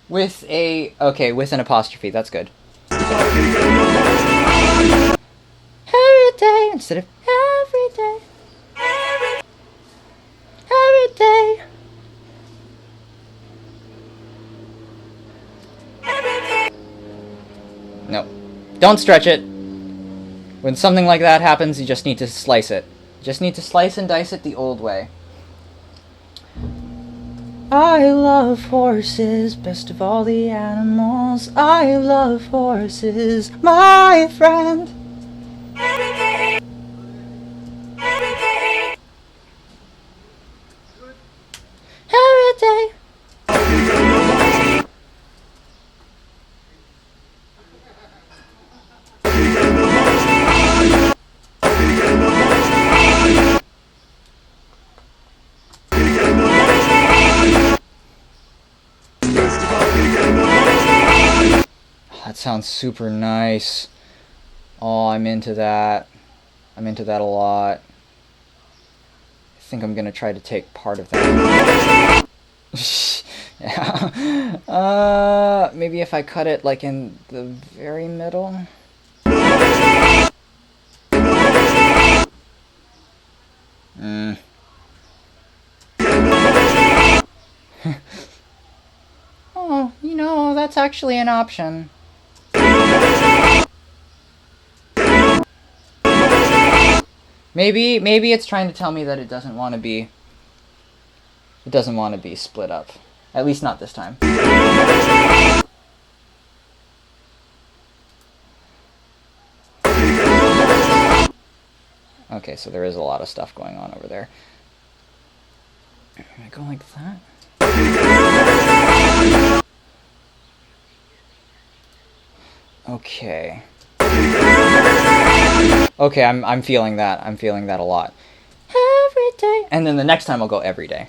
With a... Okay, with an apostrophe. That's good. Every day instead of every day. Every day. No. Don't stretch it. When something like that happens, you just need to slice it. You just need to slice and dice it the old way. I love horses, best of all the animals. I love horses, my friend. Every day. That sounds super nice. Oh, I'm into that. I'm into that a lot. I think I'm gonna try to take part of that. Yeah. Maybe if I cut it like in the very middle. Oh, you know, that's actually an option. Maybe it's trying to tell me that it doesn't want to be split up. At least not this time. Okay, so there is a lot of stuff going on over there. Can I go like that? Okay. Okay, I'm feeling that. I'm feeling that a lot. Every day. And then the next time I'll go every day.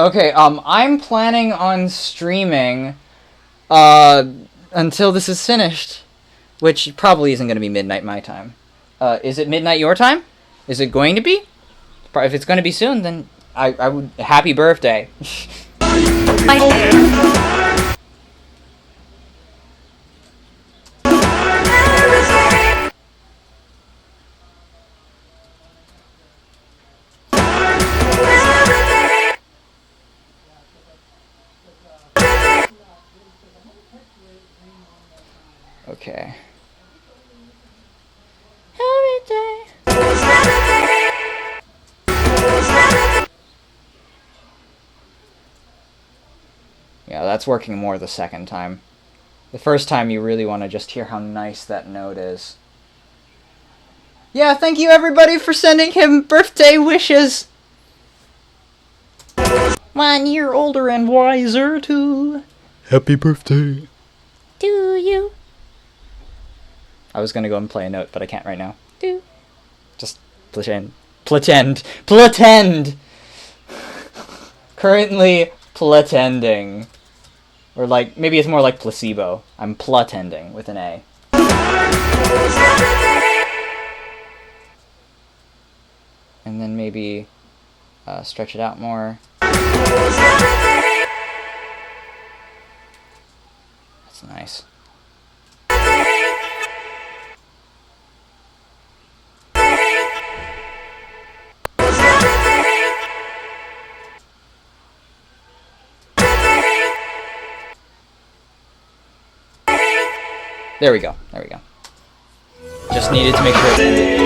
Okay, I'm planning on streaming until this is finished, which probably isn't going to be midnight my time. Is it midnight your time? Is it going to be? If it's going to be soon, then I would... Happy birthday. Okay. Every day. Yeah, that's working more the second time. The first time you really want to just hear how nice that note is. Yeah, thank you everybody for sending him birthday wishes! 1 year older and wiser too. Happy birthday. Do you? I was gonna go and play a note, but I can't right now. Do. Just pretend. Pretend! Currently pretending. Or like, maybe it's more like placebo. I'm pretending with an A. And then maybe stretch it out more. That's nice. There we go. There we go. Just needed to make sure it ended.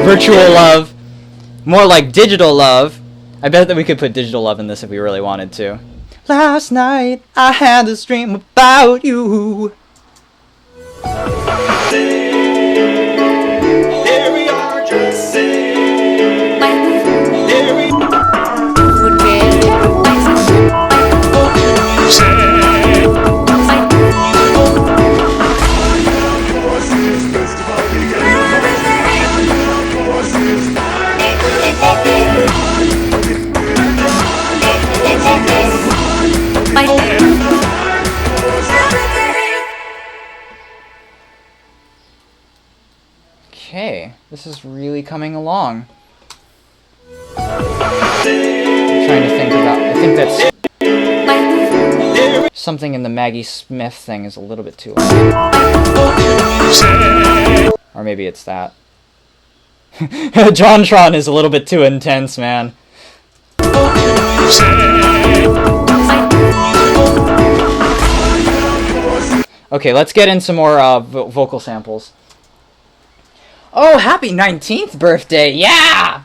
Virtual love. More like digital love. I bet that we could put digital love in this if we really wanted to. Last night I had this dream about you. Okay, this is really coming along. I'm trying to think about... I think that's... Something in the Maggie Smith thing is a little bit too loud. Or maybe it's that. JonTron is a little bit too intense, man. Okay, let's get in some more vocal samples. Oh, happy 19th birthday! Yeah!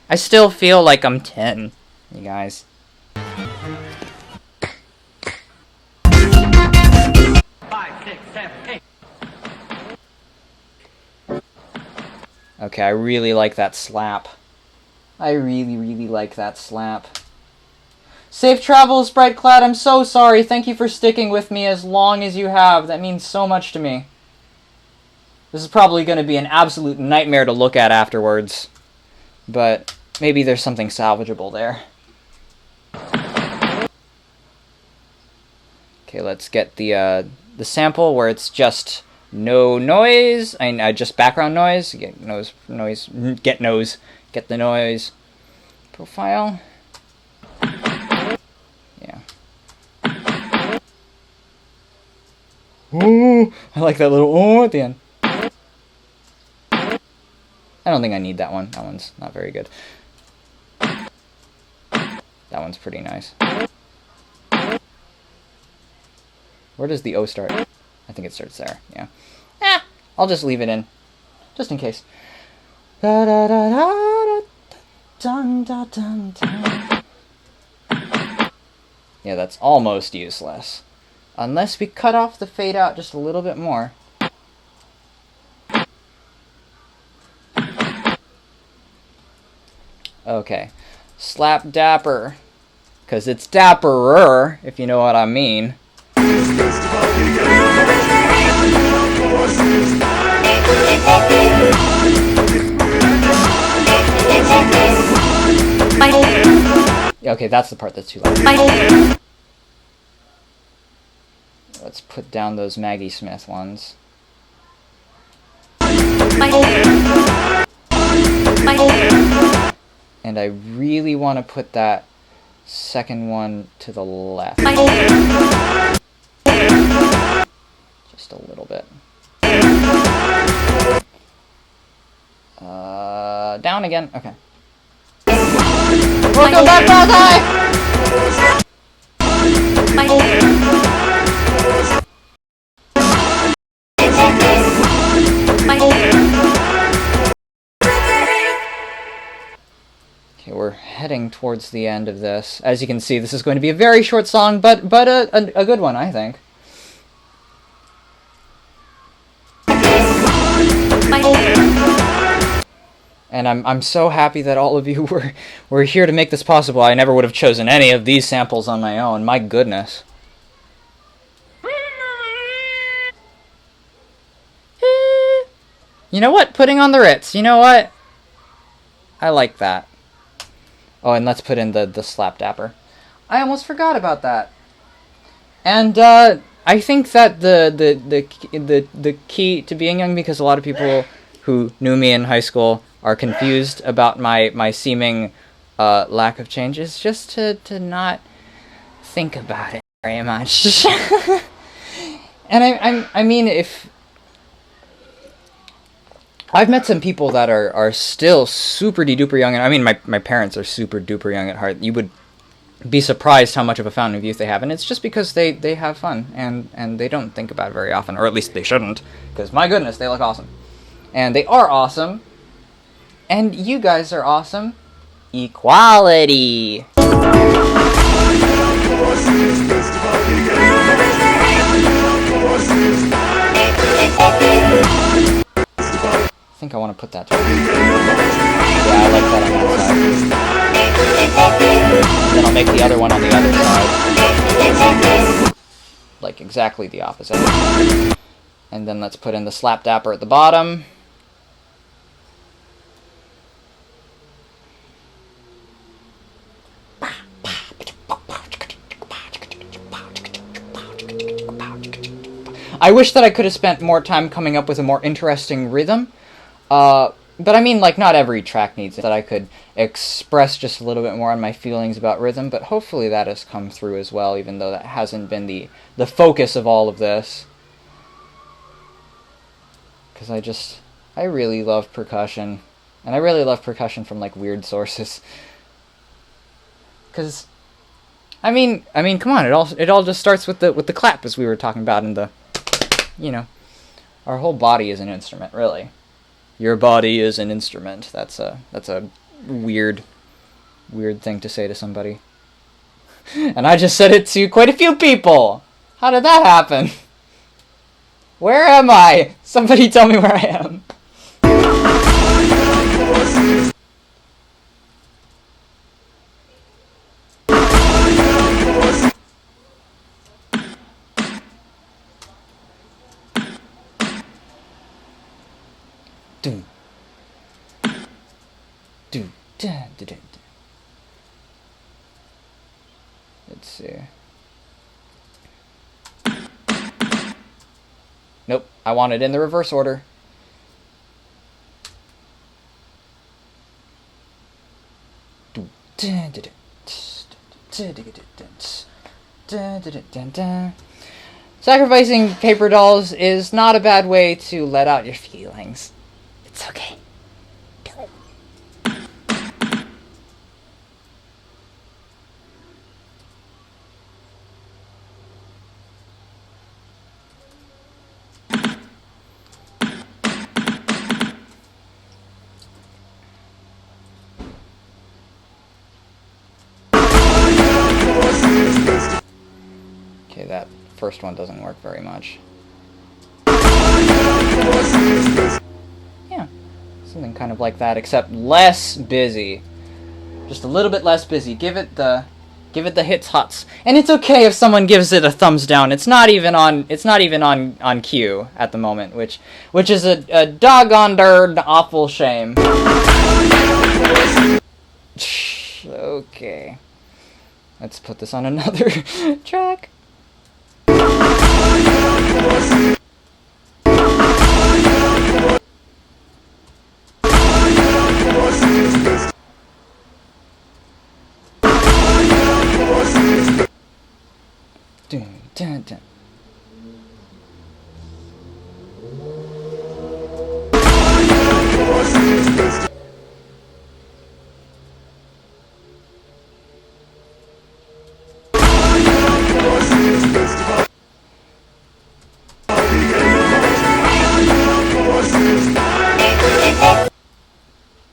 I still feel like I'm 10, you guys. 5, 6, 7, 8. Okay, I really like that slap. I really, really like that slap. Safe travels, Bright Cloud. I'm so sorry. Thank you for sticking with me as long as you have. That means so much to me. This is probably going to be an absolute nightmare to look at afterwards. But maybe there's something salvageable there. Okay, let's get the sample where it's just no noise. Just background noise. Get the noise profile. Yeah. Oh, I like that little oh at the end. I don't think I need that one. That one's not very good. That one's pretty nice. Where does the O start? I think it starts there. Yeah. I'll just leave it in, just in case. Da da da da dun da dun dun. Yeah, that's almost useless, unless we cut off the fade out just a little bit more. Okay, slap dapper, cause it's dapperer, if you know what I mean. Okay, that's the part that's too loud. Let's put down those Maggie Smith ones. And I really want to put that second one to the left. Just a little bit. Down again. Okay. Welcome back, Bullseye! Okay, we're heading towards the end of this. As you can see, this is going to be a very short song, but a good one, I think. And I'm so happy that all of you were here to make this possible. I never would have chosen any of these samples on my own. My goodness. You know what? Putting on the Ritz. You know what? I like that. Oh, and let's put in the slap dapper. I almost forgot about that. And I think that the key to being young, because a lot of people who knew me in high school are confused about my seeming lack of change, is just to not think about it very much. And I mean, if I've met some people that are still super duper young, and I mean my parents are super duper young at heart. You would be surprised how much of a fountain of youth they have, and it's just because they have fun and they don't think about it very often, or at least they shouldn't, because my goodness, they look awesome. And they are awesome. And you guys are awesome. Equality! I think I want to put that. Yeah, I like that on that side. And then I'll make the other one on the other side. Like exactly the opposite. And then let's put in the slap dapper at the bottom. I wish that I could have spent more time coming up with a more interesting rhythm. But I mean, like, not every track needs it. That I could express just a little bit more on my feelings about rhythm, but hopefully that has come through as well, even though that hasn't been the focus of all of this. Because I really love percussion. And I really love percussion from, like, weird sources. Because, I mean, come on, it all just starts with the clap, as we were talking about in the, you know, our whole body is an instrument, really. Your body is an instrument. That's a weird thing to say to somebody. And I just said it to quite a few people. How did that happen? Where am I? Somebody tell me where I am. Let's see. Nope, I want it in the reverse order. Sacrificing paper dolls is not a bad way to let out your feelings. It's okay. Okay, that first one doesn't work very much. Yeah, something kind of like that, except less busy. Just a little bit less busy. Give it the hits huts. And it's okay if someone gives it a thumbs down. It's not even on cue at the moment, which is a doggone darn awful shame. Okay. Let's put this on another track. Dun, dun, dun.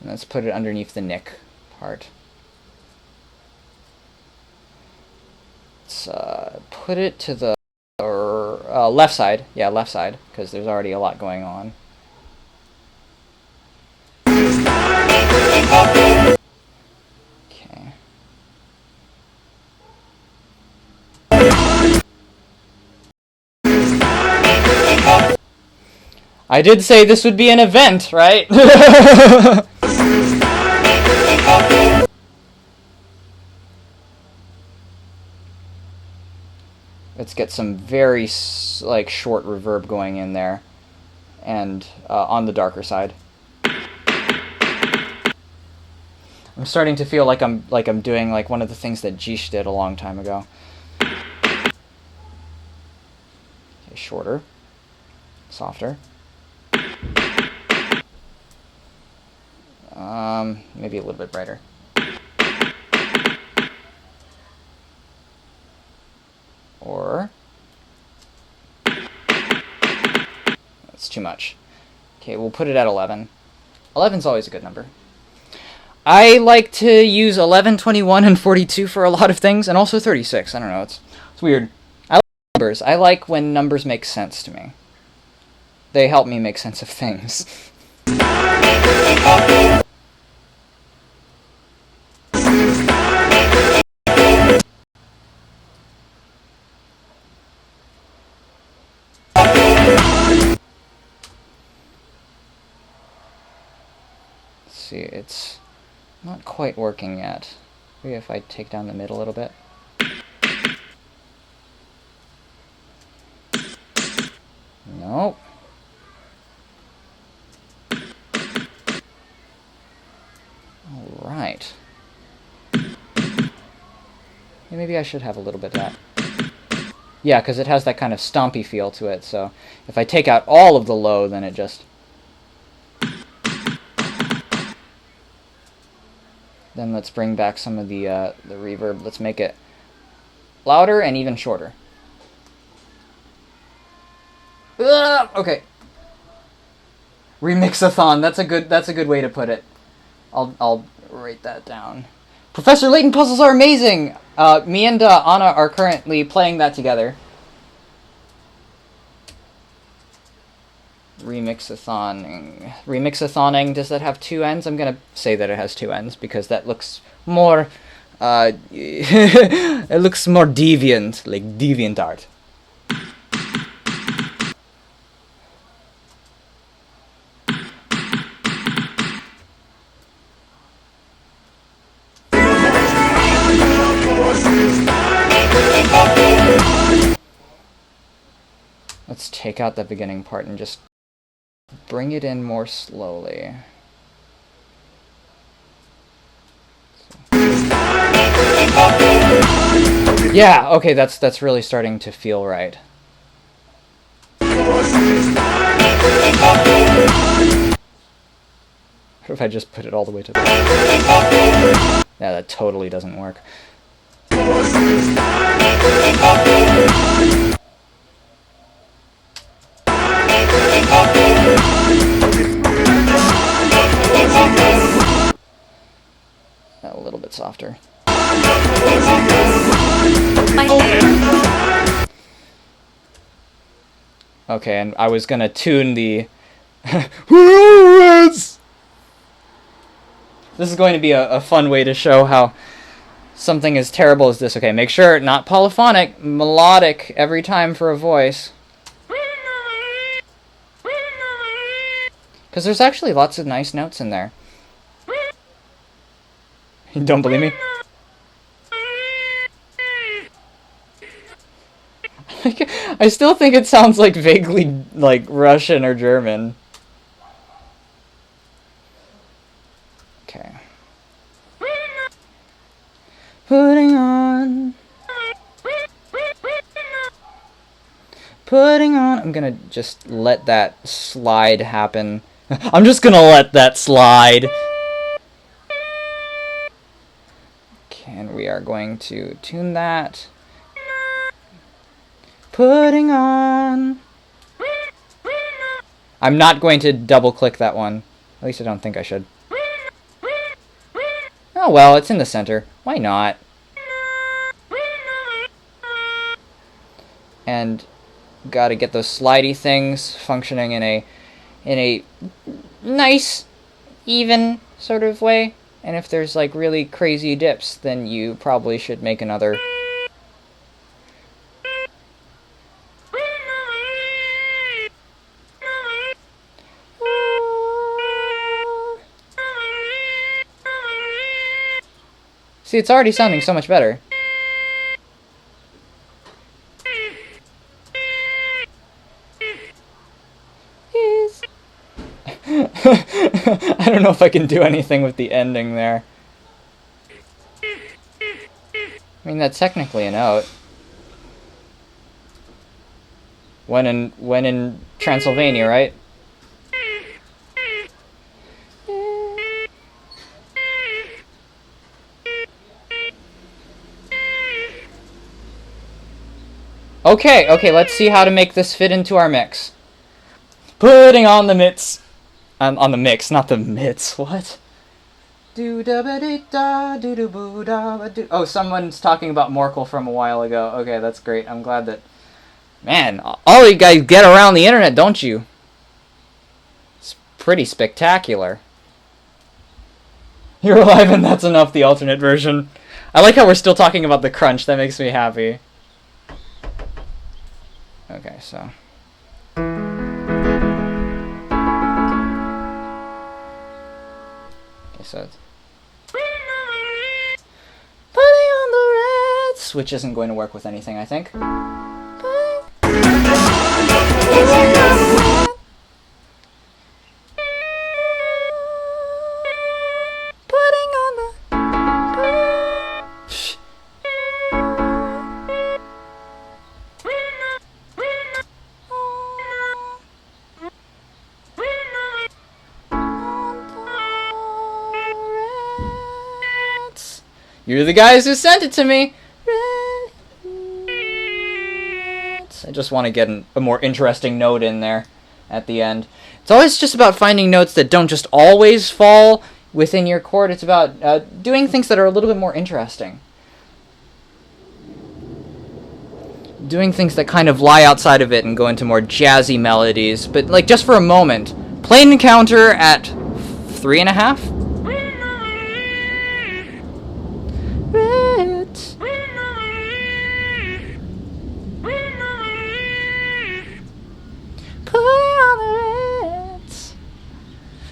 Let's put it underneath the nick part. Let's put it to the left side. Yeah, left side, because there's already a lot going on. Okay. I did say this would be an event, right? Let's get some very like short reverb going in there, and on the darker side. I'm starting to feel like I'm doing like one of the things that Jish did a long time ago. Okay, shorter, softer. Maybe a little bit brighter. Or that's too much. Okay, we'll put it at 11. 11's always a good number. I like to use 11, 21, and 42 for a lot of things, and also 36. I don't know, it's weird. I like numbers. I like when numbers make sense to me. They help me make sense of things. See, it's not quite working yet. Maybe if I take down the mid a little bit. Nope. Alright. Maybe I should have a little bit of that. Yeah, because it has that kind of stompy feel to it, so if I take out all of the low, then it just... Then let's bring back some of the reverb. Let's make it louder and even shorter. Okay. Remixathon. That's a good way to put it. I'll write that down. Professor Layton puzzles are amazing. Me and Anna are currently playing that together. Remixathoning. Remixathoning, does that have two ends? I'm gonna say that it has two ends because that looks more it looks more deviant, like deviant art. Let's take out the beginning part and just bring it in more slowly. Yeah, okay, that's really starting to feel right. What if I just put it all the way to the... Yeah, that totally doesn't work. A little bit softer. Okay, and I was gonna tune the... This is going to be a fun way to show how something as terrible as this... Okay, make sure, not polyphonic, melodic every time for a voice. Because there's actually lots of nice notes in there. You don't believe me? I still think it sounds like vaguely like Russian or German. Okay. Putting on. I'm gonna just let that slide happen. I'm just gonna let that slide. Okay, and we are going to tune that. Putting on. I'm not going to double click that one. At least I don't think I should. Oh well, it's in the center. Why not? And gotta get those slidey things functioning in a nice, even sort of way. And if there's like really crazy dips, then you probably should make another. See, it's already sounding so much better. I don't know if I can do anything with the ending there. I mean, that's technically a note. When in Transylvania, right? Okay, let's see how to make this fit into our mix. Putting on the mitts. On the mix, not the mitts. What? Oh, someone's talking about Morkel from a while ago. Okay, that's great. I'm glad that... Man, all you guys get around the internet, don't you? It's pretty spectacular. You're alive and that's enough, the alternate version. I like how we're still talking about the crunch. That makes me happy. Okay, so... So it's putting on the reds, which isn't going to work with anything, I think. Putting on the You're the guys who sent it to me. I just want to get a more interesting note in there at the end. It's always just about finding notes that don't just always fall within your chord. It's about doing things that are a little bit more interesting. Doing things that kind of lie outside of it and go into more jazzy melodies. But like just for a moment. Plain encounter at 3.5.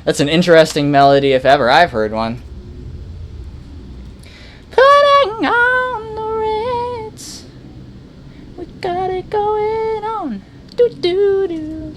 That's an interesting melody if ever I've heard one. Putting on the Ritz. We got it going on. Do do do.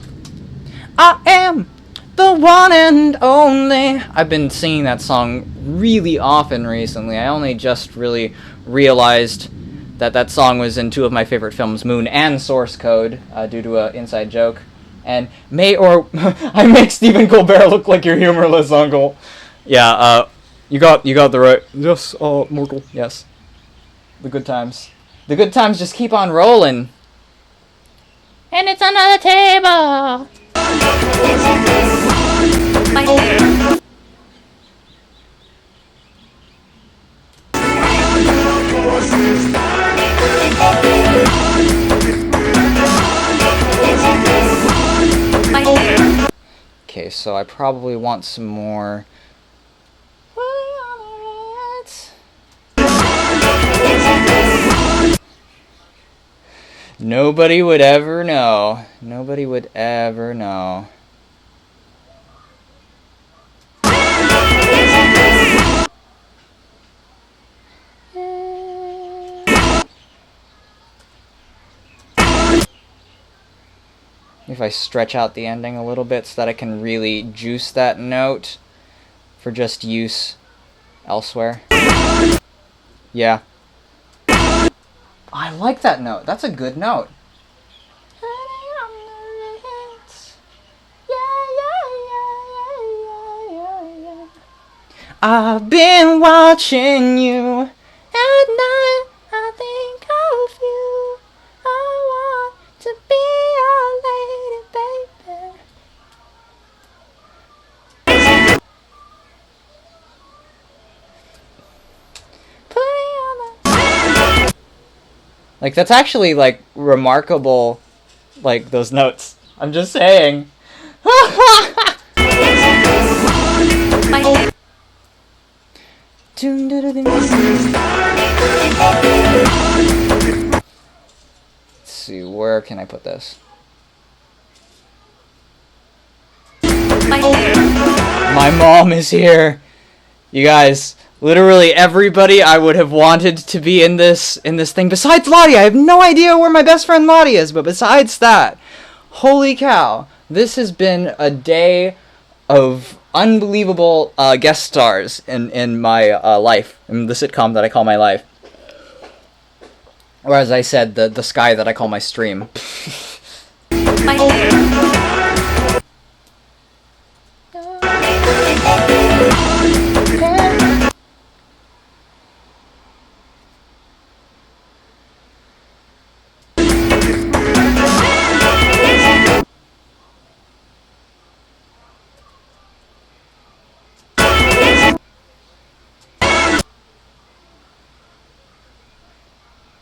I am the one and only. I've been singing that song really often recently. I only just really realized that that song was in two of my favorite films, Moon and Source Code, due to an inside joke. And I make Stephen Colbert look like your humorless uncle. Yeah, you got the right. Yes, Morkel. Yes. The good times. The good times just keep on rolling. And it's another table. Okay, so I probably want some more. Nobody would ever know. Nobody would ever know. If I stretch out the ending a little bit so that I can really juice that note for just use elsewhere. Yeah. I like that note. That's a good note. I've been watching you at night. I think of you. I want to be your lady, baby. Like, that's actually, like, remarkable, like, those notes. I'm just saying. Let's see, where can I put this? My mom is here. You guys, literally everybody I would have wanted to be in this thing, besides Lottie. I have no idea where my best friend Lottie is, but besides that, holy cow, this has been a day of unbelievable guest stars in my life, in the sitcom that I call my life. Or as I said, the sky that I call my stream.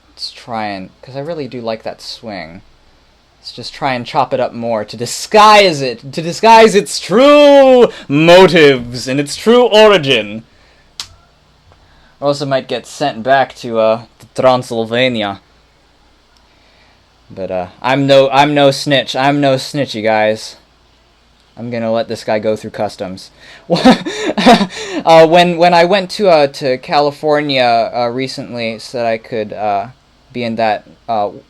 Let's try and, because I really do like that swing. Let's just try and chop it up more to disguise it, to disguise its true motives and its true origin. Or else it might get sent back to Transylvania. But I'm no snitch. I'm no snitch, you guys. I'm gonna let this guy go through customs. When I went to California recently, so that I could be in that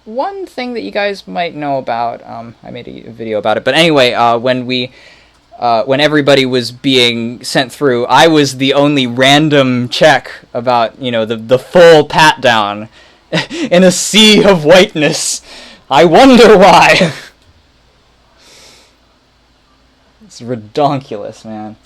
one thing that you guys might know about. I made a video about it, but anyway, when everybody was being sent through, I was the only random check about, you know, the full pat down in a sea of whiteness. I wonder why. It's redonkulous, man.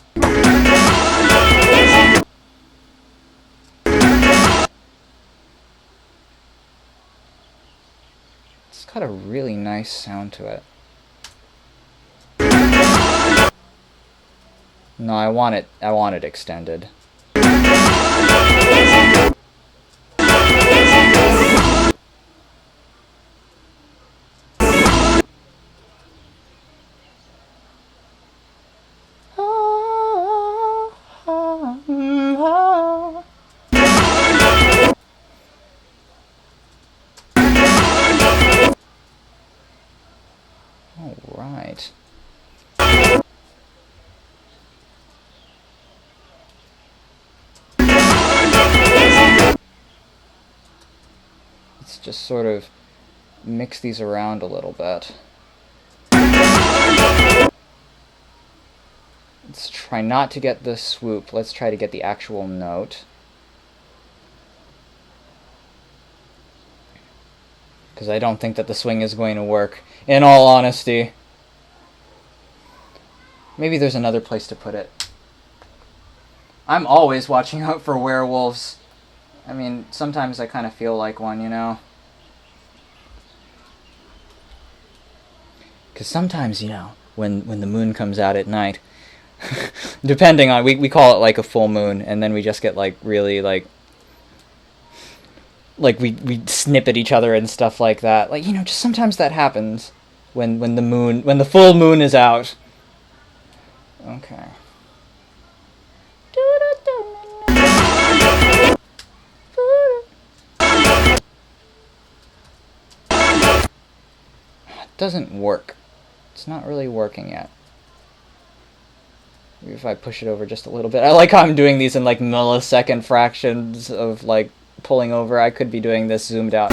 It's got a really nice sound to it. No, I want it extended. Alright. Let's just sort of mix these around a little bit. Let's try not to get the swoop. Let's try to get the actual note. Because I don't think that the swing is going to work, in all honesty. Maybe there's another place to put it. I'm always watching out for werewolves. I mean, sometimes I kind of feel like one, you know? Because sometimes, you know, when the moon comes out at night, depending on, we call it like a full moon, and then we just get like really like we snip at each other and stuff like that. Like, you know, just sometimes that happens when the full moon is out. Okay. It doesn't work. It's not really working yet. Maybe if I push it over just a little bit. I like how I'm doing these in like millisecond fractions of like pulling over. I could be doing this zoomed out.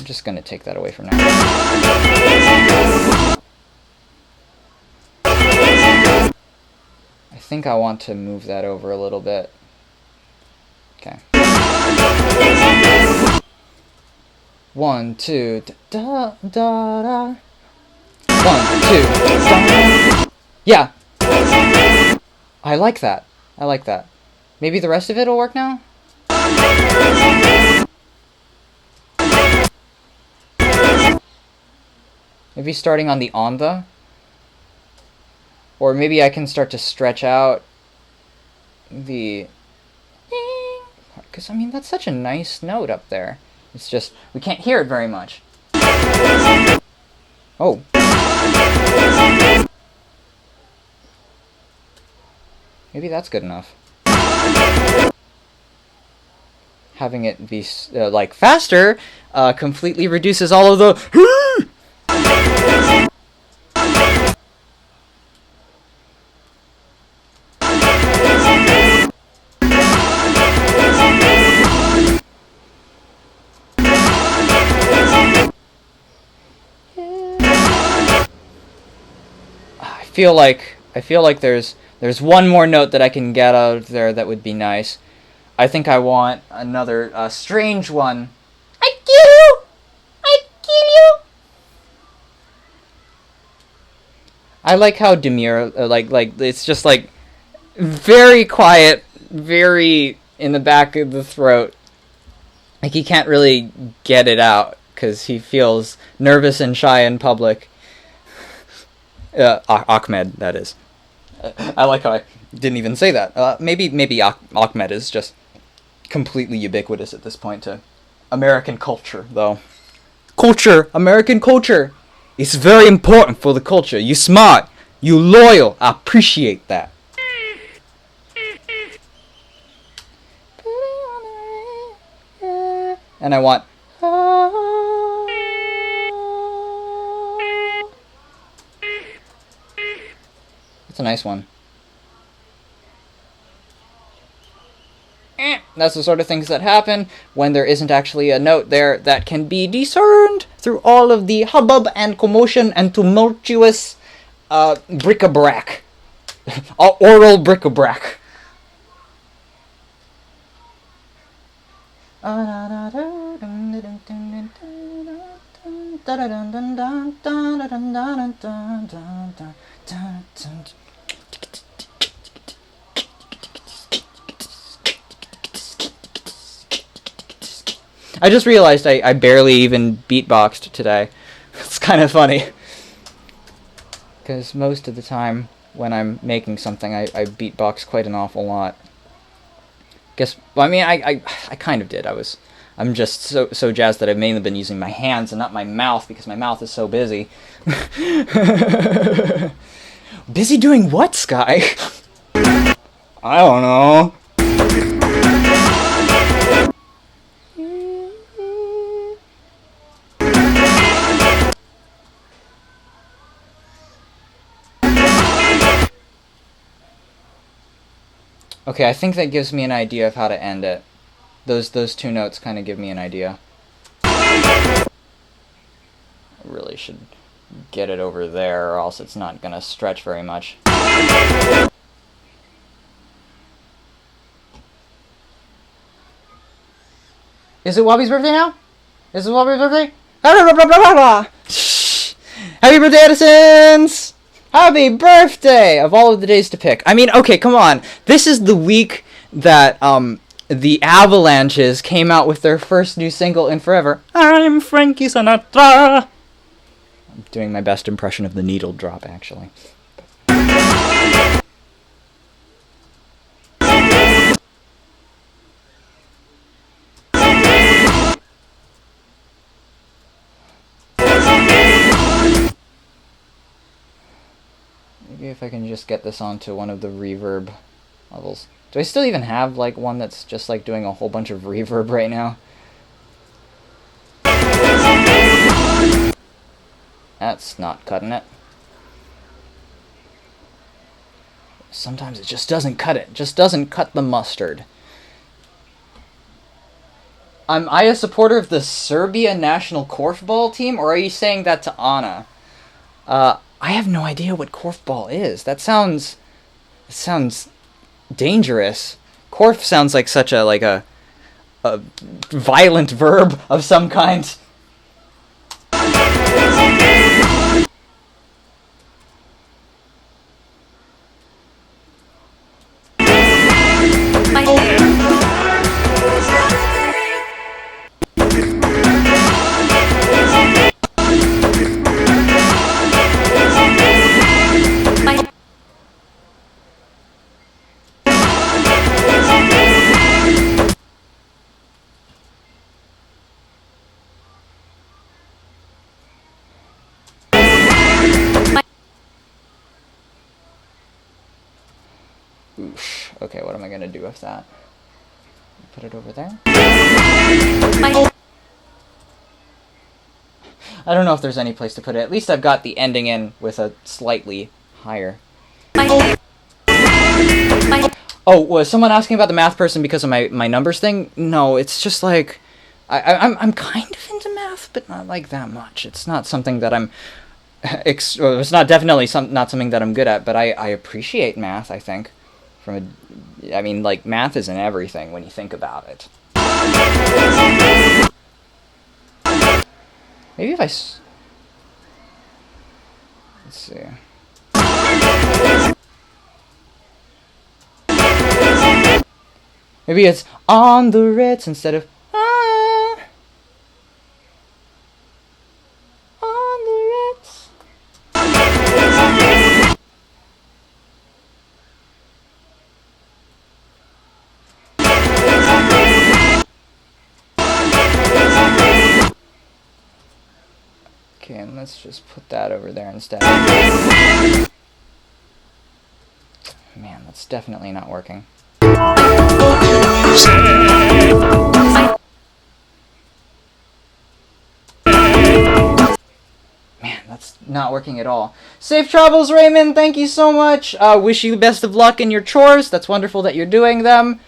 I'm just gonna take that away for now. I think I want to move that over a little bit. Okay. 1, 2, da da da. 1, 2, da. Yeah. I like that. I like that. Maybe the rest of it will work now? Maybe starting on the. Or maybe I can start to stretch out the... Because, I mean, that's such a nice note up there. It's just, we can't hear it very much. Oh. Maybe that's good enough. Having it be, like, faster, completely reduces all of the... I feel like there's one more note that I can get out of there that would be nice. I think I want another strange one. I kill you! I kill you! I like how demure, like it's just like very quiet, very in the back of the throat. Like he can't really get it out because he feels nervous and shy in public. Ahmed, that is. I like how I didn't even say that. Maybe Ahmed is just completely ubiquitous at this point to American culture, though. Culture! American culture! It's very important for the culture. You smart. You loyal. I appreciate that. And I want... That's a nice one. That's the sort of things that happen when there isn't actually a note there that can be discerned through all of the hubbub and commotion and tumultuous bric-a-brac. Oral bric-a-brac. I just realized I barely even beatboxed today. It's kind of funny. Because most of the time when I'm making something, I beatbox quite an awful lot. Well, I mean, I kind of did. I'm just so jazzed that I've mainly been using my hands and not my mouth because my mouth is so busy. Busy doing what, Sky? I don't know. Okay, I think that gives me an idea of how to end it. Those two notes kind of give me an idea. I really should get it over there, or else it's not gonna stretch very much. Is it Wobby's birthday now? Is it Wobby's birthday? Happy birthday, Edisons! Happy birthday! Of all of the days to pick. I mean, okay, come on. This is the week that the Avalanches came out with their first new single in forever. I'm Frankie Sinatra. I'm doing my best impression of the needle drop, actually. Maybe if I can just get this onto one of the reverb levels. Do I still even have like one that's just like doing a whole bunch of reverb right now? That's not cutting it. Sometimes it just doesn't cut it. Just doesn't cut the mustard. Am I a supporter of the Serbia national korfball team, or are you saying that to Anna? I have no idea what korfball is. That sounds dangerous. Korf sounds like such a violent verb of some kind. Oosh. Okay, what am I gonna do with that? Put it over there? I don't know if there's any place to put it. At least I've got the ending in with a slightly higher. Oh, was someone asking about the math person because of my numbers thing? No, it's just like I'm kind of into math, but not like that much. It's not something that I'm it's not definitely not something that I'm good at, but I appreciate math, I think. I mean, like, math isn't everything when you think about it. Maybe if let's see. Maybe it's on the Ritz instead of on the Ritz. Okay, and let's just put that over there instead. Man, that's definitely not working. Man, that's not working at all. Safe travels, Raymond. Thank you so much. Wish you best of luck in your chores. That's wonderful that you're doing them.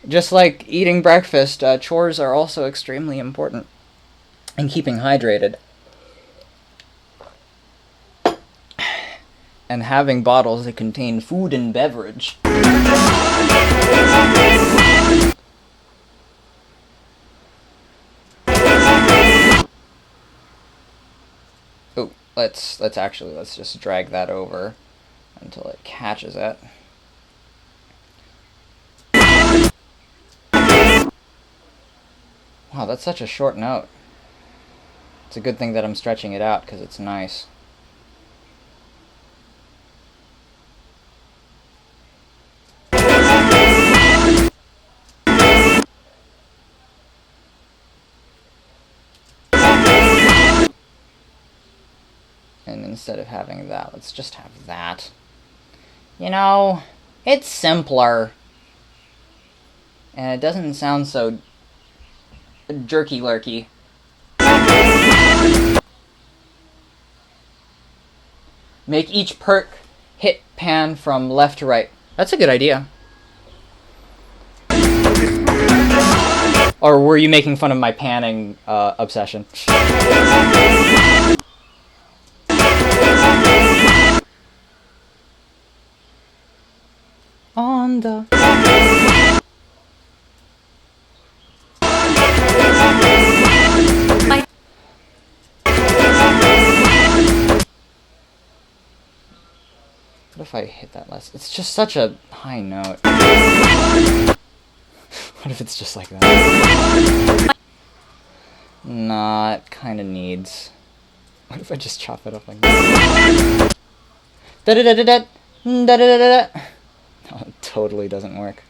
Just like eating breakfast, chores are also extremely important in keeping hydrated. And having bottles that contain food and beverage. Oh, let's just drag that over until it catches it. Wow, that's such a short note. It's a good thing that I'm stretching it out because it's nice. And instead of having that, let's just have that. You know, it's simpler. And it doesn't sound so jerky-lurky. Make each perk hit pan from left to right. That's a good idea. Or were you making fun of my panning obsession? On the... What if I hit that less? It's just such a high note. What if it's just like that? Nah, it kind of needs... What if I just chop it up like that? Da-da-da-da-da! Da-da-da-da-da! Oh, it totally doesn't work.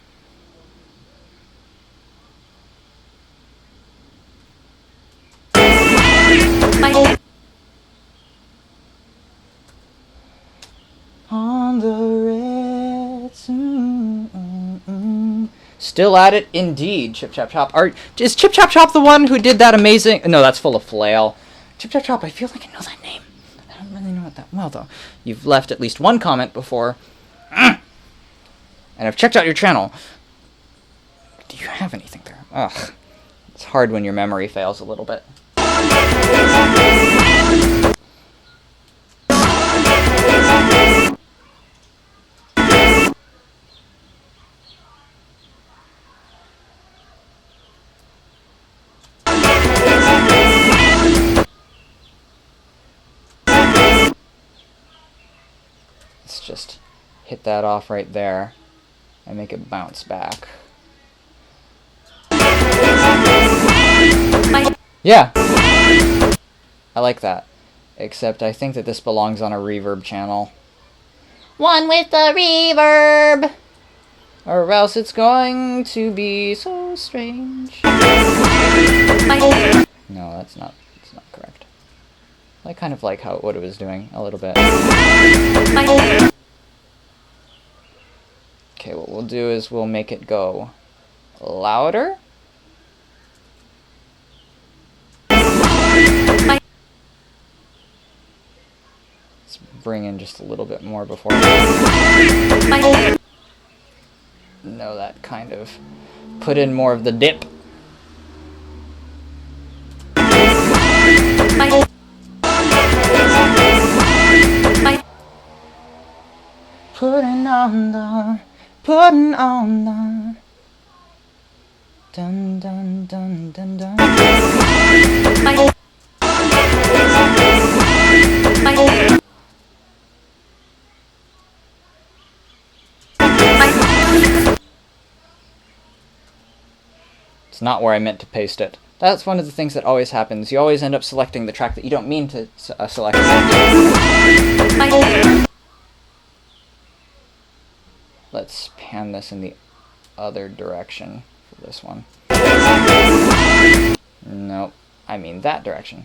On the Ritz. Still at it, indeed. Chip Chap Chop. Is Chip Chap Chop the one who did that amazing... No, that's Full of Flail. Chip Chap Chop, I feel like I know that name. I don't really know it that well, though. You've left at least one comment before. And I've checked out your channel. Do you have anything there? Ugh. It's hard when your memory fails a little bit. Let's just hit that off right there and make it bounce back. Yeah! I like that. Except I think that this belongs on a reverb channel. One with the reverb! Or else it's going to be so strange. No, that's not correct. I kind of like what it was doing a little bit. Okay, what we'll do is we'll make it go louder. Let's bring in just a little bit more before. No, that kind of put in more of the dip. Putting on the dun dun dun dun dun. It's not where I meant to paste it. That's one of the things that always happens. You always end up selecting the track that you don't mean to select. Let's pan this in the other direction for this one. Nope, I mean that direction.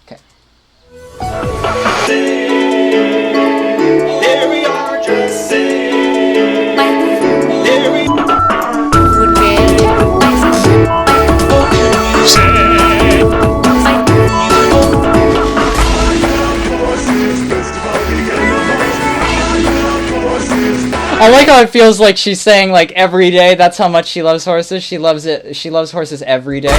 Okay. There we are, just saying. There we I like how it feels like she's saying like every day. That's how much she loves horses. She loves it. She loves horses every day.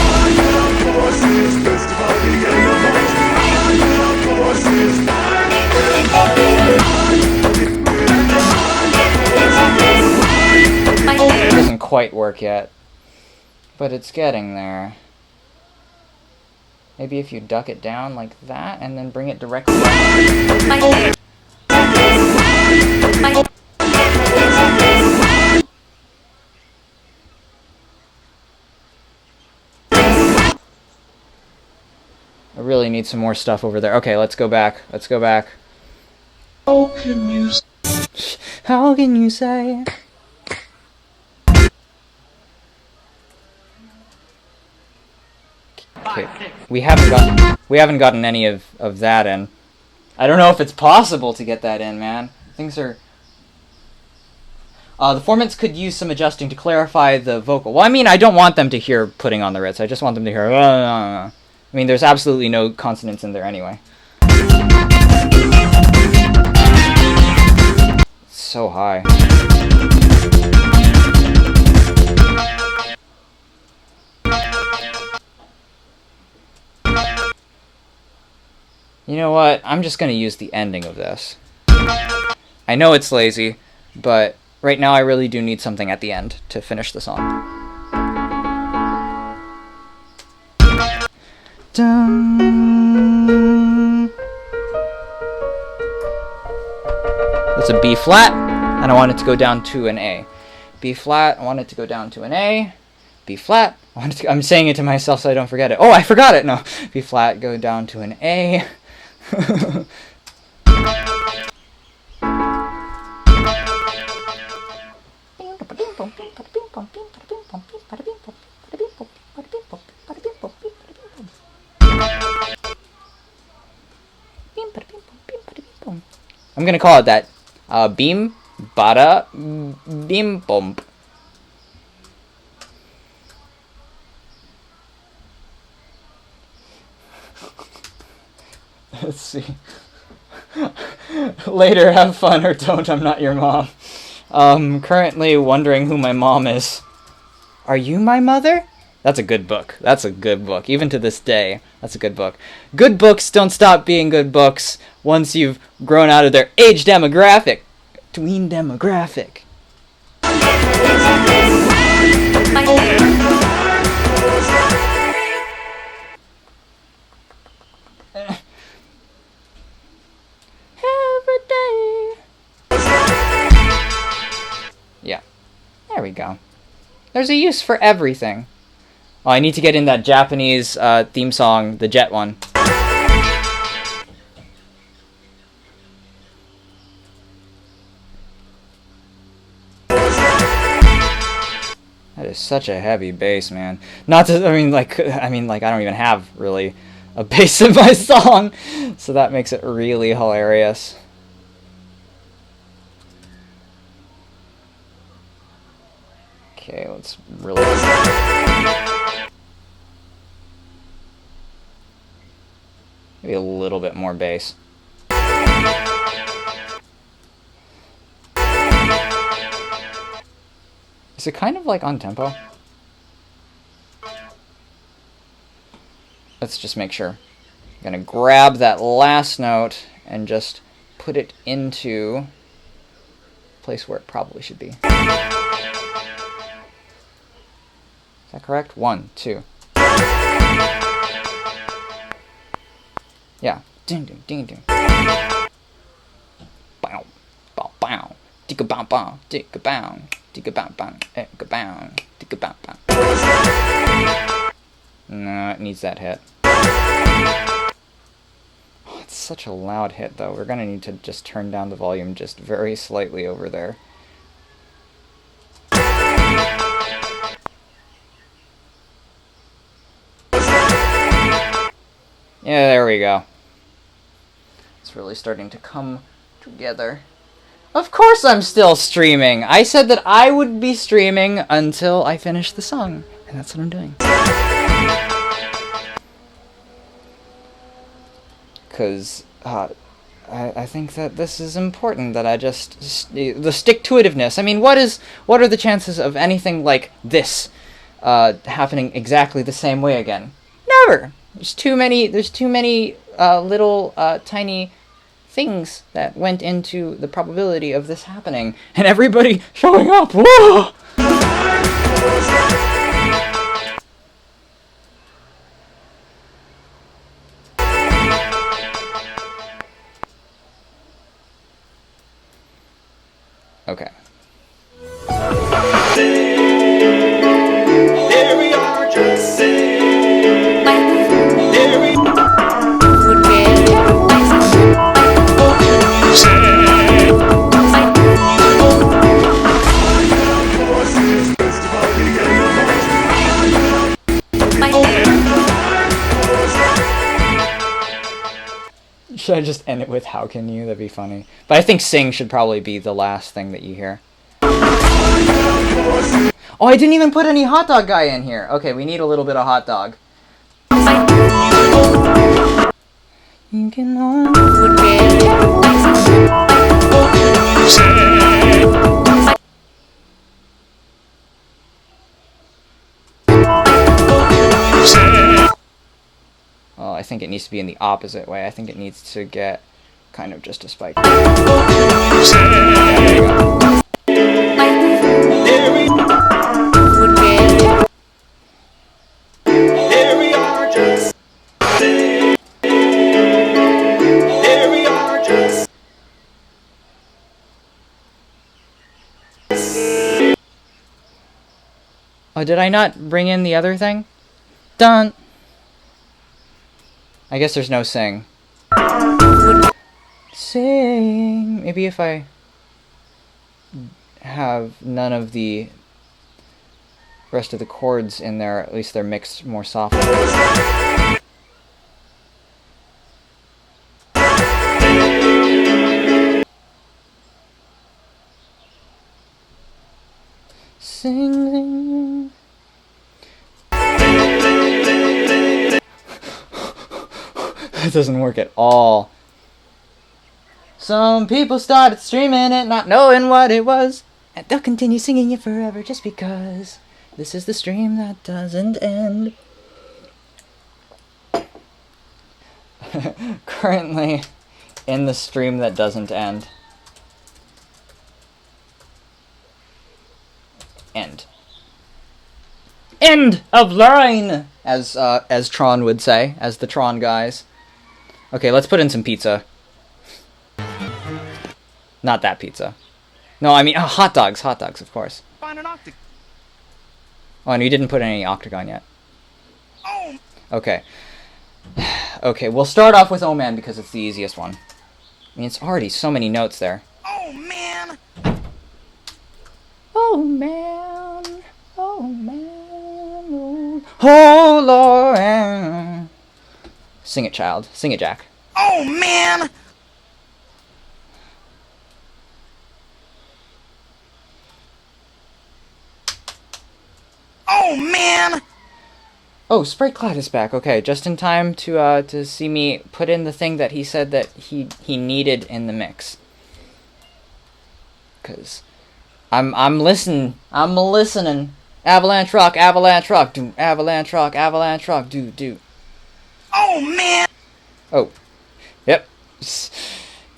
It doesn't quite work yet, but it's getting there. Maybe if you duck it down like that and then bring it directly up. I really need some more stuff over there. Okay, let's go back. Let's go back. How can you say? Okay, we haven't gotten any of that in. I don't know if it's possible to get that in, man. Things are. The formants could use some adjusting to clarify the vocal. Well, I mean, I don't want them to hear putting on the Ritz. I just want them to hear. I mean, there's absolutely no consonants in there anyway. It's so high. You know what? I'm just going to use the ending of this. I know it's lazy, but right now I really do need something at the end to finish the song. Dun. That's a B flat, and I want it to go down to an A. B flat, I want it to go down to an A. B flat, I'm saying it to myself so I don't forget it. Oh, I forgot it! No. B flat, go down to an A. I'm gonna call it that. Beam, bada, beam, bump. Let's see. Later, have fun or don't. I'm not your mom. Currently wondering who my mom is. Are you my mother? That's a good book. That's a good book. Even to this day, that's a good book. Good books don't stop being good books once you've grown out of their age demographic. Tween demographic. Every day. Yeah. There we go. There's a use for everything. Oh, I need to get in that Japanese theme song, the Jet one. That is such a heavy bass, man. Not to, I mean, like, I don't even have really a bass in my song, so that makes it really hilarious. Okay, let's really... Maybe a little bit more bass. Is it kind of like on tempo? Let's just make sure. I'm gonna grab that last note and just put it into a place where it probably should be. Is that correct? 1, 2. Yeah. Ding ding ding ding. Bow. Bow bow. Digga bow bow. Digga bow. Digga bow bow. Digga bow. Digga bow bow. No, it needs that hit. Oh, it's such a loud hit though. We're gonna need to just turn down the volume just very slightly over there. Yeah, there we go. It's really starting to come together. Of course I'm still streaming! I said that I would be streaming until I finish the song. And that's what I'm doing. Because I think that this is important, that I just... the stick-to-itiveness. I mean, what are the chances of anything like this happening exactly the same way again? Never! There's too many little tiny things that went into the probability of this happening, and everybody showing up. Whoa! Okay. There we are, just say. Should I just end it with "How can you"? That'd be funny. But I think "Sing" should probably be the last thing that you hear. Oh, I didn't even put any hot dog guy in here. Okay, we need a little bit of hot dog. You can Oh, I think it needs to be in the opposite way. I think it needs to get kind of just a spike. There you go. There we are, just say. There we are, just Oh, did I not bring in the other thing? Dun! I guess there's no sing. Sing! Maybe if I have none of the rest of the chords in there, at least they're mixed more softly. Sing. It doesn't work at all. Some people started streaming it, not knowing what it was. And they'll continue singing it forever just because. This is the stream that doesn't end. Currently in the stream that doesn't end. End. End of line! As Tron would say, as the Tron guys. Okay, let's put in some pizza. Not that pizza. No, I mean, hot dogs, of course. Find an octagon. Oh, and you didn't put any octagon yet. Oh. Okay. Okay, we'll start off with Oh Man because it's the easiest one. I mean, it's already so many notes there. Oh man. Oh man. Oh man. Oh Lord. Sing it, child. Sing it, Jack. Oh man. Oh man. Oh, Sprite Cloud is back. Okay, just in time to see me put in the thing that he said that he needed in the mix. 'Cause I'm listening. Avalanche rock, do avalanche rock, do. Oh man. Oh, yep. It's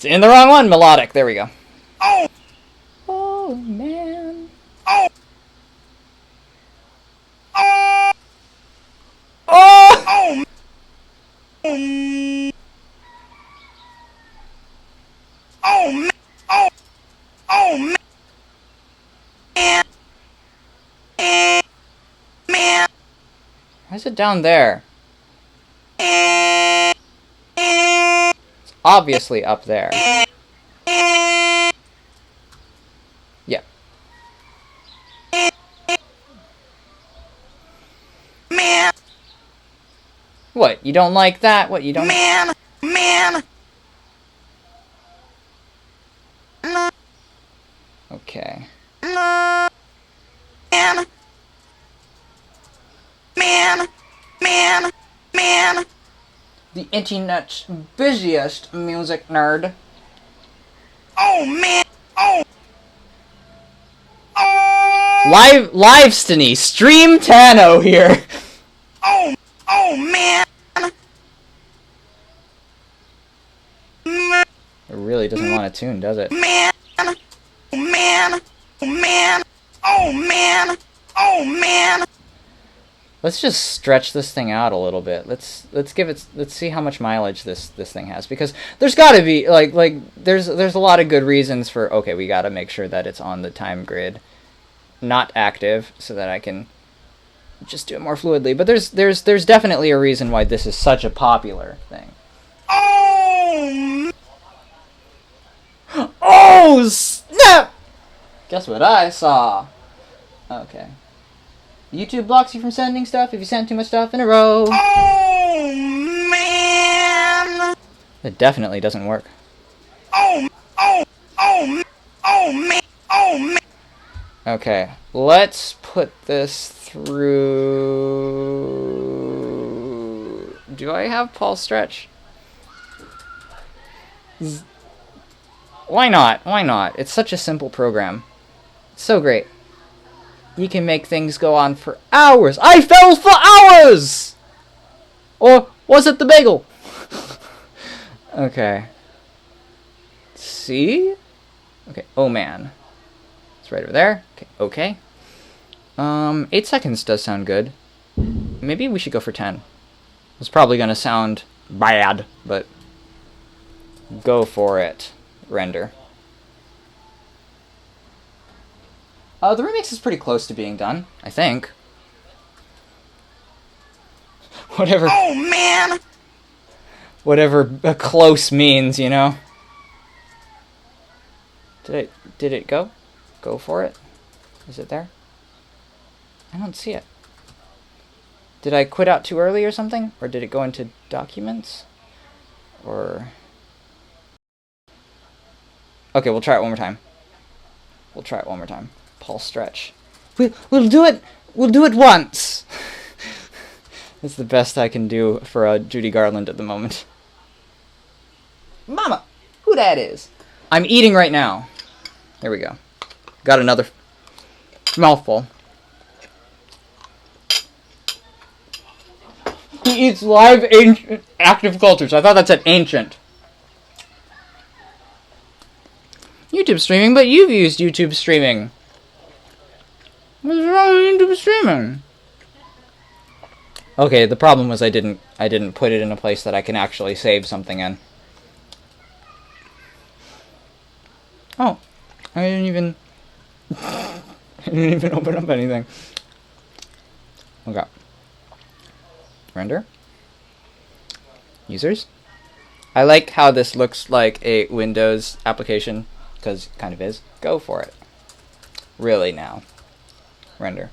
in the wrong one. Melodic. There we go. Oh. Oh man. Oh. Oh. Oh. Oh man. Oh. Oh man. Man. Why is it down there? It's obviously up there. Yeah. Man. What? You don't like that? What, you don't... Man. Okay. Man. The internet's busiest music nerd. Oh man. Oh. Livestream Stream Tano here. Oh man. It really doesn't want to tune, does it? Man. Oh man. Let's just stretch this thing out a little bit. Let's see how much mileage this thing has, because there's got to be like there's a lot of good reasons for, okay, we got to make sure that it's on the time grid, not active, so that I can just do it more fluidly. But there's definitely a reason why this is such a popular thing. Oh snap! Guess what I saw? Okay. YouTube blocks you from sending stuff if you send too much stuff in a row. Oh man. It definitely doesn't work. Oh man. Okay, let's put this through... Do I have Paul Stretch? Why not? Why not? It's such a simple program. It's so great. You can make things go on for hours. I fell for hours! Or was it the bagel? Okay. See? Okay, oh man. It's right over there. Okay, okay. 8 seconds does sound good. Maybe we should go for 10. It's probably gonna sound bad, but go for it. Render. The remix is pretty close to being done, I think. Whatever. Oh man. Whatever close means, you know. Did it go? Go for it? Is it there? I don't see it. Did I quit out too early or something? Or did it go into documents? Or... Okay, we'll try it one more time. Paul Stretch. We'll do it. We'll do it once. That's the best I can do for Judy Garland at the moment. Mama, who who that is. I'm eating right now. There we go. Got another mouthful. He eats live ancient active cultures. I thought that said ancient. YouTube streaming, but you've used YouTube streaming. What's wrong with YouTube streaming? Okay, the problem was I didn't put it in a place that I can actually save something in. Oh, I didn't even open up anything. Okay. Render. Users. I like how this looks like a Windows application, because it kind of is. Go for it. Really now. Render.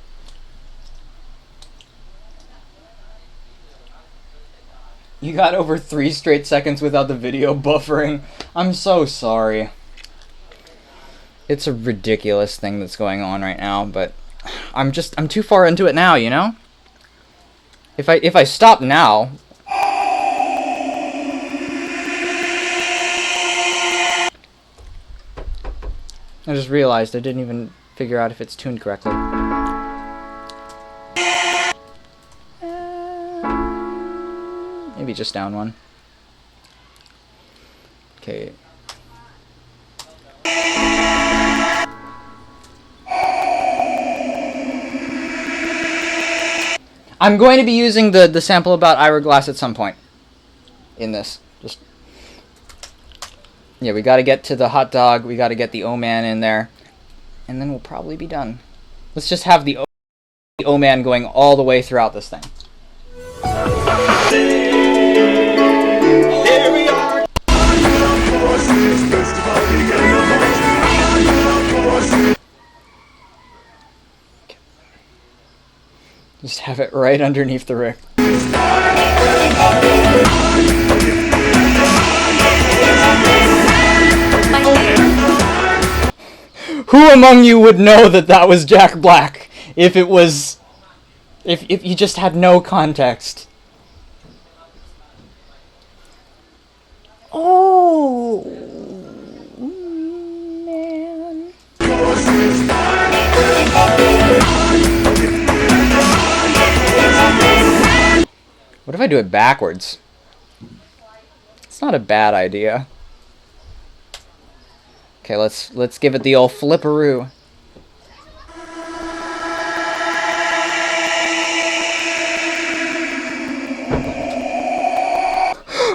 You got over 3 straight seconds without the video buffering. I'm so sorry. It's a ridiculous thing that's going on right now, but I'm too far into it now, you know? If I stop now, I just realized I didn't even figure out if it's tuned correctly. Maybe just down one. Okay. I'm going to be using the sample about Ira Glass at some point in this. Just yeah, we got to get to the hot dog. We got to get the O-Man in there, and then we'll probably be done. Let's just have the O-Man going all the way throughout this thing. There we are. Just have it right underneath the Rick. Who among you would know that that was Jack Black if it was... if you just had no context? Oh, man. What if I do it backwards? It's not a bad idea. Okay, let's give it the old flipperoo.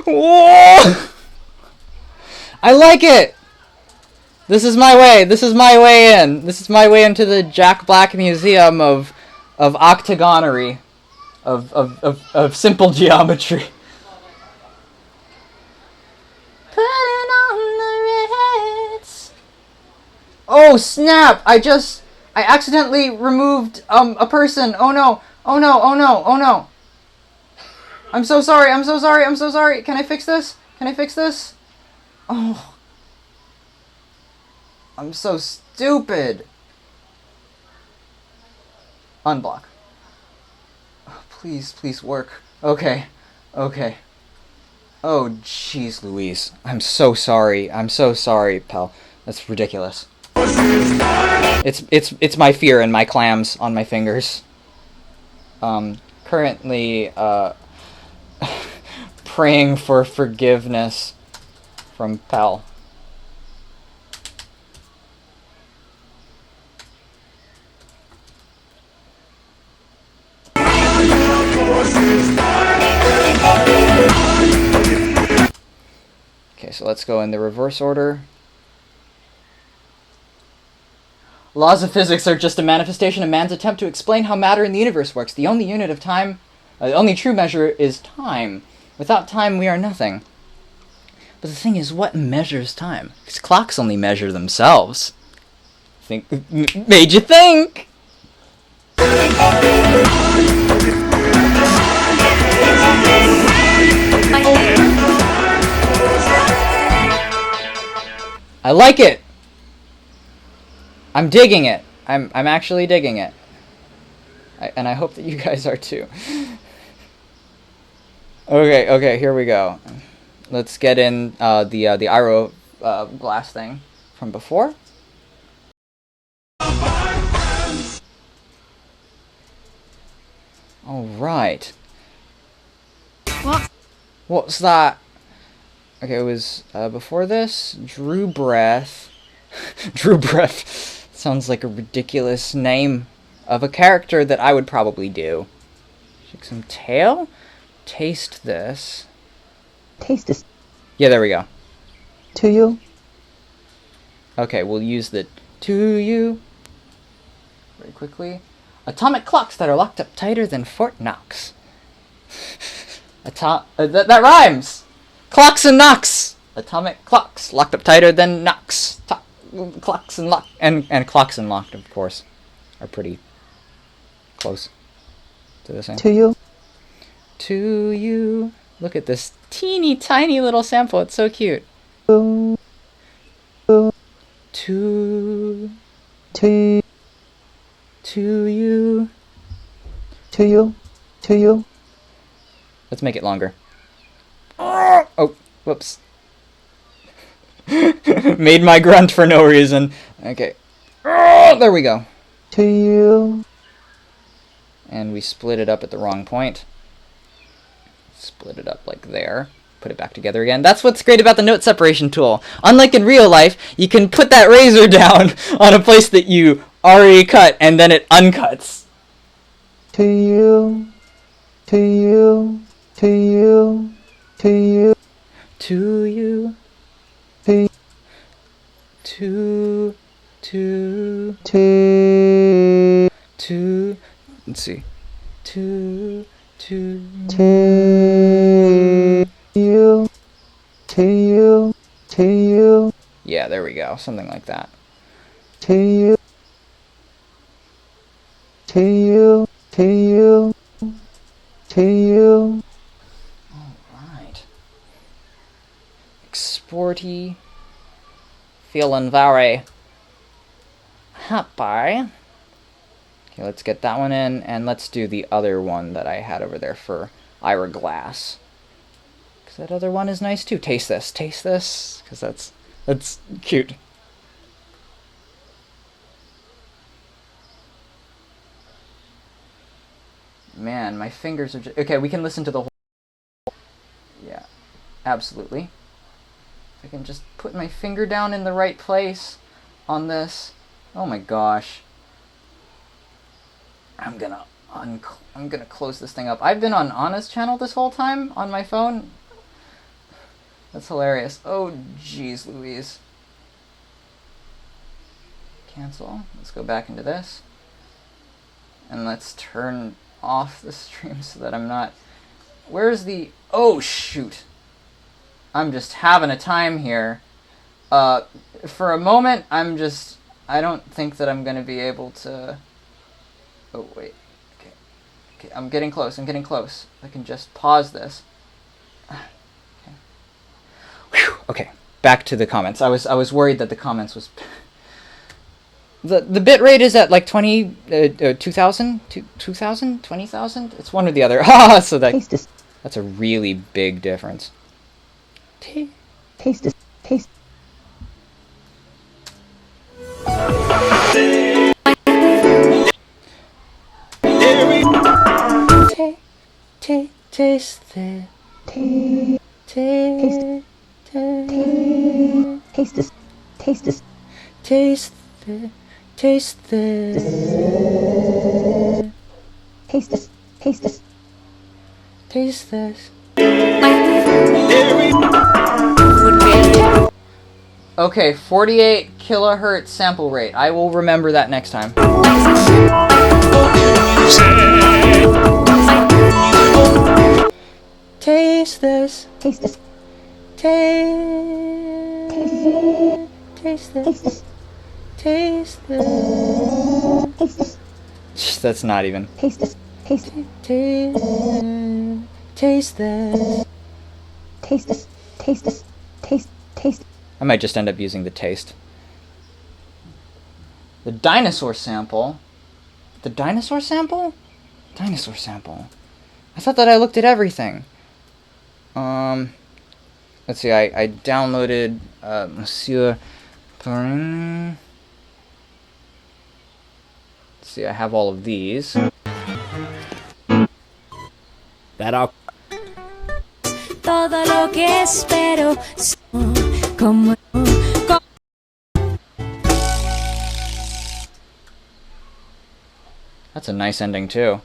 Whoa! I like it. This is my way. This is my way in. This is my way into the Jack Black Museum of octagonery, of simple geometry. Putting on the Ritz. Oh snap! I accidentally removed a person. Oh no! Oh no! Oh no! Oh no! I'm so sorry. I'm so sorry. I'm so sorry. Can I fix this? Can I fix this? Oh. I'm so stupid. Unblock. Oh, please, please work. Okay. Okay. Oh, jeez Louise. I'm so sorry. I'm so sorry, pal. That's ridiculous. It's my fear and my clams on my fingers. Currently, praying for forgiveness from pal. Okay, so let's go in the reverse order. Laws of physics are just a manifestation of man's attempt to explain how matter in the universe works. The only unit of time, the only true measure is time. Without time, we are nothing. But the thing is, what measures time? Because clocks only measure themselves. Made you think! I like it! I'm digging it. I'm actually digging it. And I hope that you guys are too. Okay, here we go. Let's get in the glass thing from before. Alright. What's that? Okay, it was before this. Drew Breath. Drew Breath. Sounds like a ridiculous name of a character that I would probably do. Shake some tail. Taste this. Taste this. Yeah, there we go. To you. Okay, we'll use the to you very quickly. Atomic clocks that are locked up tighter than Fort Knox. That rhymes! Clocks and knocks! Atomic clocks locked up tighter than Knox. Clocks and lock and clocks and locked, of course, are pretty close to the same. To you. To you. Look at this teeny tiny little sample. It's so cute. To. To. To. To you. To you. To you. Let's make it longer. Oh, whoops. Made my grunt for no reason. Okay. There we go. To you. And we split it up at the wrong point. Split it up like there. Put it back together again. That's what's great about the note separation tool. Unlike in real life, you can put that razor down on a place that you already cut, and then it uncuts. To you. To you. To you. To you. To you. To. To. To. To. Let's see. To. You. To you. To you. Yeah, there we go. Something like that. To you. To you. To you. To you. Alright. Exporty. Feeling very happy. Okay, let's get that one in, and let's do the other one that I had over there for Ira Glass. Because that other one is nice too. Taste this. Taste this. Because that's cute. Man, my fingers are just... Okay, we can listen to the whole... Yeah, absolutely. If I can just put my finger down in the right place on this. Oh my gosh. I'm gonna close this thing up. I've been on Anna's channel this whole time on my phone. That's hilarious. Oh, jeez Louise. Cancel. Let's go back into this. And let's turn off the stream so that I'm not... Where's the... Oh, shoot. I'm just having a time here. For a moment, I don't think that I'm going to be able to... Oh, wait. Okay, I'm getting close. I'm getting close. I can just pause this. Okay. Whew. Okay, back to the comments. I was worried that the comments was... The bit rate is at like 2,000? 2,000? 20,000? It's one or the other. So that's a really big difference. Taste this. Taste. Taste the. Taste this. Taste this. Taste the. Taste this. Taste this. Taste this. Taste this. Okay, 48 kilohertz sample rate. I will remember that next time. Taste this. Taste this. Taste this. Taste this. Taste this. That's not even. Taste this. Taste this. Taste this. Taste this. Taste this. Taste. I might just end up using the taste. The dinosaur sample. The dinosaur sample? Dinosaur sample. I thought that I looked at everything. let's see, I downloaded Monsieur Perrin. Let's see, I have all of these. That all. Todo lo que espero como That's a nice ending too.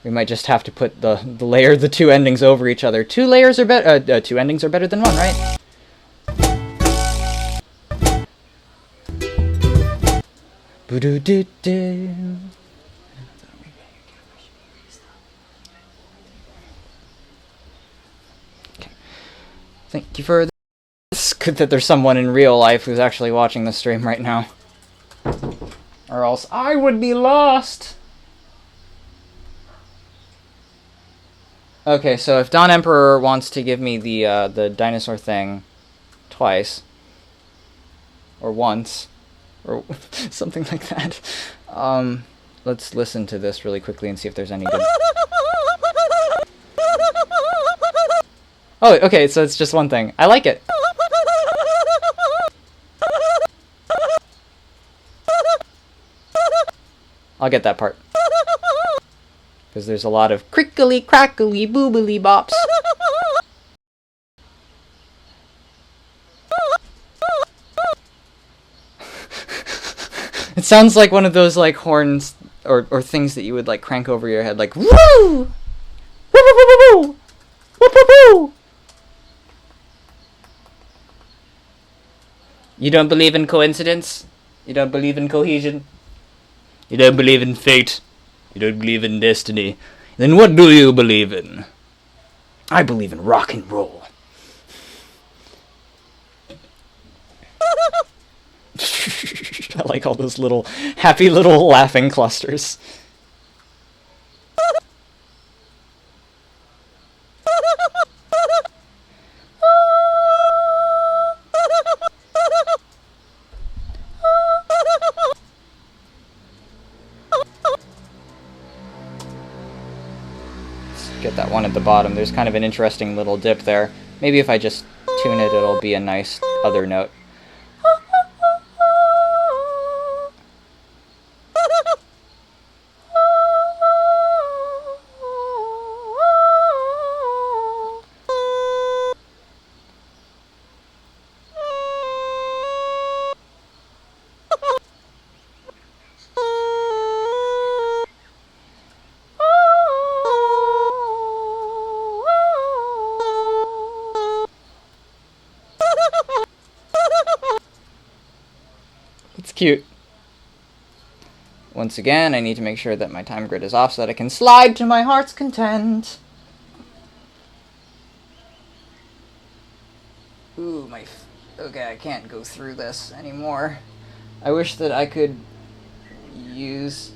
We might just have to put the two endings over each other. Two layers are better. Two endings are better than one, right? Boo-doo-doo-doo. Thank you for this. It's good that there's someone in real life who's actually watching the stream right now. Or else I would be lost. Okay, so if Don Emperor wants to give me the dinosaur thing twice, or once, or something like that, let's listen to this really quickly and see if there's any good... Oh, okay, so it's just one thing. I like it. I'll get that part. Because there's a lot of crickly, crackly, boobily bops. It sounds like one of those like horns or things that you would like crank over your head, like woo! Woo woo woo woo woo! Woo woo woo! You don't believe in coincidence? You don't believe in cohesion? You don't believe in fate? You don't believe in destiny? Then what do you believe in? I believe in rock and roll. I like all those little happy little laughing clusters. Get that one at the bottom. There's kind of an interesting little dip there. Maybe if I just tune it, it'll be a nice other note. It's cute. Once again, I need to make sure that my time grid is off so that I can slide to my heart's content. Ooh, okay, I can't go through this anymore. I wish that I could use...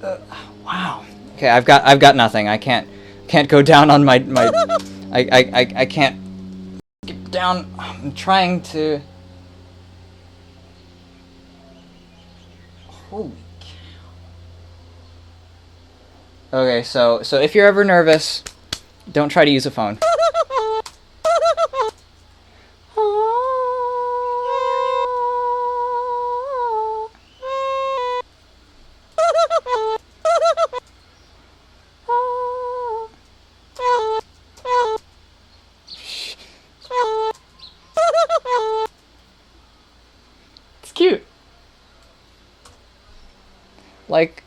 wow. Okay, I've got nothing. I can't go down on my I can't get down. I'm trying to... Holy cow. Okay, so if you're ever nervous, don't try to use a phone. It's cute.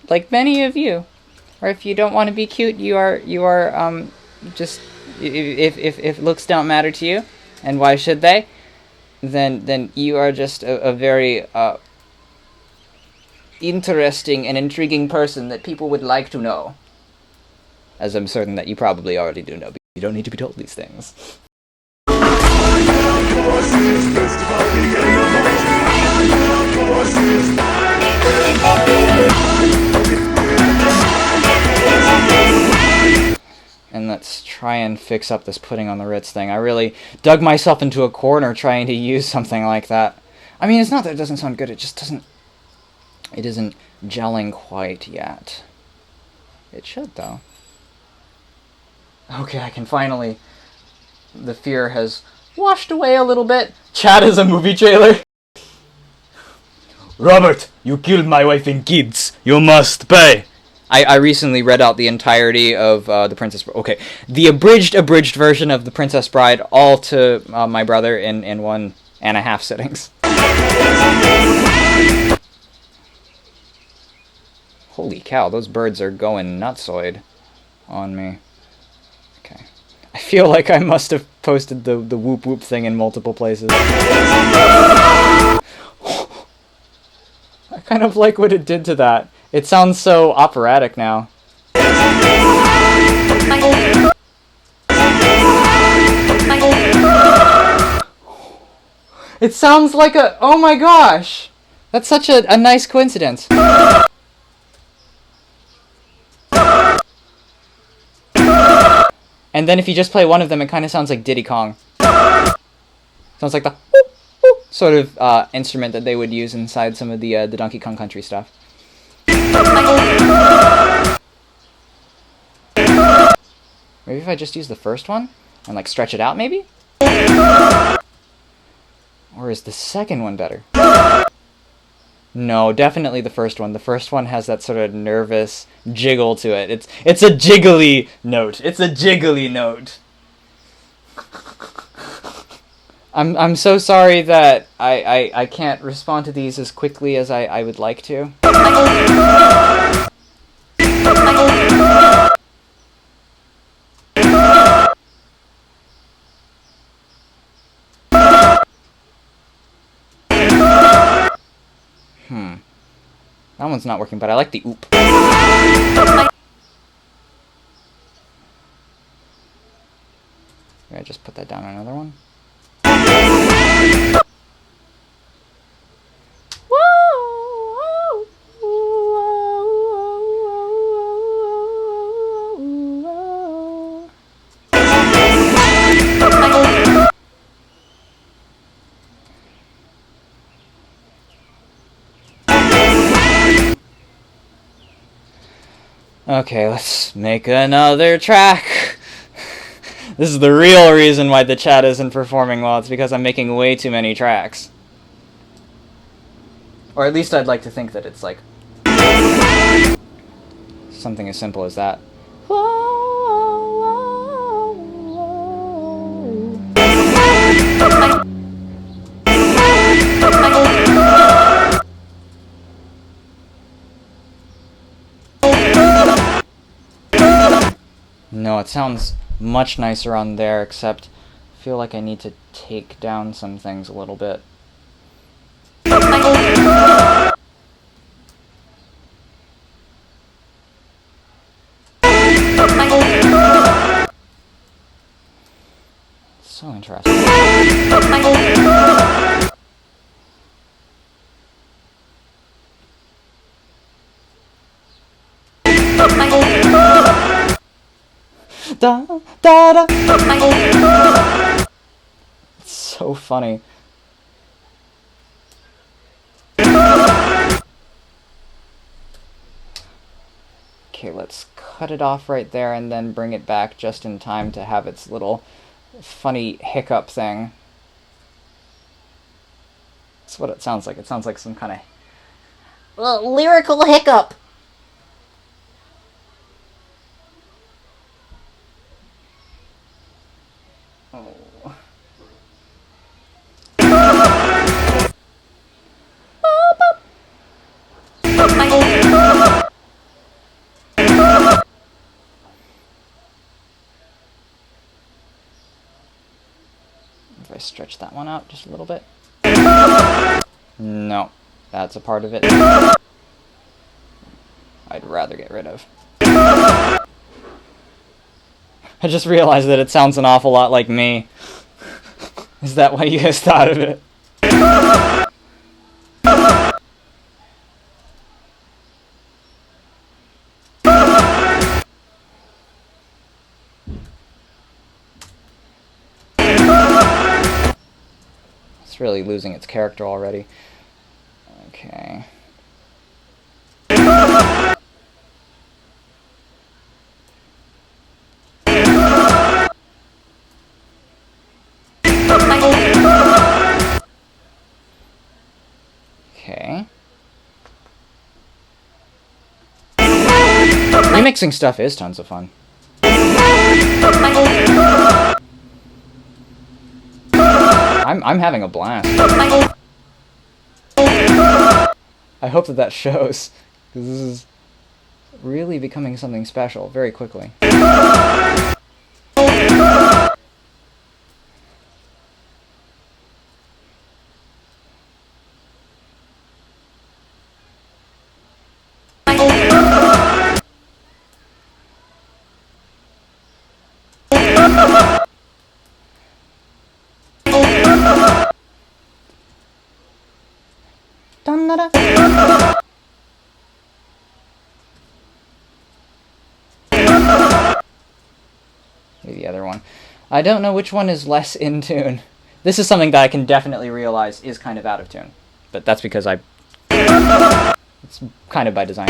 Like many of you, or if you don't want to be cute, you are just if looks don't matter to you, and why should they? Then you are just a very interesting and intriguing person that people would like to know. As I'm certain that you probably already do know, but you don't need to be told these things. And let's try and fix up this putting on the Ritz thing. I really dug myself into a corner trying to use something like that. I mean, it's not that it doesn't sound good, it just doesn't... It isn't gelling quite yet. It should, though. Okay, I can finally the fear has washed away a little bit. Chat is a movie trailer. Robert, you killed my wife and kids. You must pay. I recently read out the entirety of The Princess... Okay, the abridged version of The Princess Bride, all to my brother in 1.5 sittings. Holy cow, those birds are going nutsoid on me. Okay. I feel like I must have posted the whoop whoop thing in multiple places. I kind of like what it did to that. It sounds so operatic now. It sounds like a... Oh my gosh! That's such a nice coincidence. And then if you just play one of them, it kind of sounds like Diddy Kong. Sounds like the whoop, whoop sort of instrument that they would use inside some of the Donkey Kong Country stuff. Maybe if I just use the first one and like stretch it out, maybe? Or is the second one better? No, definitely the first one. The first one has that sort of nervous jiggle to it. It's a jiggly note. It's a jiggly note. I'm so sorry that I can't respond to these as quickly as I would like to. That one's not working, but I like the oop. Maybe I just put that down on another one. Okay, let's make another track. This is the real reason why the chat isn't performing well. It's because I'm making way too many tracks. Or at least I'd like to think that it's like something as simple as that. No, it sounds much nicer on there, except I feel like I need to take down some things a little bit. So interesting. Da, da, da. It's so funny. Okay, let's cut it off right there and then bring it back just in time to have its little funny hiccup thing. That's what it sounds like. It sounds like some kind of lyrical hiccup. If I stretch that one out just a little bit. No, that's a part of it I'd rather get rid of. I just realized that it sounds an awful lot like me. Is that why you guys thought of it? It's really losing its character already. Okay. Okay. Remixing stuff is tons of fun. I'm having a blast. I hope that shows, because this is really becoming something special very quickly. Maybe the other one. I don't know which one is less in tune. This is something that I can definitely realize is kind of out of tune. But that's because it's kind of by design.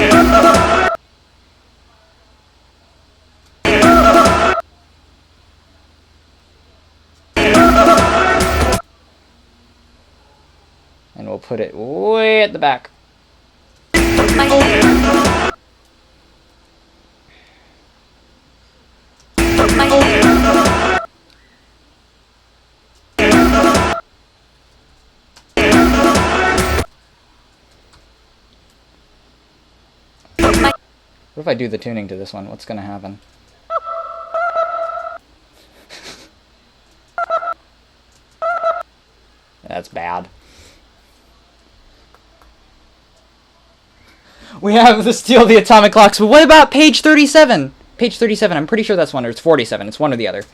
And we'll put it way at the back. What if I do the tuning to this one? What's gonna happen? That's bad. We have to steal the atomic clocks, but what about page 37? Page 37, I'm pretty sure that's one, or it's 47. It's one or the other.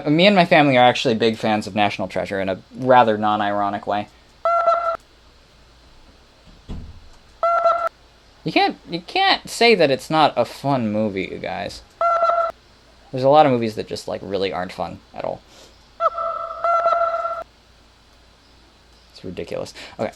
Me and my family are actually big fans of National Treasure in a rather non-ironic way. You can't say that it's not a fun movie, you guys. There's a lot of movies that just, like, really aren't fun at all. It's ridiculous. Okay.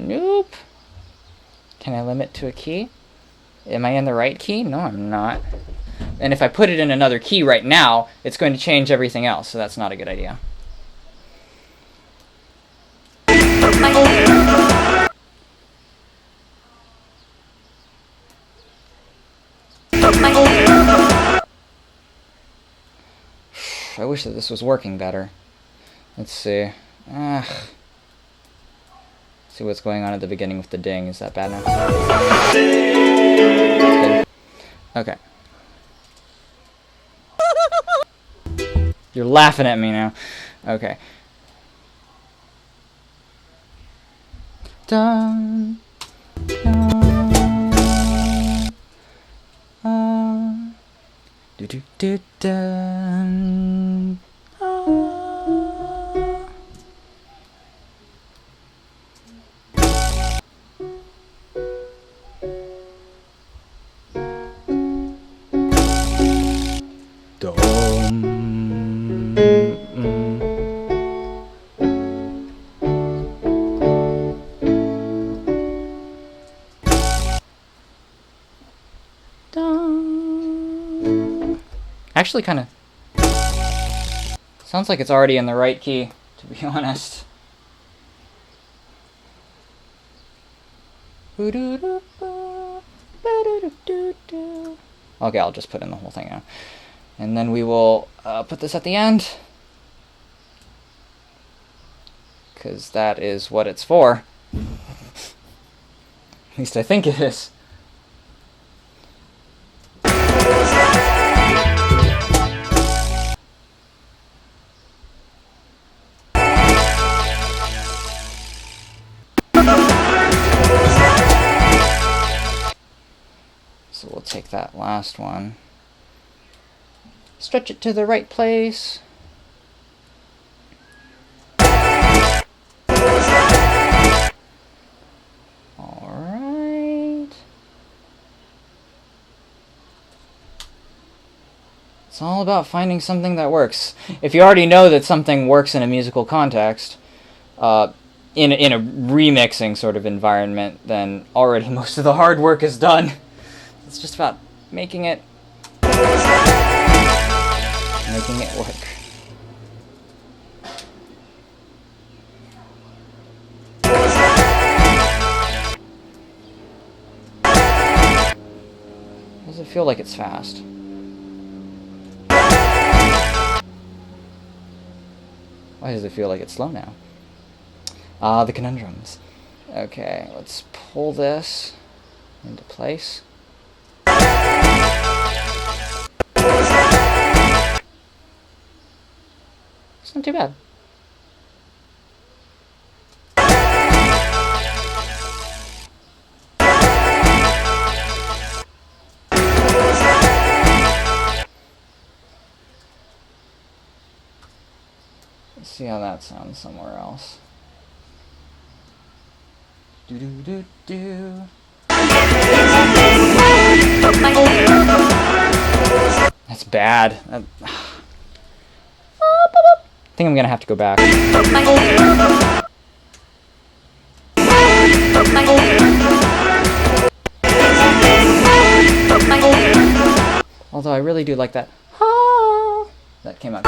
Nope. Can I limit to a key? Am I in the right key? No, I'm not. And if I put it in another key right now, it's going to change everything else, so that's not a good idea. I wish that this was working better. Let's see. See what's going on at the beginning with the ding. Is that bad enough? Okay. You're laughing at me now. Okay. Dun, dun, do do do dun. Actually, kind of sounds like it's already in the right key, to be honest. Okay, I'll just put in the whole thing now. And then we will put this at the end, because that is what it's for. At least I think it is. So we'll take that last one, stretch it to the right place. All It's all about finding something that works. If you already know that something works in a musical context, in a remixing sort of environment, then already most of the hard work is done. It's just about making it work. Does it feel like it's fast? Why does it feel like it's slow now? Ah, the conundrums. Okay, let's pull this into place. It's not too bad. Let's see how that sounds somewhere else. Do do do do. That's bad. I think I'm gonna have to go back. Although I really do like that. That came out.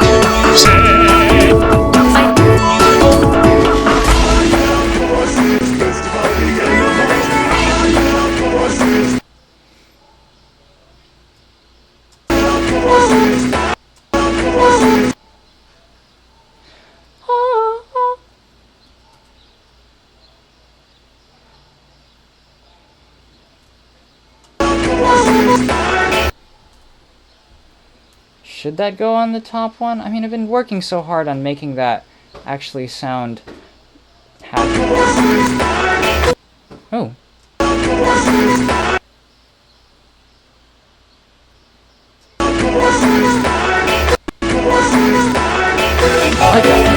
Should that go on the top one? I mean, I've been working so hard on making that actually sound happy. Oh. I like that.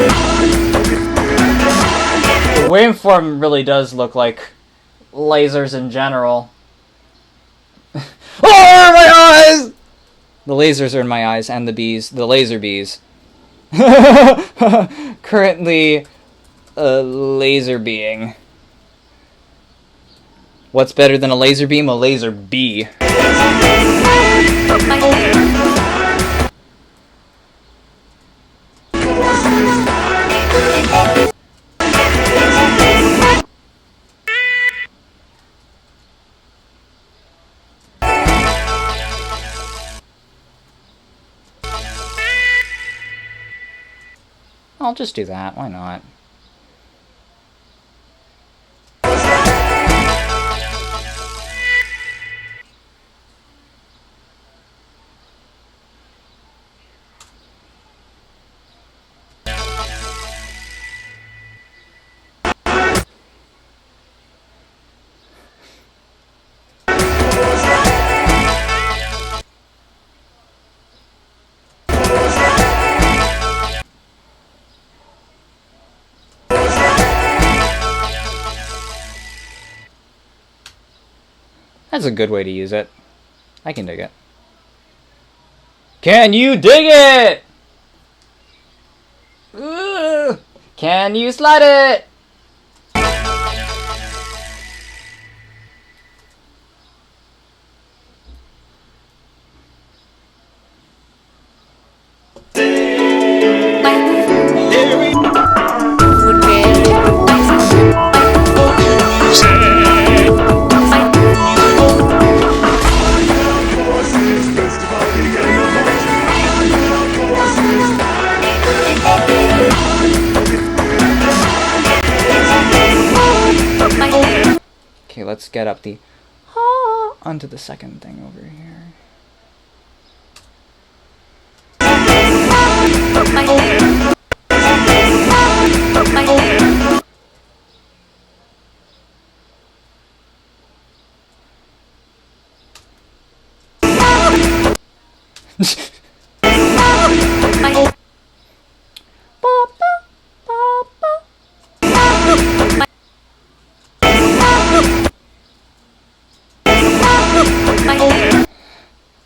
The waveform really does look like lasers in general. Oh, my eyes! The lasers are in my eyes, and the bees. The laser bees. Currently, laser being. What's better than a laser beam? A laser bee. I'll just do that. Why not? That's a good way to use it. I can dig it. Can you dig it? Ooh. Can you slide it? Okay, let's get up the onto the second thing over here.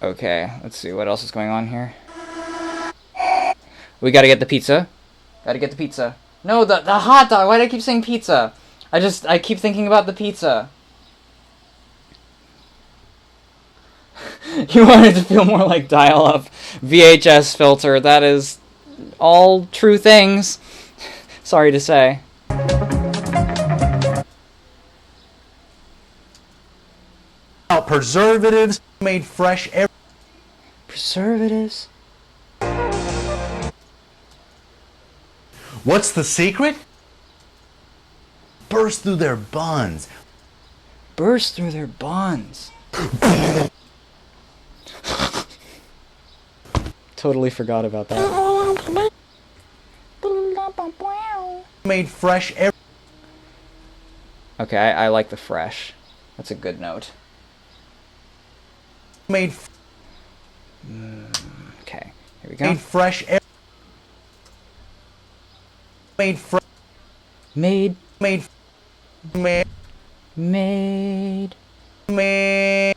Okay, let's see what else is going on here. We gotta get the pizza. Gotta get the pizza. No, the hot dog. Why do I keep saying pizza? I keep thinking about the pizza. You want it to feel more like dial-up VHS filter. That is all true things. Sorry to say. Preservatives made fresh every... Preservatives? What's the secret? Burst through their buns. Burst through their buns. Totally forgot about that. Made fresh every... Okay, I like the fresh. That's a good note. Made... Okay, here we go. Made fresh every... Made fresh... Made... Made... Made... Made... Made...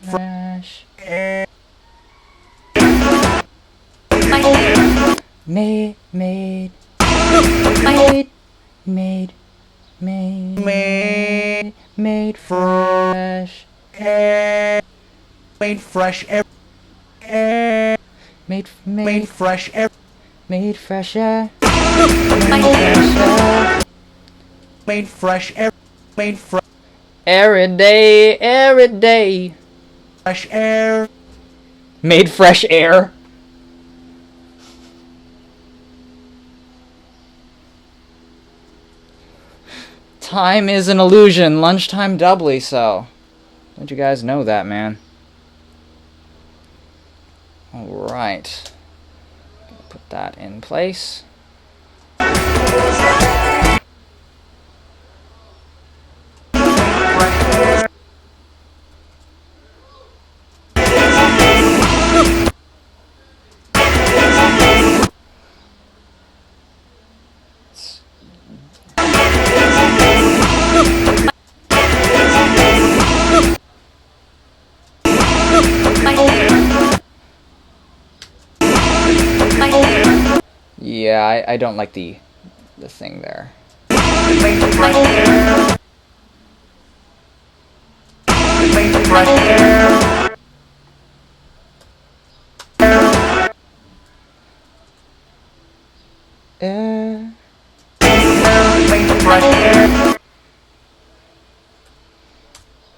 Fresh... Made... Made... Made... Made... Made fresh... Made fresh every... Made fresh every... Made fresh air. Made fresh every... Made fresh... Every day, every day. Fresh air. Made fresh air. Time is an illusion, lunchtime doubly so. Don't you guys know that, man? Alright. Put that in place. Yeah, I don't like the thing there.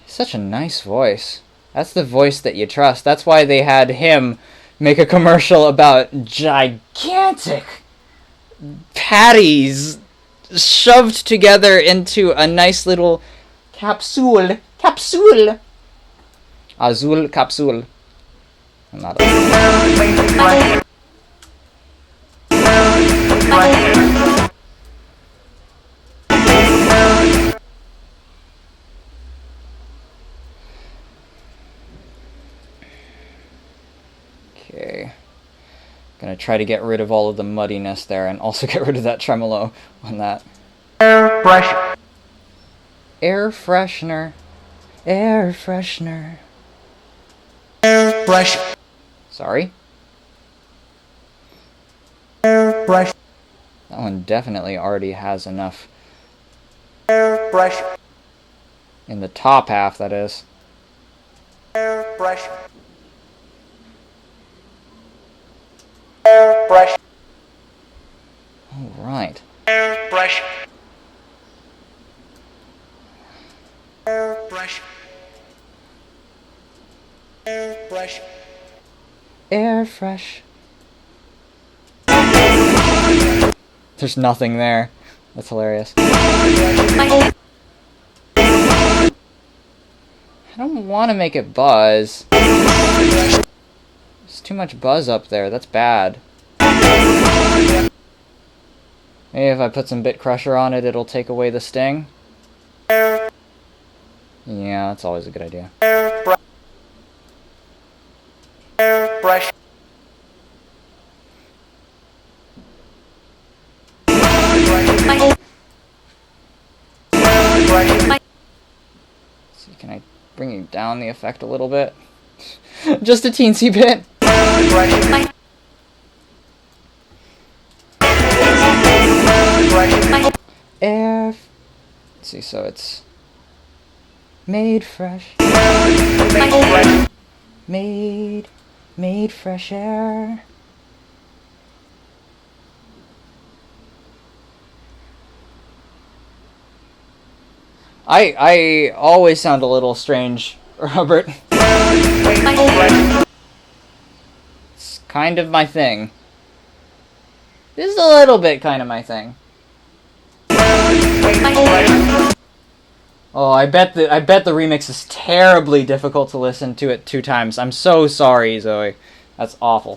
Such a nice voice. That's the voice that you trust. That's why they had him make a commercial about gigantic patties shoved together into a nice little capsule. Capsule! Azul capsule. I'm not Okay. Gonna try to get rid of all of the muddiness there and also get rid of that tremolo on that. Air fresh. Air freshener. Air freshener. Air fresh. Sorry? Air fresh. That one definitely already has enough. Air fresh. In the top half, that is. Air fresh. Air fresh. Alright. Air fresh. Air fresh. Air fresh. Air fresh. There's nothing there. That's hilarious. I don't want to make it buzz. There's too much buzz up there. That's bad. Maybe if I put some bit crusher on it, it'll take away the sting. Yeah, that's always a good idea. Air fresh. See, can I bring you down the effect a little bit? Just a teensy bit. air. Let's see, so it's made fresh. Made fresh air. I always sound a little strange, Robert. It's kind of my thing. This is a little bit kind of my thing. Oh, I bet the remix is terribly difficult to listen to it 2 times. I'm so sorry, Zoe. That's awful.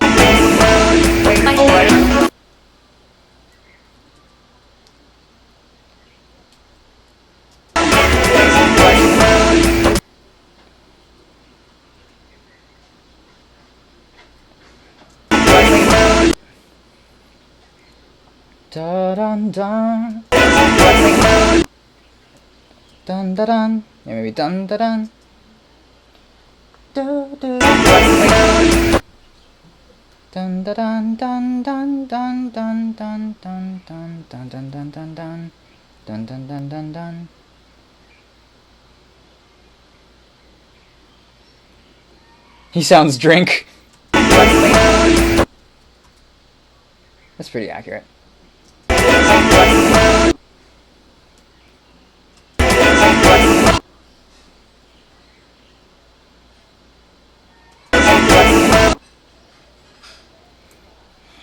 Da dun dun. Dun da dun. Yeah, maybe dun da dun. Do do. Dun da dun dun dun dun dun dun dun dun dun dun dun dun dun dun dun dun dun dun. He sounds drink. That's pretty accurate.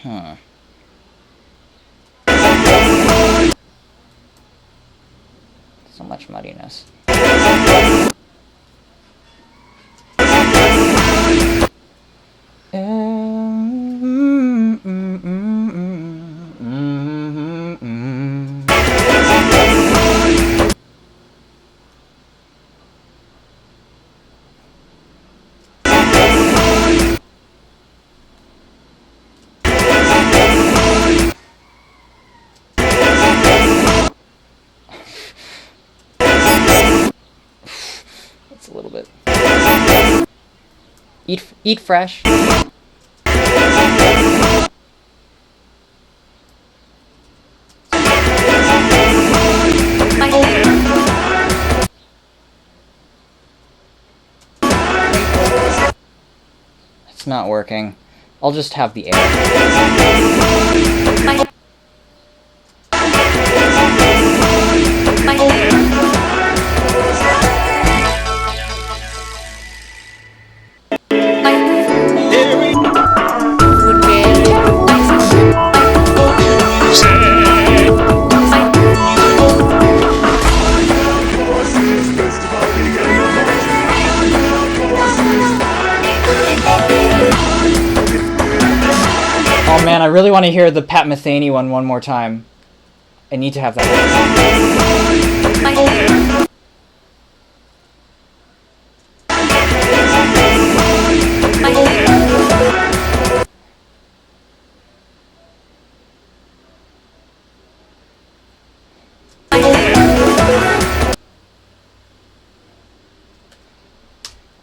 Huh. So much muddiness. That's a little bit. Eat fresh. It's not working. I'll just have the air. Oh man, I really want to hear the Pat Metheny one more time. I need to have that.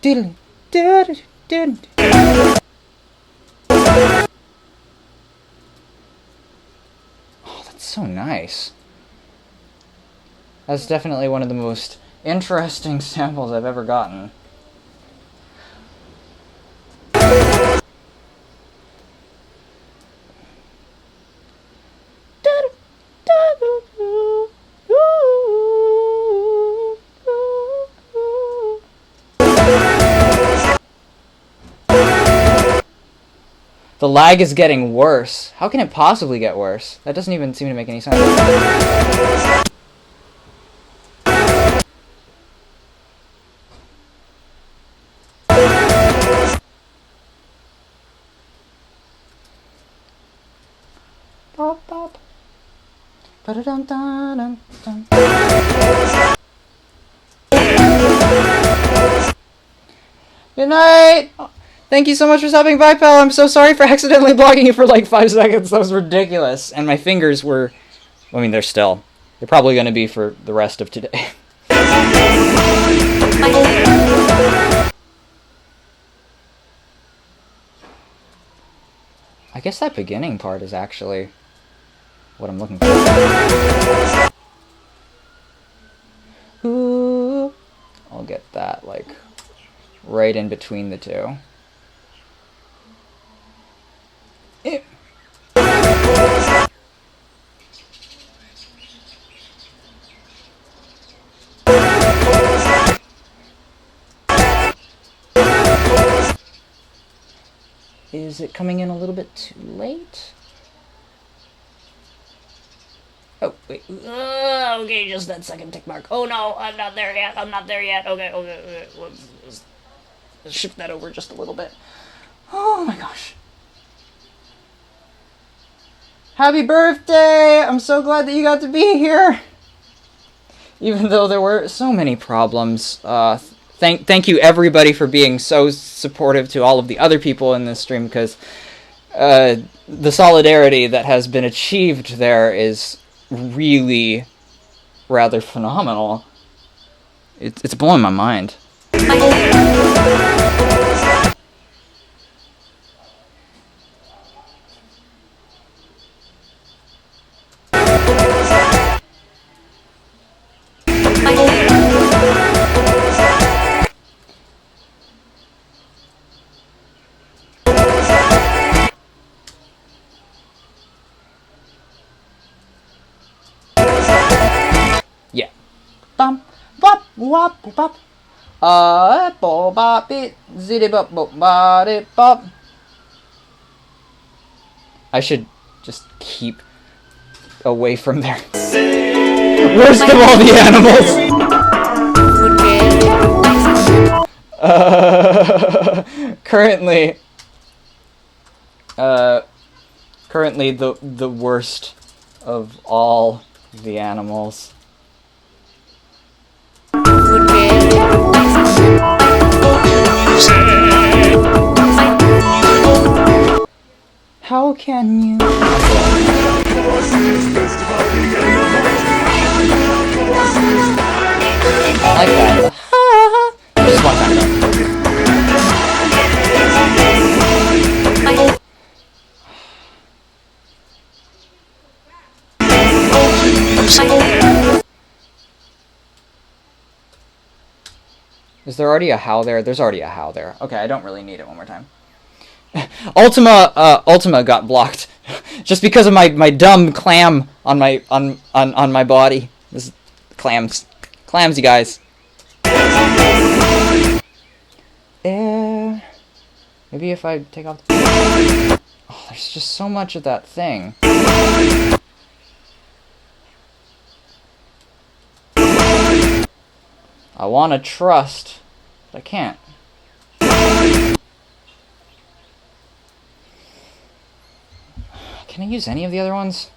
Diddly, diddly, diddly. Oh, that's so nice. That's definitely one of the most interesting samples I've ever gotten. The lag is getting worse. How can it possibly get worse? That doesn't even seem to make any sense. Bop, bop. Ba-da-dum-dum-dum-dum. Good night! Thank you so much for stopping by, pal. I'm so sorry for accidentally blocking you for like 5 seconds. That was ridiculous. And my fingers were... I mean, they're still. They're probably going to be for the rest of today. I guess that beginning part is actually what I'm looking for. get that, like, right in between the two. Is it coming in a little bit too late? Oh, wait. Okay, just that second tick mark. Oh no, I'm not there yet. I'm not there yet. Okay. Let's shift that over just a little bit. Oh my gosh. Happy birthday! I'm so glad that you got to be here. Even though there were so many problems. Thank you everybody for being so supportive to all of the other people in this stream, because the solidarity that has been achieved there is really rather phenomenal. It's blowing my mind. Yeah. Bum bop wop bop. Bop bop it zitty bop bop bop bop. I should just keep away from there. Worst of all the animals. Currently the worst of all the animals. How can you? I like that. Just one time though. Is there already a how there? There's already a how there. Okay, I don't really need it one more time. Ultima got blocked just because of my dumb clam on my body. This is clams, you guys. Maybe if I take off. Oh, there's just so much of that thing. I want to trust, but I can't. Can I use any of the other ones?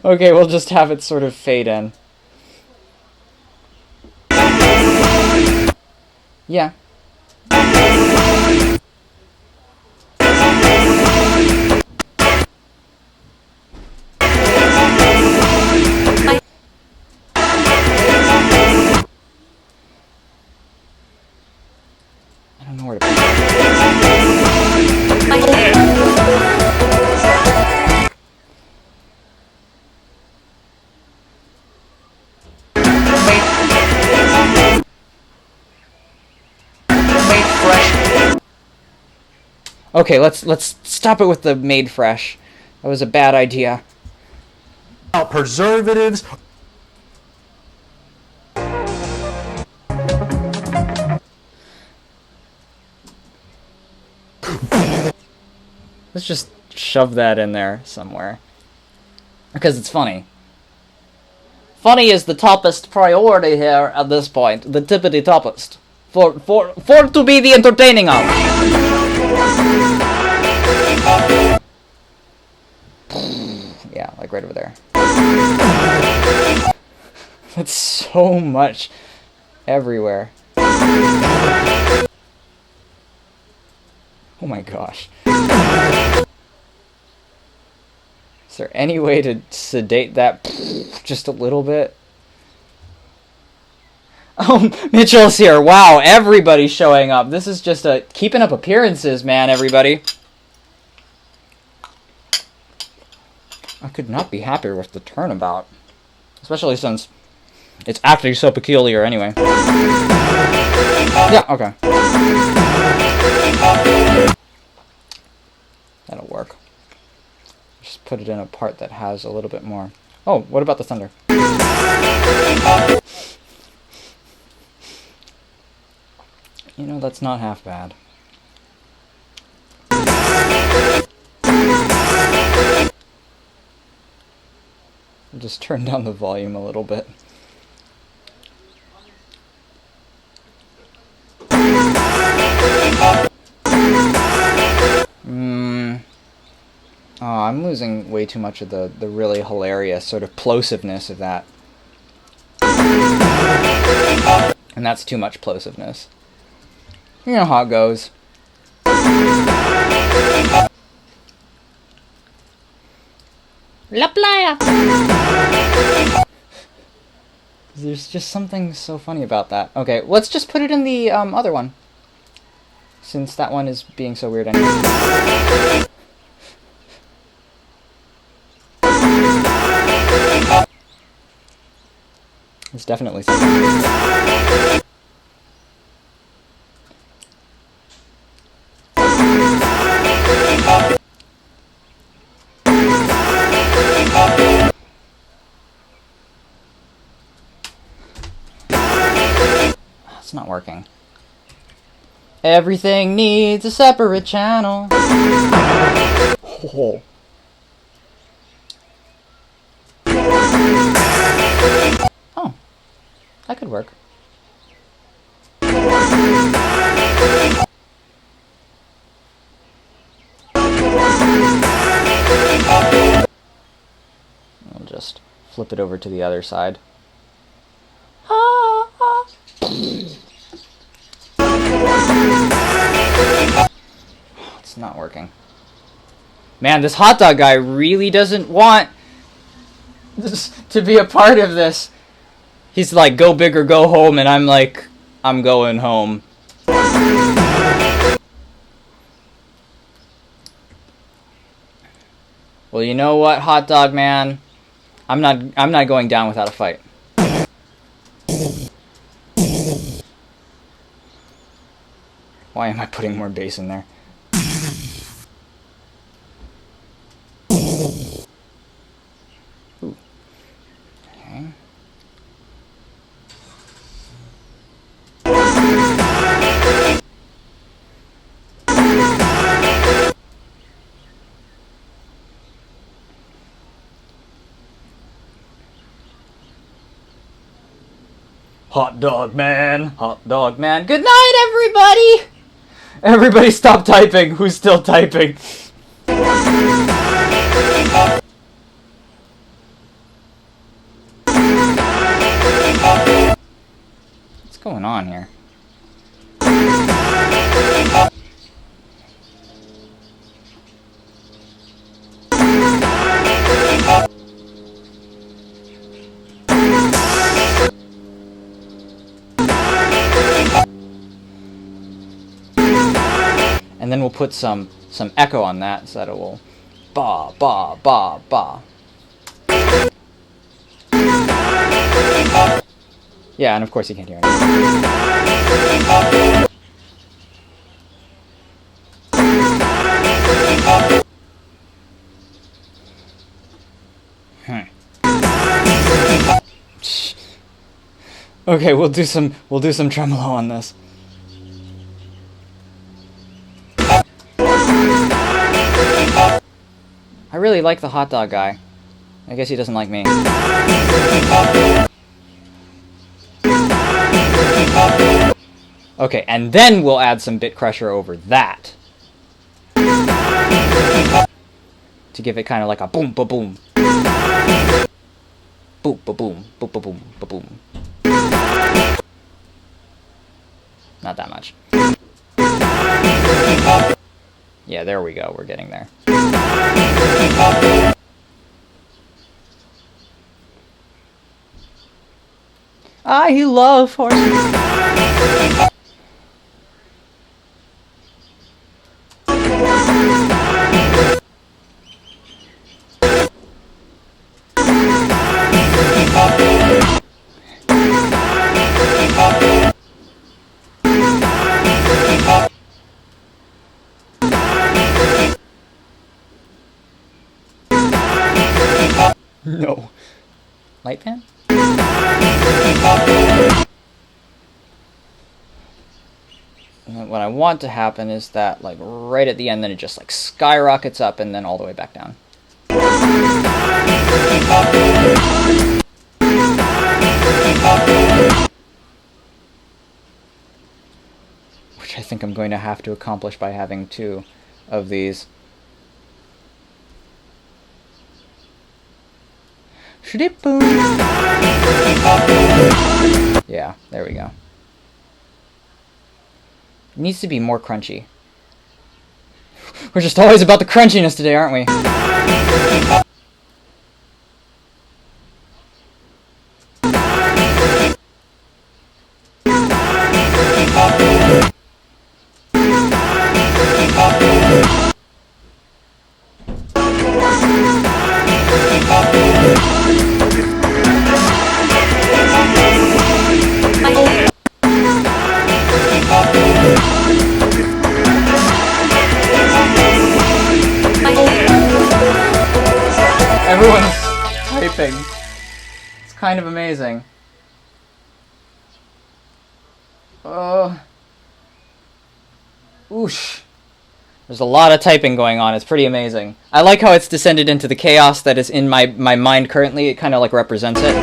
Okay, we'll just have it sort of fade in. Yeah. I don't know where to put it. Okay, let's stop it with the made fresh. That was a bad idea. Preservatives. Let's just shove that in there somewhere. Because it's funny. Funny is the toppest priority here at this point. The tippity toppest. For to be the entertaining of. Yeah, like right over there. That's so much everywhere. Oh my gosh. Is there any way to sedate that just a little bit? Oh, Mitchell's here. Wow, everybody's showing up. This is just keeping up appearances, man, everybody. I could not be happier with the turnabout. Especially since it's acting so peculiar anyway. Yeah, okay. That'll work. Just put it in a part that has a little bit more. Oh, what about the thunder? You know, that's not half bad. I'll just turn down the volume a little bit. Oh, I'm losing way too much of the really hilarious sort of plosiveness of that. And that's too much plosiveness. You know how it goes. La playa! There's just something so funny about that. Okay, let's just put it in the other one. Since that one is being so weird anyway. It's definitely something. It's not working. Everything needs a separate channel. Oh. Oh, that could work. I'll just flip it over to the other side. It's not working. Man, this hot dog guy really doesn't want this to be a part of this. He's like, go big or go home, and I'm like, I'm going home. Well, you know what, hot dog man? I'm not going down without a fight. Why am I putting more bass in there? Ooh. Okay. Hot dog man, hot dog man. Good night, everybody! Everybody stop typing. Who's still typing? What's going on here? And then we'll put some echo on that so that it will ba ba ba ba. Yeah, and of course you can't hear it. Okay, we'll do some tremolo on this. I really like the hot dog guy. I guess he doesn't like me. Okay, and then we'll add some bit crusher over that. To give it kind of like a boom ba boom. Boom ba boom, boom ba boom, ba boom. Not that much. Yeah, there we go. We're getting there. I love horses. No. Light pan? And what I want to happen is that, like, right at the end, then it just, like, skyrockets up and then all the way back down. Which I think I'm going to have to accomplish by having 2 of these. Yeah, there we go. It needs to be more crunchy. We're just always about the crunchiness today, aren't we? Everyone's typing. It's kind of amazing. Oosh. There's a lot of typing going on. It's pretty amazing. I like how it's descended into the chaos that is in my mind currently. It kind of like represents it.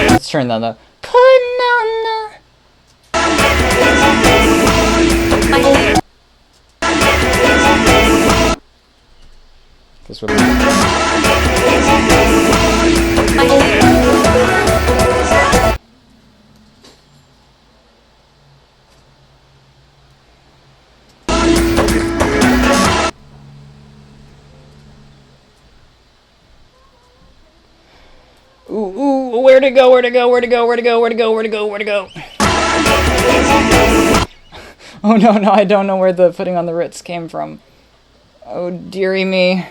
Let's turn down the putting on the. This would be. Ooh, where to go, where to go, where to go, where to go, where to go, where to go, where to go. Oh no, I don't know where the putting on the Ritz came from. Oh dearie me.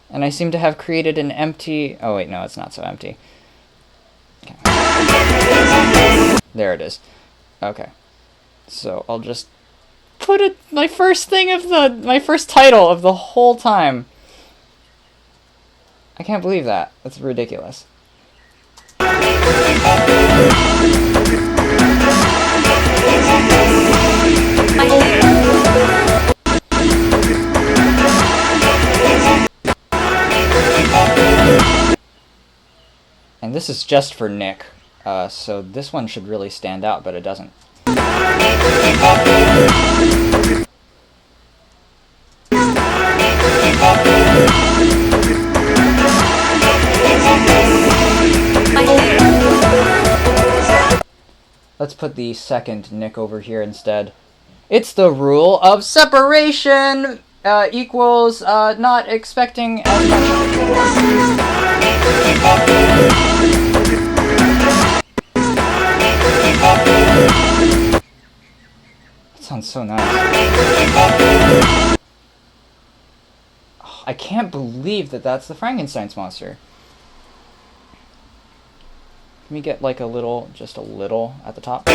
And I seem to have created an empty... Oh wait, no, it's not so empty. Okay. There it is. Okay. So I'll just put it... My first title of the whole time. I can't believe that. That's ridiculous. And this is just for Nick, so this one should really stand out, but it doesn't. Let's put the second Nick over here instead. It's the rule of separation equals not expecting as much. That sounds so nice. Oh, I can't believe that that's the Frankenstein's monster. Can we get like a little, just a little at the top?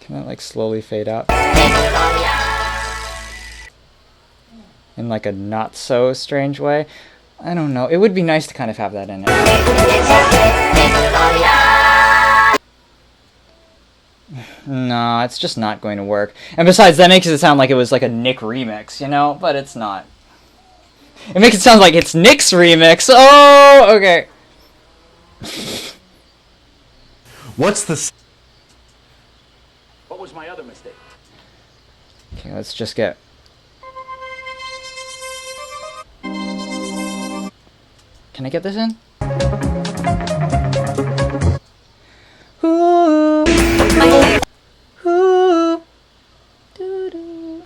Can that like slowly fade out? in like a not so strange way. I don't know. It would be nice to kind of have that in it. No, it's just not going to work. And besides, that makes it sound like it was like a Nick remix, you know? But it's not. It makes it sound like it's Nick's remix. Oh, okay. What's the... What was my other mistake? Okay, let's just get... Can I get this in? Ooh, ooh, doo-doo.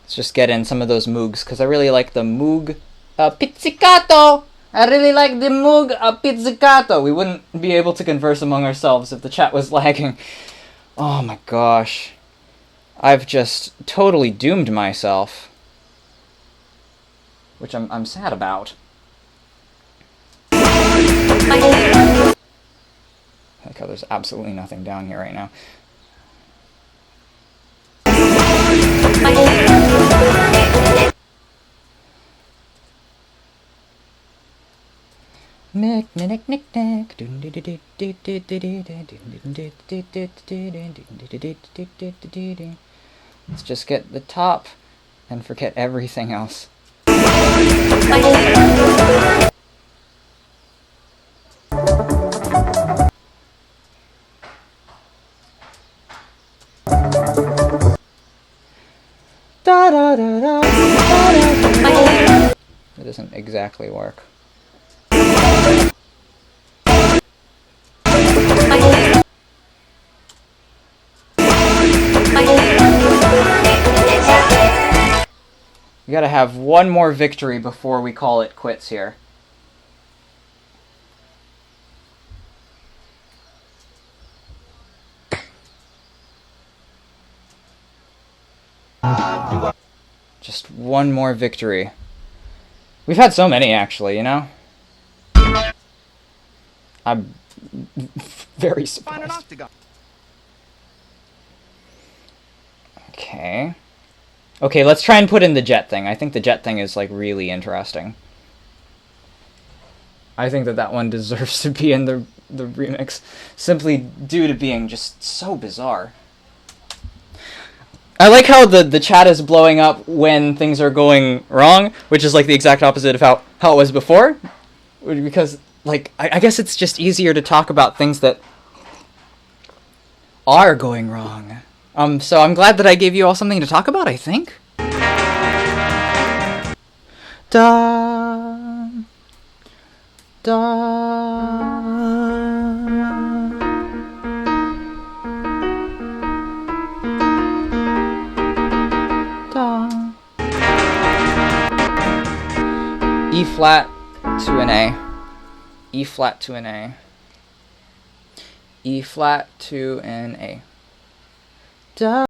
Let's just get in some of those moogs, because I really like the moog pizzicato! I really like the moog pizzicato! We wouldn't be able to converse among ourselves if the chat was lagging. Oh my gosh. I've just totally doomed myself. Which I'm sad about. I like how there's absolutely nothing down here right now. Nick, nick, nick, nick. Let's just get the top and forget everything else. Da da da da. It doesn't exactly work. We gotta have one more victory before we call it quits here. Just one more victory. We've had so many, actually, you know? I'm very surprised. Okay. Okay, let's try and put in the jet thing. I think the jet thing is, like, really interesting. I think that that one deserves to be in the remix, simply due to being just so bizarre. I like how the chat is blowing up when things are going wrong, which is, like, the exact opposite of how it was before. Because, like, I guess it's just easier to talk about things that are going wrong. So I'm glad that I gave you all something to talk about, I think. Da, da, da. E flat to an A. E flat to an A. E flat to an A. Da.